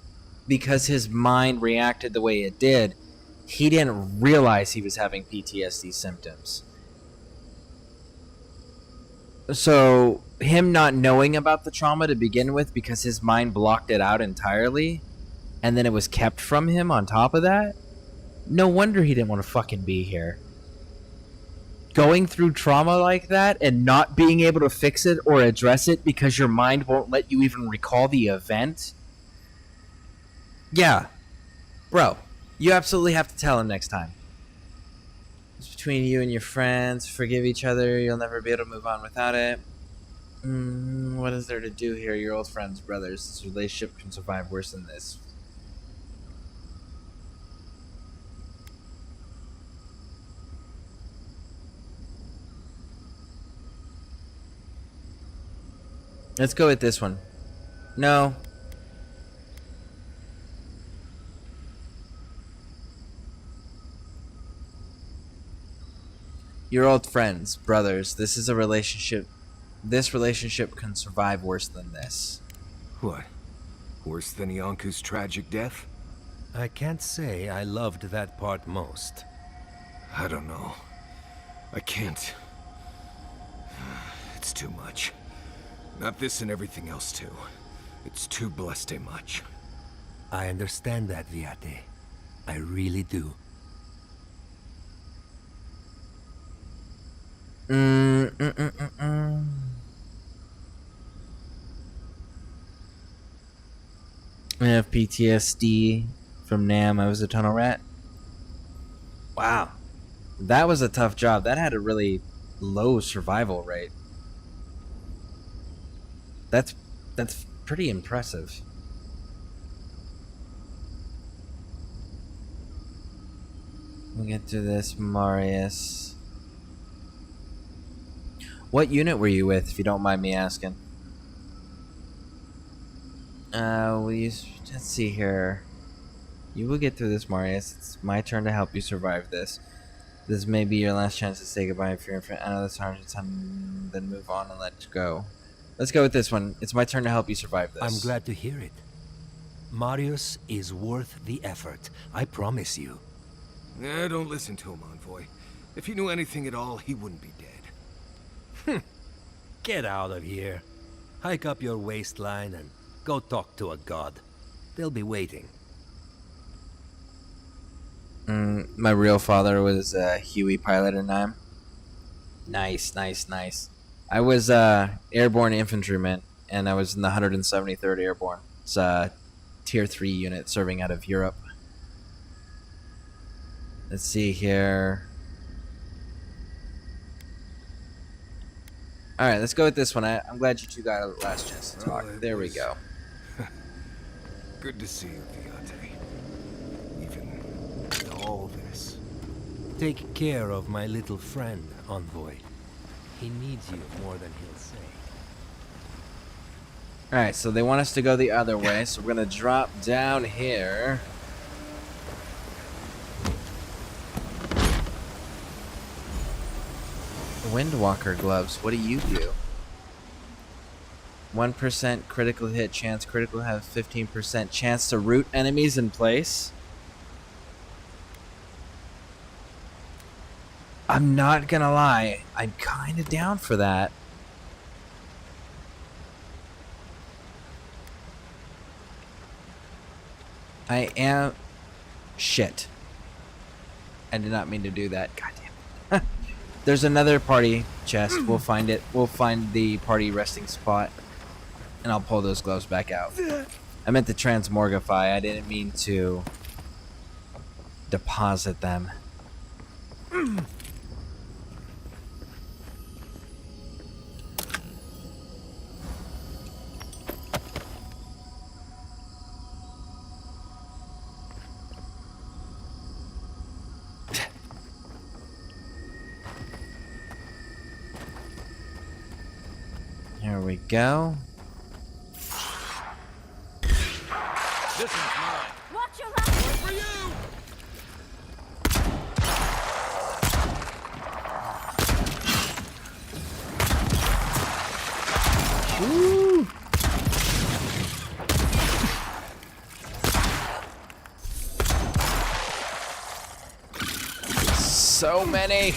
because his mind reacted the way it did, he didn't realize he was having PTSD symptoms. So, him not knowing about the trauma to begin with because his mind blocked it out entirely, and then it was kept from him on top of that, no wonder he didn't want to fucking be here. Going through trauma like that and not being able to fix it or address it because your mind won't let you even recall the event? Yeah. Bro, you absolutely have to tell him next time. It's between you and your friends. Forgive each other. You'll never be able to move on without it. What is there to do here? You're old friends, brothers. This relationship can survive worse than this. Let's go with this one. No. You're old friends, brothers. This is a relationship. This relationship can survive worse than this. What? Worse than Ianku's tragic death? I can't say I loved that part most. I don't know. I can't. It's too much. Not this and everything else too. It's too blessed much. I understand that, Viate. I really do. I have PTSD from Nam. I was a tunnel rat. Wow. That was a tough job. That had a really low survival rate. That's pretty impressive. We'll get to this, Marius. What unit were you with, if you don't mind me asking? Let's see here. You will get through this, Marius. It's my turn to help you survive this. This may be your last chance to say goodbye if you're in front. I know it's hard to then move on and let go. Let's go with this one. It's my turn to help you survive this. I'm glad to hear it. Marius is worth the effort. I promise you. Don't listen to him, Envoy. If he knew anything at all, he wouldn't be dead. Get out of here. Hike up your waistline and go talk to a god. They'll be waiting. My real father was a Huey pilot in Nime. Nice. I was airborne infantryman, and I was in the 173rd Airborne. It's a Tier 3 unit serving out of Europe. Let's see here. Alright, let's go with this one. I'm glad you two got a last chance to talk. There we go. Good to see you, Viate. Even with all this. Take care of my little friend, Envoy. He needs you more than he'll say. Alright, so they want us to go the other way, so we're going to drop down here. Windwalker gloves, what do you do? 1% critical hit chance. Critical have 15% chance to root enemies in place. I'm not gonna lie, I'm kind of down for that. I am... Shit. I did not mean to do that. God damn it. There's another party chest. We'll find it. We'll find the party resting spot. And I'll pull those gloves back out. I meant to transmorgify. I didn't mean to deposit them. Here we go. This one's mine. Watch your left. For you! Woo! So many.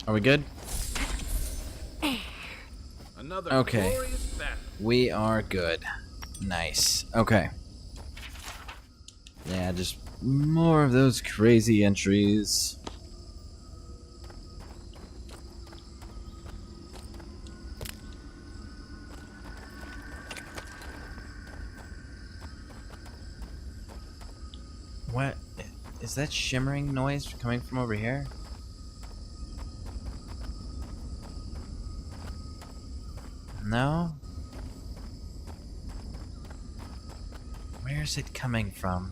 Are we good? Another Okay. glorious battle. We are good. Nice. Okay. Yeah, just more of those crazy entries. What? Is that shimmering noise coming from over here? No? Where's it coming from?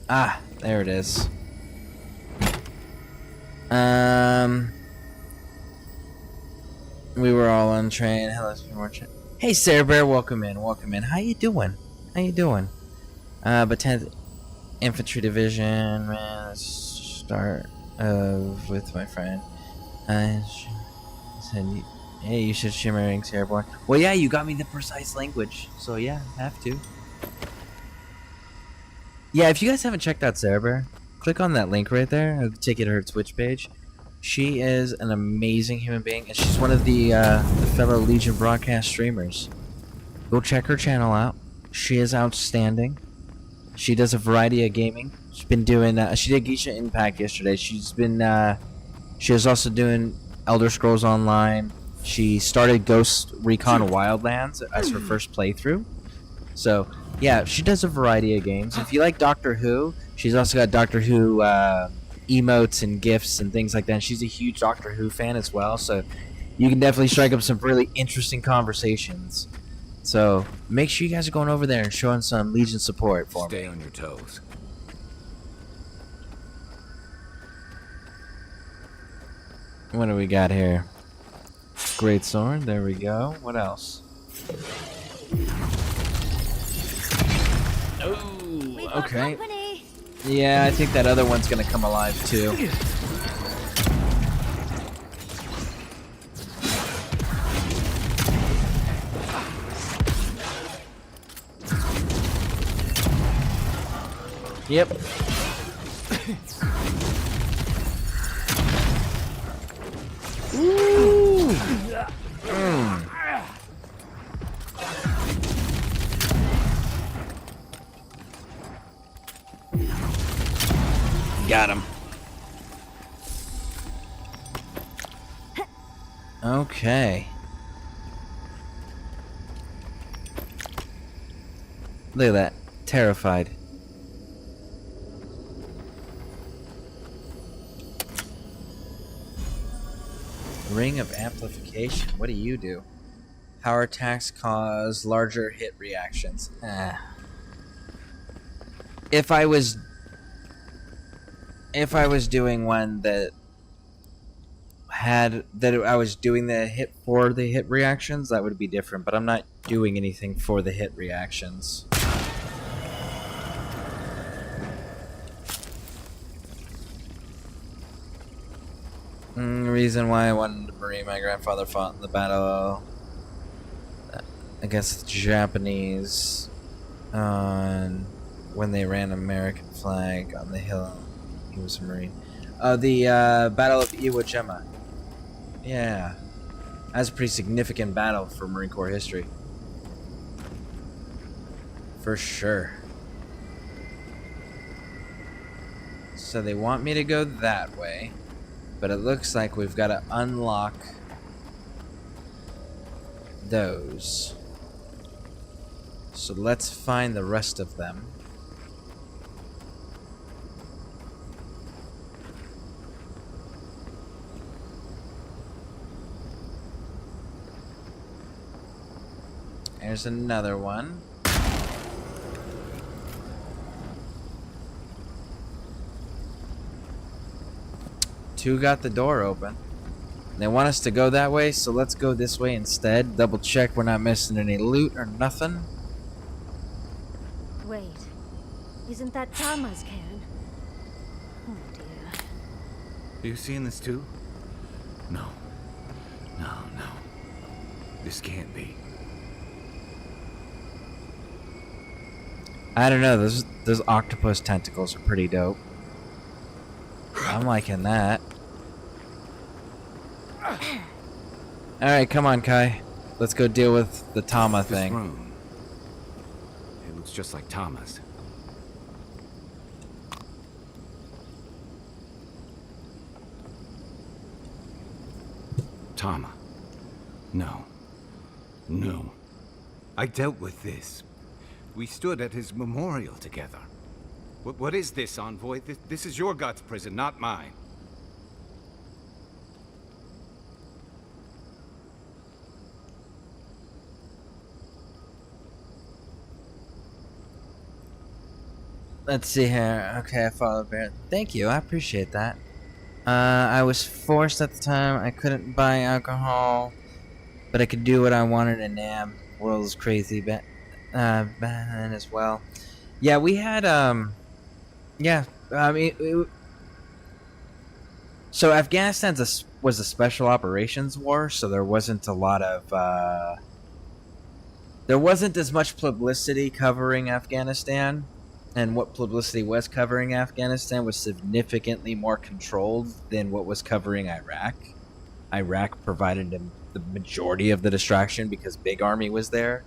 Ah, there it is. We were all on train. Hello, hey, Sarah Bear, welcome in, welcome in. How you doing? How you doing? But 10th Infantry Division, man, let's start with my friend. I said, hey, you should shimmering Scareborne. Well, yeah, you got me the precise language, so yeah, have to. Yeah, if you guys haven't checked out Sarah Bear, click on that link right there. It'll take you to her Twitch page. She is an amazing human being, and she's one of the fellow Legion broadcast streamers. Go check her channel out. She is outstanding. She does a variety of gaming. She's been doing. She did Geisha Impact yesterday. She's been. She was also doing Elder Scrolls Online. She started Ghost Recon Wildlands as her first playthrough. So yeah, she does a variety of games. If you like Doctor Who, she's also got Doctor Who emotes and gifs and things like that. And she's a huge Doctor Who fan as well. So you can definitely strike up some really interesting conversations. So make sure you guys are going over there and showing some Legion support for me. Stay on your toes. What do we got here? Great sword. There we go. What else? Oh, okay. Yeah, I think that other one's gonna come alive too. Yep. Ooh. Got him. Okay. Look at that. Terrified. Ring of Amplification. What do you do? Power attacks cause larger hit reactions. If I was doing one that I was doing the hit for the hit reactions, that would be different, but I'm not doing anything for the hit reactions. Reason why I wanted to bury my grandfather fought in the battle against the Japanese on when they ran American flag on the hill. He was a Marine. The Battle of Iwo Jima. Yeah. That's a pretty significant battle for Marine Corps history. For sure. So they want me to go that way. But it looks like we've got to unlock those. So let's find the rest of them. There's another one. Two got the door open. They want us to go that way, so let's go this way instead. Double check we're not missing any loot or nothing. Wait, isn't that Tama's cairn? Oh dear. Are you seeing this too? No. No. This can't be. I don't know, those octopus tentacles are pretty dope. I'm liking that. Alright, come on, Kai. Let's go deal with the Tama thing. This room. It looks just like Tama's. Tama. No. I dealt with this. We stood at his memorial together. What is this, Envoy? This is your God's prison, not mine. Let's see here. Okay, I followed Bear. Thank you, I appreciate that. I was forced at the time. I couldn't buy alcohol, but I could do what I wanted in Nam. World is crazy, but then as well. Yeah, we had yeah. I mean, so Afghanistan was a special operations war, so there wasn't a lot of there wasn't as much publicity covering Afghanistan. And what publicity was covering Afghanistan was significantly more controlled than what was covering Iraq. Iraq provided the majority of the distraction because Big Army was there.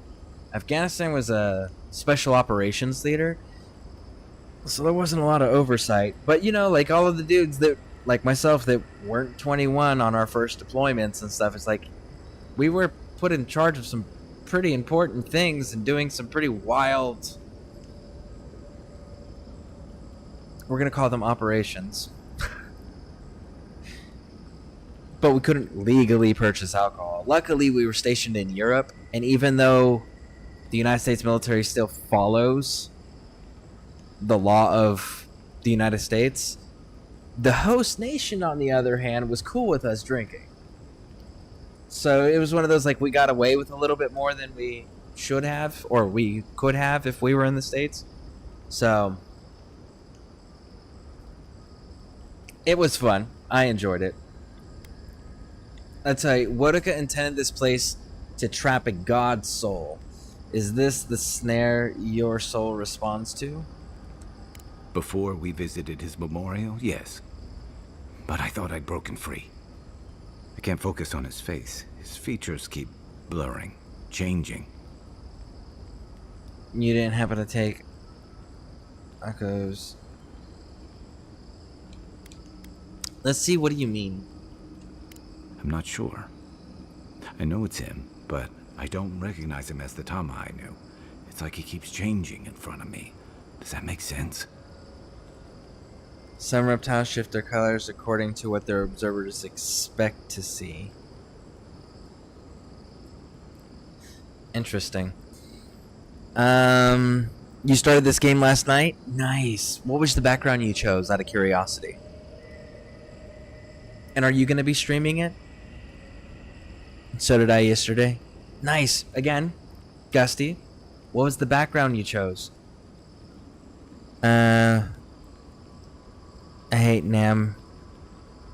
Afghanistan was a special operations theater, so there wasn't a lot of oversight. But, you know, like all of the dudes that, like myself, that weren't 21 on our first deployments and stuff, it's like we were put in charge of some pretty important things and doing some pretty wild... We're going to call them operations. But we couldn't legally purchase alcohol. Luckily, we were stationed in Europe, and even though the United States military still follows the law of the United States, the host nation, on the other hand, was cool with us drinking. So it was one of those, like, we got away with a little bit more than we should have, or we could have if we were in the States. So... it was fun. I enjoyed it. I'll tell you, Wodaka intended this place to trap a god's soul. Is this the snare your soul responds to? Before we visited his memorial, yes. But I thought I'd broken free. I can't focus on his face. His features keep blurring, changing. You didn't happen to take Akko's... Let's see, what do you mean? I'm not sure. I know it's him, but I don't recognize him as the Tama I knew. It's like he keeps changing in front of me. Does that make sense? Some reptiles shift their colors according to what their observers expect to see. Interesting. You started this game last night? Nice. What was the background you chose, out of curiosity? And are you going to be streaming it? So did I yesterday. Nice. Again, Gusty, what was the background you chose? I hate Nam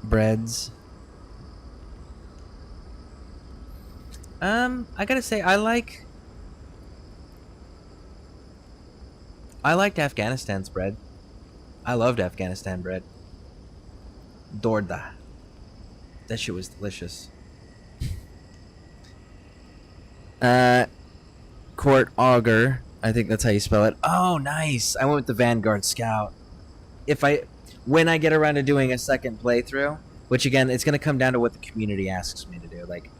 breads. I gotta say, I liked Afghanistan's bread. I loved Afghanistan bread. Dorda. That shit was delicious. Court Augur. I think that's how you spell it. Oh, nice. I went with the Vanguard Scout. When I get around to doing a second playthrough, which again, it's going to come down to what the community asks me to do. Like,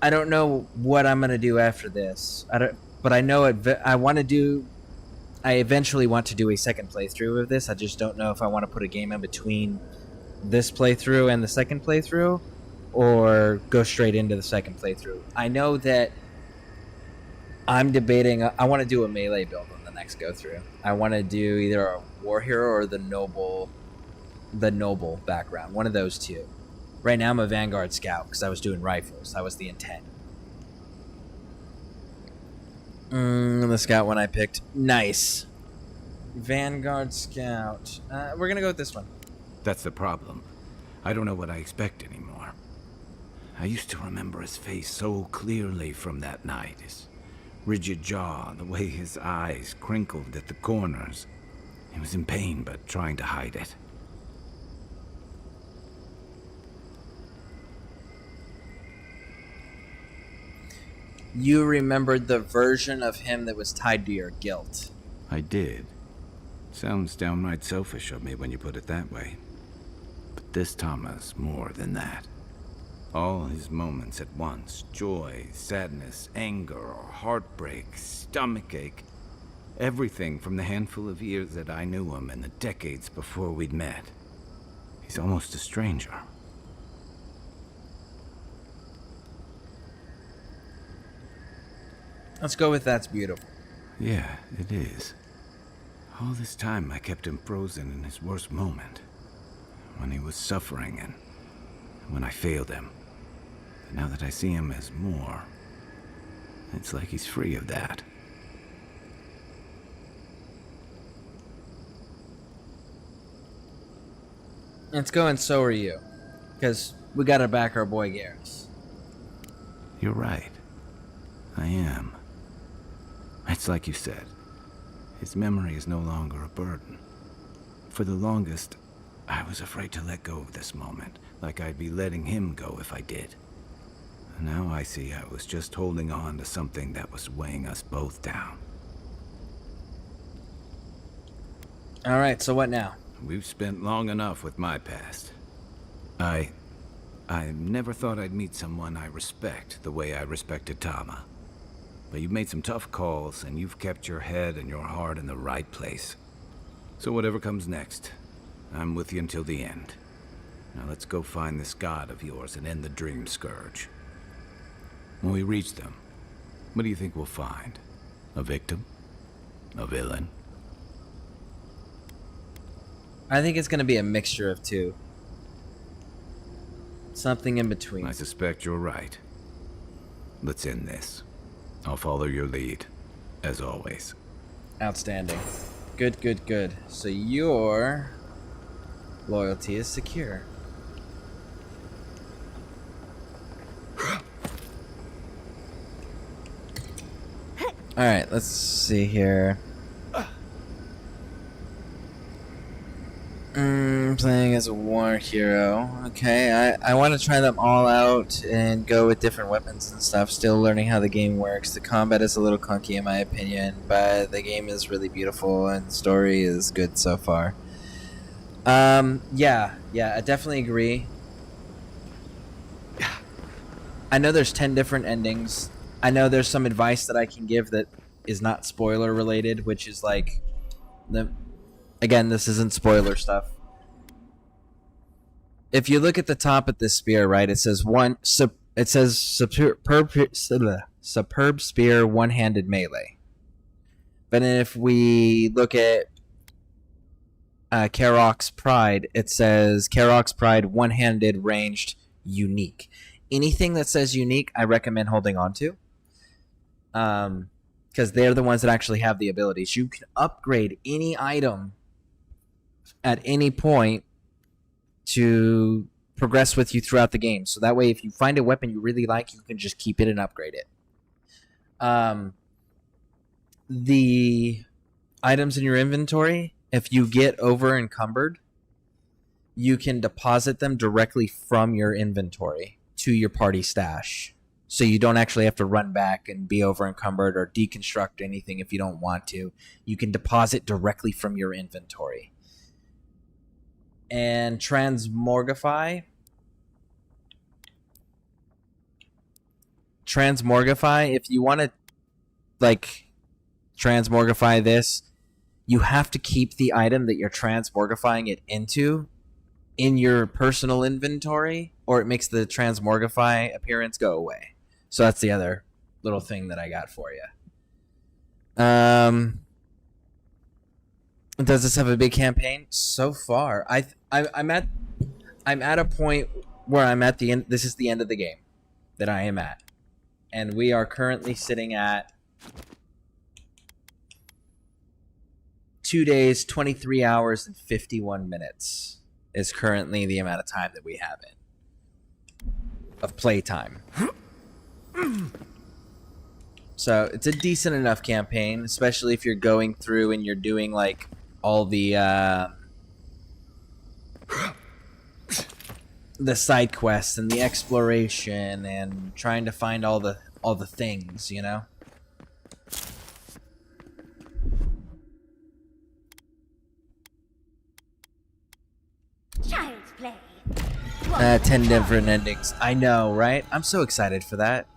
I don't know what I'm going to do after this. But I know I eventually want to do a second playthrough of this. I just don't know if I want to put a game in between this playthrough and the second playthrough, or go straight into the second playthrough. I know that I'm debating. I want to do a melee build on the next go through. I want to do either a war hero or the noble background. One of those two. Right now I'm a Vanguard Scout because I was doing rifles. That was the intent. The Scout one I picked. Nice. Vanguard Scout. We're going to go with this one. That's the problem. I don't know what I expect anymore. I used to remember his face so clearly from that night. His rigid jaw, the way his eyes crinkled at the corners. He was in pain, but trying to hide it. You remembered the version of him that was tied to your guilt. I did. Sounds downright selfish of me when you put it that way. But this Thomas more than that. All his moments at once, joy, sadness, anger, or heartbreak, stomachache, everything from the handful of years that I knew him and the decades before we'd met. He's almost a stranger. Let's go with that's beautiful. Yeah, it is. All this time I kept him frozen in his worst moment. When he was suffering and when I failed him. But now that I see him as more, it's like he's free of that. Let's go and so are you. Because we gotta back our boy Garrus. You're right. I am. It's like you said. His memory is no longer a burden. For the longest, I was afraid to let go of this moment, like I'd be letting him go if I did. And now I see I was just holding on to something that was weighing us both down. Alright, so what now? We've spent long enough with my past. I never thought I'd meet someone I respect the way I respected Tama. But you've made some tough calls, and you've kept your head and your heart in the right place. So whatever comes next, I'm with you until the end. Now let's go find this god of yours and end the Dream Scourge. When we reach them, what do you think we'll find? A victim? A villain? I think it's gonna be a mixture of two. Something in between. I suspect you're right. Let's end this. I'll follow your lead, as always. Outstanding. Good, good, good. So your loyalty is secure. Alright, let's see here. Playing as a war hero. Okay, I want to try them all out and go with different weapons and stuff. Still learning how the game works. The combat is a little clunky in my opinion, but the game is really beautiful and the story is good so far. Yeah, I definitely agree. I know there's 10 different endings. I know there's some advice that I can give that is not spoiler related, which is like again, this isn't spoiler stuff. If you look at the top of this spear, right, it says superb spear, one-handed melee. But then if we look at Karok's Pride, it says Karok's Pride, one-handed, ranged, unique. Anything that says unique, I recommend holding on to. Because they're the ones that actually have the abilities. You can upgrade any item at any point to progress with you throughout the game. So that way, if you find a weapon you really like, you can just keep it and upgrade it. The items in your inventory, if you get over encumbered, you can deposit them directly from your inventory to your party stash. So you don't actually have to run back and be over encumbered or deconstruct anything if you don't want to. You can deposit directly from your inventory. And Transmorgify. If you want to like transmorgify this, you have to keep the item that you're transmorgifying it into in your personal inventory, or it makes the transmorgify appearance go away. So that's the other little thing that I got for you. Does this have a big campaign? So far, I'm at a point where I'm at the end. This is the end of the game that I am at, and we are currently sitting at 2 days, 23 hours, and 51 minutes is currently the amount of time that we have in of playtime. So it's a decent enough campaign, especially if you're going through and you're doing like all the side quests and the exploration and trying to find all the things, you know. Child's play. 10 different endings. I know, right? I'm so excited for that.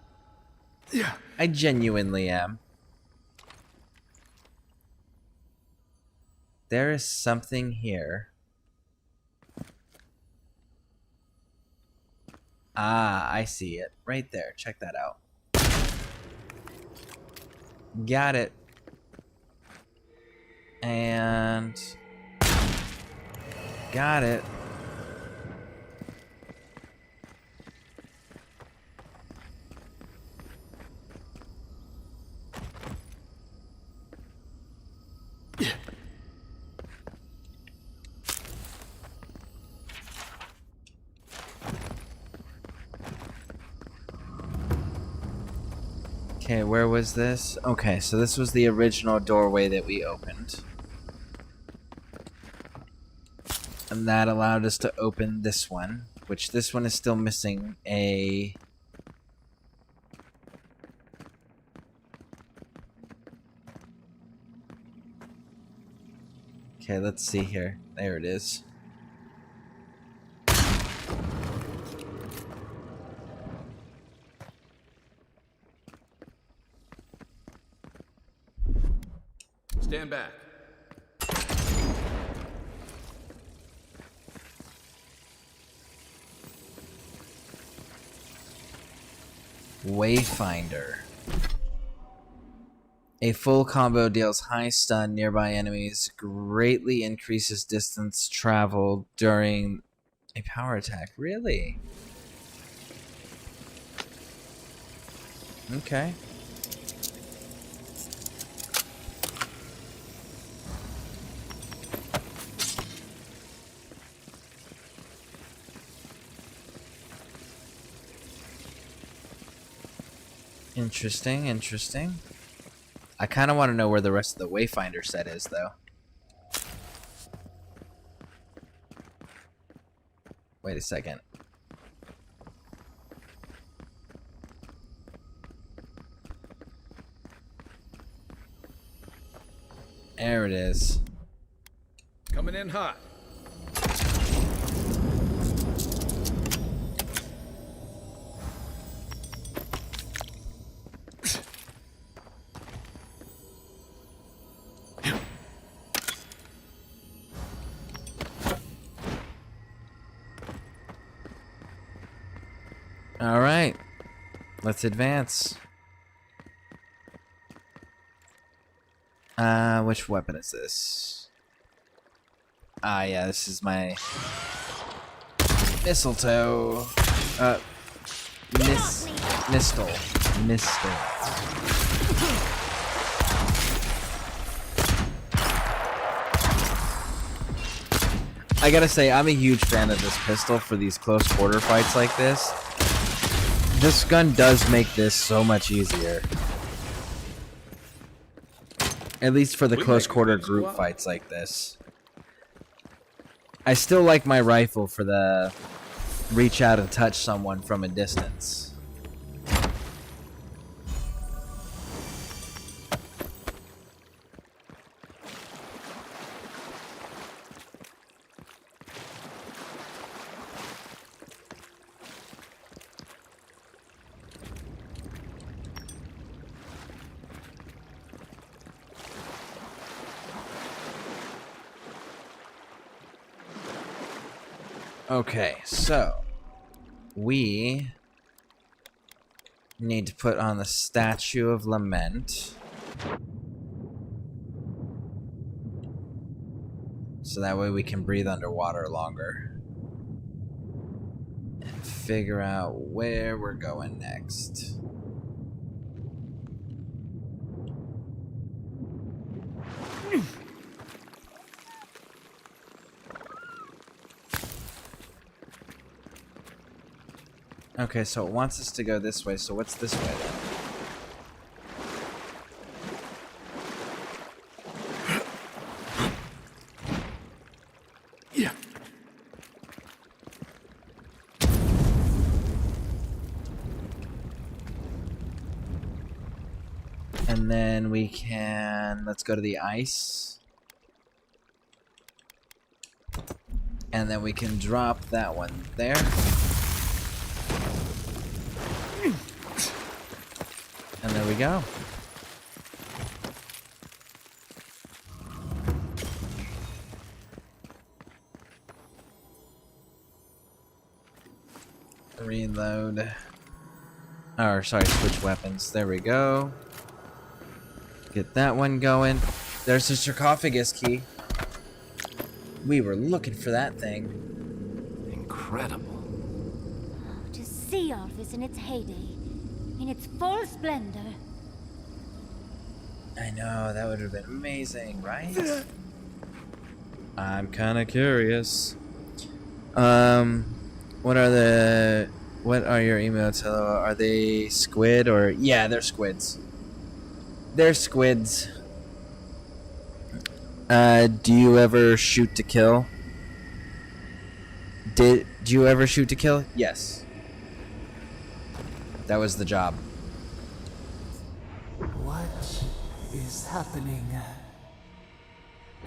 Yeah. I genuinely am. There is something here. Ah, I see it. Right there. Check that out. Got it. And... got it. Okay, where was this? Okay, so this was the original doorway that we opened. And that allowed us to open this one, which this one is still missing a... Okay, let's see here. There it is. Stand back. Wayfinder. A full combo deals high stun nearby enemies, greatly increases distance traveled during a power attack. Really? Okay. Interesting, interesting. I kind of want to know where the rest of the Wayfinder set is, though. Wait a second. There it is. Coming in hot. All right, let's advance. Which weapon is this? Ah, yeah, this is my mistletoe. Mistle. I gotta say, I'm a huge fan of this pistol for these close quarter fights like this. This gun does make this so much easier. At least for the close quarter group fights like this. I still like my rifle for the reach out and touch someone from a distance. Okay, so we need to put on the Statue of Lament. So that way we can breathe underwater longer. And figure out where we're going next. Okay, so it wants us to go this way, so what's this way then? Yeah. And then we can... let's go to the ice. And then we can drop that one there. And there we go. Reload. Or, sorry, switch weapons. There we go. Get that one going. There's the sarcophagus key. We were looking for that thing. Incredible. To see Arthas in its heyday, in its full splendor. I know, that would have been amazing, right? I'm kind of curious. What are your emotes? Hello, are they squid or... yeah, they're squids. They're squids. Do you ever shoot to kill? Did you ever shoot to kill? Yes. That was the job. What is happening?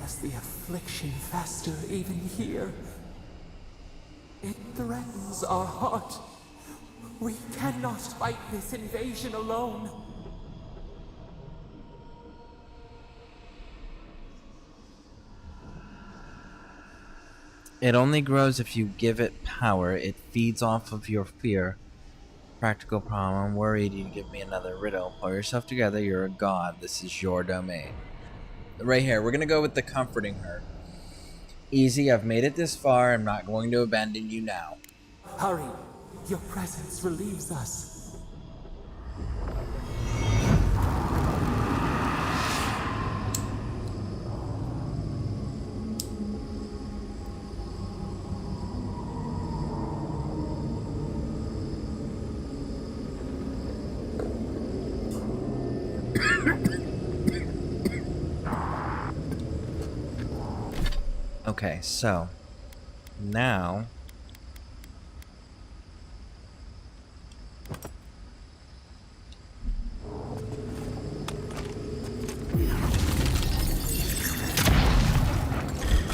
As the affliction faster even here. It threatens our heart. We cannot fight this invasion alone. It only grows if you give it power. It feeds off of your fear. Practical problem. I'm worried you give me another riddle. Pull yourself together. You're a god. This is your domain. Right here. We're going to go with the comforting her. Easy. I've made it this far. I'm not going to abandon you now. Hurry. Your presence relieves us. Okay, so now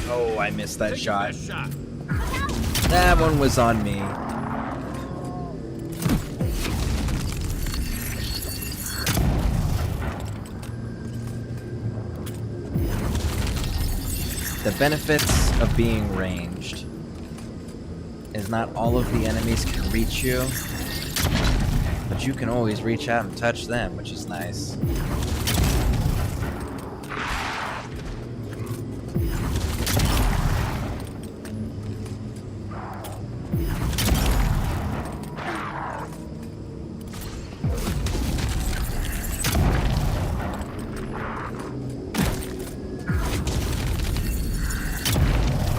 oh, I missed that shot. That one was on me. The benefits of being ranged is not all of the enemies can reach you, but you can always reach out and touch them, which is nice.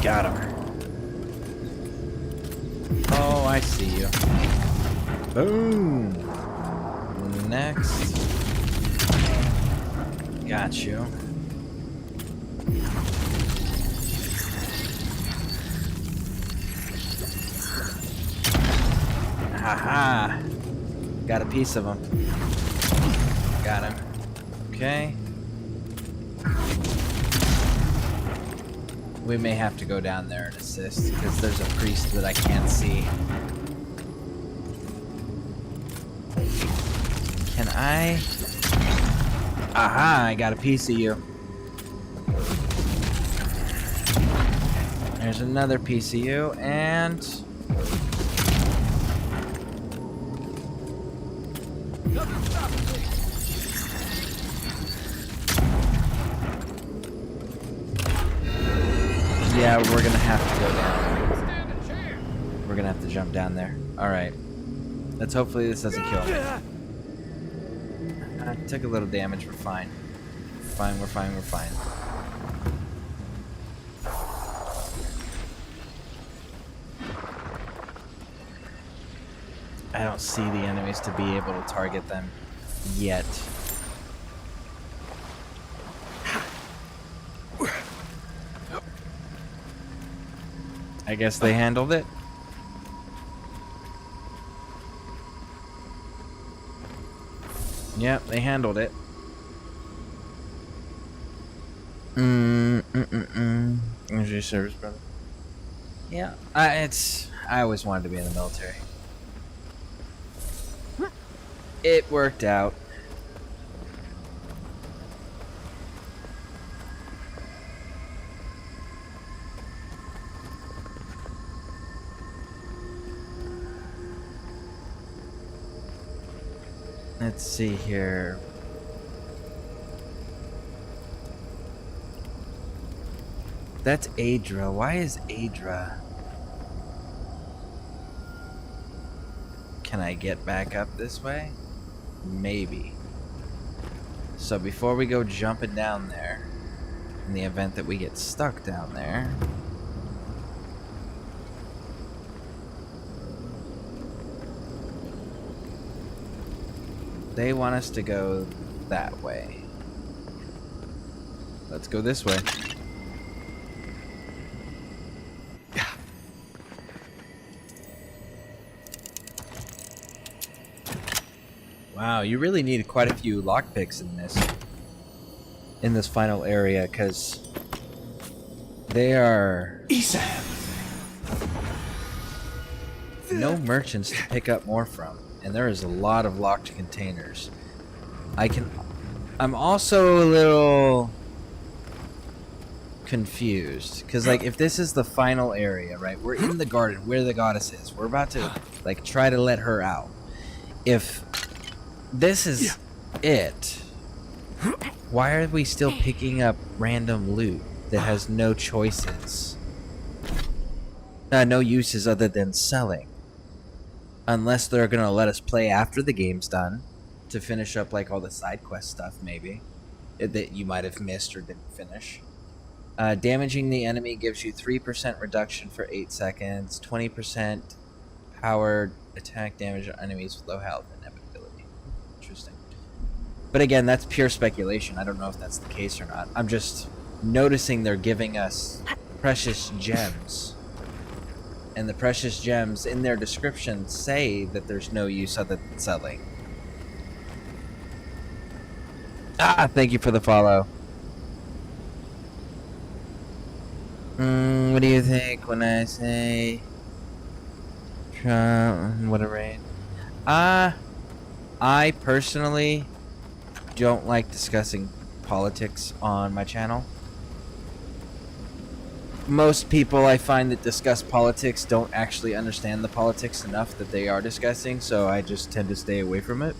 Got him. Oh, I see you. Boom. Next. Got you. Haha. Got a piece of him. Got him. Okay. We may have to go down there and assist, because there's a priest that I can't see. Can I? Aha, I got a piece of you. There's another piece of you, and... Yeah, we're gonna have to go down. We're gonna have to jump down there. Alright. Let's hopefully this doesn't kill me. I took a little damage, we're fine. We're fine. I don't see the enemies to be able to target them yet. I guess they handled it. Yep, they handled it. Energy service, brother. Yeah, I always wanted to be in the military. It worked out. Let's see here. That's Adra. Why is Adra? Can I get back up this way? Maybe. So before we go jumping down there, in the event that we get stuck down there, they want us to go that way. Let's go this way. Wow, you really need quite a few lockpicks in this final area, because they are no merchants to pick up more from, and there is a lot of locked containers. I'm also a little confused, because like if this is the final area, right? We're in the garden where the goddess is. We're about to like try to let her out. If this is it, why are we still picking up random loot that has no choices? No uses other than selling. Unless they're gonna let us play after the game's done to finish up like all the side quest stuff, maybe that you might have missed or didn't finish. Damaging the enemy gives you 3% reduction for 8 seconds, 20% powered attack damage on enemies with low health and inevitability. Interesting. But again, that's pure speculation. I don't know if that's the case or not. I'm just noticing they're giving us precious gems. And the precious gems in their description say that there's no use other than selling. Thank you for the follow. What do you think when I say Trump? What a raid. I personally don't like discussing politics on my channel. Most people I find that discuss politics don't actually understand the politics enough that they are discussing, so I just tend to stay away from it.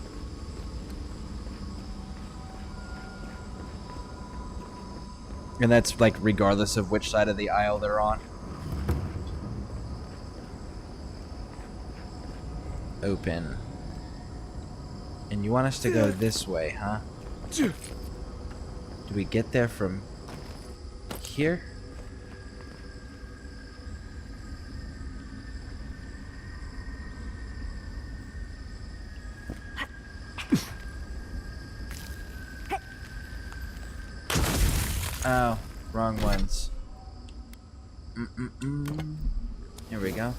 And that's like regardless of which side of the aisle they're on. Open. And you want us to go this way, huh? Do we get there from here? Oh, wrong ones. Here we go.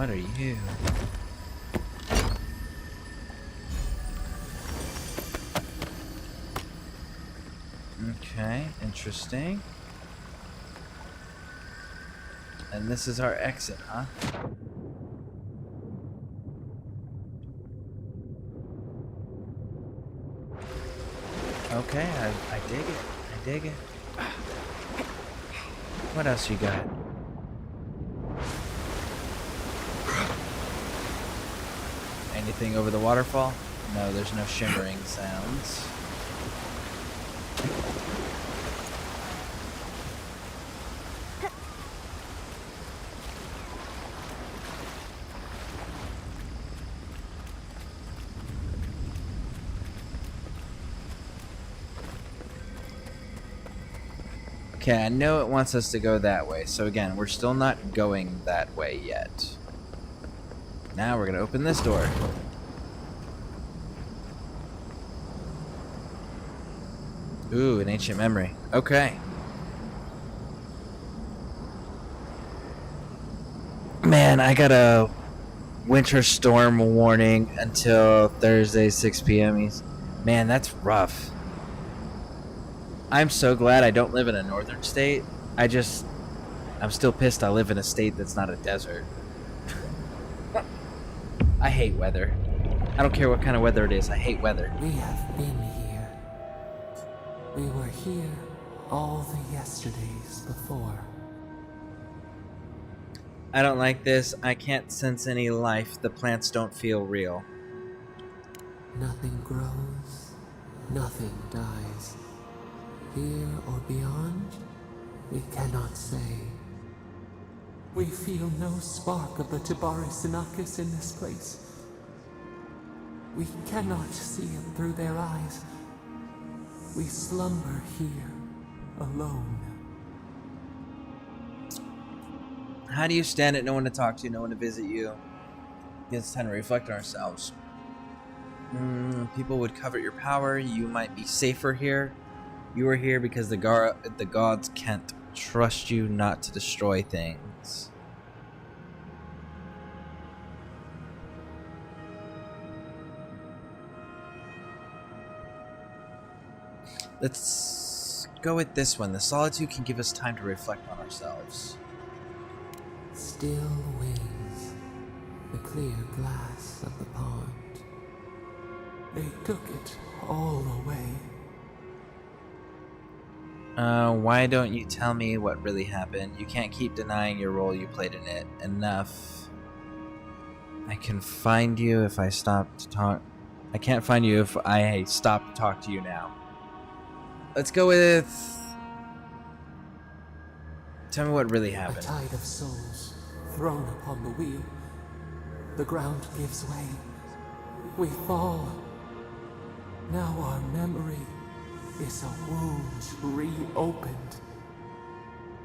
What are you? Okay, interesting. And this is our exit, huh? Okay, I dig it. I dig it. What else you got? Anything over the waterfall? No, there's no shimmering sounds. Okay, I know it wants us to go that way, so again, we're still not going that way yet. Now we're gonna open this door. Ooh, an ancient memory. Okay. Man, I got a winter storm warning until Thursday, 6 p.m. Man, that's rough. I'm so glad I don't live in a northern state. I'm still pissed I live in a state that's not a desert. I hate weather. I don't care what kind of weather it is, I hate weather. We have been here. We were here all the yesterdays before. I don't like this. I can't sense any life. The plants don't feel real. Nothing grows, nothing dies. Here or beyond, we cannot say. We feel no spark of the Tabari Sinakis in this place. We cannot see it through their eyes. We slumber here, alone. How do you stand it? No one to talk to, no one to visit you. It's time to reflect on ourselves. People would covet your power. You might be safer here. You are here because the gods can't trust you not to destroy things. Let's go with this one. The solitude can give us time to reflect on ourselves. Still wings, the clear glass of the pond. They took it all away. Why don't you tell me what really happened? You can't keep denying your role you played in it. Enough. I can find you if I stop to talk. I can't find you if I stop to talk to you now. Let's go with... Tell me what really happened. A tide of souls thrown upon the wheel. The ground gives way. We fall. Now our memory is a wound reopened.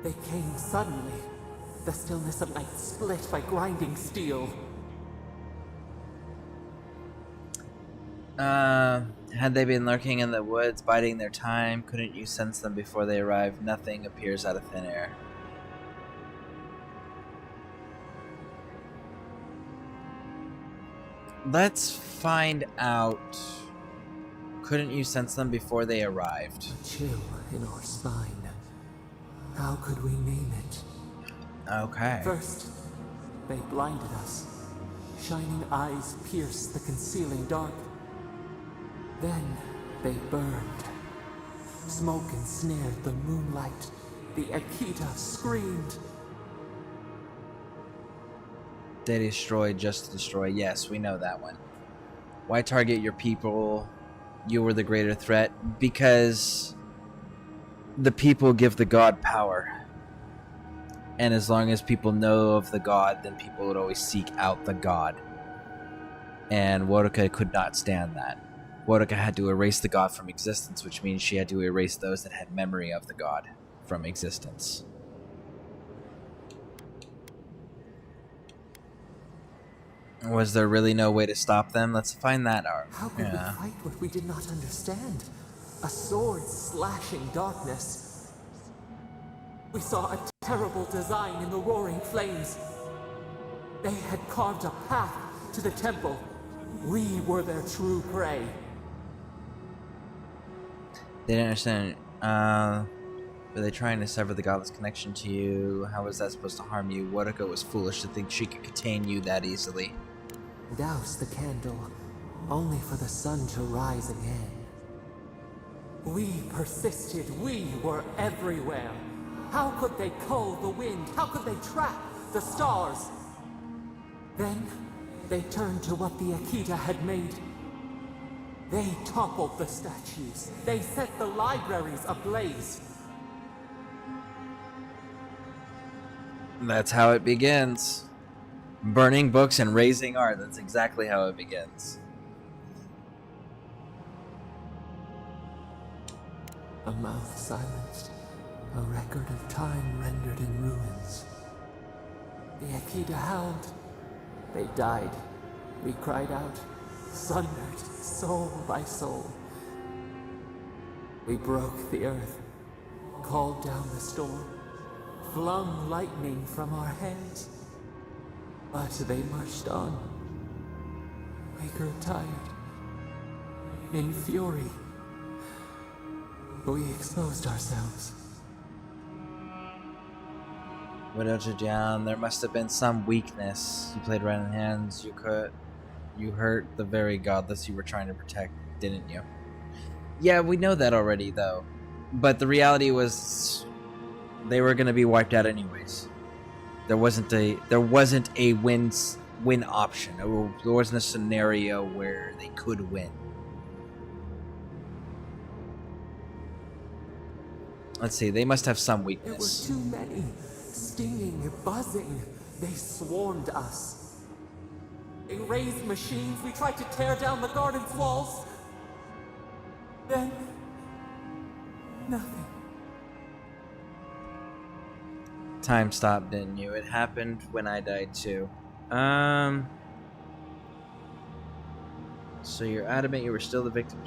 They came suddenly. The stillness of night split by grinding steel. Had they been lurking in the woods, biding their time, couldn't you sense them before they arrived? Nothing appears out of thin air. Let's find out. Couldn't you sense them before they arrived? A chill in our spine. How could we name it? Okay. First, they blinded us. Shining eyes pierced the concealing dark. Then they burned. Smoke ensnared the moonlight. The Akita screamed. They destroyed just to destroy. Yes, we know that one. Why target your people? You were the greater threat. Because the people give the god power. And as long as people know of the god, then people would always seek out the god. And Wodoka could not stand that. Wodoka had to erase the god from existence, which means she had to erase those that had memory of the god from existence. Was there really no way to stop them? Let's find that out. How could we fight what we did not understand? A sword slashing darkness. We saw a terrible design in the roaring flames. They had carved a path to the temple. We were their true prey. They didn't understand. Were they trying to sever the godless connection to you? How was that supposed to harm you? Wodaka was foolish to think she could contain you that easily. Douse the candle, only for the sun to rise again. We persisted. We were everywhere. How could they cull the wind? How could they trap the stars? Then they turned to what the Akita had made. They toppled the statues. They set the libraries ablaze. That's how it begins. Burning books and raising art. That's exactly how it begins. A mouth silenced. A record of time rendered in ruins. The Akita howled. They died. We cried out, sundered, soul by soul. We broke the earth, called down the storm, flung lightning from our hands. But they marched on. We grew tired. In fury, we exposed ourselves. What held you down? There must have been some weakness. You played right in hands. You hurt the very godless you were trying to protect, didn't you? Yeah, we know that already, though. But the reality was, they were going to be wiped out anyways. There wasn't a win option. There wasn't a scenario where they could win. Let's see. They must have some weakness. There were too many. Stinging, buzzing. They swarmed us. They raised machines. We tried to tear down the garden's walls. Then, nothing. Time stopped, didn't you? It happened when I died too. So you're adamant you were still the victim?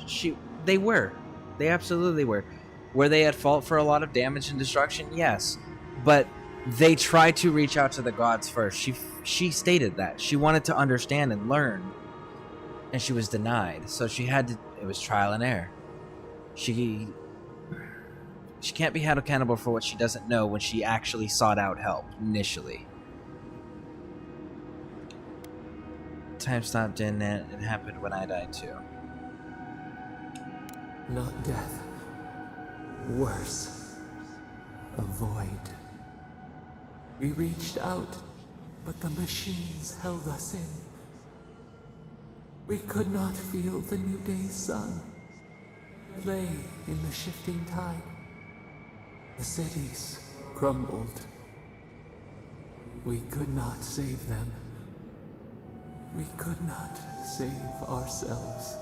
They were. They absolutely were. Were they at fault for a lot of damage and destruction? Yes. But they tried to reach out to the gods first. She stated that. She wanted to understand and learn. And she was denied. So she had to... It was trial and error. She can't be held accountable for what she doesn't know when she actually sought out help initially. Time stopped in and it happened when I died too. Not death. Worse. A void. We reached out, but the machines held us in. We could not feel the new day's sun. Lay in the shifting tide. The cities crumbled. We could not save them. We could not save ourselves.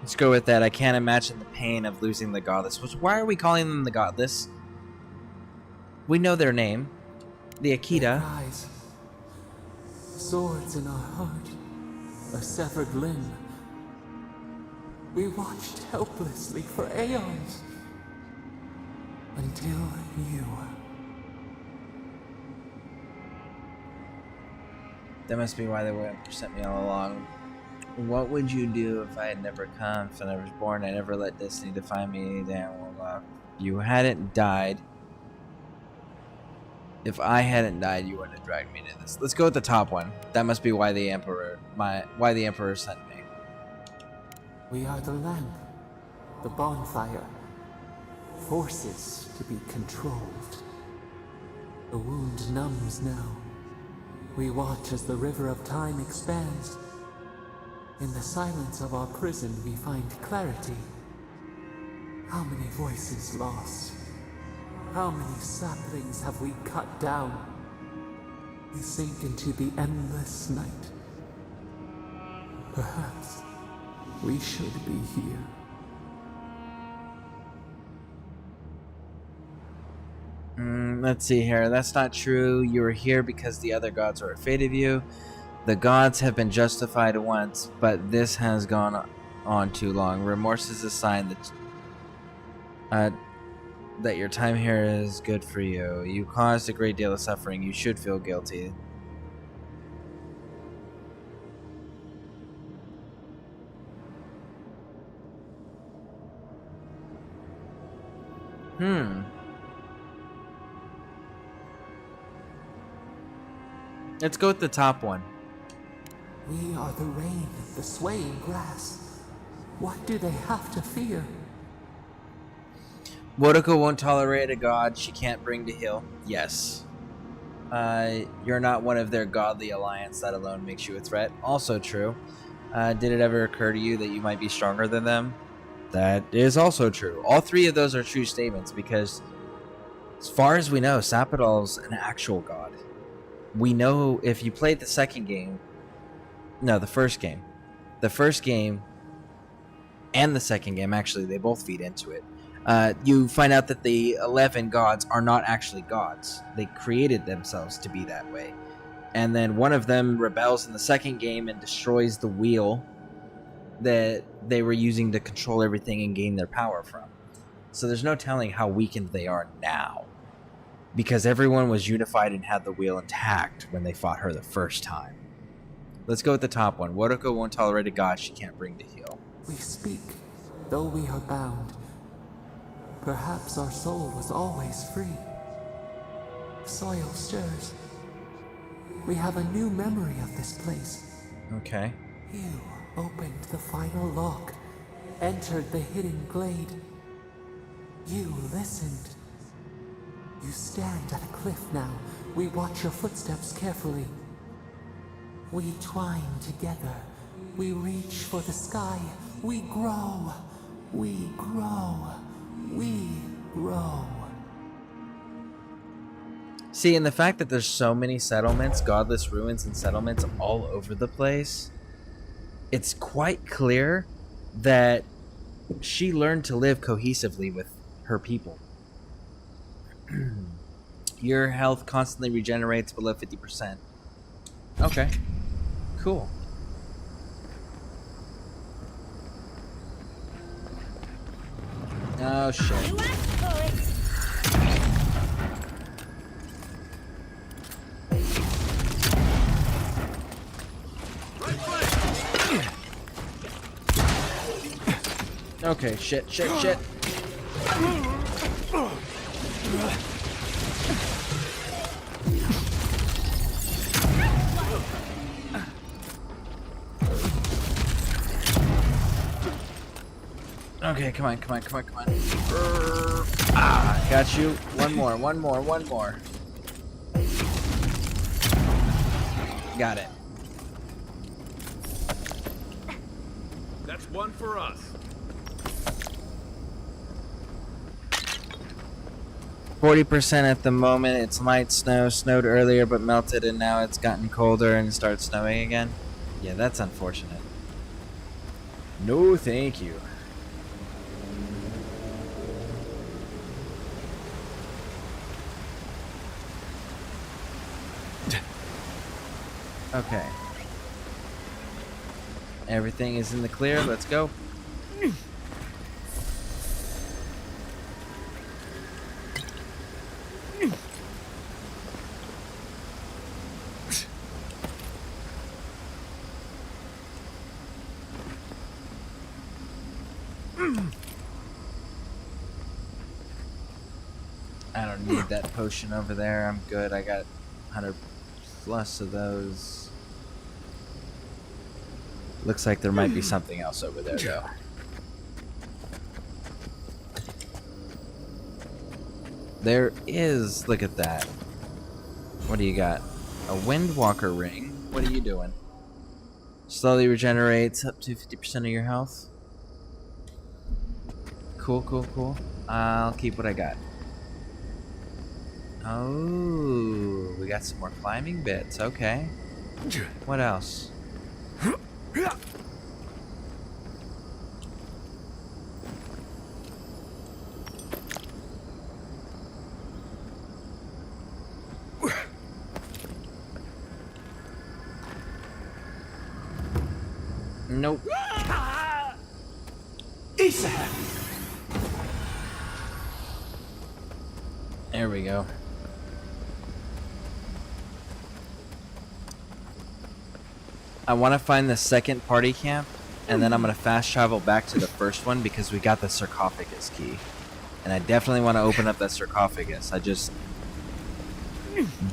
Let's go with that. I can't imagine the pain of losing the godless. Why are we calling them the godless? We know their name. The Akita. Eyes. Swords in our heart. A severed limb. We watched helplessly for aeons. Until you. That must be why they wouldn't present me all along. What would you do if I had never come? If I was born, I never let destiny define me. Damn, well, you hadn't died. If I hadn't died, you wouldn't have dragged me into this. Let's go with the top one. That must be why the Emperor, sent me. We are the lamp, the bonfire, forces to be controlled. The wound numbs now. We watch as the river of time expands. In the silence of our prison, we find clarity. How many voices lost? How many saplings have we cut down? We sink into the endless night. Perhaps we should be here. Let's see here. That's not true. You were here because the other gods were afraid of you. The gods have been justified once, but this has gone on too long. Remorse is a sign that your time here is good for you. You caused a great deal of suffering. You should feel guilty. Let's go with the top one. We are the rain, the swaying grass. What do they have to fear? Wodoko won't tolerate a god she can't bring to heal. Yes. You're not one of their godly alliance. That alone makes you a threat. Also true. Did it ever occur to you that you might be stronger than them? That is also true. All three of those are true statements because, as far as we know, Sapodal's an actual god. We know if you played the second game... No, the first game. The first game and the second game, actually, they both feed into it. You find out that the 11 gods are not actually gods. They created themselves to be that way. And then one of them rebels in the second game and destroys the wheel that they were using to control everything and gain their power from. So there's no telling how weakened they are now. Because everyone was unified and had the wheel intact when they fought her the first time. Let's go with the top one. Wodoko won't tolerate a god she can't bring to heal. We speak, though we are bound. Perhaps our soul was always free. Soil stirs. We have a new memory of this place. Okay. You opened the final lock, entered the hidden glade. You listened. You stand at a cliff now. We watch your footsteps carefully. We twine together. We reach for the sky. We grow. We grow. We grow. See, and the fact that there's so many settlements, godless ruins and settlements all over the place, it's quite clear that she learned to live cohesively with her people. Your health constantly regenerates below 50%. Okay. Cool. Oh, shit. You asked for it. Okay, shit. Okay, come on. Got you. One more. Got it. That's one for us. 40% at the moment. It's light snow. Snowed earlier but melted, and now it's gotten colder and starts snowing again. Yeah, that's unfortunate. No, thank you. Okay. Everything is in the clear. Let's go. I don't need that potion over there. I'm good. I got 100 plus of those. Looks like there might be something else over there, though. There is. Look at that. What do you got? A Windwalker ring. What are you doing? Slowly regenerates up to 50% of your health. Cool. I'll keep what I got. Oh, we got some more climbing bits. Okay. What else? Nope. There we go. I want to find the second party camp, and then I'm going to fast travel back to the first one because we got the sarcophagus key. And I definitely want to open up that sarcophagus. I just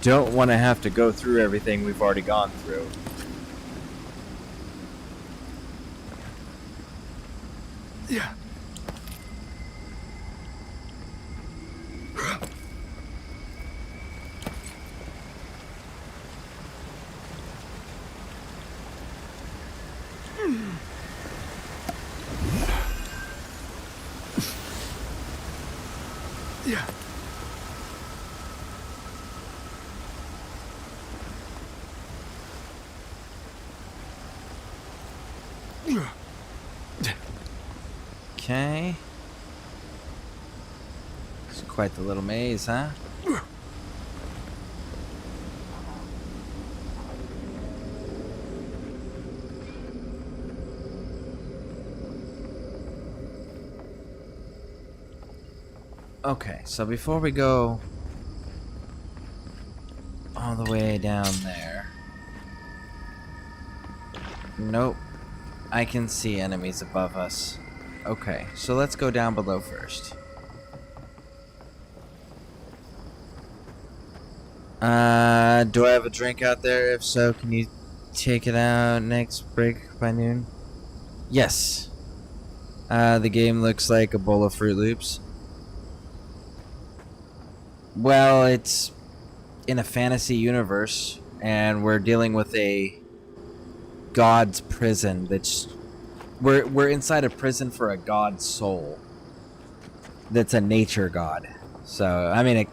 don't want to have to go through everything we've already gone through. Yeah. Yeah. Okay. It's quite the little maze, huh? Okay, so before we go all the way down there. Nope. I can see enemies above us. Okay, so let's go down below first. Do I have a drink out there? If so, can you take it out next break by noon? Yes. The game looks like a bowl of Fruit Loops. Well, it's in a fantasy universe, and we're dealing with a god's prison. That's we're inside a prison for a god's soul. That's a nature god. So I mean, it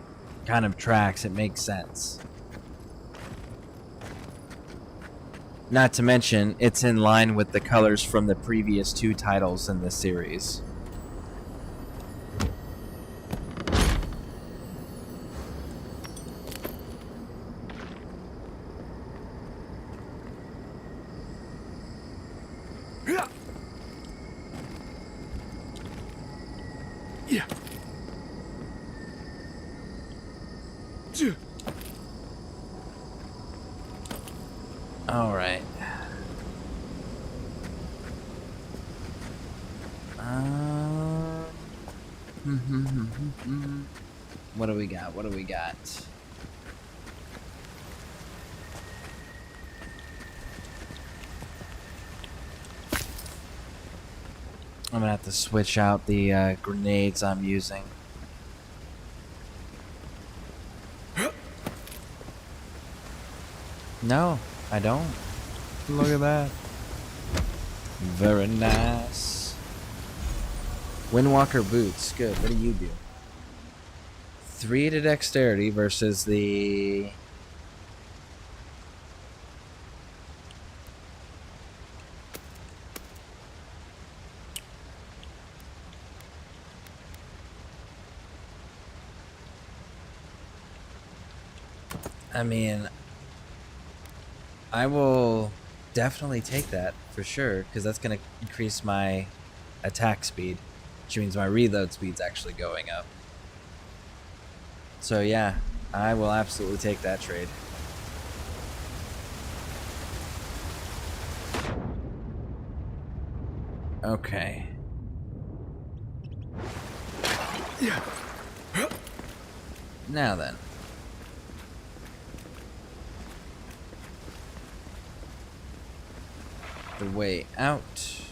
kind of tracks. It makes sense. Not to mention, it's in line with the colors from the previous 2 titles in this series. Yeah. All right. What do we got? What do we got? I'm gonna have to switch out the grenades I'm using. No, I don't. Look at that. Very nice. Windwalker boots. Good. What do you do? 3 to dexterity versus the... I mean, I will definitely take that for sure, because that's going to increase my attack speed, which means my reload speed's actually going up. So yeah, I will absolutely take that trade. Okay. Yeah. Now then. The way out.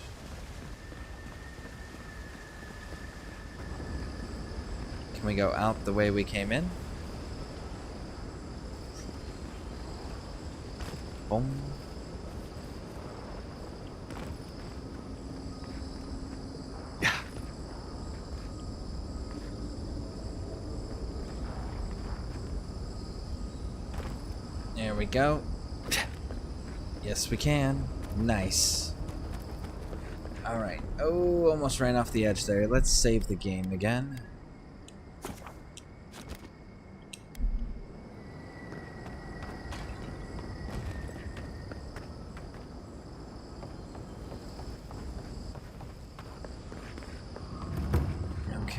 Can we go out the way we came in? Boom. There we go. Yes, we can. Nice. Alright. Oh, almost ran off the edge there. Let's save the game again.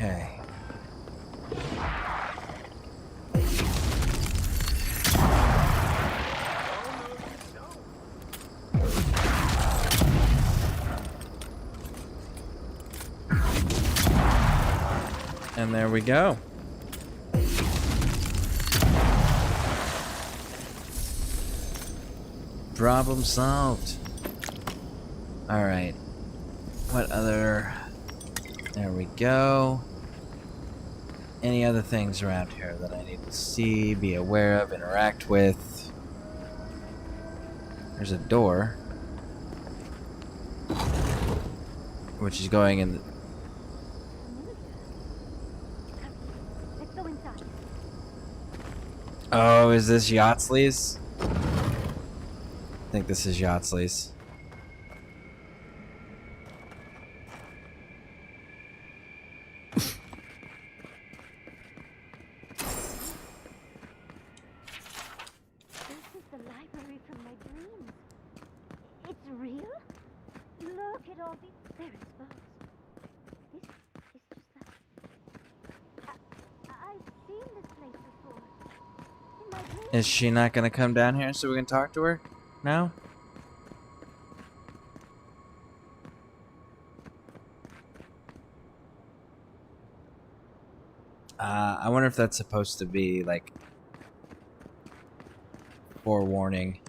Okay. And there we go. Problem solved. Alright. What other... There we go. Any other things around here that I need to see, be aware of, interact with? There's a door. Which is going in the... Let's go inside. Oh, is this Yahtzlee's? I think this is Yahtzlee's. This is the library from my dreams. It's real? Look at all these... They're exposed. This is just I've seen this place before. In my dreams. Is she not gonna come down here so we can talk to her now? I wonder if that's supposed to be like forewarning.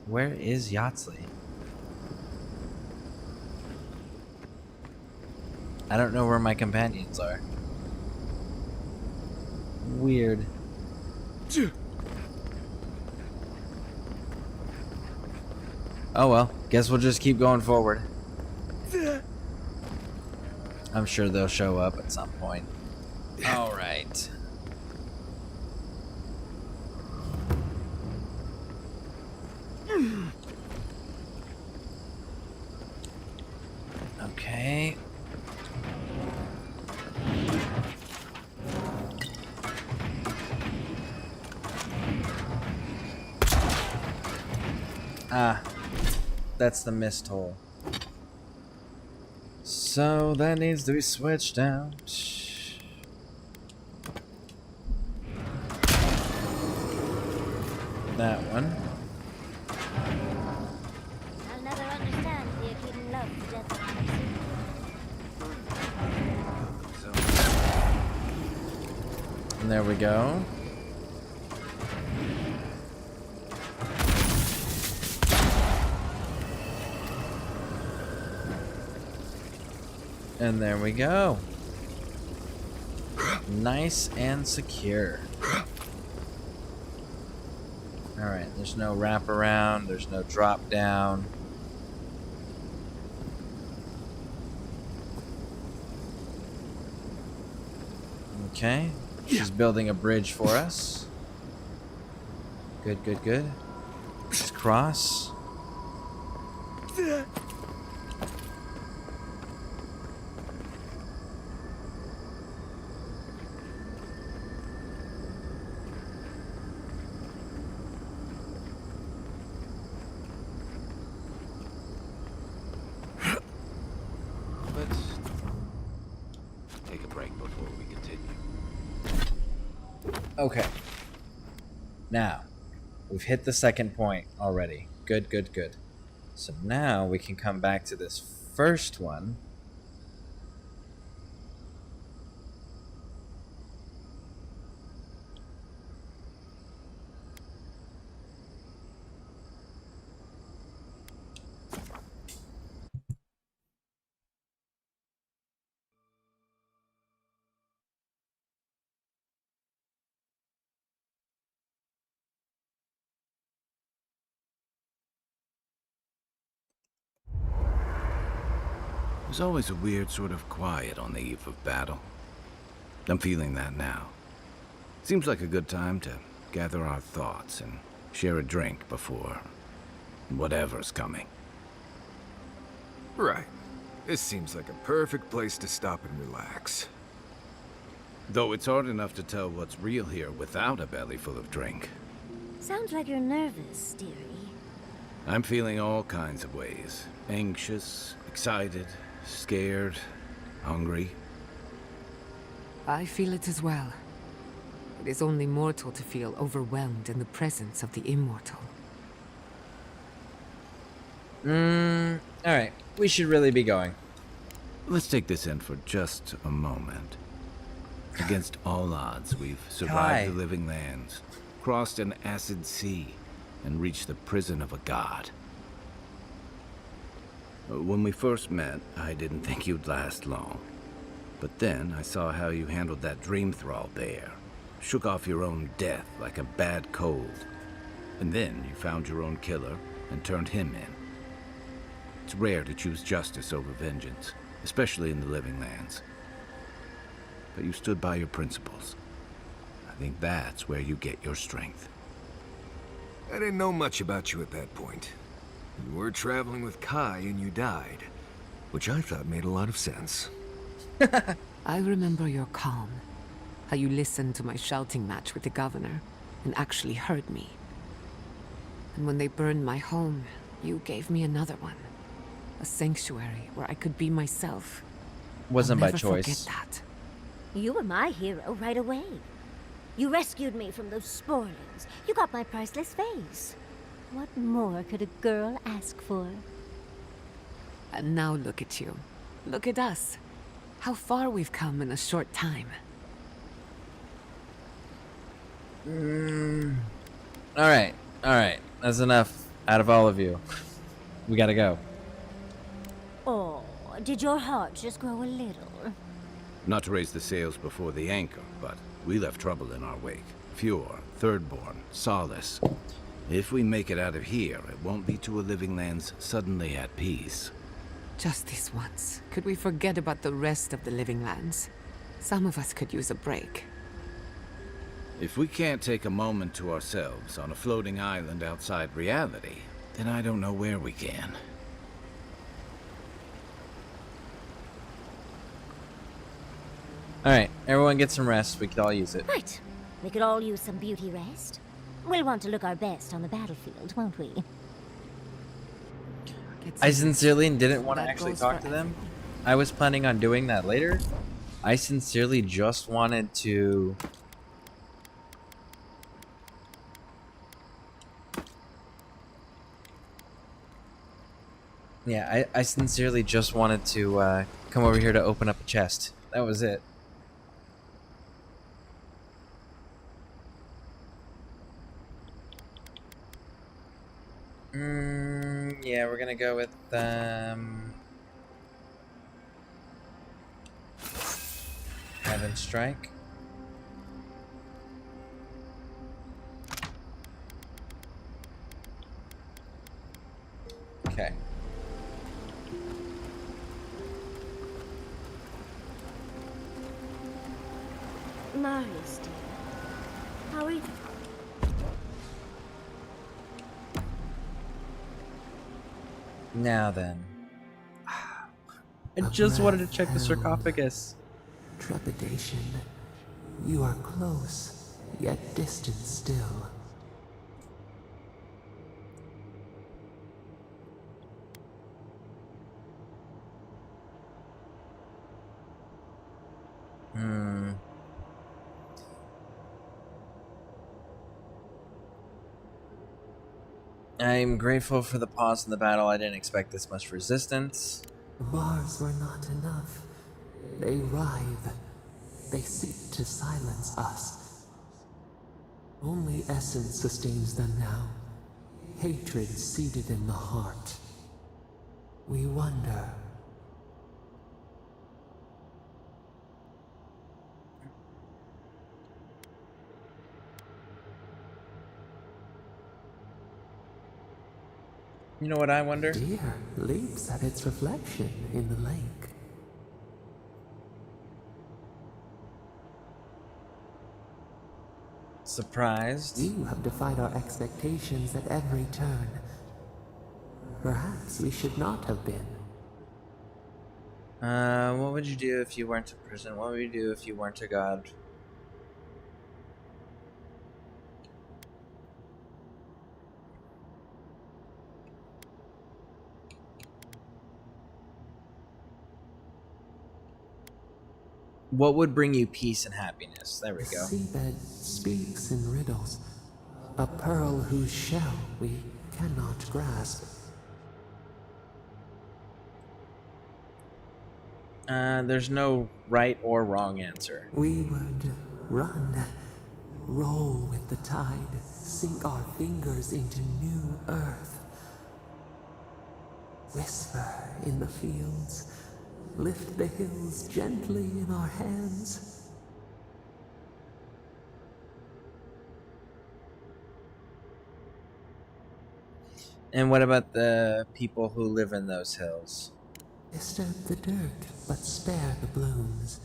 Where is Yahtzlee? I don't know where my companions are. Weird. Oh well, guess we'll just keep going forward. I'm sure they'll show up at some point. Alright. Okay. Ah, that's the mist hole. So that needs to be switched out. That one. I'll never understand the Akkadian love for death. And there we go. And there we go. Nice and secure. Alright, there's no wraparound, there's no drop down. Okay, she's building a bridge for us. Good, good, good. Let's cross. Take a break before we continue. Okay. Now, we've hit the second point already. Good, good, good. So now we can come back to this first one. There's always a weird sort of quiet on the eve of battle. I'm feeling that now. Seems like a good time to gather our thoughts and share a drink before whatever's coming. Right. This seems like a perfect place to stop and relax. Though it's hard enough to tell what's real here without a belly full of drink. Sounds like you're nervous, dearie. I'm feeling all kinds of ways. Anxious, excited, scared, hungry. I feel it as well. It is only mortal to feel overwhelmed in the presence of the immortal. Alright. We should really be going. Let's take this in for just a moment. Against all odds, we've survived Kai. the living lands, crossed an acid sea, and reached the prison of a god. When we first met, I didn't think you'd last long. But then I saw how you handled that dream thrall there. Shook off your own death like a bad cold. And then you found your own killer and turned him in. It's rare to choose justice over vengeance, especially in the living lands. But you stood by your principles. I think that's where you get your strength. I didn't know much about you at that point. You were traveling with Kai and you died, which I thought made a lot of sense. I remember your calm. How you listened to my shouting match with the governor and actually heard me. And when they burned my home, you gave me another one. A sanctuary where I could be myself. Wasn't I'll by never choice. forget that. You were my hero right away. You rescued me from those spoilers. You got my priceless face. What more could a girl ask for? And now look at you. Look at us. How far we've come in a short time. Alright. Alright. That's enough out of all of you. We gotta go. Oh, did your heart just grow a little? Not to raise the sails before the anchor, but we left trouble in our wake. Fjord, Thirdborn, Solace. If we make it out of here, it won't be to a living lands suddenly at peace. Just this once. Could we forget about the rest of the living lands? Some of us could use a break. If we can't take a moment to ourselves on a floating island outside reality, then I don't know where we can. Alright, everyone get some rest. We could all use it. Right. We could all use some beauty rest. We'll want to look our best on the battlefield, won't we? I sincerely didn't want to That actually goes talk for to them. I was planning on doing that later. I sincerely just wanted to... Yeah, I sincerely just wanted to come over here to open up a chest. That was it. Yeah, we're gonna go with Heaven Strike. Okay. Marius, dear. How are you? Now then. I just wanted to check the sarcophagus. Trepidation. You are close, yet distant still. I'm grateful for the pause in the battle. I didn't expect this much resistance. The bars were not enough. They writhe. They seek to silence us. Only essence sustains them now. Hatred seated in the heart. We wonder. You know what I wonder? Deer leaps at its reflection in the lake. Surprised? You have defied our expectations at every turn. Perhaps we should not have been. What would you do if you weren't a prison? What would you do if you weren't a god? What would bring you peace and happiness? There we The go. seabed speaks in riddles, a pearl whose shell we cannot grasp. There's no right or wrong answer. We would run, roll with the tide, sink our fingers into new earth. Whisper in the fields, lift the hills gently in our hands. And what about the people who live in those hills? Disturb the dirt, but spare the blooms.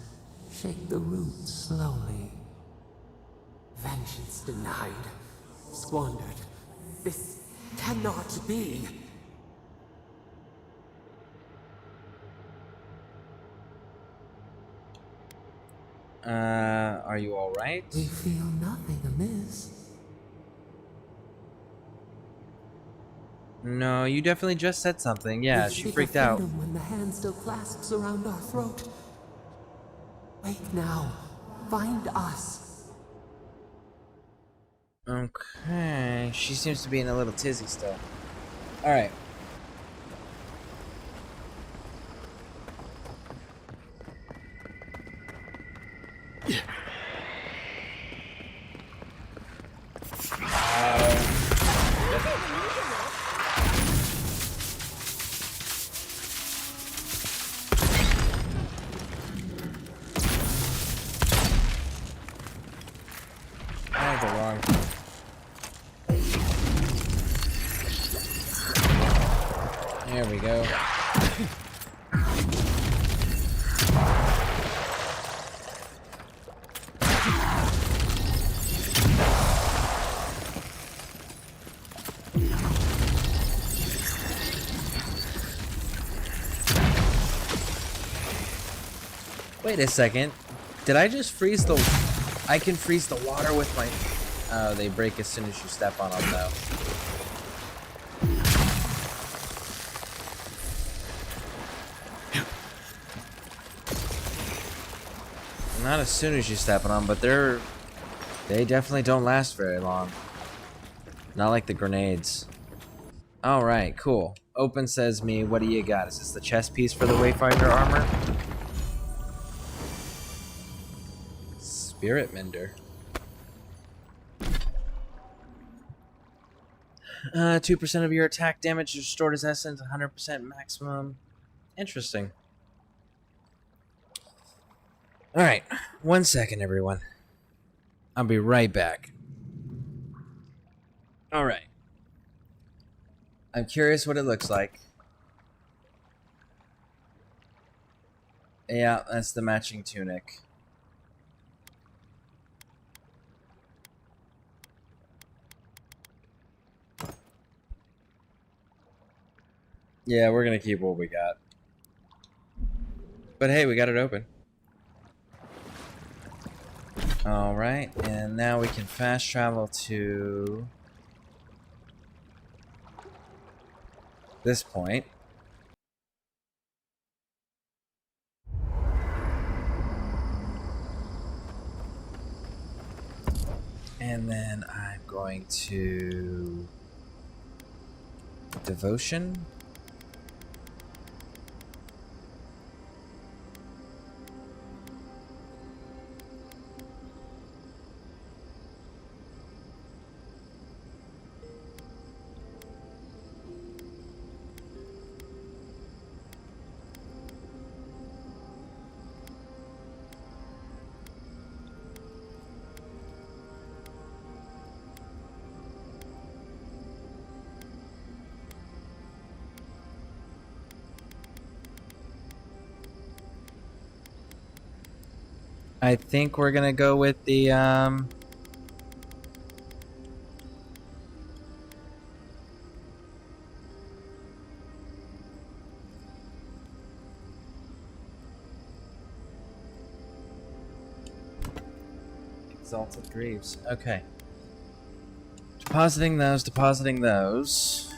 Shake the roots slowly. Vengeance denied, squandered. This cannot be. Are you alright? We feel nothing amiss. No, you definitely just said something. Yeah, We she seek freaked a out. freedom when the hand still clasps around our throat. Wake now. Find us. Okay, she seems to be in a little tizzy still. Alright. There we go. Wait a second. Did I just freeze the... I can freeze the water with my... Oh, they break as soon as you step on them, though. Not as soon as you step on them, but they definitely don't last very long. Not like the grenades. Alright, cool. Open says me, what do you got? Is this the chest piece for the Wayfinder armor? Spirit Mender. 2% of your attack damage is restored as essence, 100% maximum. Interesting. Alright, 1 second, everyone. I'll be right back. Alright. I'm curious what it looks like. Yeah, that's the matching tunic. Yeah, we're gonna keep what we got. But hey, we got it open. Alright, and now we can fast travel to this point. And then I'm going to Devotion. I think we're gonna go with the Exalted Greaves. Okay. Depositing those, depositing those.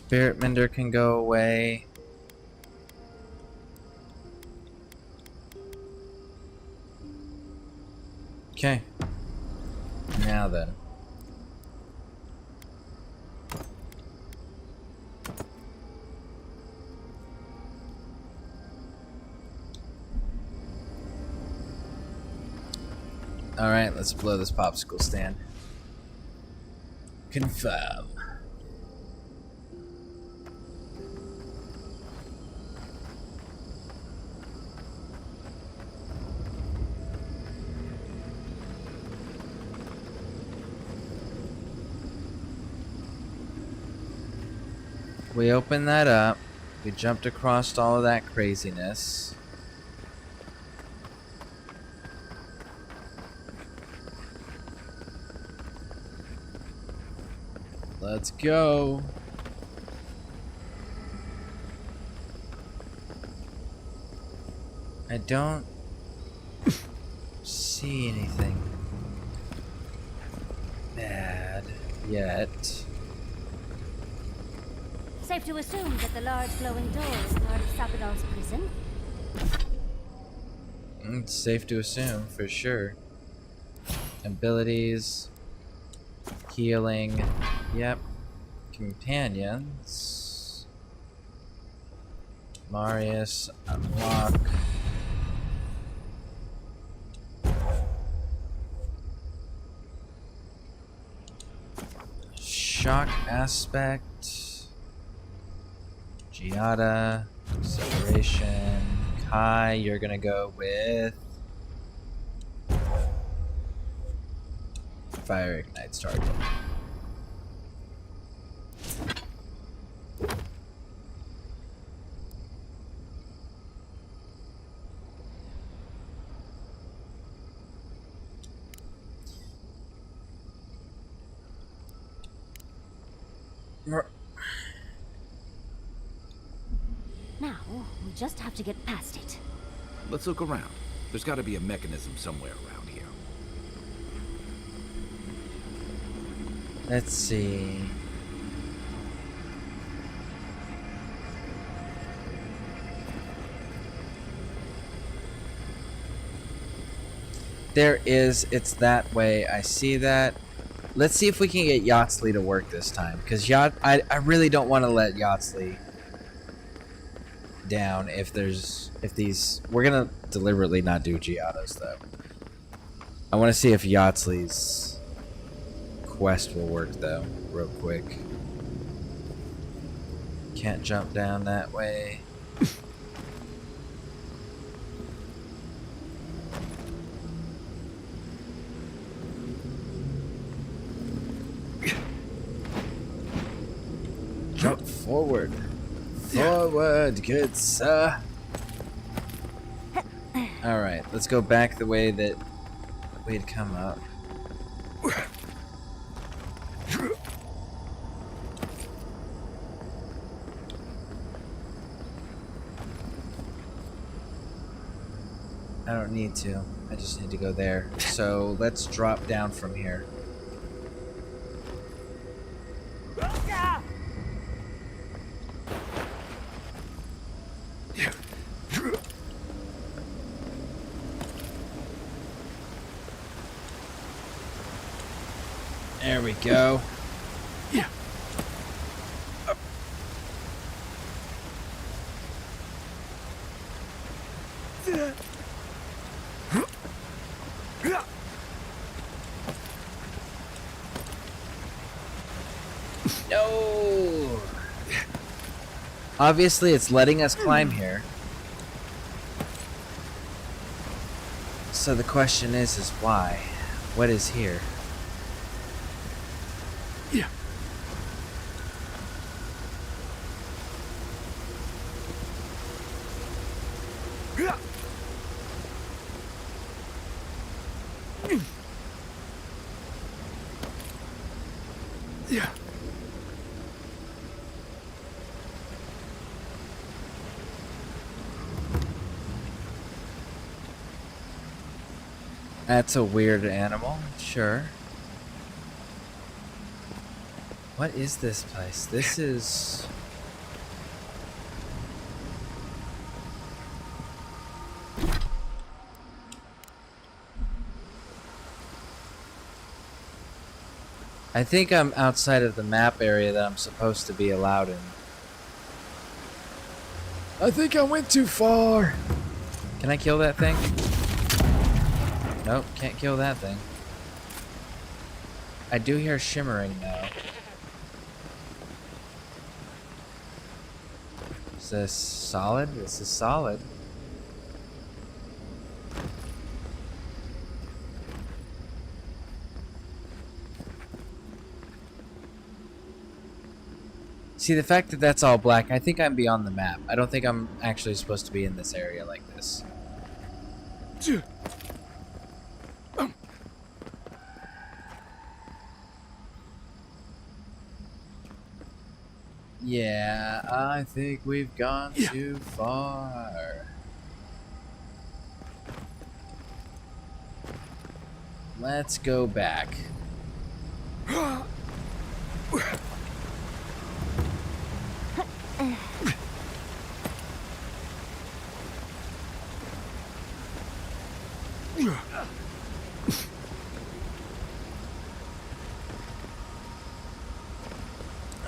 Spirit Mender can go away. Okay. Now then. Alright, let's blow this popsicle stand. Confirm. We opened that up. We jumped across all of that craziness. Let's go. I don't see anything bad yet. Safe to assume that the large glowing door is part of Sapidal's prison? It's safe to assume, for sure. Abilities. Healing. Yep. Companions. Marius. Unlock. Shock aspect. Giada. Separation. Kai, you're gonna go with Fire ignites target. Now, we just have to get past it. Let's look around. There's got to be a mechanism somewhere around here. Let's see. There is, it's that way. I see that. Let's see if we can get Yatsley to work this time, because I really don't want to let Yatsley down if these. We're gonna deliberately not do Giados though. I want to see if Yatsley's quest will work though, real quick. Can't jump down that way. Jump forward. Forward, good sir. Alright, let's go back the way that we had come up. I don't need to. I just need to go there. So let's drop down from here. There we go. Yeah. No. Obviously, it's letting us climb here. So the question is why? What is here? Yeah. Yeah. That's a weird animal, sure. What is this place? This is I think I'm outside of the map area that I'm supposed to be allowed in. I think I went too far. Can I kill that thing? Nope, can't kill that thing. I do hear shimmering though. Is this solid? This is solid. See, the fact that that's all black, I think I'm beyond the map. I don't think I'm actually supposed to be in this area like this. Yeah, I think we've gone too far. Let's go back.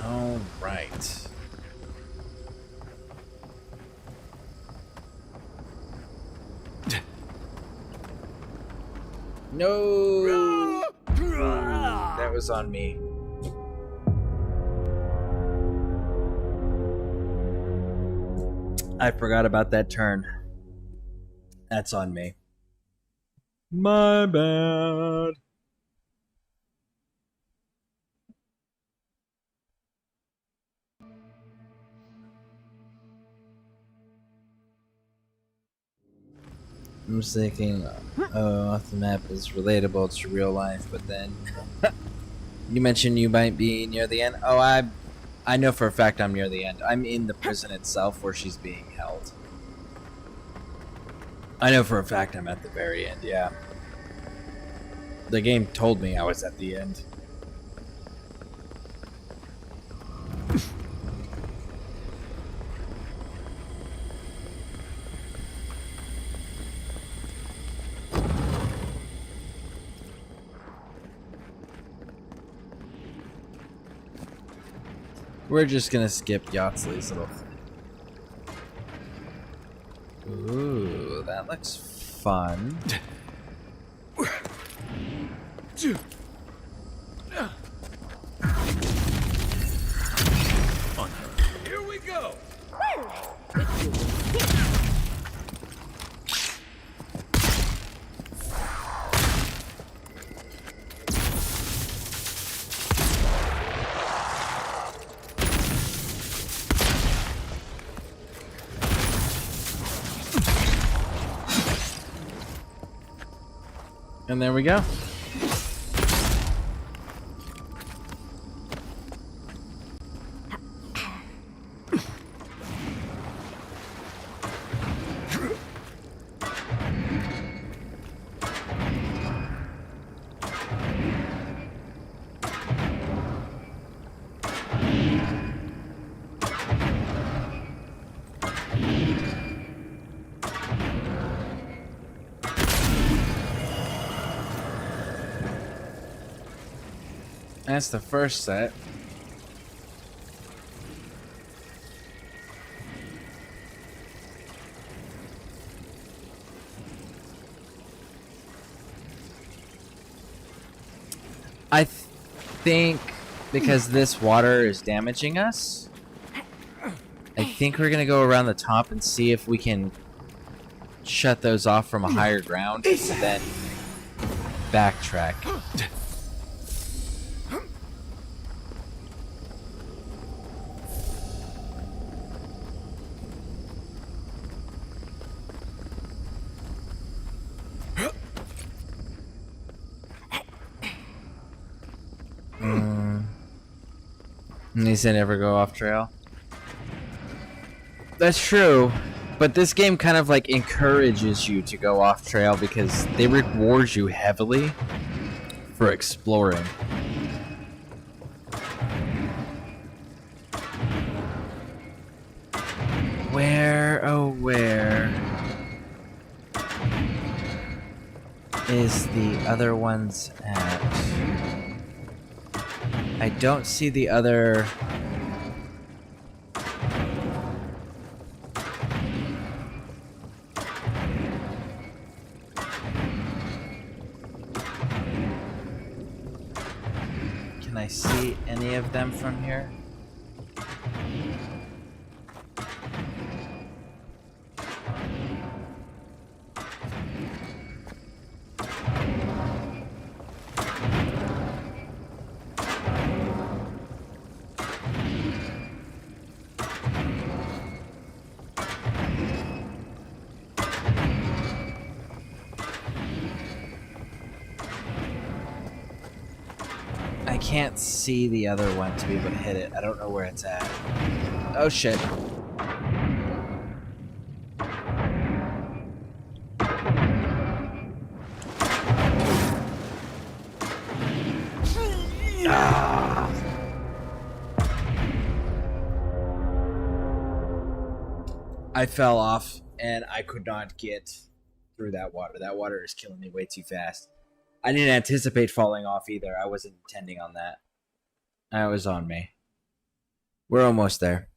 All right. No! That was on me. I forgot about that turn. That's on me. My bad. I'm just thinking, oh, the map is relatable to real life, but then you mentioned you might be near the end. Oh, I know for a fact I'm near the end. I'm in the prison itself where she's being held. I know for a fact I'm at the very end, yeah. The game told me I was at the end. We're just gonna skip Yachtley's little thing. Ooh, that looks fun. Here we go. And there we go. That's the first set. I think because this water is damaging us, I think we're gonna go around the top and see if we can shut those off from a higher ground and then backtrack. These never go off trail. That's true, but this game kind of like encourages you to go off trail because they reward you heavily for exploring. Where, oh where is the other ones at? I don't see the other... Can I see any of them from here? I can't see the other one to be able to hit it. I don't know where it's at. Oh shit. Ah. I fell off and I could not get through that water. That water is killing me way too fast. I didn't anticipate falling off either. I wasn't intending on that. That was on me. We're almost there.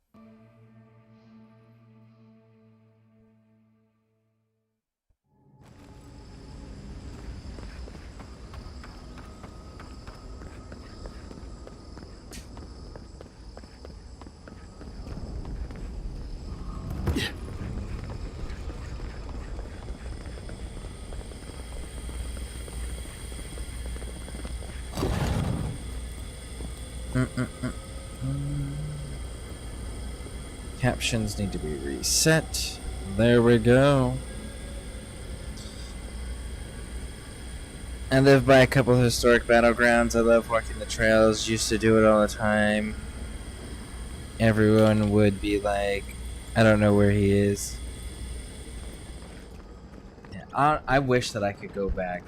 Captions need to be reset. There we go. I live by a couple of historic battlegrounds. I love walking the trails. Used to do it all the time. Everyone would be like, I don't know where he is. Yeah, I wish that I could go back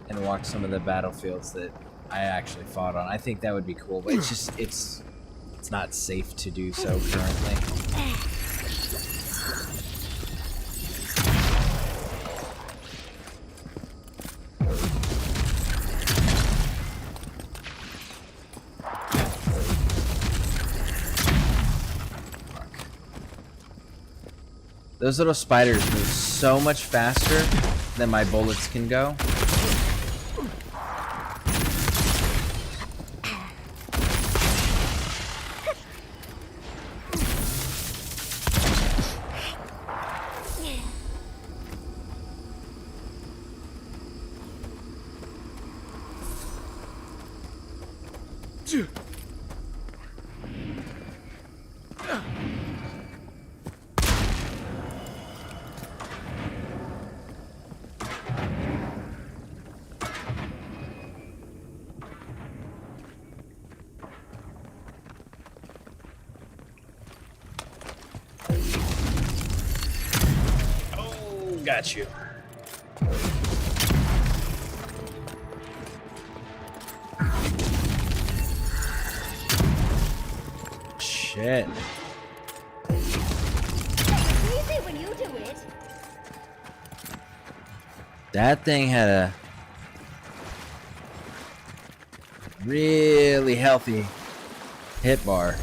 and walk some of the battlefields that I actually fought on. I think that would be cool, but it's just, it's not safe to do so currently. Those little spiders move so much faster than my bullets can go. Got you. Shit. Easy when you do it. That thing had a really healthy hit bar.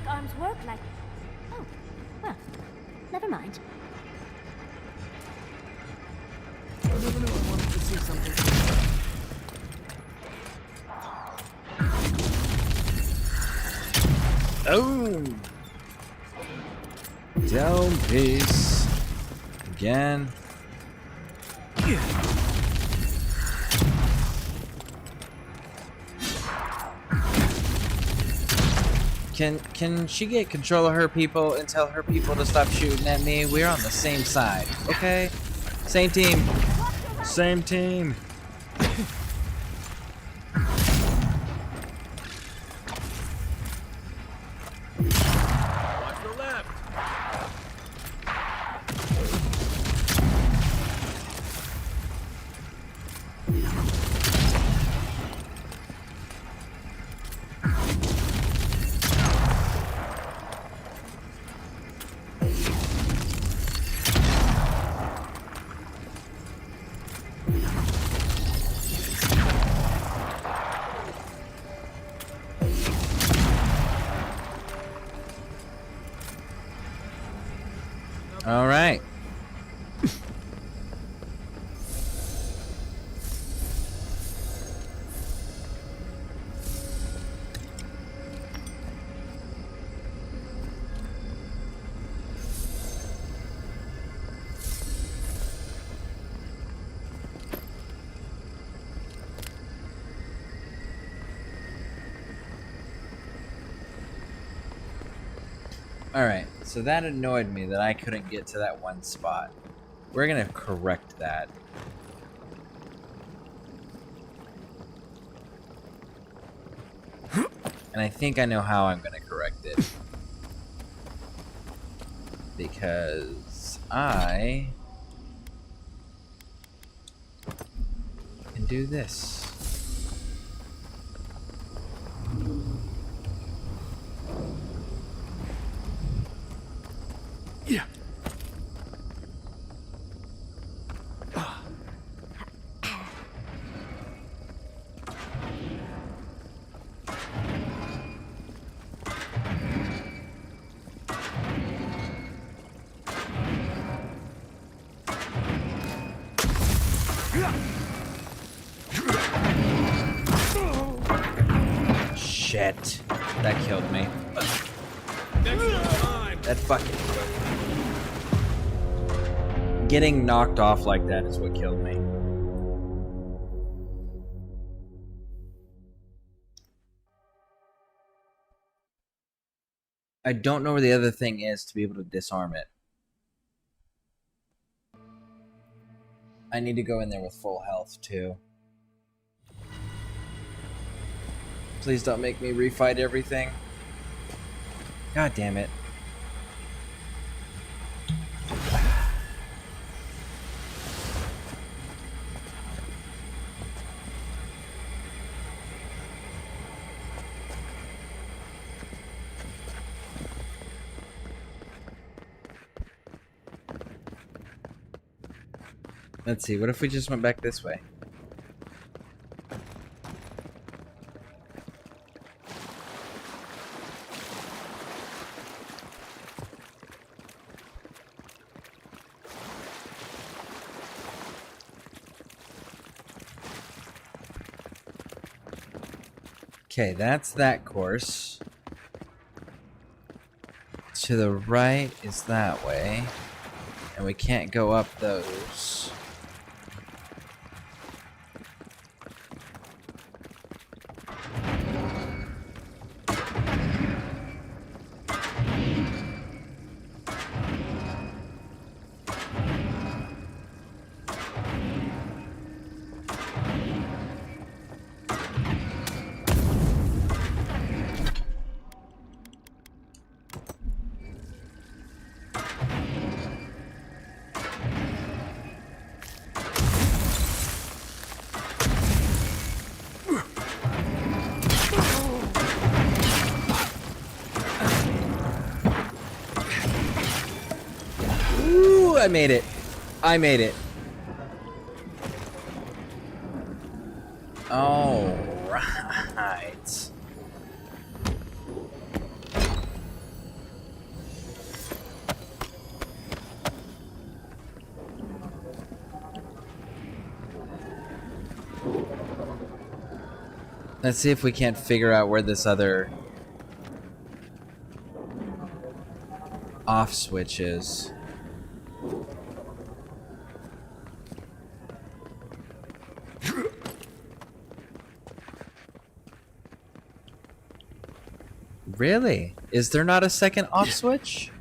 Arms work like... Oh, well, never mind. I never knew I wanted to see something. Oh! Down piece. Again. Can she get control of her people and tell her people to stop shooting at me? We're on the same side, okay? Same team. Same team. Watch the left. All right. Alright, so that annoyed me that I couldn't get to that one spot. We're gonna correct that. And I think I know how I'm gonna correct it. Because I can do this. Yeah. Shit. That killed me. That fucking killed me. Getting knocked off like that is what killed me. I don't know where the other thing is to be able to disarm it. I need to go in there with full health too. Please don't make me refight everything. God damn it. Let's see, what if we just went back this way? Okay, that's that course. To the right is that way. And we can't go up those. I made it. I made it. All right. Let's see if we can't figure out where this other off switch is. Really? Is there not a second off switch?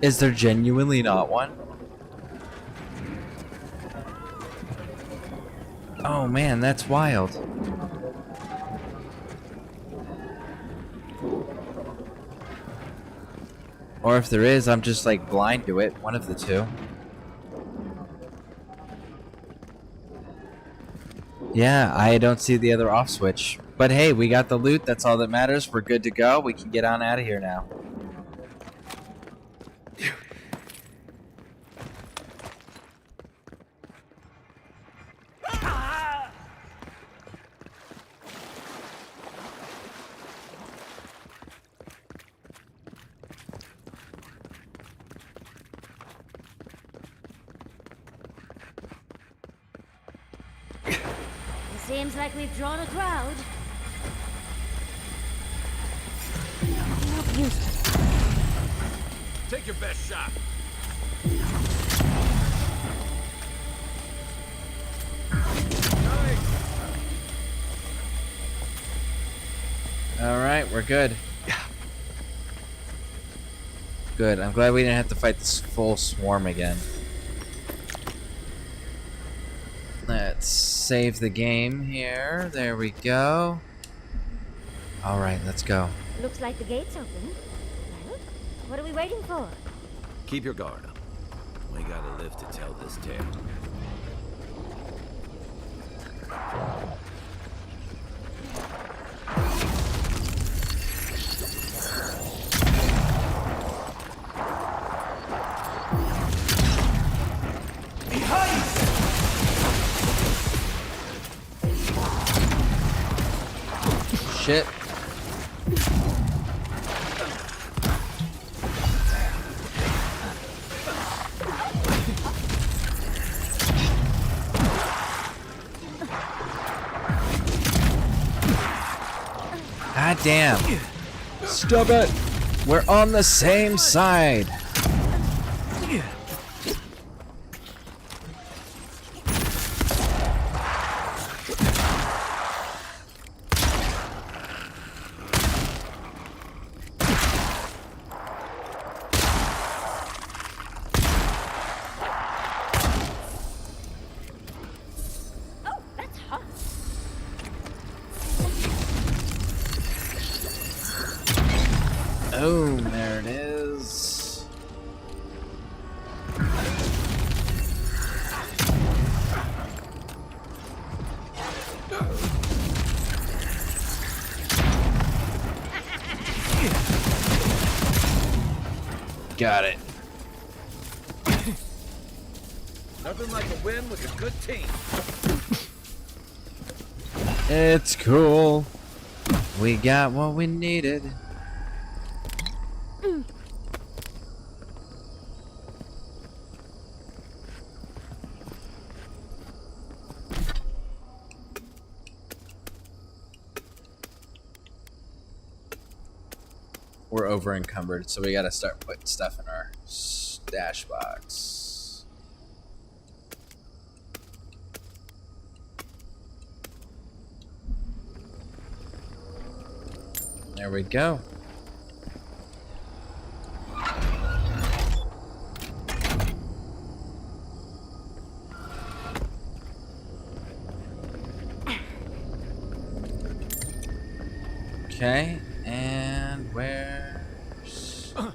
Is there genuinely not one? Oh man, that's wild. Or if there is, I'm just like blind to it. One of the two. Yeah, I don't see the other off switch. But hey, we got the loot. That's all that matters. We're good to go. We can get on out of here now. Seems like we've drawn a crowd. Take your best shot. Alright, we're good. Good. I'm glad we didn't have to fight this full swarm again. Let's save the game here. There we go. Alright, let's go. Looks like the gate's open. Well, what are we waiting for? Keep your guard up. We gotta live to tell this tale. Shit. God damn. Stop it. We're on the same side. Oh, there it is. Got it. Nothing like a win with a good team. It's cool. We got what we needed. We're over encumbered, so we gotta start putting stuff in our stash box. There we go. Okay, and where's the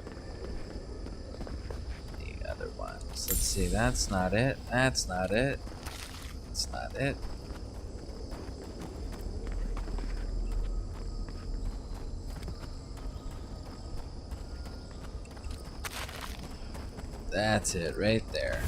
other ones? Let's see, that's not it. That's not it. That's not it. That's it right there.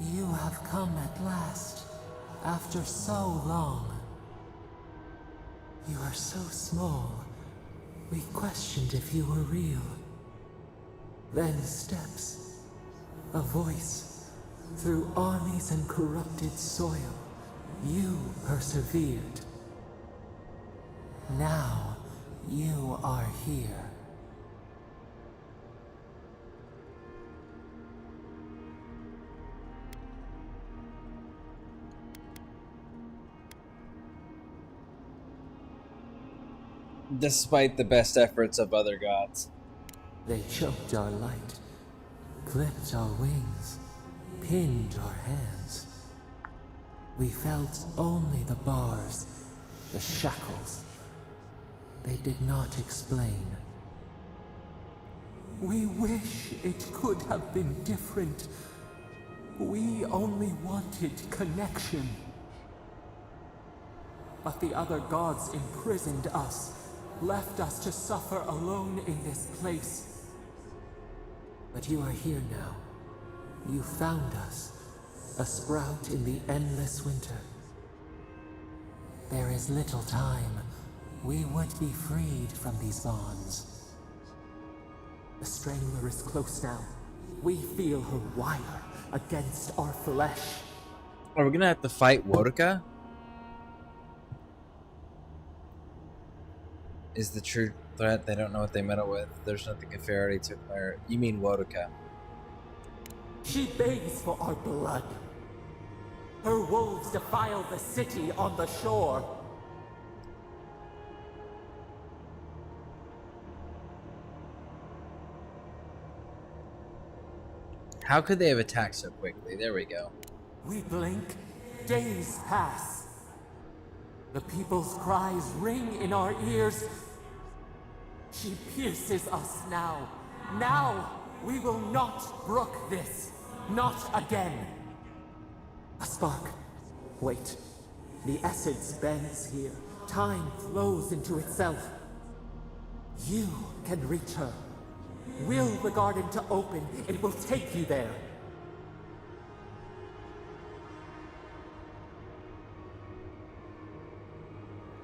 You have come at last, after so long. You are so small, we questioned if you were real. Then steps, a voice, through armies and corrupted soil. You persevered. Now, you are here. Despite the best efforts of other gods. They choked our light, clipped our wings, pinned our hands. We felt only the bars, the shackles. They did not explain. We wish it could have been different. We only wanted connection. But the other gods imprisoned us, left us to suffer alone in this place. But you are here now. You found us, a sprout in the endless winter. There is little time. We would be freed from these bonds. The Strangler is close now. We feel her wire against our flesh. Are we gonna have to fight Wodoka? Is the true threat they don't know what they meddle with? There's nothing Fairity took her. You mean Wodoka? She begs for our blood. Her wolves defile the city on the shore. How could they have attacked so quickly? There we go. We blink, days pass. The people's cries ring in our ears. She pierces us now. Now, we will not brook this. Not again. A spark. Wait. The essence bends here. Time flows into itself. You can reach her. Will the garden to open, it will take you there.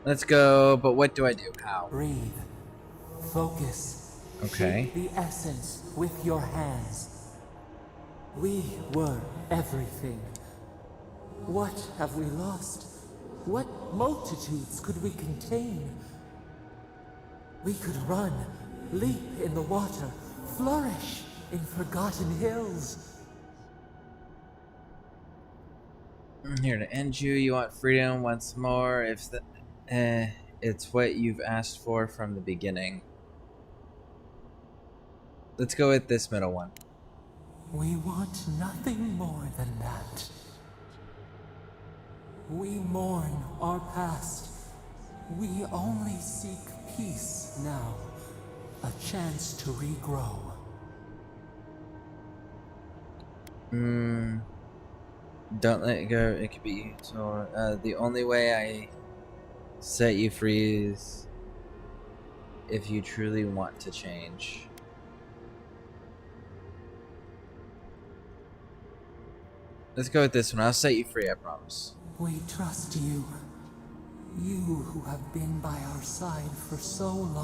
Let's go, but what do I do? How? Breathe. Focus. Okay. Shape the essence with your hands. We were everything. What have we lost? What multitudes could we contain? We could run, leap in the water, flourish in forgotten hills. I'm here to end you. You want freedom once more. If the, it's what you've asked for from the beginning. Let's go with this middle one. We want nothing more than that. We mourn our past. We only seek peace now. A chance to regrow. Don't let it go. It could be so. The only way I set you free is if you truly want to change. Let's go with this one. I'll set you free, I promise. We trust you. You who have been by our side for so long.